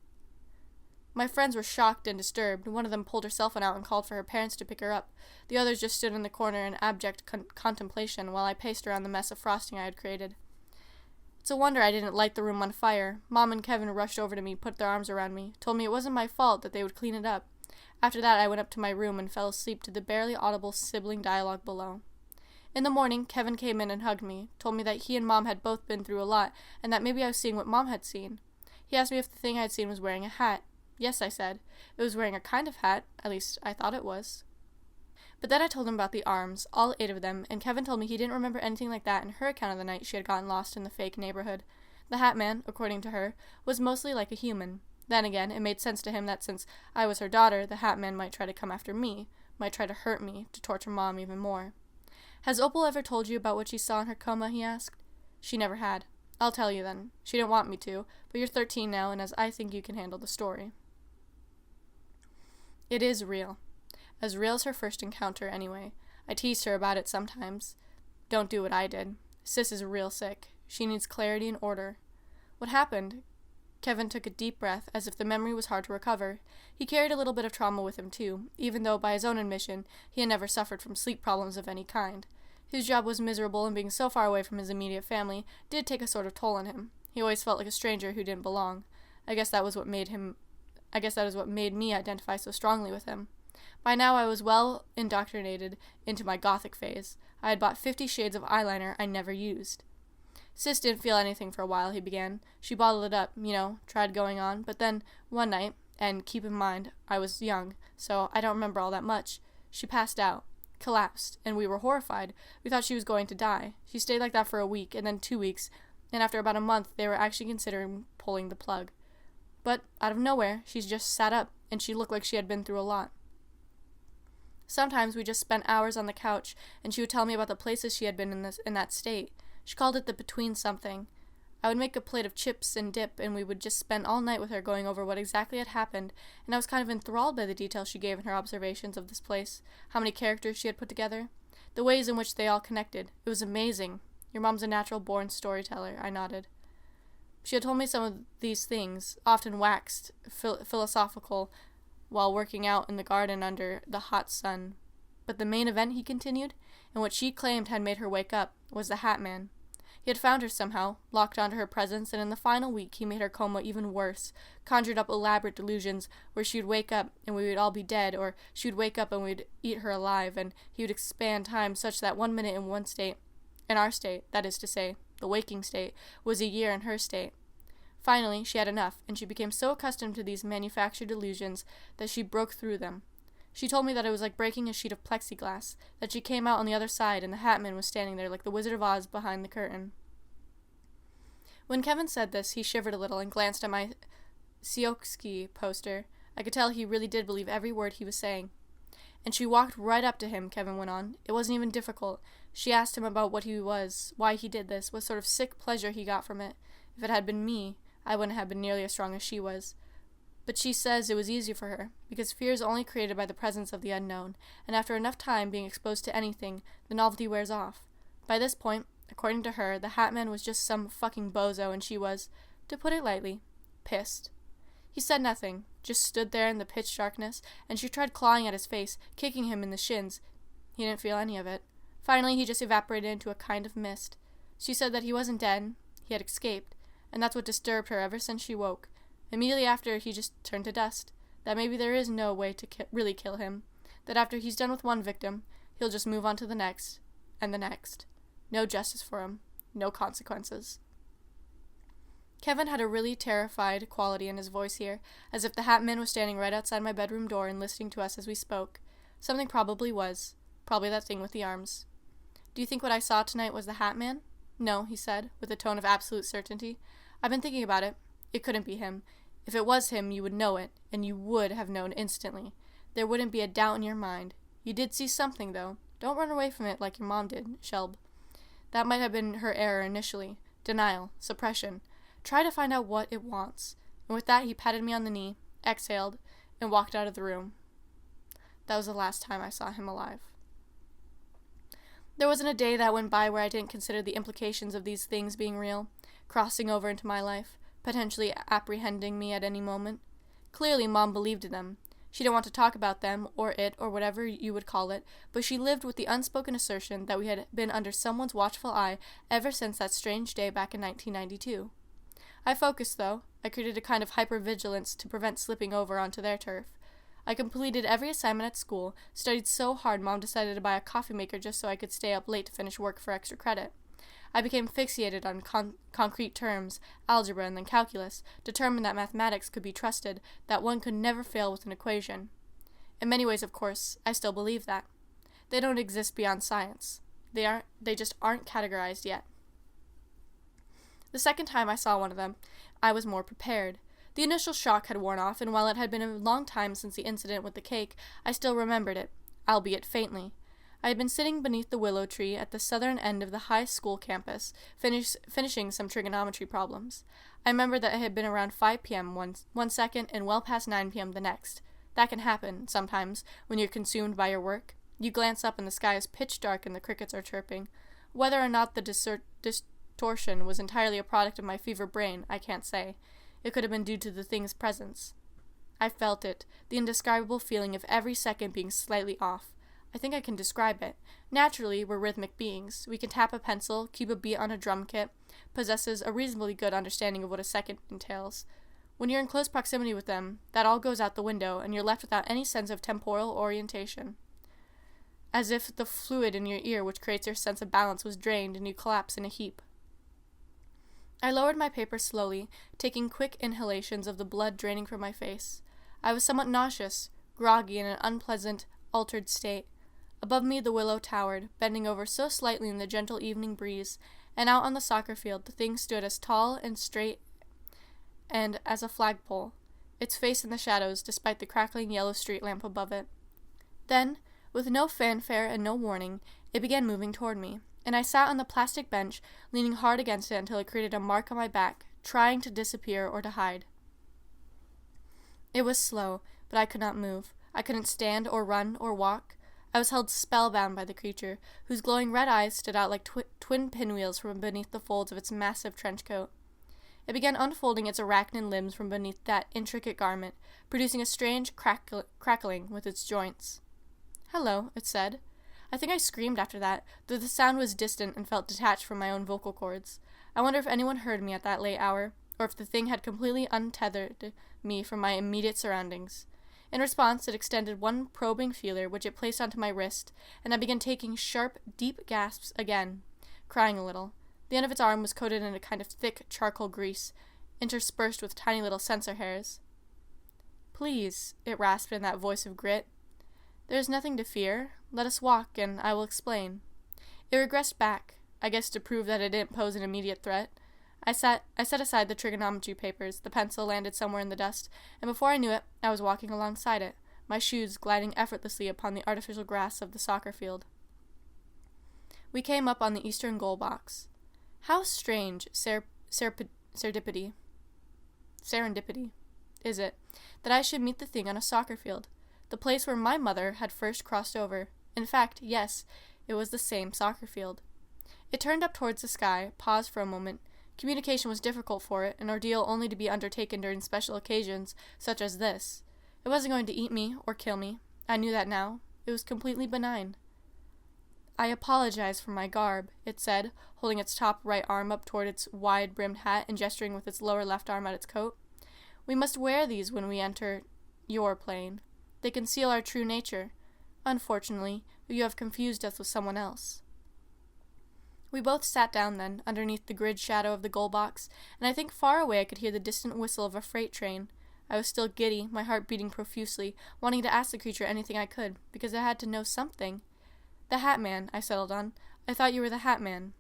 My friends were shocked and disturbed. One of them pulled her cell phone out and called for her parents to pick her up. The others just stood in the corner in abject contemplation while I paced around the mess of frosting I had created. It's a wonder I didn't light the room on fire. Mom and Kevin rushed over to me, put their arms around me, told me it wasn't my fault, that they would clean it up. After that, I went up to my room and fell asleep to the barely audible sibling dialogue below. In the morning, Kevin came in and hugged me, told me that he and Mom had both been through a lot, and that maybe I was seeing what Mom had seen. He asked me if the thing I had seen was wearing a hat. Yes, I said. It was wearing a kind of hat, at least I thought it was. But then I told him about the arms, all 8 of them, and Kevin told me he didn't remember anything like that in her account of the night she had gotten lost in the fake neighborhood. The Hat Man, according to her, was mostly like a human. Then again, it made sense to him that since I was her daughter, the Hat Man might try to come after me, might try to hurt me, to torture Mom even more. Has Opal ever told you about what she saw in her coma, he asked. She never had. I'll tell you then. She didn't want me to, but you're 13 now, and as I think you can handle the story. It is real. As real as her first encounter, anyway. I teased her about it sometimes. Don't do what I did. Sis is real sick. She needs clarity and order. What happened? Kevin took a deep breath, as if the memory was hard to recover. He carried a little bit of trauma with him, too, even though, by his own admission, he had never suffered from sleep problems of any kind. His job was miserable, and being so far away from his immediate family did take a sort of toll on him. He always felt like a stranger who didn't belong. I guess that was what made him I guess that is what made me identify so strongly with him. By now I was well indoctrinated into my gothic phase. I had bought 50 shades of eyeliner I never used. Sis didn't feel anything for a while, he began. She bottled it up, tried going on, but then one night, and keep in mind, I was young, so I don't remember all that much, she passed out, collapsed, and we were horrified. We thought she was going to die. She stayed like that for a week, and then 2 weeks, and after about a month, they were actually considering pulling the plug. But out of nowhere, she just sat up, and she looked like she had been through a lot. Sometimes we just spent hours on the couch, and she would tell me about the places she had been in that state. She called it the between something. I would make a plate of chips and dip, and we would just spend all night with her going over what exactly had happened, and I was kind of enthralled by the details she gave in her observations of this place, how many characters she had put together, the ways in which they all connected. It was amazing. Your mom's a natural-born storyteller, I nodded. She had told me some of these things, often waxed philosophical, while working out in the garden under the hot sun. But the main event, he continued, and what she claimed had made her wake up, was the Hat Man. He had found her somehow, locked onto her presence, and in the final week he made her coma even worse, conjured up elaborate delusions where she would wake up and we would all be dead, or she would wake up and we'd eat her alive, and he would expand time such that 1 minute in one state, in our state, that is to say, the waking state, was a year in her state. Finally, she had enough, and she became so accustomed to these manufactured illusions that she broke through them. She told me that it was like breaking a sheet of plexiglass, that she came out on the other side and the Hat Man was standing there like the Wizard of Oz behind the curtain. When Kevin said this, he shivered a little and glanced at my Sioksky poster. I could tell he really did believe every word he was saying. And she walked right up to him, Kevin went on. It wasn't even difficult. She asked him about what he was, why he did this, what sort of sick pleasure he got from it. If it had been me, I wouldn't have been nearly as strong as she was. But she says it was easy for her, because fear is only created by the presence of the unknown, and after enough time being exposed to anything, the novelty wears off. By this point, according to her, the Hat Man was just some fucking bozo, and she was, to put it lightly, pissed. He said nothing, just stood there in the pitch darkness, and she tried clawing at his face, kicking him in the shins. He didn't feel any of it. Finally, he just evaporated into a kind of mist. She said that he wasn't dead, he had escaped, and that's what disturbed her ever since she woke. Immediately after, he just turned to dust. That maybe there is no way to really kill him. That after he's done with one victim, he'll just move on to the next, and the next. No justice for him. No consequences. Kevin had a really terrified quality in his voice here, as if the Hat Man was standing right outside my bedroom door and listening to us as we spoke. Something probably was. Probably that thing with the arms. Do you think what I saw tonight was the Hat Man? No, he said, with a tone of absolute certainty. I've been thinking about it. It couldn't be him. If it was him, you would know it, and you would have known instantly. There wouldn't be a doubt in your mind. You did see something, though. Don't run away from it like your mom did, Shelb. That might have been her error initially. Denial. Suppression. Try to find out what it wants. And with that, he patted me on the knee, exhaled, and walked out of the room. That was the last time I saw him alive. There wasn't a day that went by where I didn't consider the implications of these things being real, crossing over into my life, potentially apprehending me at any moment. Clearly, Mom believed in them. She didn't want to talk about them, or it, or whatever you would call it, but she lived with the unspoken assertion that we had been under someone's watchful eye ever since that strange day back in 1992. I focused, though. I created a kind of hypervigilance to prevent slipping over onto their turf. I completed every assignment at school, studied so hard Mom decided to buy a coffee maker just so I could stay up late to finish work for extra credit. I became fixated on concrete terms, algebra, and then calculus, determined that mathematics could be trusted, that one could never fail with an equation. In many ways, of course, I still believe that. They don't exist beyond science. They just aren't categorized yet. The second time I saw one of them, I was more prepared. The initial shock had worn off, and while it had been a long time since the incident with the cake, I still remembered it, albeit faintly. I had been sitting beneath the willow tree at the southern end of the high school campus, finishing some trigonometry problems. I remembered that it had been around 5 p.m. one second and well past 9 p.m. the next. That can happen, sometimes, when you're consumed by your work. You glance up and the sky is pitch dark and the crickets are chirping. Whether or not the distortion was entirely a product of my fever brain, I can't say. It could have been due to the thing's presence. I felt it, the indescribable feeling of every second being slightly off. I think I can describe it. Naturally, we're rhythmic beings. We can tap a pencil, keep a beat on a drum kit, possesses a reasonably good understanding of what a second entails. When you're in close proximity with them, that all goes out the window, and you're left without any sense of temporal orientation. As if the fluid in your ear which creates your sense of balance was drained and you collapse in a heap. I lowered my paper slowly, taking quick inhalations of the blood draining from my face. I was somewhat nauseous, groggy in an unpleasant, altered state. Above me the willow towered, bending over so slightly in the gentle evening breeze, and out on the soccer field the thing stood as tall and straight and as a flagpole, its face in the shadows despite the crackling yellow street lamp above it. Then, with no fanfare and no warning, it began moving toward me, and I sat on the plastic bench, leaning hard against it until it created a mark on my back, trying to disappear or to hide. It was slow, but I could not move. I couldn't stand or run or walk. I was held spellbound by the creature, whose glowing red eyes stood out like twin pinwheels from beneath the folds of its massive trench coat. It began unfolding its arachnid limbs from beneath that intricate garment, producing a strange crackling with its joints. "Hello," it said. I think I screamed after that, though the sound was distant and felt detached from my own vocal cords. I wonder if anyone heard me at that late hour, or if the thing had completely untethered me from my immediate surroundings. In response, it extended one probing feeler, which it placed onto my wrist, and I began taking sharp, deep gasps again, crying a little. The end of its arm was coated in a kind of thick charcoal grease, interspersed with tiny little sensor hairs. "Please," it rasped in that voice of grit. "There is nothing to fear. Let us walk, and I will explain." It regressed back, I guess to prove that it didn't pose an immediate threat. I set aside the trigonometry papers, the pencil landed somewhere in the dust, and before I knew it, I was walking alongside it, my shoes gliding effortlessly upon the artificial grass of the soccer field. We came up on the eastern goal box. How strange serendipity is it that I should meet the thing on a soccer field, the place where my mother had first crossed over. In fact, yes, it was the same soccer field. It turned up towards the sky, paused for a moment. Communication was difficult for it, an ordeal only to be undertaken during special occasions such as this. It wasn't going to eat me or kill me. I knew that now. It was completely benign. "I apologize for my garb," it said, holding its top right arm up toward its wide-brimmed hat and gesturing with its lower left arm at its coat. "We must wear these when we enter your plane. They conceal our true nature. Unfortunately, you have confused us with someone else." We both sat down then, underneath the grid shadow of the goal box, and I think far away I could hear the distant whistle of a freight train. I was still giddy, my heart beating profusely, wanting to ask the creature anything I could, because I had to know something. "The Hat Man," I settled on. "I thought you were the Hat Man."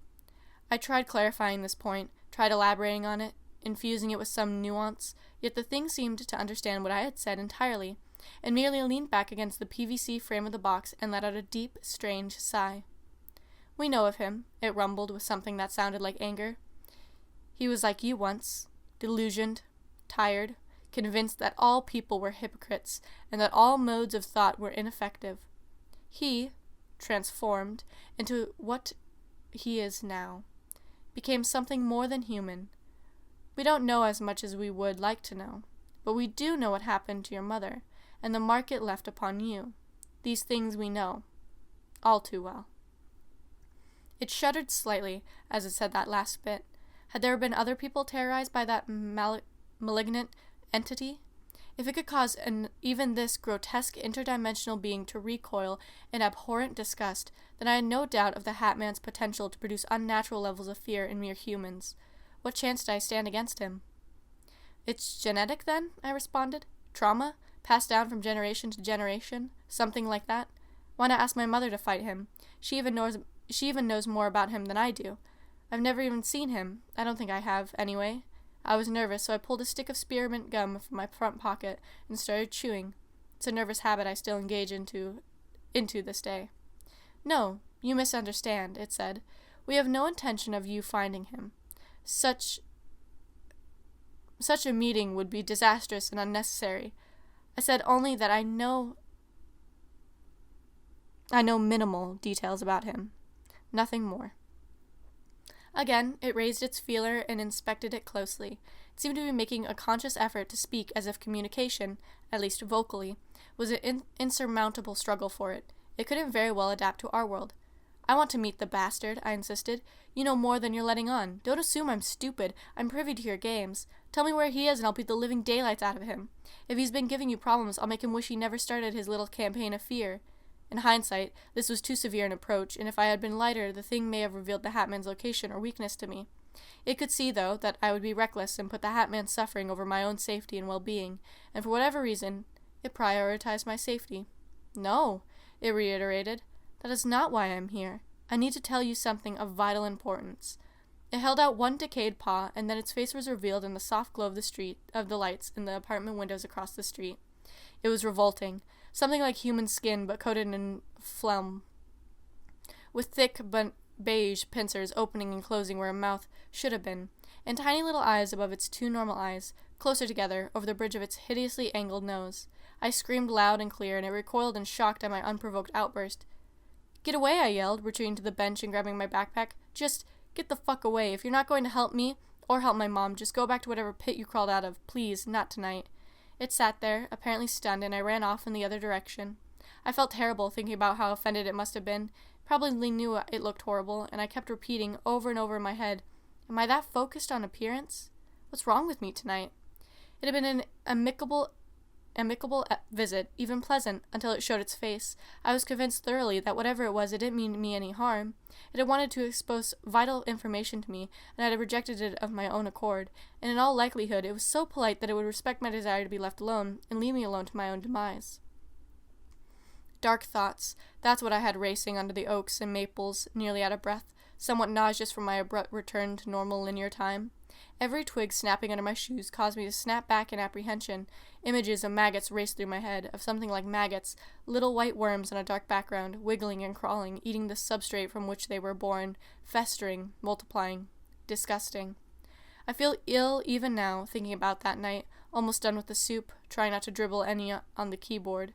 I tried clarifying this point, tried elaborating on it, infusing it with some nuance, yet the thing seemed to understand what I had said entirely, and merely leaned back against the PVC frame of the box and let out a deep, strange sigh. "We know of him," it rumbled with something that sounded like anger. "He was like you once, delusioned, tired, convinced that all people were hypocrites and that all modes of thought were ineffective. He, transformed into what he is now, became something more than human. We don't know as much as we would like to know, but we do know what happened to your mother, and the mark it left upon you. These things we know, all too well." It shuddered slightly as it said that last bit. Had there been other people terrorized by that malignant entity? If it could cause even this grotesque interdimensional being to recoil in abhorrent disgust, then I had no doubt of the Hat Man's potential to produce unnatural levels of fear in mere humans. What chance did I stand against him? "It's genetic, then?" I responded. "Trauma? Passed down from generation to generation? Something like that? Why not ask my mother to fight him? She even knows more about him than I do. I've never even seen him. I don't think I have, anyway. I was nervous, so I pulled a stick of spearmint gum from my front pocket and started chewing. It's a nervous habit I still engage into this day. "No, you misunderstand," it said. "We have no intention of you finding him. Such a meeting would be disastrous and unnecessary. I said only that I know minimal details about him. Nothing more." Again, it raised its feeler and inspected it closely. It seemed to be making a conscious effort to speak as if communication, at least vocally, was an insurmountable struggle for it. It couldn't very well adapt to our world. I want to meet the bastard, I insisted. You know more than you're letting on. Don't assume I'm stupid. I'm privy to your games. Tell me where he is and I'll beat the living daylights out of him. If he's been giving you problems, I'll make him wish he never started his little campaign of fear. In hindsight, this was too severe an approach, and if I had been lighter, the thing may have revealed the Hatman's location or weakness to me. It could see, though, that I would be reckless and put the Hatman's suffering over my own safety and well-being, and for whatever reason, it prioritized my safety. No, it reiterated. That is not why I'm here. I need to tell you something of vital importance. It held out one decayed paw, and then its face was revealed in the soft glow of the lights in the apartment windows across the street. It was revolting. Something like human skin, but coated in phlegm, with thick beige pincers opening and closing where a mouth should have been, and tiny little eyes above its two normal eyes, closer together, over the bridge of its hideously angled nose. I screamed loud and clear, and it recoiled in shock at my unprovoked outburst. Get away, I yelled, retreating to the bench and grabbing my backpack. Just get the fuck away. If you're not going to help me, or help my mom, just go back to whatever pit you crawled out of. Please, not tonight. It sat there, apparently stunned, and I ran off in the other direction. I felt terrible thinking about how offended it must have been. Probably knew it looked horrible, and I kept repeating over and over in my head, am I that focused on appearance? What's wrong with me tonight? It had been an amicable visit, even pleasant, until it showed its face. I was convinced thoroughly that whatever it was, it didn't mean me any harm. It had wanted to expose vital information to me, and I had rejected it of my own accord, and in all likelihood it was so polite that it would respect my desire to be left alone, and leave me alone to my own demise. Dark thoughts, that's what I had racing under the oaks and maples, nearly out of breath, somewhat nauseous from my abrupt return to normal linear time. Every twig snapping under my shoes caused me to snap back in apprehension. Images of maggots raced through my head, of something like maggots, little white worms on a dark background, wiggling and crawling, eating the substrate from which they were born, festering, multiplying. Disgusting. I feel ill even now, thinking about that night, almost done with the soup, trying not to dribble any on the keyboard.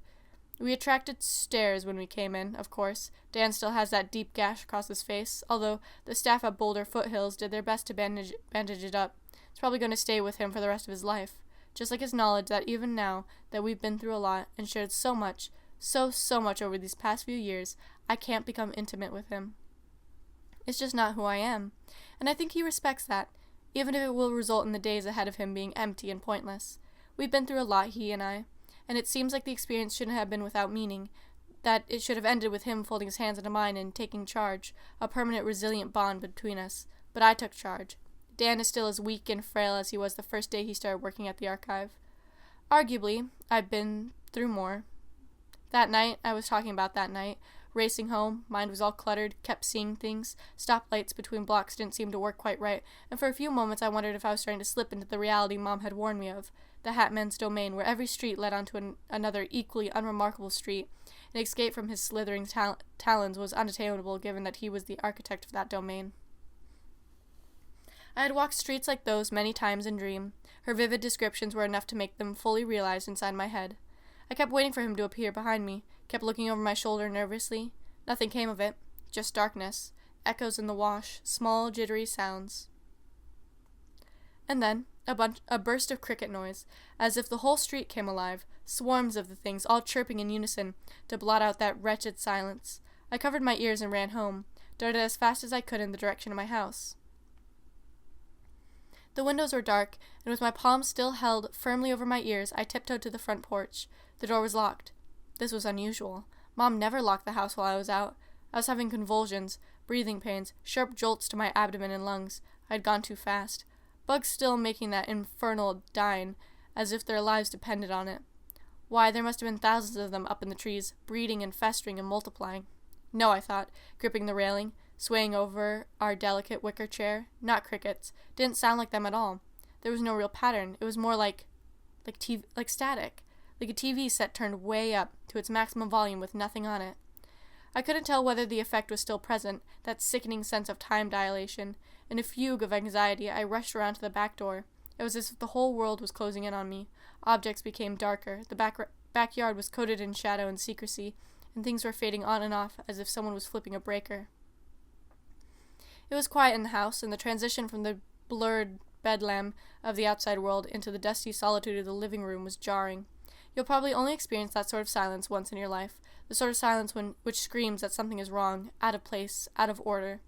We attracted stares when we came in, of course. Dan still has that deep gash across his face, although the staff at Boulder Foothills did their best to bandage it up. It's probably going to stay with him for the rest of his life. Just like his knowledge that even now that we've been through a lot and shared so much, so much over these past few years, I can't become intimate with him. It's just not who I am, and I think he respects that, even if it will result in the days ahead of him being empty and pointless. We've been through a lot, he and I, and it seems like the experience shouldn't have been without meaning, that it should have ended with him folding his hands into mine and taking charge, a permanent resilient bond between us. But I took charge. Dan is still as weak and frail as he was the first day he started working at the archive. Arguably, I've been through more. That night, I was talking about that night, racing home, mind was all cluttered, kept seeing things, stoplights between blocks didn't seem to work quite right, and for a few moments I wondered if I was starting to slip into the reality Mom had warned me of, the Hatman's domain, where every street led onto another equally unremarkable street, and escape from his slithering talons was unattainable given that he was the architect of that domain. I had walked streets like those many times in dream. Her vivid descriptions were enough to make them fully realized inside my head. I kept waiting for him to appear behind me, kept looking over my shoulder nervously. Nothing came of it, just darkness, echoes in the wash, small, jittery sounds. And then, a burst of cricket noise, as if the whole street came alive, swarms of the things, all chirping in unison, to blot out that wretched silence. I covered my ears and ran home, darted as fast as I could in the direction of my house. The windows were dark, and with my palms still held firmly over my ears, I tiptoed to the front porch. The door was locked. This was unusual. Mom never locked the house while I was out. I was having convulsions, breathing pains, sharp jolts to my abdomen and lungs. I had gone too fast. Bugs still making that infernal dine, as if their lives depended on it. Why, there must have been thousands of them up in the trees, breeding and festering and multiplying. No, I thought, gripping the railing, swaying over our delicate wicker chair. Not crickets. Didn't sound like them at all. There was no real pattern. It was more like static. Like a TV set turned way up to its maximum volume with nothing on it. I couldn't tell whether the effect was still present, that sickening sense of time dilation. In a fugue of anxiety, I rushed around to the back door. It was as if the whole world was closing in on me. Objects became darker. The backyard was coated in shadow and secrecy, and things were fading on and off as if someone was flipping a breaker. It was quiet in the house, and the transition from the blurred bedlam of the outside world into the dusty solitude of the living room was jarring. You'll probably only experience that sort of silence once in your life, the sort of silence which screams that something is wrong, out of place, out of order,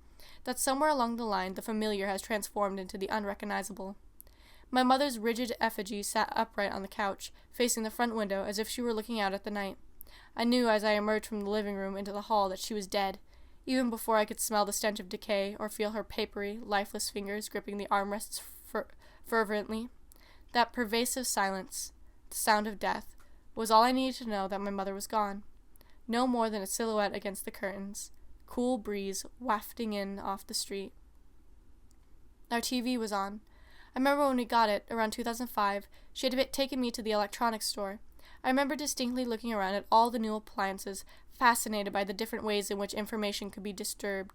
that somewhere along the line the familiar has transformed into the unrecognizable. My mother's rigid effigy sat upright on the couch, facing the front window as if she were looking out at the night. I knew as I emerged from the living room into the hall that she was dead, even before I could smell the stench of decay or feel her papery, lifeless fingers gripping the armrests fervently. That pervasive silence, the sound of death, was all I needed to know that my mother was gone. No more than a silhouette against the curtains, cool breeze wafting in off the street. Our TV was on. I remember when we got it, around 2005, she had taken me to the electronics store. I remember distinctly looking around at all the new appliances, fascinated by the different ways in which information could be distributed.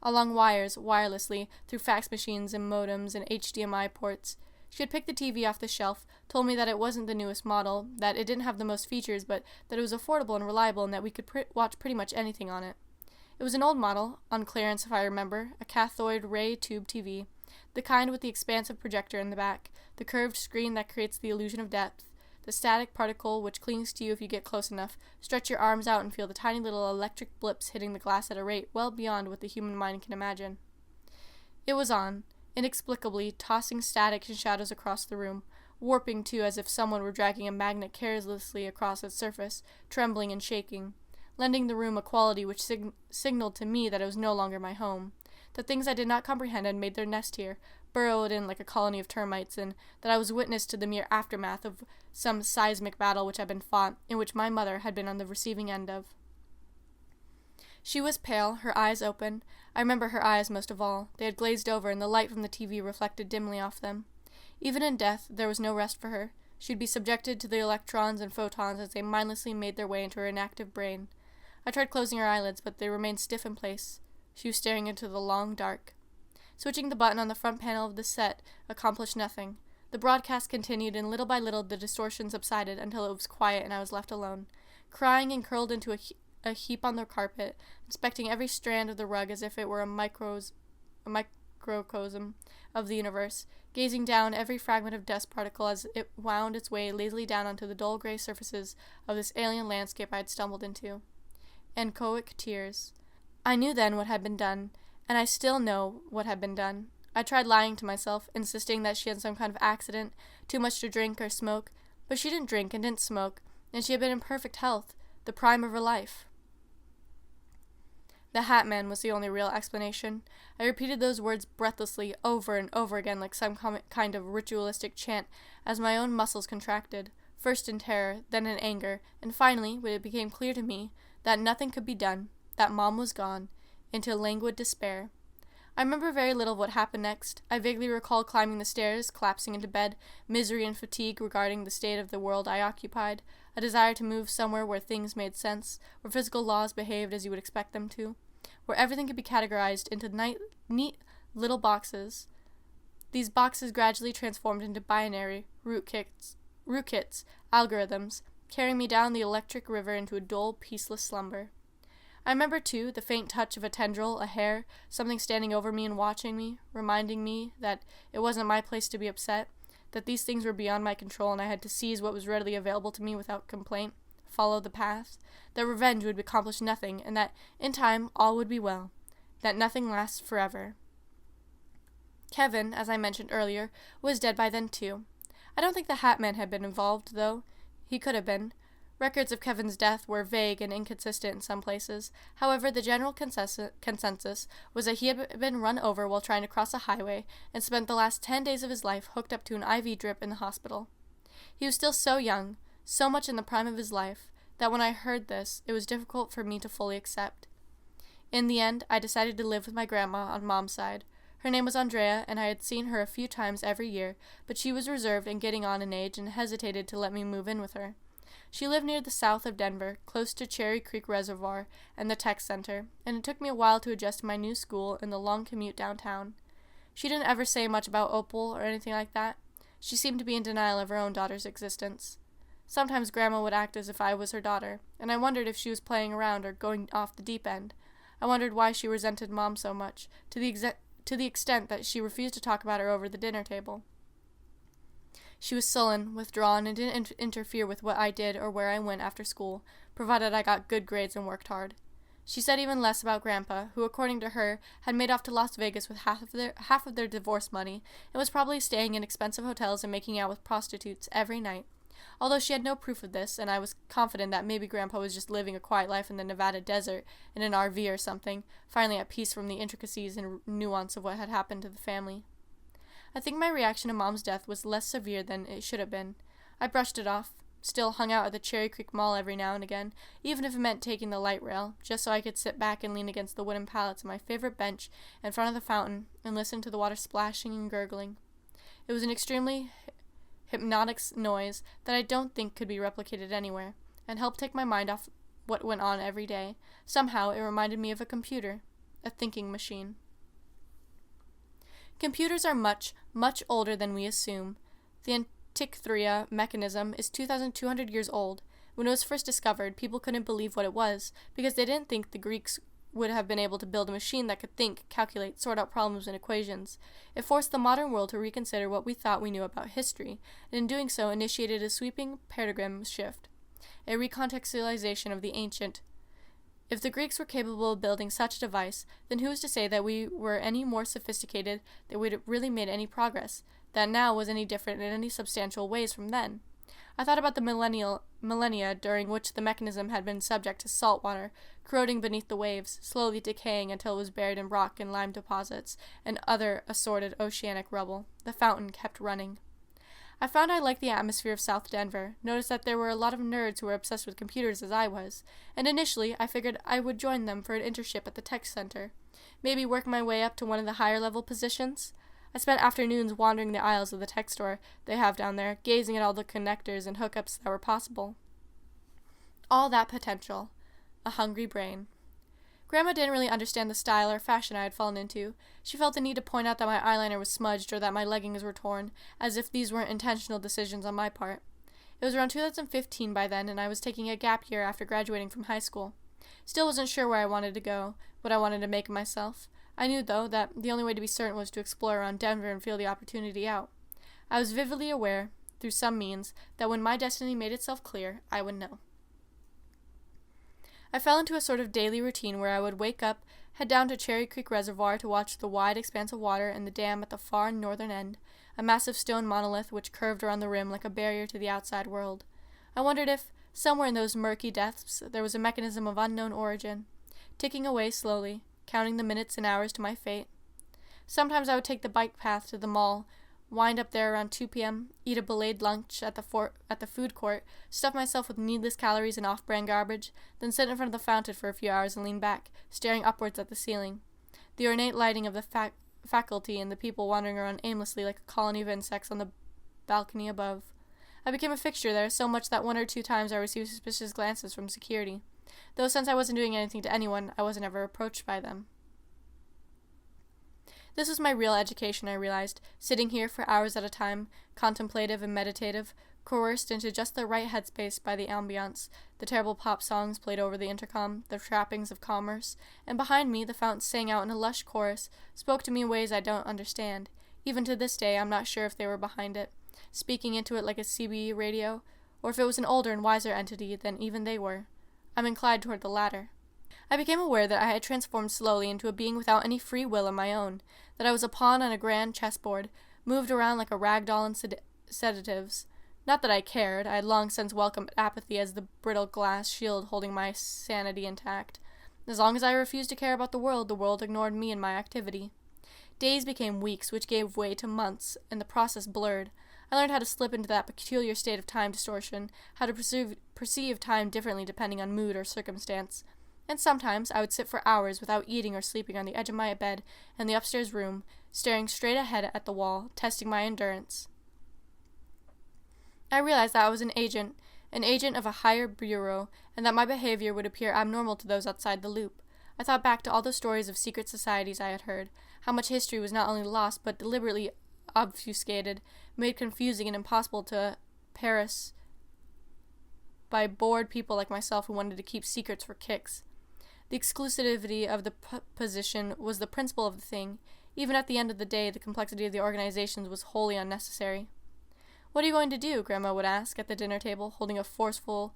Along wires, wirelessly, through fax machines and modems and HDMI ports. She had picked the TV off the shelf, told me that it wasn't the newest model, that it didn't have the most features, but that it was affordable and reliable and that we could watch pretty much anything on it. It was an old model, on clearance if I remember, a cathode ray tube TV, the kind with the expansive projector in the back, the curved screen that creates the illusion of depth, the static particle which clings to you if you get close enough, stretch your arms out and feel the tiny little electric blips hitting the glass at a rate well beyond what the human mind can imagine. It was on, inexplicably, tossing static and shadows across the room, warping too as if someone were dragging a magnet carelessly across its surface, trembling and shaking, lending the room a quality which signaled to me that it was no longer my home, that things I did not comprehend had made their nest here, burrowed in like a colony of termites, and that I was witness to the mere aftermath of some seismic battle which had been fought, in which my mother had been on the receiving end of. She was pale, her eyes open. I remember her eyes most of all. They had glazed over, and the light from the TV reflected dimly off them. Even in death, there was no rest for her. She would be subjected to the electrons and photons as they mindlessly made their way into her inactive brain. I tried closing her eyelids, but they remained stiff in place. She was staring into the long dark. Switching the button on the front panel of the set accomplished nothing. The broadcast continued, and little by little the distortion subsided until it was quiet and I was left alone, crying and curled into a heap on the carpet, inspecting every strand of the rug as if it were a microcosm of the universe, gazing down every fragment of dust particle as it wound its way lazily down onto the dull gray surfaces of this alien landscape I had stumbled into. Anechoic tears. I knew then what had been done, and I still know what had been done. I tried lying to myself, insisting that she had some kind of accident, too much to drink or smoke, but she didn't drink and didn't smoke, and she had been in perfect health, the prime of her life. The Hat Man was the only real explanation. I repeated those words breathlessly over and over again like some kind of ritualistic chant as my own muscles contracted, first in terror, then in anger, and finally, when it became clear to me that nothing could be done, that Mom was gone, into languid despair. I remember very little of what happened next. I vaguely recall climbing the stairs, collapsing into bed, misery and fatigue regarding the state of the world I occupied, a desire to move somewhere where things made sense, where physical laws behaved as you would expect them to, where everything could be categorized into neat little boxes. These boxes gradually transformed into binary, rootkits, algorithms, carrying me down the electric river into a dull, peaceless slumber. I remember, too, the faint touch of a tendril, a hair, something standing over me and watching me, reminding me that it wasn't my place to be upset, that these things were beyond my control and I had to seize what was readily available to me without complaint, follow the path, that revenge would accomplish nothing, and that, in time, all would be well, that nothing lasts forever. Kevin, as I mentioned earlier, was dead by then, too. I don't think the Hat Man had been involved, though. He could have been. Records of Kevin's death were vague and inconsistent in some places. However, the general consensus was that he had been run over while trying to cross a highway and spent the last 10 days of his life hooked up to an IV drip in the hospital. He was still so young, so much in the prime of his life, that when I heard this, it was difficult for me to fully accept. In the end, I decided to live with my grandma on Mom's side. Her name was Andrea, and I had seen her a few times every year, but she was reserved and getting on in age and hesitated to let me move in with her. She lived near the south of Denver, close to Cherry Creek Reservoir and the tech center, and it took me a while to adjust to my new school and the long commute downtown. She didn't ever say much about Opal or anything like that. She seemed to be in denial of her own daughter's existence. Sometimes Grandma would act as if I was her daughter, and I wondered if she was playing around or going off the deep end. I wondered why she resented Mom so much, to the extent that she refused to talk about her over the dinner table. She was sullen, withdrawn, and didn't interfere with what I did or where I went after school, provided I got good grades and worked hard. She said even less about Grandpa, who, according to her, had made off to Las Vegas with half of their divorce money and was probably staying in expensive hotels and making out with prostitutes every night. Although she had no proof of this, and I was confident that maybe Grandpa was just living a quiet life in the Nevada desert in an RV or something, finally at peace from the intricacies and nuance of what had happened to the family. I think my reaction to Mom's death was less severe than it should have been. I brushed it off, still hung out at the Cherry Creek Mall every now and again, even if it meant taking the light rail, just so I could sit back and lean against the wooden pallets of my favorite bench in front of the fountain and listen to the water splashing and gurgling. It was an extremely hypnotic noise that I don't think could be replicated anywhere, and helped take my mind off what went on every day. Somehow it reminded me of a computer, a thinking machine. Computers are much, much older than we assume. The Antikythera mechanism is 2,200 years old. When it was first discovered, people couldn't believe what it was, because they didn't think the Greeks would have been able to build a machine that could think, calculate, sort out problems and equations. It forced the modern world to reconsider what we thought we knew about history, and in doing so initiated a sweeping paradigm shift, a recontextualization of the ancient. If the Greeks were capable of building such a device, then who is to say that we were any more sophisticated, that we'd really made any progress, that now was any different in any substantial ways from then? I thought about the millennia during which the mechanism had been subject to salt water, corroding beneath the waves, slowly decaying until it was buried in rock and lime deposits and other assorted oceanic rubble. The fountain kept running. I found I liked the atmosphere of South Denver, noticed that there were a lot of nerds who were obsessed with computers as I was, and initially I figured I would join them for an internship at the tech center, maybe work my way up to one of the higher level positions. I spent afternoons wandering the aisles of the tech store they have down there, gazing at all the connectors and hookups that were possible. All that potential. A hungry brain. Grandma didn't really understand the style or fashion I had fallen into. She felt the need to point out that my eyeliner was smudged or that my leggings were torn, as if these weren't intentional decisions on my part. It was around 2015 by then, and I was taking a gap year after graduating from high school. Still wasn't sure where I wanted to go, what I wanted to make of myself. I knew, though, that the only way to be certain was to explore around Denver and feel the opportunity out. I was vividly aware, through some means, that when my destiny made itself clear, I would know. I fell into a sort of daily routine where I would wake up, head down to Cherry Creek Reservoir to watch the wide expanse of water and the dam at the far northern end, a massive stone monolith which curved around the rim like a barrier to the outside world. I wondered if, somewhere in those murky depths, there was a mechanism of unknown origin, ticking away slowly, counting the minutes and hours to my fate. Sometimes I would take the bike path to the mall, wind up there around 2 p.m., eat a belated lunch at the food court, stuff myself with needless calories and off-brand garbage, then sit in front of the fountain for a few hours and lean back, staring upwards at the ceiling. The ornate lighting of the faculty and the people wandering around aimlessly like a colony of insects on the balcony above. I became a fixture there so much that 1 or 2 times I received suspicious glances from security, though since I wasn't doing anything to anyone, I wasn't ever approached by them. This was my real education, I realized, sitting here for hours at a time, contemplative and meditative, coerced into just the right headspace by the ambiance, the terrible pop songs played over the intercom, the trappings of commerce, and behind me the fountain sang out in a lush chorus, spoke to me in ways I don't understand. Even to this day, I'm not sure if they were behind it, speaking into it like a CB radio, or if it was an older and wiser entity than even they were. I'm inclined toward the latter. I became aware that I had transformed slowly into a being without any free will of my own, that I was a pawn on a grand chessboard, moved around like a rag doll in sedatives. Not that I cared. I had long since welcomed apathy as the brittle glass shield holding my sanity intact. As long as I refused to care about the world ignored me and my activity. Days became weeks, which gave way to months, and the process blurred. I learned how to slip into that peculiar state of time distortion, how to perceive time differently depending on mood or circumstance. And sometimes I would sit for hours without eating or sleeping on the edge of my bed in the upstairs room, staring straight ahead at the wall, testing my endurance. I realized that I was an agent of a higher bureau, and that my behavior would appear abnormal to those outside the loop. I thought back to all the stories of secret societies I had heard, how much history was not only lost but deliberately obfuscated, made confusing and impossible to parse by bored people like myself who wanted to keep secrets for kicks. The exclusivity of the position was the principle of the thing. Even at the end of the day, the complexity of the organizations was wholly unnecessary. "What are you going to do?" Grandma would ask at the dinner table, holding a forceful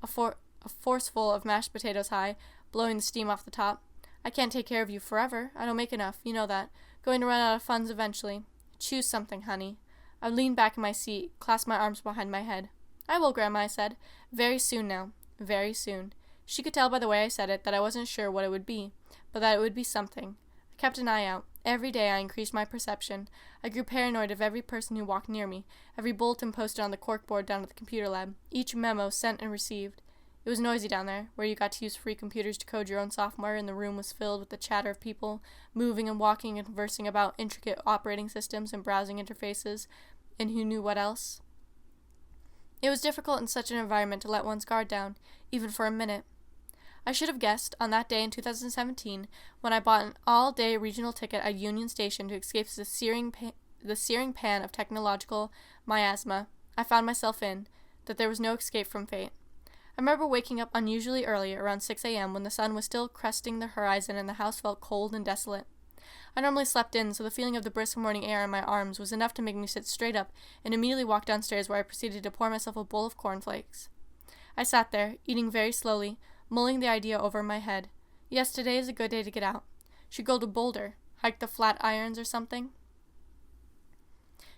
of mashed potatoes high, blowing the steam off the top. "I can't take care of you forever. I don't make enough. You know that. Going to run out of funds eventually. Choose something, honey." I leaned back in my seat, clasped my arms behind my head. "I will, Grandma," I said. "Very soon now. Very soon." She could tell by the way I said it that I wasn't sure what it would be, but that it would be something. I kept an eye out. Every day I increased my perception. I grew paranoid of every person who walked near me, every bulletin posted on the corkboard down at the computer lab, each memo sent and received. It was noisy down there, where you got to use free computers to code your own software, and the room was filled with the chatter of people, moving and walking and conversing about intricate operating systems and browsing interfaces, and who knew what else. It was difficult in such an environment to let one's guard down, even for a minute. I should have guessed, on that day in 2017, when I bought an all-day regional ticket at Union Station to escape the searing pan of technological miasma I found myself in, that there was no escape from fate. I remember waking up unusually early, around 6 a.m., when the sun was still cresting the horizon and the house felt cold and desolate. I normally slept in, so the feeling of the brisk morning air in my arms was enough to make me sit straight up and immediately walk downstairs, where I proceeded to pour myself a bowl of cornflakes. I sat there, eating very slowly, mulling the idea over in my head. Yes, today is a good day to get out. Should go to Boulder, hike the Flatirons or something.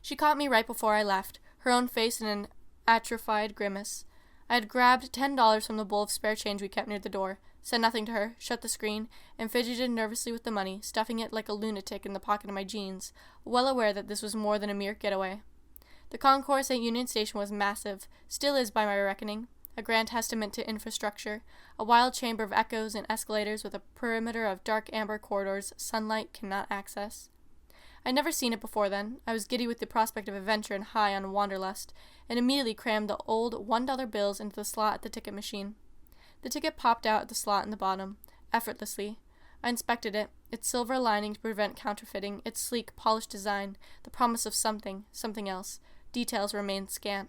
She caught me right before I left, her own face in an atrophied grimace. I had grabbed $10 from the bowl of spare change we kept near the door, said nothing to her, shut the screen, and fidgeted nervously with the money, stuffing it like a lunatic in the pocket of my jeans, well aware that this was more than a mere getaway. The concourse at Union Station was massive, still is by my reckoning, a grand testament to infrastructure, a wild chamber of echoes and escalators with a perimeter of dark amber corridors sunlight cannot access. I'd never seen it before then. I was giddy with the prospect of adventure and high on wanderlust, and immediately crammed the old $1 bills into the slot at the ticket machine. The ticket popped out at the slot in the bottom, effortlessly. I inspected it, its silver lining to prevent counterfeiting, its sleek, polished design, the promise of something else. Details remained scant.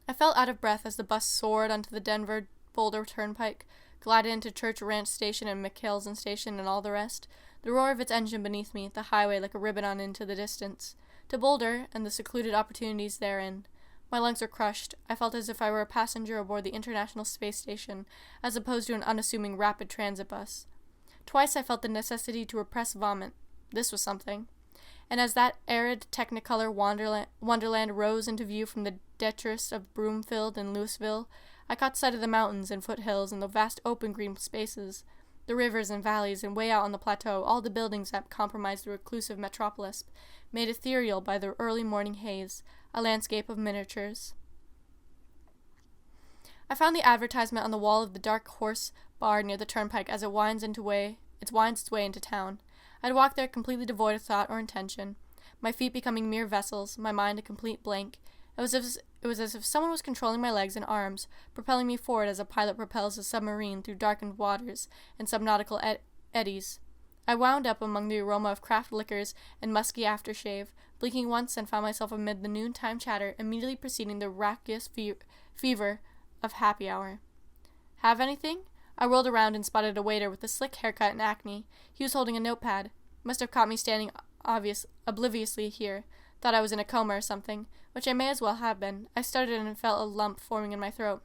I felt out of breath as the bus soared onto the Denver-Boulder Turnpike, glided into Church Ranch Station and McKelson Station and all the rest, the roar of its engine beneath me, the highway like a ribbon on into the distance. To Boulder, and the secluded opportunities therein. My lungs were crushed. I felt as if I were a passenger aboard the International Space Station, as opposed to an unassuming rapid transit bus. Twice I felt the necessity to repress vomit. This was something. And as that arid Technicolor wonderland rose into view from the detritus of Broomfield and Louisville, I caught sight of the mountains and foothills and the vast open green spaces, the rivers and valleys, and way out on the plateau, all the buildings that compromised the reclusive metropolis, made ethereal by the early morning haze, a landscape of miniatures. I found the advertisement on the wall of the Dark Horse bar near the turnpike as it winds its way into town. I had walked there completely devoid of thought or intention, my feet becoming mere vessels, my mind a complete blank. It was as if someone was controlling my legs and arms, propelling me forward as a pilot propels a submarine through darkened waters and subnautical eddies. I wound up among the aroma of craft liquors and musky aftershave, blinking once and found myself amid the noontime chatter immediately preceding the raucous fever of happy hour. "Have anything?" I whirled around and spotted a waiter with a slick haircut and acne. He was holding a notepad. Must have caught me standing obliviously here. Thought I was in a coma or something, which I may as well have been. I stuttered and felt a lump forming in my throat.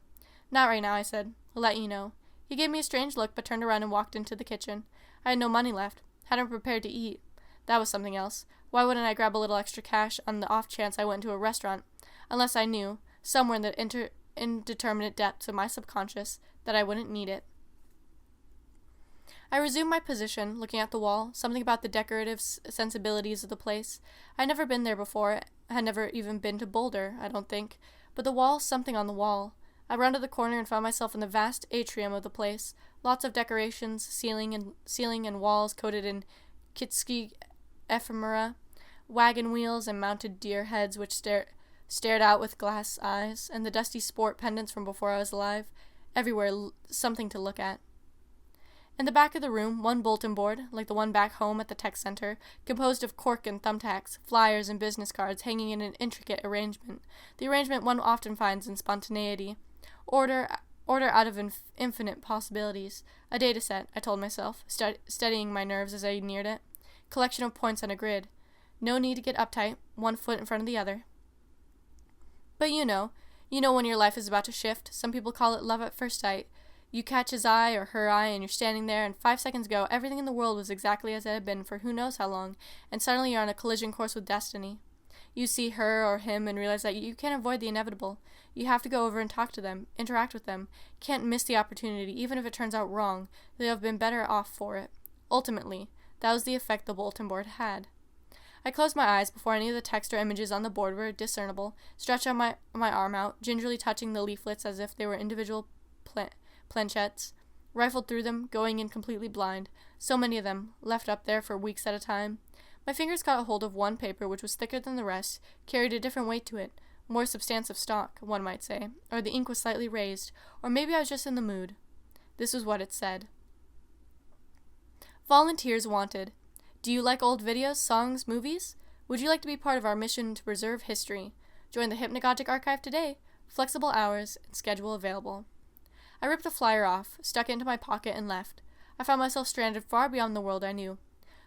"Not right now," I said. "I'll let you know." He gave me a strange look, but turned around and walked into the kitchen. I had no money left. Hadn't prepared to eat. That was something else. Why wouldn't I grab a little extra cash on the off chance I went to a restaurant? Unless I knew, somewhere in the indeterminate depths of my subconscious, that I wouldn't need it. I resumed my position, looking at the wall, something about the decorative sensibilities of the place. I had never been there before, had never even been to Boulder, I don't think, but the wall, something on the wall. I rounded the corner and found myself in the vast atrium of the place, lots of decorations, ceiling and walls coated in Kitsky ephemera, wagon wheels and mounted deer heads which stared out with glass eyes, and the dusty sport pendants from before I was alive, everywhere something to look at. In the back of the room, one bulletin board, like the one back home at the tech center, composed of cork and thumbtacks, flyers and business cards hanging in an intricate arrangement, the arrangement one often finds in spontaneity. Order out of infinite possibilities. A data set, I told myself, steadying my nerves as I neared it. Collection of points on a grid. No need to get uptight, one foot in front of the other. But you know when your life is about to shift. Some people call it love at first sight. You catch his eye or her eye, and you're standing there, and 5 seconds ago, everything in the world was exactly as it had been for who knows how long, and suddenly you're on a collision course with destiny. You see her or him and realize that you can't avoid the inevitable. You have to go over and talk to them, interact with them. Can't miss the opportunity, even if it turns out wrong. They'll have been better off for it. Ultimately, that was the effect the bulletin board had. I closed my eyes before any of the text or images on the board were discernible, stretched out my arm out, gingerly touching the leaflets as if they were individual planchettes, rifled through them, going in completely blind. So many of them, left up there for weeks at a time. My fingers got a hold of one paper which was thicker than the rest, carried a different weight to it, more substantive stock, one might say, or the ink was slightly raised, or maybe I was just in the mood. This was what it said. Volunteers wanted. Do you like old videos, songs, movies? Would you like to be part of our mission to preserve history? Join the Hypnagogic archive today. Flexible hours and schedule available. I ripped the flyer off, stuck it into my pocket, and left. I found myself stranded far beyond the world I knew.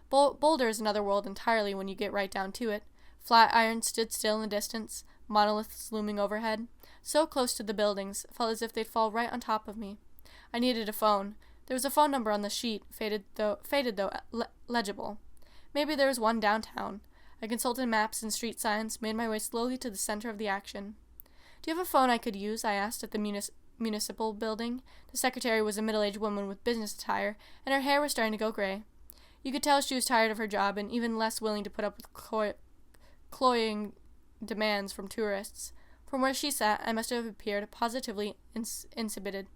Boulder is another world entirely when you get right down to it. Flatirons stood still in the distance, monoliths looming overhead. So close to the buildings, it felt as if they'd fall right on top of me. I needed a phone. There was a phone number on the sheet, faded though legible. Maybe there was one downtown. I consulted maps and street signs, made my way slowly to the center of the action. Do you have a phone I could use? I asked at the municipal building. The secretary was a middle-aged woman with business attire, and her hair was starting to go gray. You could tell she was tired of her job and even less willing to put up with cloying demands from tourists. From where she sat, I must have appeared positively insipid.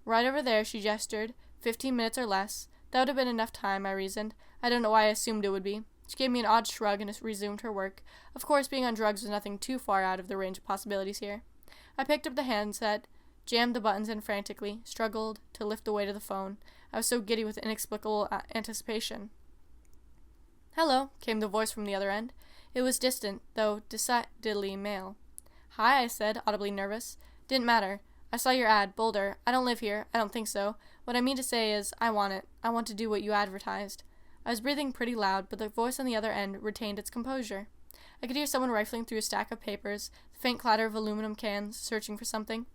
Right over there, she gestured. 15 minutes or less. That would have been enough time, I reasoned. I don't know why I assumed it would be. She gave me an odd shrug and resumed her work. Of course, being on drugs was nothing too far out of the range of possibilities here. I picked up the handset, jammed the buttons in frantically, struggled to lift the weight of the phone. I was so giddy with inexplicable anticipation. "Hello," came the voice from the other end. It was distant, though decidedly male. "Hi," I said, audibly nervous. "Didn't matter. I saw your ad, Boulder. I don't live here. I don't think so. What I mean to say is, I want it. I want to do what you advertised." I was breathing pretty loud, but the voice on the other end retained its composure. I could hear someone rifling through a stack of papers, the faint clatter of aluminum cans, searching for something.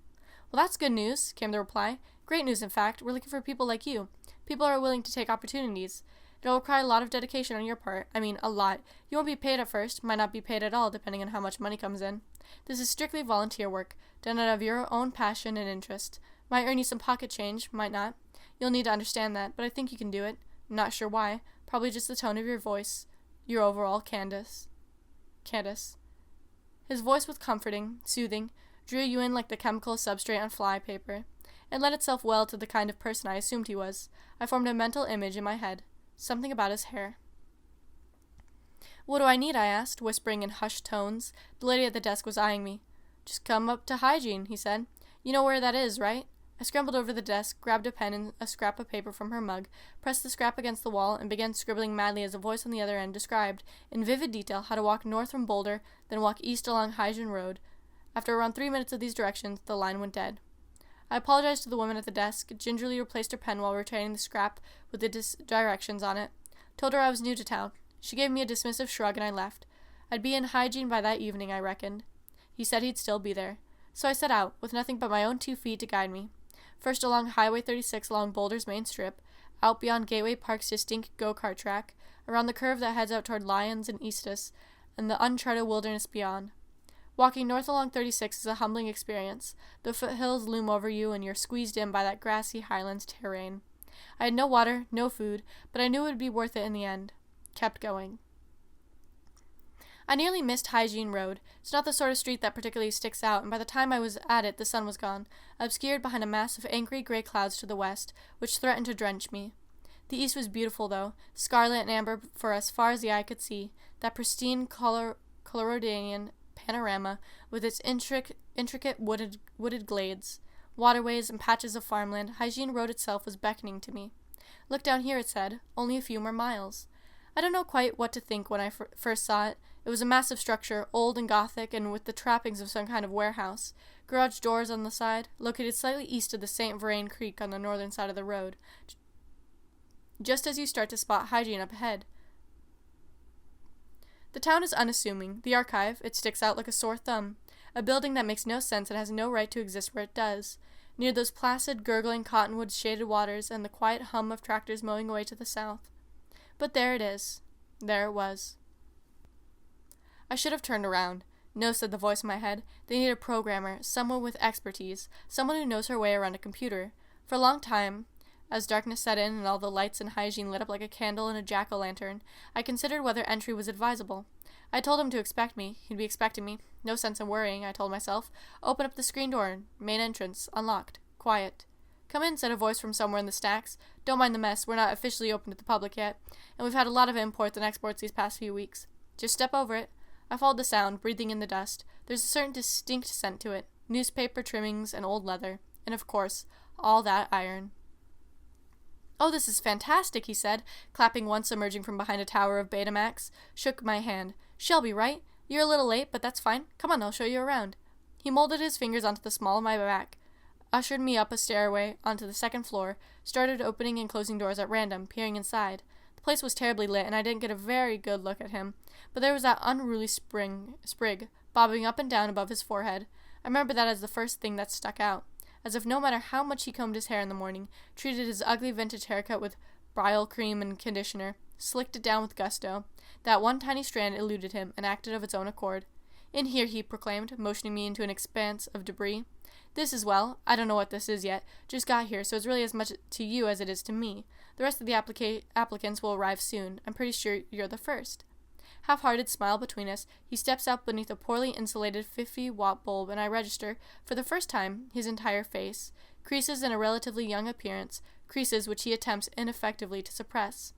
"Well, that's good news," came the reply. "Great news, in fact. We're looking for people like you. People who are willing to take opportunities. It'll require a lot of dedication on your part. I mean, a lot. You won't be paid at first, might not be paid at all, depending on how much money comes in. This is strictly volunteer work, done out of your own passion and interest. Might earn you some pocket change, might not. You'll need to understand that, but I think you can do it. I'm not sure why. Probably just the tone of your voice. Your overall Candace." His voice was comforting, soothing, drew you in like the chemical substrate on fly paper. It lent itself well to the kind of person I assumed he was. I formed a mental image in my head. Something about his hair. "What do I need?" I asked, whispering in hushed tones. The lady at the desk was eyeing me. "Just come up to hygiene," he said. "You know where that is, right?" I scrambled over the desk, grabbed a pen and a scrap of paper from her mug, pressed the scrap against the wall, and began scribbling madly as a voice on the other end described, in vivid detail, how to walk north from Boulder, then walk east along Hygiene Road. After around 3 minutes of these directions, the line went dead. I apologized to the woman at the desk, gingerly replaced her pen while returning the scrap with the directions on it. Told her I was new to town. She gave me a dismissive shrug and I left. I'd be in hygiene by that evening, I reckoned. He said he'd still be there. So I set out, with nothing but my own 2 feet to guide me. First along Highway 36 along Boulder's main strip, out beyond Gateway Park's distinct go-kart track, around the curve that heads out toward Lyons and Eastus, and the uncharted wilderness beyond. Walking north along 36 is a humbling experience. The foothills loom over you and you're squeezed in by that grassy highlands terrain. I had no water, no food, but I knew it would be worth it in the end. Kept going. I nearly missed Hygiene Road. It's not the sort of street that particularly sticks out, and by the time I was at it, the sun was gone, obscured behind a mass of angry gray clouds to the west, which threatened to drench me. The east was beautiful, though, scarlet and amber for as far as the eye could see, that pristine Coloradanian panorama with its intricate wooded glades, waterways, and patches of farmland. Hygiene Road itself was beckoning to me. "Look down here," it said. "Only a few more miles." I don't know quite what to think when I first saw it. It was a massive structure, old and Gothic, and with the trappings of some kind of warehouse. Garage doors on the side, located slightly east of the St. Vrain Creek on the northern side of the road, just as you start to spot Hygiene up ahead. The town is unassuming. The archive, it sticks out like a sore thumb. A building that makes no sense and has no right to exist where it does. Near those placid, gurgling cottonwood-shaded waters and the quiet hum of tractors mowing away to the south. But there it is. There it was. I should have turned around. No, said the voice in my head. They need a programmer, someone with expertise, someone who knows her way around a computer. For a long time, as darkness set in and all the lights and hygiene lit up like a candle in a jack-o'-lantern, I considered whether entry was advisable. I told him to expect me. He'd be expecting me. No sense in worrying, I told myself. Open up the screen door. Main entrance. Unlocked. Quiet. Come in, said a voice from somewhere in the stacks. Don't mind the mess. We're not officially open to the public yet, and we've had a lot of imports and exports these past few weeks. Just step over it. I followed the sound, breathing in the dust. There's a certain distinct scent to it. Newspaper trimmings and old leather. And, of course, all that iron. Oh, this is fantastic, he said, clapping once emerging from behind a tower of Betamax. Shook my hand. Shelby, right? You're a little late, but that's fine. Come on, I'll show you around. He molded his fingers onto the small of my back, ushered me up a stairway onto the second floor, started opening and closing doors at random, peering inside. The place was terribly lit, and I didn't get a very good look at him, but there was that unruly sprig bobbing up and down above his forehead. I remember that as the first thing that stuck out, as if no matter how much he combed his hair in the morning, treated his ugly vintage haircut with brile cream and conditioner, slicked it down with gusto, that one tiny strand eluded him and acted of its own accord. In here, he proclaimed, motioning me into an expanse of debris. This is, well, I don't know what this is yet, just got here, so it's really as much to you as it is to me. The rest of the applicants will arrive soon. I'm pretty sure you're the first. Half-hearted smile between us, he steps out beneath a poorly insulated 50-watt bulb, and I register, for the first time, his entire face. Creases in a relatively young appearance, creases which he attempts ineffectively to suppress.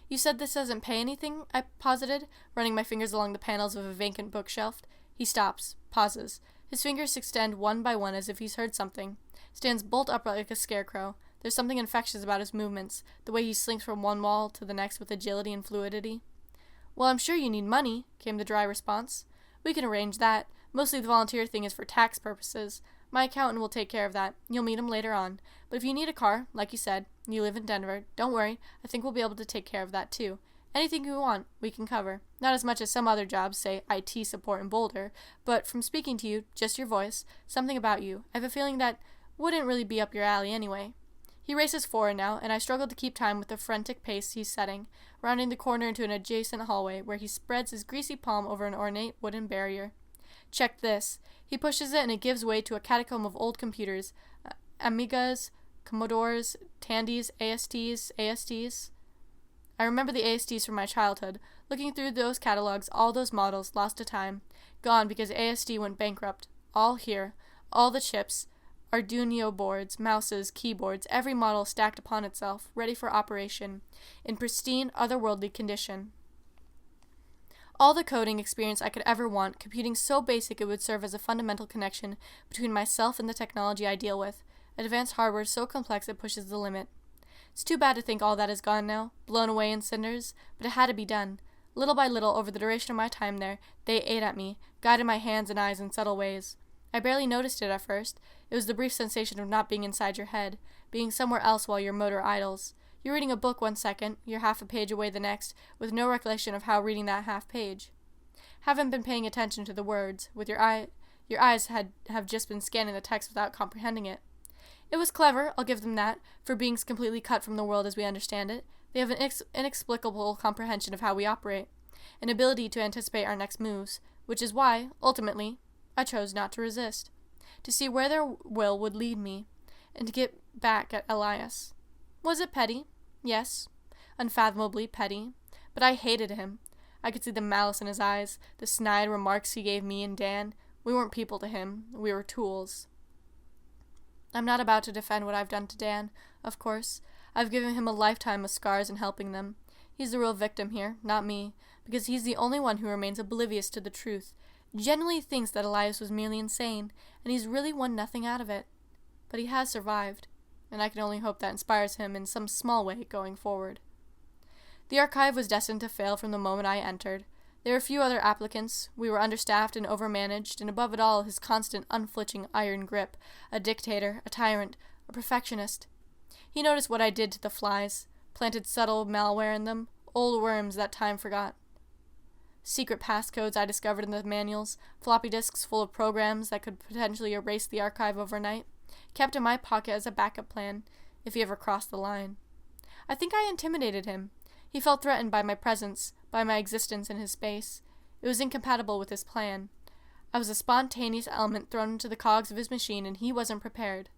You said this doesn't pay anything? I posited, running my fingers along the panels of a vacant bookshelf. He stops, pauses. His fingers extend one by one as if he's heard something. Stands bolt upright like a scarecrow. There's something infectious about his movements, the way he slinks from one wall to the next with agility and fluidity. Well, I'm sure you need money, came the dry response. We can arrange that. Mostly the volunteer thing is for tax purposes. My accountant will take care of that. You'll meet him later on. But if you need a car, like you said, you live in Denver, don't worry, I think we'll be able to take care of that too. Anything you want, we can cover. Not as much as some other jobs, say IT support in Boulder, but from speaking to you, just your voice, something about you, I have a feeling that wouldn't really be up your alley anyway. He races forward now, and I struggle to keep time with the frantic pace he's setting, rounding the corner into an adjacent hallway where he spreads his greasy palm over an ornate wooden barrier. Check this. He pushes it and it gives way to a catacomb of old computers. Amigas, Commodores, Tandys, ASTs. I remember the ASTs from my childhood. Looking through those catalogs, all those models, lost to time. Gone because AST went bankrupt. All here. All the chips. Arduino boards, mouses, keyboards, every model stacked upon itself, ready for operation, in pristine, otherworldly condition. All the coding experience I could ever want, computing so basic it would serve as a fundamental connection between myself and the technology I deal with, advanced hardware so complex it pushes the limit. It's too bad to think all that is gone now, blown away in cinders, but it had to be done. Little by little, over the duration of my time there, they ate at me, guided my hands and eyes in subtle ways. I barely noticed it at first. It was the brief sensation of not being inside your head, being somewhere else while your motor idles. You're reading a book one second, you're half a page away the next, with no recollection of how reading that half page. Haven't been paying attention to the words, with your eyes have just been scanning the text without comprehending it. It was clever, I'll give them that, for beings completely cut from the world as we understand it. They have an inexplicable comprehension of how we operate, an ability to anticipate our next moves, which is why, ultimately, I chose not to resist, to see where their will would lead me, and to get back at Elias. Was it petty? Yes, unfathomably petty, but I hated him. I could see the malice in his eyes, the snide remarks he gave me and Dan. We weren't people to him, we were tools. I'm not about to defend what I've done to Dan, of course. I've given him a lifetime of scars in helping them. He's the real victim here, not me, because he's the only one who remains oblivious to the truth, genuinely thinks that Elias was merely insane, and he's really won nothing out of it. But he has survived, and I can only hope that inspires him in some small way going forward. The archive was destined to fail from the moment I entered. There were few other applicants, we were understaffed and overmanaged, and above it all his constant, unflinching iron grip, a dictator, a tyrant, a perfectionist. He noticed what I did to the flies, planted subtle malware in them, old worms that time forgot. Secret passcodes I discovered in the manuals, floppy disks full of programs that could potentially erase the archive overnight, kept in my pocket as a backup plan, if he ever crossed the line. I think I intimidated him. He felt threatened by my presence, by my existence in his space. It was incompatible with his plan. I was a spontaneous element thrown into the cogs of his machine, and he wasn't prepared.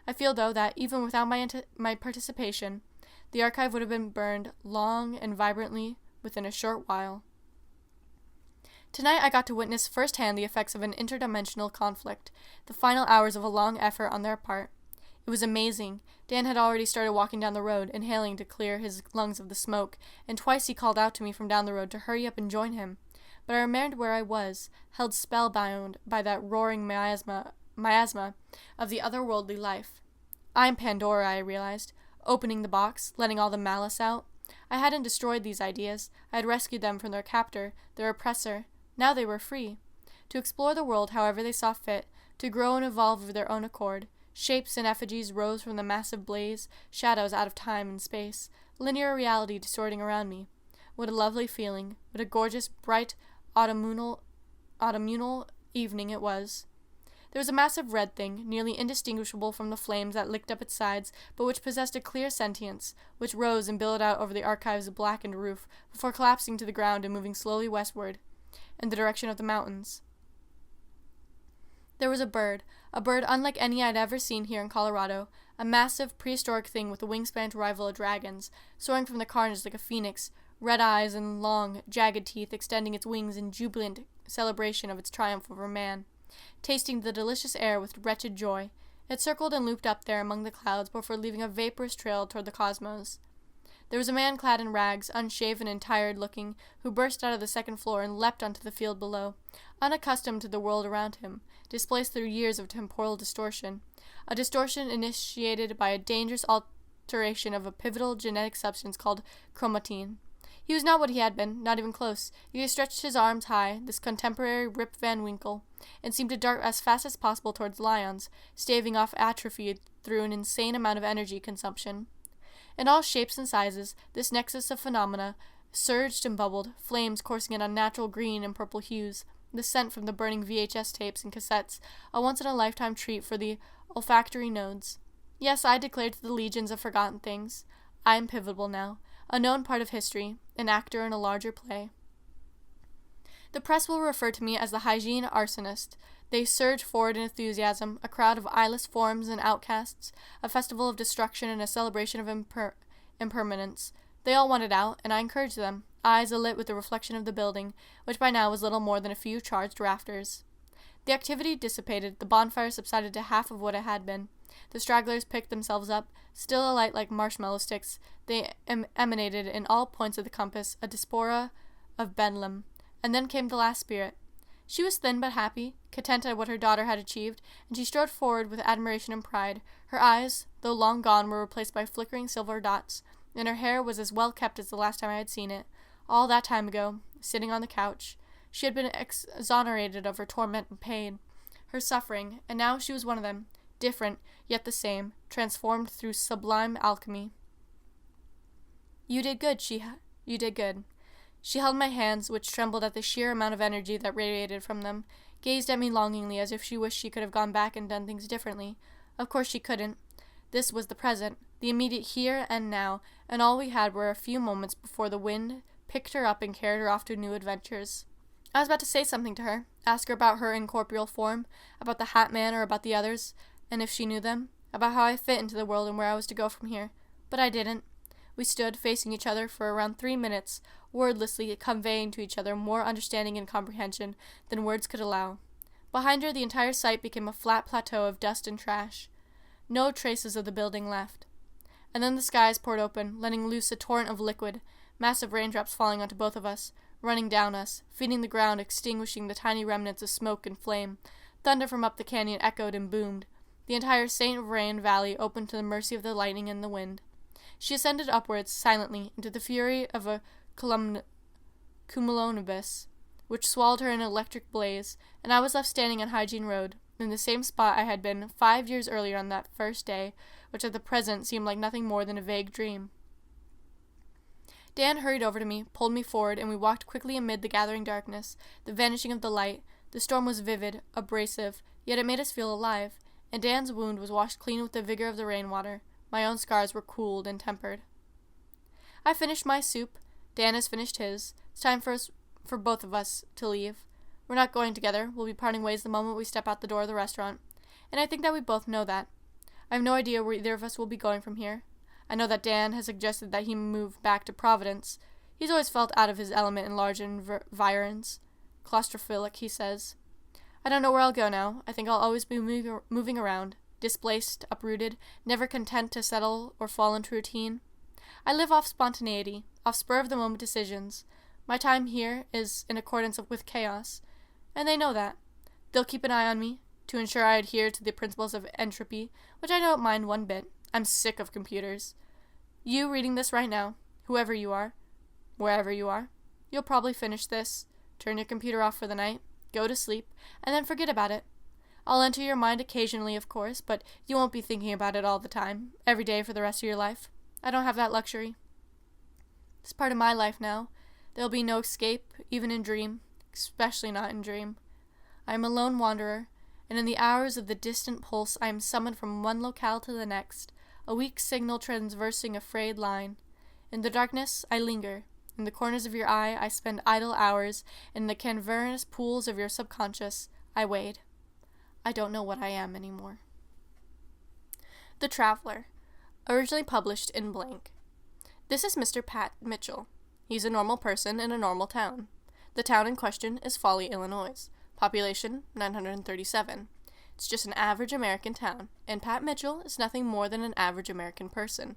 I feel, though, that even without my participation, the archive would have been burned long and vibrantly within a short while. Tonight I got to witness firsthand the effects of an interdimensional conflict, the final hours of a long effort on their part. It was amazing. Dan had already started walking down the road, inhaling to clear his lungs of the smoke, and twice he called out to me from down the road to hurry up and join him. But I remained where I was, held spellbound by that roaring miasma of the otherworldly life. I'm Pandora, I realized, opening the box, letting all the malice out. I hadn't destroyed these ideas. I had rescued them from their captor, their oppressor. Now they were free. To explore the world however they saw fit, to grow and evolve of their own accord. Shapes and effigies rose from the massive blaze, shadows out of time and space, linear reality distorting around me. What a lovely feeling, what a gorgeous, bright, autumnal evening it was. There was a massive red thing, nearly indistinguishable from the flames that licked up its sides, but which possessed a clear sentience, which rose and billowed out over the archive's blackened roof, before collapsing to the ground and moving slowly westward, in the direction of the mountains. There was a bird unlike any I'd ever seen here in Colorado, a massive, prehistoric thing with a wingspan to rival a dragon's, soaring from the carnage like a phoenix, red eyes and long, jagged teeth extending its wings in jubilant celebration of its triumph over man. Tasting the delicious air with wretched joy, it circled and looped up there among the clouds before leaving a vaporous trail toward the cosmos. There was a man clad in rags, unshaven and tired-looking, who burst out of the second floor and leapt onto the field below, unaccustomed to the world around him, displaced through years of temporal distortion, a distortion initiated by a dangerous alteration of a pivotal genetic substance called chromatin. He was not what he had been, not even close. He stretched his arms high, this contemporary Rip Van Winkle, and seemed to dart as fast as possible towards lions, staving off atrophy through an insane amount of energy consumption. In all shapes and sizes, this nexus of phenomena surged and bubbled, flames coursing in unnatural green and purple hues, the scent from the burning VHS tapes and cassettes, a once-in-a-lifetime treat for the olfactory nodes. Yes, I declared to the legions of forgotten things, I am pivotal now, a known part of history, an actor in a larger play. The press will refer to me as the hygiene arsonist. They surge forward in enthusiasm, a crowd of eyeless forms and outcasts, a festival of destruction and a celebration of impermanence. They all wanted out, and I encouraged them, eyes alit with the reflection of the building, which by now was little more than a few charged rafters. The activity dissipated, the bonfire subsided to half of what it had been. The stragglers picked themselves up, still alight like marshmallow sticks. They emanated in all points of the compass a diaspora of bedlam. And then came the last spirit. She was thin but happy, content at what her daughter had achieved, and she strode forward with admiration and pride. Her eyes, though long gone, were replaced by flickering silver dots, and her hair was as well kept as the last time I had seen it. All that time ago, sitting on the couch, she had been exonerated of her torment and pain, her suffering, and now she was one of them, different, yet the same, transformed through sublime alchemy. You did good. She held my hands, which trembled at the sheer amount of energy that radiated from them, gazed at me longingly as if she wished she could have gone back and done things differently. Of course she couldn't. This was the present, the immediate here and now, and all we had were a few moments before the wind picked her up and carried her off to new adventures. I was about to say something to her, ask her about her incorporeal form, about the Hat Man or about the others, and if she knew them, about how I fit into the world and where I was to go from here, but I didn't. We stood facing each other for around 3 minutes, wordlessly conveying to each other more understanding and comprehension than words could allow. Behind her, the entire site became a flat plateau of dust and trash. No traces of the building left. And then the skies poured open, letting loose a torrent of liquid, massive raindrops falling onto both of us, running down us, feeding the ground, extinguishing the tiny remnants of smoke and flame. Thunder from up the canyon echoed and boomed. The entire St. Vrain Valley opened to the mercy of the lightning and the wind. She ascended upwards, silently, into the fury of a cumulonimbus, which swallowed her in an electric blaze, and I was left standing on Hygiene Road, in the same spot I had been 5 years earlier on that first day, which at the present seemed like nothing more than a vague dream. Dan hurried over to me, pulled me forward, and we walked quickly amid the gathering darkness, the vanishing of the light. The storm was vivid, abrasive, yet it made us feel alive, and Dan's wound was washed clean with the vigor of the rainwater. My own scars were cooled and tempered. I finished my soup. Dan has finished his. It's time for both of us to leave. We're not going together. We'll be parting ways the moment we step out the door of the restaurant. And I think that we both know that. I have no idea where either of us will be going from here. I know that Dan has suggested that he move back to Providence. He's always felt out of his element in large environs. Claustrophilic, he says. I don't know where I'll go now. I think I'll always be moving around, displaced, uprooted, never content to settle or fall into routine. I live off spontaneity, off spur-of-the-moment decisions. My time here is in accordance with chaos, and they know that. They'll keep an eye on me, to ensure I adhere to the principles of entropy, which I don't mind one bit. I'm sick of computers. You reading this right now, whoever you are, wherever you are, you'll probably finish this, turn your computer off for the night, go to sleep, and then forget about it. I'll enter your mind occasionally, of course, but you won't be thinking about it all the time, every day for the rest of your life. I don't have that luxury. It's part of my life now. There'll be no escape, even in dream, especially not in dream. I am a lone wanderer, and in the hours of the distant pulse I am summoned from one locale to the next, a weak signal traversing a frayed line. In the darkness I linger. In the corners of your eye I spend idle hours. In the cavernous pools of your subconscious I wade. I don't know what I am anymore. The Traveler. Originally published in blank. This is Mr. Pat Mitchell. He's a normal person in a normal town. The town in question is Foley, Illinois. Population 937. It's just an average American town, and Pat Mitchell is nothing more than an average American person.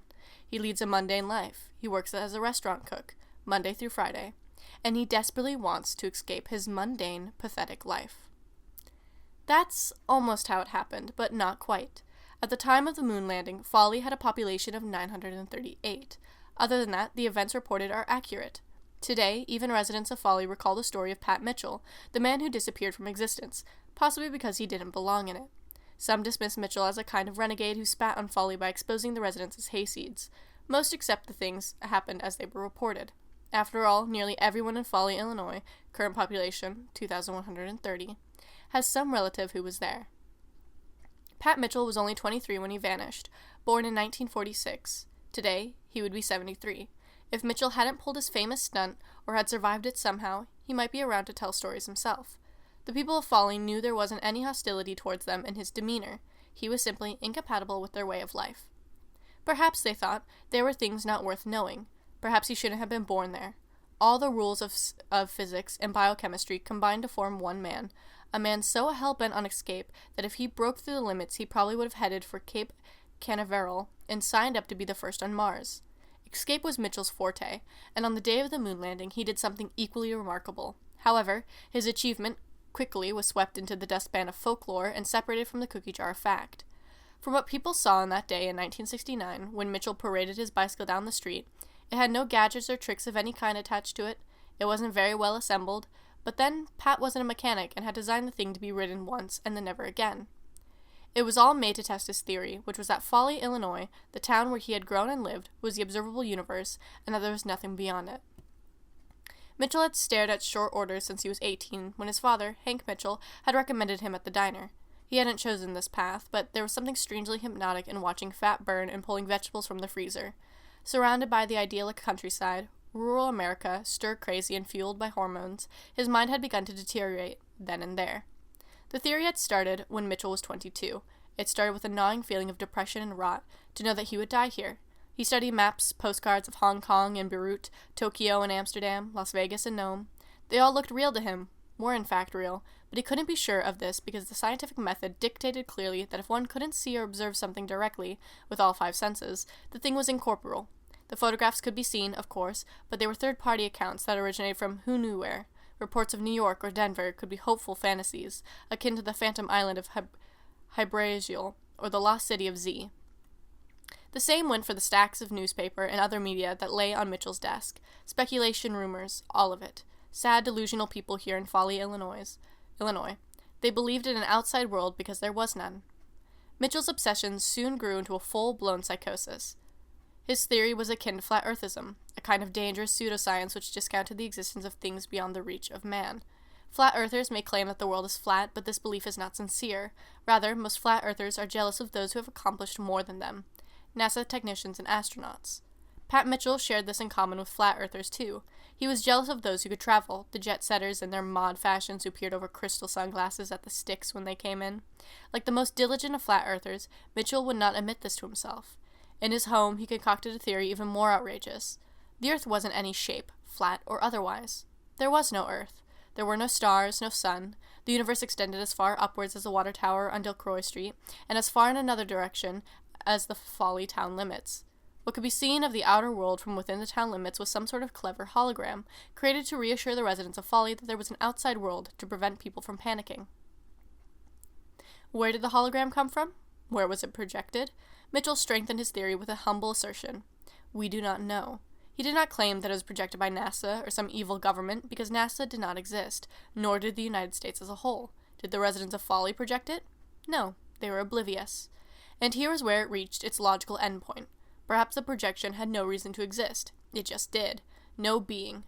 He leads a mundane life. He works as a restaurant cook, Monday through Friday, and he desperately wants to escape his mundane, pathetic life. That's almost how it happened, but not quite. At the time of the moon landing, Foley had a population of 938. Other than that, the events reported are accurate. Today, even residents of Foley recall the story of Pat Mitchell, the man who disappeared from existence, possibly because he didn't belong in it. Some dismiss Mitchell as a kind of renegade who spat on Foley by exposing the residents as hayseeds. Most accept the things happened as they were reported. After all, nearly everyone in Foley, Illinois, current population, 2,130, has some relative who was there. Pat Mitchell was only 23 when he vanished, born in 1946. Today, he would be 73. If Mitchell hadn't pulled his famous stunt, or had survived it somehow, he might be around to tell stories himself. The people of Foley knew there wasn't any hostility towards them in his demeanor. He was simply incompatible with their way of life. Perhaps, they thought, there were things not worth knowing. Perhaps he shouldn't have been born there. All the rules of physics and biochemistry combined to form one man, a man so hell-bent on escape that if he broke through the limits he probably would have headed for Cape Canaveral and signed up to be the first on Mars. Escape was Mitchell's forte, and on the day of the moon landing he did something equally remarkable. However, his achievement quickly was swept into the dustpan of folklore and separated from the cookie jar of fact. From what people saw on that day in 1969, when Mitchell paraded his bicycle down the street, it had no gadgets or tricks of any kind attached to it. It wasn't very well assembled, but then Pat wasn't a mechanic and had designed the thing to be ridden once and then never again. It was all made to test his theory, which was that Foley, Illinois, the town where he had grown and lived, was the observable universe, and that there was nothing beyond it. Mitchell had stared at short orders since he was 18, when his father, Hank Mitchell, had recommended him at the diner. He hadn't chosen this path, but there was something strangely hypnotic in watching fat burn and pulling vegetables from the freezer. Surrounded by the idyllic countryside, rural America, stir-crazy and fueled by hormones, his mind had begun to deteriorate, then and there. The theory had started when Mitchell was 22. It started with a gnawing feeling of depression and rot, to know that he would die here. He studied maps, postcards of Hong Kong and Beirut, Tokyo and Amsterdam, Las Vegas and Nome. They all looked real to him, were in fact real, but he couldn't be sure of this because the scientific method dictated clearly that if one couldn't see or observe something directly, with all five senses, the thing was incorporeal. The photographs could be seen, of course, but they were third-party accounts that originated from who knew where. Reports of New York or Denver could be hopeful fantasies, akin to the phantom island of Hypnagogic or the lost city of Z. The same went for the stacks of newspaper and other media that lay on Mitchell's desk. Speculation, rumors, all of it. Sad, delusional people here in Foley, Illinois. They believed in an outside world because there was none. Mitchell's obsessions soon grew into a full-blown psychosis. His theory was akin to flat earthism, a kind of dangerous pseudoscience which discounted the existence of things beyond the reach of man. Flat earthers may claim that the world is flat, but this belief is not sincere. Rather, most flat earthers are jealous of those who have accomplished more than them. NASA technicians and astronauts. Pat Mitchell shared this in common with flat earthers too. He was jealous of those who could travel, the jet setters in their mod fashions who peered over crystal sunglasses at the sticks when they came in. Like the most diligent of flat earthers, Mitchell would not admit this to himself. In his home, he concocted a theory even more outrageous. The earth wasn't any shape, flat or otherwise. There was no earth. There were no stars, no sun. The universe extended as far upwards as the water tower on Delcroix Street, and as far in another direction as the Folly town limits. What could be seen of the outer world from within the town limits was some sort of clever hologram, created to reassure the residents of Folly that there was an outside world to prevent people from panicking. Where did the hologram come from? Where was it projected? Mitchell strengthened his theory with a humble assertion. We do not know. He did not claim that it was projected by NASA or some evil government, because NASA did not exist, nor did the United States as a whole. Did the residents of Folly project it? No, they were oblivious. And here was where it reached its logical endpoint. Perhaps the projection had no reason to exist. It just did. No being,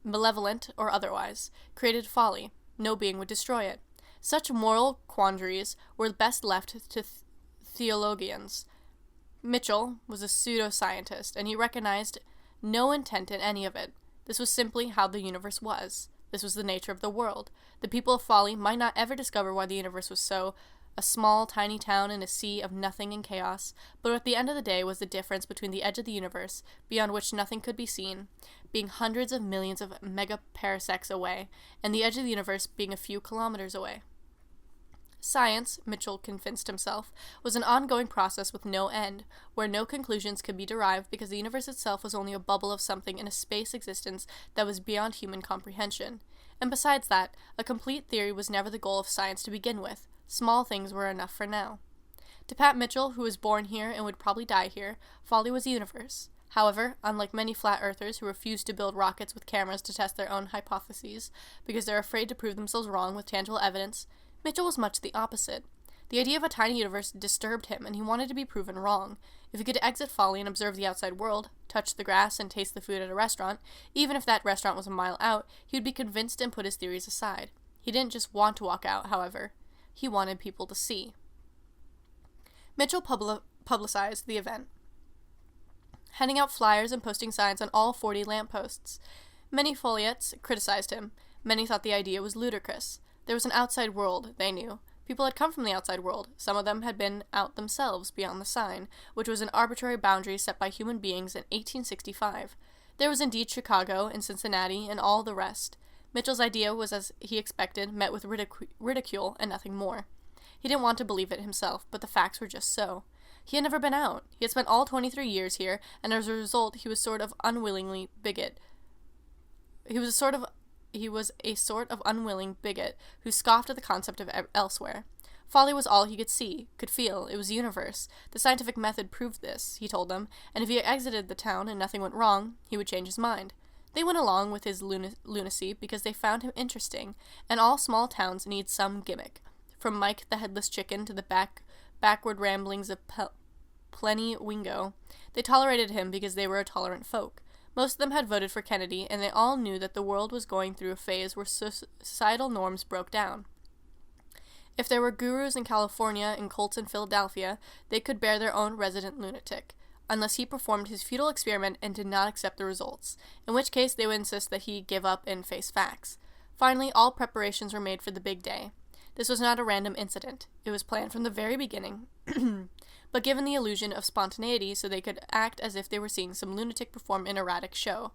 malevolent or otherwise, created Folly. No being would destroy it. Such moral quandaries were best left to theologians. Mitchell was a pseudoscientist, and he recognized no intent in any of it. This was simply how the universe was. This was the nature of the world. The people of Folly might not ever discover why the universe was so, a small, tiny town in a sea of nothing and chaos, but at the end of the day was the difference between the edge of the universe, beyond which nothing could be seen, being hundreds of millions of megaparsecs away, and the edge of the universe being a few kilometers away. Science, Mitchell convinced himself, was an ongoing process with no end, where no conclusions could be derived because the universe itself was only a bubble of something in a space existence that was beyond human comprehension. And besides that, a complete theory was never the goal of science to begin with. Small things were enough for now. To Pat Mitchell, who was born here and would probably die here, Folly was the universe. However, unlike many flat earthers who refuse to build rockets with cameras to test their own hypotheses because they're afraid to prove themselves wrong with tangible evidence, Mitchell was much the opposite. The idea of a tiny universe disturbed him, and he wanted to be proven wrong. If he could exit Folly and observe the outside world, touch the grass and taste the food at a restaurant, even if that restaurant was a mile out, he would be convinced and put his theories aside. He didn't just want to walk out, however. He wanted people to see. Mitchell publicized the event, handing out flyers and posting signs on all 40 lampposts. Many Foliettes criticized him. Many thought the idea was ludicrous. There was an outside world, they knew. People had come from the outside world. Some of them had been out themselves beyond the sign, which was an arbitrary boundary set by human beings in 1865. There was indeed Chicago and Cincinnati and all the rest. Mitchell's idea was, as he expected, met with ridicule and nothing more. He didn't want to believe it himself, but the facts were just so. He had never been out. He had spent all 23 years here, and as a result, he was a sort of unwilling bigot who scoffed at the concept of elsewhere. Folly was all he could see, could feel. It was the universe. The scientific method proved this, he told them, and if he exited the town and nothing went wrong, he would change his mind. They went along with his lunacy because they found him interesting, and all small towns need some gimmick. From Mike the Headless Chicken to the backward ramblings of Plenty Wingo, they tolerated him because they were a tolerant folk. Most of them had voted for Kennedy, and they all knew that the world was going through a phase where societal norms broke down. If there were gurus in California and cults in Philadelphia, they could bear their own resident lunatic, unless he performed his futile experiment and did not accept the results, in which case they would insist that he give up and face facts. Finally, all preparations were made for the big day. This was not a random incident. It was planned from the very beginning, but given the illusion of spontaneity so they could act as if they were seeing some lunatic perform an erratic show.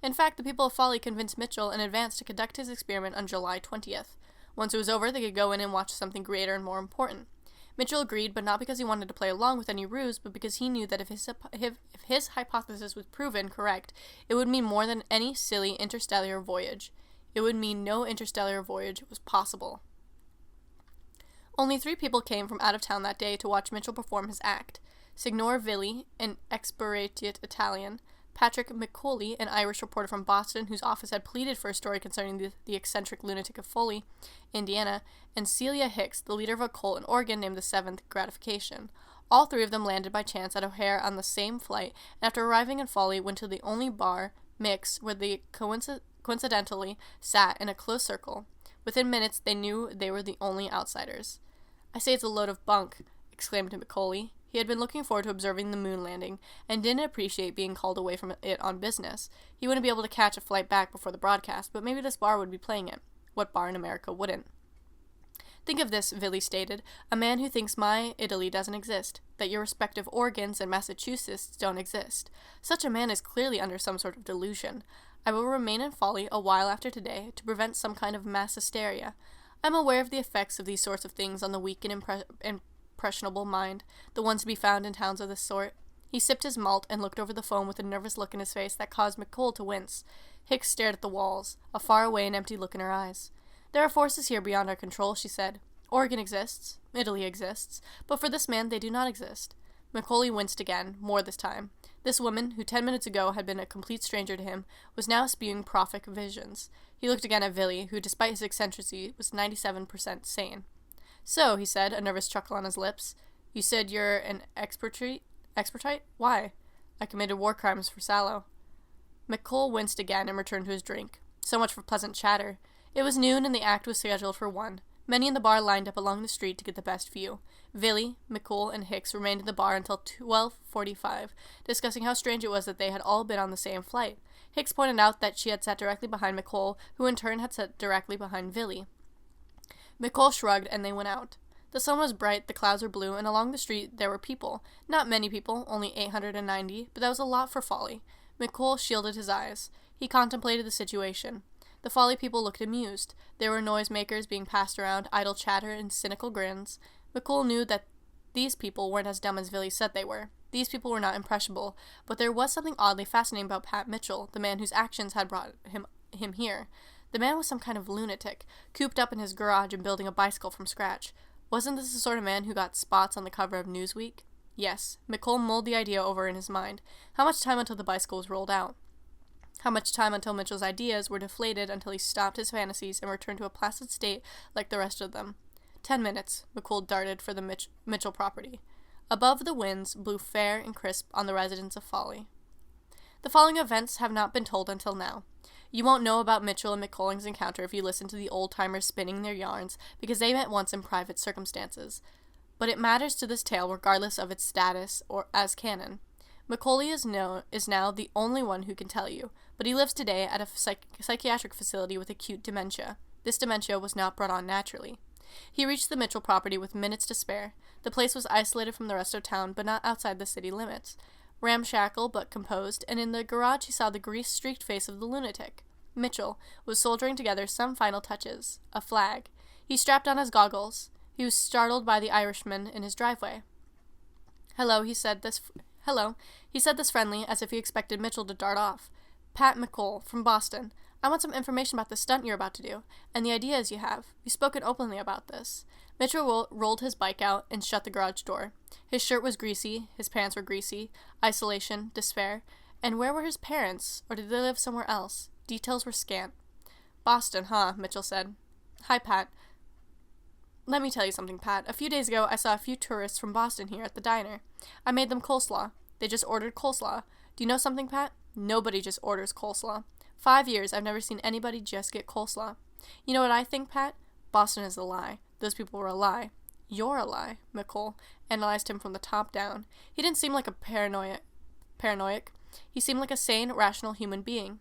In fact, the people of Folly convinced Mitchell in advance to conduct his experiment on July 20th. Once it was over, they could go in and watch something greater and more important. Mitchell agreed, but not because he wanted to play along with any ruse, but because he knew that if his hypothesis was proven correct, it would mean more than any silly interstellar voyage. It would mean no interstellar voyage was possible. Only 3 people came from out of town that day to watch Mitchell perform his act. Signor Villi, an expatriate Italian, Patrick McCauley, an Irish reporter from Boston whose office had pleaded for a story concerning the eccentric lunatic of Foley, Indiana, and Celia Hicks, the leader of a cult in Oregon named the Seventh Gratification. All three of them landed by chance at O'Hare on the same flight, and after arriving in Folly, went to the only bar, Mix, where they coincidentally sat in a close circle. Within minutes, they knew they were the only outsiders. "I say it's a load of bunk," exclaimed Macaulay. He had been looking forward to observing the moon landing, and didn't appreciate being called away from it on business. He wouldn't be able to catch a flight back before the broadcast, but maybe this bar would be playing it. What bar in America wouldn't? "Think of this," Villy stated, "a man who thinks my Italy doesn't exist, that your respective Oregons and Massachusetts don't exist. Such a man is clearly under some sort of delusion. I will remain in Folly a while after today to prevent some kind of mass hysteria. I am aware of the effects of these sorts of things on the weak and impressionable mind, the ones to be found in towns of this sort." He sipped his malt and looked over the phone with a nervous look in his face that caused McColl to wince. Hicks stared at the walls, a far-away and empty look in her eyes. "There are forces here beyond our control," she said. "Oregon exists. Italy exists. But for this man, they do not exist." Macaulay winced again, more this time. This woman, who 10 minutes ago had been a complete stranger to him, was now spewing prophetic visions. He looked again at Villy, who, despite his eccentricity, was 97% sane. "So," he said, a nervous chuckle on his lips, "you said you're an expertite? Why?" "I committed war crimes for Sallow." McColl winced again and returned to his drink. So much for pleasant chatter. It was noon, and the act was scheduled for 1. Many in the bar lined up along the street to get the best view. Villy, McCool, and Hicks remained in the bar until 12:45, discussing how strange it was that they had all been on the same flight. Hicks pointed out that she had sat directly behind McColl, who in turn had sat directly behind Villy. McColl shrugged, and they went out. The sun was bright, the clouds were blue, and along the street there were people. Not many people, only 890, but that was a lot for Folly. McColl shielded his eyes. He contemplated the situation. The Folly people looked amused. There were noisemakers being passed around, idle chatter, and cynical grins. McCool knew that these people weren't as dumb as Villy said they were. These people were not impressionable, but there was something oddly fascinating about Pat Mitchell, the man whose actions had brought him here. The man was some kind of lunatic, cooped up in his garage and building a bicycle from scratch. Wasn't this the sort of man who got spots on the cover of Newsweek? Yes. McColl mulled the idea over in his mind. How much time until the bicycle was rolled out? How much time until Mitchell's ideas were deflated until he stopped his fantasies and returned to a placid state like the rest of them? 10 minutes, McCool darted for the Mitchell property. Above, the winds blew fair and crisp on the residents of Folly. The following events have not been told until now. You won't know about Mitchell and McColling's encounter if you listen to the old-timers spinning their yarns, because they met once in private circumstances. But it matters to this tale regardless of its status or as canon. Macaulay is now the only one who can tell you, but he lives today at a psychiatric facility with acute dementia. This dementia was not brought on naturally. He reached the Mitchell property with minutes to spare. The place was isolated from the rest of town, but not outside the city limits. Ramshackle but composed, and in the garage he saw the grease-streaked face of the lunatic. Mitchell was soldering together some final touches. A flag. He strapped on his goggles. He was startled by the Irishman in his driveway. Hello, he said this friendly, as if he expected Mitchell to dart off. "Pat McColl, from Boston. I want some information about the stunt you're about to do, and the ideas you have. We've spoken openly about this." Mitchell rolled his bike out and shut the garage door. His shirt was greasy, his pants were greasy, isolation, despair. And where were his parents, or did they live somewhere else? Details were scant. "Boston, huh?" Mitchell said. "Hi, Pat. Let me tell you something, Pat. A few days ago, I saw a few tourists from Boston here at the diner. I made them coleslaw. They just ordered coleslaw. Do you know something, Pat? Nobody just orders coleslaw. 5 years, I've never seen anybody just get coleslaw. You know what I think, Pat? Boston is a lie. Those people were a lie. You're a lie," McColl analyzed him from the top down. He didn't seem like a paranoiac. He seemed like a sane, rational human being.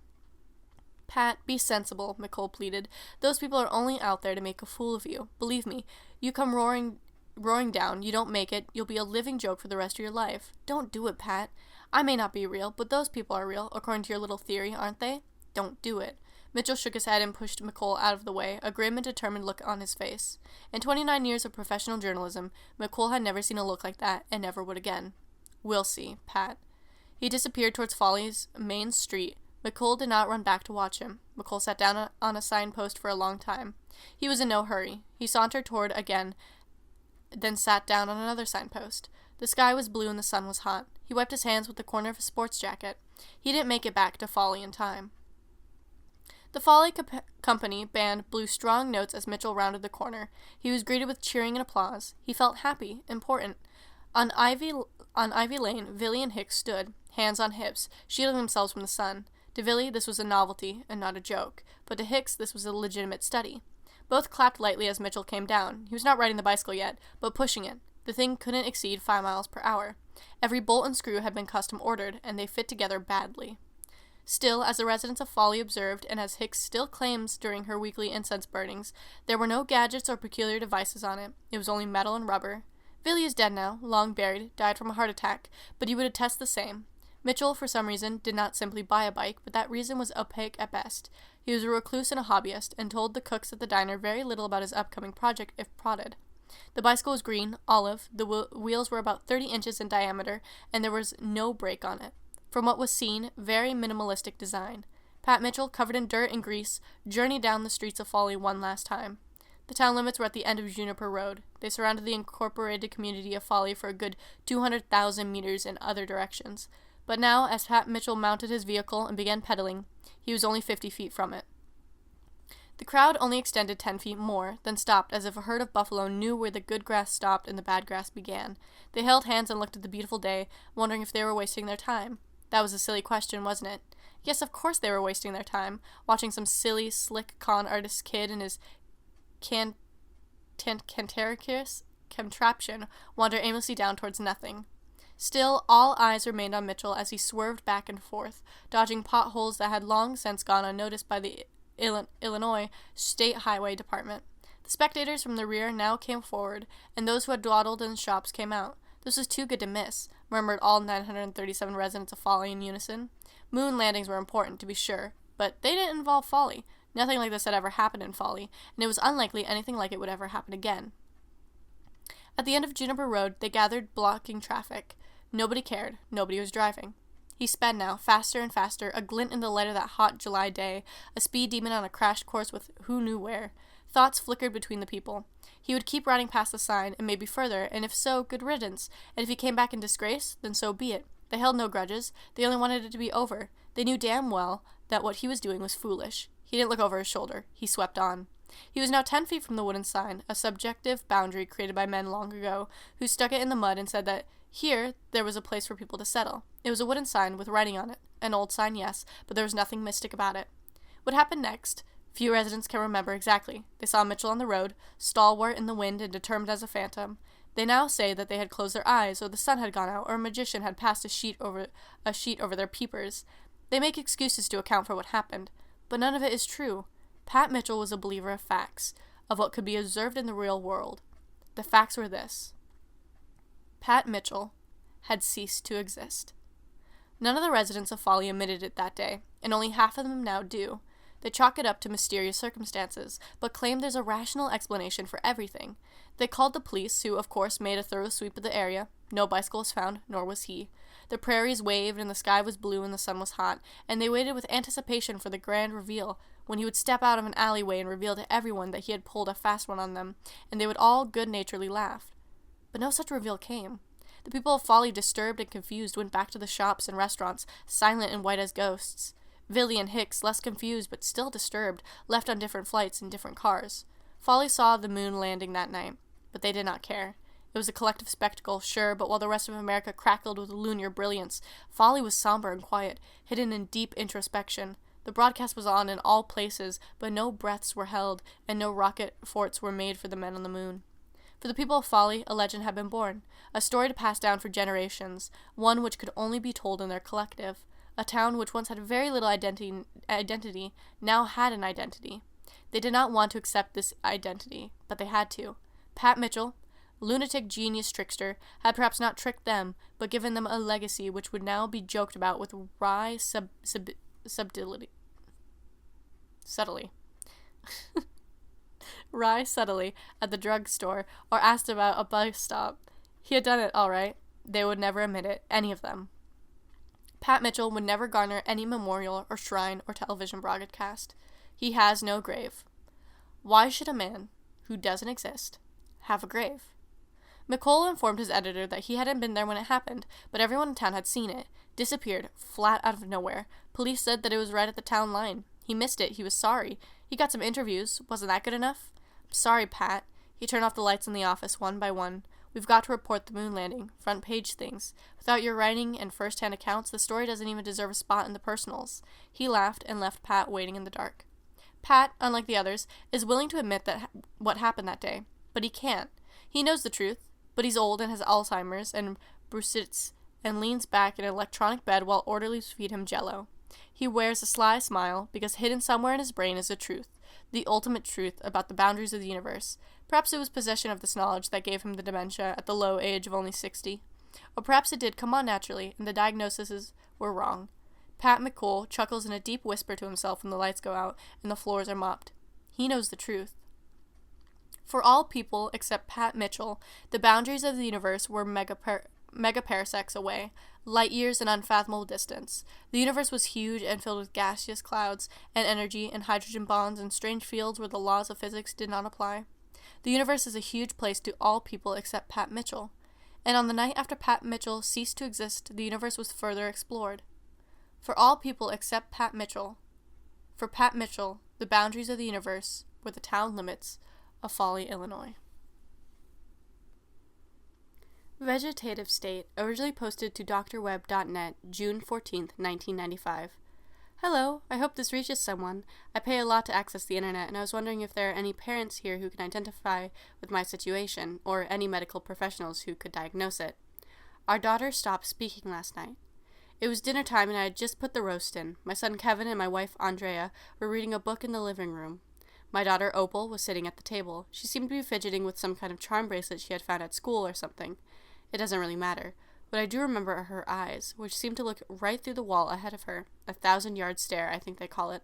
"Pat, be sensible," McColl pleaded. "Those people are only out there to make a fool of you. Believe me, you come roaring down, you don't make it, you'll be a living joke for the rest of your life. Don't do it, Pat. I may not be real, but those people are real, according to your little theory, aren't they? Don't do it." Mitchell shook his head and pushed McColl out of the way, a grim and determined look on his face. In 29 years of professional journalism, McColl had never seen a look like that, and never would again. "We'll see, Pat." He disappeared towards Folly's main street. McColl did not run back to watch him. McColl sat down on a signpost for a long time. He was in no hurry. He sauntered toward again, then sat down on another signpost. The sky was blue and the sun was hot. He wiped his hands with the corner of his sports jacket. He didn't make it back to Folly in time. The Folly Company band blew strong notes as Mitchell rounded the corner. He was greeted with cheering and applause. He felt happy, important. On Ivy Lane, Villy and Hicks stood, hands on hips, shielding themselves from the sun. To Villy, this was a novelty, and not a joke, but to Hicks, this was a legitimate study. Both clapped lightly as Mitchell came down. He was not riding the bicycle yet, but pushing it. The thing couldn't exceed 5 miles per hour. Every bolt and screw had been custom ordered, and they fit together badly. Still, as the residents of Folly observed, and as Hicks still claims during her weekly incense burnings, there were no gadgets or peculiar devices on it. It was only metal and rubber. Villy is dead now, long buried, died from a heart attack, but he would attest the same. Mitchell, for some reason, did not simply buy a bike, but that reason was opaque at best. He was a recluse and a hobbyist, and told the cooks at the diner very little about his upcoming project if prodded. The bicycle was green, olive, the wheels were about 30 inches in diameter, and there was no brake on it. From what was seen, very minimalistic design. Pat Mitchell, covered in dirt and grease, journeyed down the streets of Folly one last time. The town limits were at the end of Juniper Road. They surrounded the incorporated community of Folly for a good 200,000 meters in other directions. But now, as Pat Mitchell mounted his vehicle and began pedaling, he was only 50 feet from it. The crowd only extended 10 feet more, then stopped as if a herd of buffalo knew where the good grass stopped and the bad grass began. They held hands and looked at the beautiful day, wondering if they were wasting their time. That was a silly question, wasn't it? Yes, of course they were wasting their time, watching some silly, slick con artist kid and his cantankerous contraption wander aimlessly down towards nothing. Still, all eyes remained on Mitchell as he swerved back and forth, dodging potholes that had long since gone unnoticed by the Illinois State Highway Department. The spectators from the rear now came forward, and those who had dawdled in shops came out. This was too good to miss, murmured all 937 residents of Folly in unison. Moon landings were important, to be sure, but they didn't involve Folly. Nothing like this had ever happened in Folly, and it was unlikely anything like it would ever happen again. At the end of Juniper Road, they gathered, blocking traffic. Nobody cared. Nobody was driving. He sped now, faster and faster, a glint in the light of that hot July day, a speed demon on a crash course with who knew where. Thoughts flickered between the people. He would keep riding past the sign, and maybe further, and if so, good riddance, and if he came back in disgrace, then so be it. They held no grudges. They only wanted it to be over. They knew damn well that what he was doing was foolish. He didn't look over his shoulder. He swept on. He was now 10 feet from the wooden sign, a subjective boundary created by men long ago, who stuck it in the mud and said that here there was a place for people to settle. It was a wooden sign with writing on it. An old sign, yes, but there was nothing mystic about it. What happened next? Few residents can remember exactly. They saw Mitchell on the road, stalwart in the wind and determined as a phantom. They now say that they had closed their eyes, or the sun had gone out, or a magician had passed a sheet over their peepers. They make excuses to account for what happened, but none of it is true. Pat Mitchell was a believer of facts, of what could be observed in the real world. The facts were this. Pat Mitchell had ceased to exist. None of the residents of Folly admitted it that day, and only half of them now do. They chalk it up to mysterious circumstances, but claim there's a rational explanation for everything. They called the police, who, of course, made a thorough sweep of the area. No bicycle was found, nor was he. The prairies waved, and the sky was blue, and the sun was hot, and they waited with anticipation for the grand reveal, when he would step out of an alleyway and reveal to everyone that he had pulled a fast one on them, and they would all good-naturedly laugh. But no such reveal came. The people of Folly, disturbed and confused, went back to the shops and restaurants, silent and white as ghosts. Villy and Hicks, less confused but still disturbed, left on different flights in different cars. Folly saw the moon landing that night, but they did not care. It was a collective spectacle, sure, but while the rest of America crackled with lunar brilliance, Folly was somber and quiet, hidden in deep introspection. The broadcast was on in all places, but no breaths were held, and no rocket forts were made for the men on the moon. For the people of Folly, a legend had been born, a story to pass down for generations, one which could only be told in their collective. A town which once had very little identity now had an identity. They did not want to accept this identity, but they had to. Pat Mitchell, lunatic genius trickster, had perhaps not tricked them, but given them a legacy which would now be joked about with wry subtlety. Wry subtly at the drugstore or asked about a bus stop. He had done it, all right. They would never admit it, any of them. Pat Mitchell would never garner any memorial or shrine or television broadcast. He has no grave. Why should a man who doesn't exist have a grave? McCole informed his editor that he hadn't been there when it happened, but everyone in town had seen it. Disappeared, flat out of nowhere. Police said that it was right at the town line. He missed it. He was sorry. He got some interviews. Wasn't that good enough? I'm sorry, Pat. He turned off the lights in the office one by one. We've got to report the moon landing, front page things. Without your writing and first-hand accounts, the story doesn't even deserve a spot in the personals." He laughed and left Pat waiting in the dark. Pat, unlike the others, is willing to admit that what happened that day, but he can't. He knows the truth, but he's old and has Alzheimer's and brucitis and leans back in an electronic bed while orderlies feed him jello. He wears a sly smile because hidden somewhere in his brain is the truth, the ultimate truth about the boundaries of the universe. Perhaps it was possession of this knowledge that gave him the dementia at the low age of only 60. Or perhaps it did come on naturally, and the diagnoses were wrong. Pat McCool chuckles in a deep whisper to himself when the lights go out and the floors are mopped. He knows the truth. For all people except Pat Mitchell, the boundaries of the universe were megaparsecs away, light years in unfathomable distance. The universe was huge and filled with gaseous clouds and energy and hydrogen bonds and strange fields where the laws of physics did not apply. The universe is a huge place to all people except Pat Mitchell. And on the night after Pat Mitchell ceased to exist, the universe was further explored. For all people except Pat Mitchell. For Pat Mitchell, the boundaries of the universe were the town limits of Foley, Illinois. Vegetative State, originally posted to drweb.net, June 14th, 1995. Hello, I hope this reaches someone. I pay a lot to access the internet, and I was wondering if there are any parents here who can identify with my situation, or any medical professionals who could diagnose it. Our daughter stopped speaking last night. It was dinner time, and I had just put the roast in. My son Kevin and my wife Andrea were reading a book in the living room. My daughter Opal was sitting at the table. She seemed to be fidgeting with some kind of charm bracelet she had found at school or something. It doesn't really matter. But I do remember are her eyes, which seemed to look right through the wall ahead of her. 1,000-yard stare, I think they call it.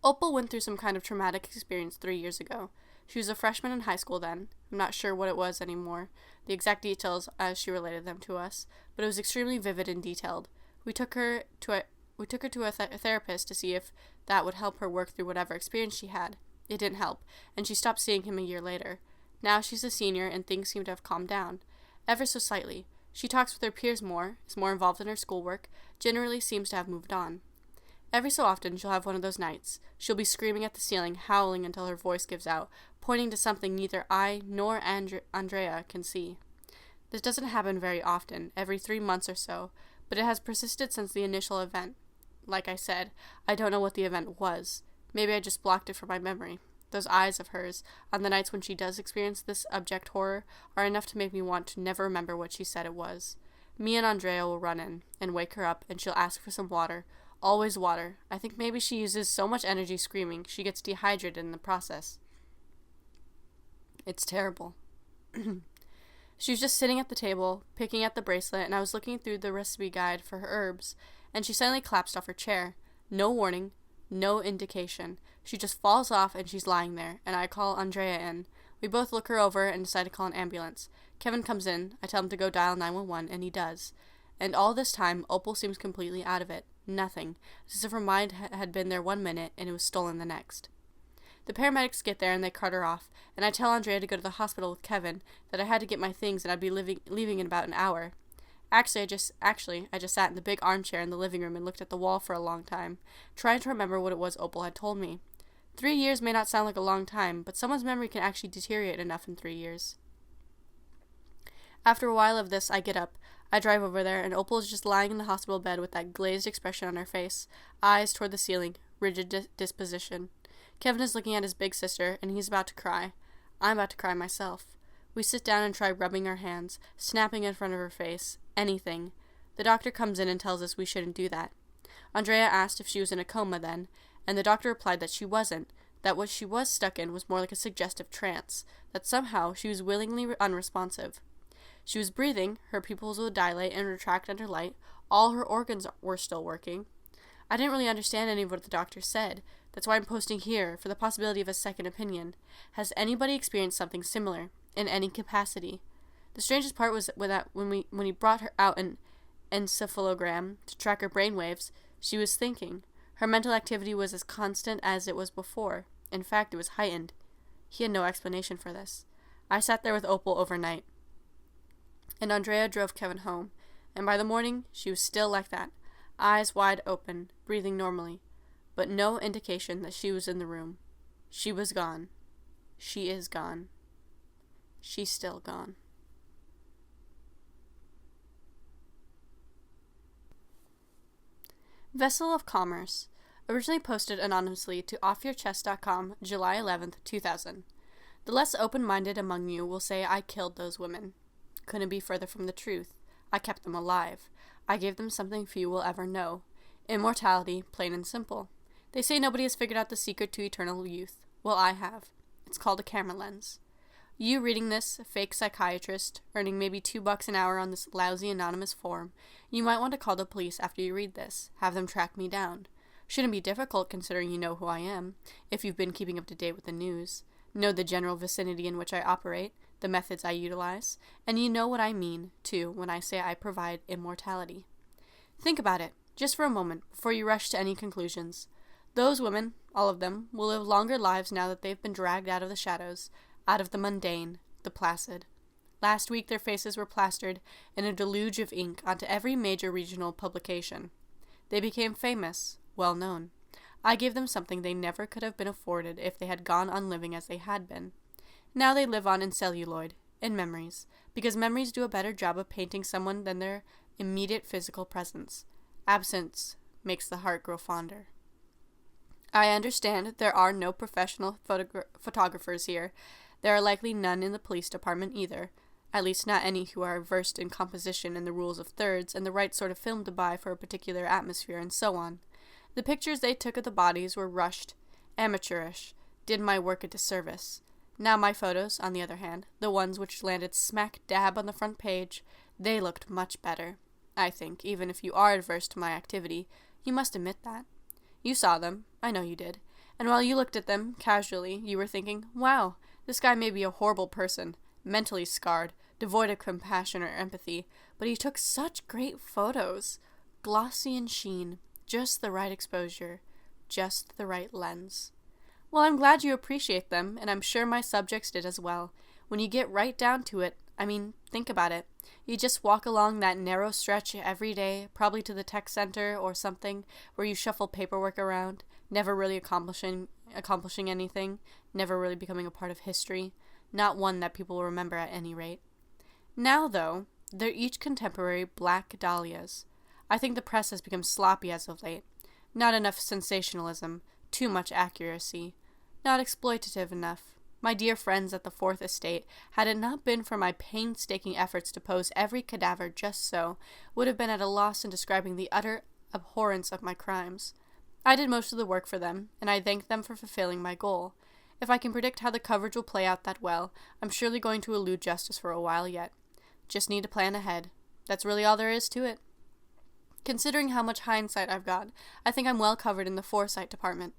Opal went through some kind of traumatic experience 3 years ago. She was a freshman in high school then. I'm not sure what it was anymore, the exact details as she related them to us, but it was extremely vivid and detailed. We took her to a therapist to see if that would help her work through whatever experience she had. It didn't help, and she stopped seeing him a year later. Now she's a senior, and things seem to have calmed down. Ever so slightly. She talks with her peers more, is more involved in her schoolwork, generally seems to have moved on. Every so often she'll have one of those nights. She'll be screaming at the ceiling, howling until her voice gives out, pointing to something neither I nor Andrea can see. This doesn't happen very often, every 3 months or so, but it has persisted since the initial event. Like I said, I don't know what the event was. Maybe I just blocked it from my memory. Those eyes of hers, on the nights when she does experience this abject horror, are enough to make me want to never remember what she said it was. Me and Andrea will run in, and wake her up, and she'll ask for some water. Always water. I think maybe she uses so much energy screaming, she gets dehydrated in the process. It's terrible. She was just sitting at the table, picking at the bracelet, and I was looking through the recipe guide for her herbs, and she suddenly collapsed off her chair. No warning, no indication. She just falls off and she's lying there, and I call Andrea in. We both look her over and decide to call an ambulance. Kevin comes in. I tell him to go dial 911, and he does. And all this time, Opal seems completely out of it. Nothing. As if her mind had been there 1 minute, and it was stolen the next. The paramedics get there, and they cart her off, and I tell Andrea to go to the hospital with Kevin, that I had to get my things, and I'd be leaving in about an hour. Actually, I just sat in the big armchair in the living room and looked at the wall for a long time, trying to remember what it was Opal had told me. 3 years may not sound like a long time, but someone's memory can actually deteriorate enough in 3 years. After a while of this, I get up. I drive over there, and Opal is just lying in the hospital bed with that glazed expression on her face, eyes toward the ceiling, rigid disposition. Kevin is looking at his big sister, and he's about to cry. I'm about to cry myself. We sit down and try rubbing our hands, snapping in front of her face, anything. The doctor comes in and tells us we shouldn't do that. Andrea asked if she was in a coma then, and the doctor replied that she wasn't, that what she was stuck in was more like a suggestive trance, that somehow she was willingly unresponsive. She was breathing, her pupils would dilate and retract under light, all her organs were still working. I didn't really understand any of what the doctor said. That's why I'm posting here, for the possibility of a second opinion. Has anybody experienced something similar, in any capacity? The strangest part was that when he brought her out an encephalogram to track her brainwaves, she was thinking. Her mental activity was as constant as it was before. In fact, it was heightened. He had no explanation for this. I sat there with Opal overnight, and Andrea drove Kevin home, and by the morning she was still like that, eyes wide open, breathing normally, but no indication that she was in the room. She was gone. She is gone. She's still gone. Vessel of Commerce. Originally posted anonymously to offyourchest.com, July 11th, 2000. The less open-minded among you will say I killed those women. Couldn't be further from the truth. I kept them alive. I gave them something few will ever know. Immortality, plain and simple. They say nobody has figured out the secret to eternal youth. Well, I have. It's called a camera lens. You reading this, fake psychiatrist, earning maybe $2 an hour on this lousy anonymous form, you might want to call the police after you read this, have them track me down. Shouldn't be difficult considering you know who I am, if you've been keeping up to date with the news, know the general vicinity in which I operate, the methods I utilize, and you know what I mean, too, when I say I provide immortality. Think about it, just for a moment, before you rush to any conclusions. Those women, all of them, will live longer lives now that they've been dragged out of the shadows, out of the mundane, the placid. Last week their faces were plastered in a deluge of ink onto every major regional publication. They became famous, well known. I gave them something they never could have been afforded if they had gone on living as they had been. Now they live on in celluloid, in memories, because memories do a better job of painting someone than their immediate physical presence. Absence makes the heart grow fonder. I understand there are no professional photographers here. There are likely none in the police department either, at least not any who are versed in composition and the rules of thirds and the right sort of film to buy for a particular atmosphere and so on. The pictures they took of the bodies were rushed, amateurish, did my work a disservice. Now my photos, on the other hand, the ones which landed smack dab on the front page, they looked much better. I think, even if you are adverse to my activity, you must admit that. You saw them, I know you did, and while you looked at them, casually, you were thinking, wow, this guy may be a horrible person, mentally scarred, devoid of compassion or empathy, but he took such great photos. Glossy and sheen, just the right exposure, just the right lens. Well, I'm glad you appreciate them, and I'm sure my subjects did as well. When you get right down to it, think about it. You just walk along that narrow stretch every day, probably to the tech center or something, where you shuffle paperwork around, never really accomplishing anything, never really becoming a part of history, not one that people will remember at any rate. Now, though, they're each contemporary black dahlias. I think the press has become sloppy as of late. Not enough sensationalism, too much accuracy, not exploitative enough. My dear friends at the Fourth Estate, had it not been for my painstaking efforts to pose every cadaver just so, would have been at a loss in describing the utter abhorrence of my crimes. I did most of the work for them, and I thank them for fulfilling my goal. If I can predict how the coverage will play out that well, I'm surely going to elude justice for a while yet. Just need to plan ahead. That's really all there is to it. Considering how much hindsight I've got, I think I'm well covered in the foresight department.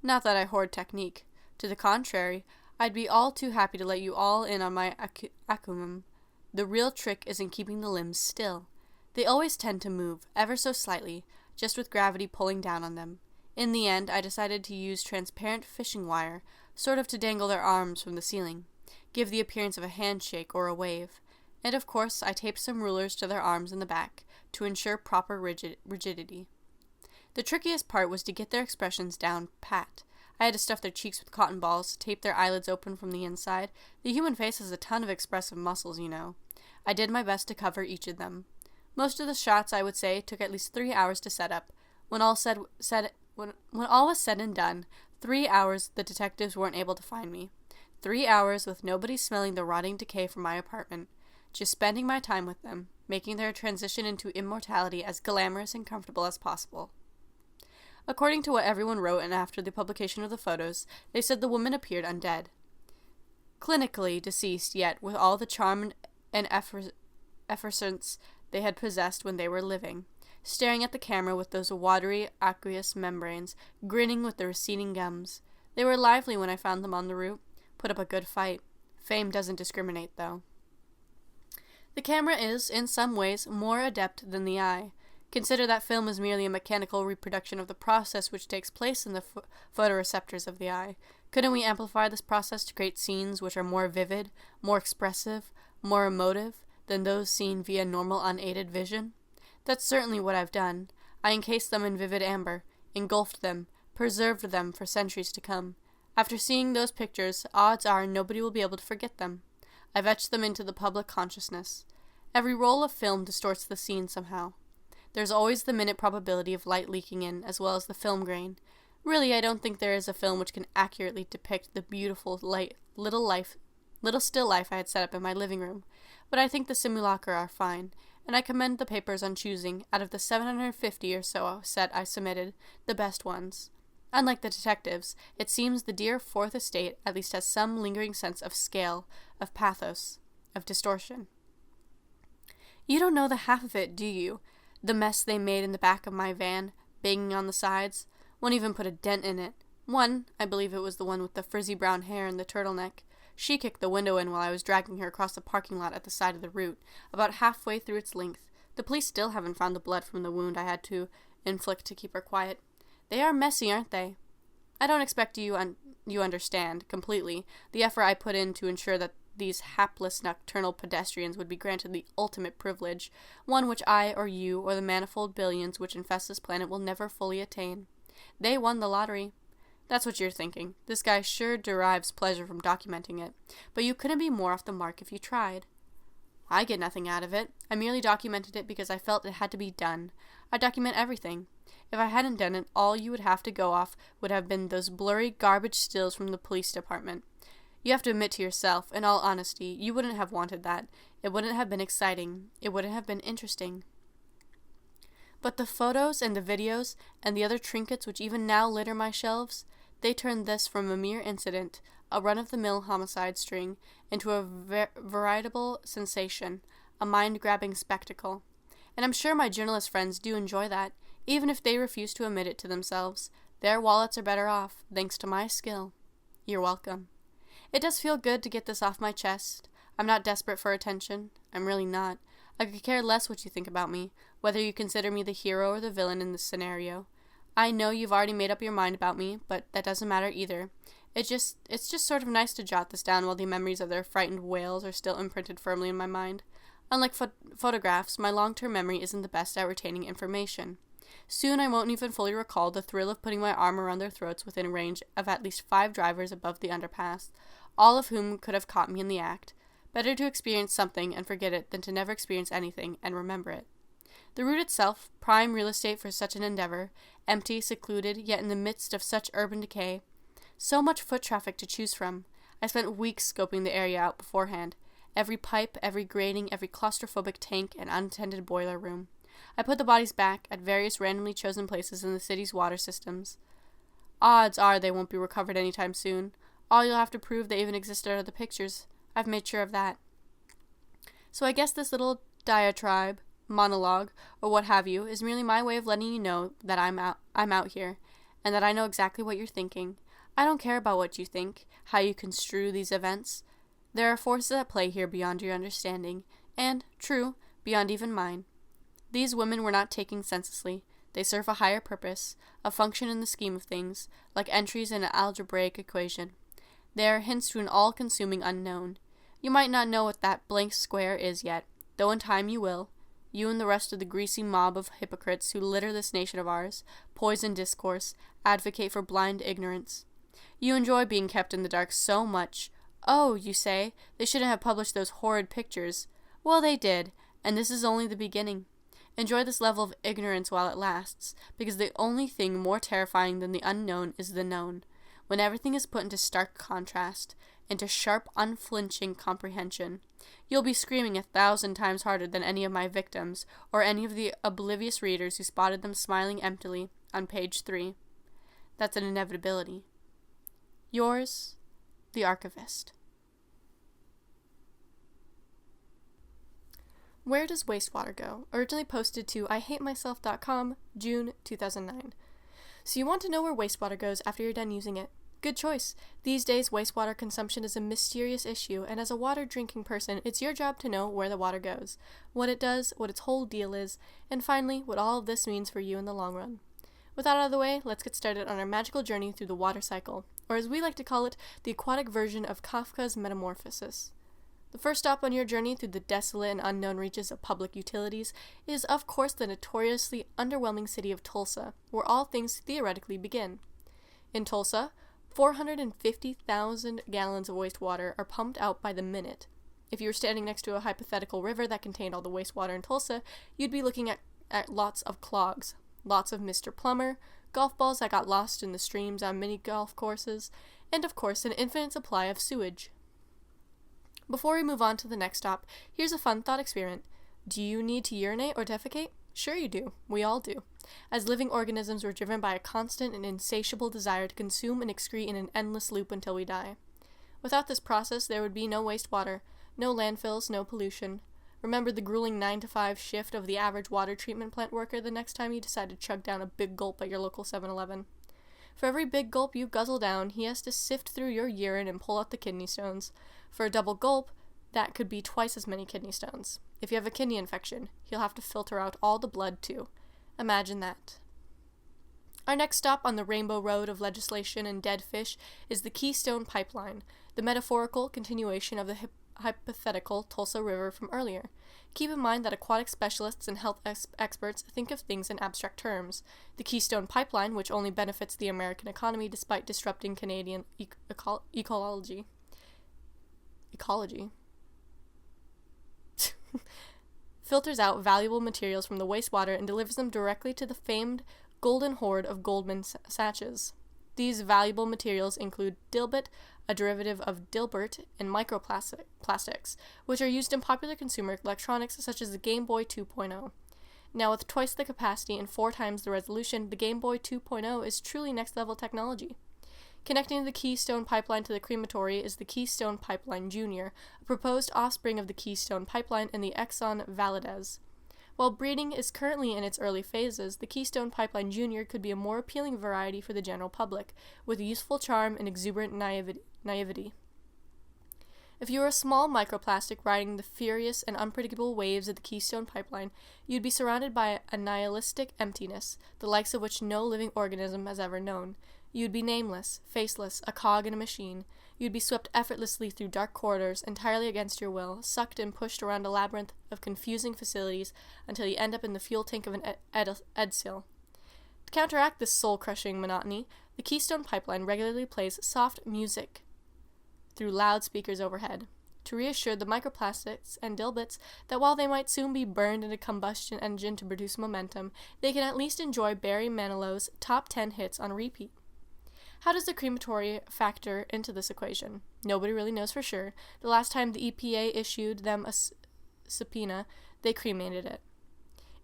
Not that I hoard technique. To the contrary, I'd be all too happy to let you all in on my acumen. The real trick is in keeping the limbs still. They always tend to move, ever so slightly, just with gravity pulling down on them. In the end, I decided to use transparent fishing wire, sort of to dangle their arms from the ceiling, give the appearance of a handshake or a wave. And of course, I taped some rulers to their arms in the back, to ensure proper rigidity. The trickiest part was to get their expressions down pat. I had to stuff their cheeks with cotton balls, tape their eyelids open from the inside. The human face has a ton of expressive muscles, you know. I did my best to cover each of them. Most of the shots, I would say, took at least 3 hours to set up. When all was said and done, 3 hours the detectives weren't able to find me. 3 hours with nobody smelling the rotting decay from my apartment. Just spending my time with them, making their transition into immortality as glamorous and comfortable as possible. According to what everyone wrote and after the publication of the photos, they said the woman appeared undead. Clinically deceased, yet with all the charm and effervescence they had possessed when they were living, staring at the camera with those watery aqueous membranes, grinning with the receding gums. They were lively when I found them on the route, put up a good fight. Fame doesn't discriminate, though. The camera is, in some ways, more adept than the eye. Consider that film is merely a mechanical reproduction of the process which takes place in the photoreceptors of the eye. Couldn't we amplify this process to create scenes which are more vivid, more expressive, more emotive than those seen via normal unaided vision? That's certainly what I've done. I encased them in vivid amber, engulfed them, preserved them for centuries to come. After seeing those pictures, odds are nobody will be able to forget them. I've etched them into the public consciousness. Every roll of film distorts the scene somehow. There's always the minute probability of light leaking in, as well as the film grain. Really, I don't think there is a film which can accurately depict the beautiful, little still life I had set up in my living room, but I think the simulacra are fine, and I commend the papers on choosing, out of the 750 or so set I submitted, the best ones. Unlike the detectives, it seems the dear Fourth Estate at least has some lingering sense of scale, of pathos, of distortion. You don't know the half of it, do you? The mess they made in the back of my van, banging on the sides. One even put a dent in it. One, I believe it was the one with the frizzy brown hair and the turtleneck, she kicked the window in while I was dragging her across the parking lot at the side of the route, about halfway through its length. The police still haven't found the blood from the wound I had to inflict to keep her quiet. They are messy, aren't they? I don't expect you understand, completely, the effort I put in to ensure that these hapless nocturnal pedestrians would be granted the ultimate privilege, one which I or you or the manifold billions which infest this planet will never fully attain. They won the lottery. That's what you're thinking. This guy sure derives pleasure from documenting it, but you couldn't be more off the mark if you tried. I get nothing out of it. I merely documented it because I felt it had to be done. I document everything. If I hadn't done it, all you would have to go off would have been those blurry garbage stills from the police department. You have to admit to yourself, in all honesty, you wouldn't have wanted that. It wouldn't have been exciting. It wouldn't have been interesting. But the photos and the videos and the other trinkets which even now litter my shelves, they turned this from a mere incident, a run-of-the-mill homicide string, into a veritable sensation, a mind-grabbing spectacle. And I'm sure my journalist friends do enjoy that, even if they refuse to admit it to themselves. Their wallets are better off, thanks to my skill. You're welcome. It does feel good to get this off my chest. I'm not desperate for attention. I'm really not. I could care less what you think about me, whether you consider me the hero or the villain in this scenario. I know you've already made up your mind about me, but that doesn't matter either. It's just sort of nice to jot this down while the memories of their frightened wails are still imprinted firmly in my mind. Unlike photographs, my long-term memory isn't the best at retaining information. Soon I won't even fully recall the thrill of putting my arm around their throats within range of at least 5 drivers above the underpass, all of whom could have caught me in the act. Better to experience something and forget it than to never experience anything and remember it. The route itself, prime real estate for such an endeavor, empty, secluded, yet in the midst of such urban decay. So much foot traffic to choose from. I spent weeks scoping the area out beforehand. Every pipe, every grating, every claustrophobic tank and untended boiler room. I put the bodies back at various randomly chosen places in the city's water systems. Odds are they won't be recovered anytime soon. All you'll have to prove they even existed are the pictures. I've made sure of that. So I guess this little diatribe, monologue, or what have you, is merely my way of letting you know that I'm out here, and that I know exactly what you're thinking. I don't care about what you think, how you construe these events. There are forces at play here beyond your understanding, and, true, beyond even mine. These women were not taken senselessly. They serve a higher purpose, a function in the scheme of things, like entries in an algebraic equation. They are hints to an all-consuming unknown. You might not know what that blank square is yet, though in time you will. You and the rest of the greasy mob of hypocrites who litter this nation of ours, poison discourse, advocate for blind ignorance. You enjoy being kept in the dark so much. Oh, you say, they shouldn't have published those horrid pictures. Well, they did, and this is only the beginning. Enjoy this level of ignorance while it lasts, because the only thing more terrifying than the unknown is the known. When everything is put into stark contrast, into sharp, unflinching comprehension, you'll be screaming 1,000 times harder than any of my victims, or any of the oblivious readers who spotted them smiling emptily on page 3. That's an inevitability. Yours, the Archivist. Where Does Wastewater Go? Originally posted to IHateMyself.com, June 2009. So you want to know where wastewater goes after you're done using it. Good choice. These days, wastewater consumption is a mysterious issue, and as a water-drinking person, it's your job to know where the water goes, what it does, what its whole deal is, and finally, what all of this means for you in the long run. With that out of the way, let's get started on our magical journey through the water cycle, or as we like to call it, the aquatic version of Kafka's Metamorphosis. The first stop on your journey through the desolate and unknown reaches of public utilities is, of course, the notoriously underwhelming city of Tulsa, where all things theoretically begin. In Tulsa, 450,000 gallons of wastewater are pumped out by the minute. If you were standing next to a hypothetical river that contained all the wastewater in Tulsa, you'd be looking at lots of clogs, lots of Mr. Plumber, golf balls that got lost in the streams on mini golf courses, and of course an infinite supply of sewage. Before we move on to the next stop, here's a fun thought experiment. Do you need to urinate or defecate? Sure you do. We all do. As living organisms, we're driven by a constant and insatiable desire to consume and excrete in an endless loop until we die. Without this process, there would be no wastewater, no landfills, no pollution. Remember the grueling 9-to-5 shift of the average water treatment plant worker the next time you decide to chug down a big gulp at your local 7-Eleven. For every big gulp you guzzle down, he has to sift through your urine and pull out the kidney stones. For a double gulp, that could be twice as many kidney stones. If you have a kidney infection, he'll have to filter out all the blood too. Imagine that. Our next stop on the rainbow road of legislation and dead fish is the Keystone Pipeline, the metaphorical continuation of the hypothetical Tulsa River from earlier. Keep in mind that aquatic specialists and health experts think of things in abstract terms. The Keystone Pipeline, which only benefits the American economy despite disrupting Canadian ecology, filters out valuable materials from the wastewater and delivers them directly to the famed golden hoard of Goldman Sachs. These valuable materials include dilbit, a derivative of dilbert, and microplastics, which are used in popular consumer electronics such as the Game Boy 2.0. Now, with twice the capacity and 4 times the resolution, the Game Boy 2.0 is truly next-level technology. Connecting the Keystone Pipeline to the crematory is the Keystone Pipeline Jr., a proposed offspring of the Keystone Pipeline and the Exxon Valdez. While breeding is currently in its early phases, the Keystone Pipeline Jr. could be a more appealing variety for the general public, with youthful charm and exuberant naivety. If you were a small microplastic riding the furious and unpredictable waves of the Keystone Pipeline, you'd be surrounded by a nihilistic emptiness, the likes of which no living organism has ever known. You'd be nameless, faceless, a cog in a machine. You'd be swept effortlessly through dark corridors, entirely against your will, sucked and pushed around a labyrinth of confusing facilities until you end up in the fuel tank of an Edsel. To counteract this soul-crushing monotony, the Keystone Pipeline regularly plays soft music through loudspeakers overhead, to reassure the microplastics and dilbits that while they might soon be burned in a combustion engine to produce momentum, they can at least enjoy Barry Manilow's top 10 hits on repeat. How does the crematory factor into this equation? Nobody really knows for sure. The last time the EPA issued them a subpoena, they cremated it.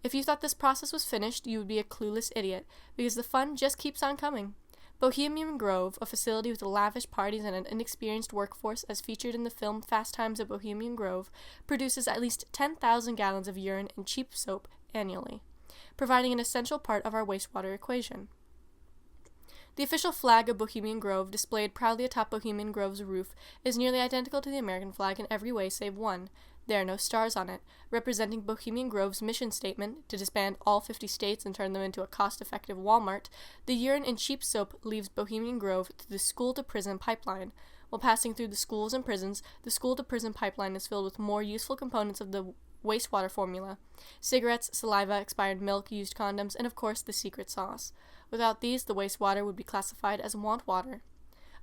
If you thought this process was finished, you would be a clueless idiot, because the fun just keeps on coming. Bohemian Grove, a facility with lavish parties and an inexperienced workforce as featured in the film Fast Times at Bohemian Grove, produces at least 10,000 gallons of urine and cheap soap annually, providing an essential part of our wastewater equation. The official flag of Bohemian Grove, displayed proudly atop Bohemian Grove's roof, is nearly identical to the American flag in every way save one. There are no stars on it, representing Bohemian Grove's mission statement to disband all 50 states and turn them into a cost-effective Walmart. The urine and cheap soap leaves Bohemian Grove to the school-to-prison pipeline. While passing through the schools and prisons, the school-to-prison pipeline is filled with more useful components of the wastewater formula: cigarettes, saliva, expired milk, used condoms, and of course the secret sauce. Without these, the wastewater would be classified as want water.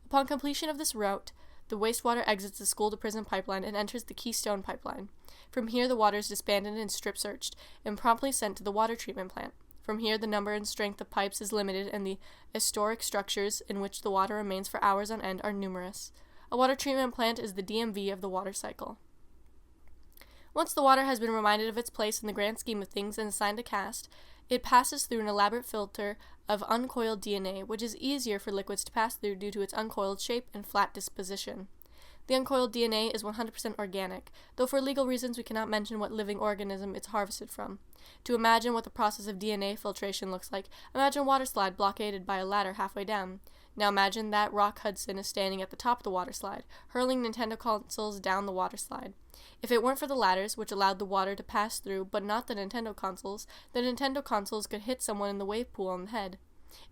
Upon completion of this route, the wastewater exits the school-to-prison pipeline and enters the Keystone Pipeline. From here, the water is disbanded and strip-searched, and promptly sent to the water treatment plant. From here, the number and strength of pipes is limited, and the historic structures in which the water remains for hours on end are numerous. A water treatment plant is the DMV of the water cycle. Once the water has been reminded of its place in the grand scheme of things and assigned a caste, it passes through an elaborate filter of uncoiled DNA, which is easier for liquids to pass through due to its uncoiled shape and flat disposition. The uncoiled DNA is 100% organic, though for legal reasons we cannot mention what living organism it's harvested from. To imagine what the process of DNA filtration looks like, imagine a water slide blockaded by a ladder halfway down. Now imagine that Rock Hudson is standing at the top of the water slide, hurling Nintendo consoles down the water slide. If it weren't for the ladders, which allowed the water to pass through, but not the Nintendo consoles could hit someone in the wave pool on the head,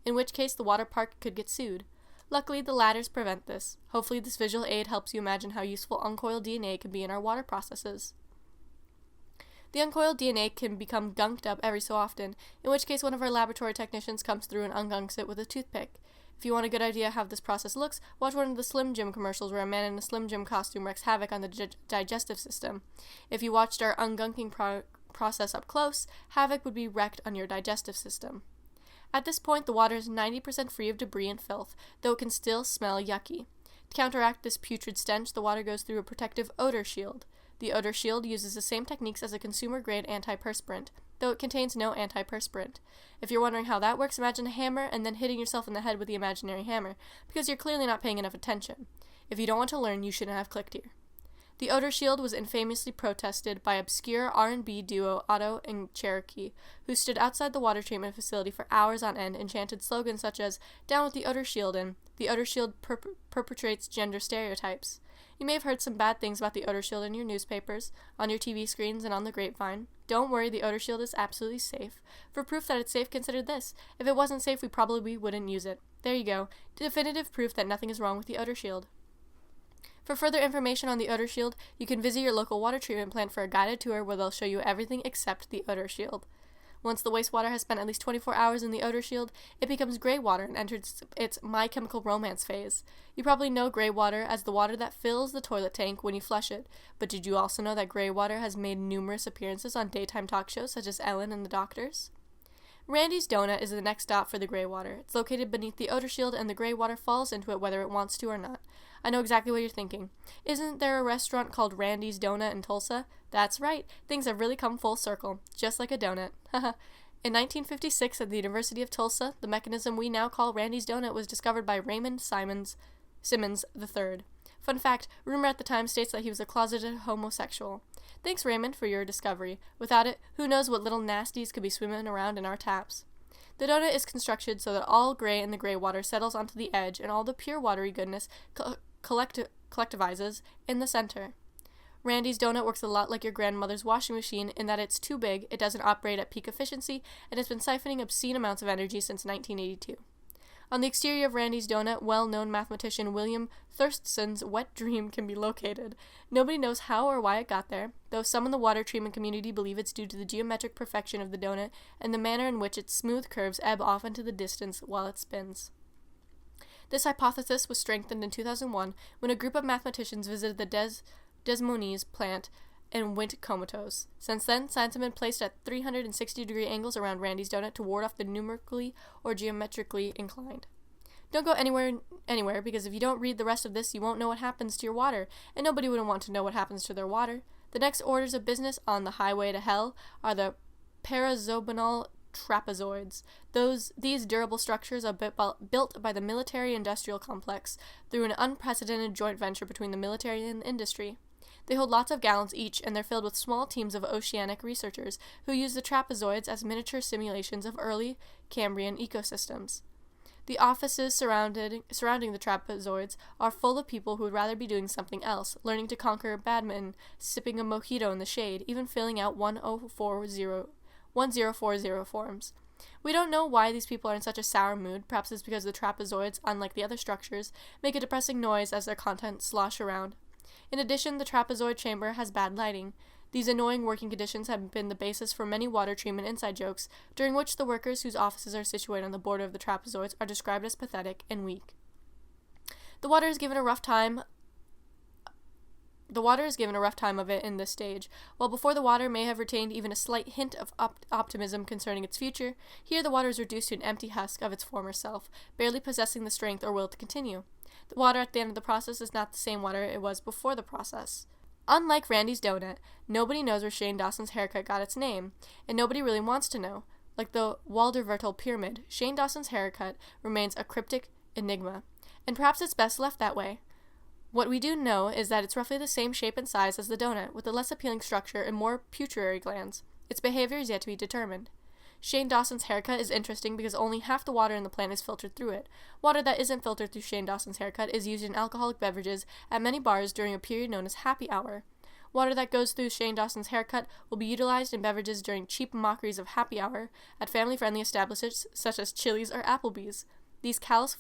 in which case the water park could get sued. Luckily, the ladders prevent this. Hopefully this visual aid helps you imagine how useful uncoiled DNA can be in our water processes. The uncoiled DNA can become gunked up every so often, in which case one of our laboratory technicians comes through and ungunks it with a toothpick. If you want a good idea how this process looks, watch one of the Slim Jim commercials where a man in a Slim Jim costume wreaks havoc on the digestive system. If you watched our ungunking process up close, havoc would be wreaked on your digestive system. At this point, the water is 90% free of debris and filth, though it can still smell yucky. To counteract this putrid stench, the water goes through a protective odor shield. The odor shield uses the same techniques as a consumer-grade antiperspirant, though it contains no antiperspirant. If you're wondering how that works, imagine a hammer and then hitting yourself in the head with the imaginary hammer, because you're clearly not paying enough attention. If you don't want to learn, you shouldn't have clicked here. The odor shield was infamously protested by obscure R&B duo Otto and Cherokee, who stood outside the water treatment facility for hours on end and chanted slogans such as, "Down with the odor shield," and "The odor shield perpetrates gender stereotypes." You may have heard some bad things about the odor shield in your newspapers, on your TV screens, and on the grapevine. Don't worry, the odor shield is absolutely safe. For proof that it's safe, consider this. If it wasn't safe, we probably wouldn't use it. There you go. Definitive proof that nothing is wrong with the odor shield. For further information on the odor shield, you can visit your local water treatment plant for a guided tour where they'll show you everything except the odor shield. Once the wastewater has spent at least 24 hours in the odor shield, it becomes gray water and enters its My Chemical Romance phase. You probably know gray water as the water that fills the toilet tank when you flush it, but did you also know that gray water has made numerous appearances on daytime talk shows such as Ellen and the Doctors? Randy's Donut is the next stop for the gray water. It's located beneath the odor shield, and the gray water falls into it whether it wants to or not. I know exactly what you're thinking. Isn't there a restaurant called Randy's Donut in Tulsa? That's right. Things have really come full circle, just like a donut. In 1956, at the University of Tulsa, the mechanism we now call Randy's Donut was discovered by Raymond Simmons III. Fun fact, rumor at the time states that he was a closeted homosexual. Thanks, Raymond, for your discovery. Without it, who knows what little nasties could be swimming around in our taps. The donut is constructed so that all gray in the gray water settles onto the edge and all the pure watery goodness collectivizes in the center. Randy's Donut works a lot like your grandmother's washing machine in that it's too big, it doesn't operate at peak efficiency, and it's been siphoning obscene amounts of energy since 1982. On the exterior of Randy's Donut, well-known mathematician William Thurston's wet dream can be located. Nobody knows how or why it got there, though some in the water treatment community believe it's due to the geometric perfection of the donut and the manner in which its smooth curves ebb off into the distance while it spins. This hypothesis was strengthened in 2001 when a group of mathematicians visited the Des Moines plant and went comatose. Since then, signs have been placed at 360-degree angles around Randy's Donut to ward off the numerically or geometrically inclined. Don't go anywhere, because if you don't read the rest of this, you won't know what happens to your water, and nobody would want to know what happens to their water. The next orders of business on the highway to hell are the parazobanal trapezoids. These durable structures are built by the military-industrial complex through an unprecedented joint venture between the military and industry. They hold lots of gallons each, and they're filled with small teams of oceanic researchers who use the trapezoids as miniature simulations of early Cambrian ecosystems. The offices surrounding the trapezoids are full of people who would rather be doing something else, learning to conquer badminton, sipping a mojito in the shade, even filling out 1040 forms. We don't know why these people are in such a sour mood. Perhaps it's because the trapezoids, unlike the other structures, make a depressing noise as their contents slosh around. In addition, the trapezoid chamber has bad lighting. These annoying working conditions have been the basis for many water treatment inside jokes, during which the workers whose offices are situated on the border of the trapezoids are described as pathetic and weak. The water is given a rough time of it in this stage. While before the water may have retained even a slight hint of optimism concerning its future, here the water is reduced to an empty husk of its former self, barely possessing the strength or will to continue. The water at the end of the process is not the same water it was before the process. Unlike Randy's Donut, nobody knows where Shane Dawson's haircut got its name, and nobody really wants to know. Like the Walder-Vertel pyramid, Shane Dawson's haircut remains a cryptic enigma, and perhaps it's best left that way. What we do know is that it's roughly the same shape and size as the donut, with a less appealing structure and more pituitary glands. Its behavior is yet to be determined. Shane Dawson's haircut is interesting because only half the water in the plant is filtered through it. Water that isn't filtered through Shane Dawson's haircut is used in alcoholic beverages at many bars during a period known as happy hour. Water that goes through Shane Dawson's haircut will be utilized in beverages during cheap mockeries of happy hour at family-friendly establishments such as Chili's or Applebee's. These callous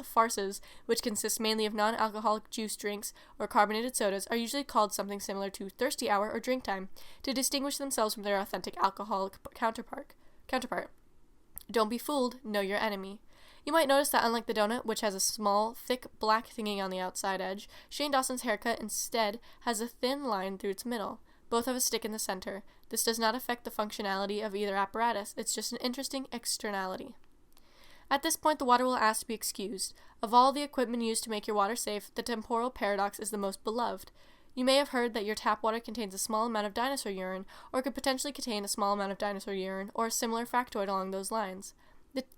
farces, which consist mainly of non-alcoholic juice drinks or carbonated sodas, are usually called something similar to thirsty hour or drink time to distinguish themselves from their authentic alcoholic counterpart. Don't be fooled, know your enemy. You might notice that unlike the donut, which has a small, thick black thingy on the outside edge, Shane Dawson's haircut instead has a thin line through its middle. Both have a stick in the center. This does not affect the functionality of either apparatus. It's just an interesting externality. At this point, the water will ask to be excused. Of all the equipment used to make your water safe, the temporal paradox is the most beloved. You may have heard that your tap water contains a small amount of dinosaur urine, or could potentially contain a small amount of dinosaur urine, or a similar factoid along those lines.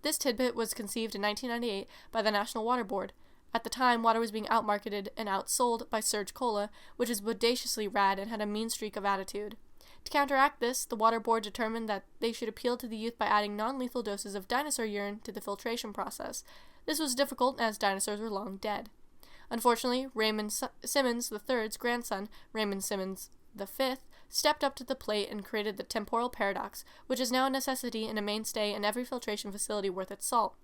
This tidbit was conceived in 1998 by the National Water Board. At the time, water was being outmarketed and outsold by Surge Cola, which is bodaciously rad and had a mean streak of attitude. To counteract this, the Water Board determined that they should appeal to the youth by adding non-lethal doses of dinosaur urine to the filtration process. This was difficult as dinosaurs were long dead. Unfortunately, Raymond Simmons III's grandson, Raymond Simmons V, stepped up to the plate and created the temporal paradox, which is now a necessity and a mainstay in every filtration facility worth its salt.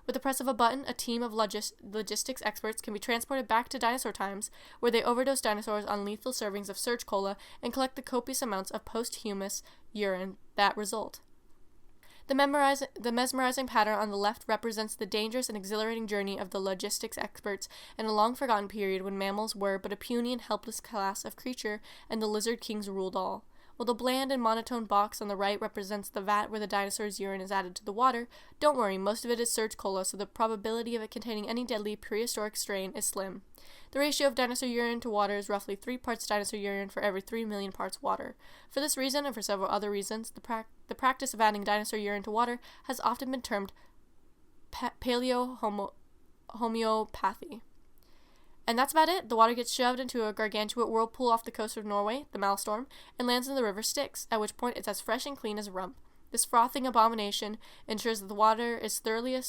With the press of a button, a team of logistics experts can be transported back to dinosaur times, where they overdose dinosaurs on lethal servings of Surge Cola and collect the copious amounts of posthumous urine that result. The mesmerizing pattern on the left represents the dangerous and exhilarating journey of the logistics experts in a long-forgotten period when mammals were but a puny and helpless class of creature and the lizard kings ruled all. While the bland and monotone box on the right represents the vat where the dinosaur's urine is added to the water, don't worry, most of it is Surge Cola, so the probability of it containing any deadly prehistoric strain is slim. The ratio of dinosaur urine to water is roughly 3 parts dinosaur urine for every 3 million parts water. For this reason, and for several other reasons, the practice of adding dinosaur urine to water has often been termed paleo-homeopathy. And that's about it. The water gets shoved into a gargantuan whirlpool off the coast of Norway, the Maelstrom, and lands in the river Styx, at which point it's as fresh and clean as a rump. This frothing abomination ensures that the water is thoroughly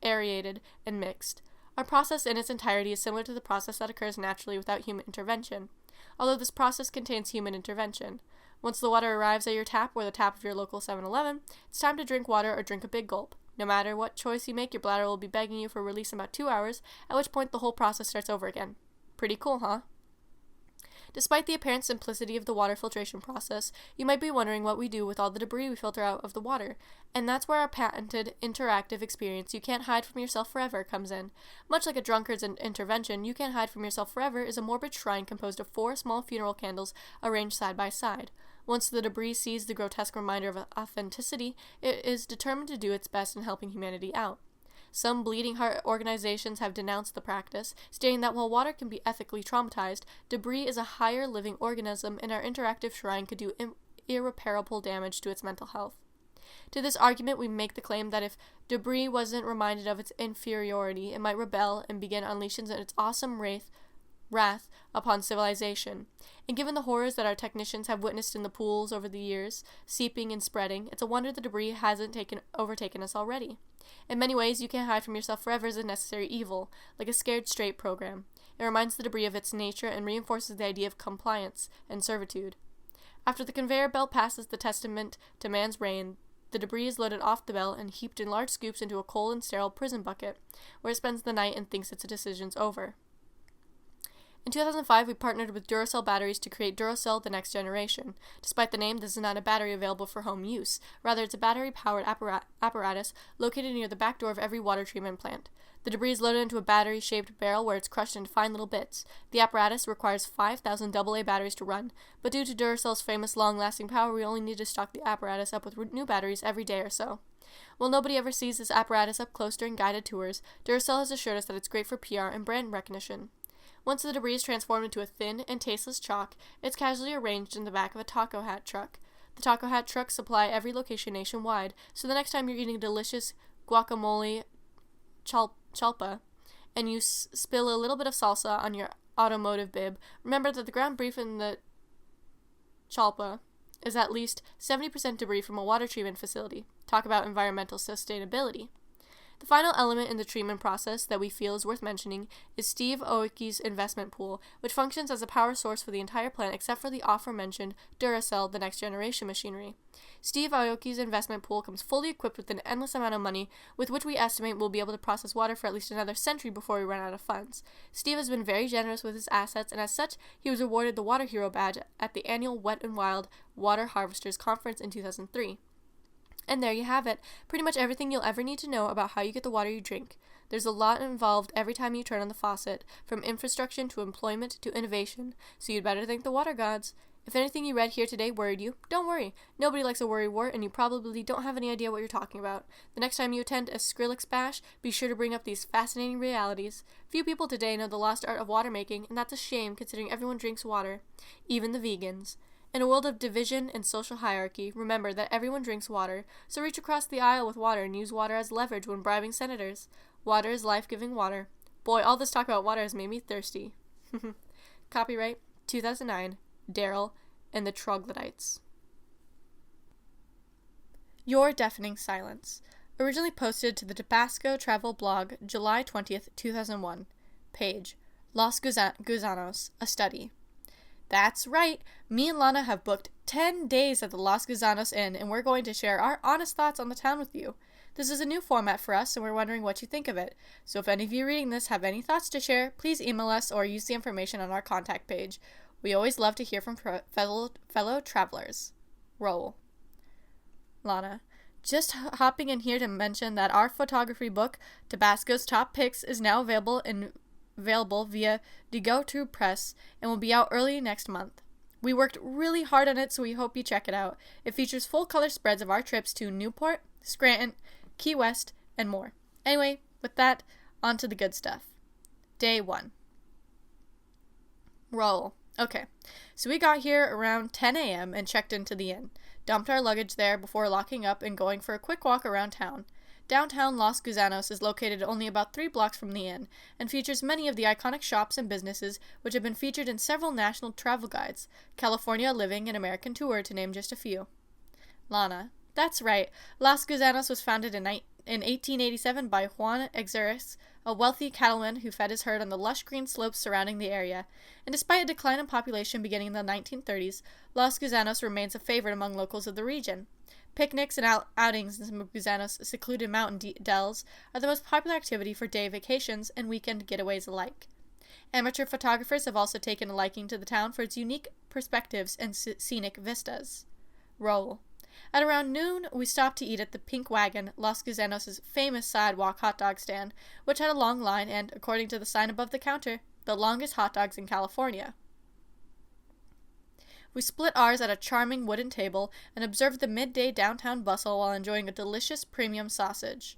aerated and mixed. Our process in its entirety is similar to the process that occurs naturally without human intervention, although this process contains human intervention. Once the water arrives at your tap or the tap of your local 7-Eleven, it's time to drink water or drink a big gulp. No matter what choice you make, your bladder will be begging you for release in about 2 hours, at which point the whole process starts over again. Pretty cool, huh? Despite the apparent simplicity of the water filtration process, you might be wondering what we do with all the debris we filter out of the water, and that's where our patented interactive experience "You Can't Hide From Yourself Forever" comes in. Much like a drunkard's intervention, "You Can't Hide From Yourself Forever" is a morbid shrine composed of 4 small funeral candles arranged side by side. Once the debris sees the grotesque reminder of authenticity, it is determined to do its best in helping humanity out. Some bleeding heart organizations have denounced the practice, stating that while water can be ethically traumatized, debris is a higher living organism and our interactive shrine could do irreparable damage to its mental health. To this argument, we make the claim that if debris wasn't reminded of its inferiority, it might rebel and begin unleashing its awesome wrath upon civilization. And given the horrors that our technicians have witnessed in the pools over the years, seeping and spreading, it's a wonder the debris hasn't overtaken us already. In many ways, "You Can't Hide From Yourself Forever" is a necessary evil, like a scared straight program. It reminds the debris of its nature and reinforces the idea of compliance and servitude. After the conveyor belt passes the testament to man's reign, the debris is loaded off the belt and heaped in large scoops into a cold and sterile prison bucket, where it spends the night and thinks its decision's over. In 2005, we partnered with Duracell batteries to create Duracell The Next Generation. Despite the name, this is not a battery available for home use. Rather, it's a battery-powered apparatus located near the back door of every water treatment plant. The debris is loaded into a battery-shaped barrel where it's crushed into fine little bits. The apparatus requires 5,000 AA batteries to run, but due to Duracell's famous long-lasting power, we only need to stock the apparatus up with new batteries every day or so. While nobody ever sees this apparatus up close during guided tours, Duracell has assured us that it's great for PR and brand recognition. Once the debris is transformed into a thin and tasteless chalk, it's casually arranged in the back of a taco hat truck. The taco hat trucks supply every location nationwide, so the next time you're eating a delicious guacamole chalpa and you spill a little bit of salsa on your automotive bib, remember that the ground beef in the chalpa is at least 70% debris from a water treatment facility. Talk about environmental sustainability. The final element in the treatment process that we feel is worth mentioning is Steve Aoki's investment pool, which functions as a power source for the entire plant except for the aforementioned Duracell The Next Generation machinery. Steve Aoki's investment pool comes fully equipped with an endless amount of money, with which we estimate we'll be able to process water for at least another century before we run out of funds. Steve has been very generous with his assets, and as such, he was awarded the Water Hero badge at the annual Wet n Wild Water Harvesters Conference in 2003. And there you have it. Pretty much everything you'll ever need to know about how you get the water you drink. There's a lot involved every time you turn on the faucet, from infrastructure to employment to innovation, so you'd better thank the water gods. If anything you read here today worried you, don't worry. Nobody likes a worry wart, and you probably don't have any idea what you're talking about. The next time you attend a Skrillex bash, be sure to bring up these fascinating realities. Few people today know the lost art of water making, and that's a shame considering everyone drinks water, even the vegans. In a world of division and social hierarchy, remember that everyone drinks water, so reach across the aisle with water and use water as leverage when bribing senators. Water is life-giving water. Boy, all this talk about water has made me thirsty. Copyright 2009, Daryl and the Troglodytes. Your Deafening Silence. Originally posted to the Tabasco travel blog, July 20th, 2001. Page, Los Gusanos, a study. That's right, me and Lana have booked 10 days at the Los Gusanos Inn, and we're going to share our honest thoughts on the town with you. This is a new format for us, and we're wondering what you think of it. So if any of you reading this have any thoughts to share, please email us or use the information on our contact page. We always love to hear from fellow travelers. Roll. Lana. Just hopping in here to mention that our photography book, Tabasco's Top Picks, is now available via the Go-To Press and will be out early next month. We worked really hard on it, so we hope you check it out. It features full color spreads of our trips to Newport, Scranton, Key West, and more. Anyway, with that, on to the good stuff. Day 1. Roll. Okay, so we got here around 10 a.m. and checked into the inn. Dumped our luggage there before locking up and going for a quick walk around town. Downtown Los Gusanos is located only about 3 blocks from the inn, and features many of the iconic shops and businesses which have been featured in several national travel guides, California Living and American Tour, to name just a few. Lana. That's right. Los Gusanos was founded in 1887 by Juan Exarchus, a wealthy cattleman who fed his herd on the lush green slopes surrounding the area. And despite a decline in population beginning in the 1930s, Los Gusanos remains a favorite among locals of the region. Picnics and outings in some of Gusanos' secluded mountain dells are the most popular activity for day vacations and weekend getaways alike. Amateur photographers have also taken a liking to the town for its unique perspectives and scenic vistas. Roll. At around noon, we stopped to eat at the Pink Wagon, Los Gusanos' famous sidewalk hot dog stand, which had a long line and, according to the sign above the counter, the longest hot dogs in California. We split ours at a charming wooden table and observed the midday downtown bustle while enjoying a delicious premium sausage.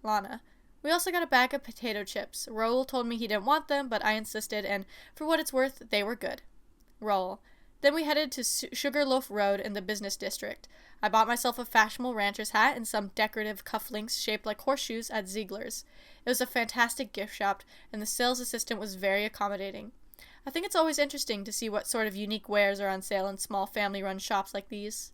Lana. We also got a bag of potato chips. Raul told me he didn't want them, but I insisted, and for what it's worth, they were good. Raul. Then we headed to Sugarloaf Road in the business district. I bought myself a fashionable rancher's hat and some decorative cufflinks shaped like horseshoes at Ziegler's. It was a fantastic gift shop, and the sales assistant was very accommodating. I think it's always interesting to see what sort of unique wares are on sale in small family-run shops like these.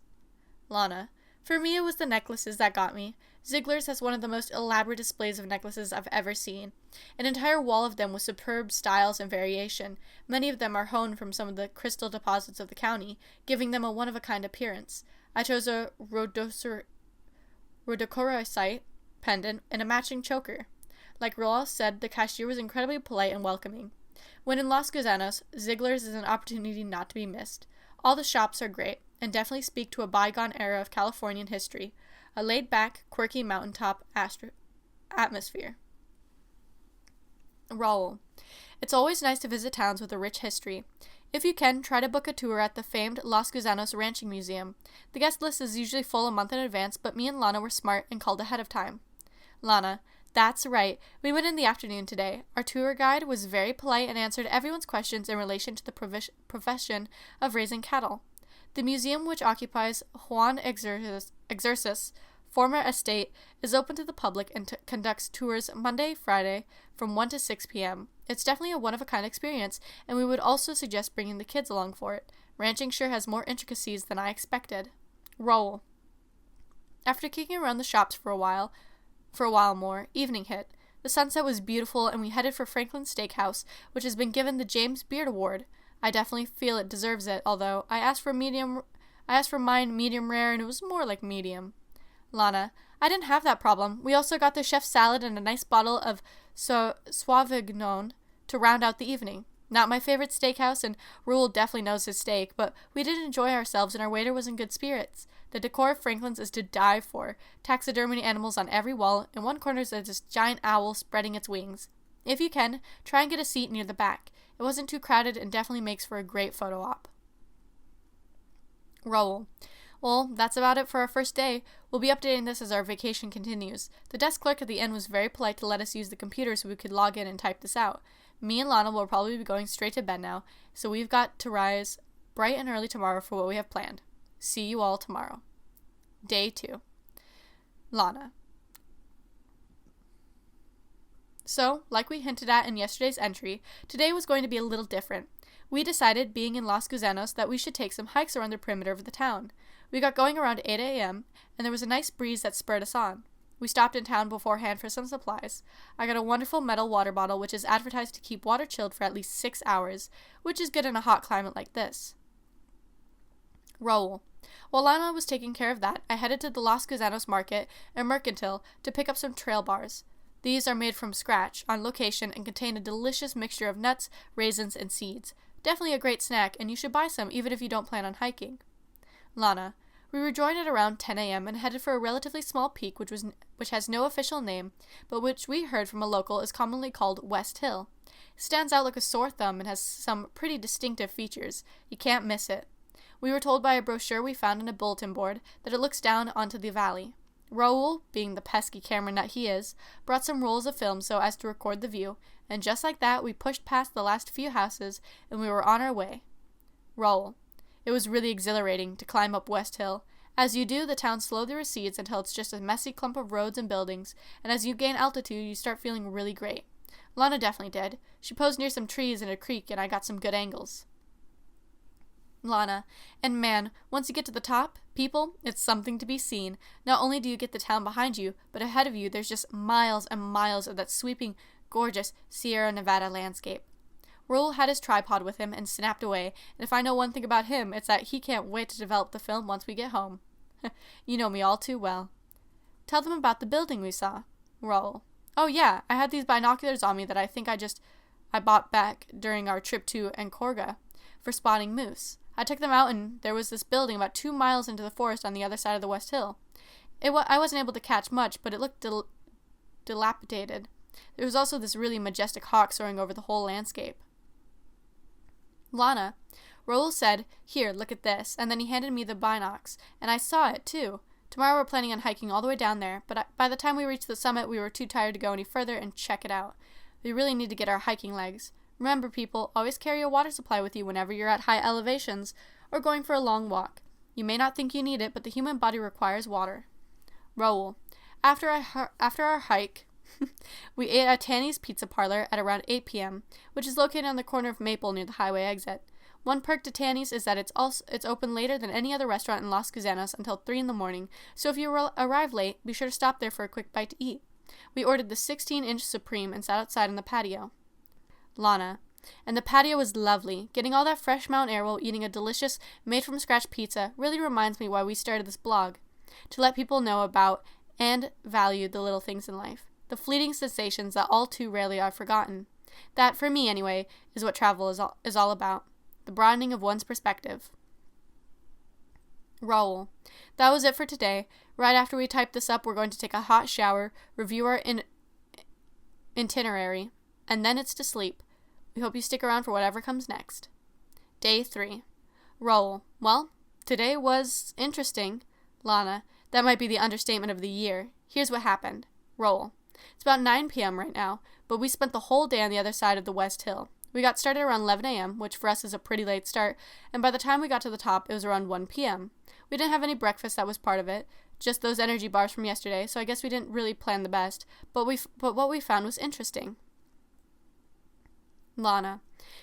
Lana. For me, it was the necklaces that got me. Ziegler's has one of the most elaborate displays of necklaces I've ever seen. An entire wall of them with superb styles and variation. Many of them are honed from some of the crystal deposits of the county, giving them a one-of-a-kind appearance. I chose a rhodochrosite pendant and a matching choker. Like Roel said, the cashier was incredibly polite and welcoming. When in Los Gusanos, Ziegler's is an opportunity not to be missed. All the shops are great, and definitely speak to a bygone era of Californian history, a laid-back, quirky mountaintop atmosphere. Raul. It's always nice to visit towns with a rich history. If you can, try to book a tour at the famed Los Gusanos Ranching Museum. The guest list is usually full a month in advance, but me and Lana were smart and called ahead of time. Lana. That's right. We went in the afternoon today. Our tour guide was very polite and answered everyone's questions in relation to the profession of raising cattle. The museum, which occupies Juan Exarchus' former estate, is open to the public and conducts tours Monday, Friday from 1 to 6 p.m. It's definitely a one-of-a-kind experience, and we would also suggest bringing the kids along for it. Ranching sure has more intricacies than I expected. Roll. After kicking around the shops for a while more, evening hit. The sunset was beautiful, and we headed for Franklin's Steakhouse, which has been given the James Beard Award. I definitely feel it deserves it, although I asked for mine medium rare, and it was more like medium. Lana. I didn't have that problem. We also got the chef's salad and a nice bottle of Sauvignon to round out the evening. Not my favorite steakhouse, and Rule definitely knows his steak, but we did enjoy ourselves and our waiter was in good spirits. The decor of Franklin's is to die for. Taxidermy animals on every wall. In one corner is this giant owl spreading its wings. If you can, try and get a seat near the back. It wasn't too crowded and definitely makes for a great photo op. Raoul. Well, that's about it for our first day. We'll be updating this as our vacation continues. The desk clerk at the inn was very polite to let us use the computer so we could log in and type this out. Me and Lana will probably be going straight to bed now, so we've got to rise bright and early tomorrow for what we have planned. See you all tomorrow. Day 2. Lana. So, like we hinted at in yesterday's entry, today was going to be a little different. We decided, being in Los Gusanos, that we should take some hikes around the perimeter of the town. We got going around 8 a.m., and there was a nice breeze that spurred us on. We stopped in town beforehand for some supplies. I got a wonderful metal water bottle which is advertised to keep water chilled for at least 6 hours, which is good in a hot climate like this. Raoul. While Lana was taking care of that, I headed to the Los Gusanos market and Mercantile to pick up some trail bars. These are made from scratch, on location, and contain a delicious mixture of nuts, raisins, and seeds. Definitely a great snack, and you should buy some even if you don't plan on hiking. Lana. We rejoined at around 10 a.m. and headed for a relatively small peak which has no official name, but which we heard from a local is commonly called West Hill. It stands out like a sore thumb and has some pretty distinctive features. You can't miss it. We were told by a brochure we found on a bulletin board that it looks down onto the valley. Raoul, being the pesky camera nut he is, brought some rolls of film so as to record the view, and just like that we pushed past the last few houses and we were on our way. Raoul. It was really exhilarating to climb up West Hill. As you do, the town slowly recedes until it's just a messy clump of roads and buildings, and as you gain altitude, you start feeling really great. Lana definitely did. She posed near some trees in a creek, and I got some good angles. Lana. And man, once you get to the top, people, it's something to be seen. Not only do you get the town behind you, but ahead of you there's just miles and miles of that sweeping, gorgeous Sierra Nevada landscape. Raoul had his tripod with him and snapped away, and if I know one thing about him, it's that he can't wait to develop the film once we get home. You know me all too well. Tell them about the building we saw. Raoul. Oh yeah, I had these binoculars on me that I think I bought back during our trip to Ancorga for spotting moose. I took them out and there was this building about 2 miles into the forest on the other side of the West Hill. I wasn't able to catch much, but it looked dilapidated. There was also this really majestic hawk soaring over the whole landscape. Lana. Raoul said, "Here, look at this," and then he handed me the binocs, and I saw it, too. Tomorrow we're planning on hiking all the way down there, but by the time we reached the summit, we were too tired to go any further and check it out. We really need to get our hiking legs. Remember, people, always carry a water supply with you whenever you're at high elevations or going for a long walk. You may not think you need it, but the human body requires water. Raoul. After our hike, we ate at Tanny's Pizza Parlor at around 8 p.m., which is located on the corner of Maple near the highway exit. One perk to Tanny's is that it's open later than any other restaurant in Los Gusanos until 3 in the morning, so if you arrive late, be sure to stop there for a quick bite to eat. We ordered the 16-inch Supreme and sat outside on the patio. Lana. And the patio was lovely. Getting all that fresh mountain air while eating a delicious, made-from-scratch pizza really reminds me why we started this blog. To let people know about and value the little things in life. The fleeting sensations that all too rarely are forgotten. That, for me anyway, is what travel is all about. The broadening of one's perspective. Raoul. That was it for today. Right after we type this up, we're going to take a hot shower, review our itinerary, and then it's to sleep. We hope you stick around for whatever comes next. Day 3. Raoul. Well, today was interesting. Lana. That might be the understatement of the year. Here's what happened. Raoul. It's about 9 p.m. right now, but we spent the whole day on the other side of the West Hill. We got started around 11 a.m., which for us is a pretty late start, and by the time we got to the top, it was around 1 p.m. We didn't have any breakfast that was part of it, just those energy bars from yesterday, so I guess we didn't really plan the best, but what we found was interesting. Lana.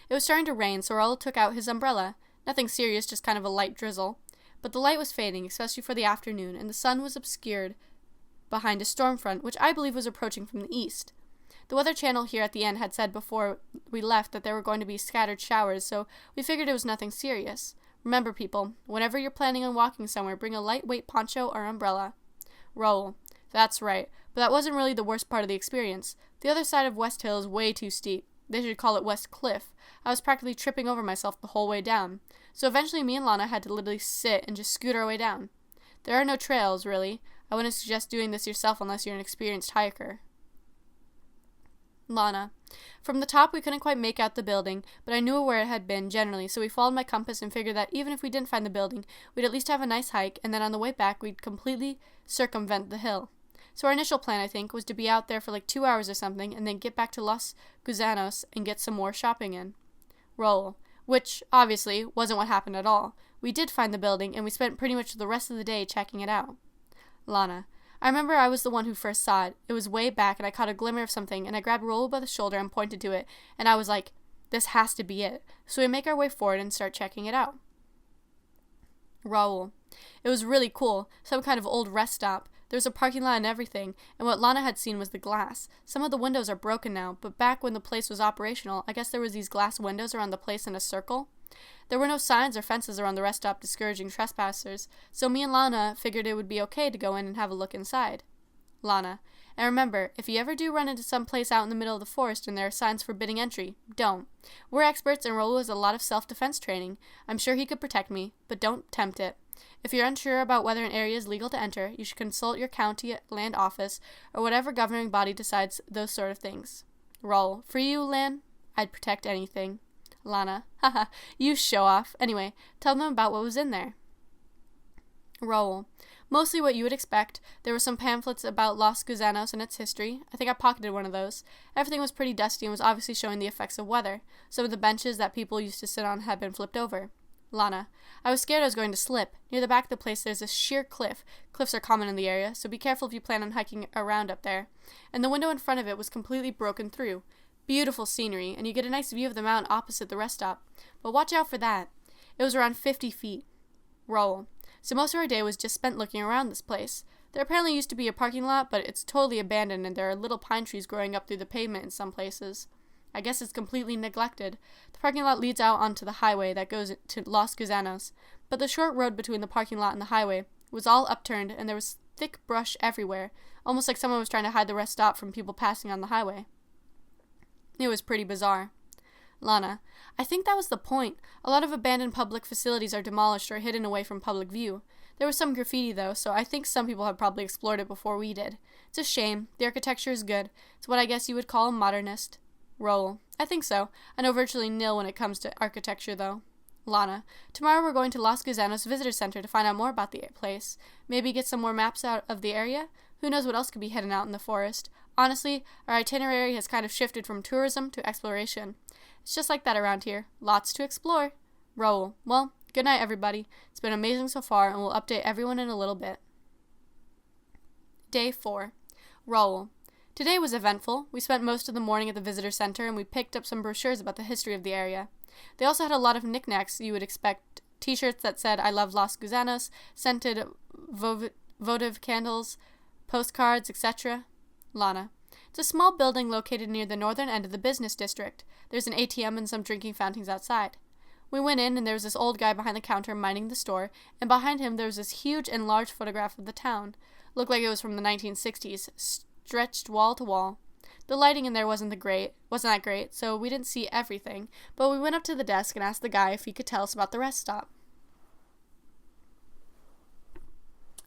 It was starting to rain, so Raoul took out his umbrella. Nothing serious, just kind of a light drizzle. But the light was fading, especially for the afternoon, and the sun was obscured behind a storm front, which I believe was approaching from the east. The Weather Channel here at the end had said before we left that there were going to be scattered showers, so we figured it was nothing serious. Remember, people, whenever you're planning on walking somewhere, bring a lightweight poncho or umbrella. Raoul. That's right, but that wasn't really the worst part of the experience. The other side of West Hill is way too steep. They should call it West Cliff. I was practically tripping over myself the whole way down. So eventually me and Lana had to literally sit and just scoot our way down. There are no trails, really. I wouldn't suggest doing this yourself unless you're an experienced hiker. Lana. From the top, we couldn't quite make out the building, but I knew where it had been generally, so we followed my compass and figured that even if we didn't find the building, we'd at least have a nice hike, and then on the way back, we'd completely circumvent the hill. So our initial plan, I think, was to be out there for like 2 hours or something, and then get back to Los Gusanos and get some more shopping in. Roll. Which, obviously, wasn't what happened at all. We did find the building, and we spent pretty much the rest of the day checking it out. Lana. I remember I was the one who first saw it. It was way back, and I caught a glimmer of something, and I grabbed Rollo by the shoulder and pointed to it, and I was like, this has to be it. So we make our way forward and start checking it out. Raul. It was really cool. Some kind of old rest stop. There was a parking lot and everything, and what Lana had seen was the glass. Some of the windows are broken now, but back when the place was operational, I guess there was these glass windows around the place in a circle. There were no signs or fences around the rest stop discouraging trespassers, so me and Lana figured it would be okay to go in and have a look inside. Lana. And remember, if you ever do run into some place out in the middle of the forest and there are signs forbidding entry, don't. We're experts and Rollo has a lot of self-defense training. I'm sure he could protect me, but don't tempt it. If you're unsure about whether an area is legal to enter, you should consult your county land office or whatever governing body decides those sort of things. Roll. For you, Lan, I'd protect anything. Lana. Haha, you show off. Anyway, tell them about what was in there. Roll. Mostly what you would expect. There were some pamphlets about Los Gusanos and its history. I think I pocketed one of those. Everything was pretty dusty and was obviously showing the effects of weather. Some of the benches that people used to sit on had been flipped over. Lana. I was scared I was going to slip. Near the back of the place there's a sheer cliff. Cliffs are common in the area, so be careful if you plan on hiking around up there. And the window in front of it was completely broken through. Beautiful scenery, and you get a nice view of the mountain opposite the rest stop. But watch out for that. It was around 50 feet. Roll. So most of our day was just spent looking around this place. There apparently used to be a parking lot, but it's totally abandoned and there are little pine trees growing up through the pavement in some places. I guess it's completely neglected. The parking lot leads out onto the highway that goes to Los Gusanos, but the short road between the parking lot and the highway was all upturned and there was thick brush everywhere, almost like someone was trying to hide the rest stop from people passing on the highway. It was pretty bizarre. Lana. I think that was the point. A lot of abandoned public facilities are demolished or hidden away from public view. There was some graffiti, though, so I think some people have probably explored it before we did. It's a shame. The architecture is good. It's what I guess you would call modernist. Roll. I think so. I know virtually nil when it comes to architecture, though. Lana. Tomorrow we're going to Los Gusanos Visitor Center to find out more about the place. Maybe get some more maps out of the area? Who knows what else could be hidden out in the forest? Honestly, our itinerary has kind of shifted from tourism to exploration. It's just like that around here. Lots to explore. Raul. Well, good night, everybody. It's been amazing so far, and we'll update everyone in a little bit. Day 4. Raul. Today was eventful. We spent most of the morning at the visitor center, and we picked up some brochures about the history of the area. They also had a lot of knickknacks you would expect. T-shirts that said, I love Los Gusanos, scented votive candles, postcards, etc. Lana. It's a small building located near the northern end of the business district. There's an ATM and some drinking fountains outside. We went in, and there was this old guy behind the counter minding the store, and behind him there was this huge and large photograph of the town. Looked like it was from the 1960s, stretched wall to wall. The lighting in there wasn't that great, so we didn't see everything, but we went up to the desk and asked the guy if he could tell us about the rest stop.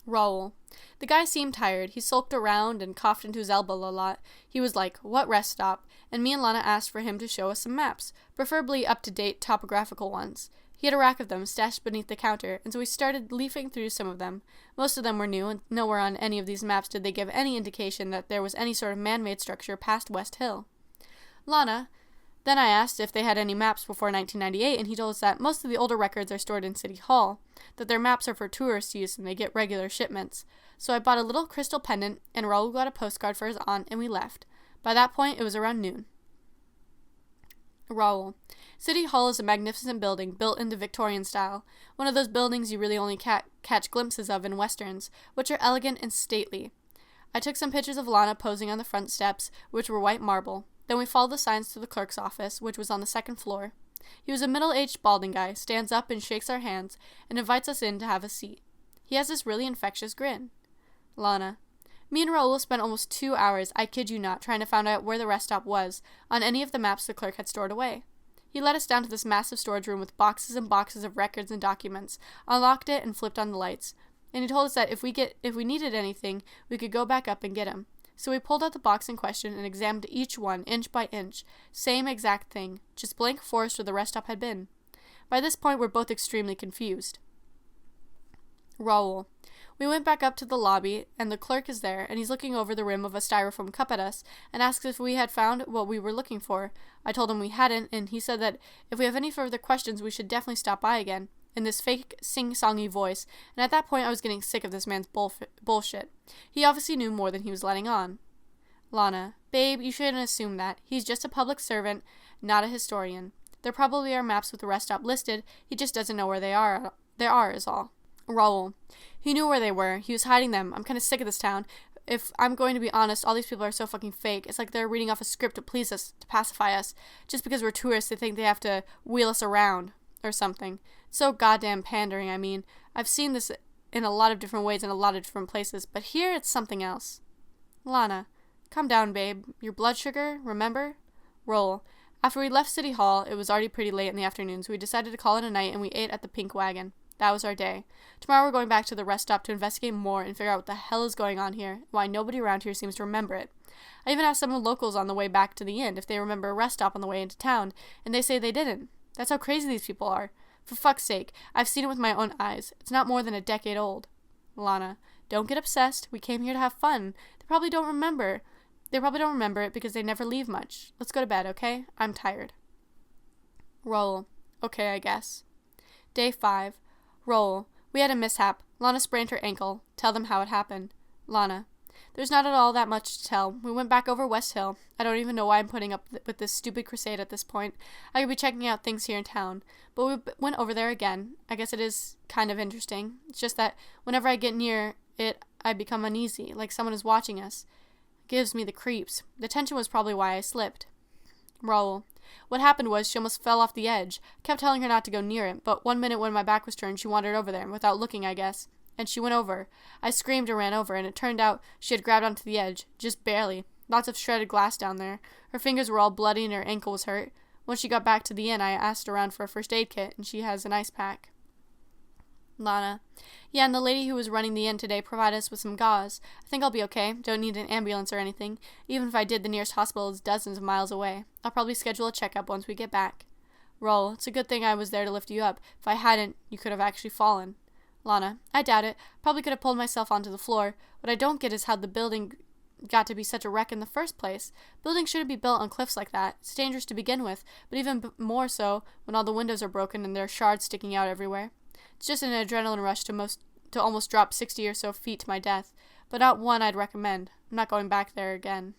Raul. The guy seemed tired. He sulked around and coughed into his elbow a lot. He was like, what rest stop? And me and Lana asked for him to show us some maps, preferably up-to-date topographical ones. He had a rack of them stashed beneath the counter, and so we started leafing through some of them. Most of them were new, and nowhere on any of these maps did they give any indication that there was any sort of man-made structure past West Hill. Lana. Then I asked if they had any maps before 1998, and he told us that most of the older records are stored in City Hall, that their maps are for tourist use and they get regular shipments. So I bought a little crystal pendant, and Raul got a postcard for his aunt, and we left. By that point, it was around noon. Raul. City Hall is a magnificent building built in the Victorian style, one of those buildings you really only catch glimpses of in westerns, which are elegant and stately. I took some pictures of Lana posing on the front steps, which were white marble. Then we followed the signs to the clerk's office, which was on the second floor. He was a middle-aged balding guy, stands up and shakes our hands, and invites us in to have a seat. He has this really infectious grin. Lana. Me and Raul spent almost 2 hours, I kid you not, trying to find out where the rest stop was on any of the maps the clerk had stored away. He led us down to this massive storage room with boxes and boxes of records and documents, unlocked it, and flipped on the lights. And he told us that if we needed anything, we could go back up and get him. So we pulled out the box in question and examined each one, inch by inch. Same exact thing, just blank forest where the rest stop had been. By this point, we're both extremely confused. Raul. We went back up to the lobby, and the clerk is there, and he's looking over the rim of a styrofoam cup at us, and asks if we had found what we were looking for. I told him we hadn't, and he said that if we have any further questions, we should definitely stop by again, in this fake sing-songy voice, and at that point I was getting sick of this man's bullshit. He obviously knew more than he was letting on. Lana. Babe, you shouldn't assume that. He's just a public servant, not a historian. There probably are maps with the rest stop listed, he just doesn't know where they are is all. Raul. He knew where they were. He was hiding them. I'm kind of sick of this town. If I'm going to be honest, all these people are so fucking fake. It's like they're reading off a script to please us, to pacify us. Just because we're tourists, they think they have to wheel us around or something. So goddamn pandering, I mean. I've seen this in a lot of different ways in a lot of different places, but here it's something else. Lana. Calm down, babe. Your blood sugar, remember? Raul. After we left City Hall, it was already pretty late in the afternoon, so we decided to call it a night and we ate at the Pink Wagon. That was our day. Tomorrow we're going back to the rest stop to investigate more and figure out what the hell is going on here, and why nobody around here seems to remember it. I even asked some of the locals on the way back to the inn if they remember a rest stop on the way into town, and they say they didn't. That's how crazy these people are. For fuck's sake, I've seen it with my own eyes. It's not more than a decade old. Lana. Don't get obsessed. We came here to have fun. They probably don't remember it because they never leave much. Let's go to bed, okay? I'm tired. Raul. Okay, I guess. Day 5. Raul. We had a mishap. Lana sprained her ankle. Tell them how it happened. Lana. There's not at all that much to tell. We went back over West Hill. I don't even know why I'm putting up with this stupid crusade at this point. I could be checking out things here in town. But we went over there again. I guess it is kind of interesting. It's just that whenever I get near it, I become uneasy, like someone is watching us. It gives me the creeps. The tension was probably why I slipped. Raul. What happened was she almost fell off the edge. I kept telling her not to go near it, but one minute when my back was turned, she wandered over there, without looking, I guess. And she went over. I screamed and ran over, and it turned out she had grabbed onto the edge, just barely. Lots of shredded glass down there. Her fingers were all bloody and her ankle was hurt. When she got back to the inn, I asked around for a first aid kit, and she has an ice pack. Lana. Yeah, and the lady who was running the inn today provided us with some gauze. I think I'll be okay. Don't need an ambulance or anything. Even if I did, the nearest hospital is dozens of miles away. I'll probably schedule a checkup once we get back. Raul. It's a good thing I was there to lift you up. If I hadn't, you could have actually fallen. Lana. I doubt it. Probably could have pulled myself onto the floor. What I don't get is how the building got to be such a wreck in the first place. Buildings shouldn't be built on cliffs like that. It's dangerous to begin with, but even more so when all the windows are broken and there are shards sticking out everywhere. It's just an adrenaline rush to almost drop 60 or so feet to my death, but not one I'd recommend. I'm not going back there again.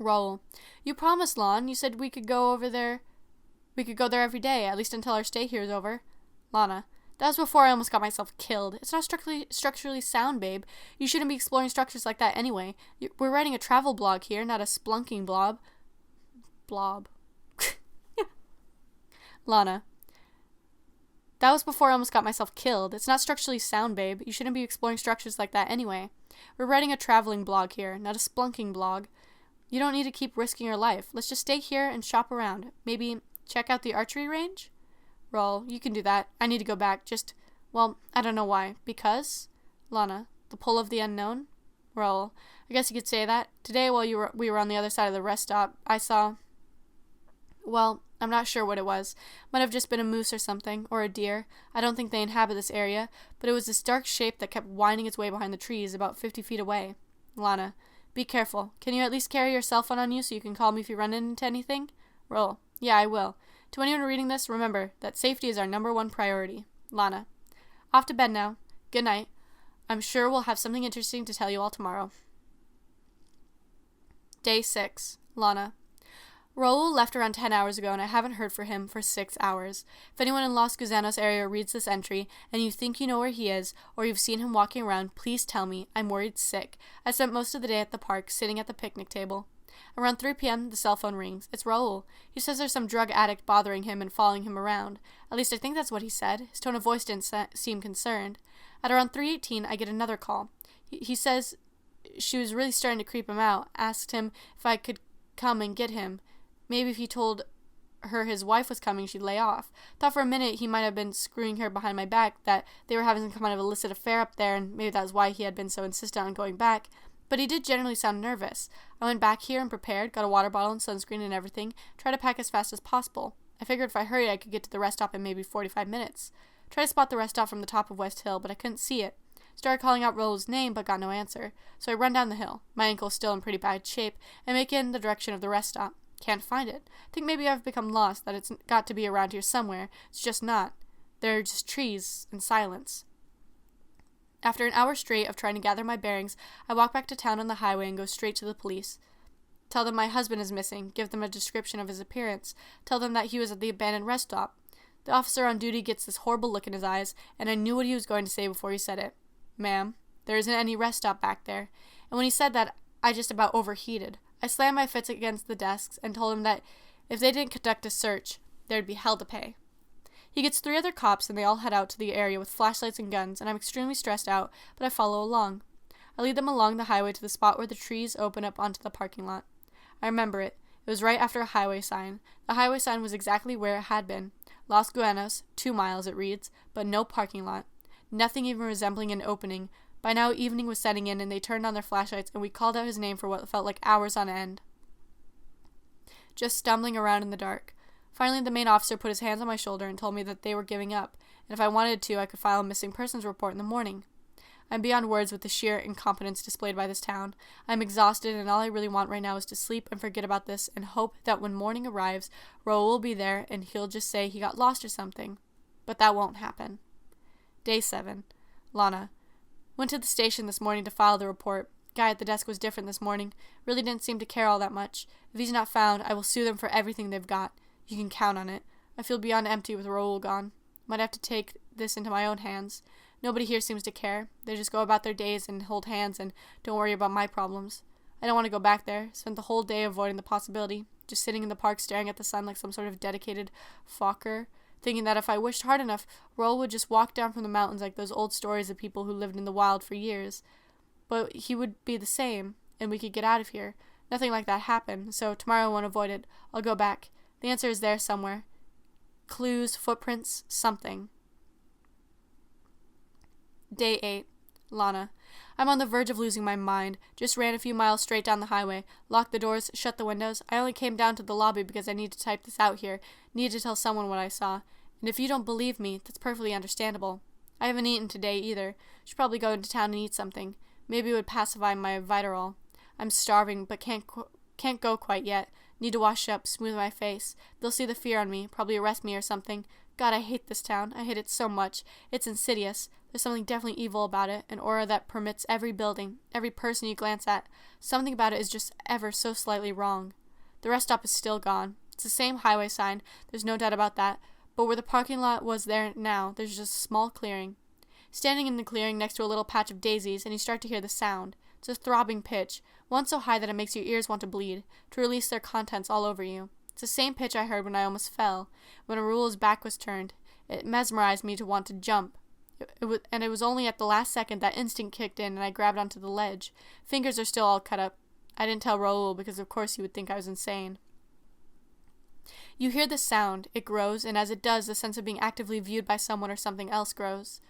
Raul. You promised, Lon. You said we could go there every day, at least until our stay here is over. Lana. That was before I almost got myself killed. It's not structurally sound, babe. You shouldn't be exploring structures like that anyway. We're writing a travel blog here, not a splunking blob. Lana. That was before I almost got myself killed. It's not structurally sound, babe. You shouldn't be exploring structures like that anyway. We're writing a traveling blog here, not a splunking blog. You don't need to keep risking your life. Let's just stay here and shop around. Maybe check out the archery range? Raul, you can do that. I need to go back. I don't know why. Because? Lana, the pull of the unknown? Raul, I guess you could say that. Today, while we were on the other side of the rest stop, I saw... Well, I'm not sure what it was. Might have just been a moose or something, or a deer. I don't think they inhabit this area, but it was this dark shape that kept winding its way behind the trees about 50 feet away. Lana, be careful. Can you at least carry your cell phone on you so you can call me if you run into anything? Raul, yeah, I will. To anyone reading this, remember that safety is our #1 priority. Lana, off to bed now. Good night. I'm sure we'll have something interesting to tell you all tomorrow. Day 6. Lana. Raul left around 10 hours ago, and I haven't heard from him for 6 hours. If anyone in Los Gusanos area reads this entry, and you think you know where he is, or you've seen him walking around, please tell me. I'm worried sick. I spent most of the day at the park, sitting at the picnic table. Around 3 p.m., the cell phone rings. It's Raul. He says there's some drug addict bothering him and following him around. At least I think that's what he said. His tone of voice didn't seem concerned. At around 3:18, I get another call. He says she was really starting to creep him out, asked him if I could come and get him. Maybe if he told her his wife was coming, she'd lay off. Thought for a minute he might have been screwing her behind my back, that they were having some kind of illicit affair up there, and maybe that was why he had been so insistent on going back. But he did generally sound nervous. I went back here and prepared, got a water bottle and sunscreen and everything, tried to pack as fast as possible. I figured if I hurried I could get to the rest stop in maybe 45 minutes. Tried to spot the rest stop from the top of West Hill, but I couldn't see it. Started calling out Roll's name, but got no answer. So I run down the hill. My ankle's still in pretty bad shape, and make it in the direction of the rest stop. Can't find it. Think maybe I've become lost, that it's got to be around here somewhere. It's just not. There are just trees and silence. After an hour straight of trying to gather my bearings, I walk back to town on the highway and go straight to the police. Tell them my husband is missing, give them a description of his appearance, tell them that he was at the abandoned rest stop. The officer on duty gets this horrible look in his eyes, and I knew what he was going to say before he said it. Ma'am, there isn't any rest stop back there. And when he said that, I just about overheated. I slammed my fists against the desks and told him that if they didn't conduct a search, there'd be hell to pay. He gets 3 other cops, and they all head out to the area with flashlights and guns, and I'm extremely stressed out, but I follow along. I lead them along the highway to the spot where the trees open up onto the parking lot. I remember it. It was right after a highway sign. The highway sign was exactly where it had been. Los Guanos, 2 miles it reads, but no parking lot. Nothing even resembling an opening. By now evening was setting in, and they turned on their flashlights, and we called out his name for what felt like hours on end. Just stumbling around in the dark. Finally, the main officer put his hands on my shoulder and told me that they were giving up, and if I wanted to, I could file a missing persons report in the morning. I'm beyond words with the sheer incompetence displayed by this town. I'm exhausted, and all I really want right now is to sleep and forget about this and hope that when morning arrives, Raul will be there and he'll just say he got lost or something. But that won't happen. Day 7. Lana. Went to the station this morning to file the report. Guy at the desk was different this morning. Really didn't seem to care all that much. If he's not found, I will sue them for everything they've got. You can count on it. I feel beyond empty with Raul gone. Might have to take this into my own hands. Nobody here seems to care. They just go about their days and hold hands and don't worry about my problems. I don't want to go back there. Spent the whole day avoiding the possibility, just sitting in the park staring at the sun like some sort of dedicated Fokker, thinking that if I wished hard enough, Raul would just walk down from the mountains like those old stories of people who lived in the wild for years. But he would be the same, and we could get out of here. Nothing like that happened, so tomorrow I won't avoid it. I'll go back. The answer is there somewhere. Clues, footprints, something. Day 8. Lana. I'm on the verge of losing my mind. Just ran a few miles straight down the highway. Locked the doors, shut the windows. I only came down to the lobby because I need to type this out here. Need to tell someone what I saw. And if you don't believe me, that's perfectly understandable. I haven't eaten today either. Should probably go into town and eat something. Maybe it would pacify my Vitaral. I'm starving, but can't go quite yet. Need to wash up, smooth my face. They'll see the fear on me, probably arrest me or something. God, I hate this town. I hate it so much. It's insidious. There's something definitely evil about it, an aura that permits every building, every person you glance at. Something about it is just ever so slightly wrong. The rest stop is still gone. It's the same highway sign, there's no doubt about that, but where the parking lot was there now, there's just a small clearing. Standing in the clearing next to a little patch of daisies, and you start to hear the sound. It's a throbbing pitch, one so high that it makes your ears want to bleed, to release their contents all over you. It's the same pitch I heard when I almost fell, when Raul's back was turned. It mesmerized me to want to jump. It was only at the last second that instinct kicked in and I grabbed onto the ledge. Fingers are still all cut up. I didn't tell Raul because of course he would think I was insane. You hear the sound, it grows, and as it does, the sense of being actively viewed by someone or something else grows.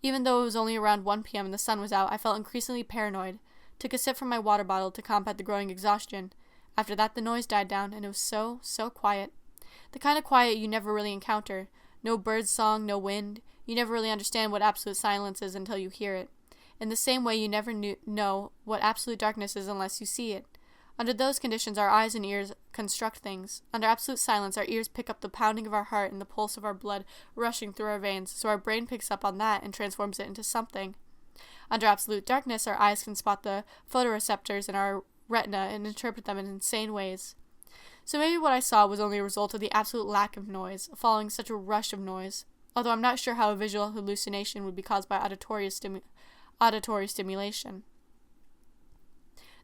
Even though it was only around 1 p.m. and the sun was out, I felt increasingly paranoid. Took a sip from my water bottle to combat the growing exhaustion. After that, the noise died down, and it was so quiet. The kind of quiet you never really encounter. No bird song, no wind. You never really understand what absolute silence is until you hear it. In the same way you never know what absolute darkness is unless you see it. Under those conditions, our eyes and ears construct things. Under absolute silence, our ears pick up the pounding of our heart and the pulse of our blood rushing through our veins, so our brain picks up on that and transforms it into something. Under absolute darkness, our eyes can spot the photoreceptors in our retina and interpret them in insane ways. So maybe what I saw was only a result of the absolute lack of noise, following such a rush of noise, although I'm not sure how a visual hallucination would be caused by auditory stimulation.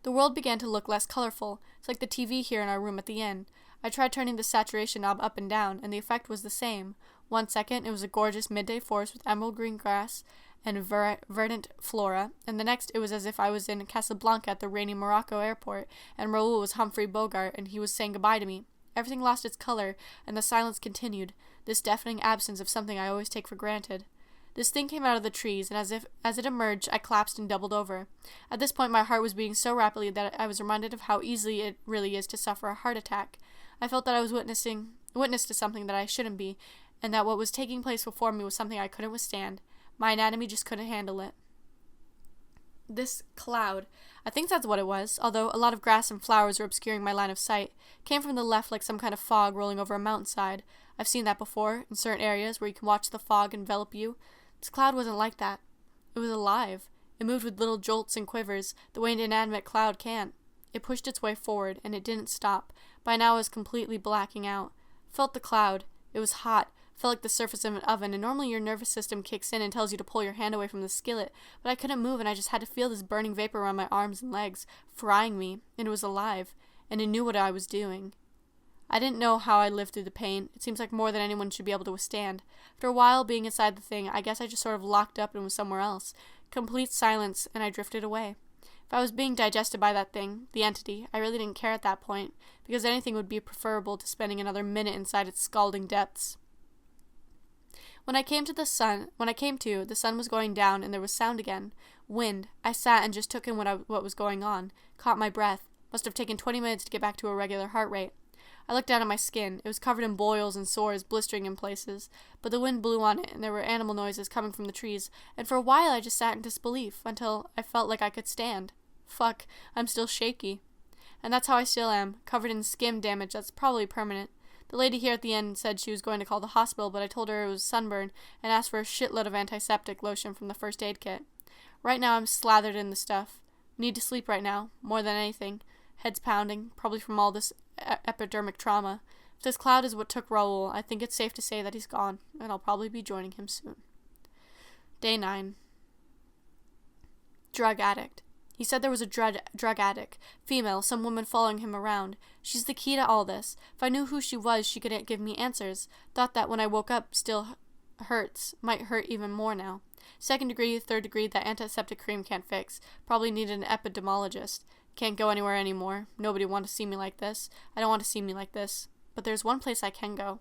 The world began to look less colorful. It's like the TV here in our room at the inn. I tried turning the saturation knob up and down, and the effect was the same. 1 second, it was a gorgeous midday forest with emerald green grass and verdant flora, and the next it was as if I was in Casablanca at the rainy Morocco airport, and Raoul was Humphrey Bogart, and he was saying goodbye to me. Everything lost its color, and the silence continued, this deafening absence of something I always take for granted. This thing came out of the trees, and as it emerged, I collapsed and doubled over. At this point, my heart was beating so rapidly that I was reminded of how easily it really is to suffer a heart attack. I felt that I was witness to something that I shouldn't be, and that what was taking place before me was something I couldn't withstand. My anatomy just couldn't handle it. This cloud, I think that's what it was, although a lot of grass and flowers were obscuring my line of sight, came from the left like some kind of fog rolling over a mountainside. I've seen that before, in certain areas where you can watch the fog envelop you. This cloud wasn't like that. It was alive. It moved with little jolts and quivers, the way an inanimate cloud can. It pushed its way forward, and it didn't stop. By now I was completely blacking out. Felt the cloud. It was hot. Felt like the surface of an oven, and normally your nervous system kicks in and tells you to pull your hand away from the skillet, but I couldn't move, and I just had to feel this burning vapor around my arms and legs, frying me, and it was alive, and it knew what I was doing. I didn't know how I lived through the pain. It seems like more than anyone should be able to withstand. After a while being inside the thing, I guess I just sort of locked up and was somewhere else. Complete silence, and I drifted away. If I was being digested by that thing, the entity, I really didn't care at that point, because anything would be preferable to spending another minute inside its scalding depths. When I came to, the sun was going down and there was sound again. Wind. I sat and just took in what was going on. Caught my breath. Must have taken 20 minutes to get back to a regular heart rate. I looked down at my skin. It was covered in boils and sores, blistering in places. But the wind blew on it, and there were animal noises coming from the trees, and for a while I just sat in disbelief, until I felt like I could stand. Fuck, I'm still shaky. And that's how I still am, covered in skin damage that's probably permanent. The lady here at the end said she was going to call the hospital, but I told her it was sunburn, and asked for a shitload of antiseptic lotion from the first aid kit. Right now I'm slathered in the stuff. Need to sleep right now, more than anything. Head's pounding, probably from all this epidermic trauma. If this cloud is what took Raoul, I think it's safe to say that he's gone, and I'll probably be joining him soon. Day 9. Drug addict. He said there was a drug addict, female, some woman following him around. She's the key to all this. If I knew who she was, she could give me answers. Thought that when I woke up still hurts. Might hurt even more now. 2nd degree, 3rd degree, that antiseptic cream can't fix. Probably needed an epidemiologist. Can't go anywhere anymore. Nobody want to see me like this. I don't want to see me like this. But there's one place I can go.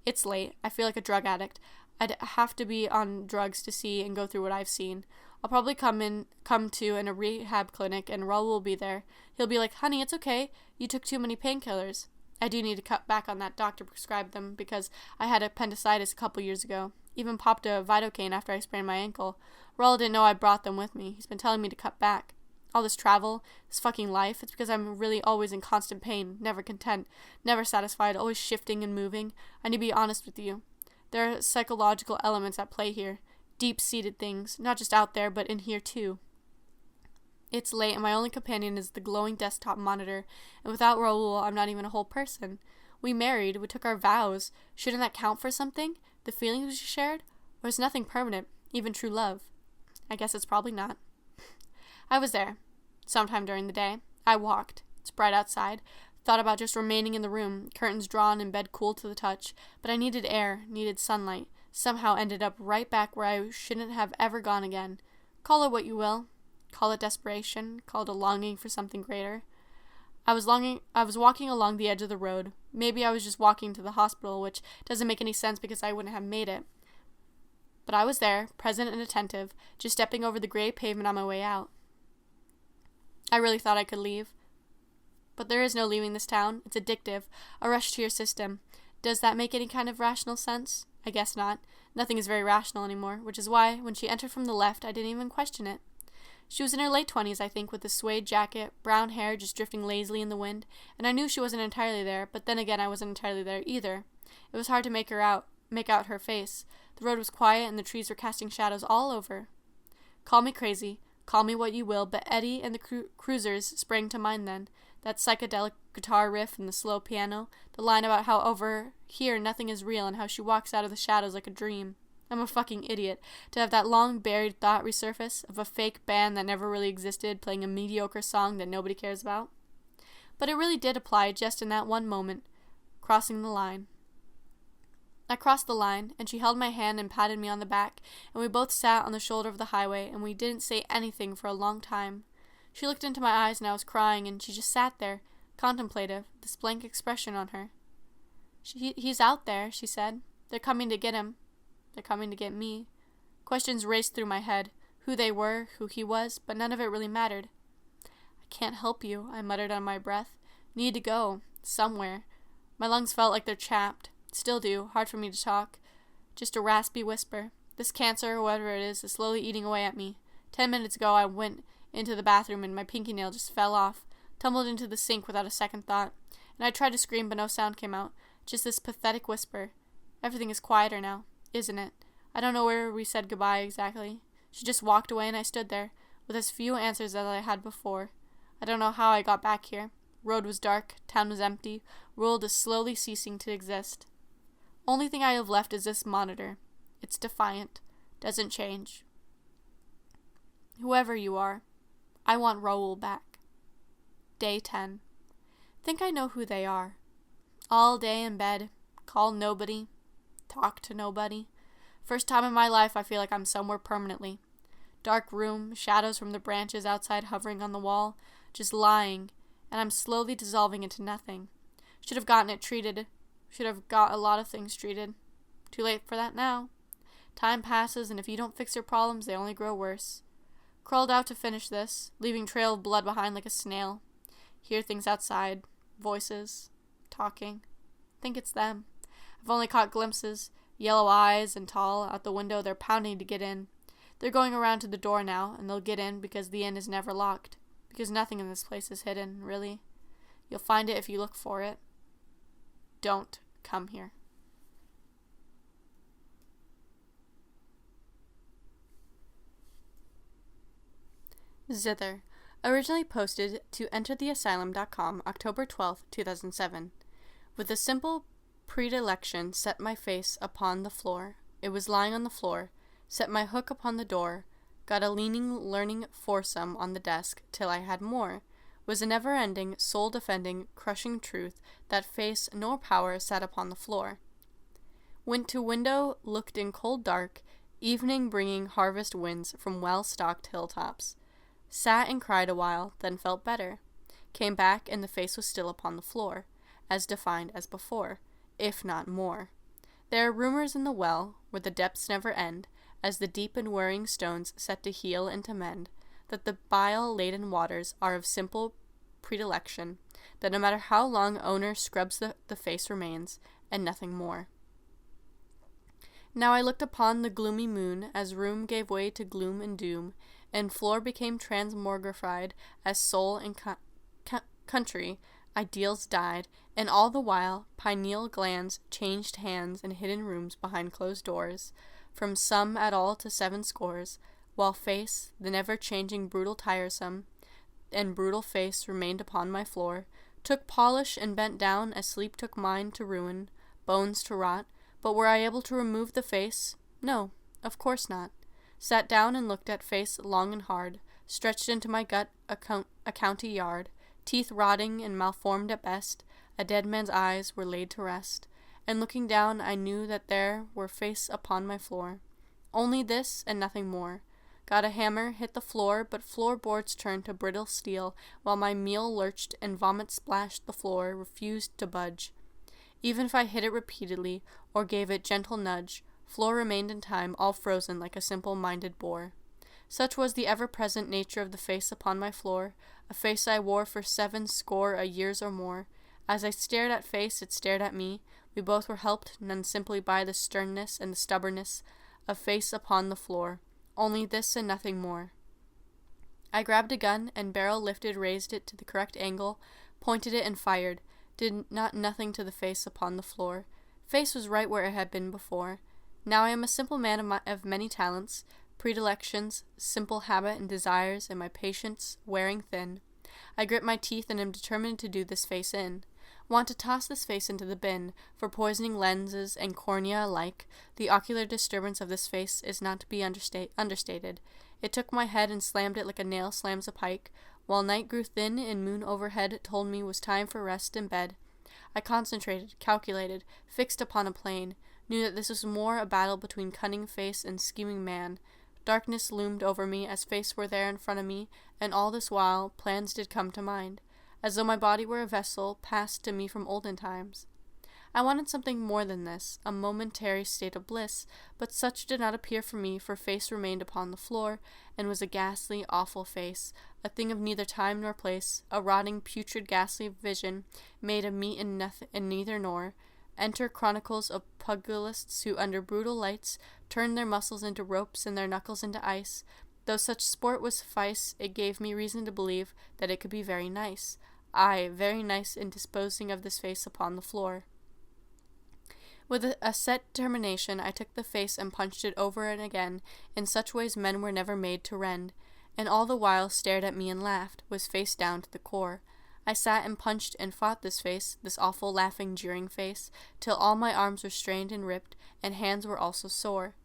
It's late. I feel like a drug addict. I'd have to be on drugs to see and go through what I've seen. I'll probably come to in a rehab clinic, and Raoul will be there. He'll be like, "Honey, it's okay. You took too many painkillers." I do need to cut back on that. Doctor prescribed them because I had appendicitis a couple years ago. Even popped a Vitocaine after I sprained my ankle. Raoul didn't know I brought them with me. He's been telling me to cut back. All this travel, this fucking life, it's because I'm really always in constant pain, never content, never satisfied, always shifting and moving. I need to be honest with you. There are psychological elements at play here. Deep-seated things, not just out there, but in here too. It's late, and my only companion is the glowing desktop monitor, and without Raoul, I'm not even a whole person. We married, we took our vows. Shouldn't that count for something? The feelings we shared? Or is nothing permanent, even true love? I guess it's probably not. I was there. Sometime during the day. I walked. It's bright outside. Thought about just remaining in the room, curtains drawn and bed cool to the touch, but I needed air, needed sunlight. Somehow ended up right back where I shouldn't have ever gone again. Call it what you will. Call it desperation. Call it a longing for something greater. I was walking along the edge of the road. Maybe I was just walking to the hospital, which doesn't make any sense because I wouldn't have made it. But I was there, present and attentive, just stepping over the gray pavement on my way out. I really thought I could leave. But there is no leaving this town. It's addictive, a rush to your system. Does that make any kind of rational sense? I guess not. Nothing is very rational anymore, which is why, when she entered from the left, I didn't even question it. She was in her late 20s, I think, with a suede jacket, brown hair just drifting lazily in the wind, and I knew she wasn't entirely there, but then again I wasn't entirely there either. It was hard to make out her face. The road was quiet, and the trees were casting shadows all over. Call me crazy, call me what you will, but Eddie and the Cruisers sprang to mind then. That psychedelic guitar riff and the slow piano, the line about how over here nothing is real and how she walks out of the shadows like a dream. I'm a fucking idiot to have that long buried thought resurface of a fake band that never really existed playing a mediocre song that nobody cares about. But it really did apply just in that one moment, crossing the line. I crossed the line, and she held my hand and patted me on the back, and we both sat on the shoulder of the highway, and we didn't say anything for a long time. She looked into my eyes, and I was crying, and she just sat there, contemplative, this blank expression on her. He's out there, she said. They're coming to get him. They're coming to get me. Questions raced through my head. Who they were, who he was, but none of it really mattered. I can't help you, I muttered under my breath. Need to go. Somewhere. My lungs felt like they're chapped. Still do. Hard for me to talk. Just a raspy whisper. This cancer, whatever it is slowly eating away at me. 10 minutes ago I went into the bathroom and my pinky nail just fell off. Tumbled into the sink without a second thought. And I tried to scream, but no sound came out. Just this pathetic whisper. Everything is quieter now, isn't it? I don't know where we said goodbye exactly. She just walked away and I stood there, with as few answers as I had before. I don't know how I got back here. Road was dark, town was empty, world is slowly ceasing to exist. Only thing I have left is this monitor. It's defiant, doesn't change. Whoever you are, I want Raoul back. Day 10. Think I know who they are. All day in bed, call nobody, talk to nobody. First time in my life I feel like I'm somewhere permanently. Dark room, shadows from the branches outside hovering on the wall, just lying, and I'm slowly dissolving into nothing. Should have gotten it treated. Should have got a lot of things treated. Too late for that now. Time passes, and if you don't fix your problems, they only grow worse. Crawled out to finish this, leaving trail of blood behind like a snail. Hear things outside. Voices. Talking. Think it's them. I've only caught glimpses. Yellow eyes and tall. Out the window, they're pounding to get in. They're going around to the door now, and they'll get in because the inn is never locked. Because nothing in this place is hidden, really. You'll find it if you look for it. Don't come here. Zither. Originally posted to entertheasylum.com October 12, 2007. With a simple predilection set my face upon the floor. It was lying on the floor. Set my hook upon the door, got a leaning, learning foursome on the desk, till I had more, was a never-ending, soul-defending, crushing truth, that face nor power sat upon the floor. Went to window, looked in cold dark, evening bringing harvest winds from well-stocked hilltops. Sat and cried a while, then felt better. Came back, and the face was still upon the floor, as defined as before, if not more. There are rumors in the well, where the depths never end, as the deep and worrying stones set to heal and to mend, that the bile-laden waters are of simple predilection, that no matter how long owner scrubs the face remains, and nothing more. Now I looked upon the gloomy moon, as room gave way to gloom and doom, and floor became transmogrified, as soul and country ideals died, and all the while pineal glands changed hands in hidden rooms behind closed doors, from some at all to 7 scores, while face, the never-changing brutal tiresome, and brutal face remained upon my floor, took polish and bent down as sleep took mine to ruin, bones to rot, but were I able to remove the face? No, of course not. Sat down and looked at face long and hard, stretched into my gut a county yard, teeth rotting and malformed at best, a dead man's eyes were laid to rest, and looking down I knew that there were face upon my floor. Only this and nothing more. Got a hammer, hit the floor, but floorboards turned to brittle steel, while my meal lurched and vomit splashed the floor, refused to budge. Even if I hit it repeatedly, or gave it gentle nudge, floor remained in time all frozen like a simple-minded boar. Such was the ever-present nature of the face upon my floor, a face I wore for 7 score a years or more. As I stared at face, it stared at me. We both were helped, none simply by the sternness and the stubbornness of face upon the floor. Only this and nothing more. I grabbed a gun, and barrel lifted, raised it to the correct angle, pointed it and fired. Did nothing to the face upon the floor. Face was right where it had been before. Now I am a simple man of many talents, predilections, simple habit and desires, and my patience wearing thin. I grit my teeth and am determined to do this face in. Want to toss this face into the bin, for poisoning lenses and cornea alike. The ocular disturbance of this face is not to be understated. It took my head and slammed it like a nail slams a pike, while night grew thin and moon overhead told me was time for rest in bed. I concentrated, calculated, fixed upon a plane. knew that this was more a battle between cunning face and scheming man. Darkness loomed over me as face were there in front of me, and all this while plans did come to mind, as though my body were a vessel passed to me from olden times. I wanted something more than this, a momentary state of bliss, but such did not appear for me, for face remained upon the floor, and was a ghastly, awful face, a thing of neither time nor place, a rotting, putrid, ghastly vision, made of meat and neither nor. Enter chronicles of pugilists who, under brutal lights, turned their muscles into ropes and their knuckles into ice. Though such sport would suffice, it gave me reason to believe that it could be very nice. Aye, very nice in disposing of this face upon the floor. With a set determination, I took the face and punched it over and again, in such ways men were never made to rend, and all the while stared at me and laughed, was face down to the core. I sat and punched and fought this face, this awful, laughing, jeering face, till all my arms were strained and ripped, and hands were also sore.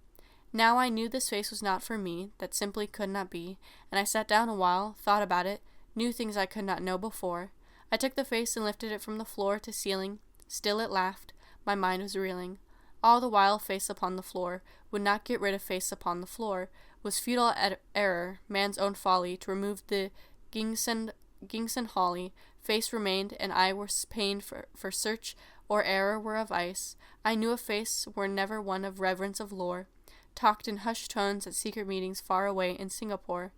Now I knew this face was not for me, that simply could not be, and I sat down a while, thought about it, knew things I could not know before. I took the face and lifted it from the floor to ceiling. Still it laughed. My mind was reeling. All the while face upon the floor, would not get rid of face upon the floor, was futile error, man's own folly, to remove the Gingson holly, face remained, and I was pained for search or error were of ice. I knew a face were never one of reverence of lore, talked in hushed tones at secret meetings far away in Singapore.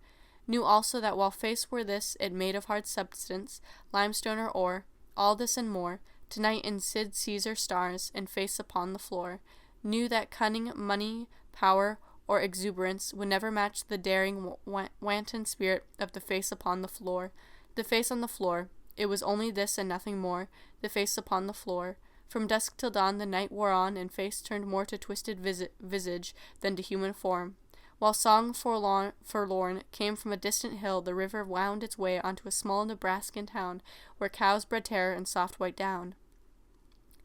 Knew also that while face were this, it made of hard substance, limestone or ore, all this and more, tonight in Sid Caesar stars, and face upon the floor. Knew that cunning, money, power, or exuberance would never match the daring, wanton spirit of the face upon the floor. The face on the floor. It was only this and nothing more, the face upon the floor. From dusk till dawn the night wore on, and face turned more to twisted visage than to human form. While song forlorn came from a distant hill, the river wound its way onto a small Nebraskan town, where cows bred terror and soft white down.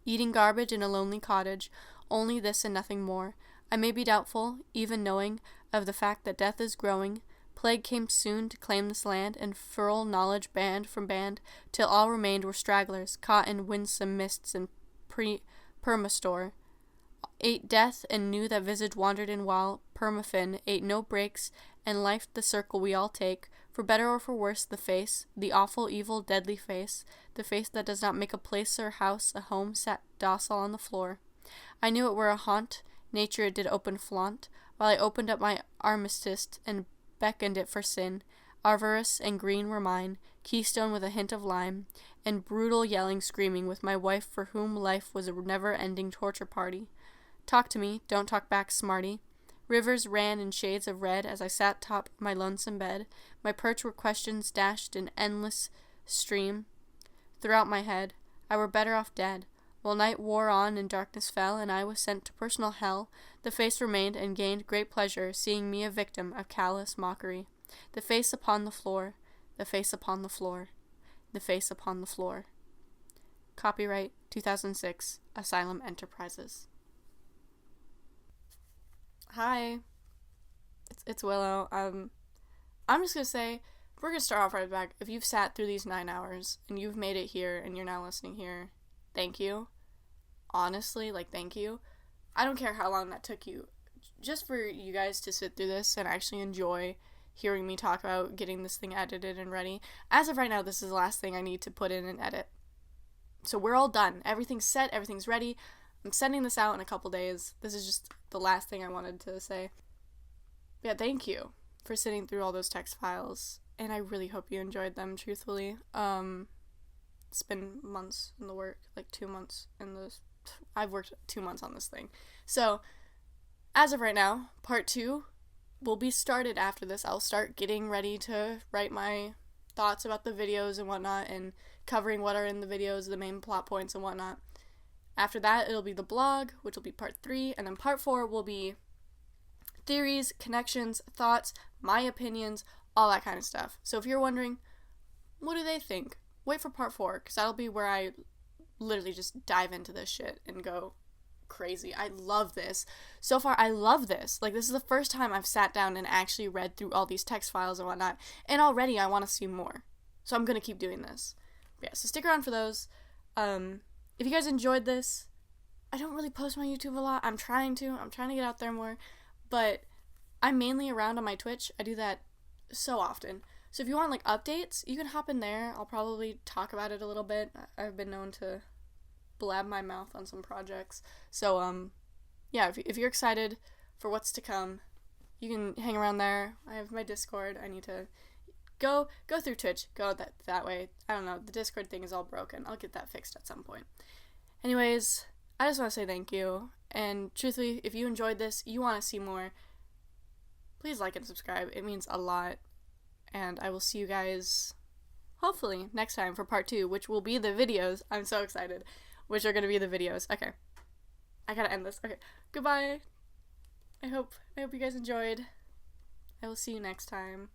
Eating garbage in a lonely cottage, only this and nothing more. I may be doubtful, even knowing, of the fact that death is growing. Plague came soon to claim this land, and furl knowledge band from band, till all remained were stragglers, caught in winsome mists and permastore. Ate death, and knew that visage wandered in while permafin ate no breaks, and life the circle we all take, for better or for worse, the face, the awful, evil, deadly face, the face that does not make a place or house a home, sat docile on the floor. I knew it were a haunt, nature it did open flaunt, while I opened up my armistice and beckoned it for sin. Arborous and green were mine, keystone with a hint of lime, and brutal yelling, screaming, with my wife for whom life was a never-ending torture party. Talk to me, don't talk back, smarty. Rivers ran in shades of red as I sat top my lonesome bed. My perch were questions dashed in endless stream throughout my head. I were better off dead. While night wore on and darkness fell, and I was sent to personal hell, the face remained and gained great pleasure, seeing me a victim of callous mockery. The face upon the floor, the face upon the floor, the face upon the floor. Copyright 2006, Asylum Enterprises. Hi, it's Willow. I'm just gonna say, we're gonna start off right back. If you've sat through these 9 hours and you've made it here and you're now listening here, thank you. Honestly, thank you. I don't care how long that took you. Just for you guys to sit through this and actually enjoy hearing me talk about getting this thing edited and ready. As of right now, this is the last thing I need to put in and edit. So we're all done. Everything's set. Everything's ready. I'm sending this out in a couple days. This is just the last thing I wanted to say. Yeah, thank you for sitting through all those text files, and I really hope you enjoyed them, truthfully. It's been months in the work, 2 months in this. I've worked 2 months on this thing. So, as of right now, part 2 will be started after this. I'll start getting ready to write my thoughts about the videos and whatnot, and covering what are in the videos, the main plot points and whatnot. After that, it'll be the blog, which will be part 3, and then part 4 will be theories, connections, thoughts, my opinions, all that kind of stuff. So if you're wondering, what do they think? Wait for part 4, because that'll be where I literally just dive into this shit and go crazy. I love this. So far, I love this. This is the first time I've sat down and actually read through all these text files and whatnot, and already I want to see more. So I'm going to keep doing this. Yeah, so stick around for those. If you guys enjoyed this, I don't really post my YouTube a lot. I'm trying to get out there more, but I'm mainly around on my Twitch. I do that so often. So if you want like updates, you can hop in there. I'll probably talk about it a little bit. I've been known to blab my mouth on some projects. So yeah, if you're excited for what's to come, you can hang around there. I have my Discord. I need to go through Twitch. Go that way. I don't know. The Discord thing is all broken. I'll get that fixed at some point. Anyways, I just want to say thank you. And truthfully, if you enjoyed this, you want to see more, please like and subscribe. It means a lot. And I will see you guys hopefully next time for part 2, which will be the videos. I'm so excited. Which are going to be the videos. Okay. I gotta end this. Okay. Goodbye. I hope you guys enjoyed. I will see you next time.